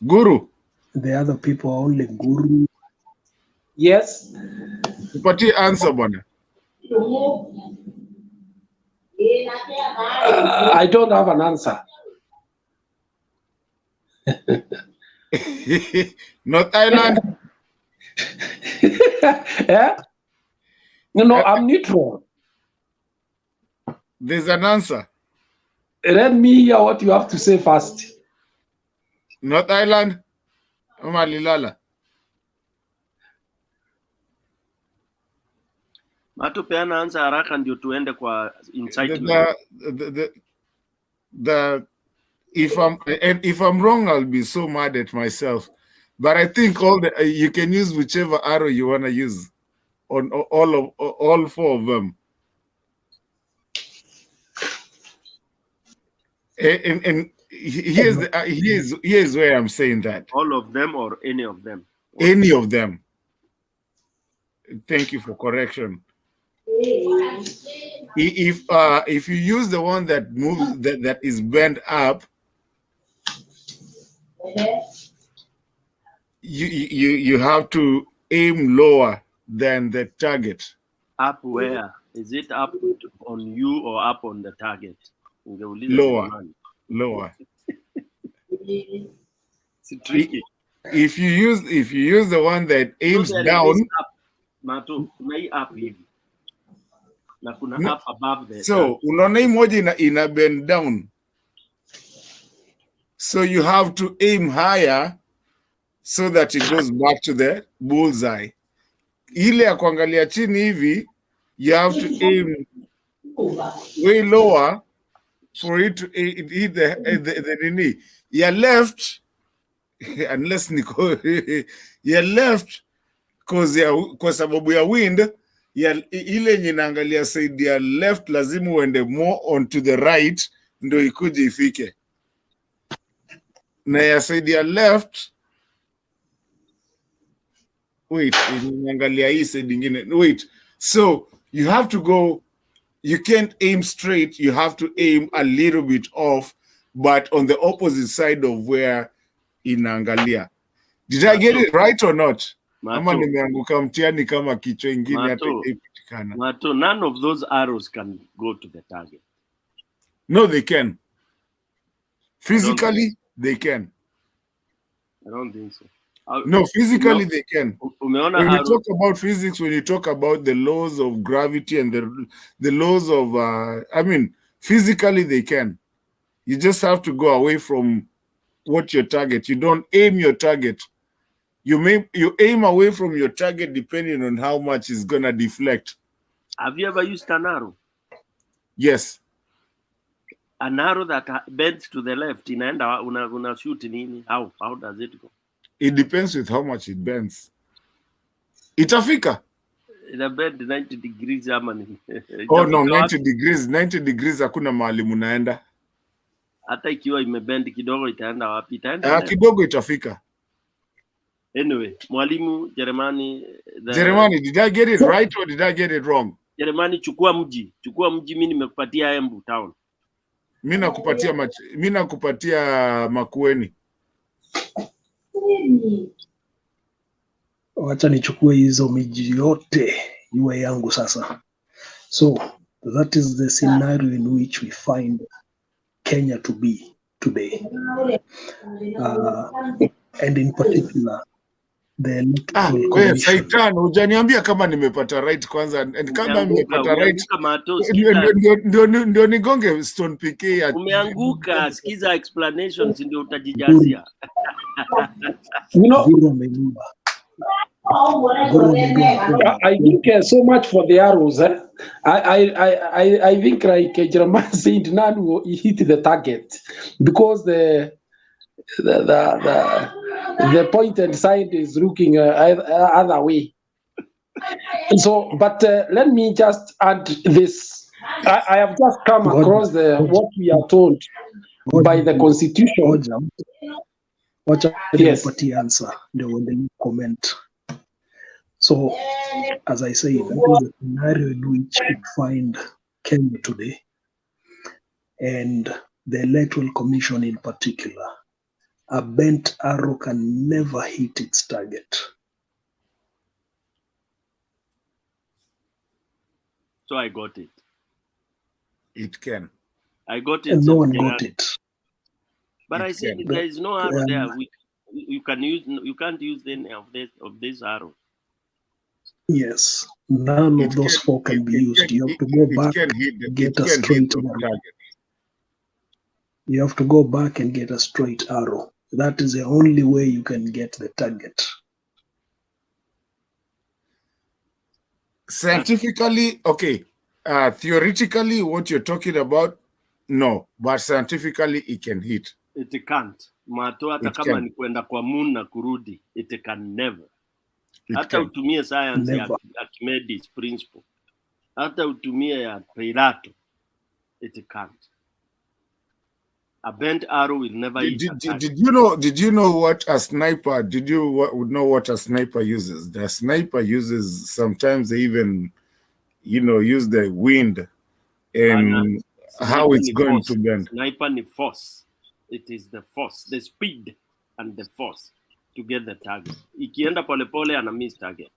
Guru. The other people are only Guru. Yes. But you answer, Bwana. I don't have an answer. North Island. Yeah? No, I'm neutral. There's an answer. Let me hear what you have to say first. North Island. Malilala. Matupeana answer haraka ndio tuende kwa insight. If I'm wrong, I'll be so mad at myself. But I think you can use whichever arrow you want to use on all 4 of them. And here's where I'm saying that. All of them or any of them? Any of them. Thank you for correction. If you use the one that moves that is bent up, you have to aim lower than the target. Up where? Is it up on you or up on the target? Lower. It's tricky. If you use the one that aims down, Mato, up Na kuna up above the so unaona hii moja ina bend down, so you have to aim higher so that it goes back to the bullseye. Ile ya kuangalia chini hivi, you have to aim way lower for it to hit the nini. Your left, unless niko your left, kwa sababu ya wind, ile yenye inaangalia side ya left lazima uende more onto the right ndio ikuje ifike, na ya side ya left wait, inaangalia hii side nyingine. Wait, so you have to go, you can't aim straight, you have to aim a little bit off, but on the opposite side of where inaangalia. Did I get it right or not? Ama nimeanguka mtiani kama kichwa ingine hata ikipatikana. Mato, none of those arrows can go to the target. No, they can. Physically, they can. I don't think so. No, physically they can. When you talk about physics, when you talk about the laws of gravity and the laws of, I mean, physically they can. You just have to go away from what your target. You don't aim your target. You aim away from your target depending on how much is gonna deflect. Have you ever used an arrow? Yes. An arrow that bends to the left, inaenda una shoot nini? How does it go? It depends with how much it bends. Itafika. Ina bend 90 degrees ama nini? Oh no, 90 degrees. 90 degrees hakuna mahali munaenda. Hata ikiwa imebend kidogo itaenda wapi? Itaenda kidogo itafika. Anyway, mwalimu Jeremani. Jeremani, did I get it right or did I get it wrong? Jeremani, chukua mji. Mimi nimekupatia Embu town. Mimi nakupatia Makueni. Wacha nichukue hizo miji yote iwe yangu sasa. So that is the scenario in which we find Kenya to be today. And in particular the electoral commission. Saitan, hujaniambia kama nimepata right kwanza, and kama nimepata right ndio nigonge stone PK. Umeanguka, sikiza explanations ndio utajijazia. You know, I think so much for the arrows. I think like Jeremiah said, none will hit the target because the pointed side is looking other way. So, but let me just add this. I have just come across what we are told by the Constitution. Yes. Answer the comment. So, as I say, that is the scenario in which we find Kenya today, and the Electoral Commission in particular. A bent arrow can never hit its target. So I got it. It can. I got it. And no one got it. But I said there is no arrow there. You can't use any of this arrow. Yes, none of those four can be used. You have to go back and get a straight arrow. You have to go back and get a straight arrow. That is the only way you can get the target. Scientifically, okay. Theoretically, what you're talking about, no. But scientifically, it can hit. It can't. Mato hata kama ni kwenda kwa moon na kurudi, it can never. Hata utumie science ya Archimedes principle. Hata utumie ya Plato, it can't. A bent arrow will never hit. Did you know what a sniper? Did you know what a sniper uses? The sniper uses, sometimes they even, use the wind and how it's going to bend. Sniper ni force. It is the force, the speed and the force to get the target. Ikienda pole pole ana miss target.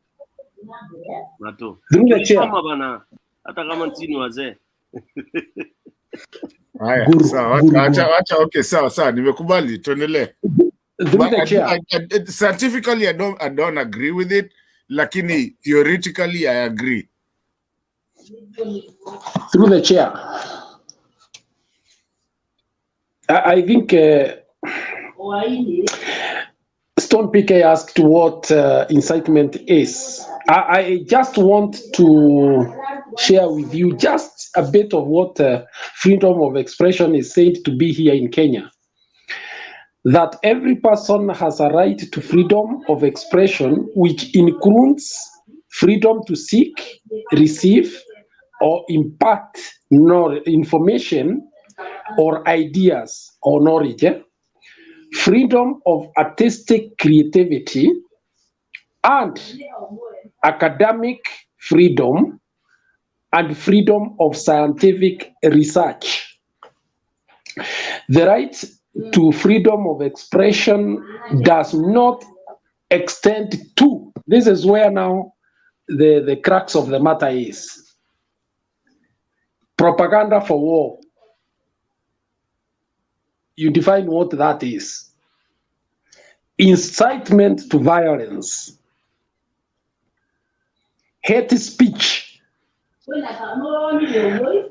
Mato. Bana, hata kama ntini wazee. Haya, sawa. Acha okay, sawa, nimekubali, tuendelee. Scientifically, I don't agree with it, lakini theoretically I agree. Through the chair. I think Stone PK asked what incitement is. I just want to share with you just a bit of what freedom of expression is said to be here in Kenya. That every person has a right to freedom of expression, which includes freedom to seek, receive, or impart information or ideas or knowledge, freedom of artistic creativity, and academic freedom, and freedom of scientific research. The right to freedom of expression does not extend to, this is where now the crux of the matter is, propaganda for war. You define what that is. Incitement to violence, hate speech, and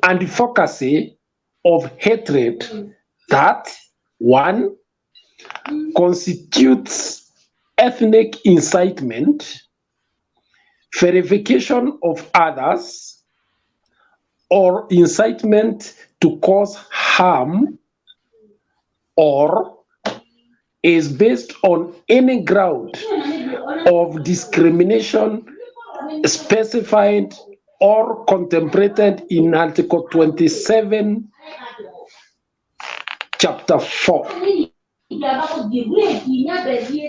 advocacy of hatred that, one, constitutes ethnic incitement, verification of others, or incitement to cause harm, or is based on any ground of discrimination specified or contemplated in Article 27, Chapter 4,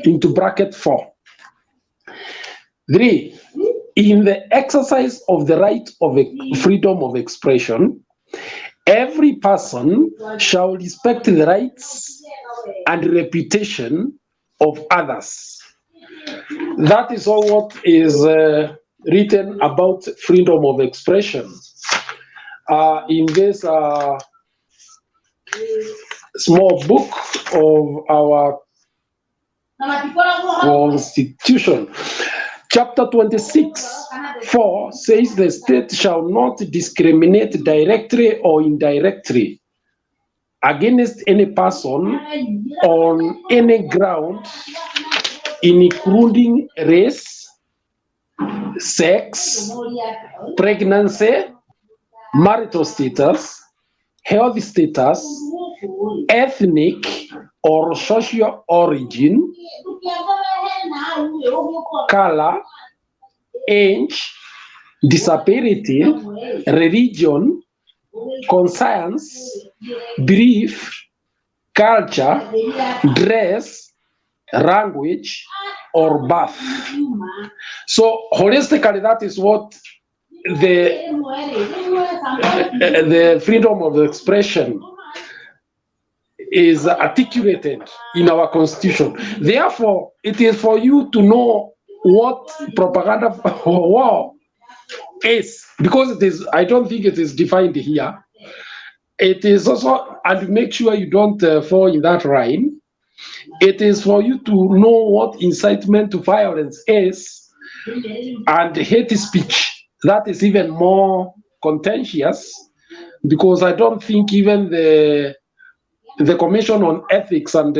into bracket 4. 3. In the exercise of the right of freedom of expression, every person shall respect the rights and reputation of others. That is all what is written about freedom of expression in this small book of our Constitution. Chapter 26:4 says the state shall not discriminate directly or indirectly against any person on any ground, including race, sex, pregnancy, marital status, health status, ethnic or social origin, color, age, disability, religion, conscience, belief, culture, dress, language, or birth. So holistically, that is what the freedom of expression is articulated in our Constitution. Therefore, it is for you to know what propaganda for war is, because it is, I don't think it is defined here. It is also, and make sure you don't fall in that rhyme. It is for you to know what incitement to violence is, and hate speech. That is even more contentious, because I don't think even the Commission on Ethics and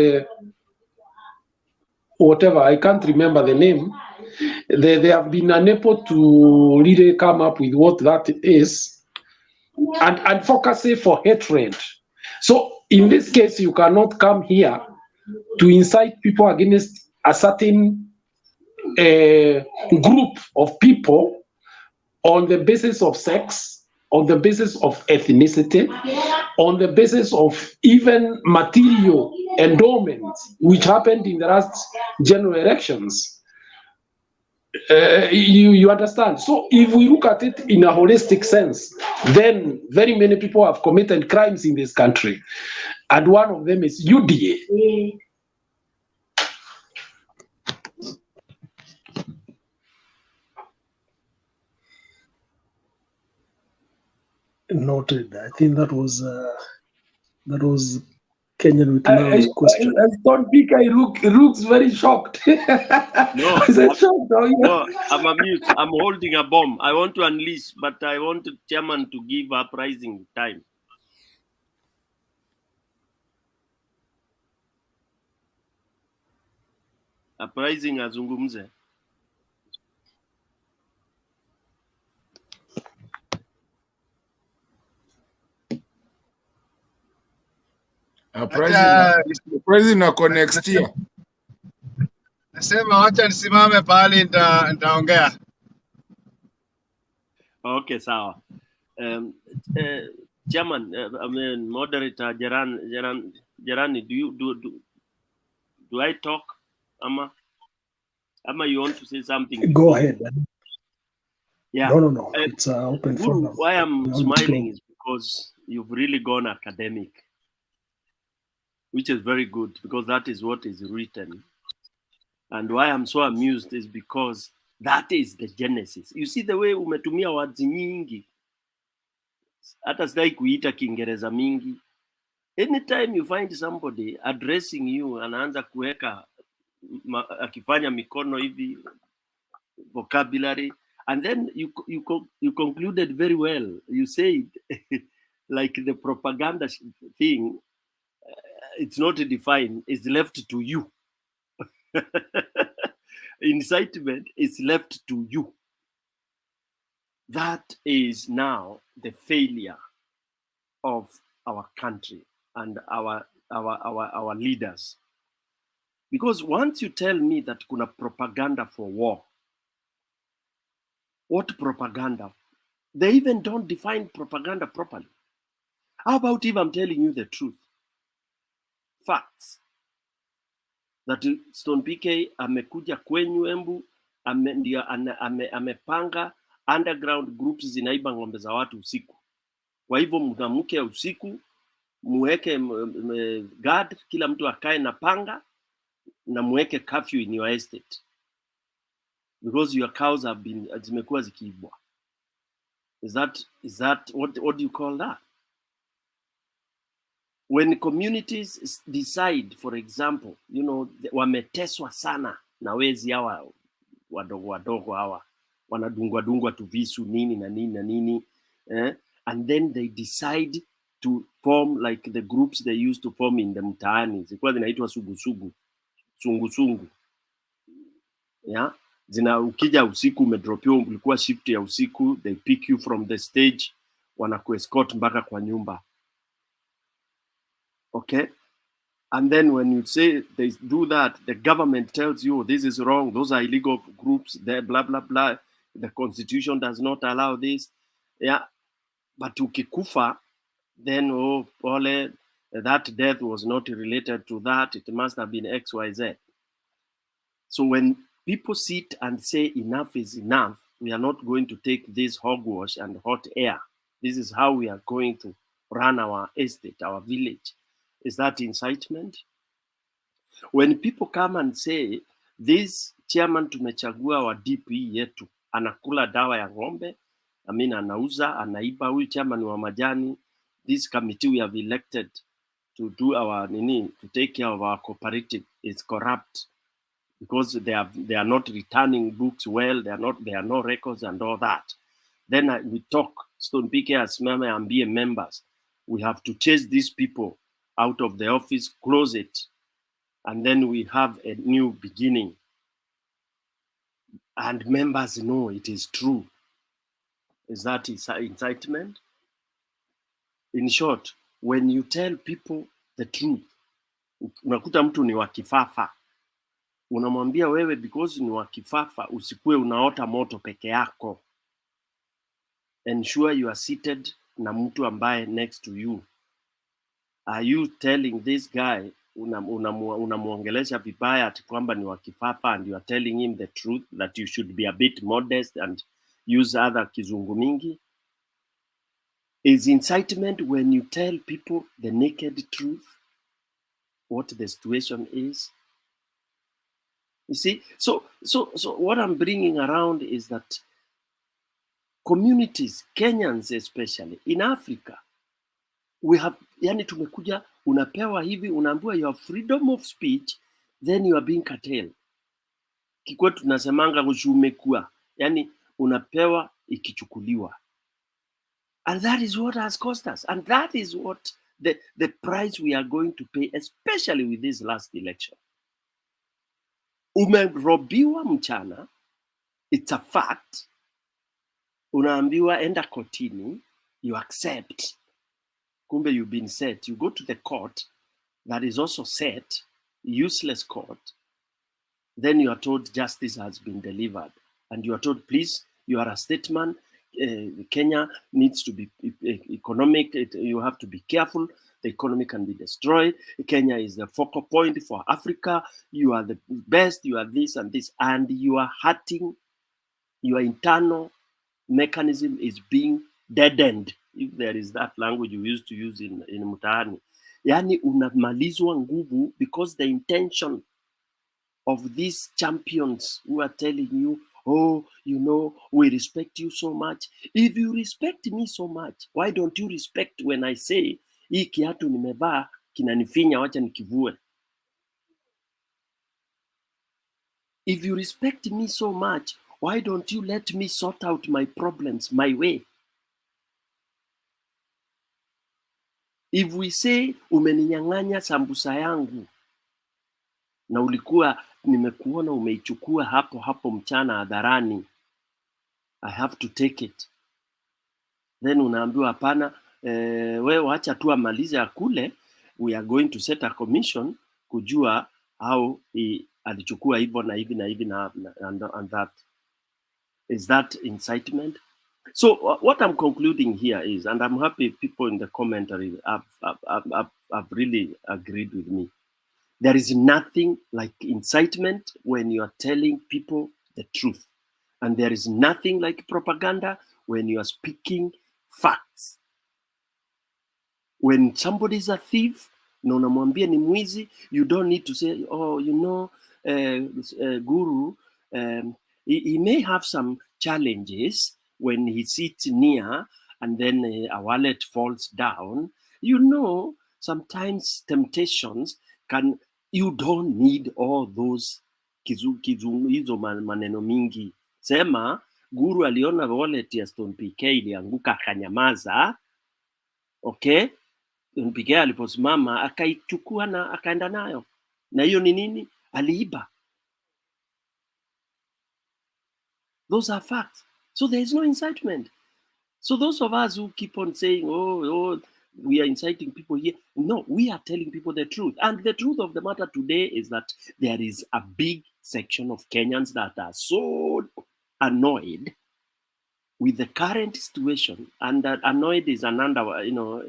whatever, I can't remember the name, they have been unable to really come up with what that is, and advocacy for hatred. So in this case, you cannot come here to incite people against a certain group of people on the basis of sex, on the basis of ethnicity, on the basis of even material endowments, which happened in the last general elections. You understand? So if we look at it in a holistic sense, then very many people have committed crimes in this country. And one of them is UDA. Noted. I think that was Kenyan with Love's question. Mutembei, he looks very shocked. No, I said shocked. Oh, yeah. no, I'm amused. I'm holding a bomb. I want to unleash, but I want the chairman to give uprising time. Uprising azungumze. Uprising ako next year. Nasema wacha nisimame pahali nitaongea. Okay, sawa. Chairman, I mean moderator Jerani, do I talk? Ama you want to say something? Go ahead. Yeah. No. It's open for now. Why I'm smiling is because you've really gone academic, which is very good because that is what is written. And why I'm so amused is because that is the genesis. You see the way umetumia words nyingi. Hata sidai kuita Kiingereza mingi. Anytime you find somebody addressing you, anaanza kuweka akifanya mikono hivi, vocabulary, and then you concluded very well. You said like the propaganda thing, it's not defined, it's left to you. Incitement is left to you. That is now the failure of our country and our leaders. Because once you tell me that kuna propaganda for war, what propaganda? They even don't define propaganda properly. How about if I'm telling you the truth? Facts. That Stone PK amekuja kwenyu Embu, amepanga underground groups zinaiba ng'ombe za watu usiku. Kwa hivyo mnaamke usiku, muweke guard, kila mtu akae na panga, na muweke curfew in your estate. Because your cows have been zimekuwa zikiibwa. Is that what do you call that? When communities decide, for example, you know, wameteswa sana na wezi hawa wadogo hawa, wanadungwa tu visu nini na nini, and then they decide to form like the groups they used to form in the mtaani. Zilikuwa zinaitwa sungu. Yeah? Ukija usiku umedropiwa, ulikuwa shift ya usiku, they pick you from the stage, wanakuescort mpaka kwa nyumba. Okay? And then when you say they do that, the government tells you this is wrong, those are illegal groups, they blah blah blah, the constitution does not allow this. Yeah. But ukikufa, then pole, that death was not related to that, it must have been XYZ. So when people sit and say enough is enough, we are not going to take this hogwash and hot air. This is how we are going to run our estate, our village. Is that incitement? When people come and say, this chairman tumechagua wa DP yetu, anakula dawa ya ng'ombe, anauza, anaiba, huyu chairman wa majani, this committee we have elected to do our to take care of our cooperative is corrupt because they are not returning books well, there are no records and all that. Then we talk, Stone PK as ambie members, we have to chase these people out of the office, close it, and then we have a new beginning. And members know it is true. Is that incitement? In short, when you tell people the truth, unakuta mtu ni wa kifafa, unamwambia wewe because ni wa kifafa, usikue unaota moto peke yako. Ensure you are seated na mtu ambaye next to you. Are you telling this guy, unamuongelesha vibaya ati kwamba ni wa kifafa, and you are telling him the truth that you should be a bit modest and use other kizungu mingi? Is incitement when you tell people the naked truth, what the situation is? You see, so what I'm bringing around is that communities, Kenyans especially, in Africa, we have, yani tumekuja, unapewa hivi, unaambiwa your freedom of speech, then you are being curtailed. Kikwetu tunasemanga kushumekua, yani unapewa ikichukuliwa. And that is what has cost us. And that is what the price we are going to pay, especially with this last election. Umerobiwa mchana, it's a fact. Unaambiwa enda kotini, you accept. Kumbe you've been set. You go to the court that is also set, useless court. Then you are told justice has been delivered. And you are told, please, you are a statesman. Kenya needs to be economic. You have to be careful. The economy can be destroyed. Kenya is the focal point for Africa. You are the best. You are this and this. And you are hurting. Your internal mechanism is being deadened. If there is that language you used to use in mutahi. Yani unamalizwa nguvu because the intention of these champions who are telling you, oh, you know, we respect you so much. If you respect me so much, why don't you respect when I say, hii kiatu nimevaa kinanifinya, wacha nikivue? If you respect me so much, why don't you let me sort out my problems my way? If we say, umeninyang'anya sambusa yangu, na ulikuwa nimekuona umeichukua hapo mchana hadharani, I have to take it. Then unaambiwa hapana, wewe wacha tu amalize akule, we are going to set a commission kujua how alichukua hivyo na hivi na hivi and that. Is that incitement? So what I'm concluding here is, and I'm happy people in the commentary have really agreed with me. There is nothing like incitement when you are telling people the truth. And there is nothing like propaganda when you are speaking facts. When somebody is a thief, na unamwambia ni mwizi, you don't need to say, oh, you know, Guru, he may have some challenges when he sits near and then a wallet falls down. You know, sometimes temptations can, you don't need all those hizo maneno mingi. Sema, Guru aliona wallet ya Stone PK ilianguka akanyamaza. Okay? Stone PK aliposimama akaichukua na akaenda nayo. Na hiyo ni nini? Aliiba. Those are facts. So there is no incitement. So those of us who keep on saying, oh, we are inciting people here. No, we are telling people the truth. And the truth of the matter today is that there is a big section of Kenyans that are so annoyed with the current situation, and that annoyed is an under, you know,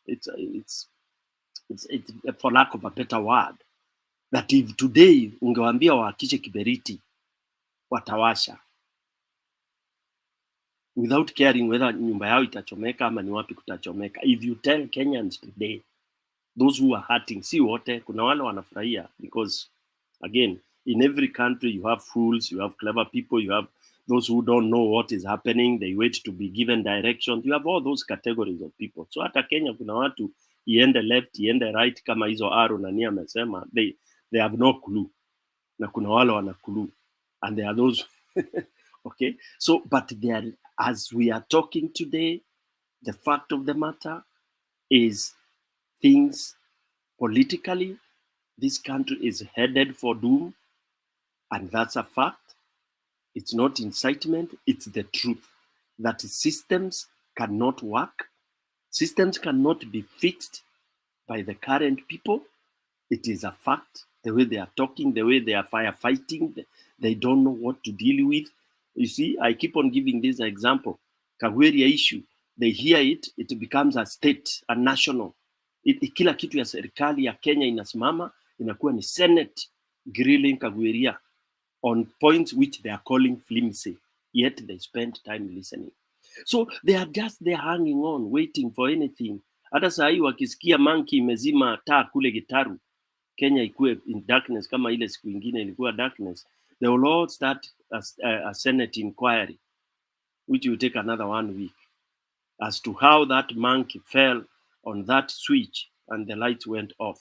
it's for lack of a better word, that if today ungewambia wakishe kiberiti, watawasha, without caring whether nyumba yao itachomeka ama ni wapi kutachomeka. If you tell Kenyans today, those who are hurting, si wote, kuna wale wanafurahia, because again, in every country you have fools, you have clever people, you have those who don't know what is happening, they wait to be given directions. You have all those categories of people. So hata Kenya kuna watu iende left, iende right, kama hizo Aro na Nia amesema, they have no clue. Na kuna wale wana clue. And there are those okay? So, but there, as we are talking today, the fact of the matter is things politically, this country is headed for doom, and that's a fact. It's not incitement, it's the truth. That systems cannot work, systems cannot be fixed by the current people. It is a fact. The way they are talking, the way they are firefighting, they don't know what to deal with. You see, I keep on giving this example. Kawira issue, they hear it, it becomes a state, a national. Kila kitu ya serikali ya Kenya inasimama, inakuwa ni Senate grilling Kawira on points which they are calling flimsy, yet they spend time listening. So they are just there hanging on, waiting for anything. Hata saa hii wakisikia monkey imezima taa kule Gitaru, Kenya ikuwe in darkness kama ile siku ingine ilikuwa darkness, they will all start a Senate inquiry, which will take another 1 week, as to how that monkey fell on that switch and the lights went off.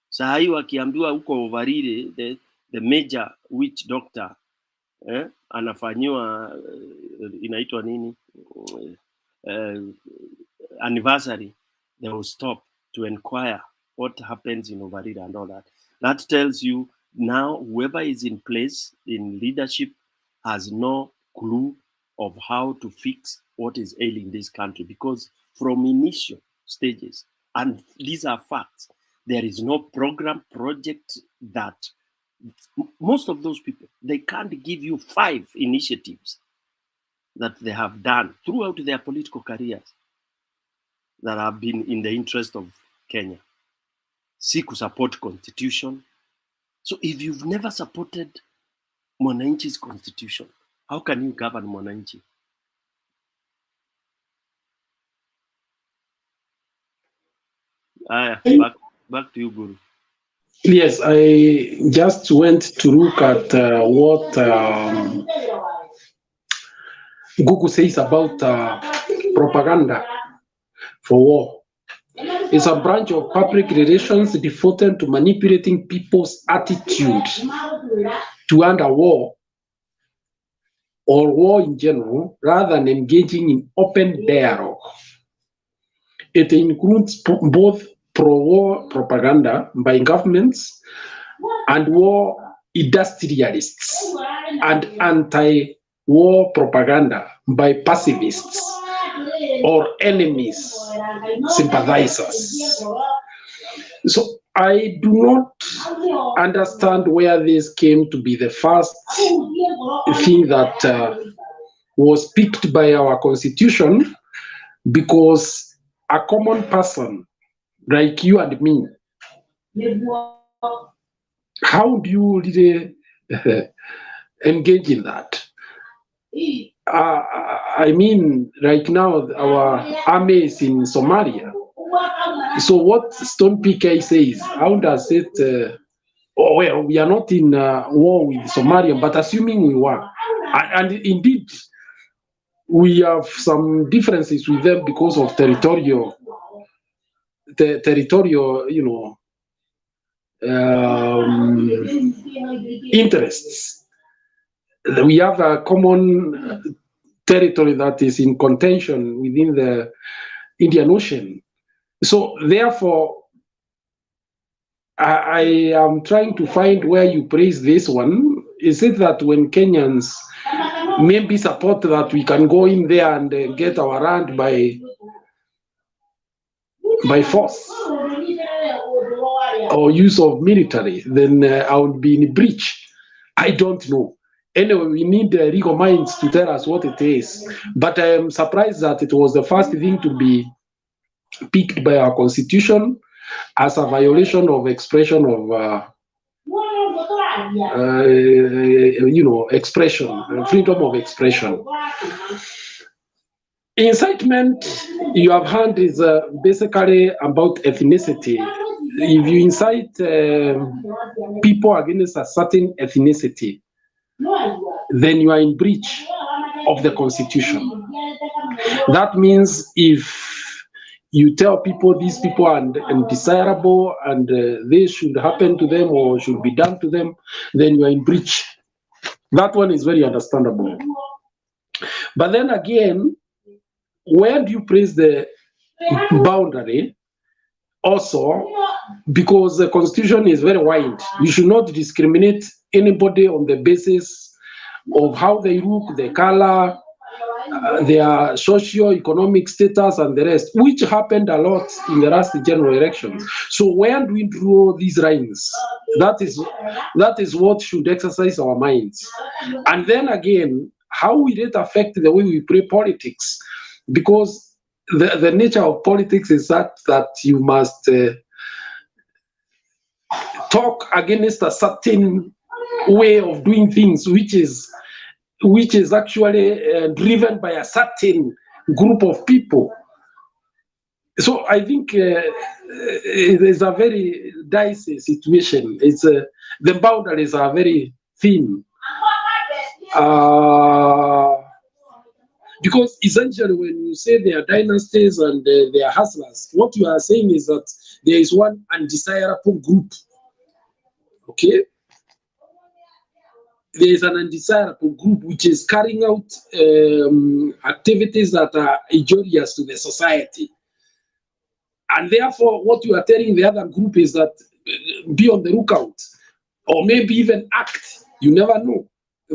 Saa hii wakiambiwa huko Ovarire, the major witch doctor anafanyiwa inaitwa nini anniversary, they will stop to inquire what happens in Ovarire and all that. That tells you now whoever is in place in leadership has no clue of how to fix what is ailing this country, because from initial stages, and these are facts, there is no program project that most of those people, they can't give you 5 initiatives that they have done throughout their political careers that have been in the interest of Kenya. Si support constitution. So if you've never supported Mwananchi's constitution, how can you govern Mwananchi? Back to you, Guru. Yes, I just went to look at what Google says about propaganda for war. It's a branch of public relations devoted to manipulating people's attitude to end a war or war in general, rather than engaging in open dialogue. It includes both pro-war propaganda by governments and war industrialists, and anti-war propaganda by pacifists or enemies, sympathizers. So I do not understand where this came to be the first thing that was picked by our constitution, because a common person like you and me, how do you really engage in that? I mean, right now our army is in Somalia. So what Stone PK says, how does it, oh well, we are not in war with Somalia, but assuming we were, and indeed we have some differences with them because of territorial, you know, interests. We have a common territory that is in contention within the Indian Ocean. So therefore, I am trying to find where you praise this one. Is it that when Kenyans maybe support that we can go in there and get our land by force or use of military, then I would be in breach? I don't know. Anyway, we need legal minds to tell us what it is. But I am surprised that it was the first thing to be picked by our constitution as a violation of expression of, you know, expression, freedom of expression. Incitement, you have heard, is basically about ethnicity. If you incite people against a certain ethnicity, then you are in breach of the constitution. That means if you tell people these people are undesirable and this should happen to them or should be done to them, then you are in breach. That one is very understandable. But then again, where do you place the boundary? Also, because the constitution is very wide, you should not discriminate anybody on the basis of how they look, their color, their socio-economic status and the rest, which happened a lot in the last general elections. So where do we draw these lines? That is what should exercise our minds. And then again, how will it affect the way we play politics? Because the nature of politics is that you must talk against a certain way of doing things, which is actually driven by a certain group of people. So I think it is a very dicey situation. It's the boundaries are very thin. Because essentially, when you say they are dynasties and they are hustlers, what you are saying is that there is one undesirable group. Okay, there is an undesirable group which is carrying out activities that are injurious to the society. And therefore, what you are telling the other group is that be on the lookout, or maybe even act. You never know.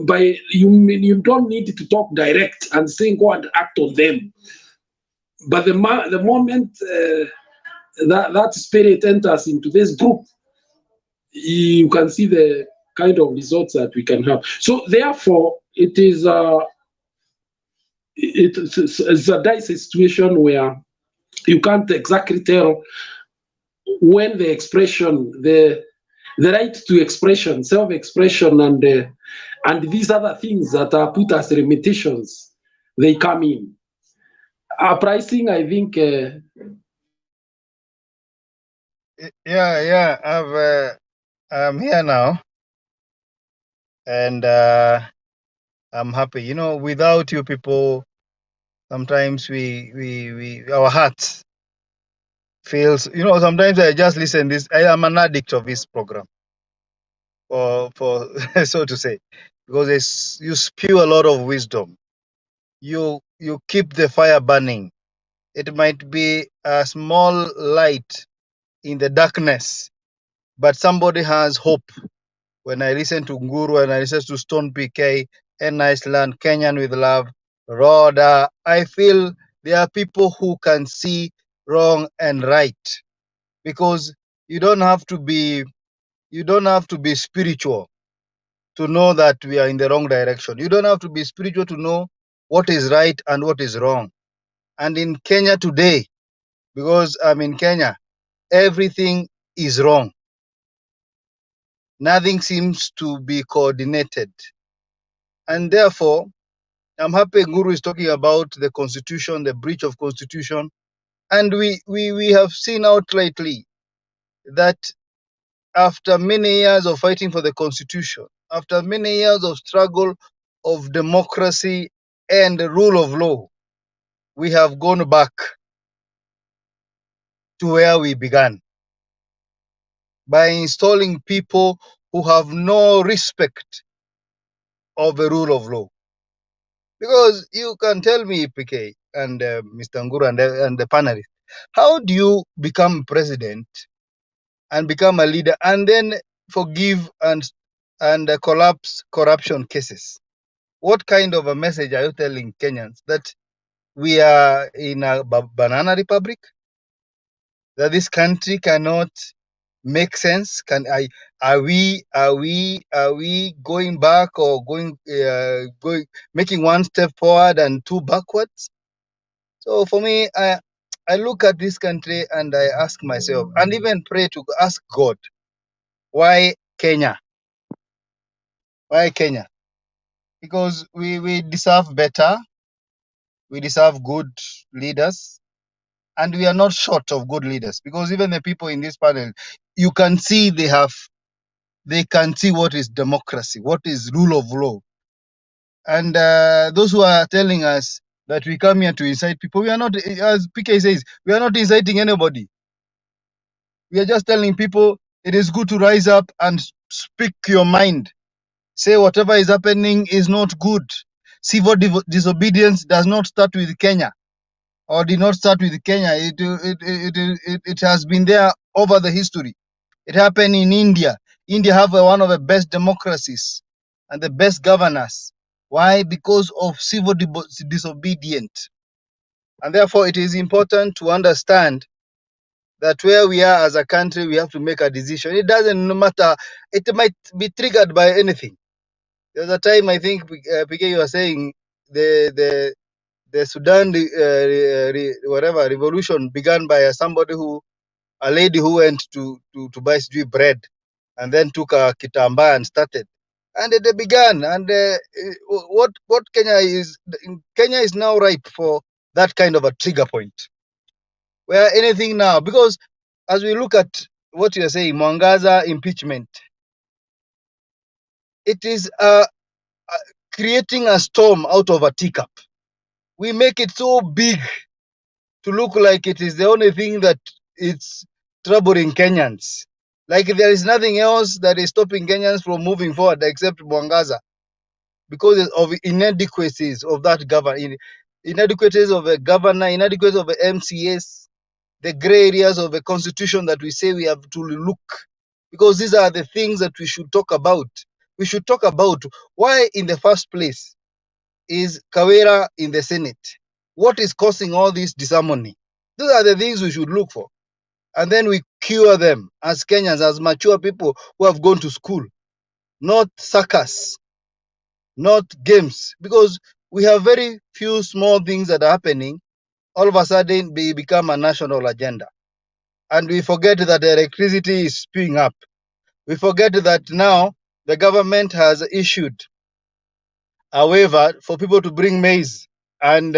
By you don't need to talk direct and say go and act on them. But the moment that spirit enters into this group, you can see the kind of results that we can have. So therefore, it's a dicey situation where you can't exactly tell when the expression, the right to expression, self-expression, and these other things that are put as limitations, they come in. Pricing, I think. I'm here now, and I'm happy. You know, without you people, sometimes we our hearts feels. You know, sometimes I just listen this. I am an addict of this program, for so to say, because you spew a lot of wisdom. You keep the fire burning. It might be a small light in the darkness, but somebody has hope. When I listen to Nguru and I listen to Stone PK and Iceland, Kenyan with Love, Rhoda, I feel there are people who can see wrong and right, because you don't have to be spiritual to know that we are in the wrong direction. You don't have to be spiritual to know what is right and what is wrong. And in Kenya today, because I'm in Kenya, everything is wrong. Nothing seems to be coordinated. And therefore, I'm happy Guru is talking about the constitution, the breach of constitution. And we have seen out lately that after many years of fighting for the constitution, after many years of struggle of democracy and the rule of law, we have gone back to where we began by installing people who have no respect of the rule of law. Because you can tell me, PK and Mr. Nguru and the panelists, how do you become president and become a leader and then forgive and collapse corruption cases? What kind of a message are you telling Kenyans, that we are in a banana republic, that this country cannot make sense? Are we going back, or going making one step forward and two backwards? So for me, I look at this country and I ask myself, and even pray to ask God, why Kenya? Why Kenya? Because we deserve better. We deserve good leaders, and we are not short of good leaders. Because even the people in this panel, you can see they can see what is democracy, what is rule of law. And those who are telling us that we come here to incite people, we are not, as PK says, we are not inciting anybody. We are just telling people it is good to rise up and speak your mind. Say whatever is happening is not good. Civil disobedience does not start with Kenya, or did not start with Kenya. It has been there over the history. It happened in India. India have one of the best democracies and the best governors. Why? Because of civil disobedience. And therefore, it is important to understand that where we are as a country, we have to make a decision. It doesn't matter. It might be triggered by anything. There's a time, I think, PK, you were saying the Sudan whatever revolution began by a lady who went to buy bread, and then took a kitamba and started. And they began. And what Kenya is now ripe for that kind of a trigger point, where anything now, because as we look at what you are saying, Mwangaza impeachment, it is creating a storm out of a teacup. We make it so big to look like it is the only thing that it's troubling Kenyans. Like there is nothing else that is stopping Kenyans from moving forward except Mwangaza because of inadequacies of that government, inadequacies of a governor, inadequacies of a MCS, the gray areas of a constitution that we say we have to look, because these are the things that we should talk about. We should talk about why in the first place is Kawira in the Senate? What is causing all this disharmony? Those are the things we should look for. And then we cure them as Kenyans, as mature people who have gone to school, not circus, not games, because we have very few small things that are happening. All of a sudden, they become a national agenda. And we forget that the electricity is spewing up. We forget that now the government has issued a waiver for people to bring maize and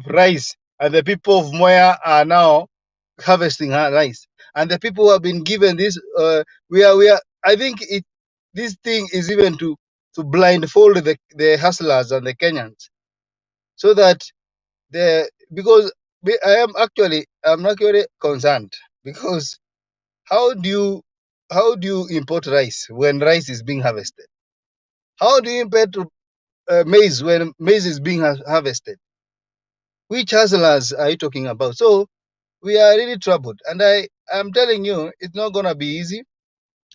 rice, and the people of Moya are now harvesting rice. And the people who have been given this, we are. I think this thing is even to blindfold the hustlers and the Kenyans, so that because I'm actually concerned, because how do you import rice when rice is being harvested? How do you import maize when maize is being harvested? Which hustlers are you talking about? So we are really troubled, and I'm telling you, it's not gonna be easy.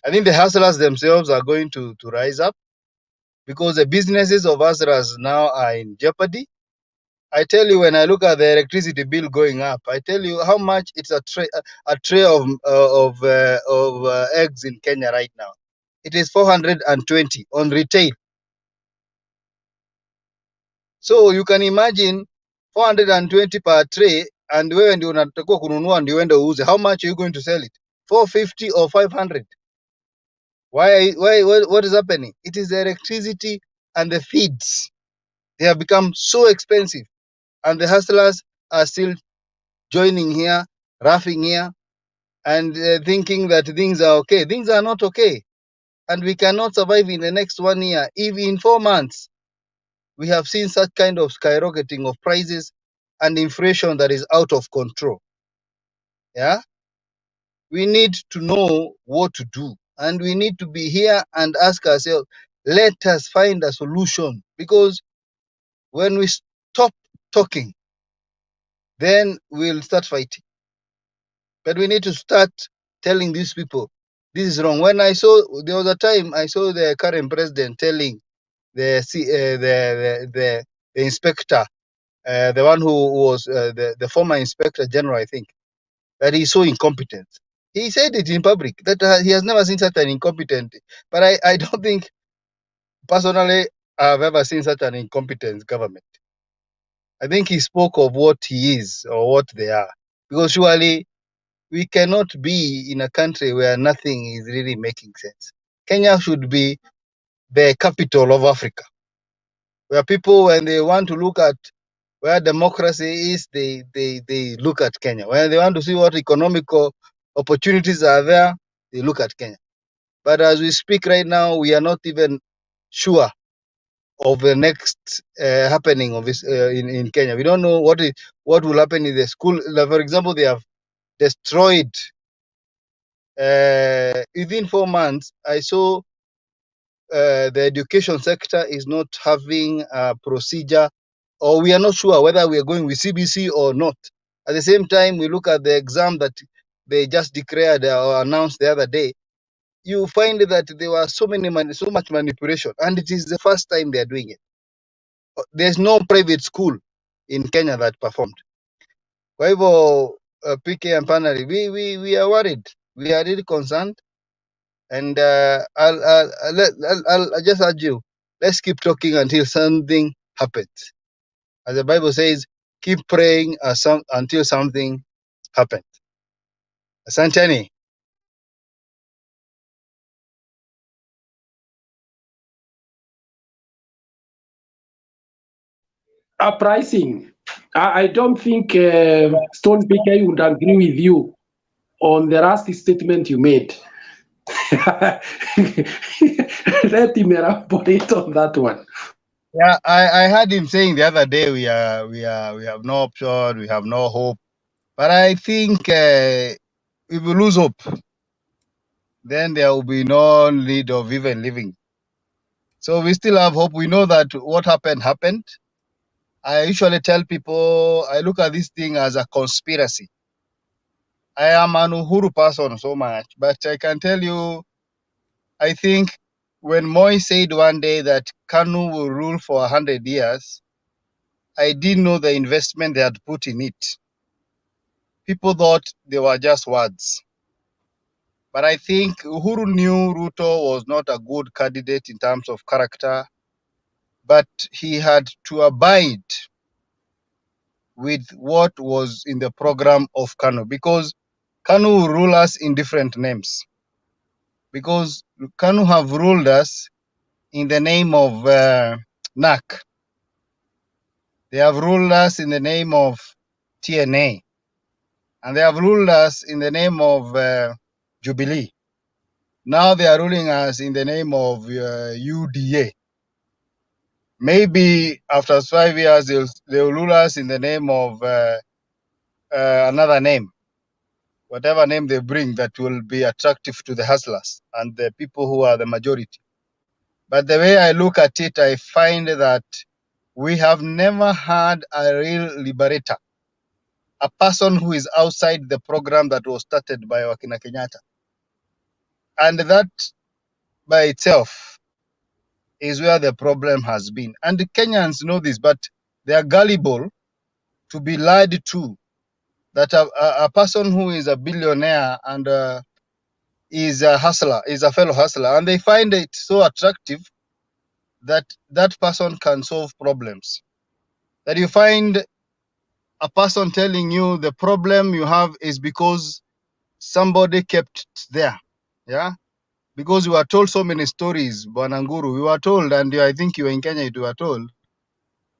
I think the hustlers themselves are going to rise up, because the businesses of hustlers now are in jeopardy. I tell you, when I look at the electricity bill going up, I tell you how much it's a tray of eggs in Kenya right now. It is 420 on retail. So you can imagine 420 per tray, and wewe ndio unatakiwa kununua ndio uende uuze. How much are you going to sell it? 450 or 500? What is happening? It is the electricity and the feeds. They have become so expensive, and the hustlers are still joining here, roughing here, and thinking that things are okay. Things are not okay, and we cannot survive in the next 1 year. If in 4 months we have seen such kind of skyrocketing of prices and inflation that is out of control, yeah, we need to know what to do, and we need to be here and ask ourselves, let us find a solution, because when we stop talking, then we'll start fighting. But we need to start telling these people this is wrong. When there was a time I saw the current president telling the inspector, the one who was the former inspector general, I think, that he's so incompetent. He said it in public that he has never seen such an incompetent. But I don't think personally I've ever seen such an incompetent government. I think he spoke of what he is or what they are, because surely we cannot be in a country where nothing is really making sense. Kenya should be the capital of Africa, where people, when they want to look at where democracy is, they look at Kenya. When they want to see what economical opportunities are there, they look at Kenya. But as we speak right now, we are not even sure of the next happening of this in Kenya. We don't know what will happen in the school. Like, for example, they have destroyed within 4 months. I saw the education sector is not having a procedure, or we are not sure whether we are going with CBC or not. At the same time, we look at the exam that they just declared or announced the other day. You find that there were so much manipulation, and it is the first time they are doing it. There's no private school in Kenya that performed. Kwa hivyo, PK and Panari, we are worried. We are really concerned. And I'll just urge you, let's keep talking until something happens. As the Bible says, keep praying until something happens. Asanteni. Uprising. I don't think Stone PK would agree with you on the last statement you made. Let him elaborate on that one. Yeah, I heard him saying the other day we have no option, we have no hope. But I think if we lose hope, then there will be no need of even living. So we still have hope. We know that what happened. I usually tell people I look at this thing as a conspiracy. I am an Uhuru person so much, but I can tell you, I think when Moy said one day that Kanu will rule for 100 years, I didn't know the investment they had put in it. People thought they were just words. But I think Uhuru knew Ruto was not a good candidate in terms of character, but he had to abide with what was in the program of Kanu because Kanu will rule us in different names. Because Kanu have ruled us in the name of NAC. They have ruled us in the name of TNA. And they have ruled us in the name of Jubilee. Now they are ruling us in the name of UDA. Maybe after 5 years, they'll rule us in the name of another name, whatever name they bring that will be attractive to the hustlers and the people who are the majority. But the way I look at it, I find that we have never had a real liberator, a person who is outside the program that was started by Wakina Kenyatta. And that by itself is where the problem has been. And the Kenyans know this, but they are gullible to be lied to that a person who is a billionaire and is a hustler, is a fellow hustler, and they find it so attractive that that person can solve problems. That you find a person telling you the problem you have is because somebody kept it there. Yeah. Because we were told so many stories, Bwananguru. We were told, and I think you were in Kenya, you were told,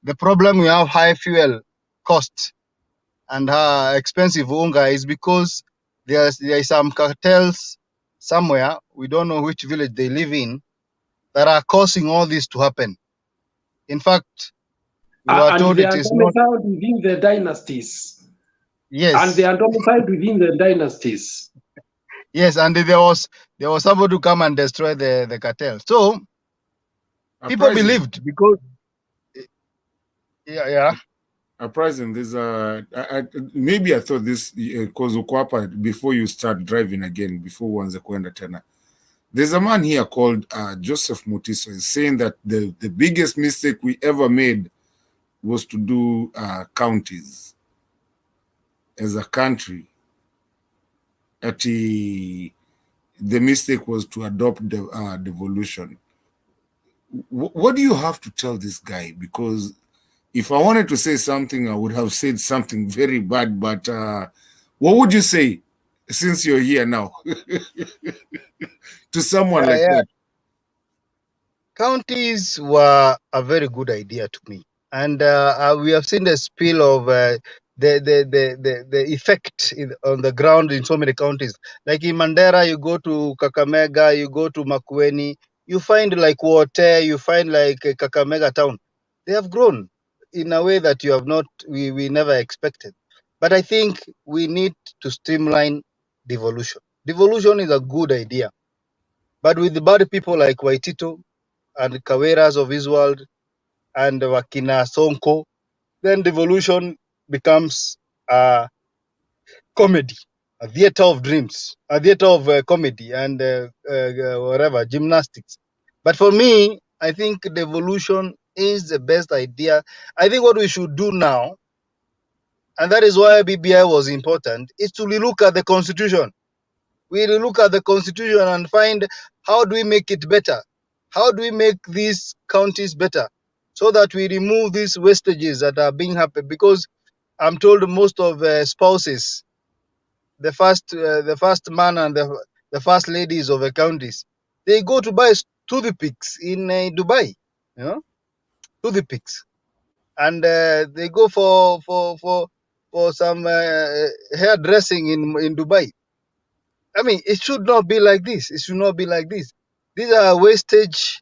the problem we have high fuel cost and expensive unga is because there is some cartels somewhere, we don't know which village they live in, that are causing all this to happen. In fact, we were And told they it are is not. domiciled within the dynasties. Yes. And they are domiciled within the dynasties. Yes, and there was somebody to come and destroy the cartel. So people Uprising. believed because yeah. Uprising, there's maybe I thought this because Ukwapa before you start driving again, before uanze kwenda tena. There's a man here called Joseph Mutiso is saying that the biggest mistake we ever made was to do counties as a country. The mistake was to adopt the devolution. What do you have to tell this guy? Because if I wanted to say something, I would have said something very bad. But what would you say, since you're here now, to someone like that? Counties were a very good idea to me, and we have seen the spill of the effect on the ground in so many counties. Like in Mandera, you go to Kakamega, you go to Makwiny, you find like Wote, you find like Kakamega town. They have grown in a way that you have not, we never expected. But I think we need to streamline devolution. Devolution is a good idea, but with the bad people like Waitito and Kawiras of his world and Wakina Sonko, then devolution becomes a comedy, a theater of dreams, a theater of comedy and whatever, gymnastics. But for me, I think devolution is the best idea. I think what we should do now, and that is why BBI was important, is to look at the constitution. We look at the constitution and find how do we make it better? How do we make these counties better so that we remove these wastages that are being happened? Because I'm told most of spouses, the first man and the first ladies of the counties, they go to buy toothpicks in Dubai, you know, toothpicks, and they go for some hairdressing in Dubai. I mean, it should not be like this. It should not be like this. These are wastage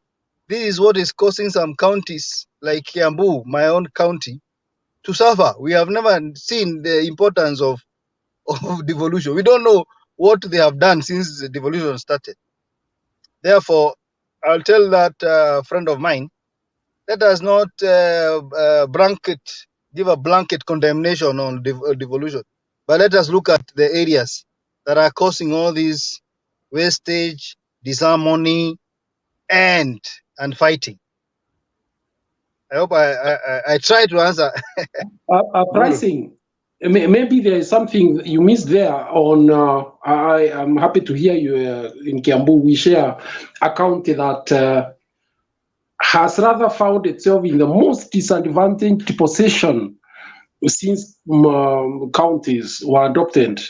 This is what is causing some counties like Kiambu, my own county, to suffer. We have never seen the importance of devolution. We don't know what they have done since the devolution started. Therefore, I'll tell that friend of mine, let us not give a blanket condemnation on devolution, but let us look at the areas that are causing all these wastage, disharmony, and fighting. I hope I try to answer. Pricing. Maybe there is something you missed there on. I am happy to hear you in Kiambu. We share a county that has rather found itself in the most disadvantaged position since counties were adopted.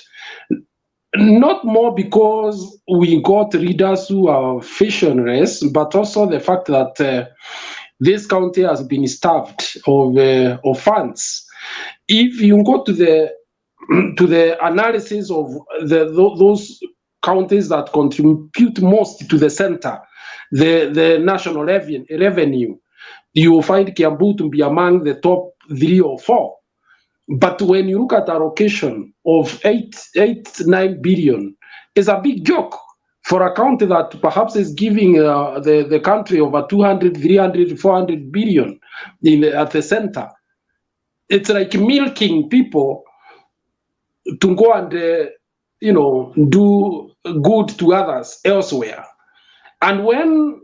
Not more because we got readers who are fashionless, but also the fact that this county has been starved of funds. If you go to the analysis of those counties that contribute most to the center, the national revenue, you will find Kiambu to be among the top 3 or 4. But when you look at allocation of 9 billion, it's a big joke for a county that perhaps is giving the country over 200, 300, 400 billion at the center. It's like milking people to go and do good to others elsewhere. And when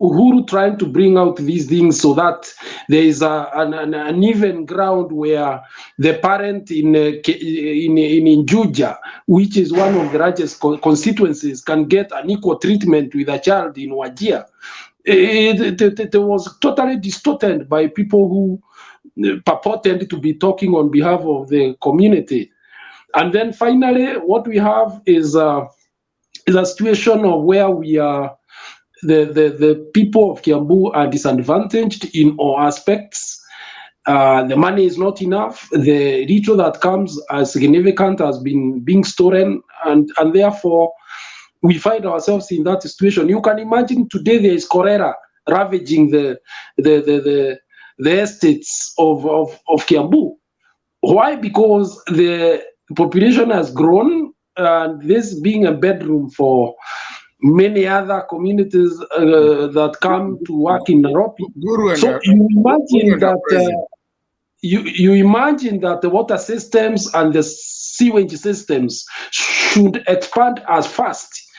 Uhuru trying to bring out these things so that there is an even ground where the parent in Juja, which is one of the largest constituencies, can get an equal treatment with a child in Wajir. It was totally distorted by people who purported to be talking on behalf of the community. And then finally, what we have is a situation of where we are. The people of Kiambu are disadvantaged in all aspects. The money is not enough. The little that comes as significant has been being stolen, and therefore we find ourselves in that situation. You can imagine today there is cholera ravaging the estates of Kiambu. Why? Because the population has grown, and this being a bedroom for many other communities that come to work in Nairobi. So you imagine that you imagine that the water systems and the sewage systems should expand as fast,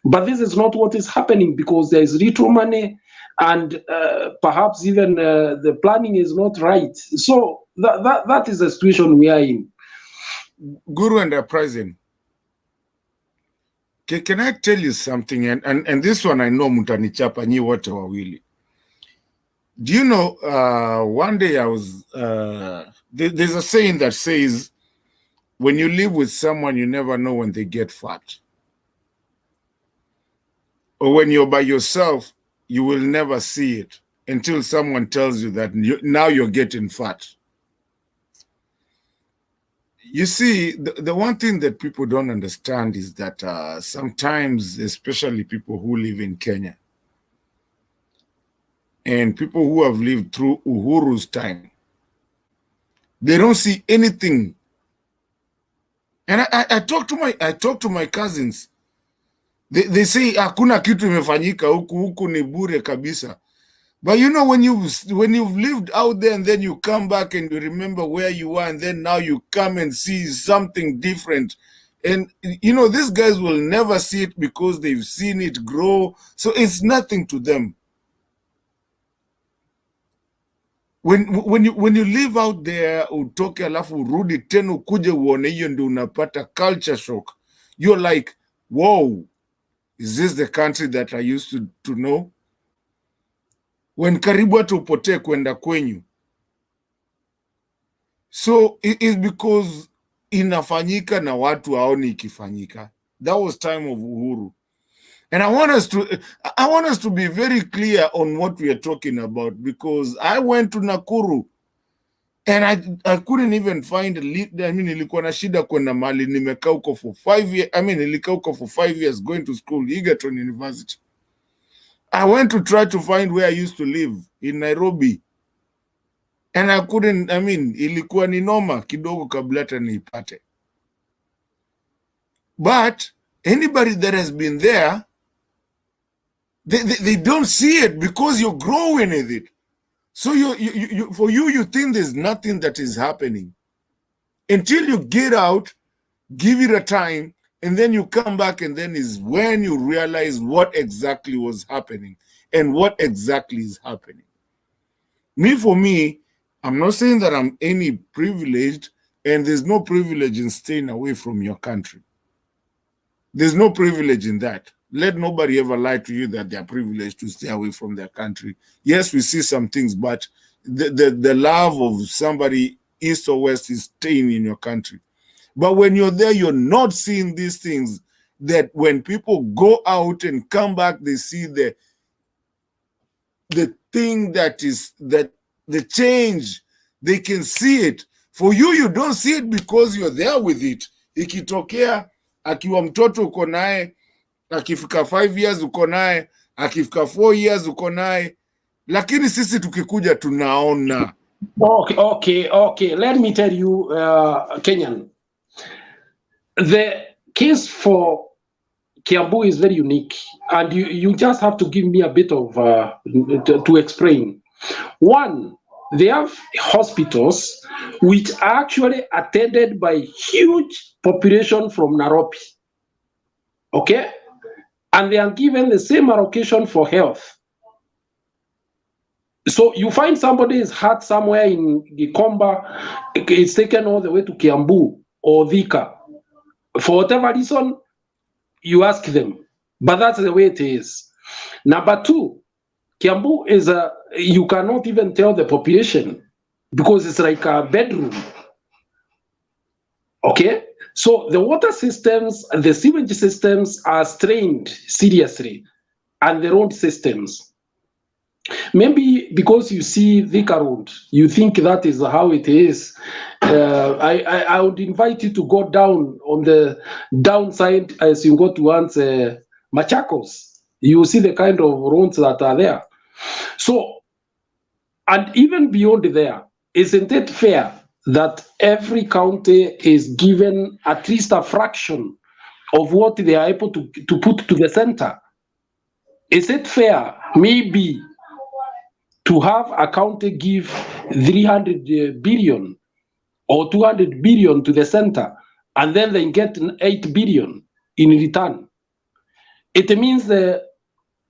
but this is not what is happening because there is little money, and perhaps even the planning is not right. So that is the situation we are in. Guru and Uprising. Can I tell you something? And this one I know mutanichapa nyi wote wawili. Do you know, one day I was, there's a saying that says, when you live with someone, you never know when they get fat. Or when you're by yourself, you will never see it until someone tells you that now you're getting fat. You see, the one thing that people don't understand is that sometimes, especially people who live in Kenya and people who have lived through Uhuru's time, they don't see anything. And I talk to my cousins. They say hakuna kitu imefanyika huku ni bure kabisa. But you know, when you've lived out there and then you come back and you remember where you are, and then now you come and see something different. And you know, these guys will never see it because they've seen it grow. So it's nothing to them. When you live out there, utoke alafu urudi tena ukuje uone hiyo ndio unapata culture shock. You're like, whoa, is this the country that I used to know? When karibu hata upotee kwenda kwenyu. So it is because inafanyika na watu haoni ikifanyika. That was time of Uhuru. And I want us to be very clear on what we are talking about, because I went to Nakuru and I couldn't even find nilikuwa na shida kwenda mali, nimekaa huko for 5 years. Nilikaa huko for 5 years going to school, Egerton University. I went to try to find where I used to live in Nairobi. And I couldn't, I mean, ilikuwa ni noma kidogo kabla hata niipate. But anybody that has been there, they don't see it because you're growing with it. So for you think there's nothing that is happening. Until you get out, give it a time, and then you come back, and then is when you realize what exactly was happening and what exactly is happening. For me, I'm not saying that I'm any privileged, and there's no privilege in staying away from your country. There's no privilege in that. Let nobody ever lie to you that they're privileged to stay away from their country. Yes, we see some things, but the love of somebody east or west is staying in your country. But when you're there, you're not seeing these things that when people go out and come back, they see the thing that is that the change, they can see it. For you, you don't see it because you're there with it. Ikitokea, akiwa mtoto uko naye, akifika 5 years uko naye, akifika 4 years uko naye, lakini sisi tukikuja tunaona. Okay. Let me tell you, Kenyan, the case for Kiambu is very unique, and you just have to give me a bit of to explain. One, they have hospitals which are actually attended by huge population from Nairobi. Okay, and they are given the same allocation for health. So you find somebody is hurt somewhere in Gikomba, it's taken all the way to Kiambu or Thika. For whatever reason, you ask them, but that's the way it is. Number two, Kiambu is you cannot even tell the population because it's like a bedroom. Okay, so the water systems, the sewage systems are strained seriously, and the road systems. Maybe because you see Thika Road, you think that is how it is. I would invite you to go down on the downside as you go towards Machakos. You will see the kind of roads that are there. So, and even beyond there, isn't it fair that every county is given at least a fraction of what they are able to put to the center? Is it fair, maybe, to have a county give 300 billion or 200 billion to the center, and then they get 8 billion in return? It means the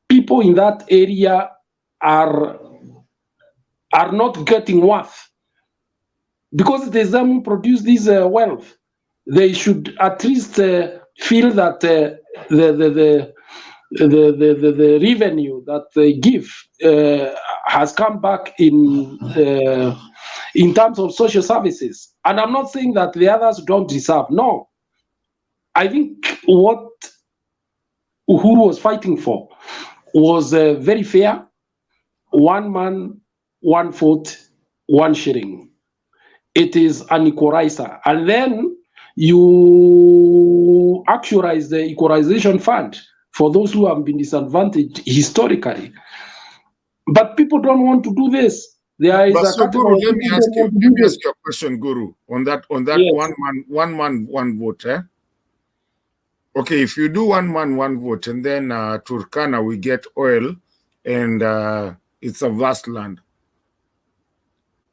people in that area are not getting worth, because it is them who produce this wealth. They should at least feel that the revenue that they give has come back in terms of social services. And I'm not saying that the others don't deserve. No, I think what Uhuru was fighting for was very fair. 1 man, 1 vote, 1 shilling. It is an equalizer. And then you actualize the equalization fund for those who have been disadvantaged historically. But people don't want to do this. There is a Guru, let me ask you a question, Guru, on that yes. one man, one vote. Okay, if you do 1 man, 1 vote, and then Turkana, we get oil, and it's a vast land.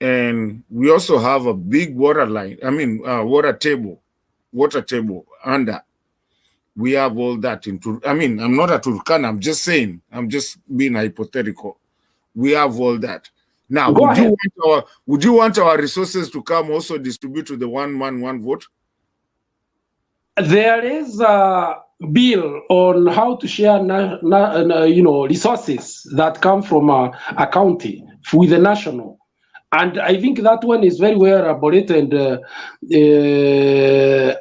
And we also have a big water line, water table under. We have all that into, I'm not a Turkana, I'm just saying, I'm just being hypothetical. We have all that. Now, would you want our resources to come also distribute to the 1 man, 1 vote? There is a bill on how to share, resources that come from a county with the national. And I think that one is very well elaborated,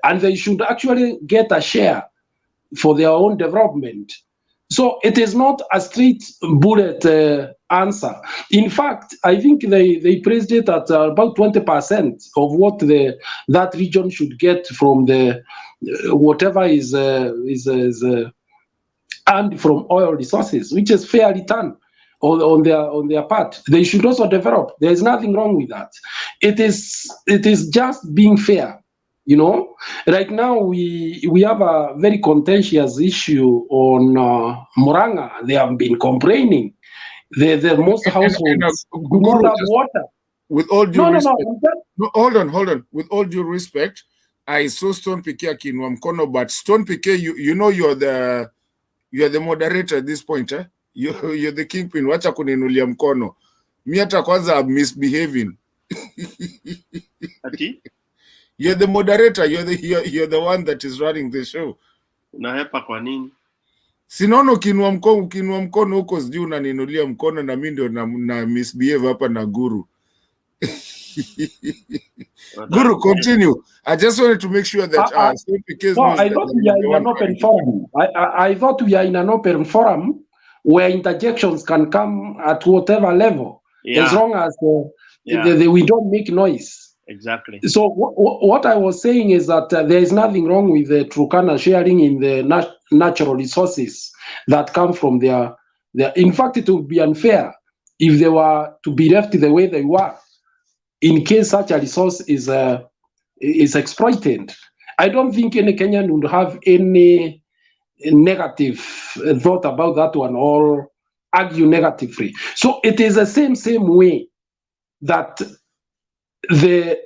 and they should actually get a share for their own development. So it is not a straight bullet answer. In fact, I think they praised it at about 20% of what that region should get from the whatever is earned from oil resources, which is fair return on their part. They should also develop. There is nothing wrong with that. It is just being fair. You know, right now we have a very contentious issue on Muranga. They have been complaining. The most households do not have water. With all due No. respect, no, hold on. With all due respect, I saw Stone Pike akinua mkono, but Stone Pike, you know you're the moderator at this point, eh? You're the kingpin. Wacha kuninulia mkono. Mi hata kwanza I'm misbehaving. Ati? You're the moderator. You're the one that is running the show. Unahepa kwa nini? Sinaona ukinua mkono huko sijui unaninulia mkono na mimi ndio na misbehave hapa na Guru. Guru, continue. I just wanted to make sure that I thought we are in an open forum. I thought we are in an open forum where interjections can come at whatever level, as long as we don't make noise. Exactly. So what I was saying is that there is nothing wrong with the Turkana sharing in the natural resources that come from their. In fact, it would be unfair if they were to be left the way they were, in case such a resource is exploited. I don't think any Kenyan would have any negative thought about that one or argue negatively. So it is the same way that the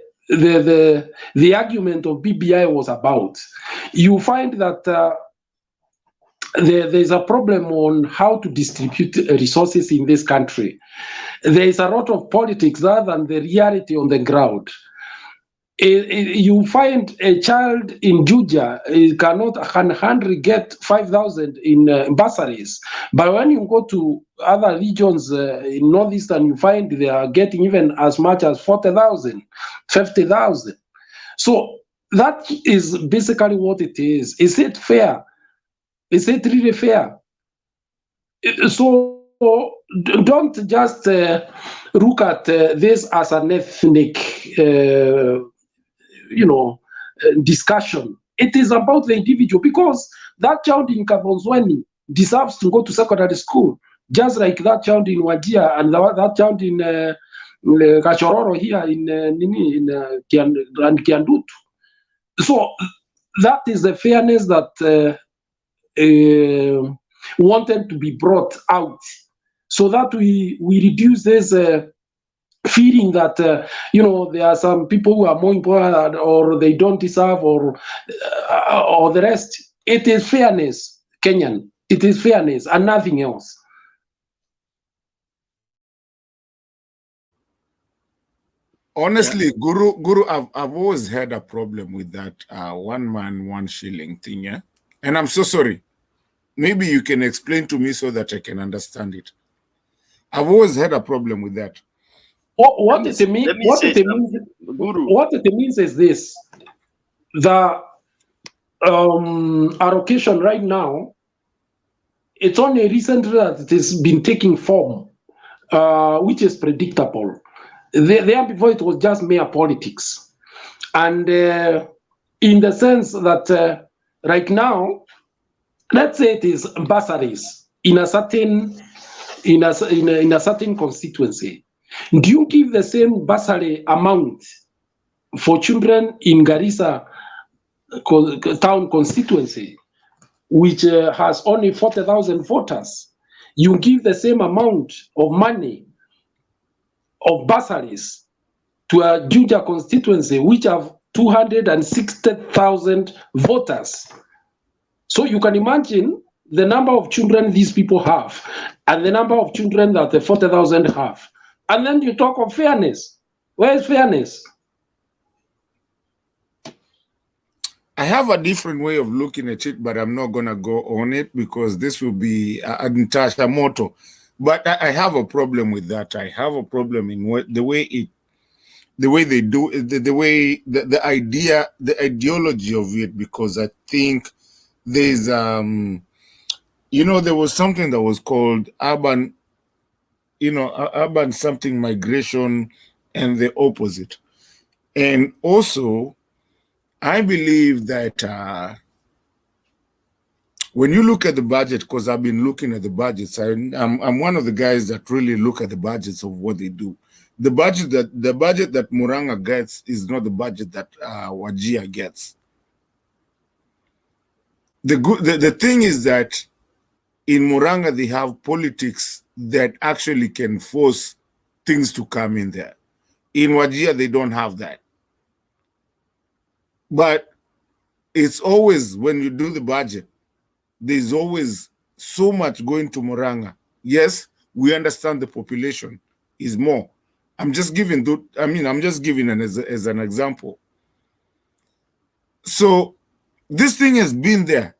argument of BBI was about. You find that there's a problem on how to distribute resources in this country. There is a lot of politics rather than the reality on the ground. You find a child in Juja can hardly get 5,000 in bursaries, but when you go to other regions in northeastern, you find they are getting even as much as 40,000, 50,000. So that is basically what it is. Is it fair? Is it really fair? So don't just look at this as an ethnic discussion. It is about the individual, because that child in Kabonzweni deserves to go to secondary school, just like that child in Wajir and that child in Kachororo here in Kiandutu. So that is the fairness that wanted to be brought out, so that we reduce this feeling that there are some people who are more important or they don't deserve or the rest. It is fairness, Kenyan. It is fairness and nothing else. Honestly, Guru, I've always had a problem with that 1 man, 1 shilling thing, yeah? And I'm so sorry. Maybe you can explain to me so that I can understand it. I've always had a problem with that. What it means is this: the allocation right now, it's only recently that it has been taking form, which is predictable. There before it was just mere politics, and in the sense that right now, let's say it is bursaries in a certain constituency. Do you give the same bursary amount for children in Garissa town constituency, which has only 40,000 voters? You give the same amount of money of bursaries to a Juja constituency, which have 260,000 voters. So you can imagine the number of children these people have and the number of children that the 40,000 have. And then you talk of fairness. Where is fairness? I have a different way of looking at it, but I'm not going to go on it because this will be a motto. But I have a problem with that. I have a problem in the way they do it, the ideology of it, because I think there's there was something that was called urban something migration and the opposite. And also I believe that when you look at the budget, because I've been looking at the budgets, I'm one of the guys that really look at the budgets of what they do. The budget that Muranga gets is not the budget that Wajir gets. The thing is that in Muranga they have politics that actually can force things to come in there. In Wajir they don't have that. But it's always, when you do the budget, there's always so much going to Muranga. Yes, we understand the population is more. I'm just giving as an example. So this thing has been there.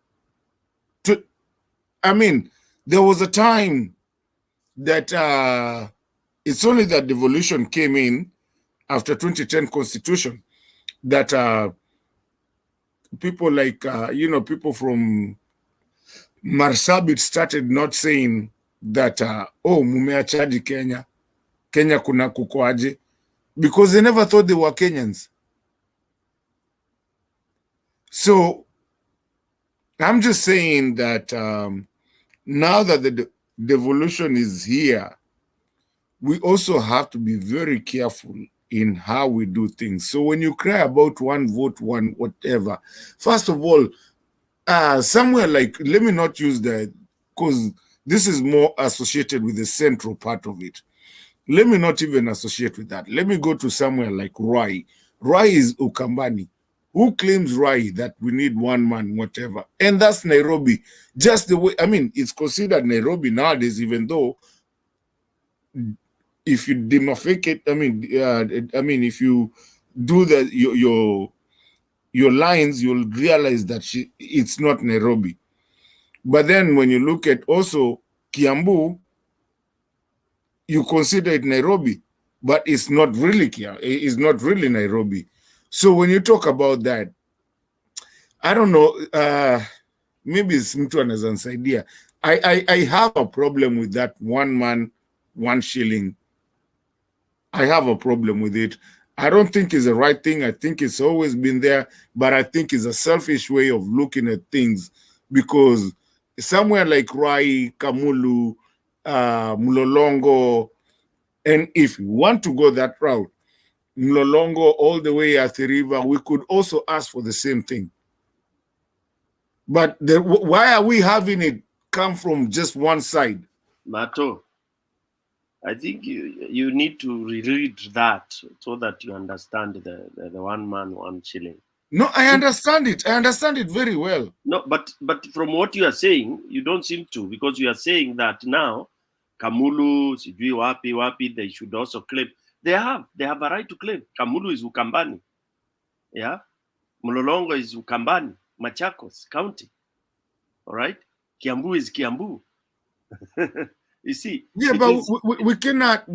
There was a time that it's only that devolution came in after 2010 constitution that people like, people from Marsabit started not saying that, oh, mumeachaji Kenya kuna kukoaje, because they never thought they were Kenyans. So I'm just saying that now that the devolution is here, we also have to be very careful in how we do things. So when you cry about one vote, one whatever, first of all, somewhere like, let me not use that, because this is more associated with the central part of it. Let me not even associate with that. Let me go to somewhere like Rai. Rai is Ukambani. Who claims Rai that we need one man, whatever? And that's Nairobi. Just the way, it's considered Nairobi nowadays, even though if you demarcate, if you do your lines, you'll realize that it's not Nairobi. But then when you look at also Kiambu, you consider it Nairobi, but it's not really it's not really Nairobi. So when you talk about that, I don't know, maybe it's mtu anaweza idea. I have a problem with that one man, one shilling. I have a problem with it. I don't think it's the right thing. I think it's always been there, but I think it's a selfish way of looking at things, because somewhere like Rai, Kamulu, Mlolongo, and if we want to go that route, Mlolongo all the way at the river, we could also ask for the same thing. But why are we having it come from just one side? Mato, I think you need to reread that so that you understand the one man, one shilling. No, I understand it. I understand it very well. No, but from what you are saying, you don't seem to, because you are saying that now Kamulu, Sijui Wapi, they should also claim. They have a right to claim. Kamulu is Ukambani. Yeah. Mlolongo is Ukambani, Machakos County. All right. Kiambu is Kiambu. You see. Yeah, but we cannot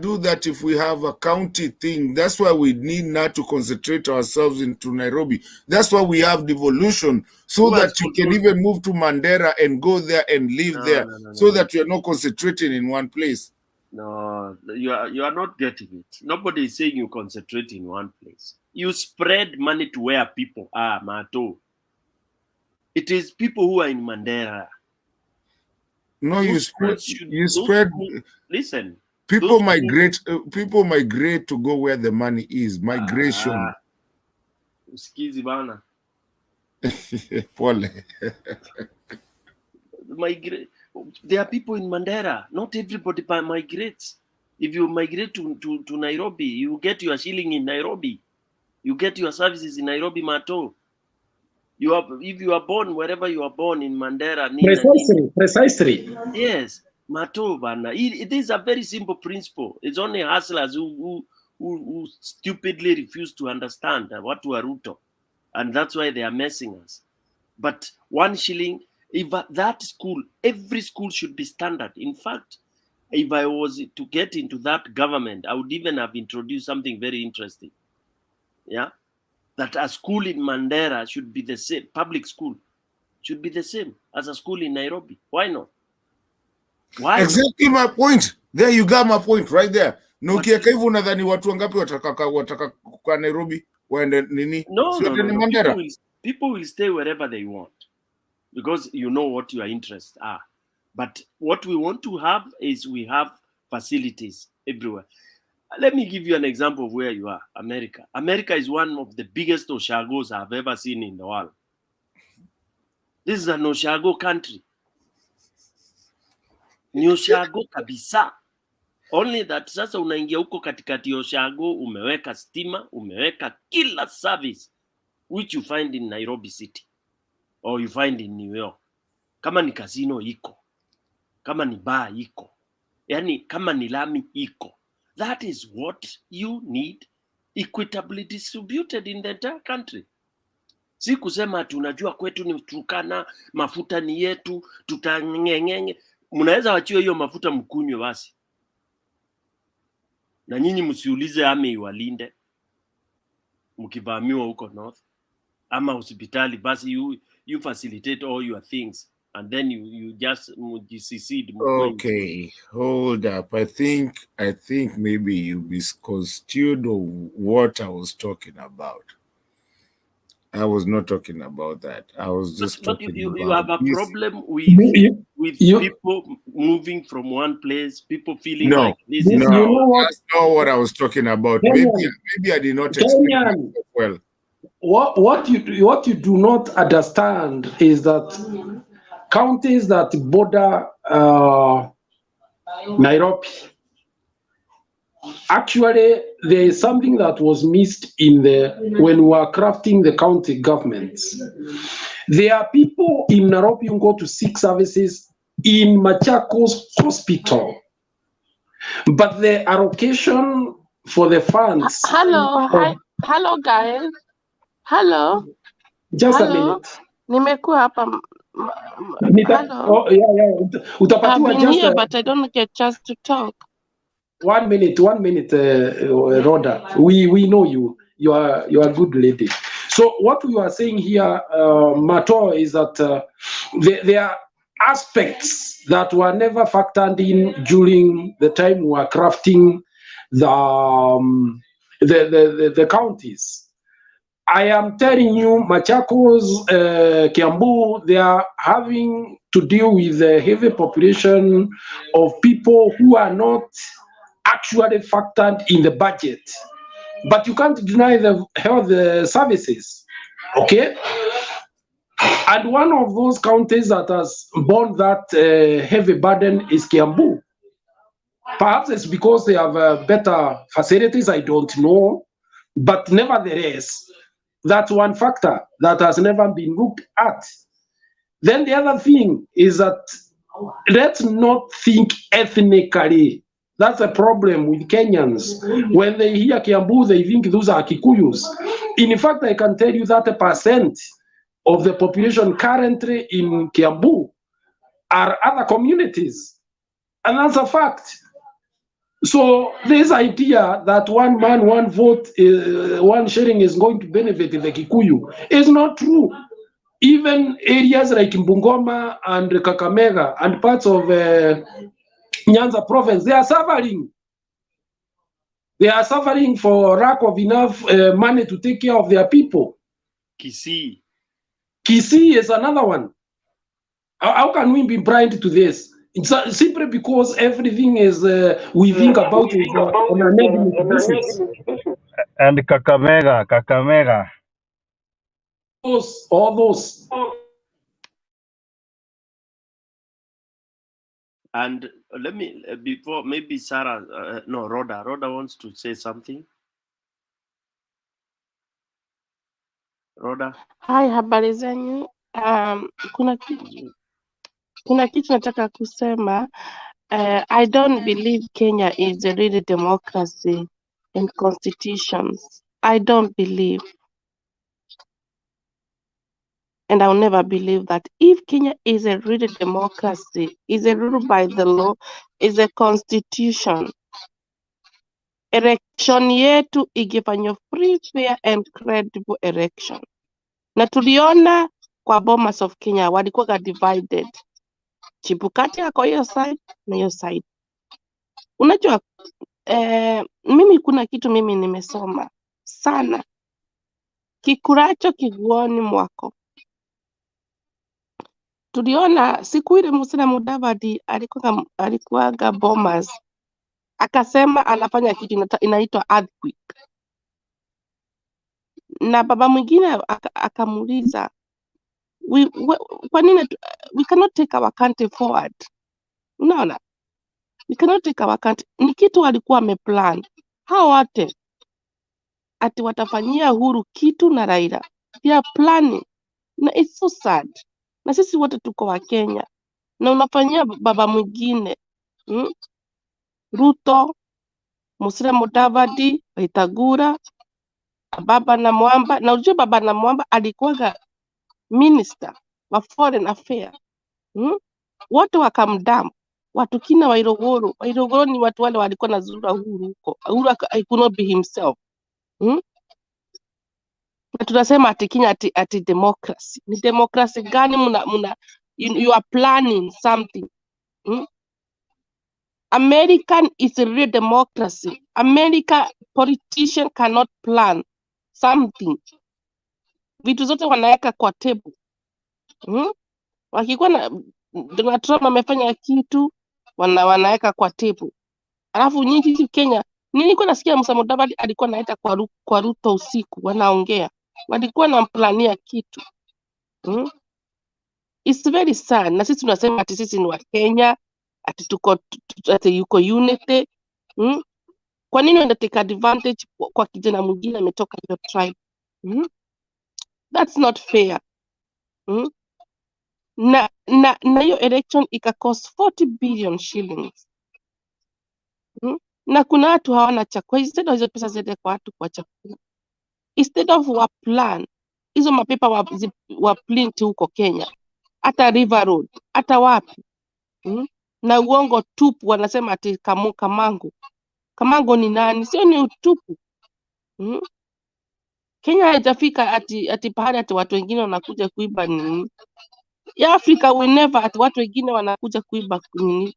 do that if we have a county thing. That's why we need not to concentrate ourselves into Nairobi. That's why we have devolution, so that you can even move to Mandera and go there and live there, so that you are not concentrating in one place. No, you are not getting it. Nobody is saying you concentrate in one place. You spread money to where people are, Mato. It is people who are in Mandera. No, you spread. Listen. People migrate. People migrate to go where the money is. Migration. Usikizi bana. Pole. There are people in Mandera. Not everybody migrates. If you migrate to Nairobi, you get your shilling in Nairobi. You get your services in Nairobi, Mato. If you are born wherever you are born in Mandera. Precisely. Yes, Mato bana. It is a very simple principle. It's only hustlers who stupidly refuse to understand what to a ruto, and that's why they are messing us. But 1 shilling, if that school, every school should be standard. In fact, if I was to get into that government, I would even have introduced something very interesting. Yeah, that a school in Mandera should be the same, public school should be the same as a school in Nairobi. Why not? Why? Exactly my point. There you got my point right there. No, ukiweka hivyo unadhani watu wangapi wataka kwa Nairobi waende nini? No. People will stay wherever they want. because you know what your interests are. But what we want to have is we have facilities everywhere. Let me give you an example of where you are, America. America is one of the biggest oshagos I've ever seen in the world. This is an oshago country. Ni oshago kabisa. Only that sasa unaingia huko katikati oshago, umeweka stima, umeweka kila service which you find in Nairobi City or you find in New York. Kama ni casino iko, kama ni bar iko, yani kama ni lami iko. That is what you need, equitably distributed in the entire country. Si kusema tunajua kwetu ni Turkana, mafuta ni yetu, tutangengenge. Mnaweza wachiwe hiyo mafuta mkunywe basi. Na nyinyi msiulize ame iwalinde mkivamiwa huko north. Ama hospitali basi you facilitate all your things and then you just secede. Okay, hold up. I think maybe you misconstrued what I was talking about. I was not talking about that. I was just talking about you have a this. problem with people moving from one place, people feeling like this is that's not what I was talking about. Maybe I did not explain myself well. What you do not understand is that counties that border Nairobi, actually there is something that was missed when we were crafting the county governments. There are people in Nairobi who go to seek services in Machakos Hospital, but the allocation for the funds. Hello guys. Hello. Just a minute. Nimekuwa hapa. Hello. I've been here, but I don't get a chance to talk. 1 minute, Rhoda. We know you. You are a good lady. So what we are saying here, Mato, is that there are aspects that were never factored in during the time we were crafting the counties. I am telling you, Machakos, Kiambu, they are having to deal with a heavy population of people who are not actually factored in the budget. But you can't deny the health services, okay? And one of those counties that has borne that heavy burden is Kiambu. Perhaps it's because they have better facilities, I don't know. But nevertheless, that's one factor that has never been looked at. Then the other thing is that let's not think ethnically. That's a problem with Kenyans. When they hear Kiambu, they think those are Kikuyus. In fact, I can tell you that 30% of the population currently in Kiambu are other communities. And that's a fact. So this idea that one man, one vote, one sharing is going to benefit the Kikuyu is not true. Even areas like Mbungoma and Kakamega and parts of Nyanza province, they are suffering. They are suffering for lack of enough money to take care of their people. Kisii is another one. How can we be blind to this? It's simply because everything is we think about it on a negative basis. And Kakamega. All those. And let me, before maybe Sarah, Rhoda wants to say something. Rhoda. Hi, habari zenyu. Kuna kitu nataka kusema. I don't believe Kenya is a real democracy and constitutions. I don't believe. And I'll never believe that. If Kenya is a real democracy, is a rule by the law, is a constitution, election yetu igefanywa free, fair and credible election. Na tuliona kwa Bomas of Kenya walikuwa divided. Chibukati ako hiyo side na hiyo side. Unajua mimi kuna kitu mimi nimesoma sana. Kikuracho kiguoni mwako. tuliona siku ile Musalia Mudavadi alikuwaga Bomas, akasema anafanya kitu inaitwa earthquake, na baba mwingine akamuuliza kwa nini we cannot take our country forward. Unaona, we cannot take our country. Ni kitu walikuwa wameplan hao wote ati watafanyia Uhuru kitu na Raila. They are planning, na it's so sad. Na sisi wote tuko wa Kenya na unafanyia baba mwingine Ruto, Musalia Mudavadi, Waitagura, baba na Mwamba. Na unajua baba na Mwamba alikuwaga minister wa foreign affairs. Wote wakamdamu watu kina Wairogoro. Wairogoro ni watu wale walikuwa na zura Uhuru huko. Uhuru I could not be himself. Na tunasema ati Kenya ati democracy. Ni democracy gani you are planning something? American is a real democracy. America politician cannot plan something. Vitu zote wanaweka kwa table. Wakikuwa na Donald Trump amefanya kitu wanaweka kwa table. Alafu nyinyi Kenya, nilikuwa nasikia Musalia Mudavadi alikuwa anaenda kwa Ruto usiku wanaongea. Walikuwa namplania kitu. It's very sad. Na sisi tunasema ati sisi ni wa Kenya, ati yuko unity. Kwa nini wenda take advantage kwa kijana mwingine ametoka hiyo tribe? That's not fair. Na hiyo election ikakost 40 billion shillings. Na kuna watu hawana chakula. Instead of hizo pesa ziende kwa watu kwa chakula, instead of wa plan hizo mapepa wa print huko Kenya, hata River Road, hata wapi. Na uongo tupu wanasema ati Kamango ni nani? Sio, ni utupu. Kenya haijafika ati pahali ati watu wengine wanakuja kuiba nini. Ya Afrika we never ati watu wengine wanakuja kuiba nini.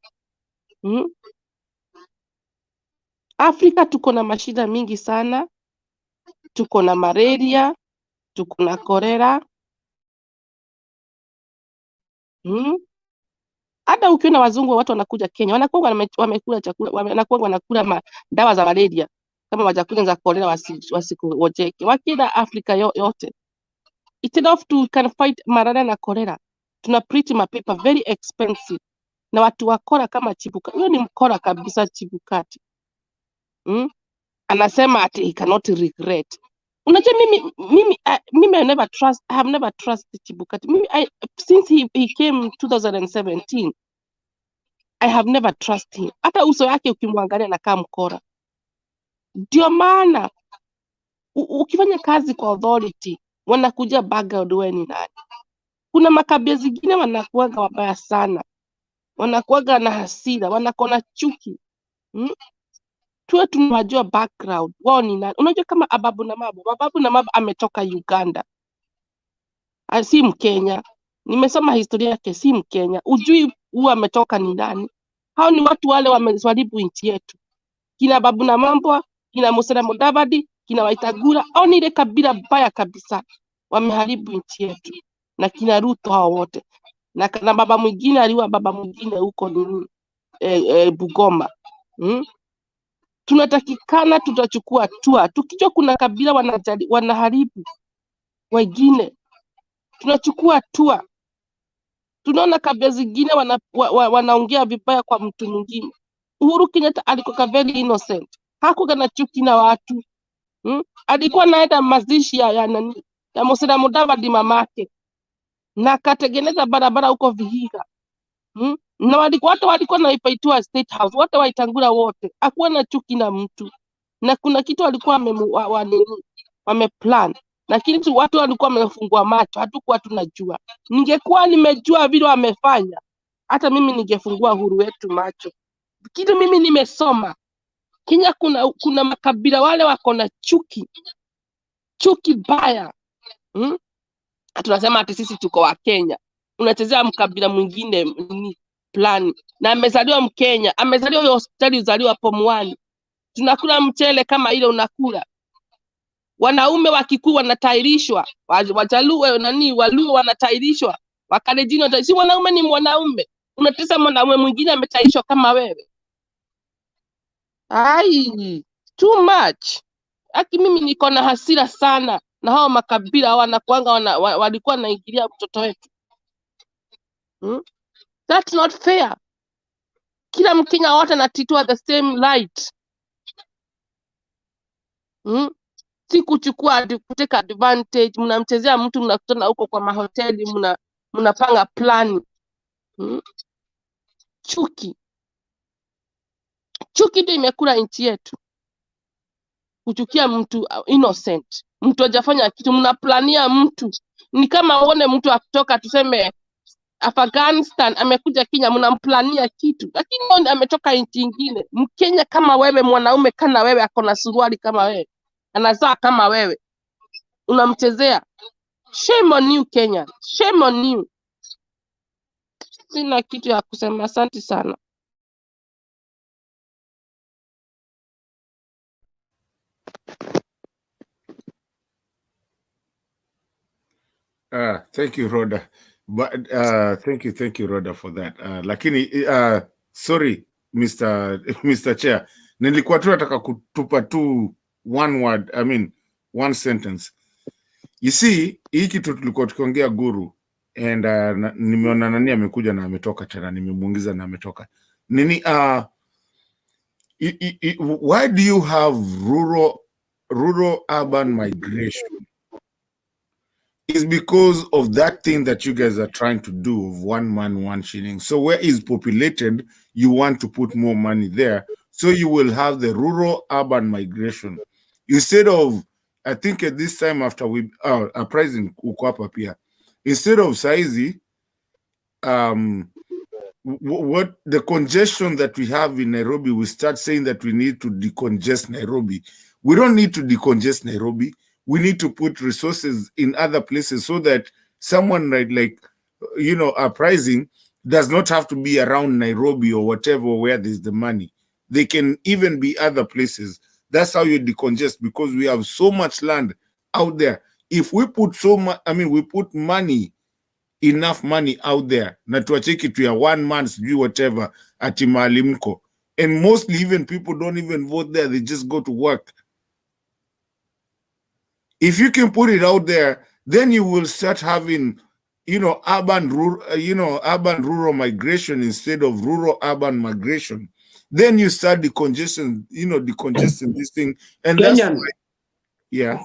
Afrika tuko na mashida mingi sana. Tuko na malaria, tuko na kolera. Hata ukiona wazungu watu wanakuja Kenya, wanakuwa wamekula chakula, wanakuwa wanakula dawa za malaria kama wajakuja za kolera wasikojeke. Wakida Afrika yote. It's enough to can fight malaria na kolera. Tuna print mapepa very expensive. Na watu wakora kama Chibuka. Huyo ni mkora kabisa Chibukati. Anasema ati he cannot regret. Unajua mimi I have never trusted Chibukati. Since he came 2017, I have never trusted him. Hata uso yake ukimwangalia na kama mkora. Ndio maana ukifanya kazi kwa authority wanakuja background wewe ni nani. Kuna makabila zingine wanakuaga wabaya sana. Wanakuaga na hasira, wanakona chuki. Tuwe tunajua background wao ni nani. Unajua kama Ababu na Mabu ametoka Uganda. Si Mkenya. Nimesoma historia yake, si Mkenya. Ujui huwa ametoka ni nani. Hao ni watu wale wameharibu nchi yetu. Kina Babu na Mambo, kina Musalia Mudavadi, kina Waitagura, au ni ile kabila baya kabisa wameharibu nchi yetu. Na kina Ruto hao wote. Na baba mwingine aliwa baba mwingine huko nini Bugoma. Tunatakikana tutachukua hatua. Tukijua kuna kabila wanaharibu wengine, tunachukua hatua. Tunaona kabila zingine wanaongea vibaya kwa mtu mwingine. Uhuru Kenyatta alikuwa very innocent. Hakuwa na chuki na watu. Alikuwa naenda mazishi ya Musalia Mudavadi mamake. Na akatengeneza barabara huko Vihiga. Na walikuwa naipaitiwa State House. Wote Waitangula wote. Hakuwa na chuki na mtu. Na kuna kitu walikuwa wameplan. Lakini watu walikuwa wamefungua macho. Hatukuwa tunajua. Ningekuwa nimejua vile wamefanya, hata mimi ningefungua Uhuru wetu macho. Kitu mimi nimesoma. Kenya kuna makabila wale wako na chuki. Chuki baya. Tunasema ati sisi tuko wa Kenya. Unachezea mkabila mwingine ni plan. Na amezaliwa Mkenya, amezaliwa hospitali uzaliwa hapo Mwani. Tunakula mchele kama ile unakula. Wanaume wa Kikuyu wanatairishwa, Wajaluo Waluo wanatairishwa, Wakalenjin si mwanaume ni mwanaume. Unatesa mwanaume mwingine ametaishwa kama wewe. Ai, too much. Aki mimi niko na hasira sana na hao makabila wanakuanga walikuwa naingilia mtoto wetu. That's not fair. Kila Mkenya wote anatitiwa the same light. Si kuchukua kuteka advantage, mnamchezea mtu, mnakutana huko kwa mahoteli, mnapanga plani. Chuki ndio imekula nchi yetu. Kuchukia mtu innocent, mtu hajafanya kitu, mnaplania mtu. Ni kama uone mtu akitoka tuseme Afghanistan amekuja Kenya, mnamplania kitu, lakini ametoka nchi nyingine. Mkenya kama wewe, mwanaume kana wewe, ako na suruali kama wewe, anazaa kama wewe, unamchezea. Shame on you Kenya, shame on you. Sina kitu ya kusema, asante sana. Thank you, Rhoda. But thank you, Rhoda, for that. Lakini sorry, Mr. Chair, nilikuwa tu nataka kutupa tu one sentence. You see, hii kitu tulikuwa tukiongea Guru, and nimeona nani amekuja na ametoka tena, nimemuingiza na ametoka. Nini why do you have rural urban migration? Is because of that thing that you guys are trying to do of 1 man, 1 shilling. So where is populated, you want to put more money there. So you will have the rural urban migration. Instead of, I think at this time after we pricing uko here, instead of saizi, what the congestion that we have in Nairobi, we start saying that we need to decongest Nairobi. We don't need to decongest Nairobi. We need to put resources in other places so that someone like pricing does not have to be around Nairobi or whatever where there's the money. They can even be other places. That's how you decongest, because we have so much land out there. If we put we put money, enough money out there, na tuacheki tu ya 1 month, do whatever at Malimko, and mostly even people don't even vote there, they just go to work. If you can put it out there, then you will start having, urban rural migration instead of rural urban migration. Then you start decongesting this thing, and Kenyan. that's why, yeah.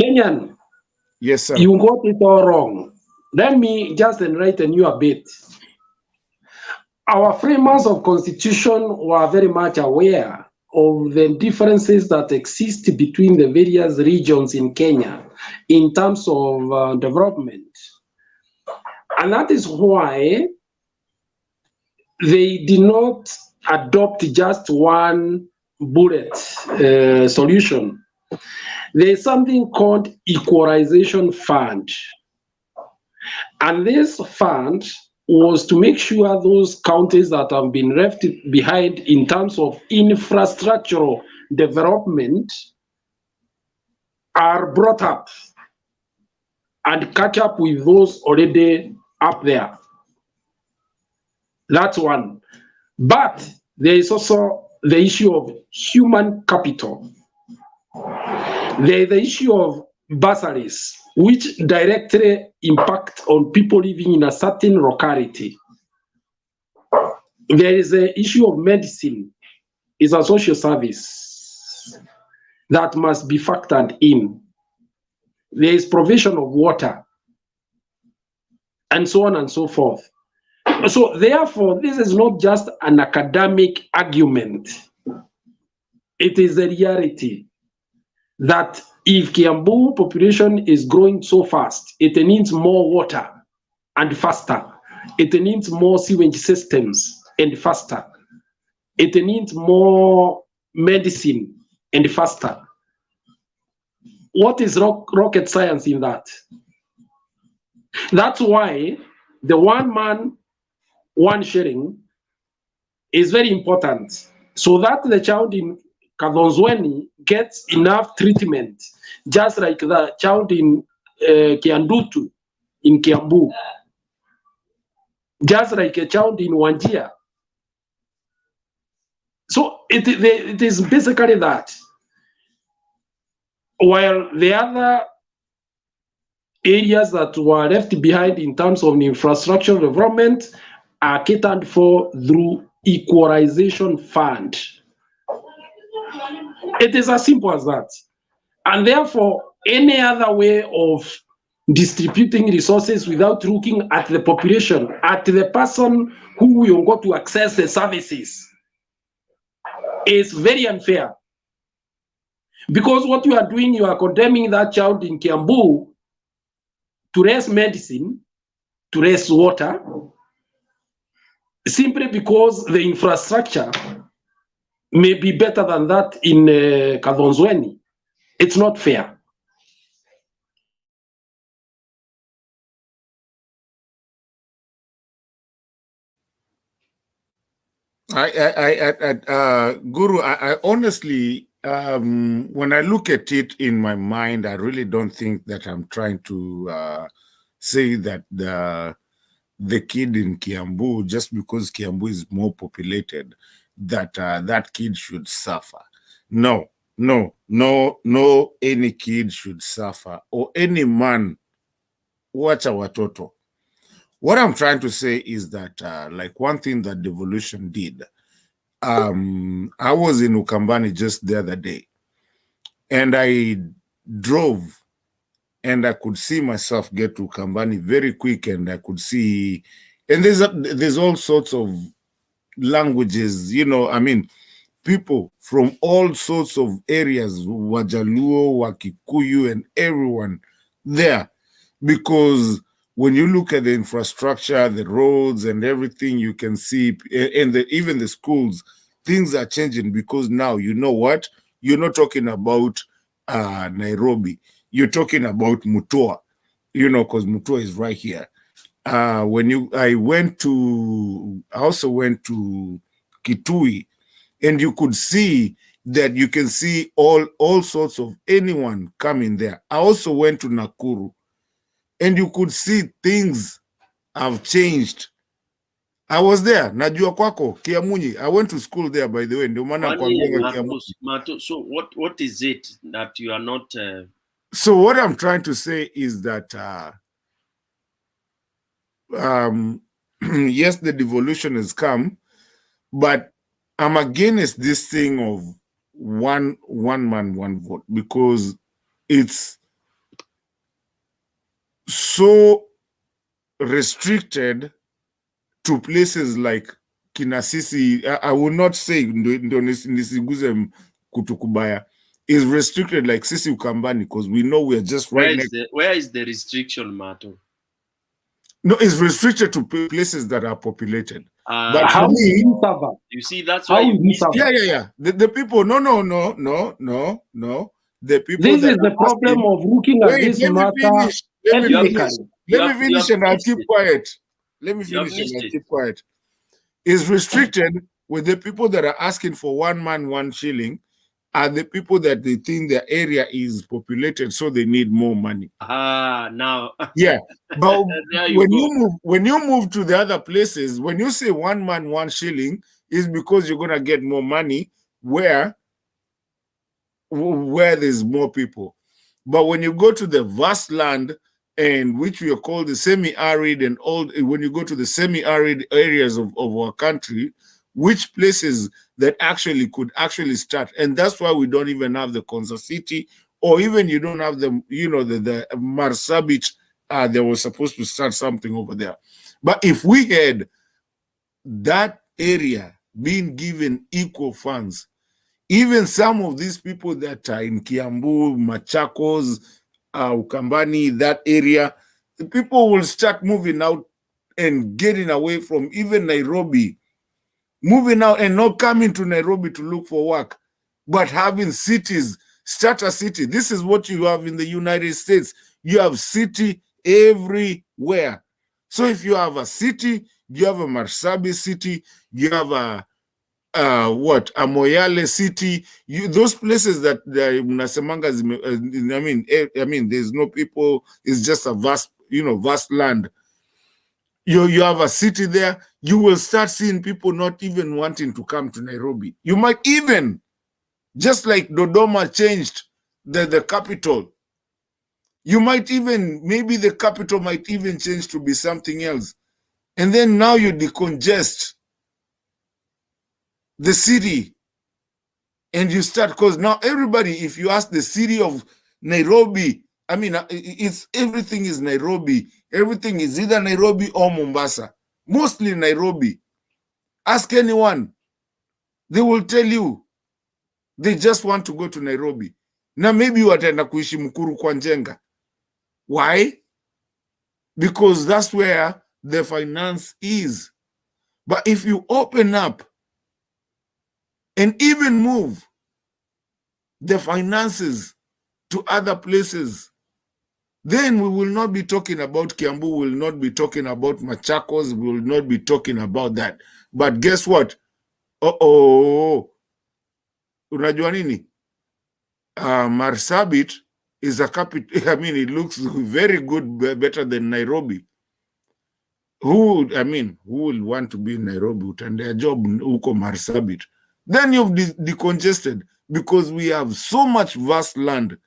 Kenyan. Yes, sir. You got it all wrong. Let me just enlighten you a bit. Our framers of Constitution were very much aware of the differences that exist between the various regions in Kenya in terms of development. And that is why they did not adopt just one bullet solution. There is something called Equalization Fund. And this fund was to make sure those counties that have been left behind in terms of infrastructural development are brought up and catch up with those already up there. That's one. But there is also the issue of human capital. There is the issue of bursaries, which directly impact on people living in a certain locality. There is the issue of medicine. It's a social service that must be factored in. There is provision of water, and so on and so forth. So therefore, this is not just an academic argument. It is a reality that if Kiambu population is growing so fast, it needs more water and faster. It needs more sewage systems and faster. It needs more medicine and faster. What is rocket science in that? That's why the 1 man, 1 shilling is very important, so that the child in Kadhonzweni gets enough treatment, just like the child in Kiandutu in Kiambu. just like a child in Wajir. So it is basically that. While the other areas that were left behind in terms of infrastructure development are catered for through equalization fund. It is as simple as that. And therefore, any other way of distributing resources without looking at the population, at the person who will go to access the services, is very unfair. Because what you are doing, you are condemning that child in Kiambu to raise medicine, to raise water, simply because the infrastructure may be better than that in Kadhonzweni. It's not fair. Guru, I honestly, when I look at it in my mind, I really don't think that I'm trying to say that the kid in Kiambu, just because Kiambu is more populated, that that kid should suffer. No, any kid should suffer, or any man. Watch our watoto. What I'm trying to say is that, like one thing that devolution did, I was in Ukambani just the other day, and I drove, and I could see myself get to Ukambani very quick, and I could see, and there's all sorts of languages, you know, I mean, people from all sorts of areas, Wajaluo, Wakikuyu, and everyone there, because when you look at the infrastructure, the roads and everything, you can see, and even the schools, things are changing, because now, you know what? You're not talking about Nairobi. You're talking about Mutua, you know, because Mutua is right here. I also went to Kitui, and you could see that you can see all sorts of anyone coming there. I also went to Nakuru, and you could see things have changed. I was there, najua kwako, Kiamunyi. I went to school there, by the way. Ndio maana nakwambia Kiamunyi. So what is it that you are not... So what I'm trying to say is that, yes, the devolution has come, but I'm against this thing of one man, one vote, because it's so restricted to places like Kinasisi. I will not say Nisiguze Kutukubaya is restricted like Sisi Ukambani, because we know we're just right next. Where is the restriction, Mato? No, it's restricted to places that are populated. But how for me, you see, that's why yeah. The people, no. The people. This is the problem of looking at this matter. Let me finish and I'll keep quiet. Let me finish and I'll keep quiet. Is restricted with the people that are asking for 1 man, 1 shilling, are the people that they think their area is populated, so they need more money. Now. Yeah, but when you move to the other places, when you say 1 man, 1 shilling, is because you're gonna get more money where there's more people. But when you go to the vast land, and which we are called the semi-arid, and all, when you go to the semi-arid areas of our country, which places that actually could actually start, and that's why we don't even have the Konza City, or even you don't have the, you know, the Marsabit. They were supposed to start something over there. But if we had that area being given equal funds, even some of these people that are in Kiambu, Machakos, Ukambani, that area, the people will start moving out and getting away from even Nairobi, moving out and not coming to Nairobi to look for work, but having cities, start a city. This is what you have in the United States. You have city everywhere. So if you have a city, you have a Marsabit city, you have a Moyale city, those places that Nasemanga, I mean, there's no people, it's just a vast, vast land. You have a city there, you will start seeing people not even wanting to come to Nairobi. You might even, just like Dodoma changed the capital, you might even, maybe the capital might even change to be something else. And then now you decongest the city and you start, because now everybody, if you ask the city of Nairobi, I mean, it's everything is Nairobi. Everything is either Nairobi or Mombasa. Mostly Nairobi. Ask anyone. They will tell you they just want to go to Nairobi. Now maybe wataenda kuishi Mukuru kwa Njenga. Why? Because that's where the finance is. But if you open up and even move the finances to other places, then we will not be talking about Kiambu, we will not be talking about Machakos, we will not be talking about that. But guess what? Unajua nini? Marsabit is a capital. I mean, it looks very good, better than Nairobi. Who will want to be in Nairobi and their job uko Marsabit? Then you've decongested, because we have so much vast land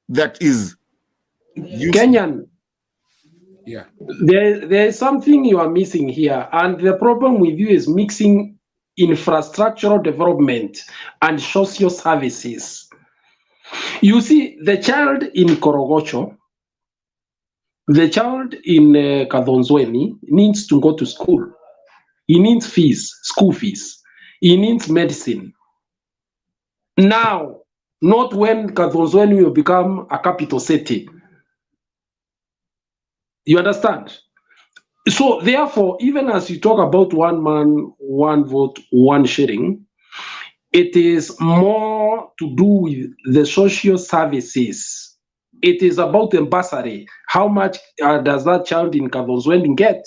that is Kenyan. Yeah. There is something you are missing here, and the problem with you is mixing infrastructural development and social services. You see, the child in Korogocho, the child in Kadhonzweni needs to go to school. He needs fees, school fees. He needs medicine. Now, not when Kadhonzweni will become a capital city. You understand? So therefore, even as you talk about one man, one vote, one sharing, it is more to do with the social services. It is about the bursary. How much does that child in Kadhonzweni get?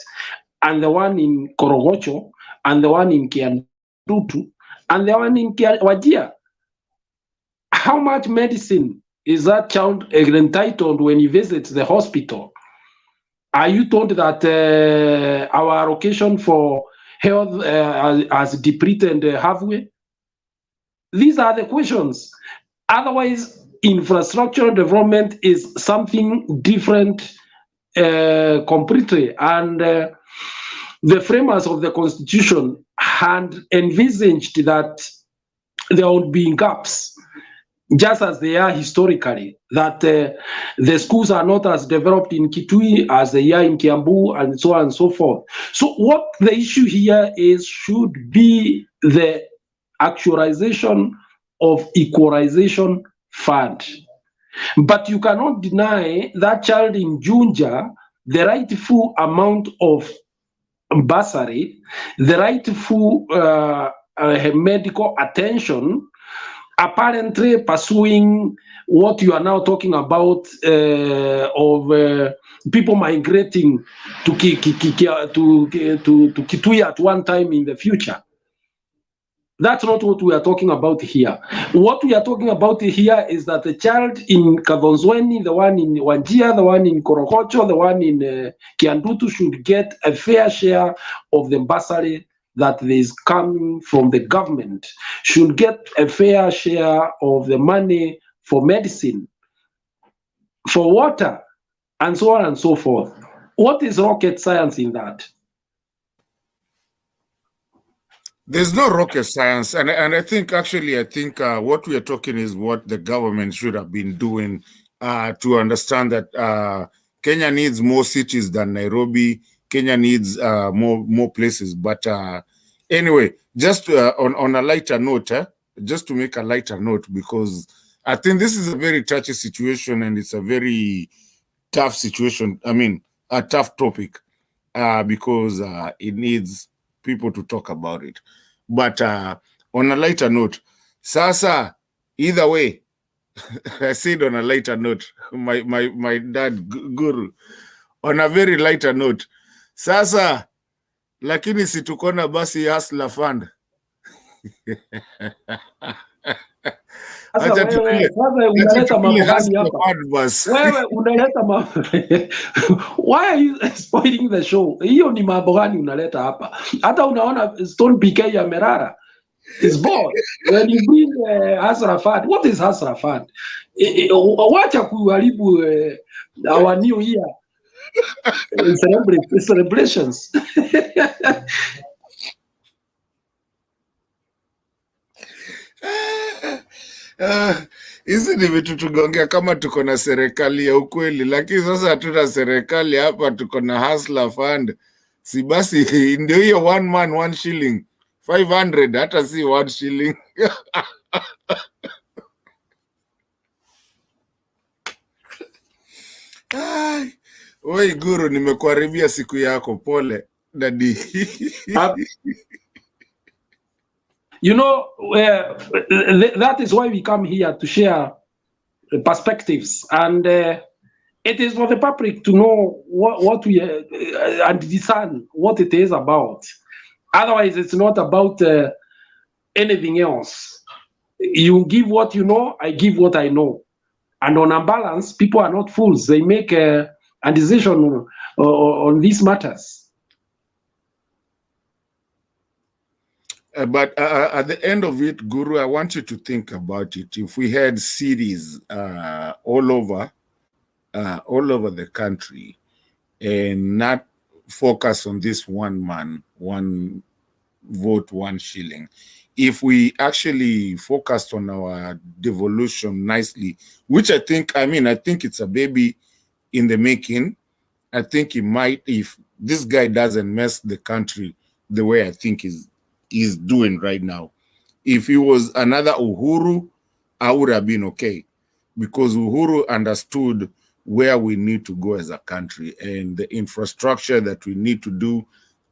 And the one in Korogocho, and the one in Kiandutu, and the one in Wajir. How much medicine is that child entitled when he visits the hospital? Are you told that our allocation for health has depleted halfway? These are the questions. Otherwise, infrastructural development is something different completely. And the framers of the Constitution had envisaged that there would be gaps, just as they are historically, that the schools are not as developed in Kitui as they are in Kiambu, and so on and so forth. So what the issue here is should be the actualization of equalization fund. But you cannot deny that child in Junja the rightful amount of bursary, the rightful medical attention, apparently pursuing what you are now talking about of people migrating to Kitui at one time in the future. That's not what we are talking about here. What we are talking about here is that the child in Kadhonzweni, the one in Wajir, the one in Korogocho, the one in Kiandutu should get a fair share of the bursary that is coming from the government, should get a fair share of the money for medicine, for water, and so on and so forth. What is rocket science in that? There's no rocket science, and I think what we are talking is what the government should have been doing to understand that Kenya needs more cities than Nairobi. Kenya needs more places. But anyway, just on a lighter note, just to make a lighter note, because I think this is a very touchy situation and it's a very tough situation. I mean, a tough topic because it needs people to talk about it. But on a lighter note, Sasa, either way, I said on a lighter note, my dad, Guru, on a very lighter note, Sasa, lakini situkona basi hustler fund. Sasa wewe unaleta mambo gani hapa? Wewe unaleta mambo. Why are you spoiling the show? Hiyo ni mambo gani unaleta hapa? Hata unaona Stone PK ya Merara is bored. When you bring Hasrafat, what is Hasrafat? Wacha kuharibu our new year celebrations. Hizi ni vitu tugongea kama tuko na serikali ya ukweli, lakini sasa hatuna serikali hapa, tuko na hustler fund. Si basi ndio hiyo one man one shilling 500, hata si one shilling. Oi Guru, nimekuharibia siku yako, pole dadi. You know, that is why we come here to share perspectives, and it is for the public to know what we and discern what it is about. Otherwise, it's not about anything else. You give what you know, I give what I know, and on a balance, people are not fools. They make a decision on these matters. But at the end of it, Guru, I want you to think about it. If we had cities all over the country and not focus on this one man, one vote, one shilling, if we actually focused on our devolution nicely, which I think it's a baby in the making. I think it might, if this guy doesn't mess the country the way I think he's doing right now. If he was another Uhuru, I would have been okay, because Uhuru understood where we need to go as a country and the infrastructure that we need to do.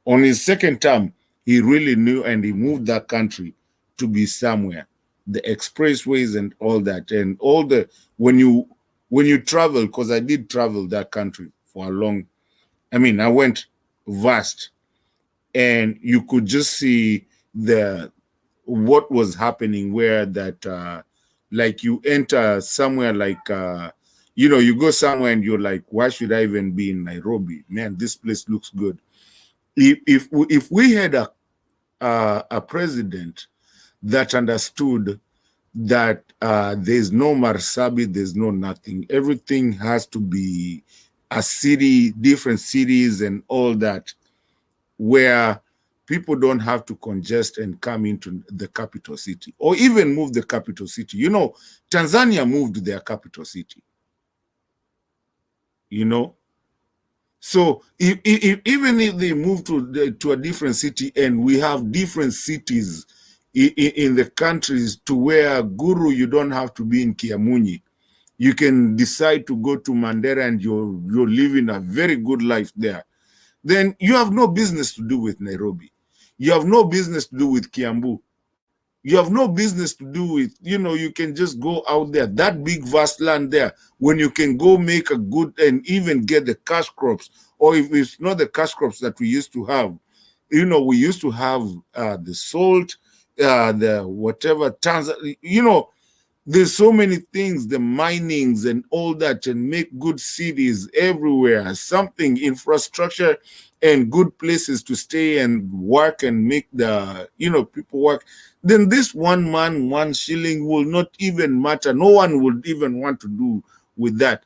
On his second term, he really knew, and he moved that country to be somewhere. The expressways and all that, and all the when you travel, because I did travel that country for a long. I went vast, and you could just see what was happening where that like you enter somewhere like you go somewhere and you're like, why should I even be in Nairobi? Man, this place looks good. If we had a president that understood that there's no Marsabit, there's no nothing, everything has to be a city, different cities and all that, where people don't have to congest and come into the capital city, or even move the capital city. Tanzania moved their capital city. So even if they move to a different city, and we have different cities in the countries, to where, Guru, you don't have to be in Kiamunyi. You can decide to go to Mandera and you're living a very good life there. Then you have no business to do with Nairobi. You have no business to do with Kiambu. You have no business to do with, you can just go out there, that big vast land there, when you can go make a good and even get the cash crops. Or if it's not the cash crops that we used to have, we used to have the salt, the whatever, Tanzania, there's so many things, the minings and all that, and make good cities everywhere, something, infrastructure and good places to stay and work and make the, people work. Then this one man, one shilling will not even matter. No one would even want to do with that.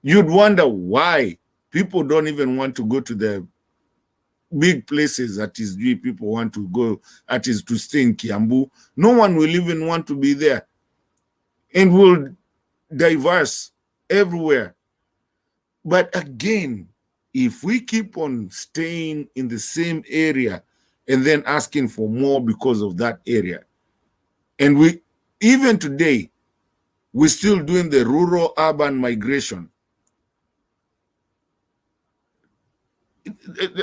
You'd wonder why people don't even want to go to the big places that is people want to go, that is to stay in Kiambu. No one will even want to be there. And will diverse everywhere. But again, if we keep on staying in the same area and then asking for more because of that area, and we, even today, we're still doing the rural-urban migration.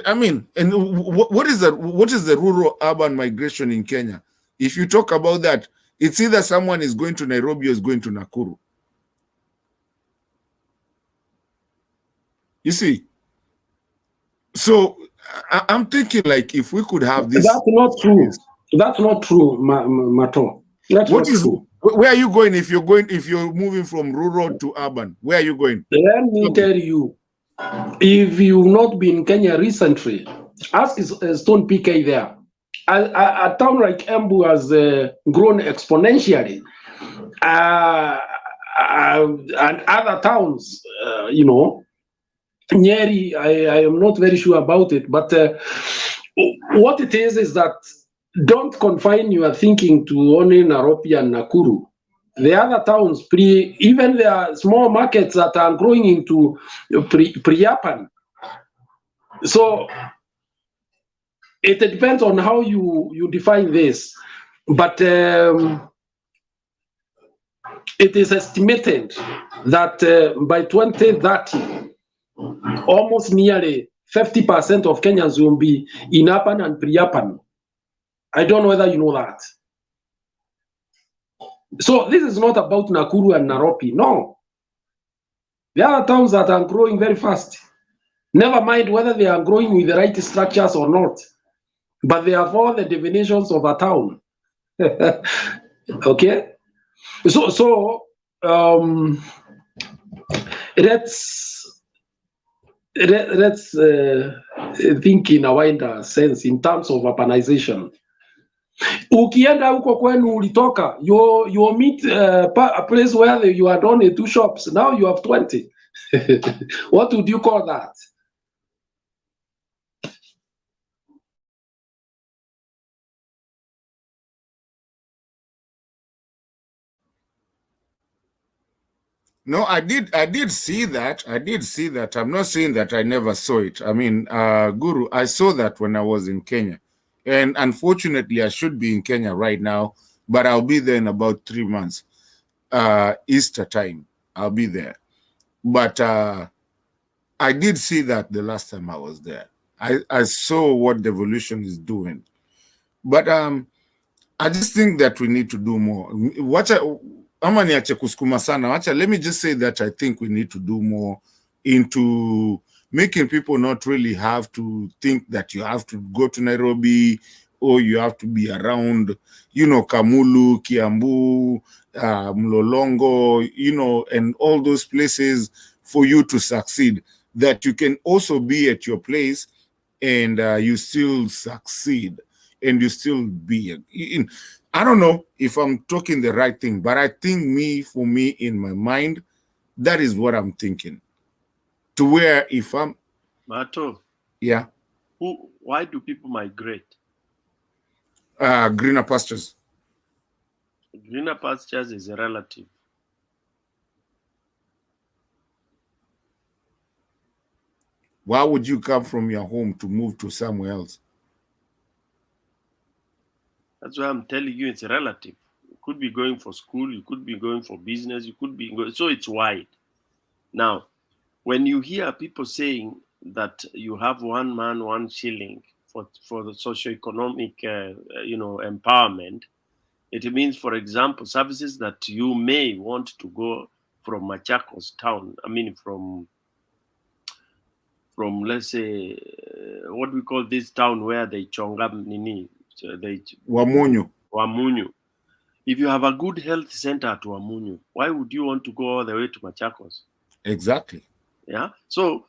And what is the rural-urban migration in Kenya? If you talk about that, it's either someone is going to Nairobi or is going to Nakuru. You see? So I'm thinking, like, if we could have this. That's not true. That's not true, Mato. That's not true. Where are you going if you're moving from rural to urban? Where are you going? Let me tell you, if you've not been in Kenya recently, ask Stone PK there. A town like Embu has grown exponentially. And other towns, Nyeri, I am not very sure about it, but what it is that don't confine your thinking to only Nairobi and Nakuru. The other towns, even there are small markets that are growing into pre-urban. So it depends on how you define this, but it is estimated that by 2030, almost nearly 50% of Kenyans will be in urban and pre-urban. I don't know whether you know that. So this is not about Nakuru and Nairobi, no. There are towns that are growing very fast. Never mind whether they are growing with the right structures or not, but they have all the definitions of a town. Okay? So let's think in a wider sense in terms of urbanization. Ukienda huko kwenu ulitoka, you meet a place where you had only 2 shops, now you have 20. What would you call that? No, I did see that. I'm not saying that I never saw it. I mean, Guru, I saw that when I was in Kenya. And unfortunately, I should be in Kenya right now, but I'll be there in about 3 months. Easter time, I'll be there. But I did see that the last time I was there. I saw what devolution is doing. But I just think that we need to do more. Let me just say that I think we need to do more into making people not really have to think that you have to go to Nairobi or you have to be around, Kamulu, Kiambu, Mlolongo, and all those places for you to succeed. That you can also be at your place and you still succeed and you still be in. I don't know if I'm talking the right thing, but I think for me, in my mind, that is what I'm thinking. To where if I'm... Mato. Yeah. Why do people migrate? Greener pastures. Greener pastures is a relative. Why would you come from your home to move to somewhere else? That's why I'm telling you it's a relative. You could be going for school, you could be going for business, you could be going, so it's wide. Now, when you hear people saying that you have 1 man, 1 shilling for the socioeconomic, empowerment, it means, for example, services that you may want to go from Machakos town, from let's say, what we call this town where they chonga nini, Wamunyu. If you have a good health center at Wamunyu, why would you want to go all the way to Machakos? Exactly. Yeah. So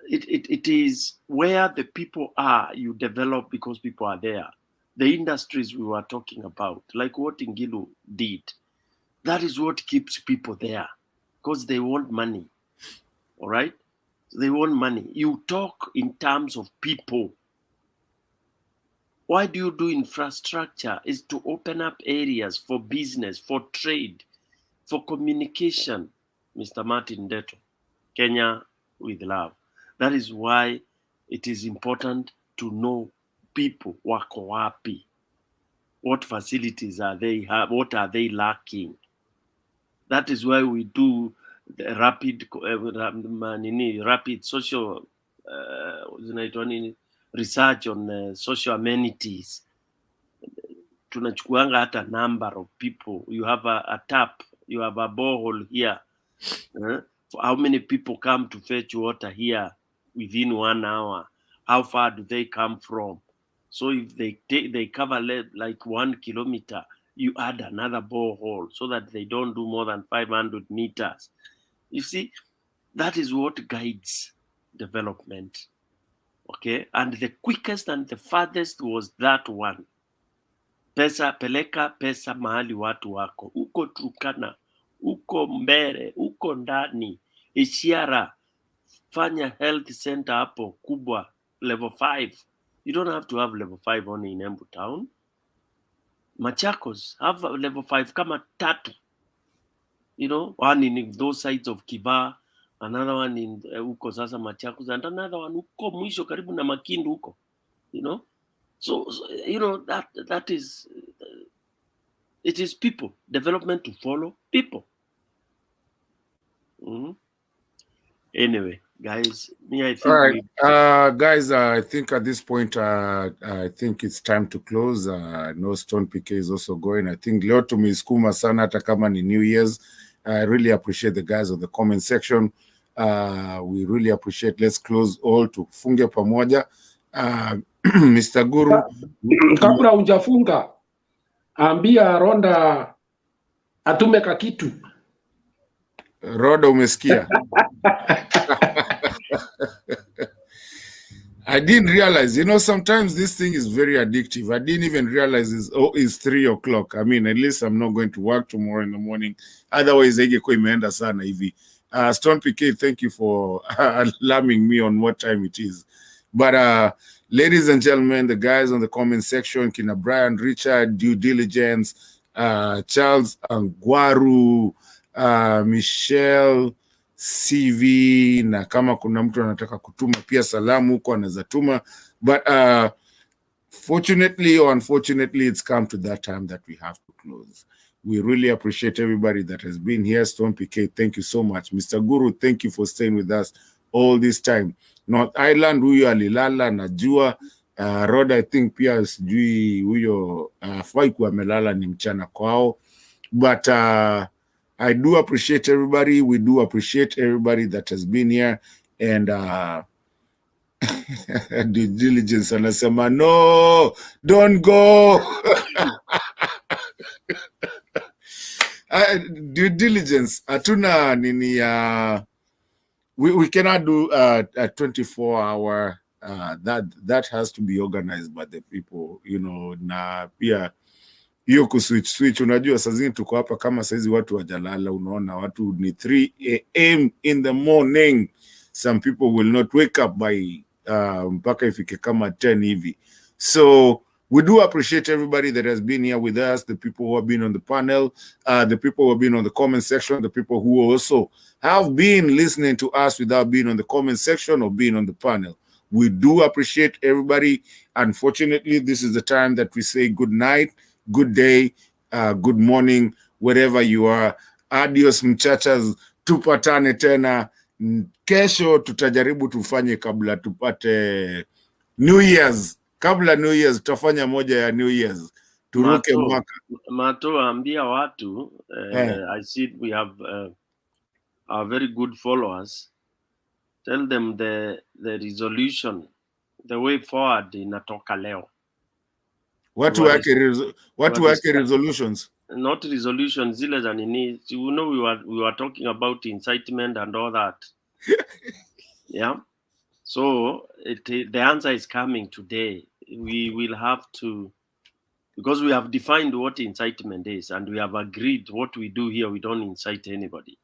it is where the people are, you develop because people are there. The industries we were talking about, like what Ngilu did, that is what keeps people there because they want money. All right? They want money. You talk in terms of people. Why do you do infrastructure? Is to open up areas for business, for trade, for communication. Mr. Martin Deto, Kenya with love. That is why it is important to know people wako wapi. What facilities are they have? What are they lacking? That is why we do the rapid social research on social amenities. Tunachukuanga hata number of people. You have a tap, you have a borehole here. For how many people come to fetch water here within 1 hour? How far do they come from? So if they cover like 1 kilometer, you add another borehole so that they don't do more than 500 meters. You see, that is what guides development. Okay, and the quickest and the farthest was that one. Pesa, peleka pesa mahali watu wako. Uko Turkana, uko Mbere, uko ndani, Ishiara, fanya health center hapo kubwa, level 5. You don't have to have level 5 only in Embu town. Machakos have a level 5 kama 3. You know, one in those sides of Kiba, another one in uko sasa Machakos, and another one uko mwisho karibu na Makindu uko. You know, so you know that is it is people development to follow people. Anyway, guys, me I think. All right, guys. I think at this point, I think it's time to close. No Stone PK is also going. I think leo tumeiskuma sana hata kama ni New Year's. I really appreciate the guys of the comment section. We really appreciate. Let's close all tufunge pamoja. Mr. Guru, kabla hujafunga ambia Ronda atume kakitu. Roda umesikia? I didn't realize, you know, sometimes this thing is very addictive. I didn't even realize it's 3 o'clock. I mean, at least I'm not going to work tomorrow in the morning. Otherwise, ingekuwa imeenda sana hivi. Stone PK, thank you for alarming me on what time it is. But ladies and gentlemen, the guys on the comment section, Kina Brian, Richard, Due Diligence, Charles Angwaru, Michelle CV, na kama kuna mtu anataka kutuma pia salamu huko anaweza tuma. But fortunately or unfortunately, it's come to that time that we have to close. We really appreciate everybody that has been here. Stone PK, thank you so much. Mr. Guru, thank you for staying with us all this time. North Island, huyo alilala najua. Rod, I think pia sijui huyo Faiku amelala ni mchana kwao. But I do appreciate everybody. We do appreciate everybody that has been here. And due diligence anasema, no, don't go. Due diligence, atuna nini, we cannot do a 24-hour. That has to be organized by the people, you know, na pia hiyo kuswitch unajua saa zingine tuko hapa kama saizi watu wajalala, unaona watu ni 3 a.m. in the morning. Some people will not wake up by mpaka ifike kama 10 hivi. So we do appreciate everybody that has been here with us, the people who have been on the panel, the people who have been on the comment section, the people who also have been listening to us without being on the comment section or being on the panel. We do appreciate everybody. Unfortunately, this is the time that we say good night, good day, good morning, wherever you are. Adios mchachas, tupatane tena. Kesho tutajaribu tufanye kabla tupate New Year's. Kabla New Year's tutafanya moja ya New Year's. Turuke mwaka. Mato ambia watu, I see we have our very good followers. Tell them the resolution, the way forward inatoka leo. Watu wake resolutions. Not resolutions, zile za nini. You know, we were talking about incitement and all that. Yeah. So the answer is coming today. We will have to, because we have defined what incitement is, and we have agreed what we do here. We don't incite anybody.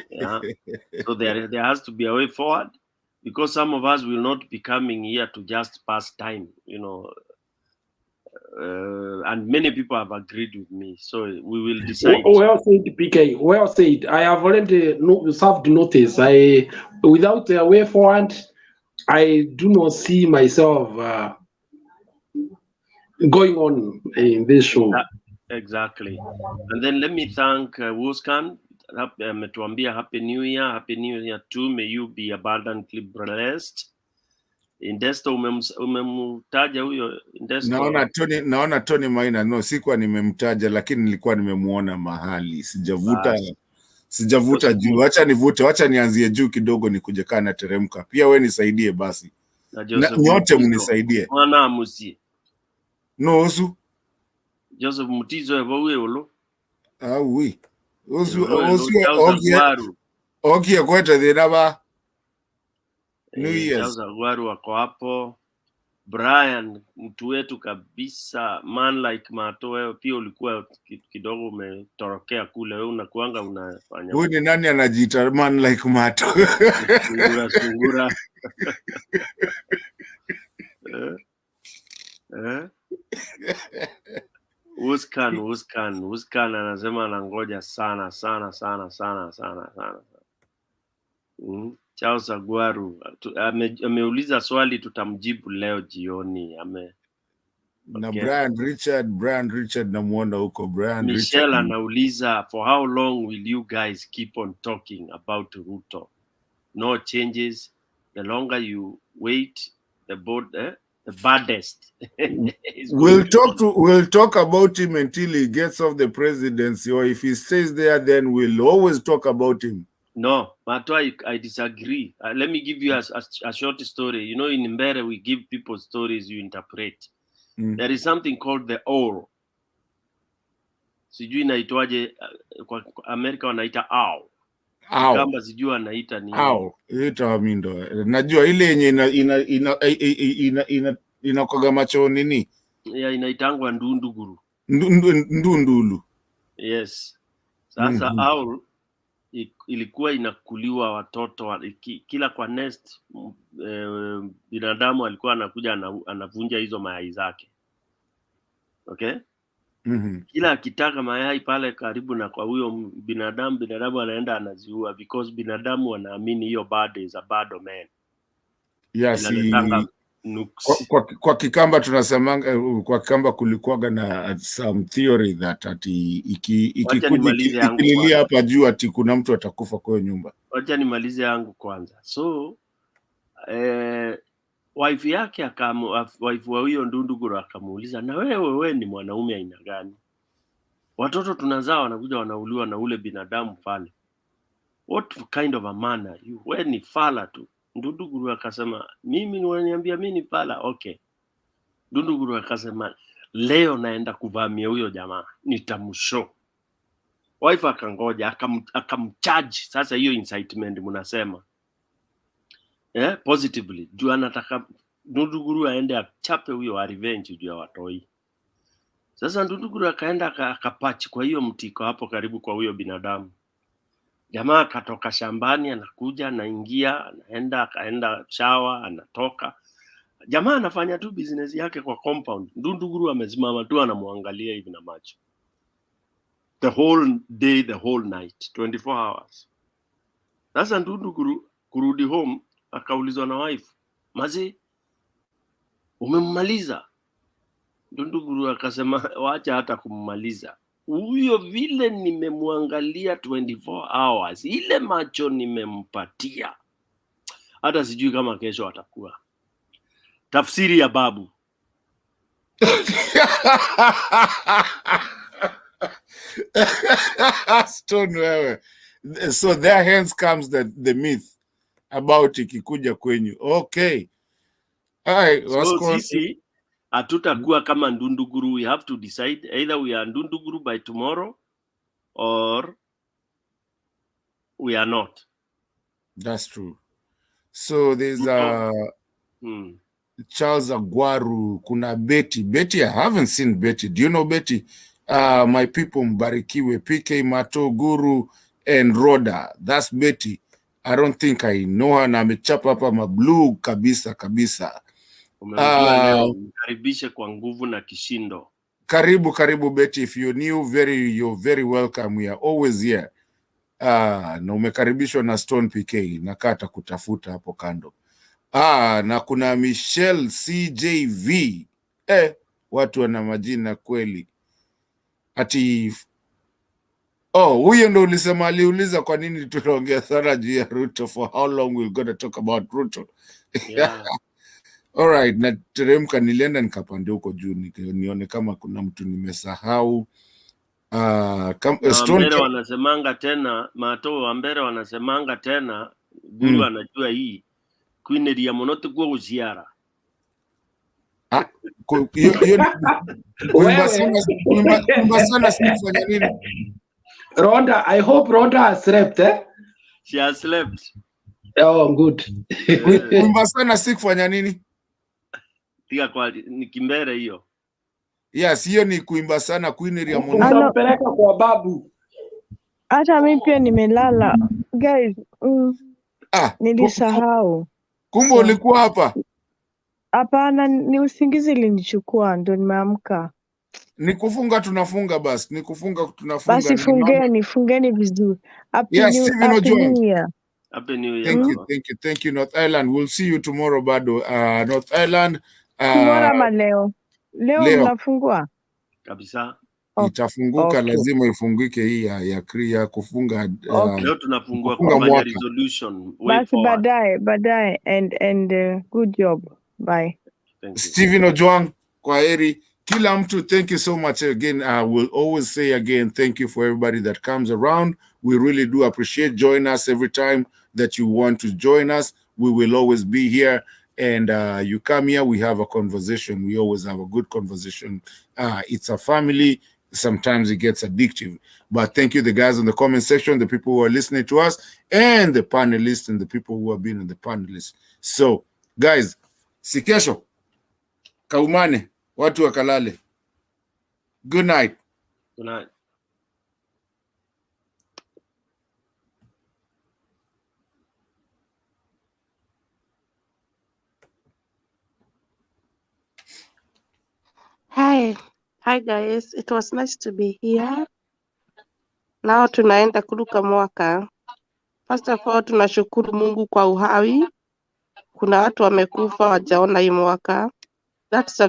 Yeah. So there has to be a way forward, because some of us will not be coming here to just pass time, you know. And many people have agreed with me, so we will decide. Well said, PK. Well said. I have already served notice. Without a way forward, I do not see myself going on in this show. Exactly. And then let me thank Wuskan. Metuambia Happy New Year. Happy New Year too. May you be abundantly blessed. Indesto umemtaja huyo Indesto. Naona Tony Maina, no, sikuwa nimemtaja lakini nilikuwa nimemuona mahali. Sijavuta juu. Acha nianzie juu kidogo nikuje kana teremka. Pia we nisaidie basi. Na nyote mnisaidie. Mwana amusi. No osu. Joseph Mutiso ebawe olo. Ah oui. Osu Gwaru. Okie kwete dinaba. New Year's. Chauza Gwaru wako hapo. Brian, mtu wetu kabisa, man like Mato, wewe pia ulikuwa kidogo umetorokea kule, wewe unakuanga unafanya. Huyu ni nani anajiita man like Mato? Sungura. Uskan anasema anangoja sana. Charles Agwaru ameuliza swali, tutamjibu leo jioni. Na Brian Richard namuona huko. Michelle anauliza, for how long will you guys keep on talking about Ruto? No changes. The longer you wait, the baddest. We'll talk about him until he gets off the presidency, or if he stays there, then we'll always talk about him. No, Mato, I disagree. Let me give you a short story. You know, in Mbere, we give people stories, you interpret. There is something called the owl. Sijui inaitwaje kwa Amerika wanaita owl. Kamba sijui anaita nini. Owl. Ita mindo. Najua ile yenye inakoga macho nini? Yeah, inaitangwa ndunduguru. Ndundulu. Yes. Sasa owl ilikuwa inakuliwa watoto kila kwa nest. Binadamu alikuwa anakuja anavunja hizo mayai zake. Okay? Kila akitaka mayai pale karibu na kwa huyo binadamu anaenda anaziua, because binadamu wanaamini hiyo bird is a bad omen. Yes, kwa Kikamba tunasemanga, kwa Kikamba kulikuwaga na some theory that ati ikililia hapa juu ati kuna mtu atakufa kwa nyumba. Wacha nimalize yangu kwanza. So wife yake wife wa huyo Ndunduguru akamuuliza, na wewe ni mwanaume aina gani? Watoto tunazaa wanakuja wanauliwa na ule binadamu pale. What kind of a man are you? Wewe ni fala tu. Ndunduguru akasema, mimi niwaniambia mimi ni fala. Okay. Ndunduguru akasema, leo naenda kuvamia huyo jamaa, nitamshow. Wife akangoja, akamcharge. Sasa hiyo incitement mnasema. Positively. Juu anataka Ndunduguru aende achape huyo revenge juu ya watoi. Sasa Ndunduguru akaenda akapachi kwa hiyo mtiko hapo karibu kwa huyo binadamu. Jamaa akatoka shambani, anakuja, anaingia, akaenda shower, anatoka. Jamaa anafanya tu business yake kwa compound. Ndunduguru amesimama tu anamwangalia hivi na macho. The whole day, the whole night, 24 hours. Sasa Ndunduguru kurudi home, akaulizwa na wife, mazi, umemmaliza? Ndunduguru akasema, wacha hata kummaliza. Huyo vile nimemwangalia 24 hours, ile macho nimempatia, hata sijui kama kesho atakuwa. Tafsiri ya babu. Stone wewe. So there hence comes the myth about ikikuja kwenyu. Okay. So sisi hatutakuwa kama Ndunduguru. We have to decide either we are Ndunduguru by tomorrow or we are not. That's true. So there's Charles Agwaru, kuna Betty. I haven't seen Betty. Do you know Betty? My people Mbarikiwe, PK Mato, Guru and Roda. That's Betty. I don't think I know her. Na amechapa hapa mablue kabisa. Karibishe kwa nguvu na kishindo. Karibu Betty. If you're new, you're very welcome. We are always here. Na umekaribishwa na Stone PK, na kata kutafuta hapo kando. Na kuna Michelle CJV. Watu wana majina kweli. Ati huyo ndo ulisema, aliuliza kwa nini tunaongea sana juu ya Ruto, for how long we're going to talk about Ruto. Yeah. All right, na teremka nilienda nikapande huko juu nione kama kuna mtu nimesahau. Ambere wanasemanga tena, Mato Ambere wanasemanga tena, Guru anajua hii. Kuineria monote kwa uziara. Kuimba sana si kufanya nini? Rhoda, I hope Rhoda has slept, eh? She has slept. Oh, good. Kuimba sana si kufanya nini? Tika kwa ni kimbere hiyo. Yes, hiyo ni kuimba sana kuiniri ya Mungu. Utampeleka kwa babu. Hata mimi pia nimelala. Guys, nilisahau. Kumbe ulikuwa hapa? Hapana, ni usingizi ilinichukua ndo nimeamka. Ni kufunga tunafunga basi. Ni kufunga tunafunga. Basi fungeni vizuri. Happy New Year. Happy New Year. Thank you North Island. We'll see you tomorrow bado. North Island. Tomorrow ama leo? Leo mnafungua? Kabisa. Itafunguka, lazima ifunguke hii ya kufunga. Leo tunafungua kwa resolution. Basi baadaye and good job. Bye. Stephen Ojwang, kwa heri. Kila mtu, thank you so much again. I will always say again, thank you for everybody that comes around. We really do appreciate. Join us every time that you want to join us. We will always be here. And you come here, we have a conversation. We always have a good conversation. It's a family. Sometimes it gets addictive. But thank you, the guys in the comment section, the people who are listening to us, and the panelists and the people who have been in the panelists. So, guys, sikesho, kaumane, watu wakalale. Good night. Good night. Hi guys, it was nice to be here. Now tunaenda kuruka mwaka. First of all, tunashukuru Mungu kwa uhai. Kuna watu wamekufa wajaona hii mwaka. That's a